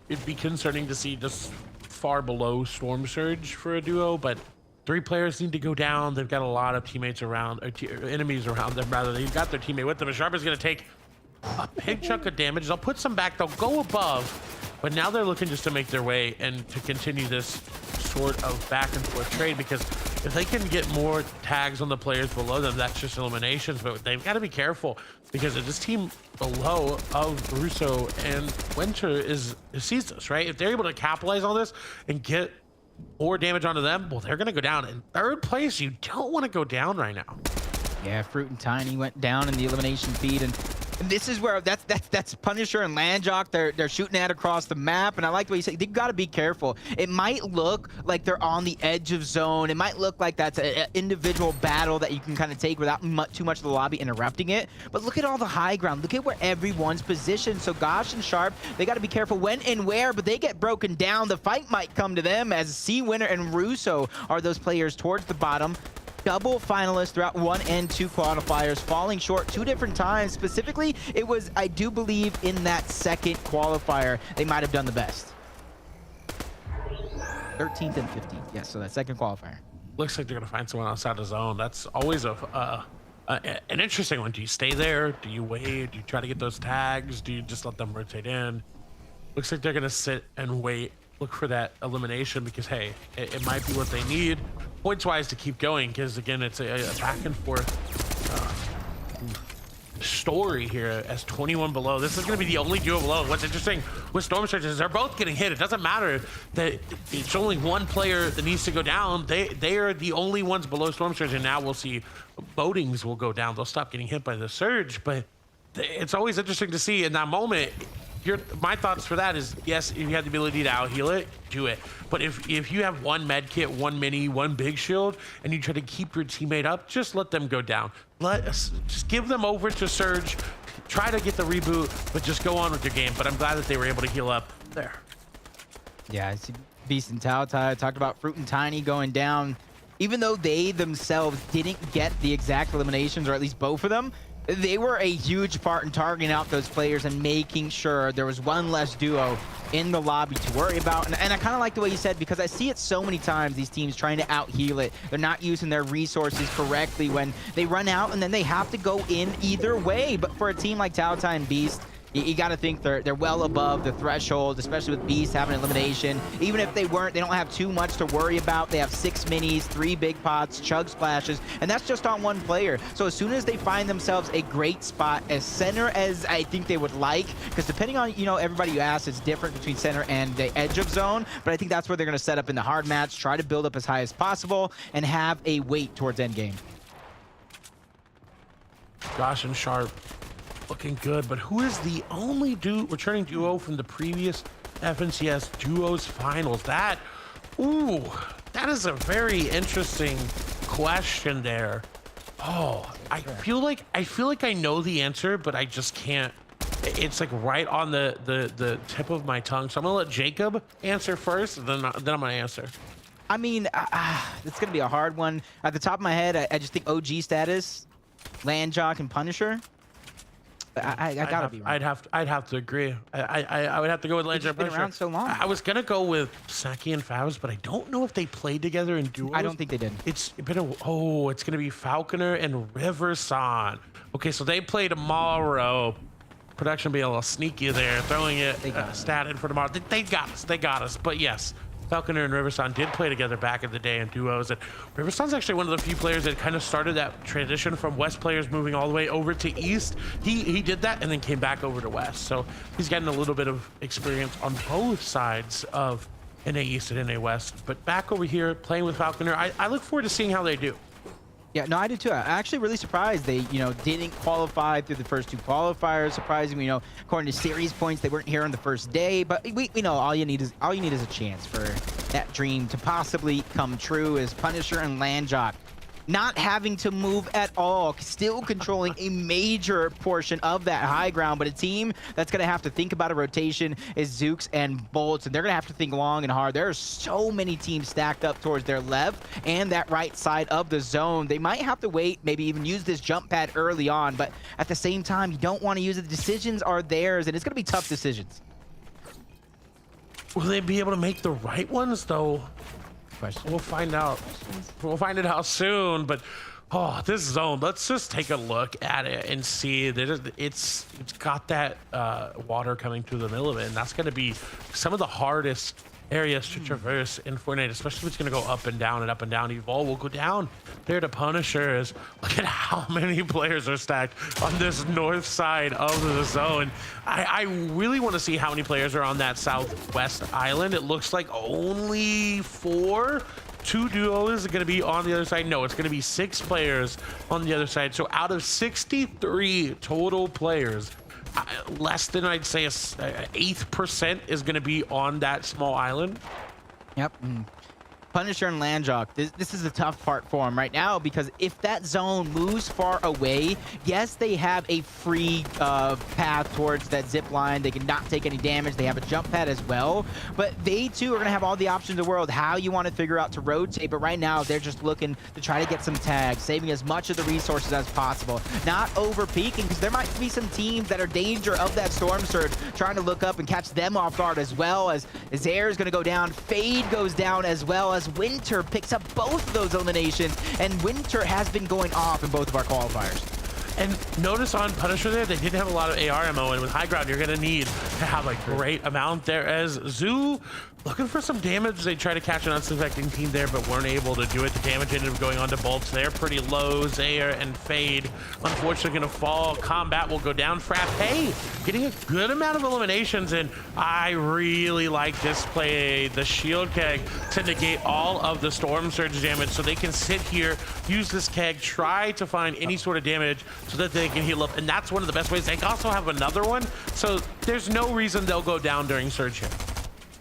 it'd be concerning to see just far below Storm Surge for a duo, but 3 players need to go down. They've got a lot of teammates around, or enemies around them, rather. They've got their teammate with them. And Sharp is going to take a big chunk of damage. They'll put some back. They'll go above, but now they're looking just to make their way and to continue this sort of back and forth trade, because if they can get more tags on the players below them, that's just eliminations. But they've got to be careful because this team below of Russo and Winter sees this, right? If they're able to capitalize on this and get more damage onto them, well, they're going to go down. In 3rd place, you don't want to go down right now.
Yeah, Fruit and Tiny went down in the elimination feed, and this is where that's Punisher and Landjock. They're shooting at across the map, and I like the way you say they've got to be careful. It might look like they're on the edge of zone. It might look like that's an individual battle that you can kind of take without too much of the lobby interrupting it. But look at all the high ground. Look at where everyone's positioned. So Gosh and Sharp, they got to be careful when and where, but they get broken down. The fight might come to them as C Winner and Russo are those players towards the bottom. Double finalists throughout 1 and 2 qualifiers, falling short 2 different times. Specifically, it was, I do believe, in that 2nd qualifier, they might have done the best. 13th and 15th, yes, so that 2nd qualifier.
Looks like they're gonna find someone outside the zone. That's always an interesting one. Do you stay there? Do you wait? Do you try to get those tags? Do you just let them rotate in? Looks like they're gonna sit and wait, look for that elimination, because hey, it might be what they need points wise to keep going, because again, it's a back and forth story here as 21 below. This is going to be the only duo below. What's interesting with Storm Surge is they're both getting hit. It doesn't matter that it's only one player that needs to go down. They are the only ones below Storm Surge, and now we'll see Boatings will go down. They'll stop getting hit by the Surge, but it's always interesting to see in that moment. My thoughts for that is, yes, if you have the ability to out heal it, do it. But if you have one med kit, one mini, one big shield, and you try to keep your teammate up, just let them go down. Just give them over to Surge, try to get the reboot, but just go on with your game. But I'm glad that they were able to heal up there.
Yeah, I see Beast and Tao talked about Fruit and Tiny going down. Even though they themselves didn't get the exact eliminations, or at least both of them, they were a huge part in targeting out those players and making sure there was one less duo in the lobby to worry about. And I kind of like the way you said, because I see it so many times, these teams trying to out heal it. They're not using their resources correctly when they run out, and then they have to go in either way. But for a team like Tao and Beast, you got to think they're well above the threshold, especially with Beast having elimination. Even if they weren't, they don't have too much to worry about. They have 6 minis, 3 big pots, chug splashes, and that's just on one player. So as soon as they find themselves a great spot, as center as I think they would like, because depending on, everybody you ask, it's different between center and the edge of zone, but I think that's where they're going to set up in the hard match, try to build up as high as possible, and have a weight towards endgame.
Gosh and Sharp looking good, but who is the only returning duo from the previous FNCS Duos Finals? That is a very interesting question there. Oh, I feel like I know the answer, but I just can't. It's like right on the tip of my tongue. So I'm gonna let Jacob answer first, and then I'm gonna answer.
I mean, it's gonna be a hard one. At the top of my head, I just think OG status, Landjock and Punisher. I gotta be wrong.
I'd have to agree. I would have to go with Landry.
It's been around so long.
I was gonna go with Saki and Favs, but I don't know if they played together in duos.
I don't think they did.
It's gonna be Falconer and Riverson. Okay, so they play tomorrow. Production be a little sneaky there, throwing it stat in for tomorrow. They got us. They got us. But yes, Falconer and Riverson did play together back in the day in duos, and Riverson's actually one of the few players that kind of started that transition from West players moving all the way over to East. He did that and then came back over to West, so he's getting a little bit of experience on both sides of NA East and NA West. But back over here playing with Falconer, I look forward to seeing how they do.
Yeah, no, I did too. I'm actually really surprised they, didn't qualify through the first 2 qualifiers. Surprisingly, according to series points, they weren't here on the first day. But we know all you need is a chance for that dream to possibly come true. As Punisher and Landjock not having to move at all, still controlling a major portion of that high ground. But a team that's going to have to think about a rotation is Zooks and Bolts, and they're going to have to think long and hard. There are so many teams stacked up towards their left and that right side of the zone. They might have to wait, maybe even use this jump pad early on, but at the same time, you don't want to use it. The decisions are theirs, and it's going to be tough decisions.
Will they be able to make the right ones, though?
Question.
We'll find out. We'll find it out soon. But this zone, let's just take a look at it and see that it's got that water coming through the middle of it, and that's going to be some of the hardest areas to traverse in Fortnite, especially if it's going to go up and down and up and down. Evolve will go down there to Punishers. Look at how many players are stacked on this north side of the zone. I really want to see how many players are on that southwest island. It looks like only 4. 2 duos are going to be on the other side. No, it's going to be 6 players on the other side. So out of 63 total players, less than, I'd say, 1/8% is going to be on that small island.
Yep. Punisher and Landjock, this is the tough part for them right now, because if that zone moves far away, yes, they have a free path towards that zip line. They can not take any damage. They have a jump pad as well, but they too are going to have all the options in the world how you want to figure out to rotate. But right now, they're just looking to try to get some tags, saving as much of the resources as possible, not over peaking, because there might be some teams that are danger of that storm surge, trying to look up and catch them off guard, as well as Air is going to go down. Fade goes down, as well as Winter picks up both of those eliminations, and Winter has been going off in both of our qualifiers.
And notice on Punisher there, they didn't have a lot of AR ammo, and with high ground, you're going to need to have a great amount there. As Zoo looking for some damage, they try to catch an unsuspecting team there, but weren't able to do it. The damage ended up going on to Bolts. They're pretty low. Zaire and Fade, unfortunately, going to fall. Combat will go down. Frappe getting a good amount of eliminations, and I really like this play, the shield keg, to negate all of the storm surge damage, so they can sit here, use this keg, try to find any sort of damage so that they can heal up. And that's one of the best ways. They also have another one, so there's no reason they'll go down during surge here.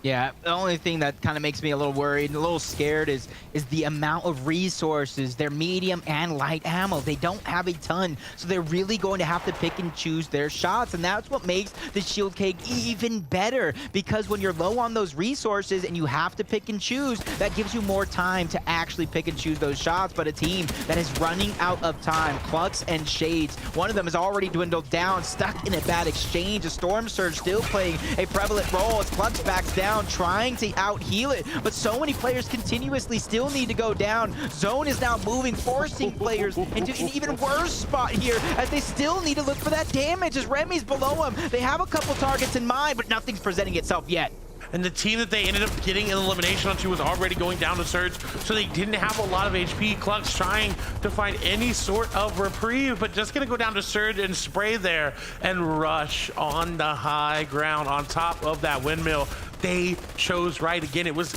Yeah, the only thing that kind of makes me a little worried and a little scared is the amount of resources, their medium and light ammo. They don't have a ton, so they're really going to have to pick and choose their shots, and that's what makes the shield cake even better, because when you're low on those resources and you have to pick and choose, that gives you more time to actually pick and choose those shots. But a team that is running out of time, Clux and Shades, one of them is already dwindled down, stuck in a bad exchange. A Storm Surge still playing a prevalent role as Clux backs down, trying to out-heal it, but so many players continuously still need to go down. Zone is now moving, forcing players into an even worse spot here, as they still need to look for that damage, as Remy's below him. They have a couple targets in mind, but nothing's presenting itself yet.
And the team that they ended up getting an elimination onto was already going down to Surge, so they didn't have a lot of HP. Clux trying to find any sort of reprieve, but just gonna go down to Surge and spray there and rush on the high ground on top of that windmill. They chose right. Again, it was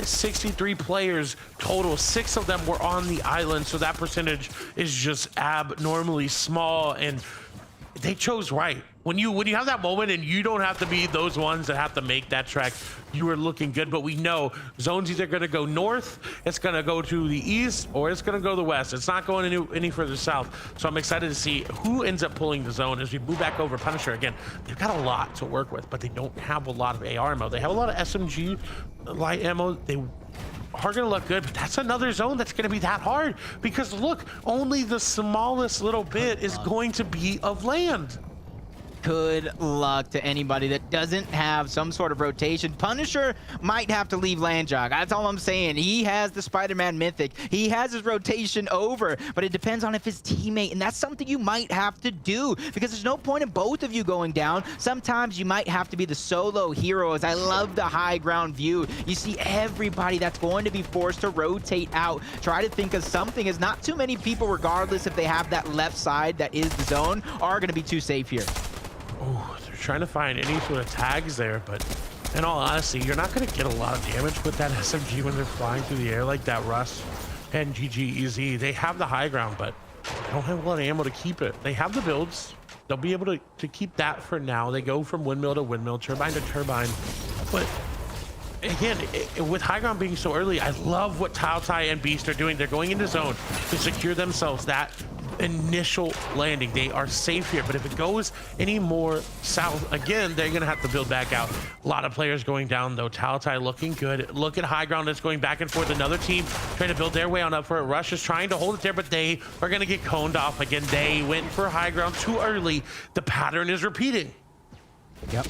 63 players total. 6 of them were on the island, so that percentage is just abnormally small, and they chose right. When you have that moment and you don't have to be those ones that have to make that trek, you are looking good. But we know Zone's either going to go north, it's going to go to the east, or it's going to go to the west. It's not going any further south. So I'm excited to see who ends up pulling the zone as we move back over. Punisher, again, they've got a lot to work with, but they don't have a lot of AR ammo. They have a lot of SMG light ammo. They are going to look good, but that's another zone that's going to be that hard, because look, only the smallest little bit is going to be of land.
good luck to anybody that doesn't have some sort of rotation. Punisher might have to leave Landjog. That's all I'm saying. He has the Spider-Man Mythic. He has his rotation over, but it depends on if his teammate, and that's something you might have to do because there's no point in both of you going down. Sometimes you might have to be the solo heroes. I love the high ground view. You see everybody that's going to be forced to rotate out. Try to think of something, as not too many people, regardless if they have that left side that is the zone, are going to be too safe here.
Oh, they're trying to find any sort of tags there, but in all honesty, you're not going to get a lot of damage with that SMG when they're flying through the air like that. Russ and GGEZ, they have the high ground, but they don't have a lot of ammo to keep it. They have the builds. They'll be able to keep that for now. They go from windmill to windmill, turbine to turbine. But again, with high ground being so early, I love what Taotai and Beast are doing. They're going into zone to secure themselves that initial landing. They are safe here, but if it goes any more south, again, they're gonna have to build back out. A lot of players going down though. Taotai looking good. Look at high ground that's going back and forth. Another team trying to build their way on up for it. Rush is trying to hold it there, but they are gonna get coned off again. They went for high ground too early. The pattern is repeating.
Yep.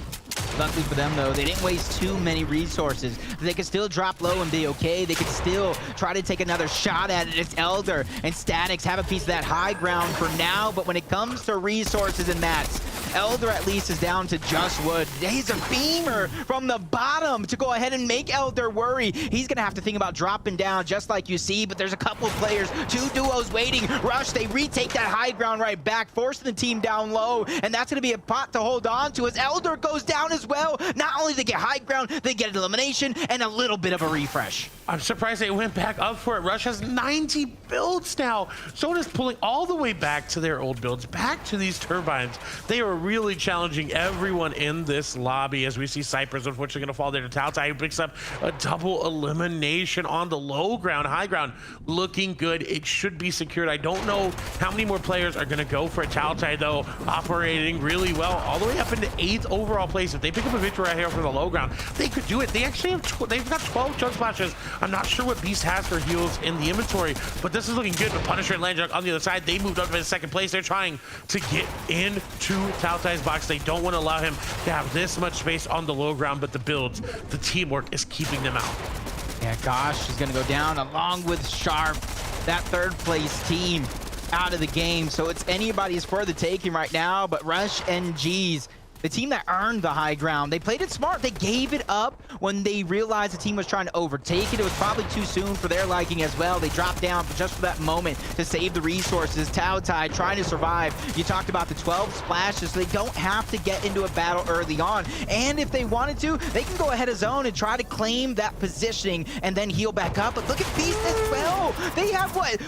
Luckily for them, though, they didn't waste too many resources. They could still drop low and be okay. They could still try to take another shot at it. It's Elder and Statics have a piece of that high ground for now, but when it comes to resources and mats, Elder at least is down to just wood. He's a beamer from the bottom to go ahead and make Elder worry. He's gonna have to think about dropping down just like you see, but there's a couple players, two duos waiting. Rush, they retake that high ground right back, forcing the team down low, and that's gonna be a pot to hold on to as Elder goes down as well. Not only they get high ground, they get an elimination and a little bit of a refresh.
I'm surprised they went back up for it. Rush has 90 builds now. Soda's pulling all the way back to their old builds, back to these turbines. They are really challenging everyone in this lobby as we see Cypress unfortunately going to fall there to Taotai, who picks up a double elimination on the low ground. High ground looking good. It should be secured. I don't know how many more players are going to go for it. Taotai, though, operating really well all the way up into 8th overall place. If they pick up a victory right here from the low ground, they could do it. They actually have they've got 12 chug splashes. I'm not sure what Beast has for heals in the inventory, but this is looking good. But Punisher and Landjog on the other side, they moved up to second place. They're trying to get into Taotai's box. They don't want to allow him to have this much space on the low ground, but the builds, the teamwork is keeping them out.
Yeah, Gosh is going to go down along with Sharp, that third place team out of the game. So it's anybody's for the taking right now, but Rush and G's, the team that earned the high ground, they played it smart. They gave it up when they realized the team was trying to overtake it. It was probably too soon for their liking as well. They dropped down just for that moment to save the resources. Taotai trying to survive. You talked about the 12 splashes. So they don't have to get into a battle early on. And if they wanted to, they can go ahead of zone and try to claim that positioning and then heal back up. But look at Beast as well. They have what?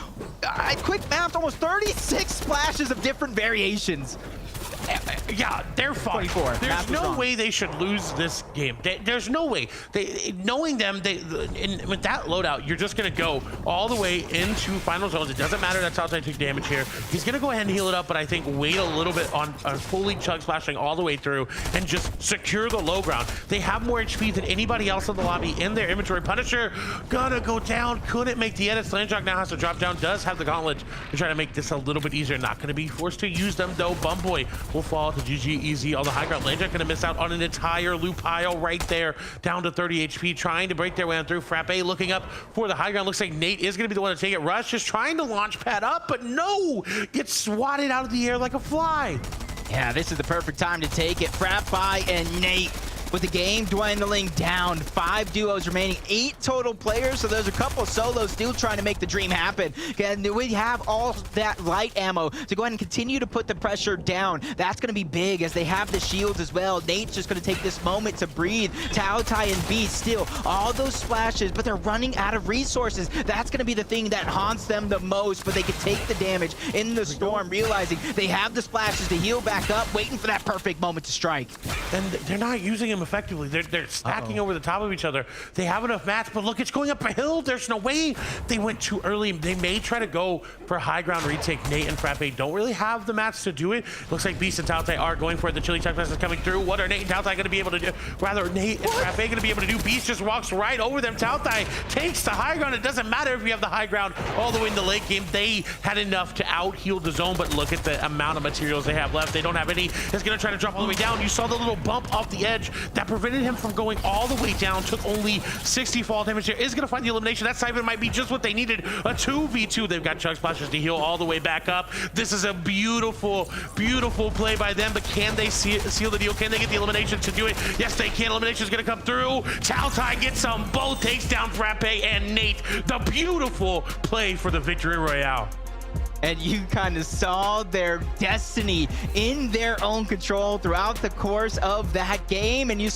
Quick math, almost 36 splashes of different variations.
Yeah, they're fine. There's no way they should lose this game. There's no way. Knowing them, with that loadout, you're just going to go all the way into final zones. It doesn't matter that Taotai took damage here. He's going to go ahead and heal it up, but I think wait a little bit on fully chug splashing all the way through and just secure the low ground. They have more HP than anybody else in the lobby in their inventory. Punisher gonna go down. Couldn't make the edits. Landjog now has to drop down. Does have the gauntlet to try to make this a little bit easier. Not going to be forced to use them, though. Bumboy will fall to GGEZ on the high ground. Landjog gonna miss out on an entire loot pile right there, down to 30 HP, trying to break their way on through. Frappe looking up for the high ground. Looks like Nate is gonna be the one to take it. Rush just trying to launch pad up, but no! Gets swatted out of the air like a fly.
Yeah, this is the perfect time to take it. Frappe and Nate with the game dwindling down. 5 duos remaining, 8 total players, so there's a couple of solos still trying to make the dream happen. And we have all that light ammo to go ahead and continue to put the pressure down. That's going to be big as they have the shields as well. Nate's just going to take this moment to breathe. Taotai and Beast still, all those splashes, but they're running out of resources. That's going to be the thing that haunts them the most, but they can take the damage in the storm, realizing they have the splashes to heal back up, waiting for that perfect moment to strike.
And they're not using him game effectively. They're stacking over the top of each other. They have enough mats, but look, it's going up a hill. There's no way. They went too early. They may try to go for high ground retake. Nate and Frappe don't really have the mats to do it. Looks like Beast and Taotai are going for it. The chili check is coming through. What are Nate and Taotai going to be able to do? Rather, Nate and Frappe going to be able to do. Beast just walks right over them. Taotai takes the high ground. It doesn't matter if you have the high ground all the way in the late game. They had enough to out heal the zone, but look at the amount of materials they have left. They don't have any. It's going to try to drop all the way down. You saw the little bump off the edge that prevented him from going all the way down. Took only 60 fall damage there. Is going to find the elimination. That Siphon might be just what they needed. A 2v2. They've got Chug Splashes to heal all the way back up. This is a beautiful, beautiful play by them, but can they seal the deal? Can they get the elimination to do it? Yes, they can. Elimination is going to come through. Taotai gets them both. Takes down Frappe and Nate. The beautiful play for the victory royale.
And you kind of saw their destiny in their own control throughout the course of that game. And you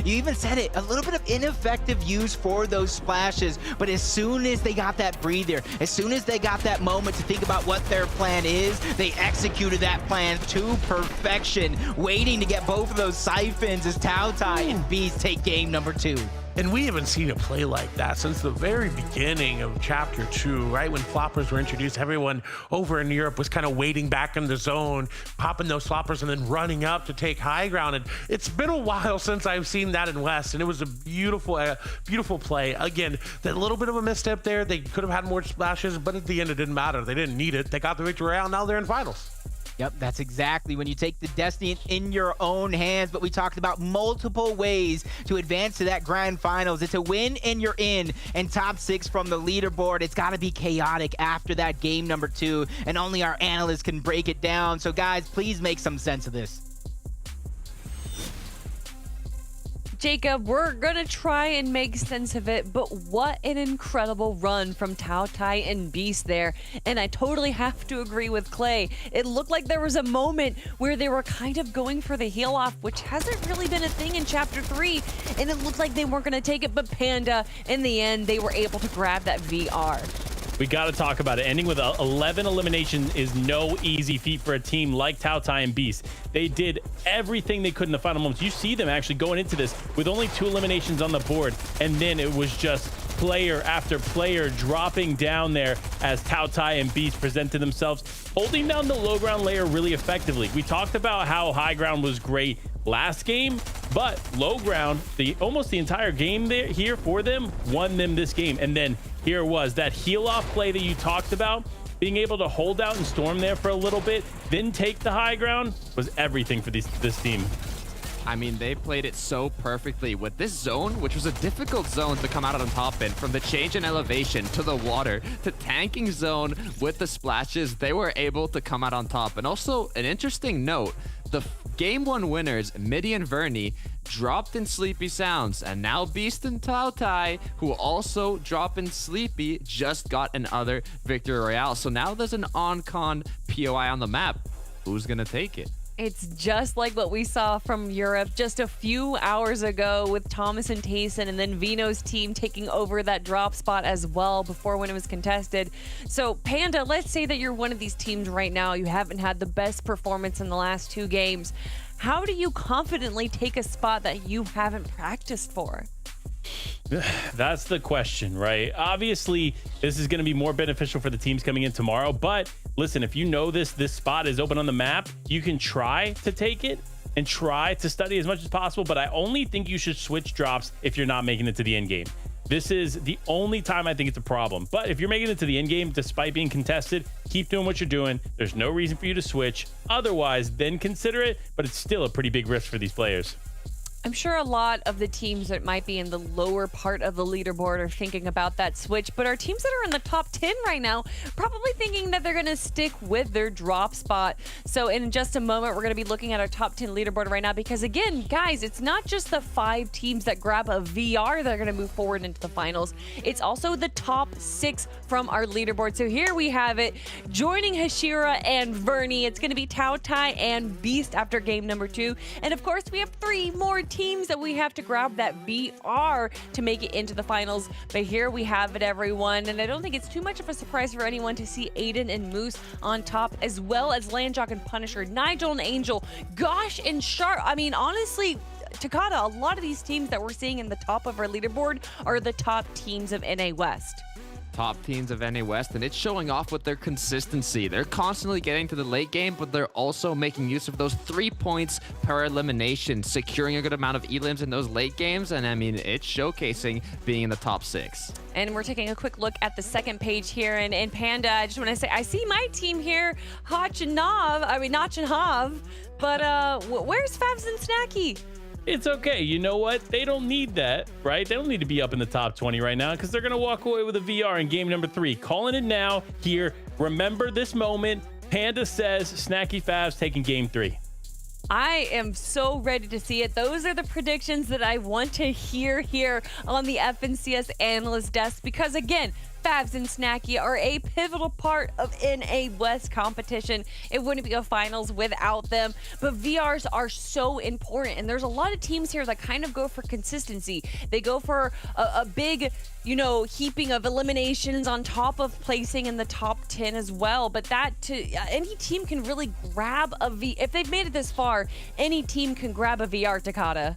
even said it, a little bit of ineffective use for those splashes. But as soon as they got that breather, as soon as they got that moment to think about what their plan is, they executed that plan to perfection, waiting to get both of those siphons as Taotai and Beast take game number 2.
And we haven't seen a play like that since the very beginning of Chapter 2, right? When floppers were introduced, everyone over in Europe was kind of waiting back in the zone, popping those floppers and then running up to take high ground. And it's been a while since I've seen that in West, and it was a beautiful, beautiful play. Again, that little bit of a misstep there. They could have had more splashes, but at the end, it didn't matter. They didn't need it. They got the victory royale. Now they're in finals.
Yep, that's exactly when you take the destiny in your own hands. But we talked about multiple ways to advance to that grand finals. It's a win and you're in. And top 6 from the leaderboard. It's got to be chaotic after that game number 2. And only our analysts can break it down. So guys, please make some sense of this.
Jacob, we're gonna try and make sense of it, but what an incredible run from Taotai and Beast there. And I totally have to agree with Clay. It looked like there was a moment where they were kind of going for the heal off, which hasn't really been a thing in Chapter 3, and it looked like they weren't gonna take it, but Panda, in the end, they were able to grab that VR.
We got to talk about it. Ending with 11 eliminations is no easy feat for a team like Taotai and Beast. They did everything they could in the final moments. You see them actually going into this with only 2 eliminations on the board, and then it was just player after player dropping down there as Taotai and Beast presented themselves, holding down the low ground layer really effectively. We talked about how high ground was great last game, but low ground, almost the entire game there here for them, won them this game. And then here it was, that heal off play that you talked about, being able to hold out and storm there for a little bit, then take the high ground, was everything for this team.
I mean, they played it so perfectly with this zone, which was a difficult zone to come out on top in. From the change in elevation to the water to tanking zone with the splashes, they were able to come out on top. And also an interesting note, the game 1 winners, Midi and Vernie, dropped in Sleepy Sounds, and now Beast and Taotai, who also drop in Sleepy, just got another victory royale. So now there's an on-con POI on the map. Who's gonna take it?
It's just like what we saw from Europe just a few hours ago with Thomas and Tayson, and then Vino's team taking over that drop spot as well before when it was contested. So Panda, let's say that you're one of these teams right now. You haven't had the best performance in the last 2 games. How do you confidently take a spot that you haven't practiced for?
That's the question, right? Obviously, this is going to be more beneficial for the teams coming in tomorrow. But listen, if you know this spot is open on the map, you can try to take it and try to study as much as possible. But I only think you should switch drops if you're not making it to the end game. This is the only time I think it's a problem. But if you're making it to the end game, despite being contested, keep doing what you're doing. There's no reason for you to switch. Otherwise, then consider it. But it's still a pretty big risk for these players.
I'm sure a lot of the teams that might be in the lower part of the leaderboard are thinking about that switch, but our teams that are in the top 10 right now probably thinking that they're going to stick with their drop spot. So in just a moment, we're going to be looking at our top 10 leaderboard right now because, again, guys, it's not just the 5 teams that grab a VR that are going to move forward into the finals. It's also the top 6 from our leaderboard. So here we have it. Joining Hashira and Vernie, it's going to be Taotai and Beast after game number 2. And, of course, we have 3 more teams that we have to grab that VR to make it into the finals. But here we have it, everyone, and I don't think it's too much of a surprise for anyone to see Aiden and Moose on top, as well as Landjock and Punisher, Nigel and Angel, Gosh and Sharp. I mean, honestly, Takata, a lot of these teams that we're seeing in the top of our leaderboard are the top teams of NA West.
Top teams of NA West, and it's showing off with their consistency. They're constantly getting to the late game, but they're also making use of those 3 points per elimination, securing a good amount of elims in those late games, and I mean, it's showcasing being in the top 6.
And we're taking a quick look at the second page here, and Panda, I just want to say, I see my team here, Notch and Hav, but where's Favs and Snacky?
It's okay. You know what? They don't need that, right? They don't need to be up in the top 20 right now because they're going to walk away with a VR in game number 3. Calling it now here. Remember this moment. Panda says Snacky Favs taking game 3.
I am so ready to see it. Those are the predictions that I want to hear here on the FNCS analyst desk because, again, Favs and Snacky are a pivotal part of NA West competition. It wouldn't be a finals without them, but VRs are so important, and there's a lot of teams here that kind of go for consistency. They go for a big, heaping of eliminations on top of placing in the top 10 as well, but any team can really grab if they've made it this far, any team can grab a VR, Takata.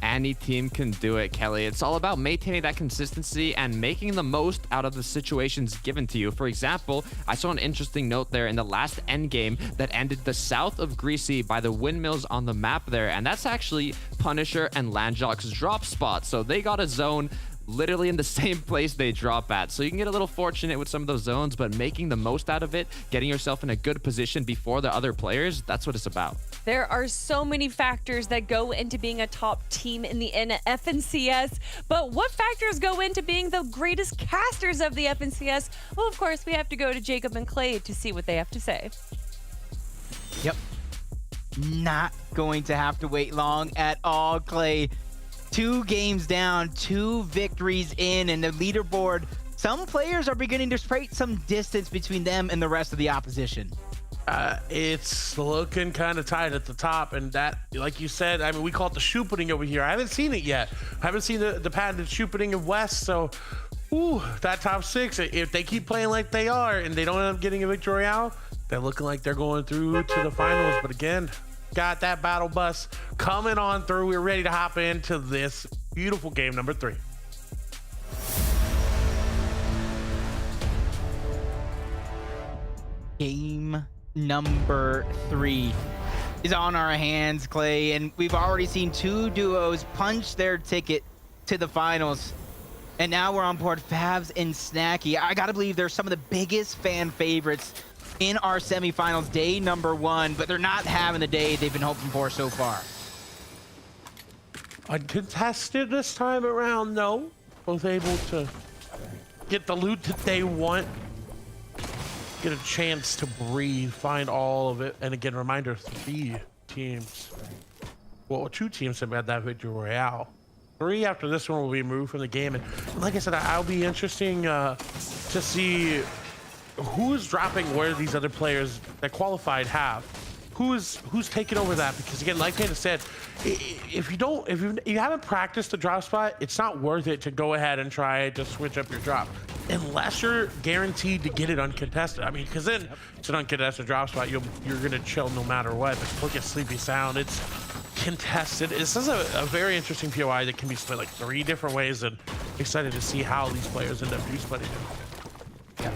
Any team can do it, Kelly. It's all about maintaining that consistency and making the most out of the situations given to you. For example, I saw an interesting note there in the last endgame that ended the south of Greasy by the windmills on the map there, and that's actually Punisher and Landjock's drop spot. So they got a zone literally in the same place they drop at. So you can get a little fortunate with some of those zones, but making the most out of it, getting yourself in a good position before the other players, that's what it's about.
There are so many factors that go into being a top team in the FNCS, but what factors go into being the greatest casters of the FNCS? Well, of course, we have to go to Jacob and Clay to see what they have to say.
Yep. Not going to have to wait long at all, Clay. 2 games down, 2 victories in, and the leaderboard, some players are beginning to create some distance between them and the rest of the opposition.
It's looking kind of tight at the top, and that, like you said, I mean, we call it the shoe-putting over here. I haven't seen it yet. I haven't seen the patented shoe-putting of West, so that top 6, if they keep playing like they are and they don't end up getting a victory royale, they're looking like they're going through to the finals. But again, got that battle bus coming on through. We're ready to hop into this beautiful game number 3.
Game number 3 is on our hands, Clay, and we've already seen 2 duos punch their ticket to the finals. And now we're on board Favs and Snacky. I gotta believe they're some of the biggest fan favorites in our semifinals, day number 1, but they're not having the day they've been hoping for so far.
Uncontested this time around, no. Both able to get the loot that they want, get a chance to breathe, find all of it. And again, reminder, 3 teams, well, 2 teams have had that victory royale. 3 after this one will be moved from the game. And like I said, I'll be interesting to see who's dropping where these other players that qualified have. Who's taking over that? Because again, like Panda said, if you haven't practiced the drop spot, it's not worth it to go ahead and try to switch up your drop unless you're guaranteed to get it uncontested. I mean, because then it's an uncontested drop spot, you're gonna chill no matter what. But look at Sleepy Sound, it's contested. This is a very interesting POI that can be split like 3 different ways, and excited to see how these players end up splitting it.
Yeah.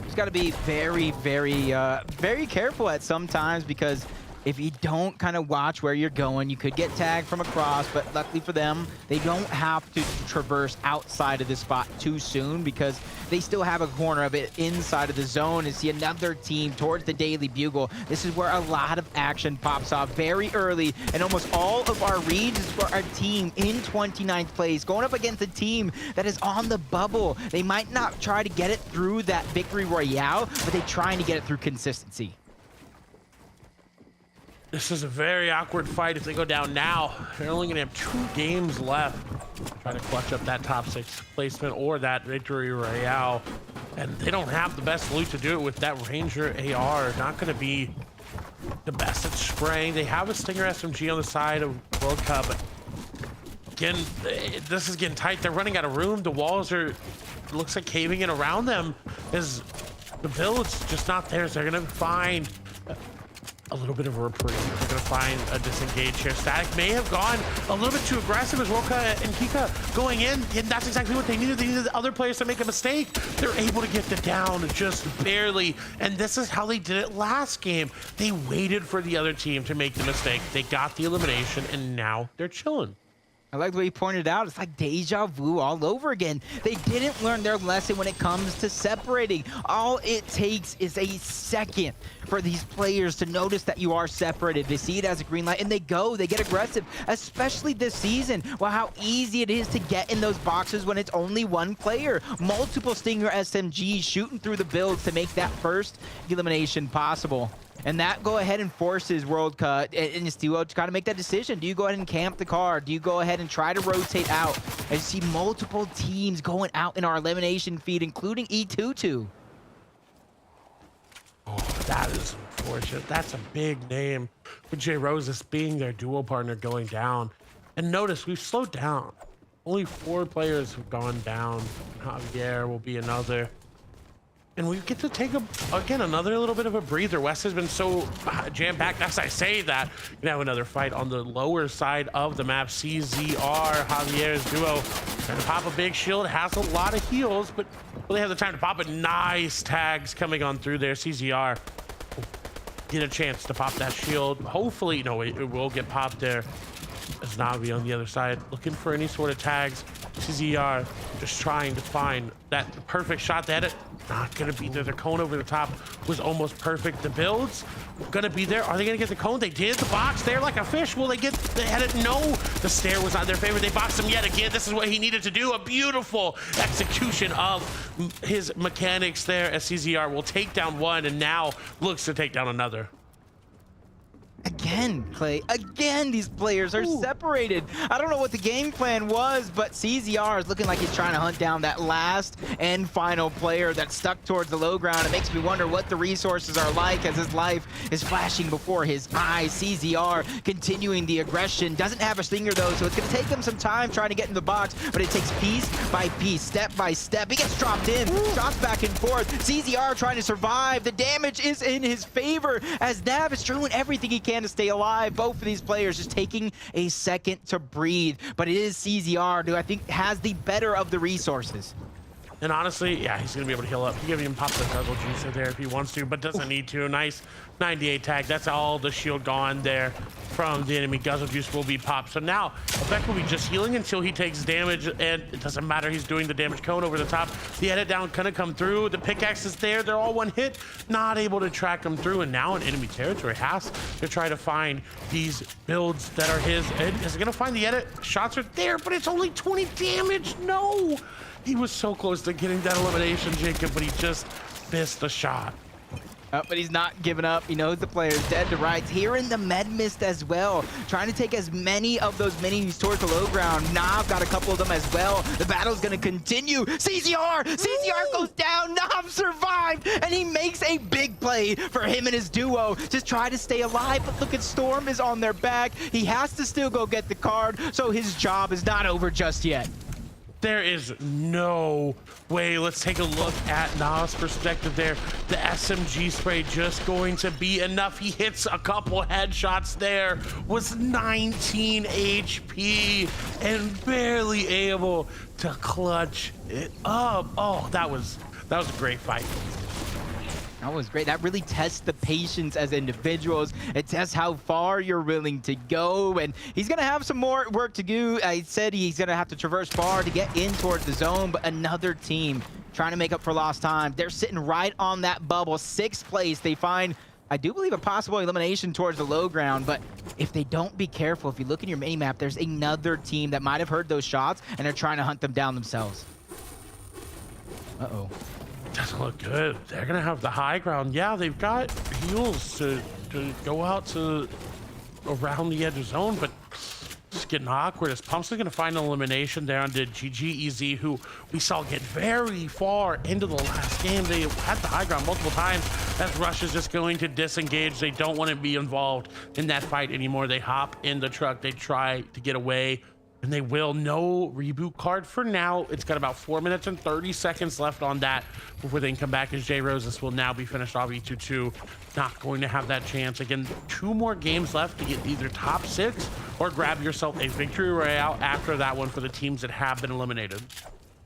Just got to be very, very careful at some times, because if you don't kind of watch where you're going, you could get tagged from across. But luckily for them, they don't have to traverse outside of this spot too soon, because they still have a corner of it inside of the zone and see another team towards the Daily Bugle. This is where a lot of action pops off very early, and almost all of our reads is for our team in 29th place, going up against a team that is on the bubble. They might not try to get it through that victory royale, but they're trying to get it through consistency.
This is a very awkward fight if they go down now. They're only going to have 2 games left. Try to clutch up that top 6 placement or that victory royale. And they don't have the best loot to do it with that Ranger AR. Not going to be the best at spraying. They have a Stinger SMG on the side of World Cup. Again, this is getting tight. They're running out of room. The walls are, looks like, caving in around them. As the build's just not there, so they're going to find a little bit of a reprieve. They're gonna find a disengage here. Static may have gone a little bit too aggressive as Roka and Kika going in, and that's exactly what they needed. They needed the other players to make a mistake. They're able to get the down just barely, and this is how they did it last game. They waited for the other team to make the mistake. They got the elimination, and now they're chilling.
I like the way you pointed out. It's like deja vu all over again. They didn't learn their lesson when it comes to separating. All it takes is a second for these players to notice that you are separated. They see it as a green light and they go, they get aggressive, especially this season. Well, how easy it is to get in those boxes when it's only one player. Multiple Stinger SMGs shooting through the builds to make that first elimination possible. And that go ahead and forces World Cut and his duo to kind of make that decision. Do you go ahead and camp the car? Do you go ahead and try to rotate out? I see multiple teams going out in our elimination feed, including E22.
Oh, that is unfortunate. That's a big name for J Roses being their duo partner going down. And notice we've slowed down. Only 4 players have gone down. Javier will be another. And we get to take, again, another little bit of a breather. West has been so jam-packed. As I say that, you can have another fight on the lower side of the map. CZR, Javier's duo, trying to pop a big shield. Has a lot of heals, but will they have the time to pop it? Nice tags coming on through there. CZR get a chance to pop that shield. Hopefully, no, it will get popped there. As Navi on the other side, looking for any sort of tags. CZR just trying to find that perfect shot. They had it. Not gonna be there. The cone over the top was almost perfect. The builds gonna be there. Are they gonna get the cone? They did. The box there like a fish. Will they get? They had it. No, the stair was not their favor. They boxed him yet again. This is what he needed to do. A beautiful execution of his mechanics there. As CZR will take down one and now looks to take down another.
Again, Clay, again, these players are separated. I don't know what the game plan was, but CZR is looking like he's trying to hunt down that last and final player that's stuck towards the low ground. It makes me wonder what the resources are like as his life is flashing before his eyes. CZR continuing the aggression. Doesn't have a stinger though, so it's going to take him some time trying to get in the box, but it takes piece by piece, step by step. He gets dropped in, shots back and forth. CZR trying to survive. The damage is in his favor as Nav is doing everything he can to stay alive. Both of these players just taking a second to breathe, but it is CZR who I think has the better of the resources.
And honestly, yeah, he's gonna be able to heal up. He can even pop the guzzle juicer there if he wants to, but doesn't need to. Nice 98 tag. That's all the shield gone there from the enemy. Guzzle juice will be popped. So now Effect will be just healing until he takes damage, and it doesn't matter. He's doing the damage cone over the top. The edit down gonna come through. The pickaxe is there. They're all one hit, not able to track him through. And now in enemy territory, has to try to find these builds that are his. And is gonna find the edit. Shots are there, but it's only 20 damage. No. He was so close to getting that elimination, Jacob, but he just missed the shot.
But he's not giving up. He knows the player's dead to rights. Here in the med mist as well, trying to take as many of those minis towards the low ground. Nav got a couple of them as well. The battle's gonna continue. CZR goes down. Nav survived, and he makes a big play for him and his duo. Just try to stay alive, but look at Storm is on their back. He has to still go get the card, so his job is not over just yet.
There is no way. Let's take a look at Nav's perspective there. The SMG spray just going to be enough. He hits a couple headshots there. Was 19 HP and barely able to clutch it up. Oh, that was a great fight.
That was great. That really tests the patience as individuals. It tests how far you're willing to go. And he's going to have some more work to do. I said he's going to have to traverse far to get in towards the zone. But another team trying to make up for lost time. They're sitting right on that bubble. 6th place. They find, I do believe, a possible elimination towards the low ground. But if they don't be careful, if you look in your mini-map, there's another team that might have heard those shots and they're trying to hunt them down themselves. Uh-oh.
Doesn't look good. They're gonna have the high ground. Yeah, they've got heals to go out to around the edge of zone, but it's getting awkward as Pumps is gonna find an elimination there on the GGEZ, who we saw get very far into the last game. They had the high ground multiple times. As Rush is just going to disengage. They don't want to be involved in that fight anymore. They hop in the truck. They try to get away. And they will. No reboot card for now. It's got about 4 minutes and 30 seconds left on that before they can come back as J Rose. This will now be finished off E22. Not going to have that chance. Again, 2 more games left to get either top 6 or grab yourself a victory royale after that one for the teams that have been eliminated.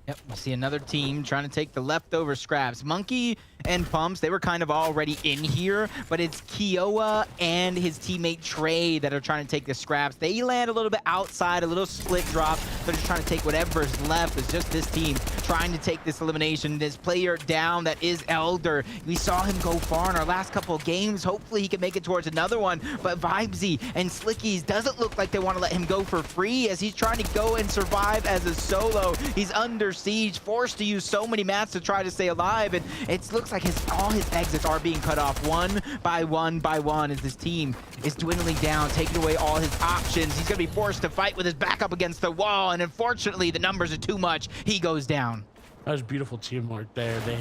Yep, we see another team trying to take the leftover scraps. Monkey and Pumps, they were kind of already in here, but it's Kiowa and his teammate Trey that are trying to take the scraps. They land a little bit outside, a little split drop. They're just trying to take whatever's left. It's just this team trying to take this elimination. This player down, that is Elder. We saw him go far in our last couple of games. Hopefully he can make it towards another one, but Vibesy and Slickies doesn't look like they want to let him go for free as he's trying to go and survive as a solo. He's under siege, forced to use so many mats to try to stay alive, and it looks like all his exits are being cut off one by one as this team is dwindling down, taking away all his options. He's gonna be forced to fight with his back up against the wall, and unfortunately the numbers are too much. He goes down.
That was beautiful teamwork there. They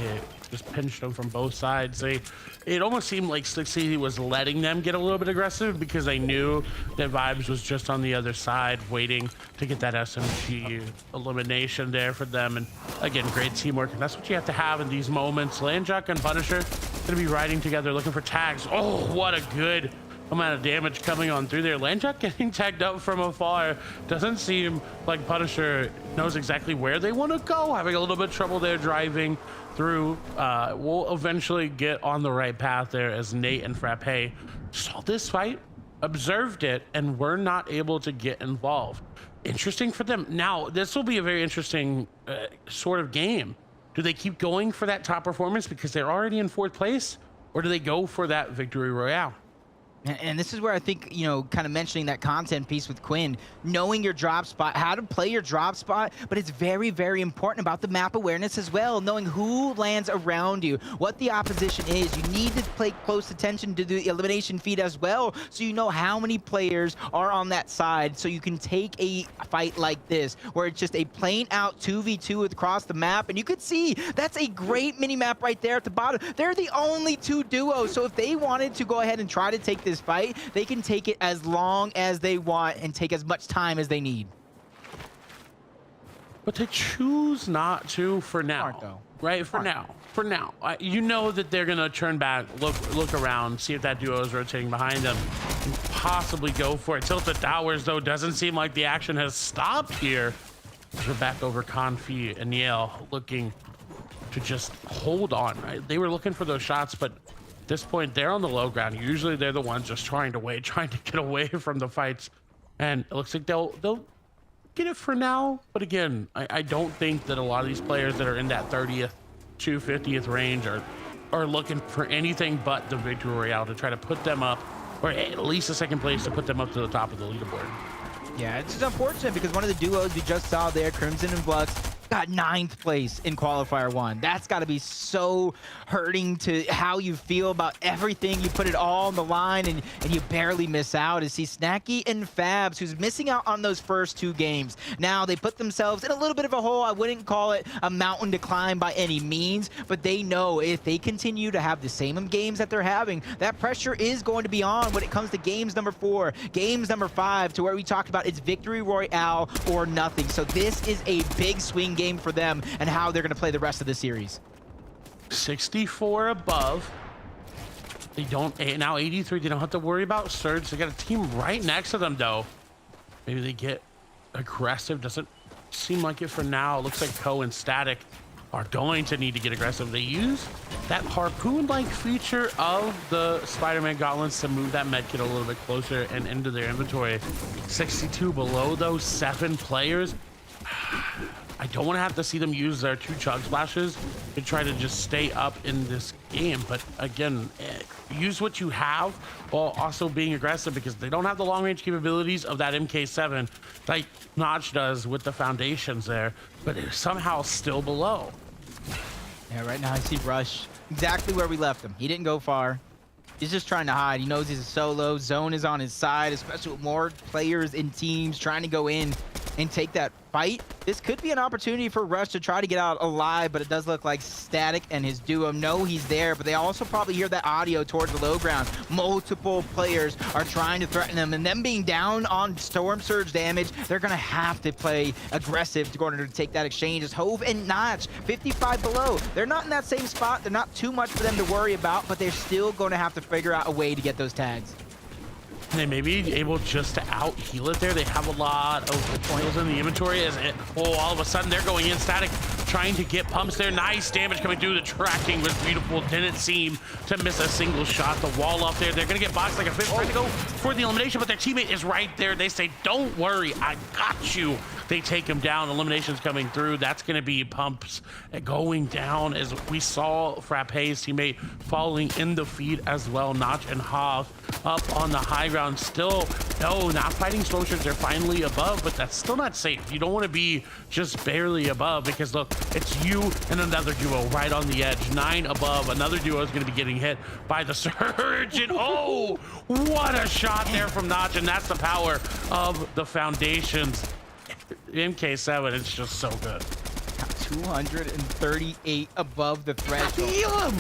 just pinched them from both sides. It almost seemed like Slick City was letting them get a little bit aggressive because they knew that Vibes was just on the other side waiting to get that SMG elimination there for them. And again, great teamwork. And that's what you have to have in these moments. Landjuck and Punisher gonna be riding together looking for tags. Oh, what a good amount of damage coming on through there. Landjuck getting tagged up from afar. Doesn't seem like Punisher knows exactly where they want to go. Having a little bit of trouble there driving through. We'll eventually get on the right path there as Nate and Frappe saw this fight, observed it, and were not able to get involved. Interesting for them. Now, this will be a very interesting sort of game. Do they keep going for that top performance because they're already in 4th place? Or do they go for that victory royale?
And this is where I think, you know, kind of mentioning that content piece with Quinn, knowing your drop spot, how to play your drop spot, but it's very, very important about the map awareness as well, knowing who lands around you, what the opposition is. You need to pay close attention to the elimination feed as well, so you know how many players are on that side, so you can take a fight like this, where it's just a plain out 2v2 across the map, and you could see that's a great mini map right there at the bottom. They're the only 2 duos, so if they wanted to go ahead and try to take this fight, they can take it as long as they want and take as much time as they need.
But they choose not to for now, right? For now. You know that they're gonna turn back, look around, see if that duo is rotating behind them, and possibly go for it. Tilted Towers, though, doesn't seem like the action has stopped here. We're back over Confi and Yale looking to just hold on, right? They were looking for those shots, but at this point, they're on the low ground. Usually they're the ones just trying to get away from the fights. And it looks like they'll get it for now. But again, I don't think that a lot of these players that are in that 30th to 50th range are looking for anything but the victory royale to try to put them up, or at least a 2nd place to put them up to the top of the leaderboard.
Yeah, it's just unfortunate because one of the duos we just saw there, Crimson and Flux, got 9th place in qualifier 1. That's got to be so hurting to how you feel about everything. You put it all on the line and you barely miss out. To see Snacky and Fabs, who's missing out on those first 2 games. Now they put themselves in a little bit of a hole. I wouldn't call it a mountain to climb by any means, but they know if they continue to have the same games that they're having, that pressure is going to be on when it comes to games number 4, games number 5, to where we talked about it's victory royale or nothing. So this is a big swing game for them and how they're going to play the rest of the series.
64 above. They don't, now 83, they don't have to worry about Surge. They got a team right next to them though. Maybe they get aggressive. Doesn't seem like it for now. It looks like Co and Static are going to need to get aggressive. They use that harpoon-like feature of the Spider-Man gauntlets to move that medkit a little bit closer and into their inventory. 62 below those 7 players. I don't want to have to see them use their 2 chug splashes to try to just stay up in this game. But again, use what you have while also being aggressive, because they don't have the long range capabilities of that MK7 like Notch does with the foundations there, but it's somehow still below.
Yeah, right now I see Rush exactly where we left him. He didn't go far. He's just trying to hide. He knows he's a solo. Zone is on his side, especially with more players in teams trying to go in and take that fight, this could be an opportunity for Rush to try to get out alive, but it does look like Static and his duo know he's there, but they also probably hear that audio towards the low ground. Multiple players are trying to threaten them, and them being down on Storm Surge damage, they're gonna have to play aggressive in order to take that exchange. As Hove and Notch, 55 below. They're not in that same spot. They're not too much for them to worry about, but they're still going to have to figure out a way to get those tags.
And they may be able just to out heal it there. They have a lot of oils in the inventory as all of a sudden they're going in. Static trying to get pumps there. Nice damage coming through. The tracking was beautiful. Didn't seem to miss a single shot. The wall up there. They're going to get boxed like a fish trying to go for the elimination, but their teammate is right there. They say, don't worry, I got you. They take him down. Elimination's coming through. That's going to be pumps going down as we saw Frappe's teammate falling in the feed as well. Notch and Hav up on the high ground. Still, no, not fighting Storm Surge. They're finally above, but that's still not safe. You don't want to be just barely above because look, it's you and another duo right on the edge. 9 above. Another duo is going to be getting hit by the Surge. And oh, what a shot there from Notch. And that's the power of the Foundations. MK7, it's just so good.
238 above the threshold.
Heal him!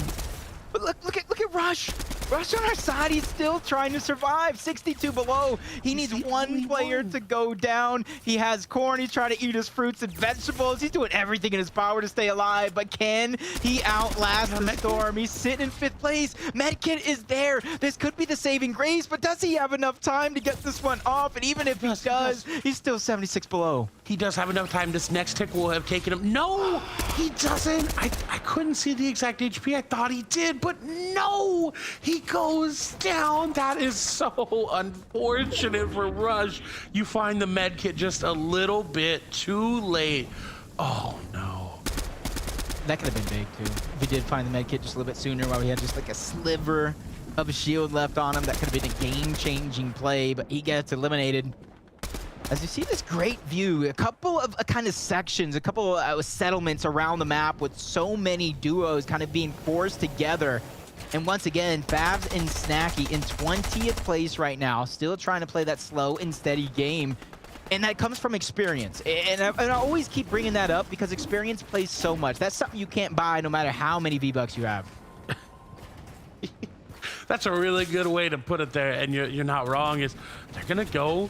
But look at Rush. Rush on our side, he's still trying to survive. 62 below. He needs one player to go down. He has corn. He's trying to eat his fruits and vegetables. He's doing everything in his power to stay alive. But can he outlast the storm? He's sitting in 5th place. Medkit is there. This could be the saving grace, but does he have enough time to get this one off? And even if he does, he's still 76 below.
He does have enough time. This next tick will have taken him. No, he doesn't. I couldn't see the exact HP. I thought he did, but no, he goes down. That is so unfortunate for Rush. You find the med kit just a little bit too late. Oh no.
That could have been big too. If he did find the med kit just a little bit sooner while he had just like a sliver of a shield left on him, that could have been a game-changing play, but he gets eliminated. As you see this great view, a couple of kind of sections, a couple of settlements around the map with so many duos kind of being forced together. And once again, Fabs and Snacky in 20th place right now, still trying to play that slow and steady game. And that comes from experience. And I always keep bringing that up because experience plays so much. That's something you can't buy no matter how many V-Bucks you have.
That's a really good way to put it there, and you're not wrong. Is they're gonna go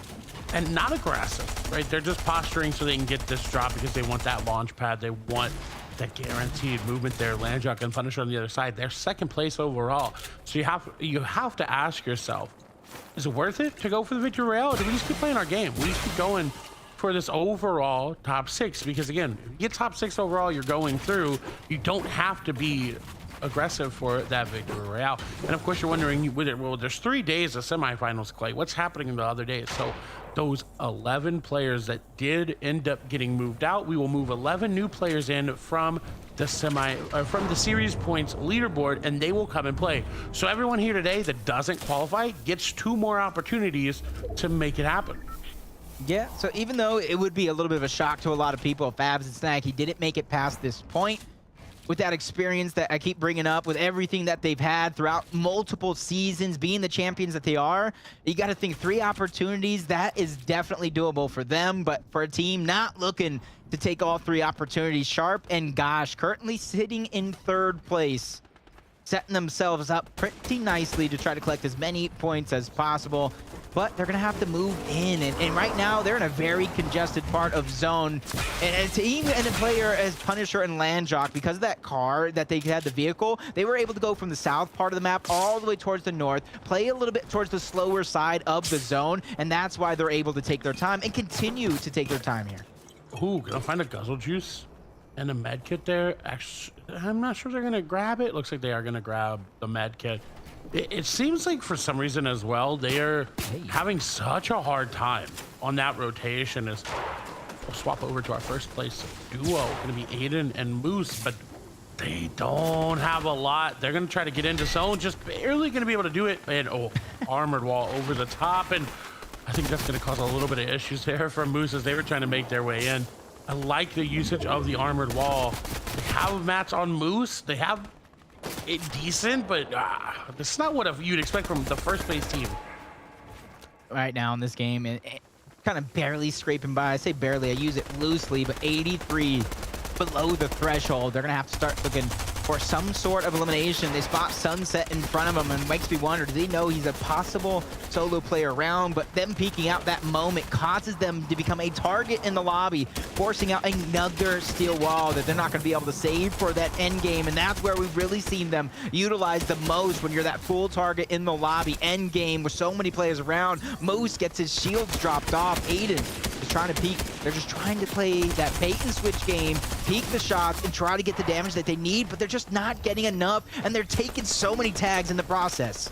and not aggressive, right? They're just posturing so they can get this drop because they want that launch pad. They want that guaranteed movement there. Landjock and Punisher on the other side. They're 2nd place overall. So you have to ask yourself, is it worth it to go for the victory royale? Or do we just keep playing our game? We just keep going for this overall top 6? Because again, if you get top 6 overall, you're going through. You don't have to be aggressive for that victory royale. And of course you're wondering, well, there's 3 days of semifinals, Clay. What's happening in the other days? So those 11 players that did end up getting moved out, we will move 11 new players in from the series points leaderboard, and they will come and play. So everyone here today that doesn't qualify gets 2 more opportunities to make it happen.
Yeah, so even though it would be a little bit of a shock to a lot of people, Fabs and Snack, he didn't make it past this point. With that experience that I keep bringing up, with everything that they've had throughout multiple seasons, being the champions that they are, you got to think 3 opportunities, that is definitely doable for them. But for a team not looking to take all 3 opportunities, Sharp and Gosh currently sitting in 3rd place, setting themselves up pretty nicely to try to collect as many points as possible. But they're going to have to move in. And right now, they're in a very congested part of zone. And a team and a player as Punisher and Landjock, because of that car that they had, the vehicle, they were able to go from the south part of the map all the way towards the north, play a little bit towards the slower side of the zone. And that's why they're able to take their time and continue to take their time here.
Ooh, gonna find a Guzzle Juice and a med kit there. Actually, I'm not sure they're gonna grab it. Looks like they are gonna grab the med kit. It seems like for some reason as well, they are having such a hard time on that rotation. As we'll swap over to our 1st place duo, gonna be Aiden and Moose, but they don't have a lot. They're gonna try to get into zone, just barely gonna be able to do it. And oh, armored wall over the top, and I think that's gonna cause a little bit of issues there for Moose as they were trying to make their way in. I like the usage of the armored wall. They have mats on Moose. They have it decent, but this is not what you'd expect from the 1st place team.
Right now in this game, and kind of barely scraping by. I say barely, I use it loosely, but 83 below the threshold. They're gonna have to start looking for some sort of elimination. They spot Sunset in front of him, and makes me wonder, do they know he's a possible solo player around? But them peeking out that moment causes them to become a target in the lobby, forcing out another steel wall that they're not going to be able to save for that end game. And that's where we've really seen them utilize the most, when you're that full target in the lobby end game with so many players around. Moose gets his shields dropped off. Aiden is trying to peek. They're just trying to play that bait and switch game, peek the shots, and try to get the damage that they need, but they're just not getting enough, and they're taking so many tags in the process.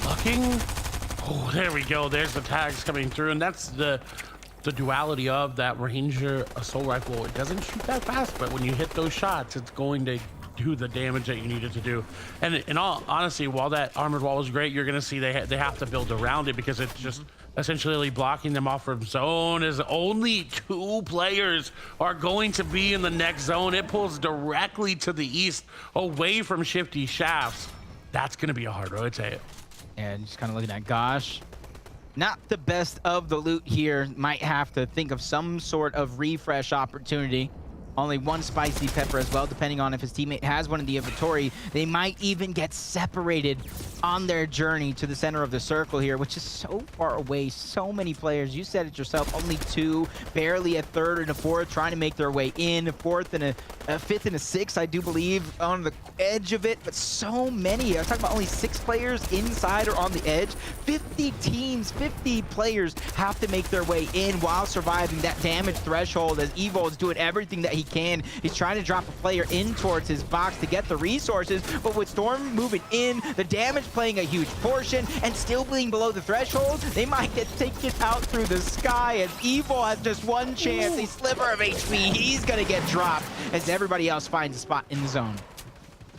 Looking. Oh, there we go. There's the tags coming through, and that's the duality of that Ranger assault rifle. It doesn't shoot that fast, but when you hit those shots, it's going to do the damage that you need it to do. And in all honesty, while that armored wall is great, you're going to see they have to build around it, because it's just essentially blocking them off from zone, as only 2 players are going to be in the next zone. It pulls directly to the east, away from Shifty Shafts. That's going to be a hard rotate.
And just kind of looking at Gosh. Not the best of the loot here. Might have to think of some sort of refresh opportunity. Only 1 spicy pepper as well, depending on if his teammate has one in the inventory. They might even get separated on their journey to the center of the circle here, which is so far away. So many players. You said it yourself, only 2, barely a 3rd and a 4th trying to make their way in. A 4th and a 5th and a 6th, I do believe, on the edge of it. But so many. I was talking about only 6 players inside or on the edge. 50 teams, 50 players have to make their way in while surviving that damage threshold, as Evo is doing everything that he can. He's trying to drop a player in towards his box to get the resources, but with Storm moving in, the damage playing a huge portion, and still being below the threshold, they might get taken out through the sky, as Evo has just 1 chance, a sliver of HP. He's gonna get dropped as everybody else finds a spot in the zone.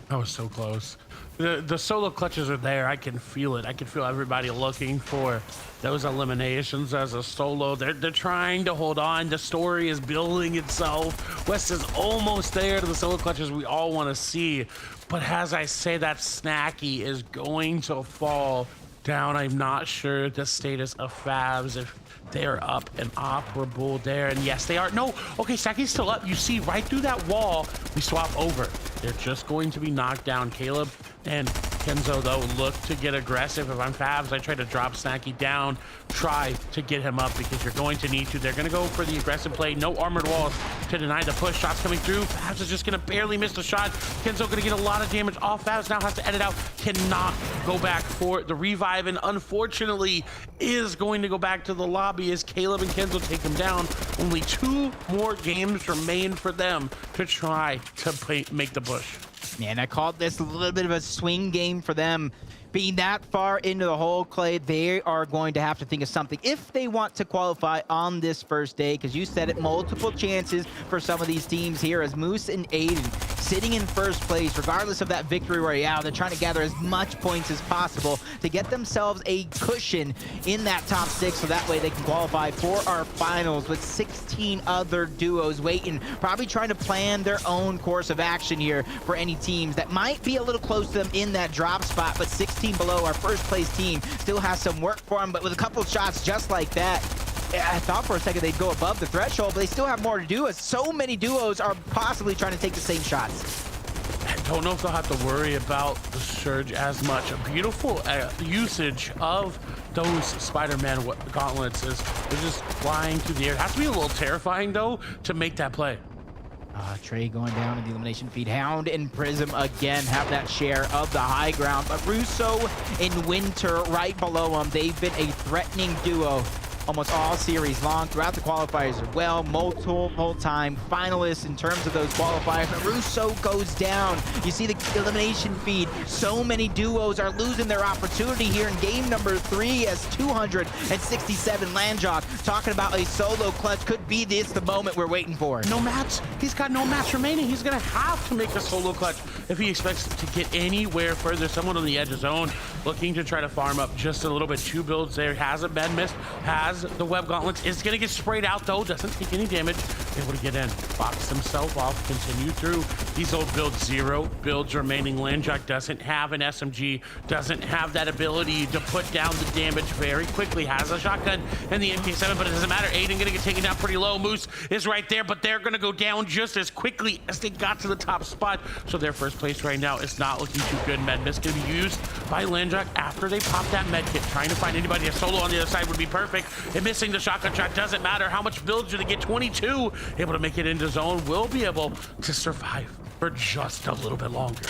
That was so close. The solo clutches are there. I can feel it. I can feel everybody looking for those eliminations as a solo. They're trying to hold on. The story is building itself. West is almost there to the solo clutches we all want to see. But as I say, that Snacky is going to fall down. I'm not sure the status of Favs, if they're up and operable there. And yes, they are. No, okay, Snacky's still up. You see right through that wall, we swap over. They're just going to be knocked down. Caleb and Kenzo, though, look to get aggressive. If I'm Favs, I try to drop Snacky down, try to get him up, because you're going to need to. They're going to go for the aggressive play. No armored walls to deny the push. Shots coming through. Favs is just going to barely miss the shot. Kenzo going to get a lot of damage off. Favs now has to edit out. Cannot go back for the revive, and unfortunately is going to go back to the lobby as Caleb and Kenzo take him down. Only 2 more games remain for them to try to make the push.
Man, I called this a little bit of a swing game for them. Being that far into the hole, Clay, they are going to have to think of something if they want to qualify on this first day, because you said it, multiple chances for some of these teams here, as Moose and Aiden sitting in first place, regardless of that victory royale. They're trying to gather as much points as possible to get themselves a cushion in that top 6, so that way they can qualify for our finals, with 16 other duos waiting, probably trying to plan their own course of action here for any teams that might be a little close to them in that drop spot. But 16 below, our first place team still has some work for them, but with a couple shots just like that, I thought for a second they'd go above the threshold, but they still have more to do, as so many duos are possibly trying to take the same shots.
I don't know if they'll have to worry about the surge as much. A beautiful usage of those Spider-Man gauntlets as they're just flying through the air. It has to be a little terrifying, though, to make that play.
Trey going down in the elimination feed. Hound and Prism again have that share of the high ground, but Russo and Winter right below them. They've been a threatening duo almost all series long, throughout the qualifiers as well. Multiple time finalists in terms of those qualifiers. But Russo goes down. You see the elimination feed. So many duos are losing their opportunity here in game number 3, as 267 Landjock talking about a solo clutch. Could be this the moment we're waiting for.
No mats. He's got no mats remaining. He's going to have to make a solo clutch if he expects to get anywhere further. Someone on the edge of zone looking to try to farm up just a little bit. 2 builds there. Hasn't been missed. Has the web gauntlets. Is going to get sprayed out, though. Doesn't take any damage. able to get in, box himself off, continue through. These old builds, 0 builds remaining. Landjack doesn't have an SMG, doesn't have that ability to put down the damage very quickly. Has a shotgun and the MK7, but it doesn't matter. Aiden gonna get taken down pretty low. Moose is right there, but they're gonna go down just as quickly as they got to the top spot. So their first place right now is not looking too good. Med miss gonna be used by Landjack after they pop that med kit. Trying to find anybody. A solo on the other side would be perfect. And missing the shotgun shot doesn't matter how much builds do they get. 22 able to make it into zone, will be able to survive for just a little bit longer.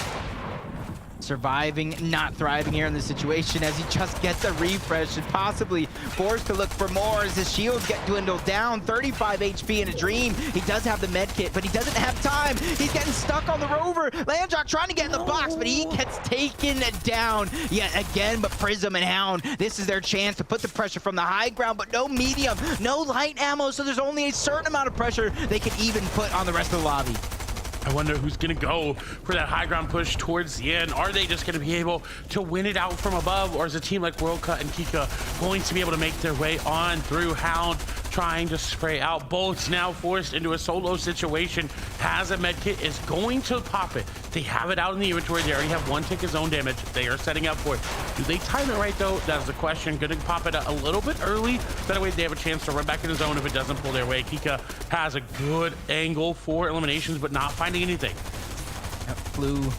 Surviving, not thriving here in this situation as he just gets a refresh and possibly forced to look for more as his shields get dwindled down. 35 HP in a dream. He does have the med kit, but he doesn't have time. He's getting stuck on the rover. Landjock trying to get in the box, but he gets taken down yet again. But Prism and Hound, this is their chance to put the pressure from the high ground, but no medium, no light ammo, so there's only a certain amount of pressure they can even put on the rest of the lobby.
I wonder who's going to go for that high ground push towards the end. Are they just going to be able to win it out from above, or is a team like WorldCut and Kika going to be able to make their way on through? Hound trying to spray out. Bolts now forced into a solo situation. Has a med kit, is going to pop it. They have it out in the inventory. They already have 1 tick of zone damage. They are setting up for it. Do they time it right though? That's the question. Going to pop it a little bit early. That way they have a chance to run back into zone if it doesn't pull their way. Kika has a good angle for eliminations, but not finding anything.
Blue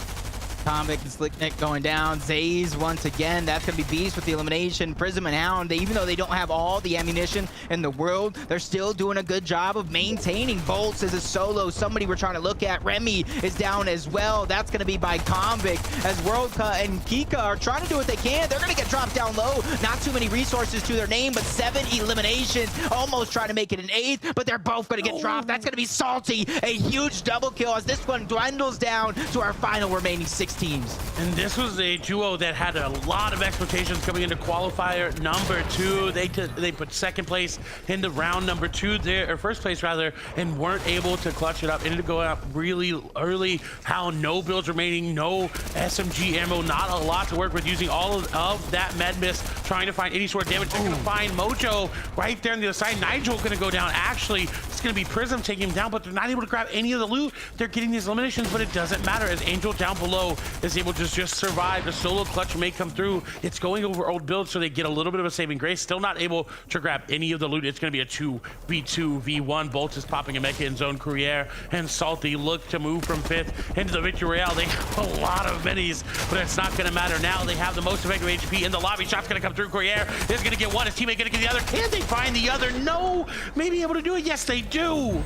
Convict and Slicknick going down. Zays once again. That's going to be Beast with the elimination. Prism and Hound, even though they don't have all the ammunition in the world, they're still doing a good job of maintaining. Bolts as a solo. Somebody we're trying to look at. Remy is down as well. That's going to be by Convict as WorldCut and Kika are trying to do what they can. They're going to get dropped down low. Not too many resources to their name, but 7 eliminations. Almost trying to make it an 8th, but they're both going to get dropped. That's going to be Salty. A huge double kill as this one dwindles down to our final remaining 6 teams.
And this was a duo that had a lot of expectations coming into qualifier number 2. They put second place into round number 2 there, or first place rather, and weren't able to clutch it up. Ended up going up really early. How no builds remaining, no SMG ammo, not a lot to work with, using all of that med miss, trying to find any sort of damage. They're gonna find Mojo right there on the other side. Nigel gonna go down. Actually, it's gonna be Prism taking him down, but they're not able to grab any of the loot. They're getting these eliminations, but it doesn't matter as Angel down below is able to just survive. The solo clutch may come through. It's going over old builds, so they get a little bit of a saving grace. Still not able to grab any of the loot. It's going to be a 2v2 v1. Bolts is popping a mecha in zone. Courier and Salty look to move from 5th into the Victory Royale. They have a lot of minis, but it's not going to matter now. They have the most effective HP in the lobby. Shot's going to come through. Courier is going to get one. His teammate going to get the other. Can they find the other? No. Maybe able to do it. Yes, they do.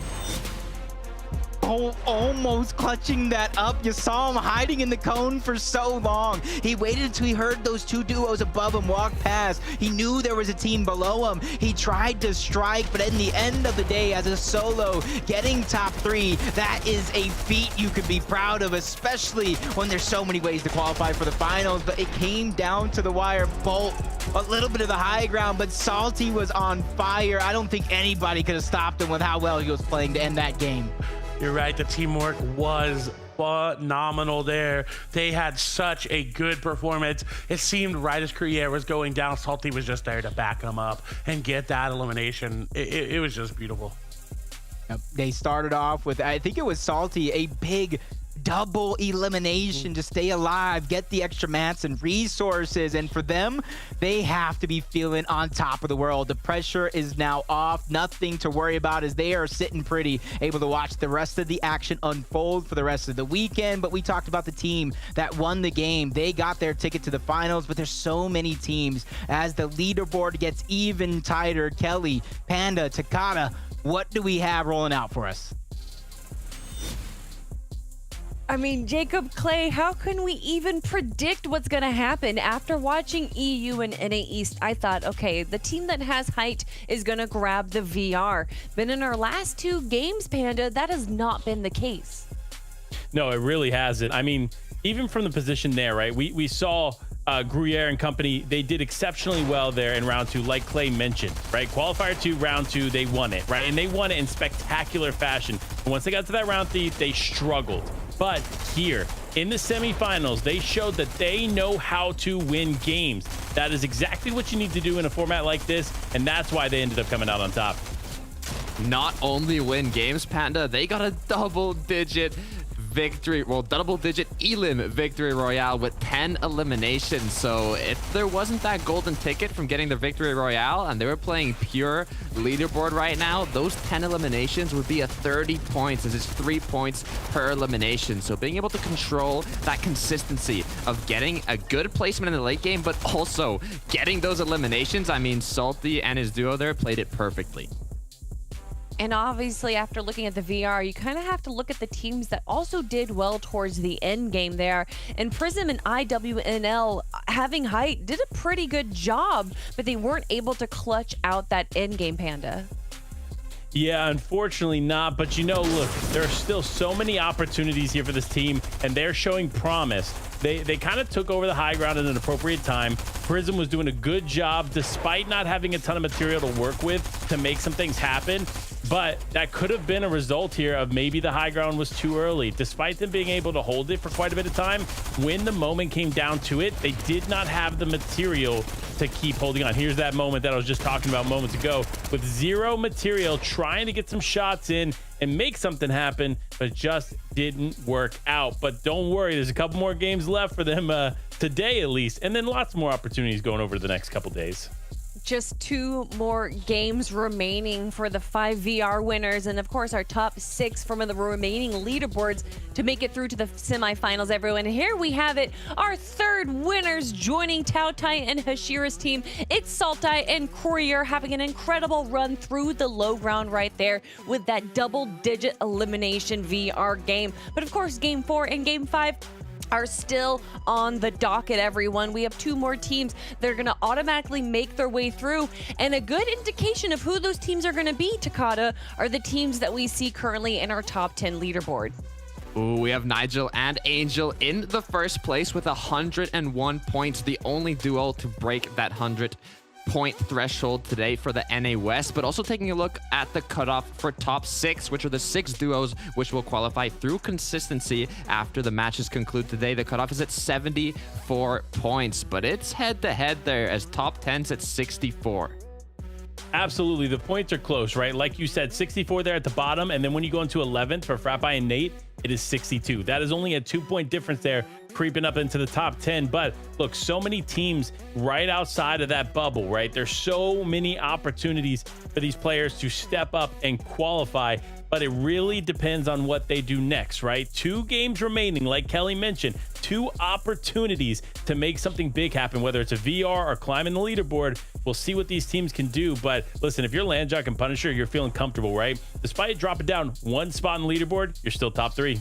Oh, almost clutching that up. You saw him hiding in the cone for so long. He waited until he heard those 2 duos above him walk past. He knew there was a team below him. He tried to strike, but in the end of the day, as a solo, getting top 3, that is a feat you could be proud of, especially when there's so many ways to qualify for the finals. But it came down to the wire. Bolt, a little bit of the high ground, but Salty was on fire. I don't think anybody could have stopped him with how well he was playing to end that game.
You're right, the teamwork was phenomenal there. They had such a good performance. It seemed right as Courier was going down, Salty was just there to back him up and get that elimination. It was just beautiful.
Yep. They started off with, I think it was Salty, a big double elimination to stay alive, get the extra mats and resources, and for them, they have to be feeling on top of the world. The pressure is now off, nothing to worry about as they are sitting pretty, able to watch the rest of the action unfold for the rest of the weekend. But we talked about the team that won the game. They got their ticket to the finals, but there's so many teams as the leaderboard gets even tighter. Kelly, Panda, Takata, what do we have rolling out for us?
I mean, Jacob, Clay, how can we even predict what's going to happen? After watching EU and NA East, I thought, okay, the team that has height is going to grab the VR. But in our last 2 games, Panda, that has not been the case.
No, it really hasn't. I mean, even from the position there, right? We saw Gruyere and company, they did exceptionally well there in round 2, like Clay mentioned, right? Qualifier 2, round 2, they won it, right? And they won it in spectacular fashion. And once they got to that round 3, they struggled. But here in the semifinals, they showed that they know how to win games. That is exactly what you need to do in a format like this, and that's why they ended up coming out on top.
not only win games, Panda, they got a double-digit victory, well, double-digit elim victory royale with 10 eliminations. So if there wasn't that golden ticket from getting the victory royale and they were playing pure leaderboard right now, those 10 eliminations would be a 30 points, as it's 3 points per elimination. So being able to control that consistency of getting a good placement in the late game, but also getting those eliminations, I mean, Salty and his duo there played it perfectly.
And obviously, after looking at the VR, you kind of have to look at the teams that also did well towards the end game there. And Prism and IWNL, having height, did a pretty good job, but they weren't able to clutch out that end game, Panda.
Yeah, unfortunately not. But you know, look, there are still so many opportunities here for this team, and they're showing promise. They kind of took over the high ground at an appropriate time. Prism was doing a good job despite not having a ton of material to work with to make some things happen. But that could have been a result here of maybe the high ground was too early. Despite them being able to hold it for quite a bit of time, when the moment came down to it, they did not have the material to keep holding on. Here's that moment that I was just talking about moments ago, with zero material, trying to get some shots in and make something happen, but just didn't work out. But don't worry, there's a couple more games left for them today at least, and then lots more opportunities going over the next couple days.
Just 2 more games remaining for the 5 VR winners, and of course our top 6 from the remaining leaderboards to make it through to the semifinals, everyone. Here we have it, our 3rd winners joining Tautai and Hashira's team. It's Saltai and Courier having an incredible run through the low ground right there with that double-digit elimination VR game. But of course, game 4 and game 5 are still on the docket, everyone. We have 2 more teams that are going to automatically make their way through, and a good indication of who those teams are going to be, Takada, are the teams that we see currently in our top 10 leaderboard.
Ooh, we have Nigel and Angel in the first place with 101 points, the only duo to break that 100-point threshold today for the NA West. But also taking a look at the cutoff for top 6, which are the 6 duos which will qualify through consistency after the matches conclude today. The cutoff is at 74 points, but it's head-to-head there, as top 10's at 64.
Absolutely, the points are close, right? Like you said, 64 there at the bottom, and then when you go into 11th for Frappi and Nate, it is 62. That is only a 2-point difference there, creeping up into the top 10. But look, so many teams right outside of that bubble, right? There's so many opportunities for these players to step up and qualify, but it really depends on what they do next, right? 2 games remaining, like Kelly mentioned, 2 opportunities to make something big happen, whether it's a VR or climbing the leaderboard. We'll see what these teams can do. But listen, if you're Landjock and Punisher, you're feeling comfortable, right? Despite dropping down 1 spot in the leaderboard, you're still top 3.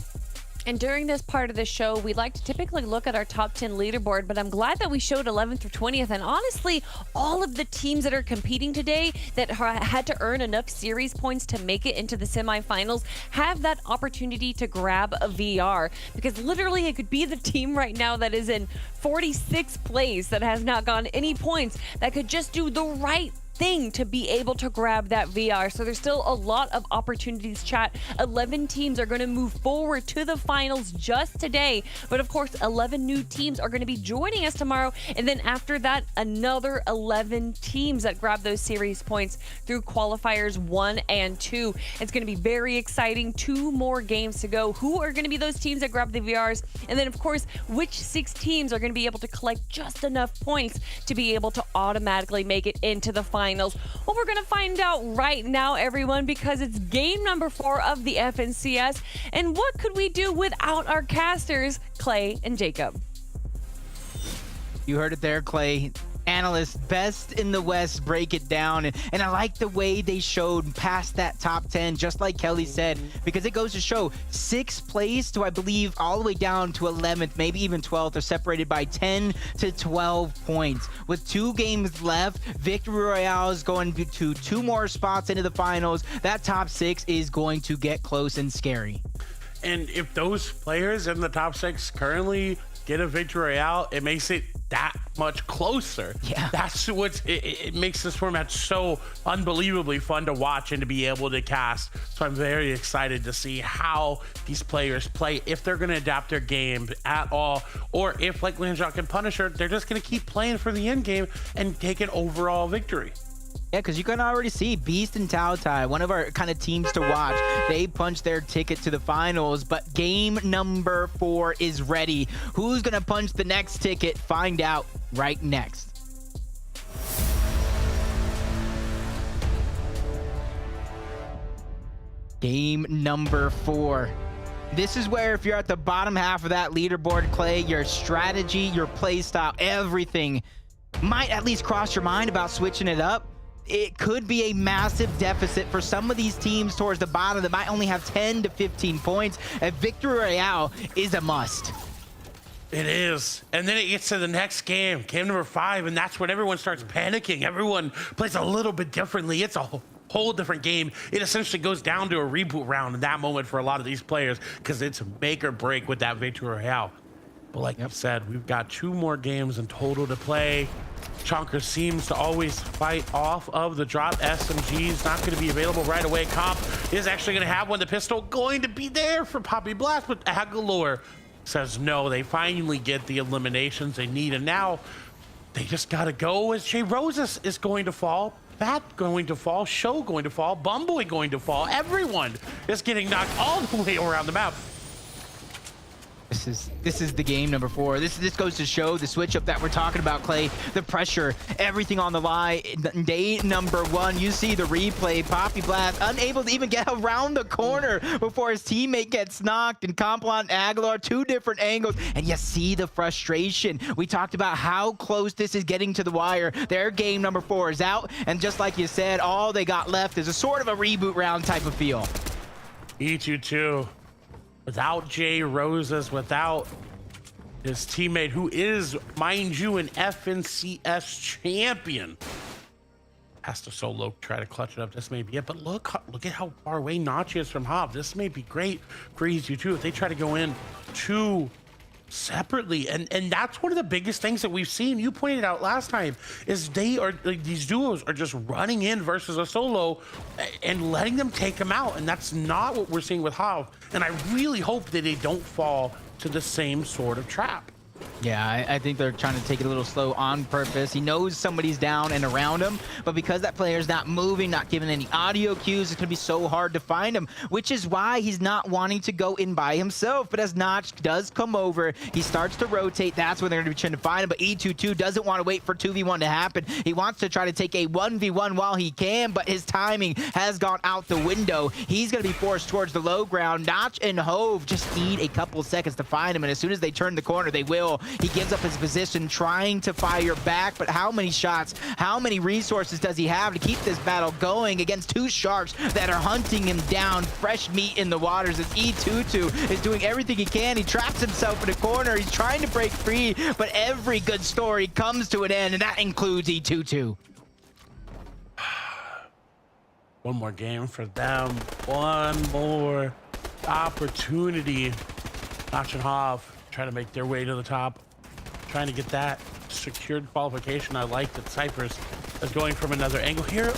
And during this part of the show, we like to typically look at our top 10 leaderboard, but I'm glad that we showed 11th through 20th. And honestly, all of the teams that are competing today that had to earn enough series points to make it into the semifinals have that opportunity to grab a VR. Because literally, it could be the team right now that is in 46th place that has not gotten any points that could just do the right thing to be able to grab that VR. So there's still a lot of opportunities, chat. 11 teams are going to move forward to the finals just today. But of course, 11 new teams are going to be joining us tomorrow. And then after that, another 11 teams that grab those series points through qualifiers 1 and 2. It's going to be very exciting. 2 more games to go. Who are going to be those teams that grab the VRs? And then of course, which 6 teams are going to be able to collect just enough points to be able to automatically make it into the finals? Well, we're going to find out right now, everyone, because it's game number 4 of the FNCS. And what could we do without our casters, Clay and Jacob?
You heard it there, Clay. Analysts, best in the West, break it down. And I like the way they showed past that top 10, just like Kelly said, because it goes to show 6th place to, I believe, all the way down to 11th, maybe even 12th, are separated by 10 to 12 points. With 2 games left, Victory Royale is going to 2 more spots into the finals. That top 6 is going to get close and scary.
And if those players in the top 6 currently get a Victory Royale, it makes it that much closer.
Yeah,
that's what it makes this format so unbelievably fun to watch and to be able to cast. So I'm very excited to see how these players play, if they're going to adapt their game at all, or if, like Landjock and Punisher, they're just going to keep playing for the end game and take an overall victory.
Yeah, because you can already see Beast and Taotai, one of our kind of teams to watch. They punched their ticket to the finals, but game number 4 is ready. Who's going to punch the next ticket? Find out right next. Game number 4. This is where if you're at the bottom half of that leaderboard, Clay, your strategy, your play style, everything might at least cross your mind about switching it up. It could be a massive deficit for some of these teams towards the bottom that might only have 10 to 15 points. A victory royale is a must.
It is. And then it gets to the next game, game number 5, and that's when everyone starts panicking. Everyone plays a little bit differently. It's a whole different game. It essentially goes down to a reboot round in that moment for a lot of these players because it's make or break with that victory royale. But like you said, we've got 2 more games in total to play. Chonker seems to always fight off of the drop. SMG's not going to be available right away. Comp is actually going to have one. The pistol going to be there for Poppy Blast, but Agalore says no. They finally get the eliminations they need, and now they just got to go as Jay Roses is going to fall. Bat going to fall, Show going to fall, Bumblebee going to fall. Everyone is getting knocked all the way around the map.
This is the game number 4. This goes to show the switch up that we're talking about, Clay. The pressure, everything on the line. Day number 1, you see the replay. Poppy Blast unable to even get around the corner before his teammate gets knocked. And Complon and Aguilar, 2 different angles. And you see the frustration. We talked about how close this is getting to the wire. Their game number 4 is out. And just like you said, all they got left is a sort of a reboot round type of feel.
E22. Without Jay Roses, without his teammate, who is, mind you, an FNCS champion. Has to solo try to clutch it up. This may be it, but look at how far away Nachi is from Hob. This may be great for EZ2 if they try to go in 2 separately, and that's one of the biggest things that we've seen. You pointed out last time is they are like, these duos are just running in versus a solo and letting them take them out, and that's not what we're seeing with Hav. And I really hope that they don't fall to the same sort of trap.
Yeah, I think they're trying to take it a little slow on purpose. He knows somebody's down and around him, but because that player's not moving, not giving any audio cues, it's going to be so hard to find him, which is why he's not wanting to go in by himself. But as Notch does come over, he starts to rotate. That's when they're going to be trying to find him. But E22 doesn't want to wait for 2v1 to happen. He wants to try to take a 1v1 while he can, but his timing has gone out the window. He's going to be forced towards the low ground. Notch and Hove just need a couple seconds to find him, and as soon as they turn the corner, they will. He gives up his position trying to fire back, but how many shots, how many resources does he have to keep this battle going against 2 sharks that are hunting him down? Fresh meat in the waters as E22 is doing everything he can. He traps himself in a corner. He's trying to break free, but every good story comes to an end, and that includes E22.
One more game for them. One more opportunity. Notch and Hav trying to make their way to the top, trying to get that secured qualification. I like that Cypress is going from another angle here.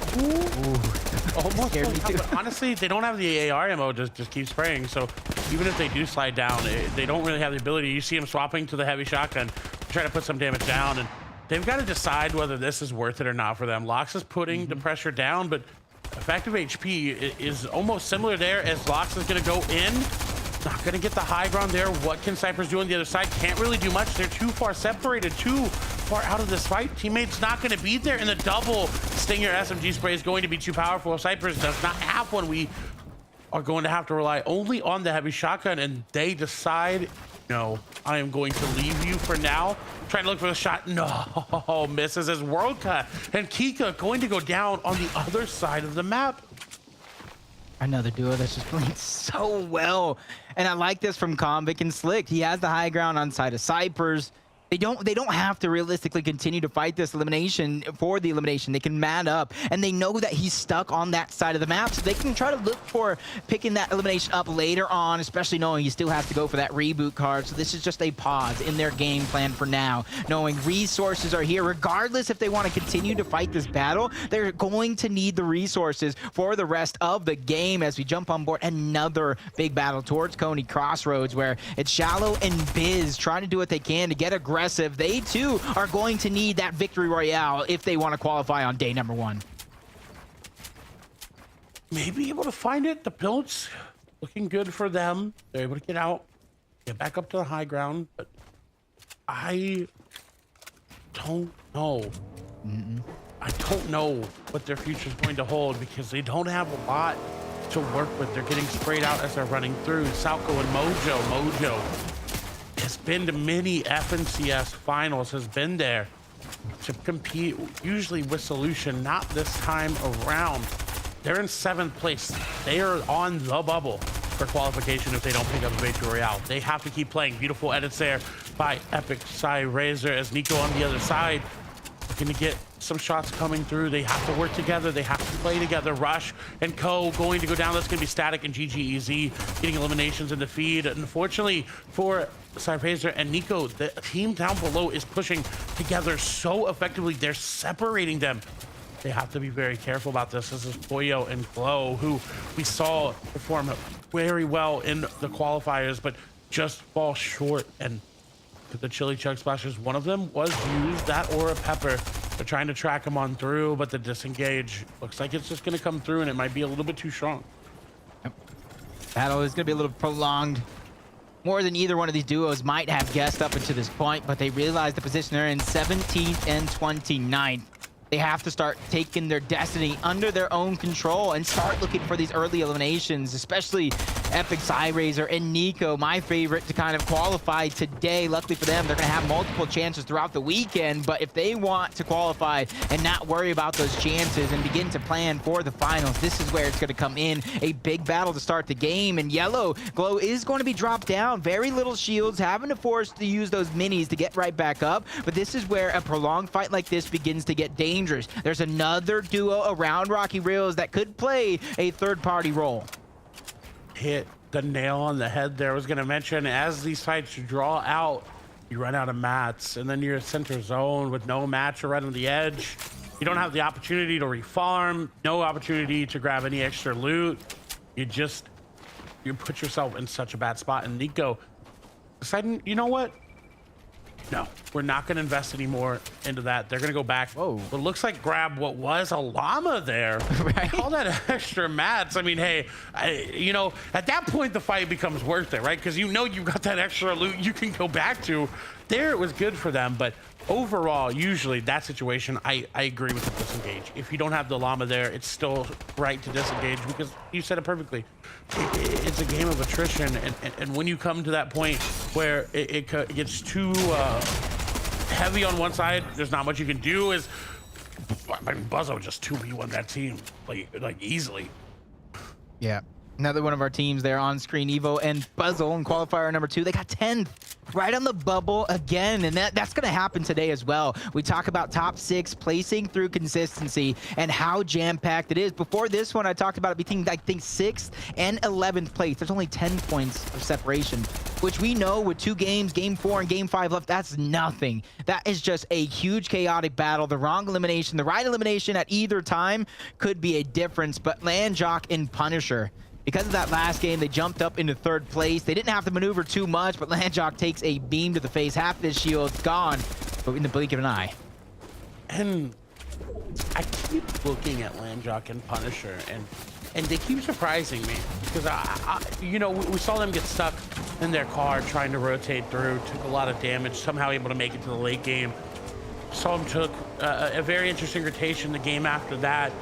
Almost scared me too. But honestly, they don't have the AR ammo. Just keep spraying. So even if they do slide down, they don't really have the ability. You see him swapping to the heavy shotgun, trying to put some damage down, and they've got to decide whether this is worth it or not for them. Lox is putting the pressure down, but effective HP is almost similar there as Lox is going to go in. Not going to get the high ground there. What can Cypress do on the other side? Can't really do much. They're too far separated, too far out of this fight. Teammates not going to be there, and the double Stinger SMG spray is going to be too powerful. Cypress does not have one. We are going to have to rely only on the heavy shotgun, and they decide, no, I am going to leave you for now. Trying to look for the shot. No, misses his World Cut. And Kika going to go down on the other side of the map.
Another duo that's just playing so well. And I like this from Convict and Slick. He has the high ground on side of Cypers. They don't have to realistically continue to fight this elimination for the elimination. They can man up, and they know that he's stuck on that side of the map, so they can try to look for picking that elimination up later on, especially knowing he still has to go for that reboot card. So this is just a pause in their game plan for now, knowing resources are here. Regardless if they want to continue to fight this battle, they're going to need the resources for the rest of the game as we jump on board another big battle towards Coney Crossroads, where it's Shallow and Biz trying to do what they can to get aggressive. They too are going to need that victory royale if they want to qualify on day number 1.
may be able to find it. The build's looking good for them. They're able to get out, get back up to the high ground, but I don't know. I don't know what their future is going to hold because they don't have a lot to work with. They're getting sprayed out as they're running through. Salco and Mojo has been to many FNCS finals, has been there to compete, usually with Solution, not this time around. They're in 7th place. They are on the bubble for qualification if they don't pick up the Victory Royale. They have to keep playing. Beautiful edits there by Epic C3S1 as Nico on the other side looking to get some shots coming through. They have to work together. They have to play together. Rush and Co going to go down. That's going to be Static and GGEZ getting eliminations in the feed. Unfortunately for C3S1 and Nico, the team down below is pushing together so effectively. They're separating them. They have to be very careful about this. This is Boyo and Glow, who we saw perform very well in the qualifiers, but just fall short. And the Chili Chug Splashers, one of them was used, that Aura Pepper. They're trying to track him on through, but the disengage looks like it's just going to come through, and it might be a little bit too strong.
Battle is going to be a little prolonged. More than either one of these duos might have guessed up until this point, but they realize the position they're in, 17th and 29th. They have to start taking their destiny under their own control and start looking for these early eliminations, especially Epic C3S1 and Nico, my favorite to kind of qualify today. Luckily for them, they're going to have multiple chances throughout the weekend, but if they want to qualify and not worry about those chances and begin to plan for the finals, this is where it's going to come in. A big battle to start the game, and Yellow Glow is going to be dropped down. Very little shields, having to force to use those minis to get right back up, but this is where a prolonged fight like this begins to get dangerous. There's another duo around Rocky Reels that could play a third-party role.
Hit the nail on the head there. I was going to mention, as these fights draw out, you run out of mats, and then you're a center zone with no mats right on the edge. You don't have the opportunity to refarm, no opportunity to grab any extra loot. You put yourself in such a bad spot. And Nico deciding, you know what? No, we're not going to invest any more into that. They're going to go back. Whoa. It looks like grab what was a llama there. Right? All that extra mats. I mean, hey, you know, at that point, the fight becomes worth it, right? Because you know you got that extra loot you can go back to. There, it was good for them. But overall, usually that situation, I agree with the disengage. If you don't have the llama there, it's still right to disengage because you said it perfectly. It's a game of attrition, and when you come to that point where it gets too heavy on one side, there's not much you can do. I mean, Buzzo just 2v1 that team like easily.
Yeah. Another one of our teams there on screen, Evo and Buzzle in qualifier number 2. They got 10th, right on the bubble again, and that's going to happen today as well. We talk about top 6 placing through consistency and how jam-packed it is. Before this one, I talked about it between, I think, 6th and 11th place. There's only 10 points of separation, which we know with 2 games, game 4 and game 5 left, that's nothing. That is just a huge chaotic battle. The wrong elimination, the right elimination at either time could be a difference, but Landjock and Punisher, because of that last game, they jumped up into 3rd place. They didn't have to maneuver too much, but Landjock takes a beam to the face. Half his shield's gone, but in the blink of an eye.
And I keep looking at Landjock and Punisher, and they keep surprising me because you know, we saw them get stuck in their car trying to rotate through, took a lot of damage, somehow able to make it to the late game. Saw them took a very interesting rotation the game after that.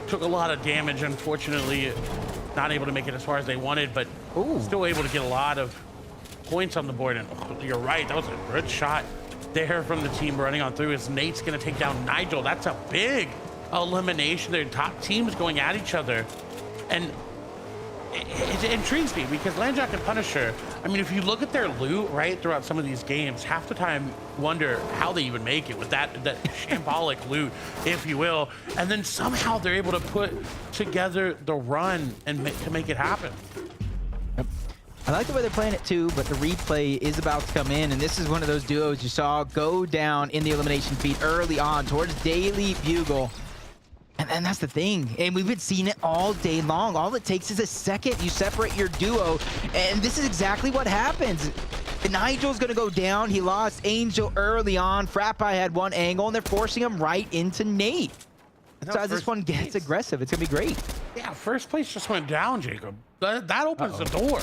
Took a lot of damage, unfortunately, not able to make it as far as they wanted, but still able to get a lot of points on the board. And you're right, that was a good shot there from the team running on through as Nate's going to take down Nigel. That's a big elimination. Their top teams going at each other. And it intrigues me because Landjock and Punisher, I mean, if you look at their loot right throughout some of these games, half the time wonder how they even make it with that shambolic loot, if you will, and then somehow they're able to put together the run and to make it happen.
Yep. I like the way they're playing it too, but the replay is about to come in, and this is one of those duos you saw go down in the elimination feed early on towards Daily Bugle. And that's the thing, and we've been seeing it all day long. All it takes is a second. You separate your duo, and this is exactly what happens. Nigel's gonna go down. He lost Angel early on. Frappi had one angle, and they're forcing him right into Nate. So as this one gets aggressive, it's gonna be great.
Yeah, first place just went down, Jacob. That opens the door.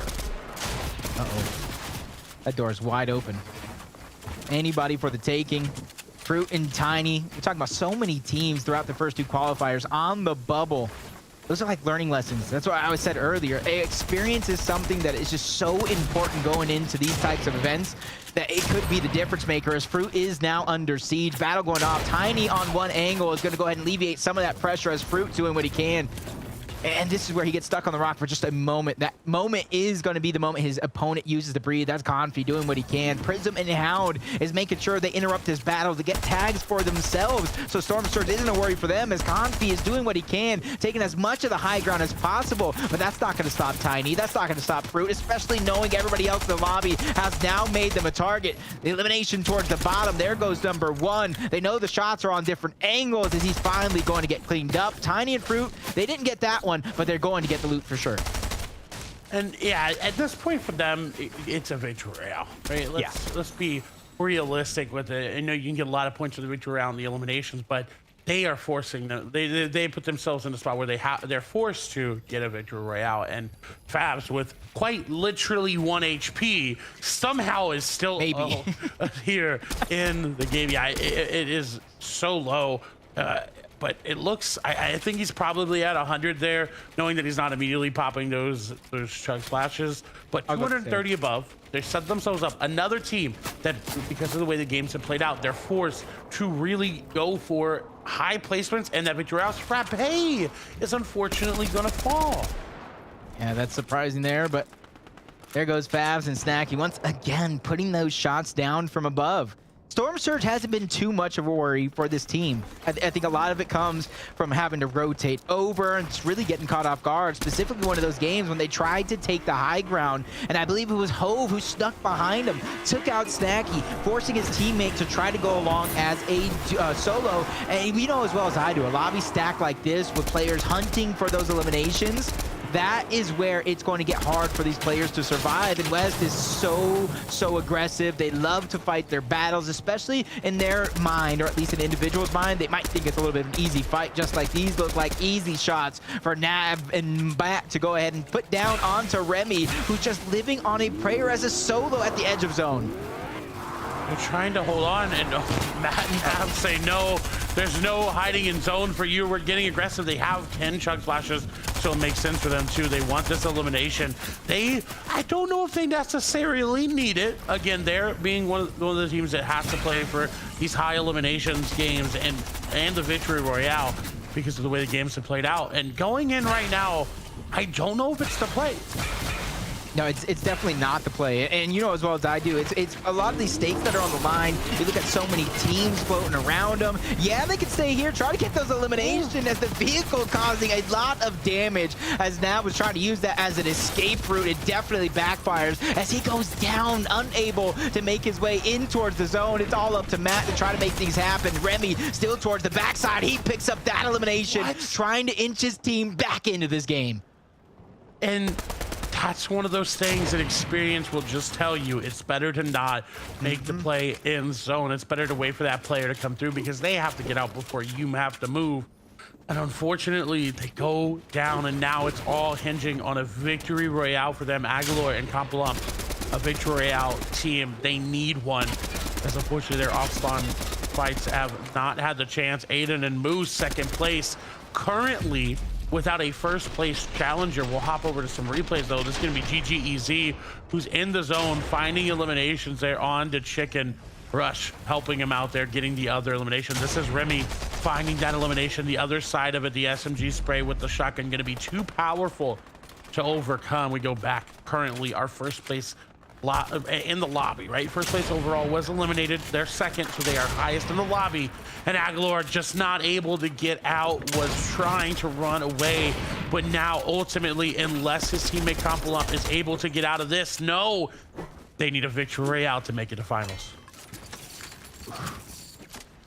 That door is wide open. Anybody for the taking. Fruit and Tiny. We're talking about so many teams throughout the first 2 qualifiers on the bubble. Those are like learning lessons. That's what I said earlier. Experience is something that is just so important going into these types of events that it could be the difference maker, as Fruit is now under siege. Battle going off. Tiny on one angle is going to go ahead and alleviate some of that pressure as Fruit doing what he can. And this is where he gets stuck on the rock for just a moment. That moment is going to be the moment his opponent uses to breathe. That's Confi doing what he can. Prism and Hound is making sure they interrupt his battle to get tags for themselves. So Storm Surge isn't a worry for them, as Confi is doing what he can, taking as much of the high ground as possible. But that's not going to stop Tiny. That's not going to stop Fruit, especially knowing everybody else in the lobby has now made them a target. The elimination towards the bottom. There goes number 1. They know the shots are on different angles as he's finally going to get cleaned up. Tiny and Fruit, they didn't get that one, but they're going to get the loot for sure.
And yeah, at this point for them, it's a victory royale, right? Let's be realistic with it. I know you can get a lot of points for the victory royale in the eliminations, but they are forcing them. They put themselves in a spot where they're forced to get a victory royale. And Fabs, with quite literally 1 HP, somehow is still here in the game. Yeah, it is so low. But it looks, I think he's probably at 100 there, knowing that he's not immediately popping those chug splashes. But 230 above, they set themselves up. Another team that, because of the way the games have played out, they're forced to really go for high placements, and that Victory Royale's Frappe is unfortunately going to fall.
Yeah, that's surprising there, but there goes Fabs and Snacky once again putting those shots down from above. Storm Surge hasn't been too much of a worry for this team. I think a lot of it comes from having to rotate over and just really getting caught off guard, specifically one of those games when they tried to take the high ground, and I believe it was Hove who snuck behind him, took out Snacky, forcing his teammate to try to go along as a solo. And you know as well as I do, a lobby stack like this with players hunting for those eliminations, that is where it's going to get hard for these players to survive. And West is so aggressive. They love to fight their battles, especially in their mind, or at least an individual's mind. They might think it's a little bit of an easy fight, just like these look like easy shots for Nav and Bat to go ahead and put down onto Remy, who's just living on a prayer as a solo at the edge of zone.
They're trying to hold on, and Matt and Nav say no. There's no hiding in zone for you. We're getting aggressive. They have 10 chug splashes, so it makes sense for them too. They want this elimination. I don't know if they necessarily need it. Again, they're being one of the teams that has to play for these high eliminations games and the victory royale because of the way the games have played out. And going in right now, I don't know if it's the play.
No, it's definitely not the play. And you know as well as I do, it's a lot of these stakes that are on the line. You look at so many teams floating around them. Yeah, they could stay here, try to get those eliminations as the vehicle causing a lot of damage. As Nav was trying to use that as an escape route, it definitely backfires as he goes down, unable to make his way in towards the zone. It's all up to Matt to try to make things happen. Remy still towards the backside. He picks up that elimination, trying to inch his team back into this game.
And that's one of those things that experience will just tell you. It's better to not make the play in zone. It's better to wait for that player to come through because they have to get out before you have to move. And unfortunately, they go down, and now it's all hinging on a victory royale for them. Aguilar and Kompalump, a victory royale team. They need one, as unfortunately their off-spawn fights have not had the chance. Aiden and Moose, second place. Currently, without a first place challenger. We'll hop over to some replays though. This is going to be GGEZ, who's in the zone, finding eliminations there on to Chicken. Rush helping him out there, getting the other elimination. This is Remy finding that elimination. The other side of it, the SMG spray with the shotgun, going to be too powerful to overcome. We go back. Currently, our first place in the lobby, right? First place overall was eliminated. They're second, so they are highest in the lobby. And Aguilar, just not able to get out, was trying to run away. But now, ultimately, unless his teammate Kompalump is able to get out of this, no, they need a victory royale to make it to finals.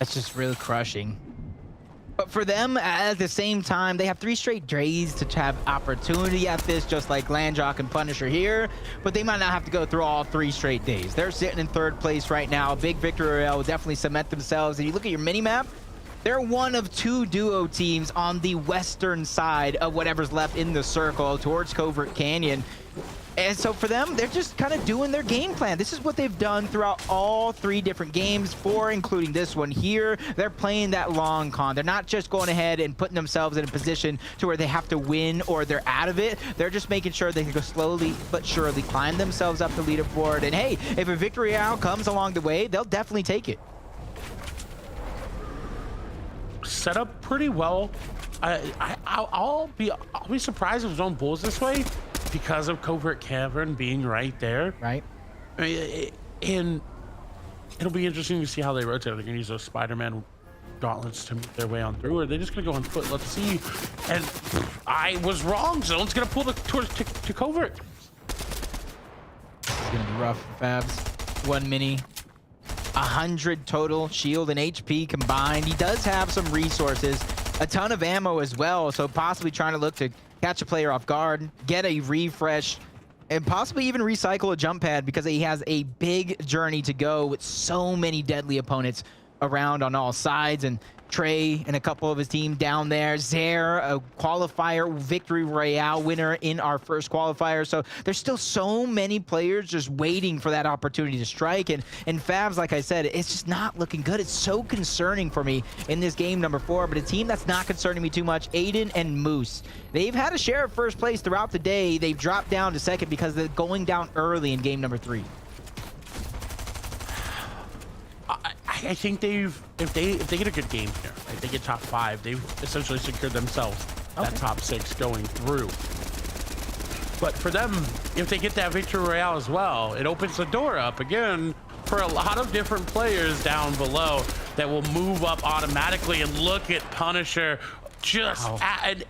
That's just really crushing. But for them, at the same time, they have 3 straight days to have opportunity at this, just like Landjock and Punisher here. But they might not have to go through all 3 straight days. They're sitting in 3rd place right now. A big victory royale will definitely cement themselves. And you look at your mini-map, They're one of 2 duo teams on the western side of whatever's left in the circle towards Covert Canyon. And so for them, they're just kind of doing their game plan. This is what they've done throughout all 3 different games, 4 including this one here. They're playing that long con. They're not just going ahead and putting themselves in a position to where they have to win or they're out of it. They're just making sure they can go slowly but surely climb themselves up the leaderboard. And hey, if a victory royale comes along the way, they'll definitely take it.
Set up pretty well. I'll be surprised if Zone pulls this way because of Covert Cavern being right there.
Right.
I mean, and it'll be interesting to see how they rotate. Are they going to use those Spider-Man gauntlets to make their way on through, or are they just going to go on foot? Let's see. And I was wrong. Zone's going to pull towards to Covert.
It's going to be rough for Fabs. 1 mini. 100 total shield and HP combined. He does have some resources, a ton of ammo as well, so possibly trying to look to catch a player off guard, get a refresh, and possibly even recycle a jump pad because he has a big journey to go with so many deadly opponents around on all sides. And Trey and a couple of his team down there. Zare, a qualifier victory royale winner in our first qualifier. So there's still so many players just waiting for that opportunity to strike. And Fabs, like I said, it's just not looking good. It's so concerning for me in this game number 4. But a team that's not concerning me too much, Aiden and Moose. They've had a share of first place throughout the day. They've dropped down to second because they're going down early in game number 3.
I think if they get a good game here, right, they get top 5, they've essentially secured themselves that top 6 going through. But for them, if they get that victory royale as well, it opens the door up again for a lot of different players down below that will move up automatically. And look at Punisher just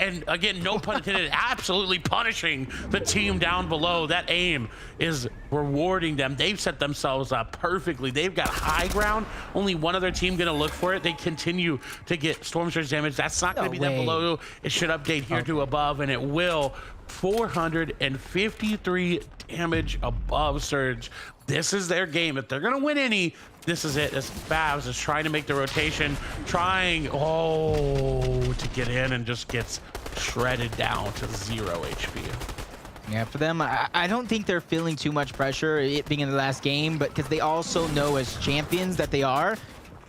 and again, no pun intended, absolutely punishing the team down below. That aim is rewarding them. They've set themselves up perfectly. They've got high ground. Only one other team gonna look for it. They continue to get Storm Surge damage. That's not gonna be that below. It should update here to above, and it will. 453 damage above Surge. This is their game. If they're gonna win any, this is it. As Fabs is trying to make the rotation, trying to get in, and just gets shredded down to 0 HP.
Yeah, for them, I don't think they're feeling too much pressure, it being in the last game, but because they also know as champions that they are,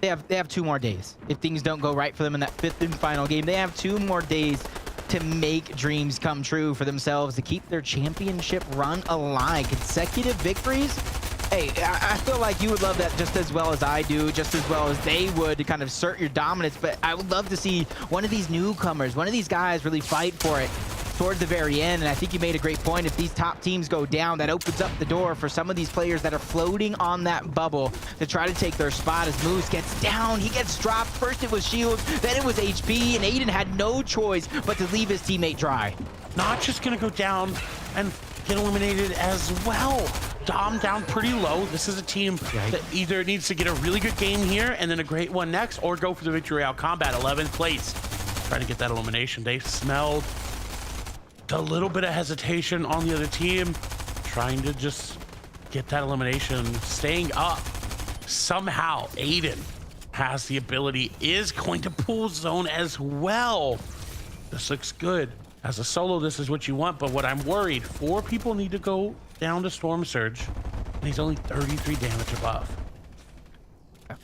they have 2 more days. If things don't go right for them in that 5th and final game, they have 2 more days to make dreams come true for themselves, to keep their championship run alive. Consecutive victories. Hey, I feel like you would love that just as well as I do, just as well as they would, to kind of assert your dominance. But I would love to see one of these newcomers, one of these guys really fight for it towards the very end. And I think you made a great point. If these top teams go down, that opens up the door for some of these players that are floating on that bubble to try to take their spot. As Moose gets down, he gets dropped. First it was shield, then it was HP, and Aiden had no choice but to leave his teammate dry.
Not just gonna go down and get eliminated as well. Dom down pretty low. This is a team that either needs to get a really good game here and then a great one next, or go for the victory royale combat. 11th place, trying to get that elimination. They smelled a little bit of hesitation on the other team, trying to just get that elimination, staying up. Somehow Aiden has the ability, is going to pull zone as well. This looks good. As a solo, this is what you want, but what I'm worried, 4 people need to go down to Storm Surge, and he's only 33 damage above.
A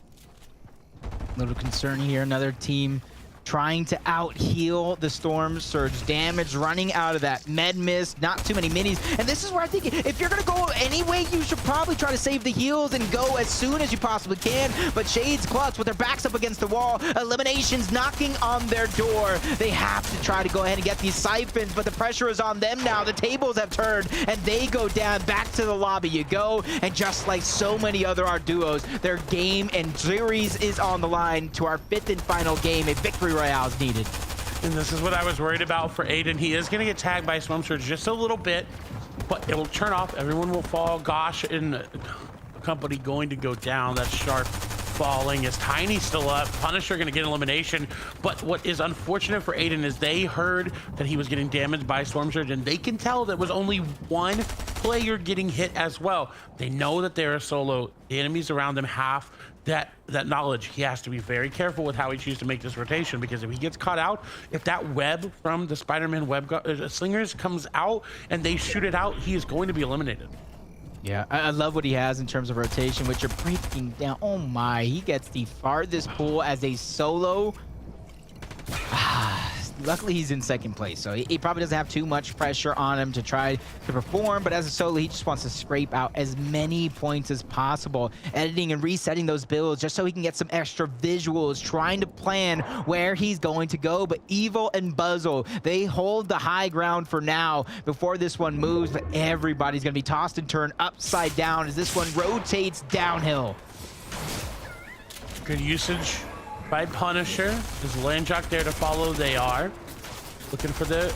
little concern here. Another team trying to out-heal the Storm Surge damage, running out of that med mist, not too many minis. And this is where I think if you're gonna go anyway, you should probably try to save the heals and go as soon as you possibly can. But Shades Clutch with their backs up against the wall, eliminations knocking on their door. They have to try to go ahead and get these siphons, but the pressure is on them now. The tables have turned, and they go down. Back to the lobby you go, and just like so many other our duos, their game and series is on the line to our 5th and final game. A victory royale is needed.
And this is what I was worried about for Aiden. He is going to get tagged by Storm Surge just a little bit, but it will turn off. Everyone will fall. Gosh, and company going to go down. That Sharp falling. Is Tiny still up? Punisher going to get elimination. But what is unfortunate for Aiden is they heard that he was getting damaged by Storm Surge, and they can tell that was only 1 player getting hit as well. They know that they're a solo. The enemies around them have that knowledge. He has to be very careful with how he chooses to make this rotation, because if he gets caught out, if that web from the Spider-Man web slingers comes out and they shoot it out, he is going to be eliminated.
Yeah, I love what he has in terms of rotation, which are breaking down. Oh my, he gets the farthest pull as a solo. Luckily, he's in second place, so he probably doesn't have too much pressure on him to try to perform, but as a solo, he just wants to scrape out as many points as possible, editing and resetting those builds just so he can get some extra visuals, trying to plan where he's going to go. But Evil and Buzzle, they hold the high ground for now before this one moves, but everybody's going to be tossed and turned upside down as this one rotates downhill.
Good usage by Punisher. Is Landjock there to follow? They are. Looking for the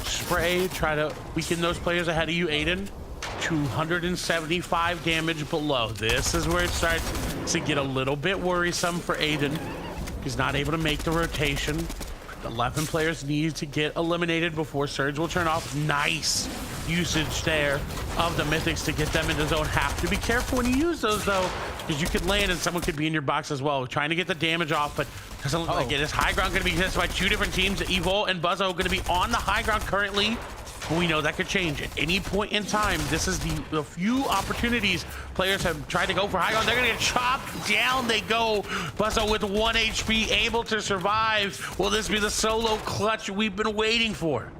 spray. Try to weaken those players ahead of you, Aiden. 275 damage below. This is where it starts to get a little bit worrisome for Aiden. He's not able to make the rotation. 11 players need to get eliminated before Surge will turn off. Nice usage there of the Mythics to get them into zone. Have to be careful when you use those, though, because you could land and someone could be in your box as well. Trying to get the damage off, but doesn't look like it. Is high ground going to be hit by two different teams? Evil and Buzzo going to be on the high ground currently. But we know that could change at any point in time. This is the few opportunities players have tried to go for high ground. They're going to get chopped down. They go. Buzzo with 1 HP, able to survive. Will this be the solo clutch we've been waiting for?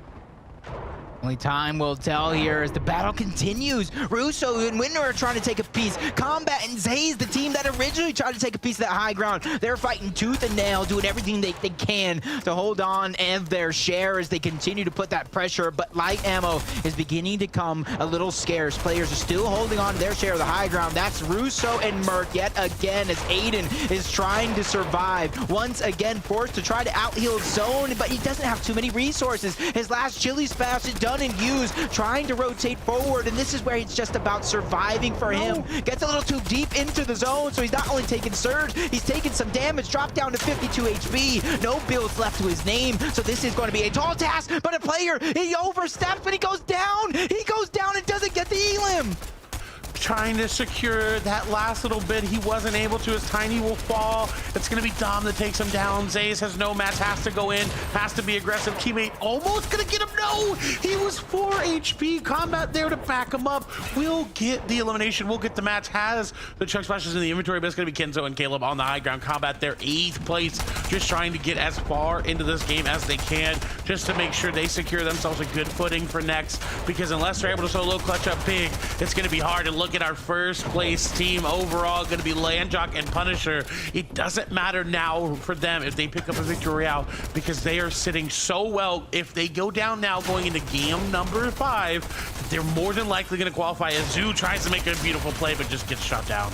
Only time will tell here as the battle continues. Russo and Winter are trying to take a piece. Combat and Zaze, the team that originally tried to take a piece of that high ground, they're fighting tooth and nail, doing everything they can to hold on and their share as they continue to put that pressure. But light ammo is beginning to come a little scarce. Players are still holding on to their share of the high ground. That's Russo and Merc yet again as Aiden is trying to survive. Once again, forced to try to out-heal zone, but he doesn't have too many resources. His last chili smash is done and used, trying to rotate forward, and this is where it's just about surviving for him. Gets a little too deep into the zone, so he's not only taking surge, he's taking some damage, dropped down to 52 HP. No builds left to his name, so this is going to be a tall task, but a player, he oversteps, but he goes down. He goes down and doesn't get the elim.
Trying to secure that last little bit. He wasn't able to. His Tiny will fall. It's going to be Dom that takes him down. Zaze has no mats, has to go in, has to be aggressive. Teammate almost going to get him. No, he was 4 HP. Combat there to back him up. We'll get the elimination. We'll get the mats. Has the chug splashes in the inventory, but it's going to be Kenzo and Caleb on the high ground. Combat there, 8th place, just trying to get as far into this game as they can, just to make sure they secure themselves a good footing for next, because unless they're able to solo clutch up big, it's going to be hard. And look at our first place team overall, going to be Landjock and Punisher. It doesn't matter now for them if they pick up a victory royale, because they are sitting so well. If they go down now going into game number 5, they're more than likely going to qualify. As Zoo tries to make a beautiful play but just gets shot down.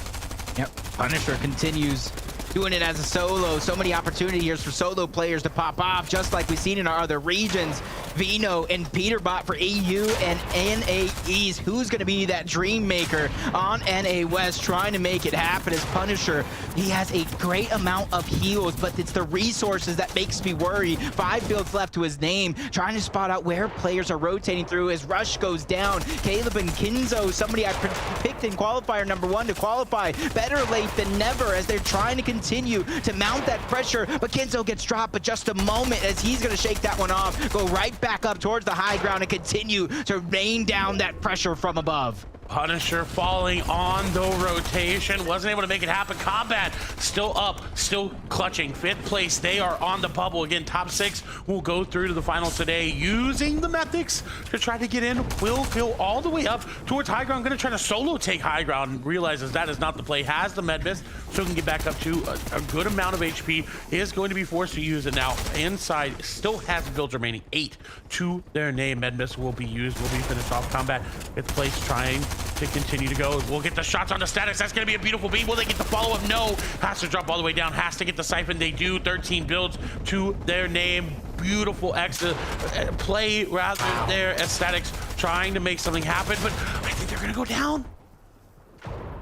Yep, Punisher continues doing it as a solo. So many opportunities here for solo players to pop off, just like we've seen in our other regions. Vino and Peterbot for EU and NA East. Who's going to be that dream maker on NA West, trying to make it happen as Punisher? He has a great amount of heals, but it's the resources that makes me worry. 5 builds left to his name, trying to spot out where players are rotating through as Rush goes down. Caleb and Kinzo, somebody I picked in qualifier number 1 to qualify. Better late than never as they're trying to continue to mount that pressure, but Kenzo gets dropped, but just a moment as he's going to shake that one off, go right back up towards the high ground and continue to rain down that pressure from above.
Punisher falling on the rotation, wasn't able to make it happen. Combat still up, still clutching. 5th place, they are on the bubble. Again, top 6 will go through to the finals today, using the Mythics to try to get in. Will go all the way up towards high ground, gonna try to solo take high ground, and realizes that is not the play. Has the med miss, so can get back up to a good amount of HP. Is going to be forced to use it now. Inside, still has builds remaining. 8 to their name. Med miss will be used, will be finished off. Combat 5th place, trying to continue to go. We'll get the shots on the statics. That's going to be a beautiful beat. Will they get the follow-up? No. Has to drop all the way down. Has to get the siphon. They do. 13 builds to their name. Beautiful extra play rather there as statics trying to make something happen, but I think they're going to go down.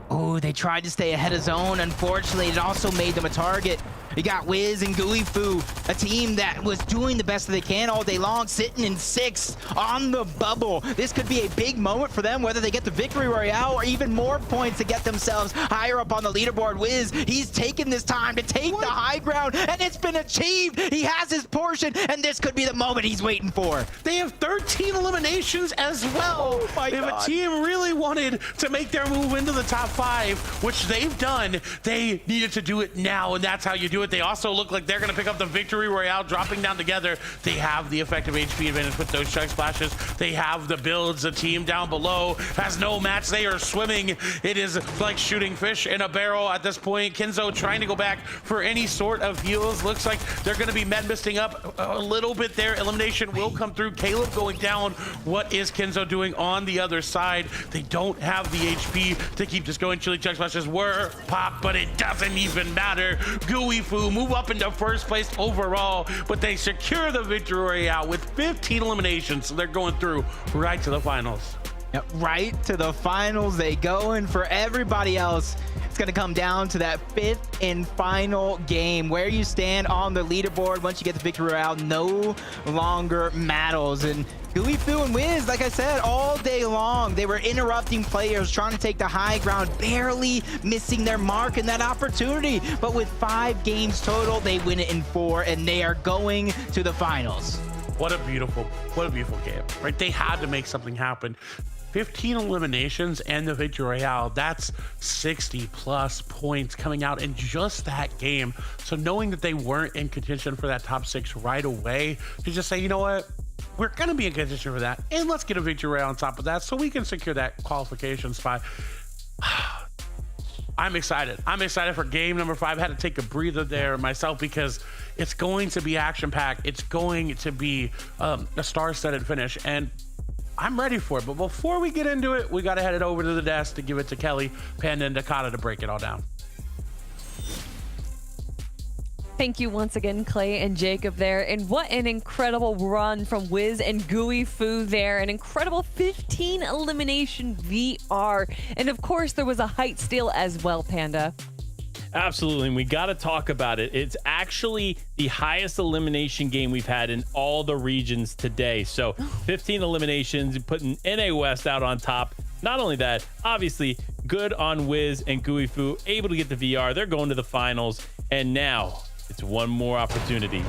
Oh, they tried to stay ahead of zone. Unfortunately, it also made them a target. You got Wiz and Gooey Foo, a team that was doing the best that they can all day long, sitting in 6th on the bubble. This could be a big moment for them, whether they get the victory royale or even more points to get themselves higher up on the leaderboard. Wiz, he's taken this time to take the high ground, and it's been achieved. He has his portion, and this could be the moment he's waiting for.
They have 13 eliminations as well.
Oh my
if
God.
a team really wanted to make their move into the top 5, which they've done, they needed to do it now, and that's how you do it. They also look like they're going to pick up the victory royale, dropping down together. They have the effective HP advantage with those chug splashes. They have the builds. The team down below has no match. They are swimming. It is like shooting fish in a barrel at this point. Kenzo trying to go back for any sort of heals. Looks like they're going to be med misting up a little bit there. Elimination will come through. Caleb going down. What is Kenzo doing on the other side? They don't have the HP to keep this going. Chili chug splashes were popped, but it doesn't even matter. Gooey Foo move up into first place overall, but they secure the victory royale with 15 eliminations, so they're going through right to the finals.
Yep, right to the finals they go, and for everybody else, it's going to come down to that 5th and final game. Where you stand on the leaderboard once you get the victory royale no longer matters. And Gooey Foo and Wiz, like I said, all day long, they were interrupting players, trying to take the high ground, barely missing their mark in that opportunity. But with 5 games total, they win it in 4, and they are going to the finals.
What a beautiful game, right? They had to make something happen. 15 eliminations and the victory royale, that's 60 plus points coming out in just that game. So knowing that they weren't in contention for that top 6 right away, to just say, you know what, we're gonna be in contention for that, and let's get a victory royale on top of that so we can secure that qualification spot. I'm excited. I'm excited for game number 5. I had to take a breather there myself because it's going to be action-packed. It's going to be a star-studded finish, and I'm ready for it. But before we get into it, we got to head it over to the desk to give it to Kelly, Panda, and Dakota to break it all down.
Thank you once again, Clay and Jacob there. And what an incredible run from Wiz and Gooey Foo there. An incredible 15 elimination VR. And of course, there was a height steal as well, Panda.
Absolutely, and we got to talk about it. It's actually the highest elimination game we've had in all the regions today. So 15 eliminations, putting NA West out on top. Not only that, obviously, good on Wiz and Gooey Foo, able to get the VR. They're going to the finals, and now it's one more opportunity.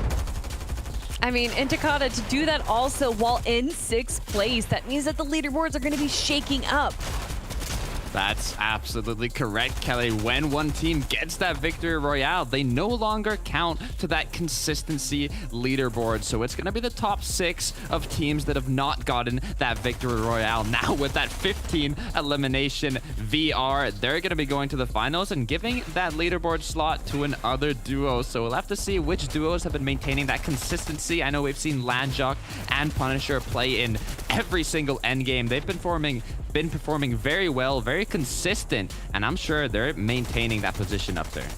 I mean, and Takata, to do that also while in 6th place, that means that the leaderboards are going to be shaking up.
That's absolutely correct, Kelly. When one team gets that victory royale, they no longer count to that consistency leaderboard. So it's going to be the top 6 of teams that have not gotten that victory royale. Now with that 15 elimination VR, they're going to be going to the finals and giving that leaderboard slot to another duo. So we'll have to see which duos have been maintaining that consistency. I know we've seen Landjock and Punisher play in every single endgame. They've been performing very well, very consistent, and I'm sure they're maintaining that position up there.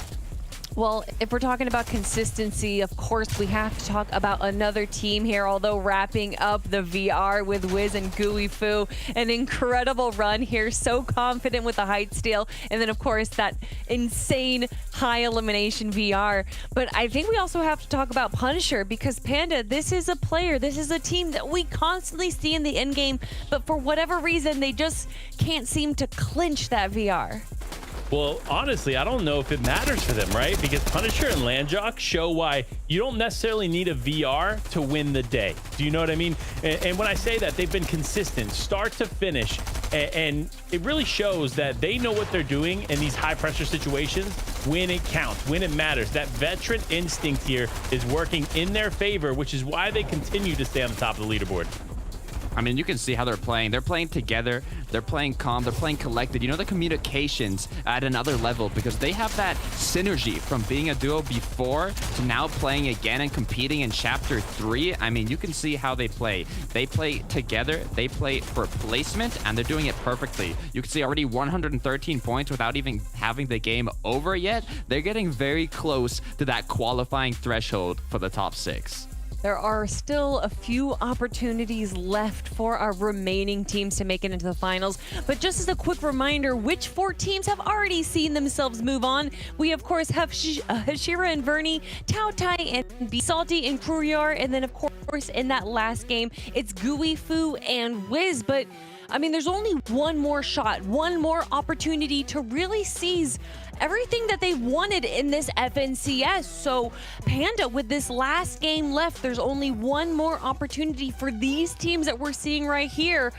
Well, if we're talking about consistency, of course, we have to talk about another team here, although wrapping up the VR with Wiz and Gooey Foo. An incredible run here, so confident with the height steal, and then, of course, that insane high elimination VR. But I think we also have to talk about Punisher, because, Panda, this is a player, this is a team that we constantly see in the end game, but for whatever reason, they just can't seem to clinch that VR.
Well, honestly, I don't know if it matters for them, right? Because Punisher and Landjock show why you don't necessarily need a VR to win the day. Do you know what I mean? And when I say that, they've been consistent, start to finish. And it really shows that they know what they're doing in these high-pressure situations when it counts, when it matters. That veteran instinct here is working in their favor, which is why they continue to stay on the top of the leaderboard.
I mean, you can see how they're playing. They're playing together. They're playing calm. They're playing collected. You know, the communications at another level because they have that synergy from being a duo before to now playing again and competing in Chapter 3. I mean, you can see how they play. They play together. They play for placement, and they're doing it perfectly. You can see already 113 points without even having the game over yet. They're getting very close to that qualifying threshold for the top 6.
There are still a few opportunities left for our remaining teams to make it into the finals. But just as a quick reminder, which 4 teams have already seen themselves move on? We, of course, have Hashira and Vernie, Tao Tai and B, Salty and Courier, and then, of course, in that last game, it's Gooey, Fu, and Wiz. But I mean, there's only one more shot, one more opportunity to really seize everything that they wanted in this FNCS. So Panda, with this last game left, there's only one more opportunity for these teams that we're seeing right here.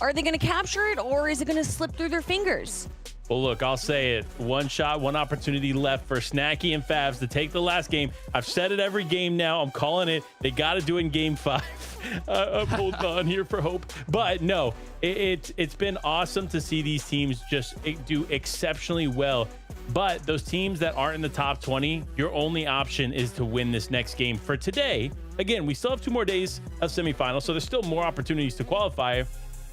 Are they going to capture it, or is it going to slip through their fingers?
Well, look, I'll say it. One shot, one opportunity left for Snacky and Favs to take the last game. I've said it every game now. I'm calling it. They got to do it in game 5. I'm holding on here for hope. But no, it's been awesome to see these teams just do exceptionally well. But those teams that aren't in the top 20, your only option is to win this next game for today. Again, we still have 2 more days of semifinals, so there's still more opportunities to qualify.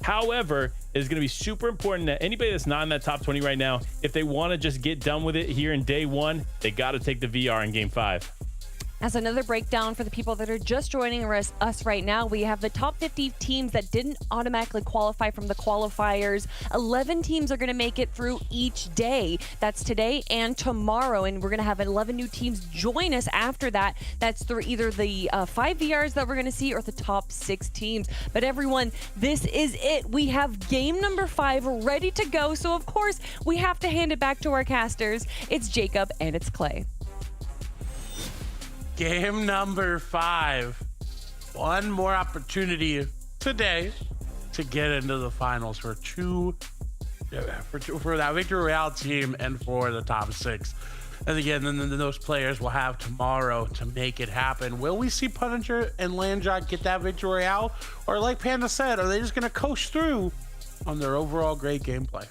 However, it's going to be super important that anybody that's not in that top 20 right now, if they want to just get done with it here in day 1, they got to take the VR in game 5.
As another breakdown for the people that are just joining us right now, we have the top 50 teams that didn't automatically qualify from the qualifiers. 11 teams are going to make it through each day. That's today and tomorrow, and we're going to have 11 new teams join us after that. That's through either the 5 VRs that we're going to see or the top 6 teams. But everyone, this is it. We have game number 5 ready to go, so of course we have to hand it back to our casters. It's Jacob and it's Clay.
Game number 5. One more opportunity today to get into the finals for that Victory Royale team and for the top 6. And again, then those players will have tomorrow to make it happen. Will we see Punisher and Landjot get that Victory Royale? Or like Panda said, are they just going to coast through on their overall great gameplay?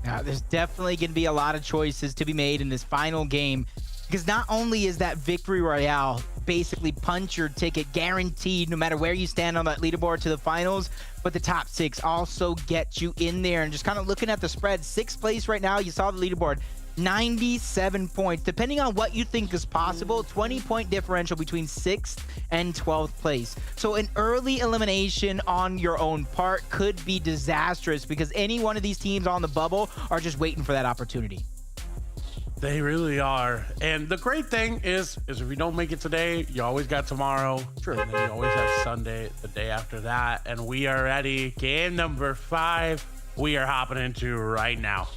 Now, there's definitely going to be a lot of choices to be made in this final game. Because not only is that Victory Royale basically punch your ticket guaranteed no matter where you stand on that leaderboard to the finals, but the top 6 also get you in there. And just kind of looking at the spread, 6th place right now, you saw the leaderboard, 97 points. Depending on what you think is possible, 20-point differential between 6th and 12th place. So an early elimination on your own part could be disastrous because any one of these teams on the bubble are just waiting for that opportunity.
They really are. And the great thing is if you don't make it today, you always got tomorrow. Sure. And then you always have Sunday, the day after that. And we are ready. Game number 5, we are hopping into right now.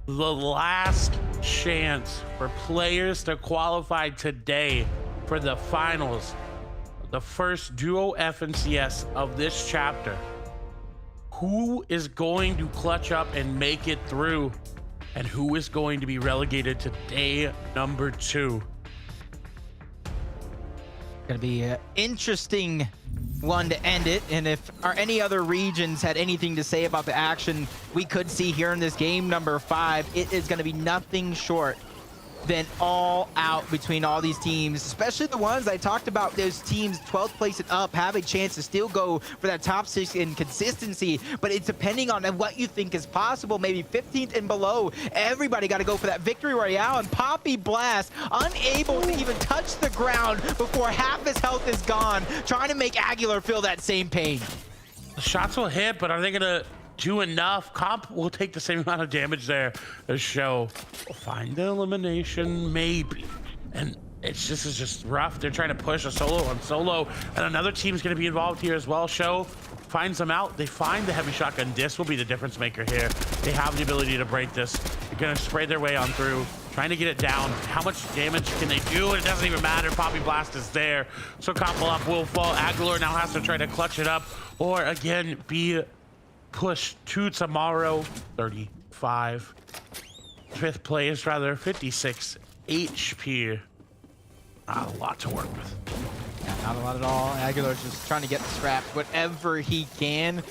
The last chance for players to qualify today for the finals. The first duo FNCS of this chapter. Who is going to clutch up and make it through? And who is going to be relegated to day number 2?
Gonna be an interesting one to end it. And if any other regions had anything to say about the action we could see here in this game number 5, it is gonna be nothing short than all out between all these teams, especially the ones I talked about. Those teams 12th place and up have a chance to still go for that top 6 in consistency, but it's depending on what you think is possible. Maybe 15th and below, everybody got to go for that Victory Royale. And Poppy Blast unable to even touch the ground before half his health is gone, trying to make Aguilar feel that same pain.
The shots will hit, but are they gonna do enough? Comp will take the same amount of damage there as Show. We'll find the elimination, maybe. And it's just rough. They're trying to push a solo on solo, and another team's gonna be involved here as well. Show finds them out. They find the heavy shotgun. This will be the difference maker here. They have the ability to break this. They're gonna spray their way on through, trying to get it down. How much damage can they do? It doesn't even matter. Poppy Blast is there. So Comp will fall. Aguilar now has to try to clutch it up, or again, be push to tomorrow. 35 5th place, rather 56 HP. Not a lot to work with.
Yeah, not a lot at all. Aguilar's just trying to get the scraps whatever he can.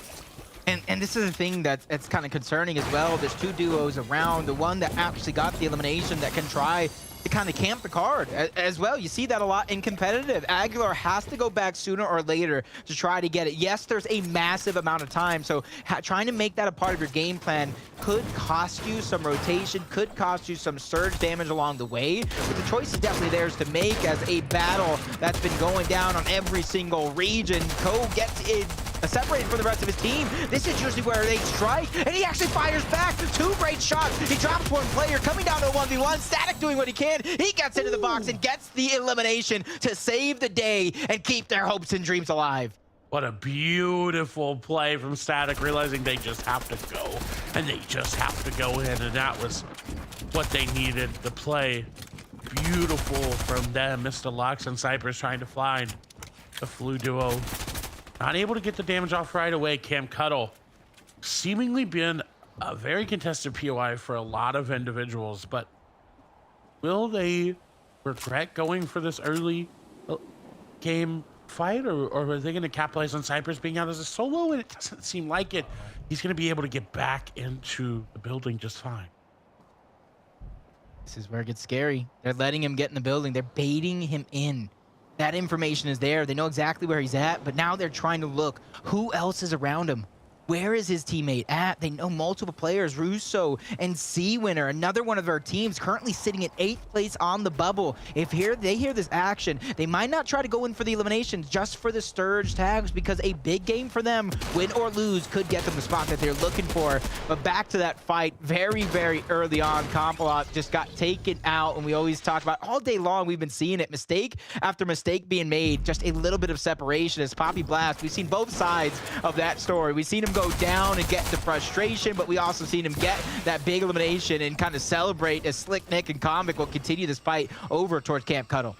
And this is the thing that's kind of concerning as well. There's 2 duos around. The one that actually got the elimination that can try to kind of camp the card as well. You see that a lot in competitive. Aguilar has to go back sooner or later to try to get it. Yes, there's a massive amount of time, so trying to make that a part of your game plan could cost you some rotation, could cost you some surge damage along the way, but the choice is definitely theirs to make as a battle that's been going down on every single region. Ko gets it separated from the rest of his team. This is usually where they strike, and he actually fires back. 2 great shots. He drops 1 player, coming down to a 1v1. Static doing what he can. He gets into the box and gets the elimination to save the day and keep their hopes and dreams alive.
What a beautiful play from Static, realizing they just have to go, and they just have to go in, and that was what they needed. The play, beautiful from them. Mr. Lux and Cypress trying to find the Flu duo. Not able to get the damage off right away. Cam Cuddle seemingly been a very contested POI for a lot of individuals, but will they regret going for this early game fight, or are they going to capitalize on Cypress being out as a solo? And it doesn't seem like it. He's going to be able to get back into the building just fine.
This is where it gets scary. They're letting him get in the building. They're baiting him in. That information is there. They know exactly where he's at, but now they're trying to look. Who else is around him? Where is his teammate at? They know multiple players, Russo and C-Winner, another one of our teams currently sitting at 8th place on the bubble. If they hear this action, they might not try to go in for the eliminations just for the Sturge tags, because a big game for them, win or lose, could get them the spot that they're looking for. But back to that fight, very, very early on, Kompalot just got taken out, and we always talk about all day long, we've been seeing it, mistake after mistake being made, just a little bit of separation as Poppy Blast. We've seen both sides of that story. We've seen him go down and get the frustration, but we also seen him get that big elimination and kind of celebrate as Slick Nick and Comic will continue this fight over towards Camp Cuddle.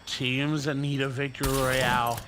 Teams that need a victory royale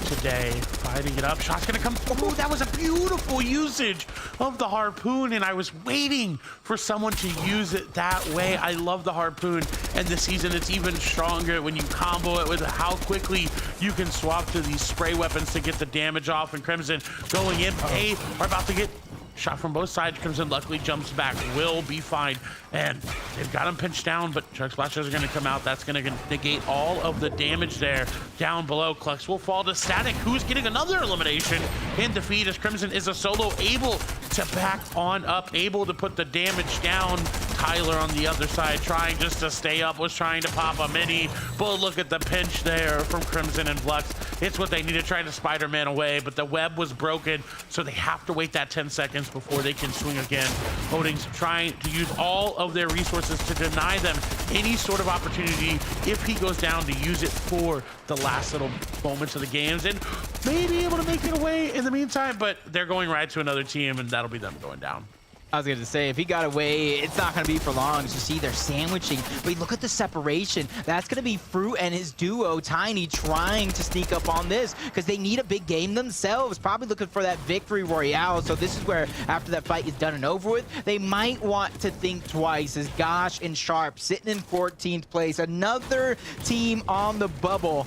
today, fighting it up. Shot's gonna come. Oh, that was a beautiful usage of the harpoon, and I was waiting for someone to use it that way. I love the harpoon, and this season it's even stronger when you combo it with how quickly you can swap to these spray weapons to get the damage off. And Crimson going in. They are about to get shot from both sides. Crimson luckily jumps back, will be fine, and they've got him pinched down, but Chug Splashers are going to come out. That's going to negate all of the damage there. Down below, Clux will fall to Static, who's getting another elimination in defeat as Crimson is a solo, able to back on up, able to put the damage down. Tyler on the other side trying just to stay up, was trying to pop a mini, but look at the pinch there from Crimson and Flux. It's what they need to try to Spider-Man away, but the web was broken, so they have to wait that 10 seconds before they can swing again. Oding's trying to use all of their resources to deny them any sort of opportunity if he goes down, to use it for the last little moments of the games and may be able to make it away in the meantime, but they're going right to another team and that'll be them going down.
I was going to say, if he got away, it's not going to be for long. As you see, they're sandwiching. But look at the separation. That's going to be Fruit and his duo, Tiny, trying to sneak up on this because they need a big game themselves. Probably looking for that victory royale. So this is where, after that fight is done and over with, they might want to think twice as Gosh and Sharp sitting in 14th place. Another team on the bubble.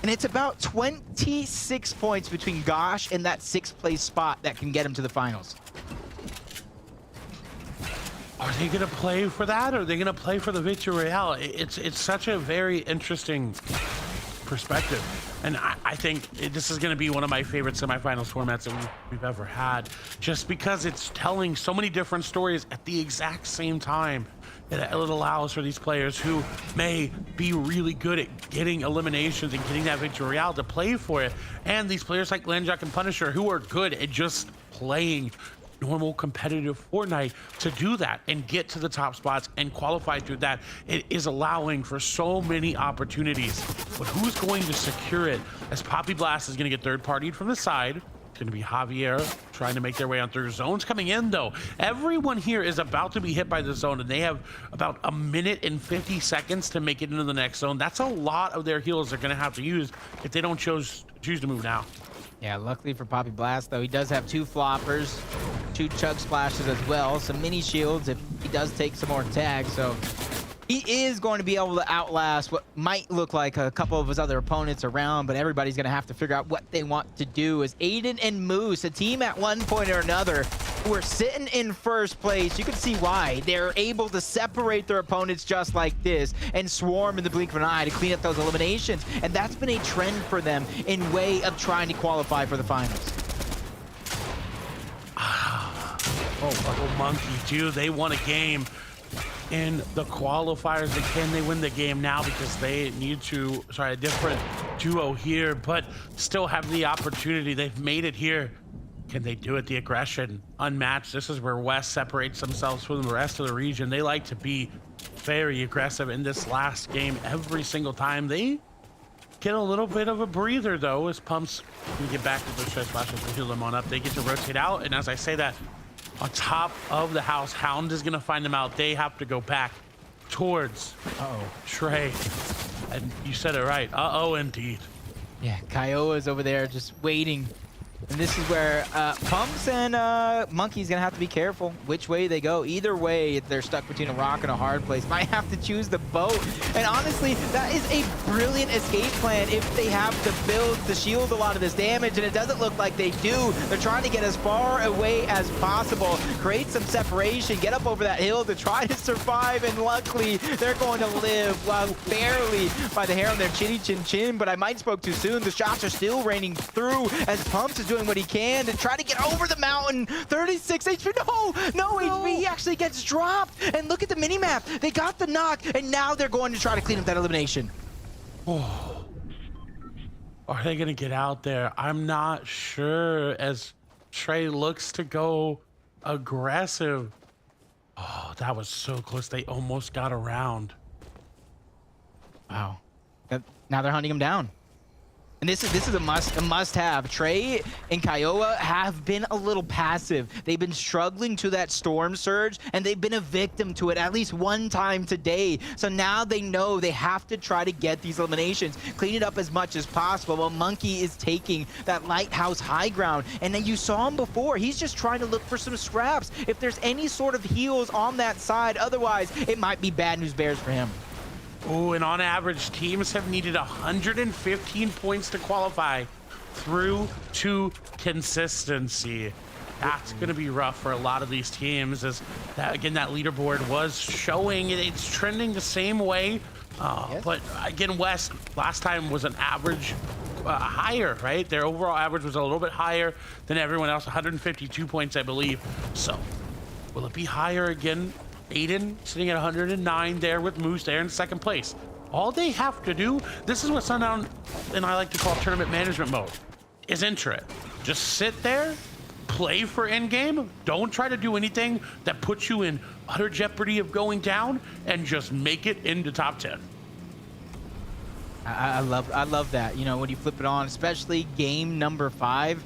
And it's about 26 points between Gosh and that 6th place spot that can get him to the finals.
Are they going to play for that, or are they going to play for the victory royale? It's such a very interesting perspective. And I think this is going to be one of my favorite semifinals formats that we've ever had, just because it's telling so many different stories at the exact same time. It allows for these players who may be really good at getting eliminations and getting that victory royale to play for it. And these players like Landjock and Punisher who are good at just playing normal competitive Fortnite to do that and get to the top spots and qualify through that. It is allowing for so many opportunities, but who's going to secure it? As Poppy Blast is going to get third-partied from the side. It's going to be Javier trying to make their way on through. Zone's coming in though. Everyone here is about to be hit by the zone, and they have about a minute and 50 seconds to make it into the next zone. That's a lot of their heals they're going to have to use if they don't choose to move now.
Yeah, luckily for Poppy Blast, though, he does have 2 floppers, 2 chug splashes as well, some mini shields if he does take some more tags. So He is going to be able to outlast what might look like a couple of his other opponents around, but everybody's going to have to figure out what they want to do. As Aiden and Moose, a team at one point or another, were sitting in first place. You can see why. They're able to separate their opponents just like this and swarm in the blink of an eye to clean up those eliminations. And that's been a trend for them in way of trying to qualify for the finals.
Oh, Monkey, dude, they won a game in the qualifiers, but can they win the game now? Because they need to try a different duo here, but still have the opportunity. They've made it here. Can they do it? The aggression, unmatched. This is where West separates themselves from the rest of the region. They like to be very aggressive in this last game every single time. They get a little bit of a breather, though, as Pumps can get back to the stress flashes and heal them on up. They get to rotate out, and as I say that, on top of the house, Hound is going to find them out. They have to go back towards Trey. And you said it right. Uh-oh, indeed.
Yeah, Kiowa's over there just waiting. And this is where Pumps and Monkey's going to have to be careful which way they go. Either way, if they're stuck between a rock and a hard place, might have to choose the boat. And honestly, that is a brilliant escape plan if they have the build to shield a lot of this damage, and it doesn't look like they do. They're trying to get as far away as possible, create some separation, get up over that hill to try to survive, and luckily, they're going to live, well, barely by the hair on their chinny chin chin, but I might spoke too soon. The shots are still raining through as Pumps is doing what he can to try to get over the mountain. 36 HP. No HP. He actually gets dropped. And look at the mini-map. They got the knock, and now they're going to try to clean up that elimination.
Oh. Are they going to get out there? I'm not sure as Trey looks to go aggressive. Oh, that was so close. They almost got around.
Wow. Now they're hunting him down. And this is a must-have. Trey and Kiowa have been a little passive. They've been struggling to that storm surge, and they've been a victim to it at least one time today. So now they know they have to try to get these eliminations, clean it up as much as possible, while Monkey is taking that lighthouse high ground. And then you saw him before. He's just trying to look for some scraps. If there's any sort of heals on that side, otherwise it might be bad news bears for him.
Oh, and on average, teams have needed 115 points to qualify through to consistency. That's going to be rough for a lot of these teams, as that, again, that leaderboard was showing it's trending the same way. But again, West last time was an average higher, right? Their overall average was a little bit higher than everyone else, 152 points, I believe. So will it be higher again? Aiden sitting at 109 there with Moose there in second place. All they have to do, this is what Sundown and I like to call tournament management mode, is enter it. Just sit there, play for endgame, don't try to do anything that puts you in utter jeopardy of going down, and just make it into top 10.
I love that. You know, when you flip it on, especially game number 5,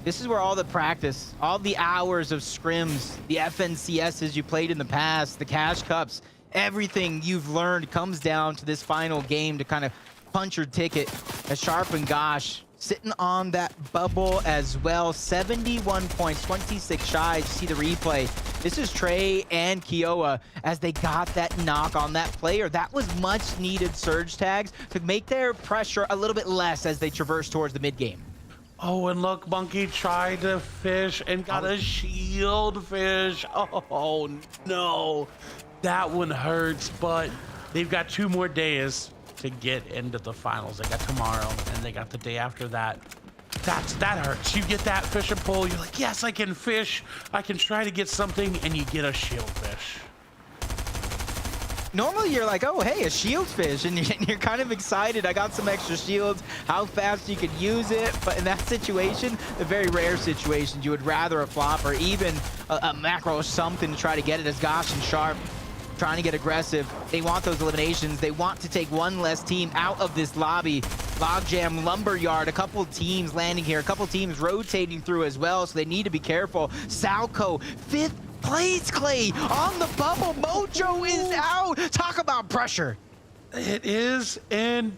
this is where all the practice, all the hours of scrims, the FNCSs you played in the past, the cash cups, everything you've learned comes down to this final game to kind of punch your ticket. As Sharp and Gosh sitting on that bubble as well. 71 points, 26 shy. See the replay. This is Trey and Kiowa as they got that knock on that player. That was much needed surge tags to make their pressure a little bit less as they traverse towards the mid game.
Oh, and look, Monkey tried to fish and got a shield fish. Oh, no. That one hurts, but they've got 2 more days to get into the finals. They got tomorrow, and they got the day after that. That hurts. You get that fish and pull, you're like, yes, I can fish. I can try to get something, and you get a shield fish.
Normally you're like, oh, hey, a shield fish, and you're kind of excited. I got some extra shields, how fast you could use it. But in that situation, the very rare situations, you would rather a flop or even a macro or something to try to get it, as Gosh and Sharp trying to get aggressive. They want those eliminations. They want to take one less team out of this lobby. Logjam, Lumberyard, a couple teams landing here, a couple teams rotating through as well, so they need to be careful. Salco, 5th place, Clay, on the bubble. Mojo is out. Talk about pressure.
It is, and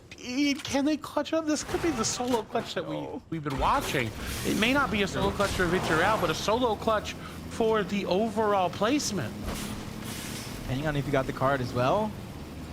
can they clutch up? This could be the solo clutch that we've been watching. It may not be a solo clutch for Victory Royale, but a solo clutch for the overall placement.
Depending on if you got the card as well.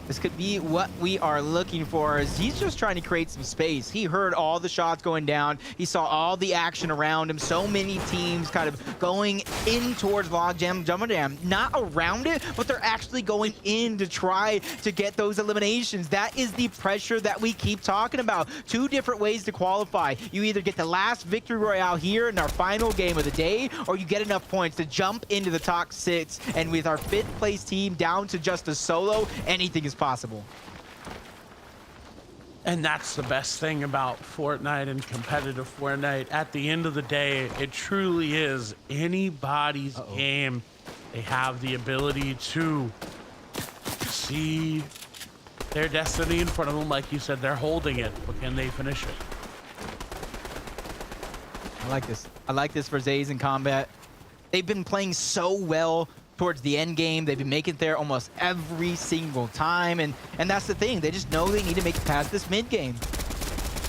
This could be what we are looking for, as he's just trying to create some space. He heard all the shots going down. He saw all the action around him. So many teams kind of going in towards Logjam Jumbadam. Not around it, but they're actually going in to try to get those eliminations. That is the pressure that we keep talking about. Two different ways to qualify. You either get the last victory royale here in our final game of the day, or you get enough points to jump into the top 6. And with our 5th place team down to just a solo, anything is possible.
And that's the best thing about Fortnite and competitive Fortnite. At the end of the day, it truly is anybody's game. They have the ability to see their destiny in front of them. Like you said, they're holding it, but can they finish it?
I like this. I like this for Zays in combat. They've been playing so well towards the end game. They've been making it there almost every single time, and that's the thing. They just know they need to make it past this mid game.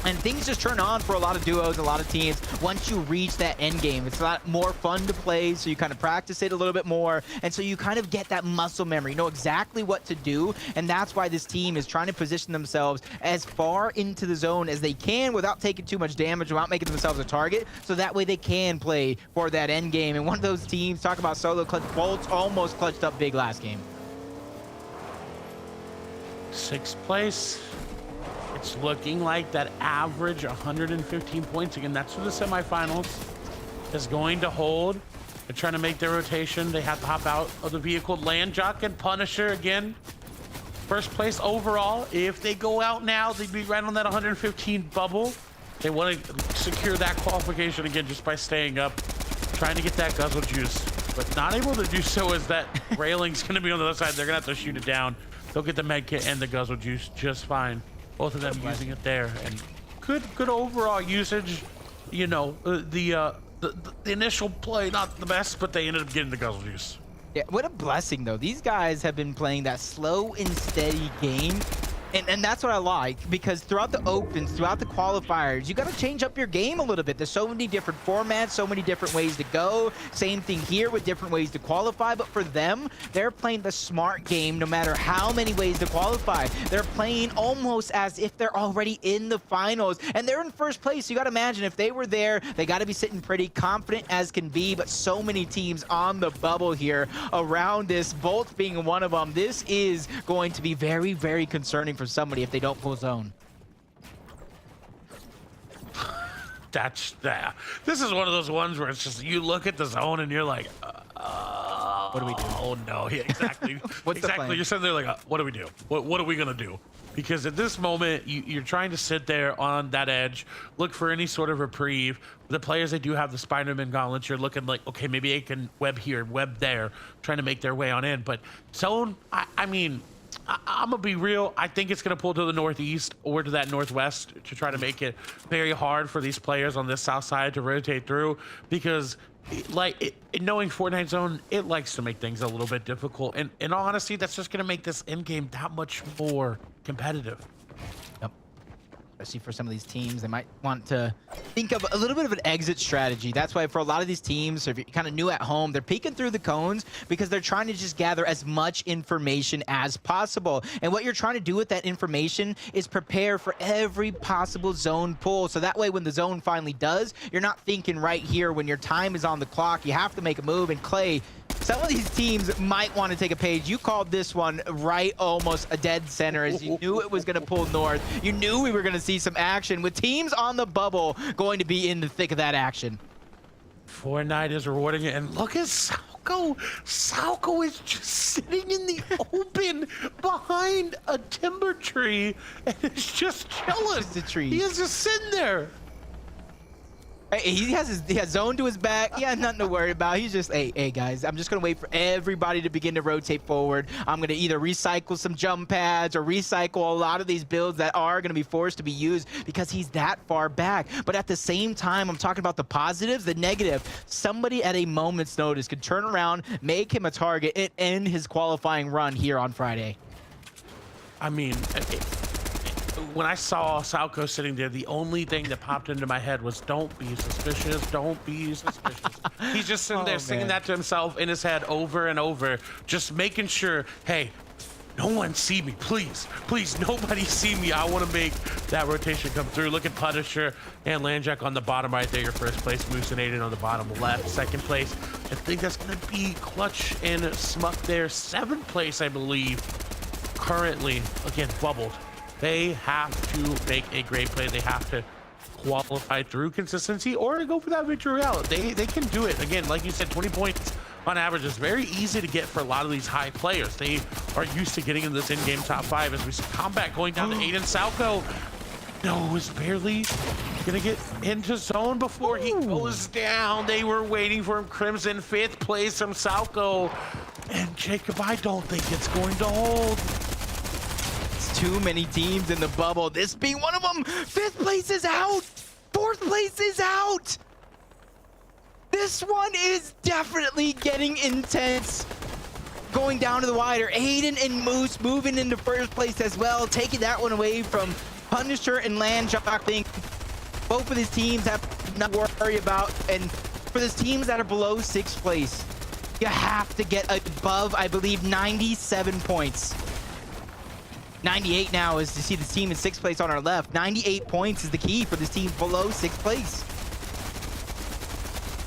And things just turn on for a lot of duos, a lot of teams. Once you reach that end game, it's a lot more fun to play, so you kind of practice it a little bit more, and so you kind of get that muscle memory, you know exactly what to do, and that's why this team is trying to position themselves as far into the zone as they can without taking too much damage, without making themselves a target, so that way they can play for that end game. And one of those teams, talk about solo clutch, Bolts almost clutched up big last game.
6th place. It's looking like that average 115 points again. That's for the semifinals is going to hold. They're trying to make their rotation. They have to hop out of the vehicle. Landjock and Punisher again. 1st place overall. If they go out now, they'd be right on that 115 bubble. They want to secure that qualification again just by staying up, trying to get that guzzle juice, but not able to do so as that railing's going to be on the other side. They're going to have to shoot it down. They'll get the med kit and the guzzle juice just fine. Both of them using it there, and good overall usage. You know, the initial play not the best, but they ended up getting the guzzle juice.
Yeah, what a blessing though. These guys have been playing that slow and steady game. And that's what I like, because throughout the opens, throughout the qualifiers, you got to change up your game a little bit. There's so many different formats, so many different ways to go. Same thing here with different ways to qualify, but for them, they're playing the smart game no matter how many ways to qualify. They're playing almost as if they're already in the finals, and they're in 1st place. You got to imagine if they were there, they got to be sitting pretty confident as can be, but so many teams on the bubble here around this, Bolt being one of them. This is going to be very, very concerning for somebody if they don't pull zone.
This is one of those ones where it's just you look at the zone and you're like, what do we do? Oh no, yeah, exactly.
What's the plan?
You're sitting there like, what do we do? What are we gonna do? Because at this moment, you're trying to sit there on that edge, look for any sort of reprieve. The players that do have the Spider-Man gauntlets, you're looking like, okay, maybe they can web here, web there, trying to make their way on in. But zone, I mean, I'm gonna be real. I think it's gonna pull to the northeast or to that northwest to try to make it very hard for these players on this south side to rotate through, because knowing Fortnite Zone, it likes to make things a little bit difficult. And in all honesty, that's just gonna make this end game that much more competitive.
Yep. Especially for some of these teams, they might want to think of a little bit of an exit strategy. That's why for a lot of these teams, if you're kind of new at home, they're peeking through the cones because they're trying to just gather as much information as possible. And what you're trying to do with that information is prepare for every possible zone pull. So that way, when the zone finally does, you're not thinking right here when your time is on the clock, you have to make a move. And Clay, some of these teams might want to take a page. You called this one right almost a dead center, as you knew it was going to pull north. You knew we were going to see some action with teams on the bubble going to be in the thick of that action.
Fortnite is rewarding it, and look at Salco. Salco is just sitting in the open behind a timber tree, and it's just chilling.
Just a tree.
He is just sitting there.
Hey, he has zone to his back. He has nothing to worry about. He's just, hey guys, I'm just gonna wait for everybody to begin to rotate forward. I'm gonna either recycle some jump pads or recycle a lot of these builds that are gonna be forced to be used because he's that far back. But at the same time, I'm talking about the positives, the negative. Somebody at a moment's notice could turn around, make him a target, and end his qualifying run here on Friday.
I mean, when I saw Salco sitting there, the only thing that popped into my head was, don't be suspicious, don't be suspicious. He's just sitting there singing that to himself in his head over and over, just making sure, hey, No one see me, please. Please, nobody see me. I want to make that rotation come through. Look at Punisher and Landjack on the bottom right there. Your first place, Moose and Aiden on the bottom left. Second place, I think that's going to be Clutch and Smuck there. Seventh place, I believe, currently. Again, bubbled. They have to make a great play. They have to qualify through consistency or go for that victory royale. They can do it. Again, like you said, 20 points on average is very easy to get for a lot of these high players. They are used to getting in this in-game top 5 as we see combat going down to Aiden Salco. No, is barely gonna get into zone before he goes down. They were waiting for him. Crimson 5th place from Salco. And Jacob, I don't think it's going to hold.
It's too many teams in the bubble. This being one of them. 5th place is out. 4th place is out. This one is definitely getting intense. Going down to the wire. Aiden and Moose moving into first place as well, taking that one away from Punisher and Landjock. I think both of these teams have nothing to worry about. And for these teams that are below 6th place, you have to get above, I believe, 97 points. 98 now is to see this team in 6th place on our left. 98 points is the key for this team below 6th place.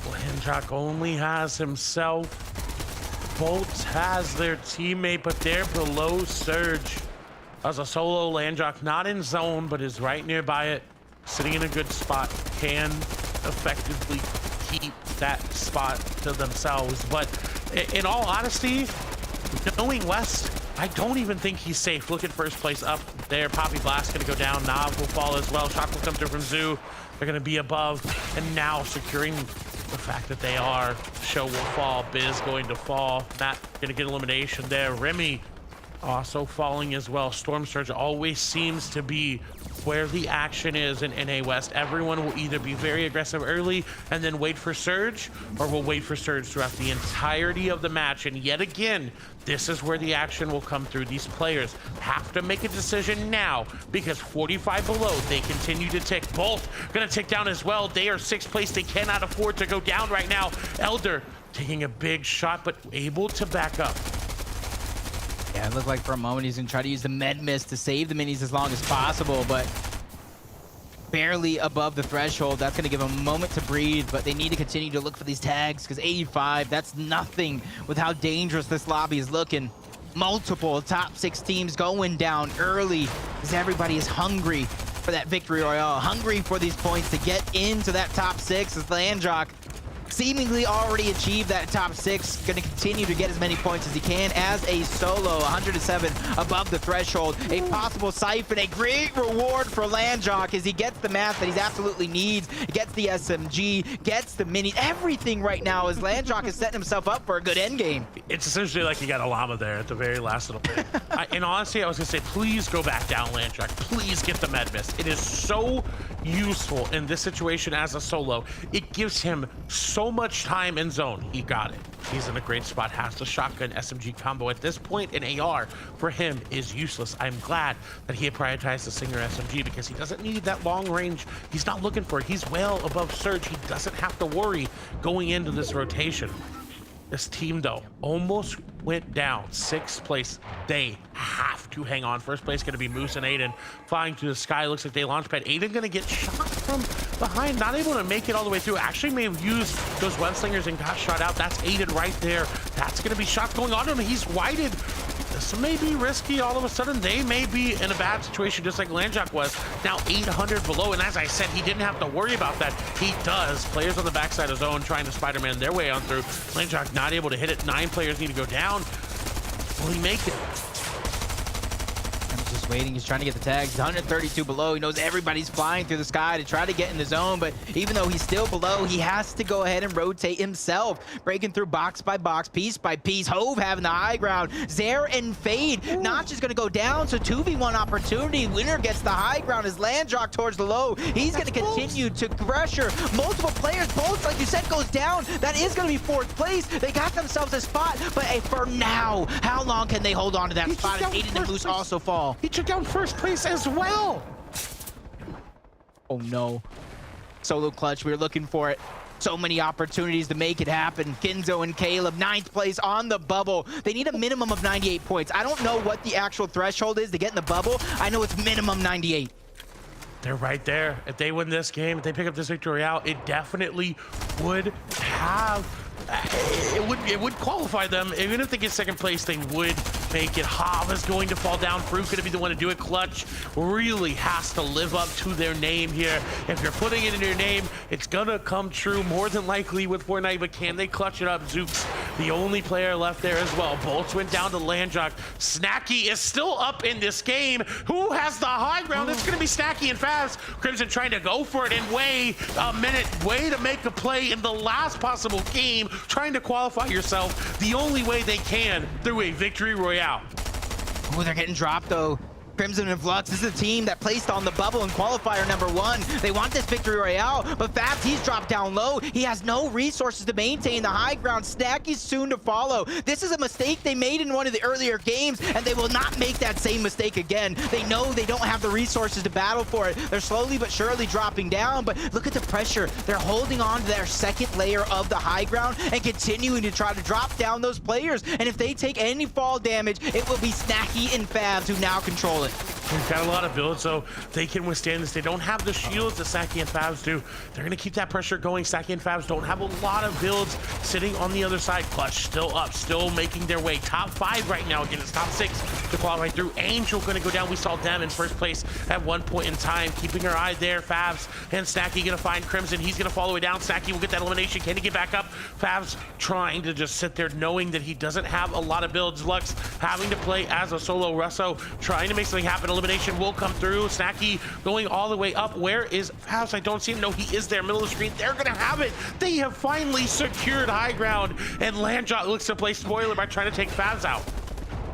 Landjock only has himself. Bolts has their teammate, but they're below Surge. As a solo, Landjock not in zone, but is right nearby it, sitting in a good spot, can effectively keep that spot to themselves. But in all honesty, knowing West, I don't even think he's safe. Look at first place up there. Poppy Blast gonna go down. Nav will fall as well. Shock will come through from Zoo. They're gonna be above, and now securing the fact that they are. Show will fall. Biz going to fall. Matt gonna get elimination there. Remy also falling as well. Storm Surge always seems to be where the action is in NA West. Everyone will either be very aggressive early and then wait for Surge, or will wait for Surge throughout the entirety of the match. And yet again, this is where the action will come through. These players have to make a decision now, because 45 below, they continue to tick. Both gonna tick down as well. They are 6th place. They cannot afford to go down right now. Elder taking a big shot, but able to back up.
Yeah, it looked like for a moment he's gonna try to use the med mist to save the minis as long as possible, but barely above the threshold. That's gonna give him a moment to breathe, but they need to continue to look for these tags, because 85, that's nothing with how dangerous this lobby is looking. Multiple top 6 teams going down early, as everybody is hungry for that victory royale, hungry for these points to get into that top 6, as Landjock seemingly already achieved that top 6, going to continue to get as many points as he can as a solo. 107 above the threshold, a possible siphon, a great reward for Landjock as he gets the math that he absolutely needs, gets the SMG, gets the mini, everything right now as Landjock is setting himself up for a good end game.
It's essentially like you got a llama there at the very last little bit. And honestly, I was gonna say, please go back down, Landjock. Please get the med mist. It is so useful in this situation as a solo. It gives him so much time in zone. He got it. He's in a great spot. Has the shotgun SMG combo. At this point, an AR for him is useless. I'm glad that he had prioritized the Singer SMG, because he doesn't need that long range. He's not looking for it. He's well above Surge. He doesn't have to worry going into this rotation. This team, though, almost went down. 6th place. They have to hang on. First place going to be Moose and Aiden flying through the sky. Looks like they launch pad. Aiden going to get shot from behind. Not able to make it all the way through. Actually may have used those web slingers and got shot out. That's Aiden right there. That's going to be shots going on him. He's whited. This may be risky. All of a sudden, they may be in a bad situation, just like Landjock was. Now 800 below, and as I said, he didn't have to worry about that. He does. Players on the backside of zone trying to Spider-Man their way on through. Landjock not able to hit it. 9 players need to go down. Will he make it?
Just waiting. He's trying to get the tags. 132 below. He knows everybody's flying through the sky to try to get in the zone, but even though he's still below, he has to go ahead and rotate himself, breaking through box by box, piece by piece. Hove having the high ground. Zare and Fade. Notch is going to go down, so 2v1 opportunity. Winner gets the high ground as Landjock towards the low. He's going to continue to pressure multiple players. Bolts, like you said, goes down. That is going to be 4th place. They got themselves a spot, but for now, how long can they hold on to that spot as Aiden and Moose also fall?
He took down first place as well.
Oh no. Solo clutch, we were looking for it. So many opportunities to make it happen. Ginzo and Caleb, 9th place on the bubble. They need a minimum of 98 points. I don't know what the actual threshold is to get in the bubble. I know it's minimum 98.
They're right there. If they win this game, if they pick up this victory royale, it definitely would have, it would qualify them. Even if they get second place, they would make it. Hav is going to fall down. Fruit going to be the one to do it. Clutch really has to live up to their name here. If you're putting it in your name, it's gonna come true more than likely with Fortnite, but can they clutch it up? Zooks, the only player left there as well. Bolts went down to Landjock. Snacky is still up in this game. Who has the high ground? It's gonna be Snacky and Fabs. Crimson trying to go for it and way to make a play in the last possible game, trying to qualify yourself the only way they can through a victory royale.
Oh, they're getting dropped though. Crimson and Flux, this is a team that placed on the bubble in qualifier number 1. They want this victory royale, but Fabs, he's dropped down low. He has no resources to maintain the high ground. Snacky's soon to follow. This is a mistake they made in one of the earlier games, and they will not make that same mistake again. They know they don't have the resources to battle for it. They're slowly but surely dropping down, but look at the pressure. They're holding on to their second layer of the high ground and continuing to try to drop down those players. And if they take any fall damage, it will be Snacky and Fabs who now control it.
We've got a lot of builds, so they can withstand this. They don't have the shields that Snacky and Fabs do. They're going to keep that pressure going. Snacky and Fabs don't have a lot of builds sitting on the other side. Clutch still up, still making their way. Top 5 right now. Again, it's top 6 to qualify through. Angel going to go down. We saw them in first place at one point in time. Keeping our eye there. Fabs and Snacky going to find Crimson. He's going to follow it down. Snacky will get that elimination. Can he get back up? Fabs trying to just sit there knowing that he doesn't have a lot of builds. Lux having to play as a solo Russo, trying to make something happen. Elimination will come through. Snacky going all the way up. Where is Fabs? I don't see him. No, he is there. Middle of the screen. They're going to have it. They have finally secured high ground. And Landjot looks to play spoiler by trying to take Fabs out.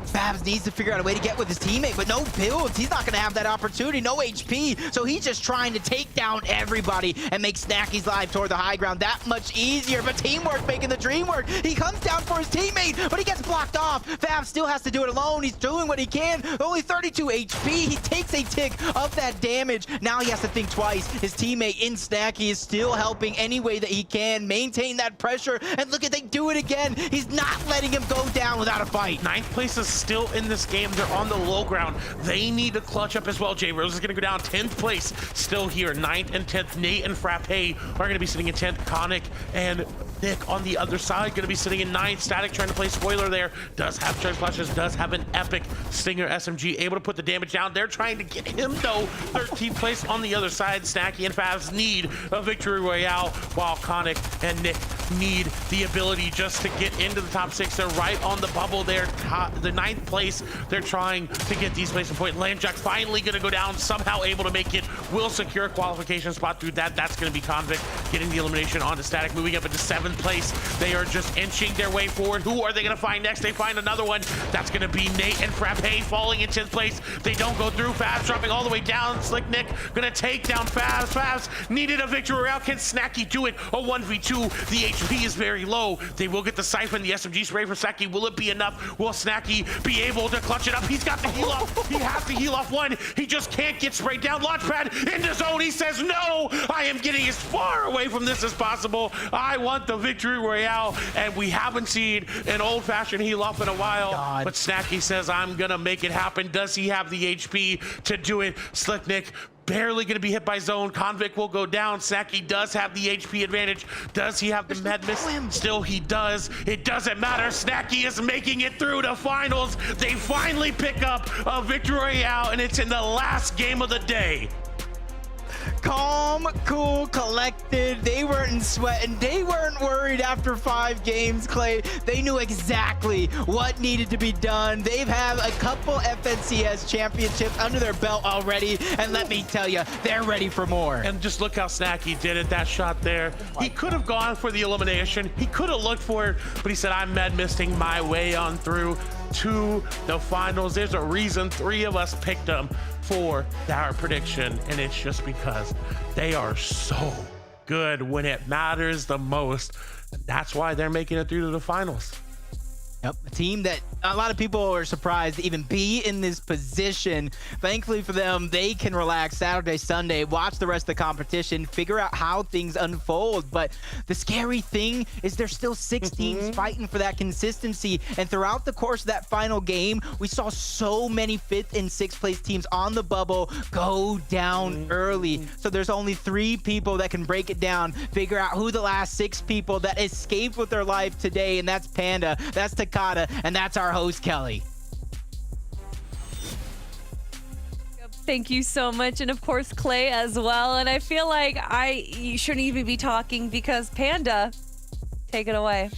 Fabs needs to figure out a way to get with his teammate, but no builds. He's not going to have that opportunity. No HP. So he's just trying to take down everybody and make Snacky's life toward the high ground that much easier. But teamwork making the dream work. He comes down for his teammate, but he gets blocked off. Fabs still has to do it alone. He's doing what he can. Only 32 HP. He takes a tick of that damage. Now he has to think twice. His teammate in Snacky is still helping any way that he can. Maintain that pressure. And look at, they do it again. He's not letting him go down without a fight.
9th place is still in this game. They're on the low ground. They need to clutch up as well. J Rose is going to go down 10th place still here. 9th and 10th. Nate and Frappe are going to be sitting in 10th. Conic and Nick on the other side going to be sitting in 9th. Static trying to play spoiler there. Does have charge flashes. Does have an epic Stinger SMG. Able to put the damage down. They're trying to get him though. 13th place on the other side. Snacky and Fabs need a victory royale, while Conic and Nick need the ability just to get into the top 6. They're right on the bubble there. The 9th place. They're trying to get these placement point. Landjack finally going to go down, somehow able to make it. Will secure a qualification spot through that. That's going to be Convict getting the elimination onto Static, moving up into 7th place. They are just inching their way forward. Who are they going to find next? They find another one. That's going to be Nate and Frappe falling in 10th place. They don't go through. Fabs dropping all the way down. Slick Nick going to take down Fabs. Fabs needed a victory royale. Can Snacky do it? A 1v2. The HP is very low. They will get the Siphon, the SMG spray for Snacky. Will it be enough? Will Snacky be able to clutch it up? He's got the heal off. He has to heal off one. He just can't get sprayed down. Launchpad into zone. He says, no, I am getting as far away from this as possible. I want the victory royale. And we haven't seen an old-fashioned heal off in a while. God. But Snacky says, I'm going to make it happen. Does he have the HP to do it? Slick Nick barely going to be hit by zone. Convict will go down. Snacky does have the HP advantage. Does he have the med miss? Still he does. It doesn't matter. Snacky is making it through to finals. They finally pick up a victory royale, and it's in the last game of the day.
Calm, cool, collected. They weren't sweating. They weren't worried after 5 games, Clay. They knew exactly what needed to be done. They've had a couple FNCS championships under their belt already, and let me tell you, they're ready for more.
And just look how Snacky did it, that shot there. He could have gone for the elimination. He could have looked for it, but he said, I'm med misting my way on through to the finals. There's a reason 3 of us picked them for our prediction, and it's just because they are so good when it matters the most. That's why they're making it through to the finals.
Yep, a team that a lot of people are surprised to even be in this position. Thankfully for them, they can relax Saturday, Sunday, watch the rest of the competition, figure out how things unfold. But the scary thing is there's still 6 teams fighting for that consistency. And throughout the course of that final game, we saw so many 5th and 6th place teams on the bubble go down early. So there's only 3 people that can break it down, figure out who the last 6 people that escaped with their life today, and that's Panda, that's Takada, and that's our host, Kelly.
Thank you so much. And of course, Clay as well. And I feel like you shouldn't even be talking because Panda, take it away.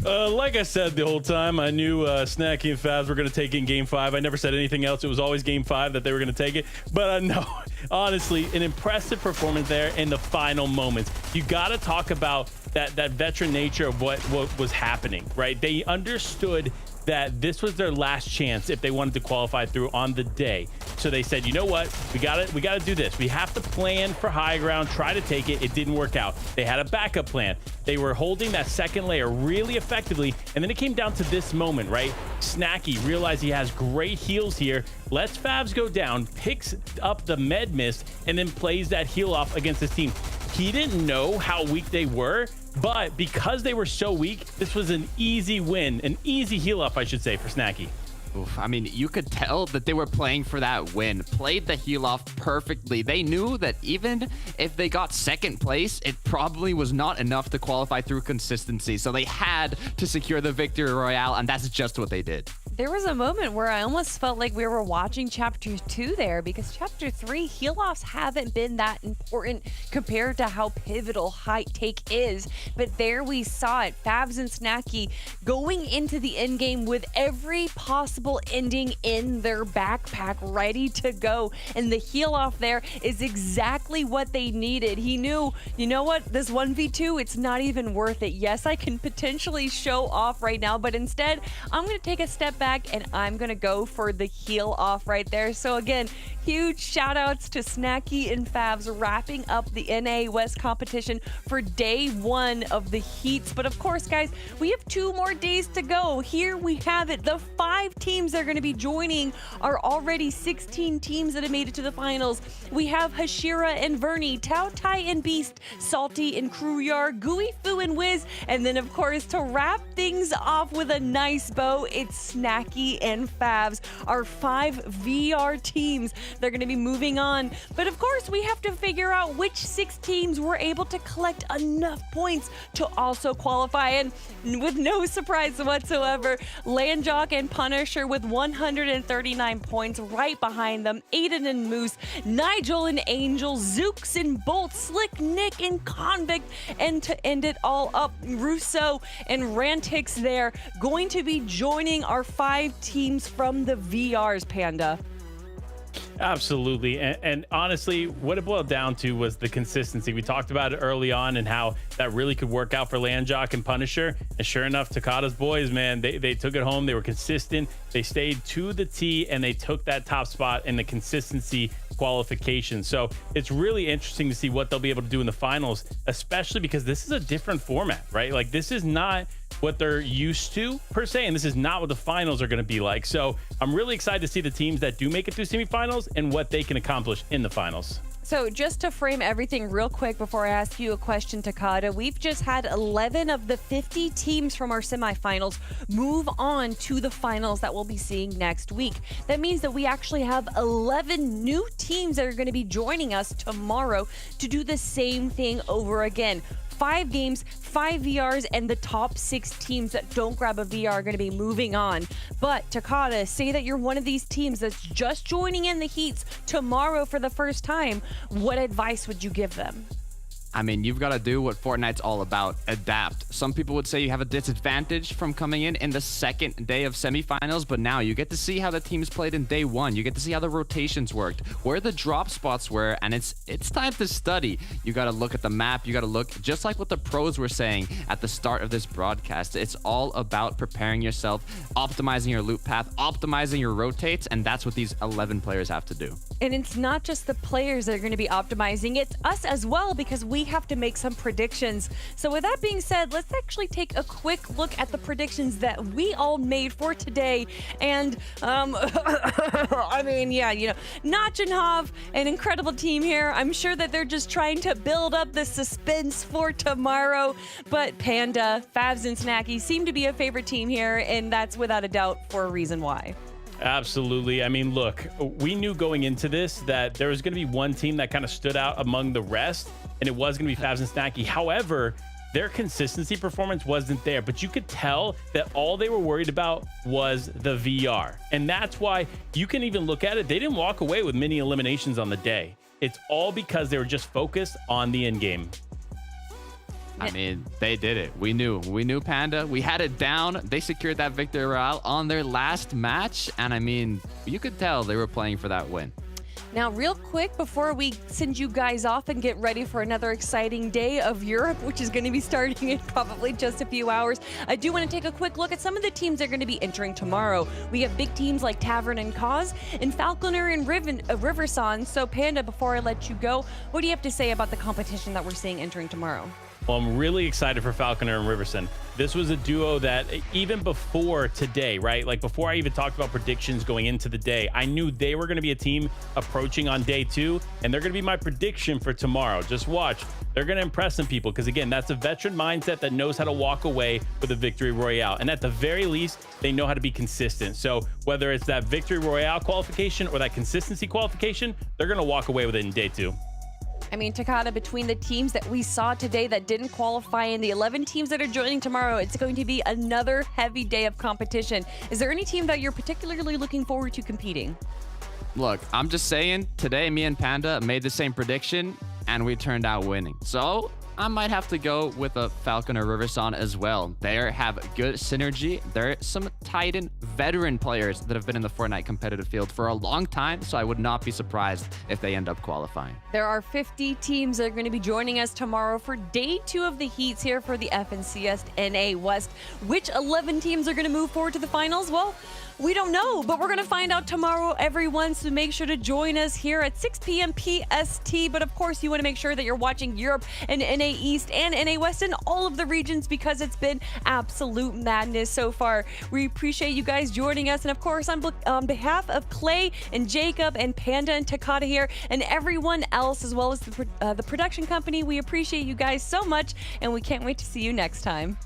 Like I said the whole time, I knew Snacky and Fabs were going to take in Game 5. I never said anything else. It was always Game 5 that they were going to take it. But no, honestly, an impressive performance there in the final moments. You got to talk about that veteran nature of what was happening, right? They understood that this was their last chance if they wanted to qualify through on the day. So they said, you know what, we gotta do this. We have to plan for high ground, try to take it. It didn't work out. They had a backup plan. They were holding that second layer really effectively. And then it came down to this moment, right? Snacky realized he has great heals here, lets Fabs go down, picks up the med mist, and then plays that heal off against his team. He didn't know how weak they were, but because they were so weak, this was an easy win, an easy heal up, I should say, for Snacky.
Oof, I mean, you could tell that they were playing for that win, played the heal off perfectly. They knew that even if they got second place, it probably was not enough to qualify through consistency. So they had to secure the victory royale, and that's just what they did.
There was a moment where I almost felt like we were watching Chapter 2 there, because Chapter 3 heal-offs haven't been that important compared to how pivotal High Take is. But there we saw it, Fabs and Snacky going into the end game with every possible ending in their backpack ready to go. And the heal-off there is exactly what they needed. He knew, you know what, this 1v2, it's not even worth it. Yes, I can potentially show off right now, but instead, I'm going to take a step back and I'm gonna go for the heal off right there. So again, huge shout outs to Snacky and Fabs wrapping up the NA West competition for day 1 of the heats. But of course, guys, we have 2 more days to go. Here we have it. The 5 teams that are going to be joining are already 16 teams that have made it to the finals. We have Hashira and Vernie, Tao Tai and Beast, Salty and Kruyar, Gooey Foo and Wiz, and then of course to wrap things off with a nice bow, it's Snacky and Fabs, our 5 VR teams. They're going to be moving on. But of course, we have to figure out which 6 teams were able to collect enough points to also qualify. And with no surprise whatsoever, Landjock and Punisher with 139 points right behind them. Aiden and Moose, Nigel and Angel, Zooks and Bolt, Slick Nick and Convict. And to end it all up, Russo and Rantix there going to be joining our 5 teams from the VRs, Panda.
Absolutely. And honestly, what it boiled down to was the consistency. We talked about it early on and how that really could work out for Landjock and Punisher. And sure enough, Takada's boys, man, they took it home. They were consistent. They stayed to the T and they took that top spot in the consistency qualification. So it's really interesting to see what they'll be able to do in the finals, especially because this is a different format, right? Like this is not what they're used to per se, and this is not what the finals are going to be like. So I'm really excited to see the teams that do make it through semifinals and what they can accomplish in the finals.
So just to frame everything real quick before I ask you a question, Takada, we've just had 11 of the 50 teams from our semifinals move on to the finals that we'll be seeing next week. That means that we actually have 11 new teams that are going to be joining us tomorrow to do the same thing over again. 5 games, 5 VRs, and the top 6 teams that don't grab a VR are going to be moving on. But Takada, say that you're one of these teams that's just joining in the heats tomorrow for the first time. What advice would you give them?
I mean, you've got to do what Fortnite's all about, adapt. Some people would say you have a disadvantage from coming in the second day of semifinals, but now you get to see how the teams played in day 1. You get to see how the rotations worked, where the drop spots were, and it's time to study. You got to look at the map. You got to look, just like what the pros were saying at the start of this broadcast. It's all about preparing yourself, optimizing your loop path, optimizing your rotates, and that's what these 11 players have to do.
And it's not just the players that are going to be optimizing, it's us as well, because we we have to make some predictions. So with that being said, let's actually take a quick look at the predictions that we all made for today. And I mean, yeah, you know, Notch and Hav, an incredible team here. I'm sure that they're just trying to build up the suspense for tomorrow. But Panda, Favs, and Snacky seem to be a favorite team here, and that's without a doubt for a reason why.
Absolutely. I mean, look, we knew going into this that there was going to be one team that kind of stood out among the rest, and it was going to be Favs and Snacky. However, their consistency performance wasn't there, but you could tell that all they were worried about was the VR. And that's why you can even look at it. They didn't walk away with many eliminations on the day. It's all because they were just focused on the end game.
I mean, they did it. We knew Panda. We had it down. They secured that victory royale on their last match. And I mean, you could tell they were playing for that win.
Now, real quick, before we send you guys off and get ready for another exciting day of Europe, which is going to be starting in probably just a few hours, I do want to take a quick look at some of the teams that are going to be entering tomorrow. We have big teams like Tavern and Cause, and Falconer and Riverson. So, Panda, before I let you go, what do you have to say about the competition that we're seeing entering tomorrow?
Well, I'm really excited for Falconer and Riverson. This was a duo that even before today, right? Like before I even talked about predictions going into the day, I knew they were going to be a team approaching on day 2, and they're going to be my prediction for tomorrow. Just watch. They're going to impress some people because, again, that's a veteran mindset that knows how to walk away with a victory royale. And at the very least, they know how to be consistent. So whether it's that victory royale qualification or that consistency qualification, they're going to walk away with it in day 2.
I mean, Takada, between the teams that we saw today that didn't qualify and the 11 teams that are joining tomorrow, it's going to be another heavy day of competition. Is there any team that you're particularly looking forward to competing?
Look, I'm just saying, today me and Panda made the same prediction, and we turned out winning. So I might have to go with a Falcon or Riverson as well. They have good synergy. There are some Titan veteran players that have been in the Fortnite competitive field for a long time, so I would not be surprised if they end up qualifying.
There are 50 teams that are going to be joining us tomorrow for day 2 of the heats here for the FNCS NA West. Which 11 teams are going to move forward to the finals? Well, we don't know, but we're going to find out tomorrow, everyone. So make sure to join us here at 6 p.m. PST. But of course, you want to make sure that you're watching Europe and NA East and NA West and all of the regions because it's been absolute madness so far. We appreciate you guys joining us. And of course, on behalf of Clay and Jacob and Panda and Takada here and everyone else, as well as the production company, we appreciate you guys so much. And we can't wait to see you next time.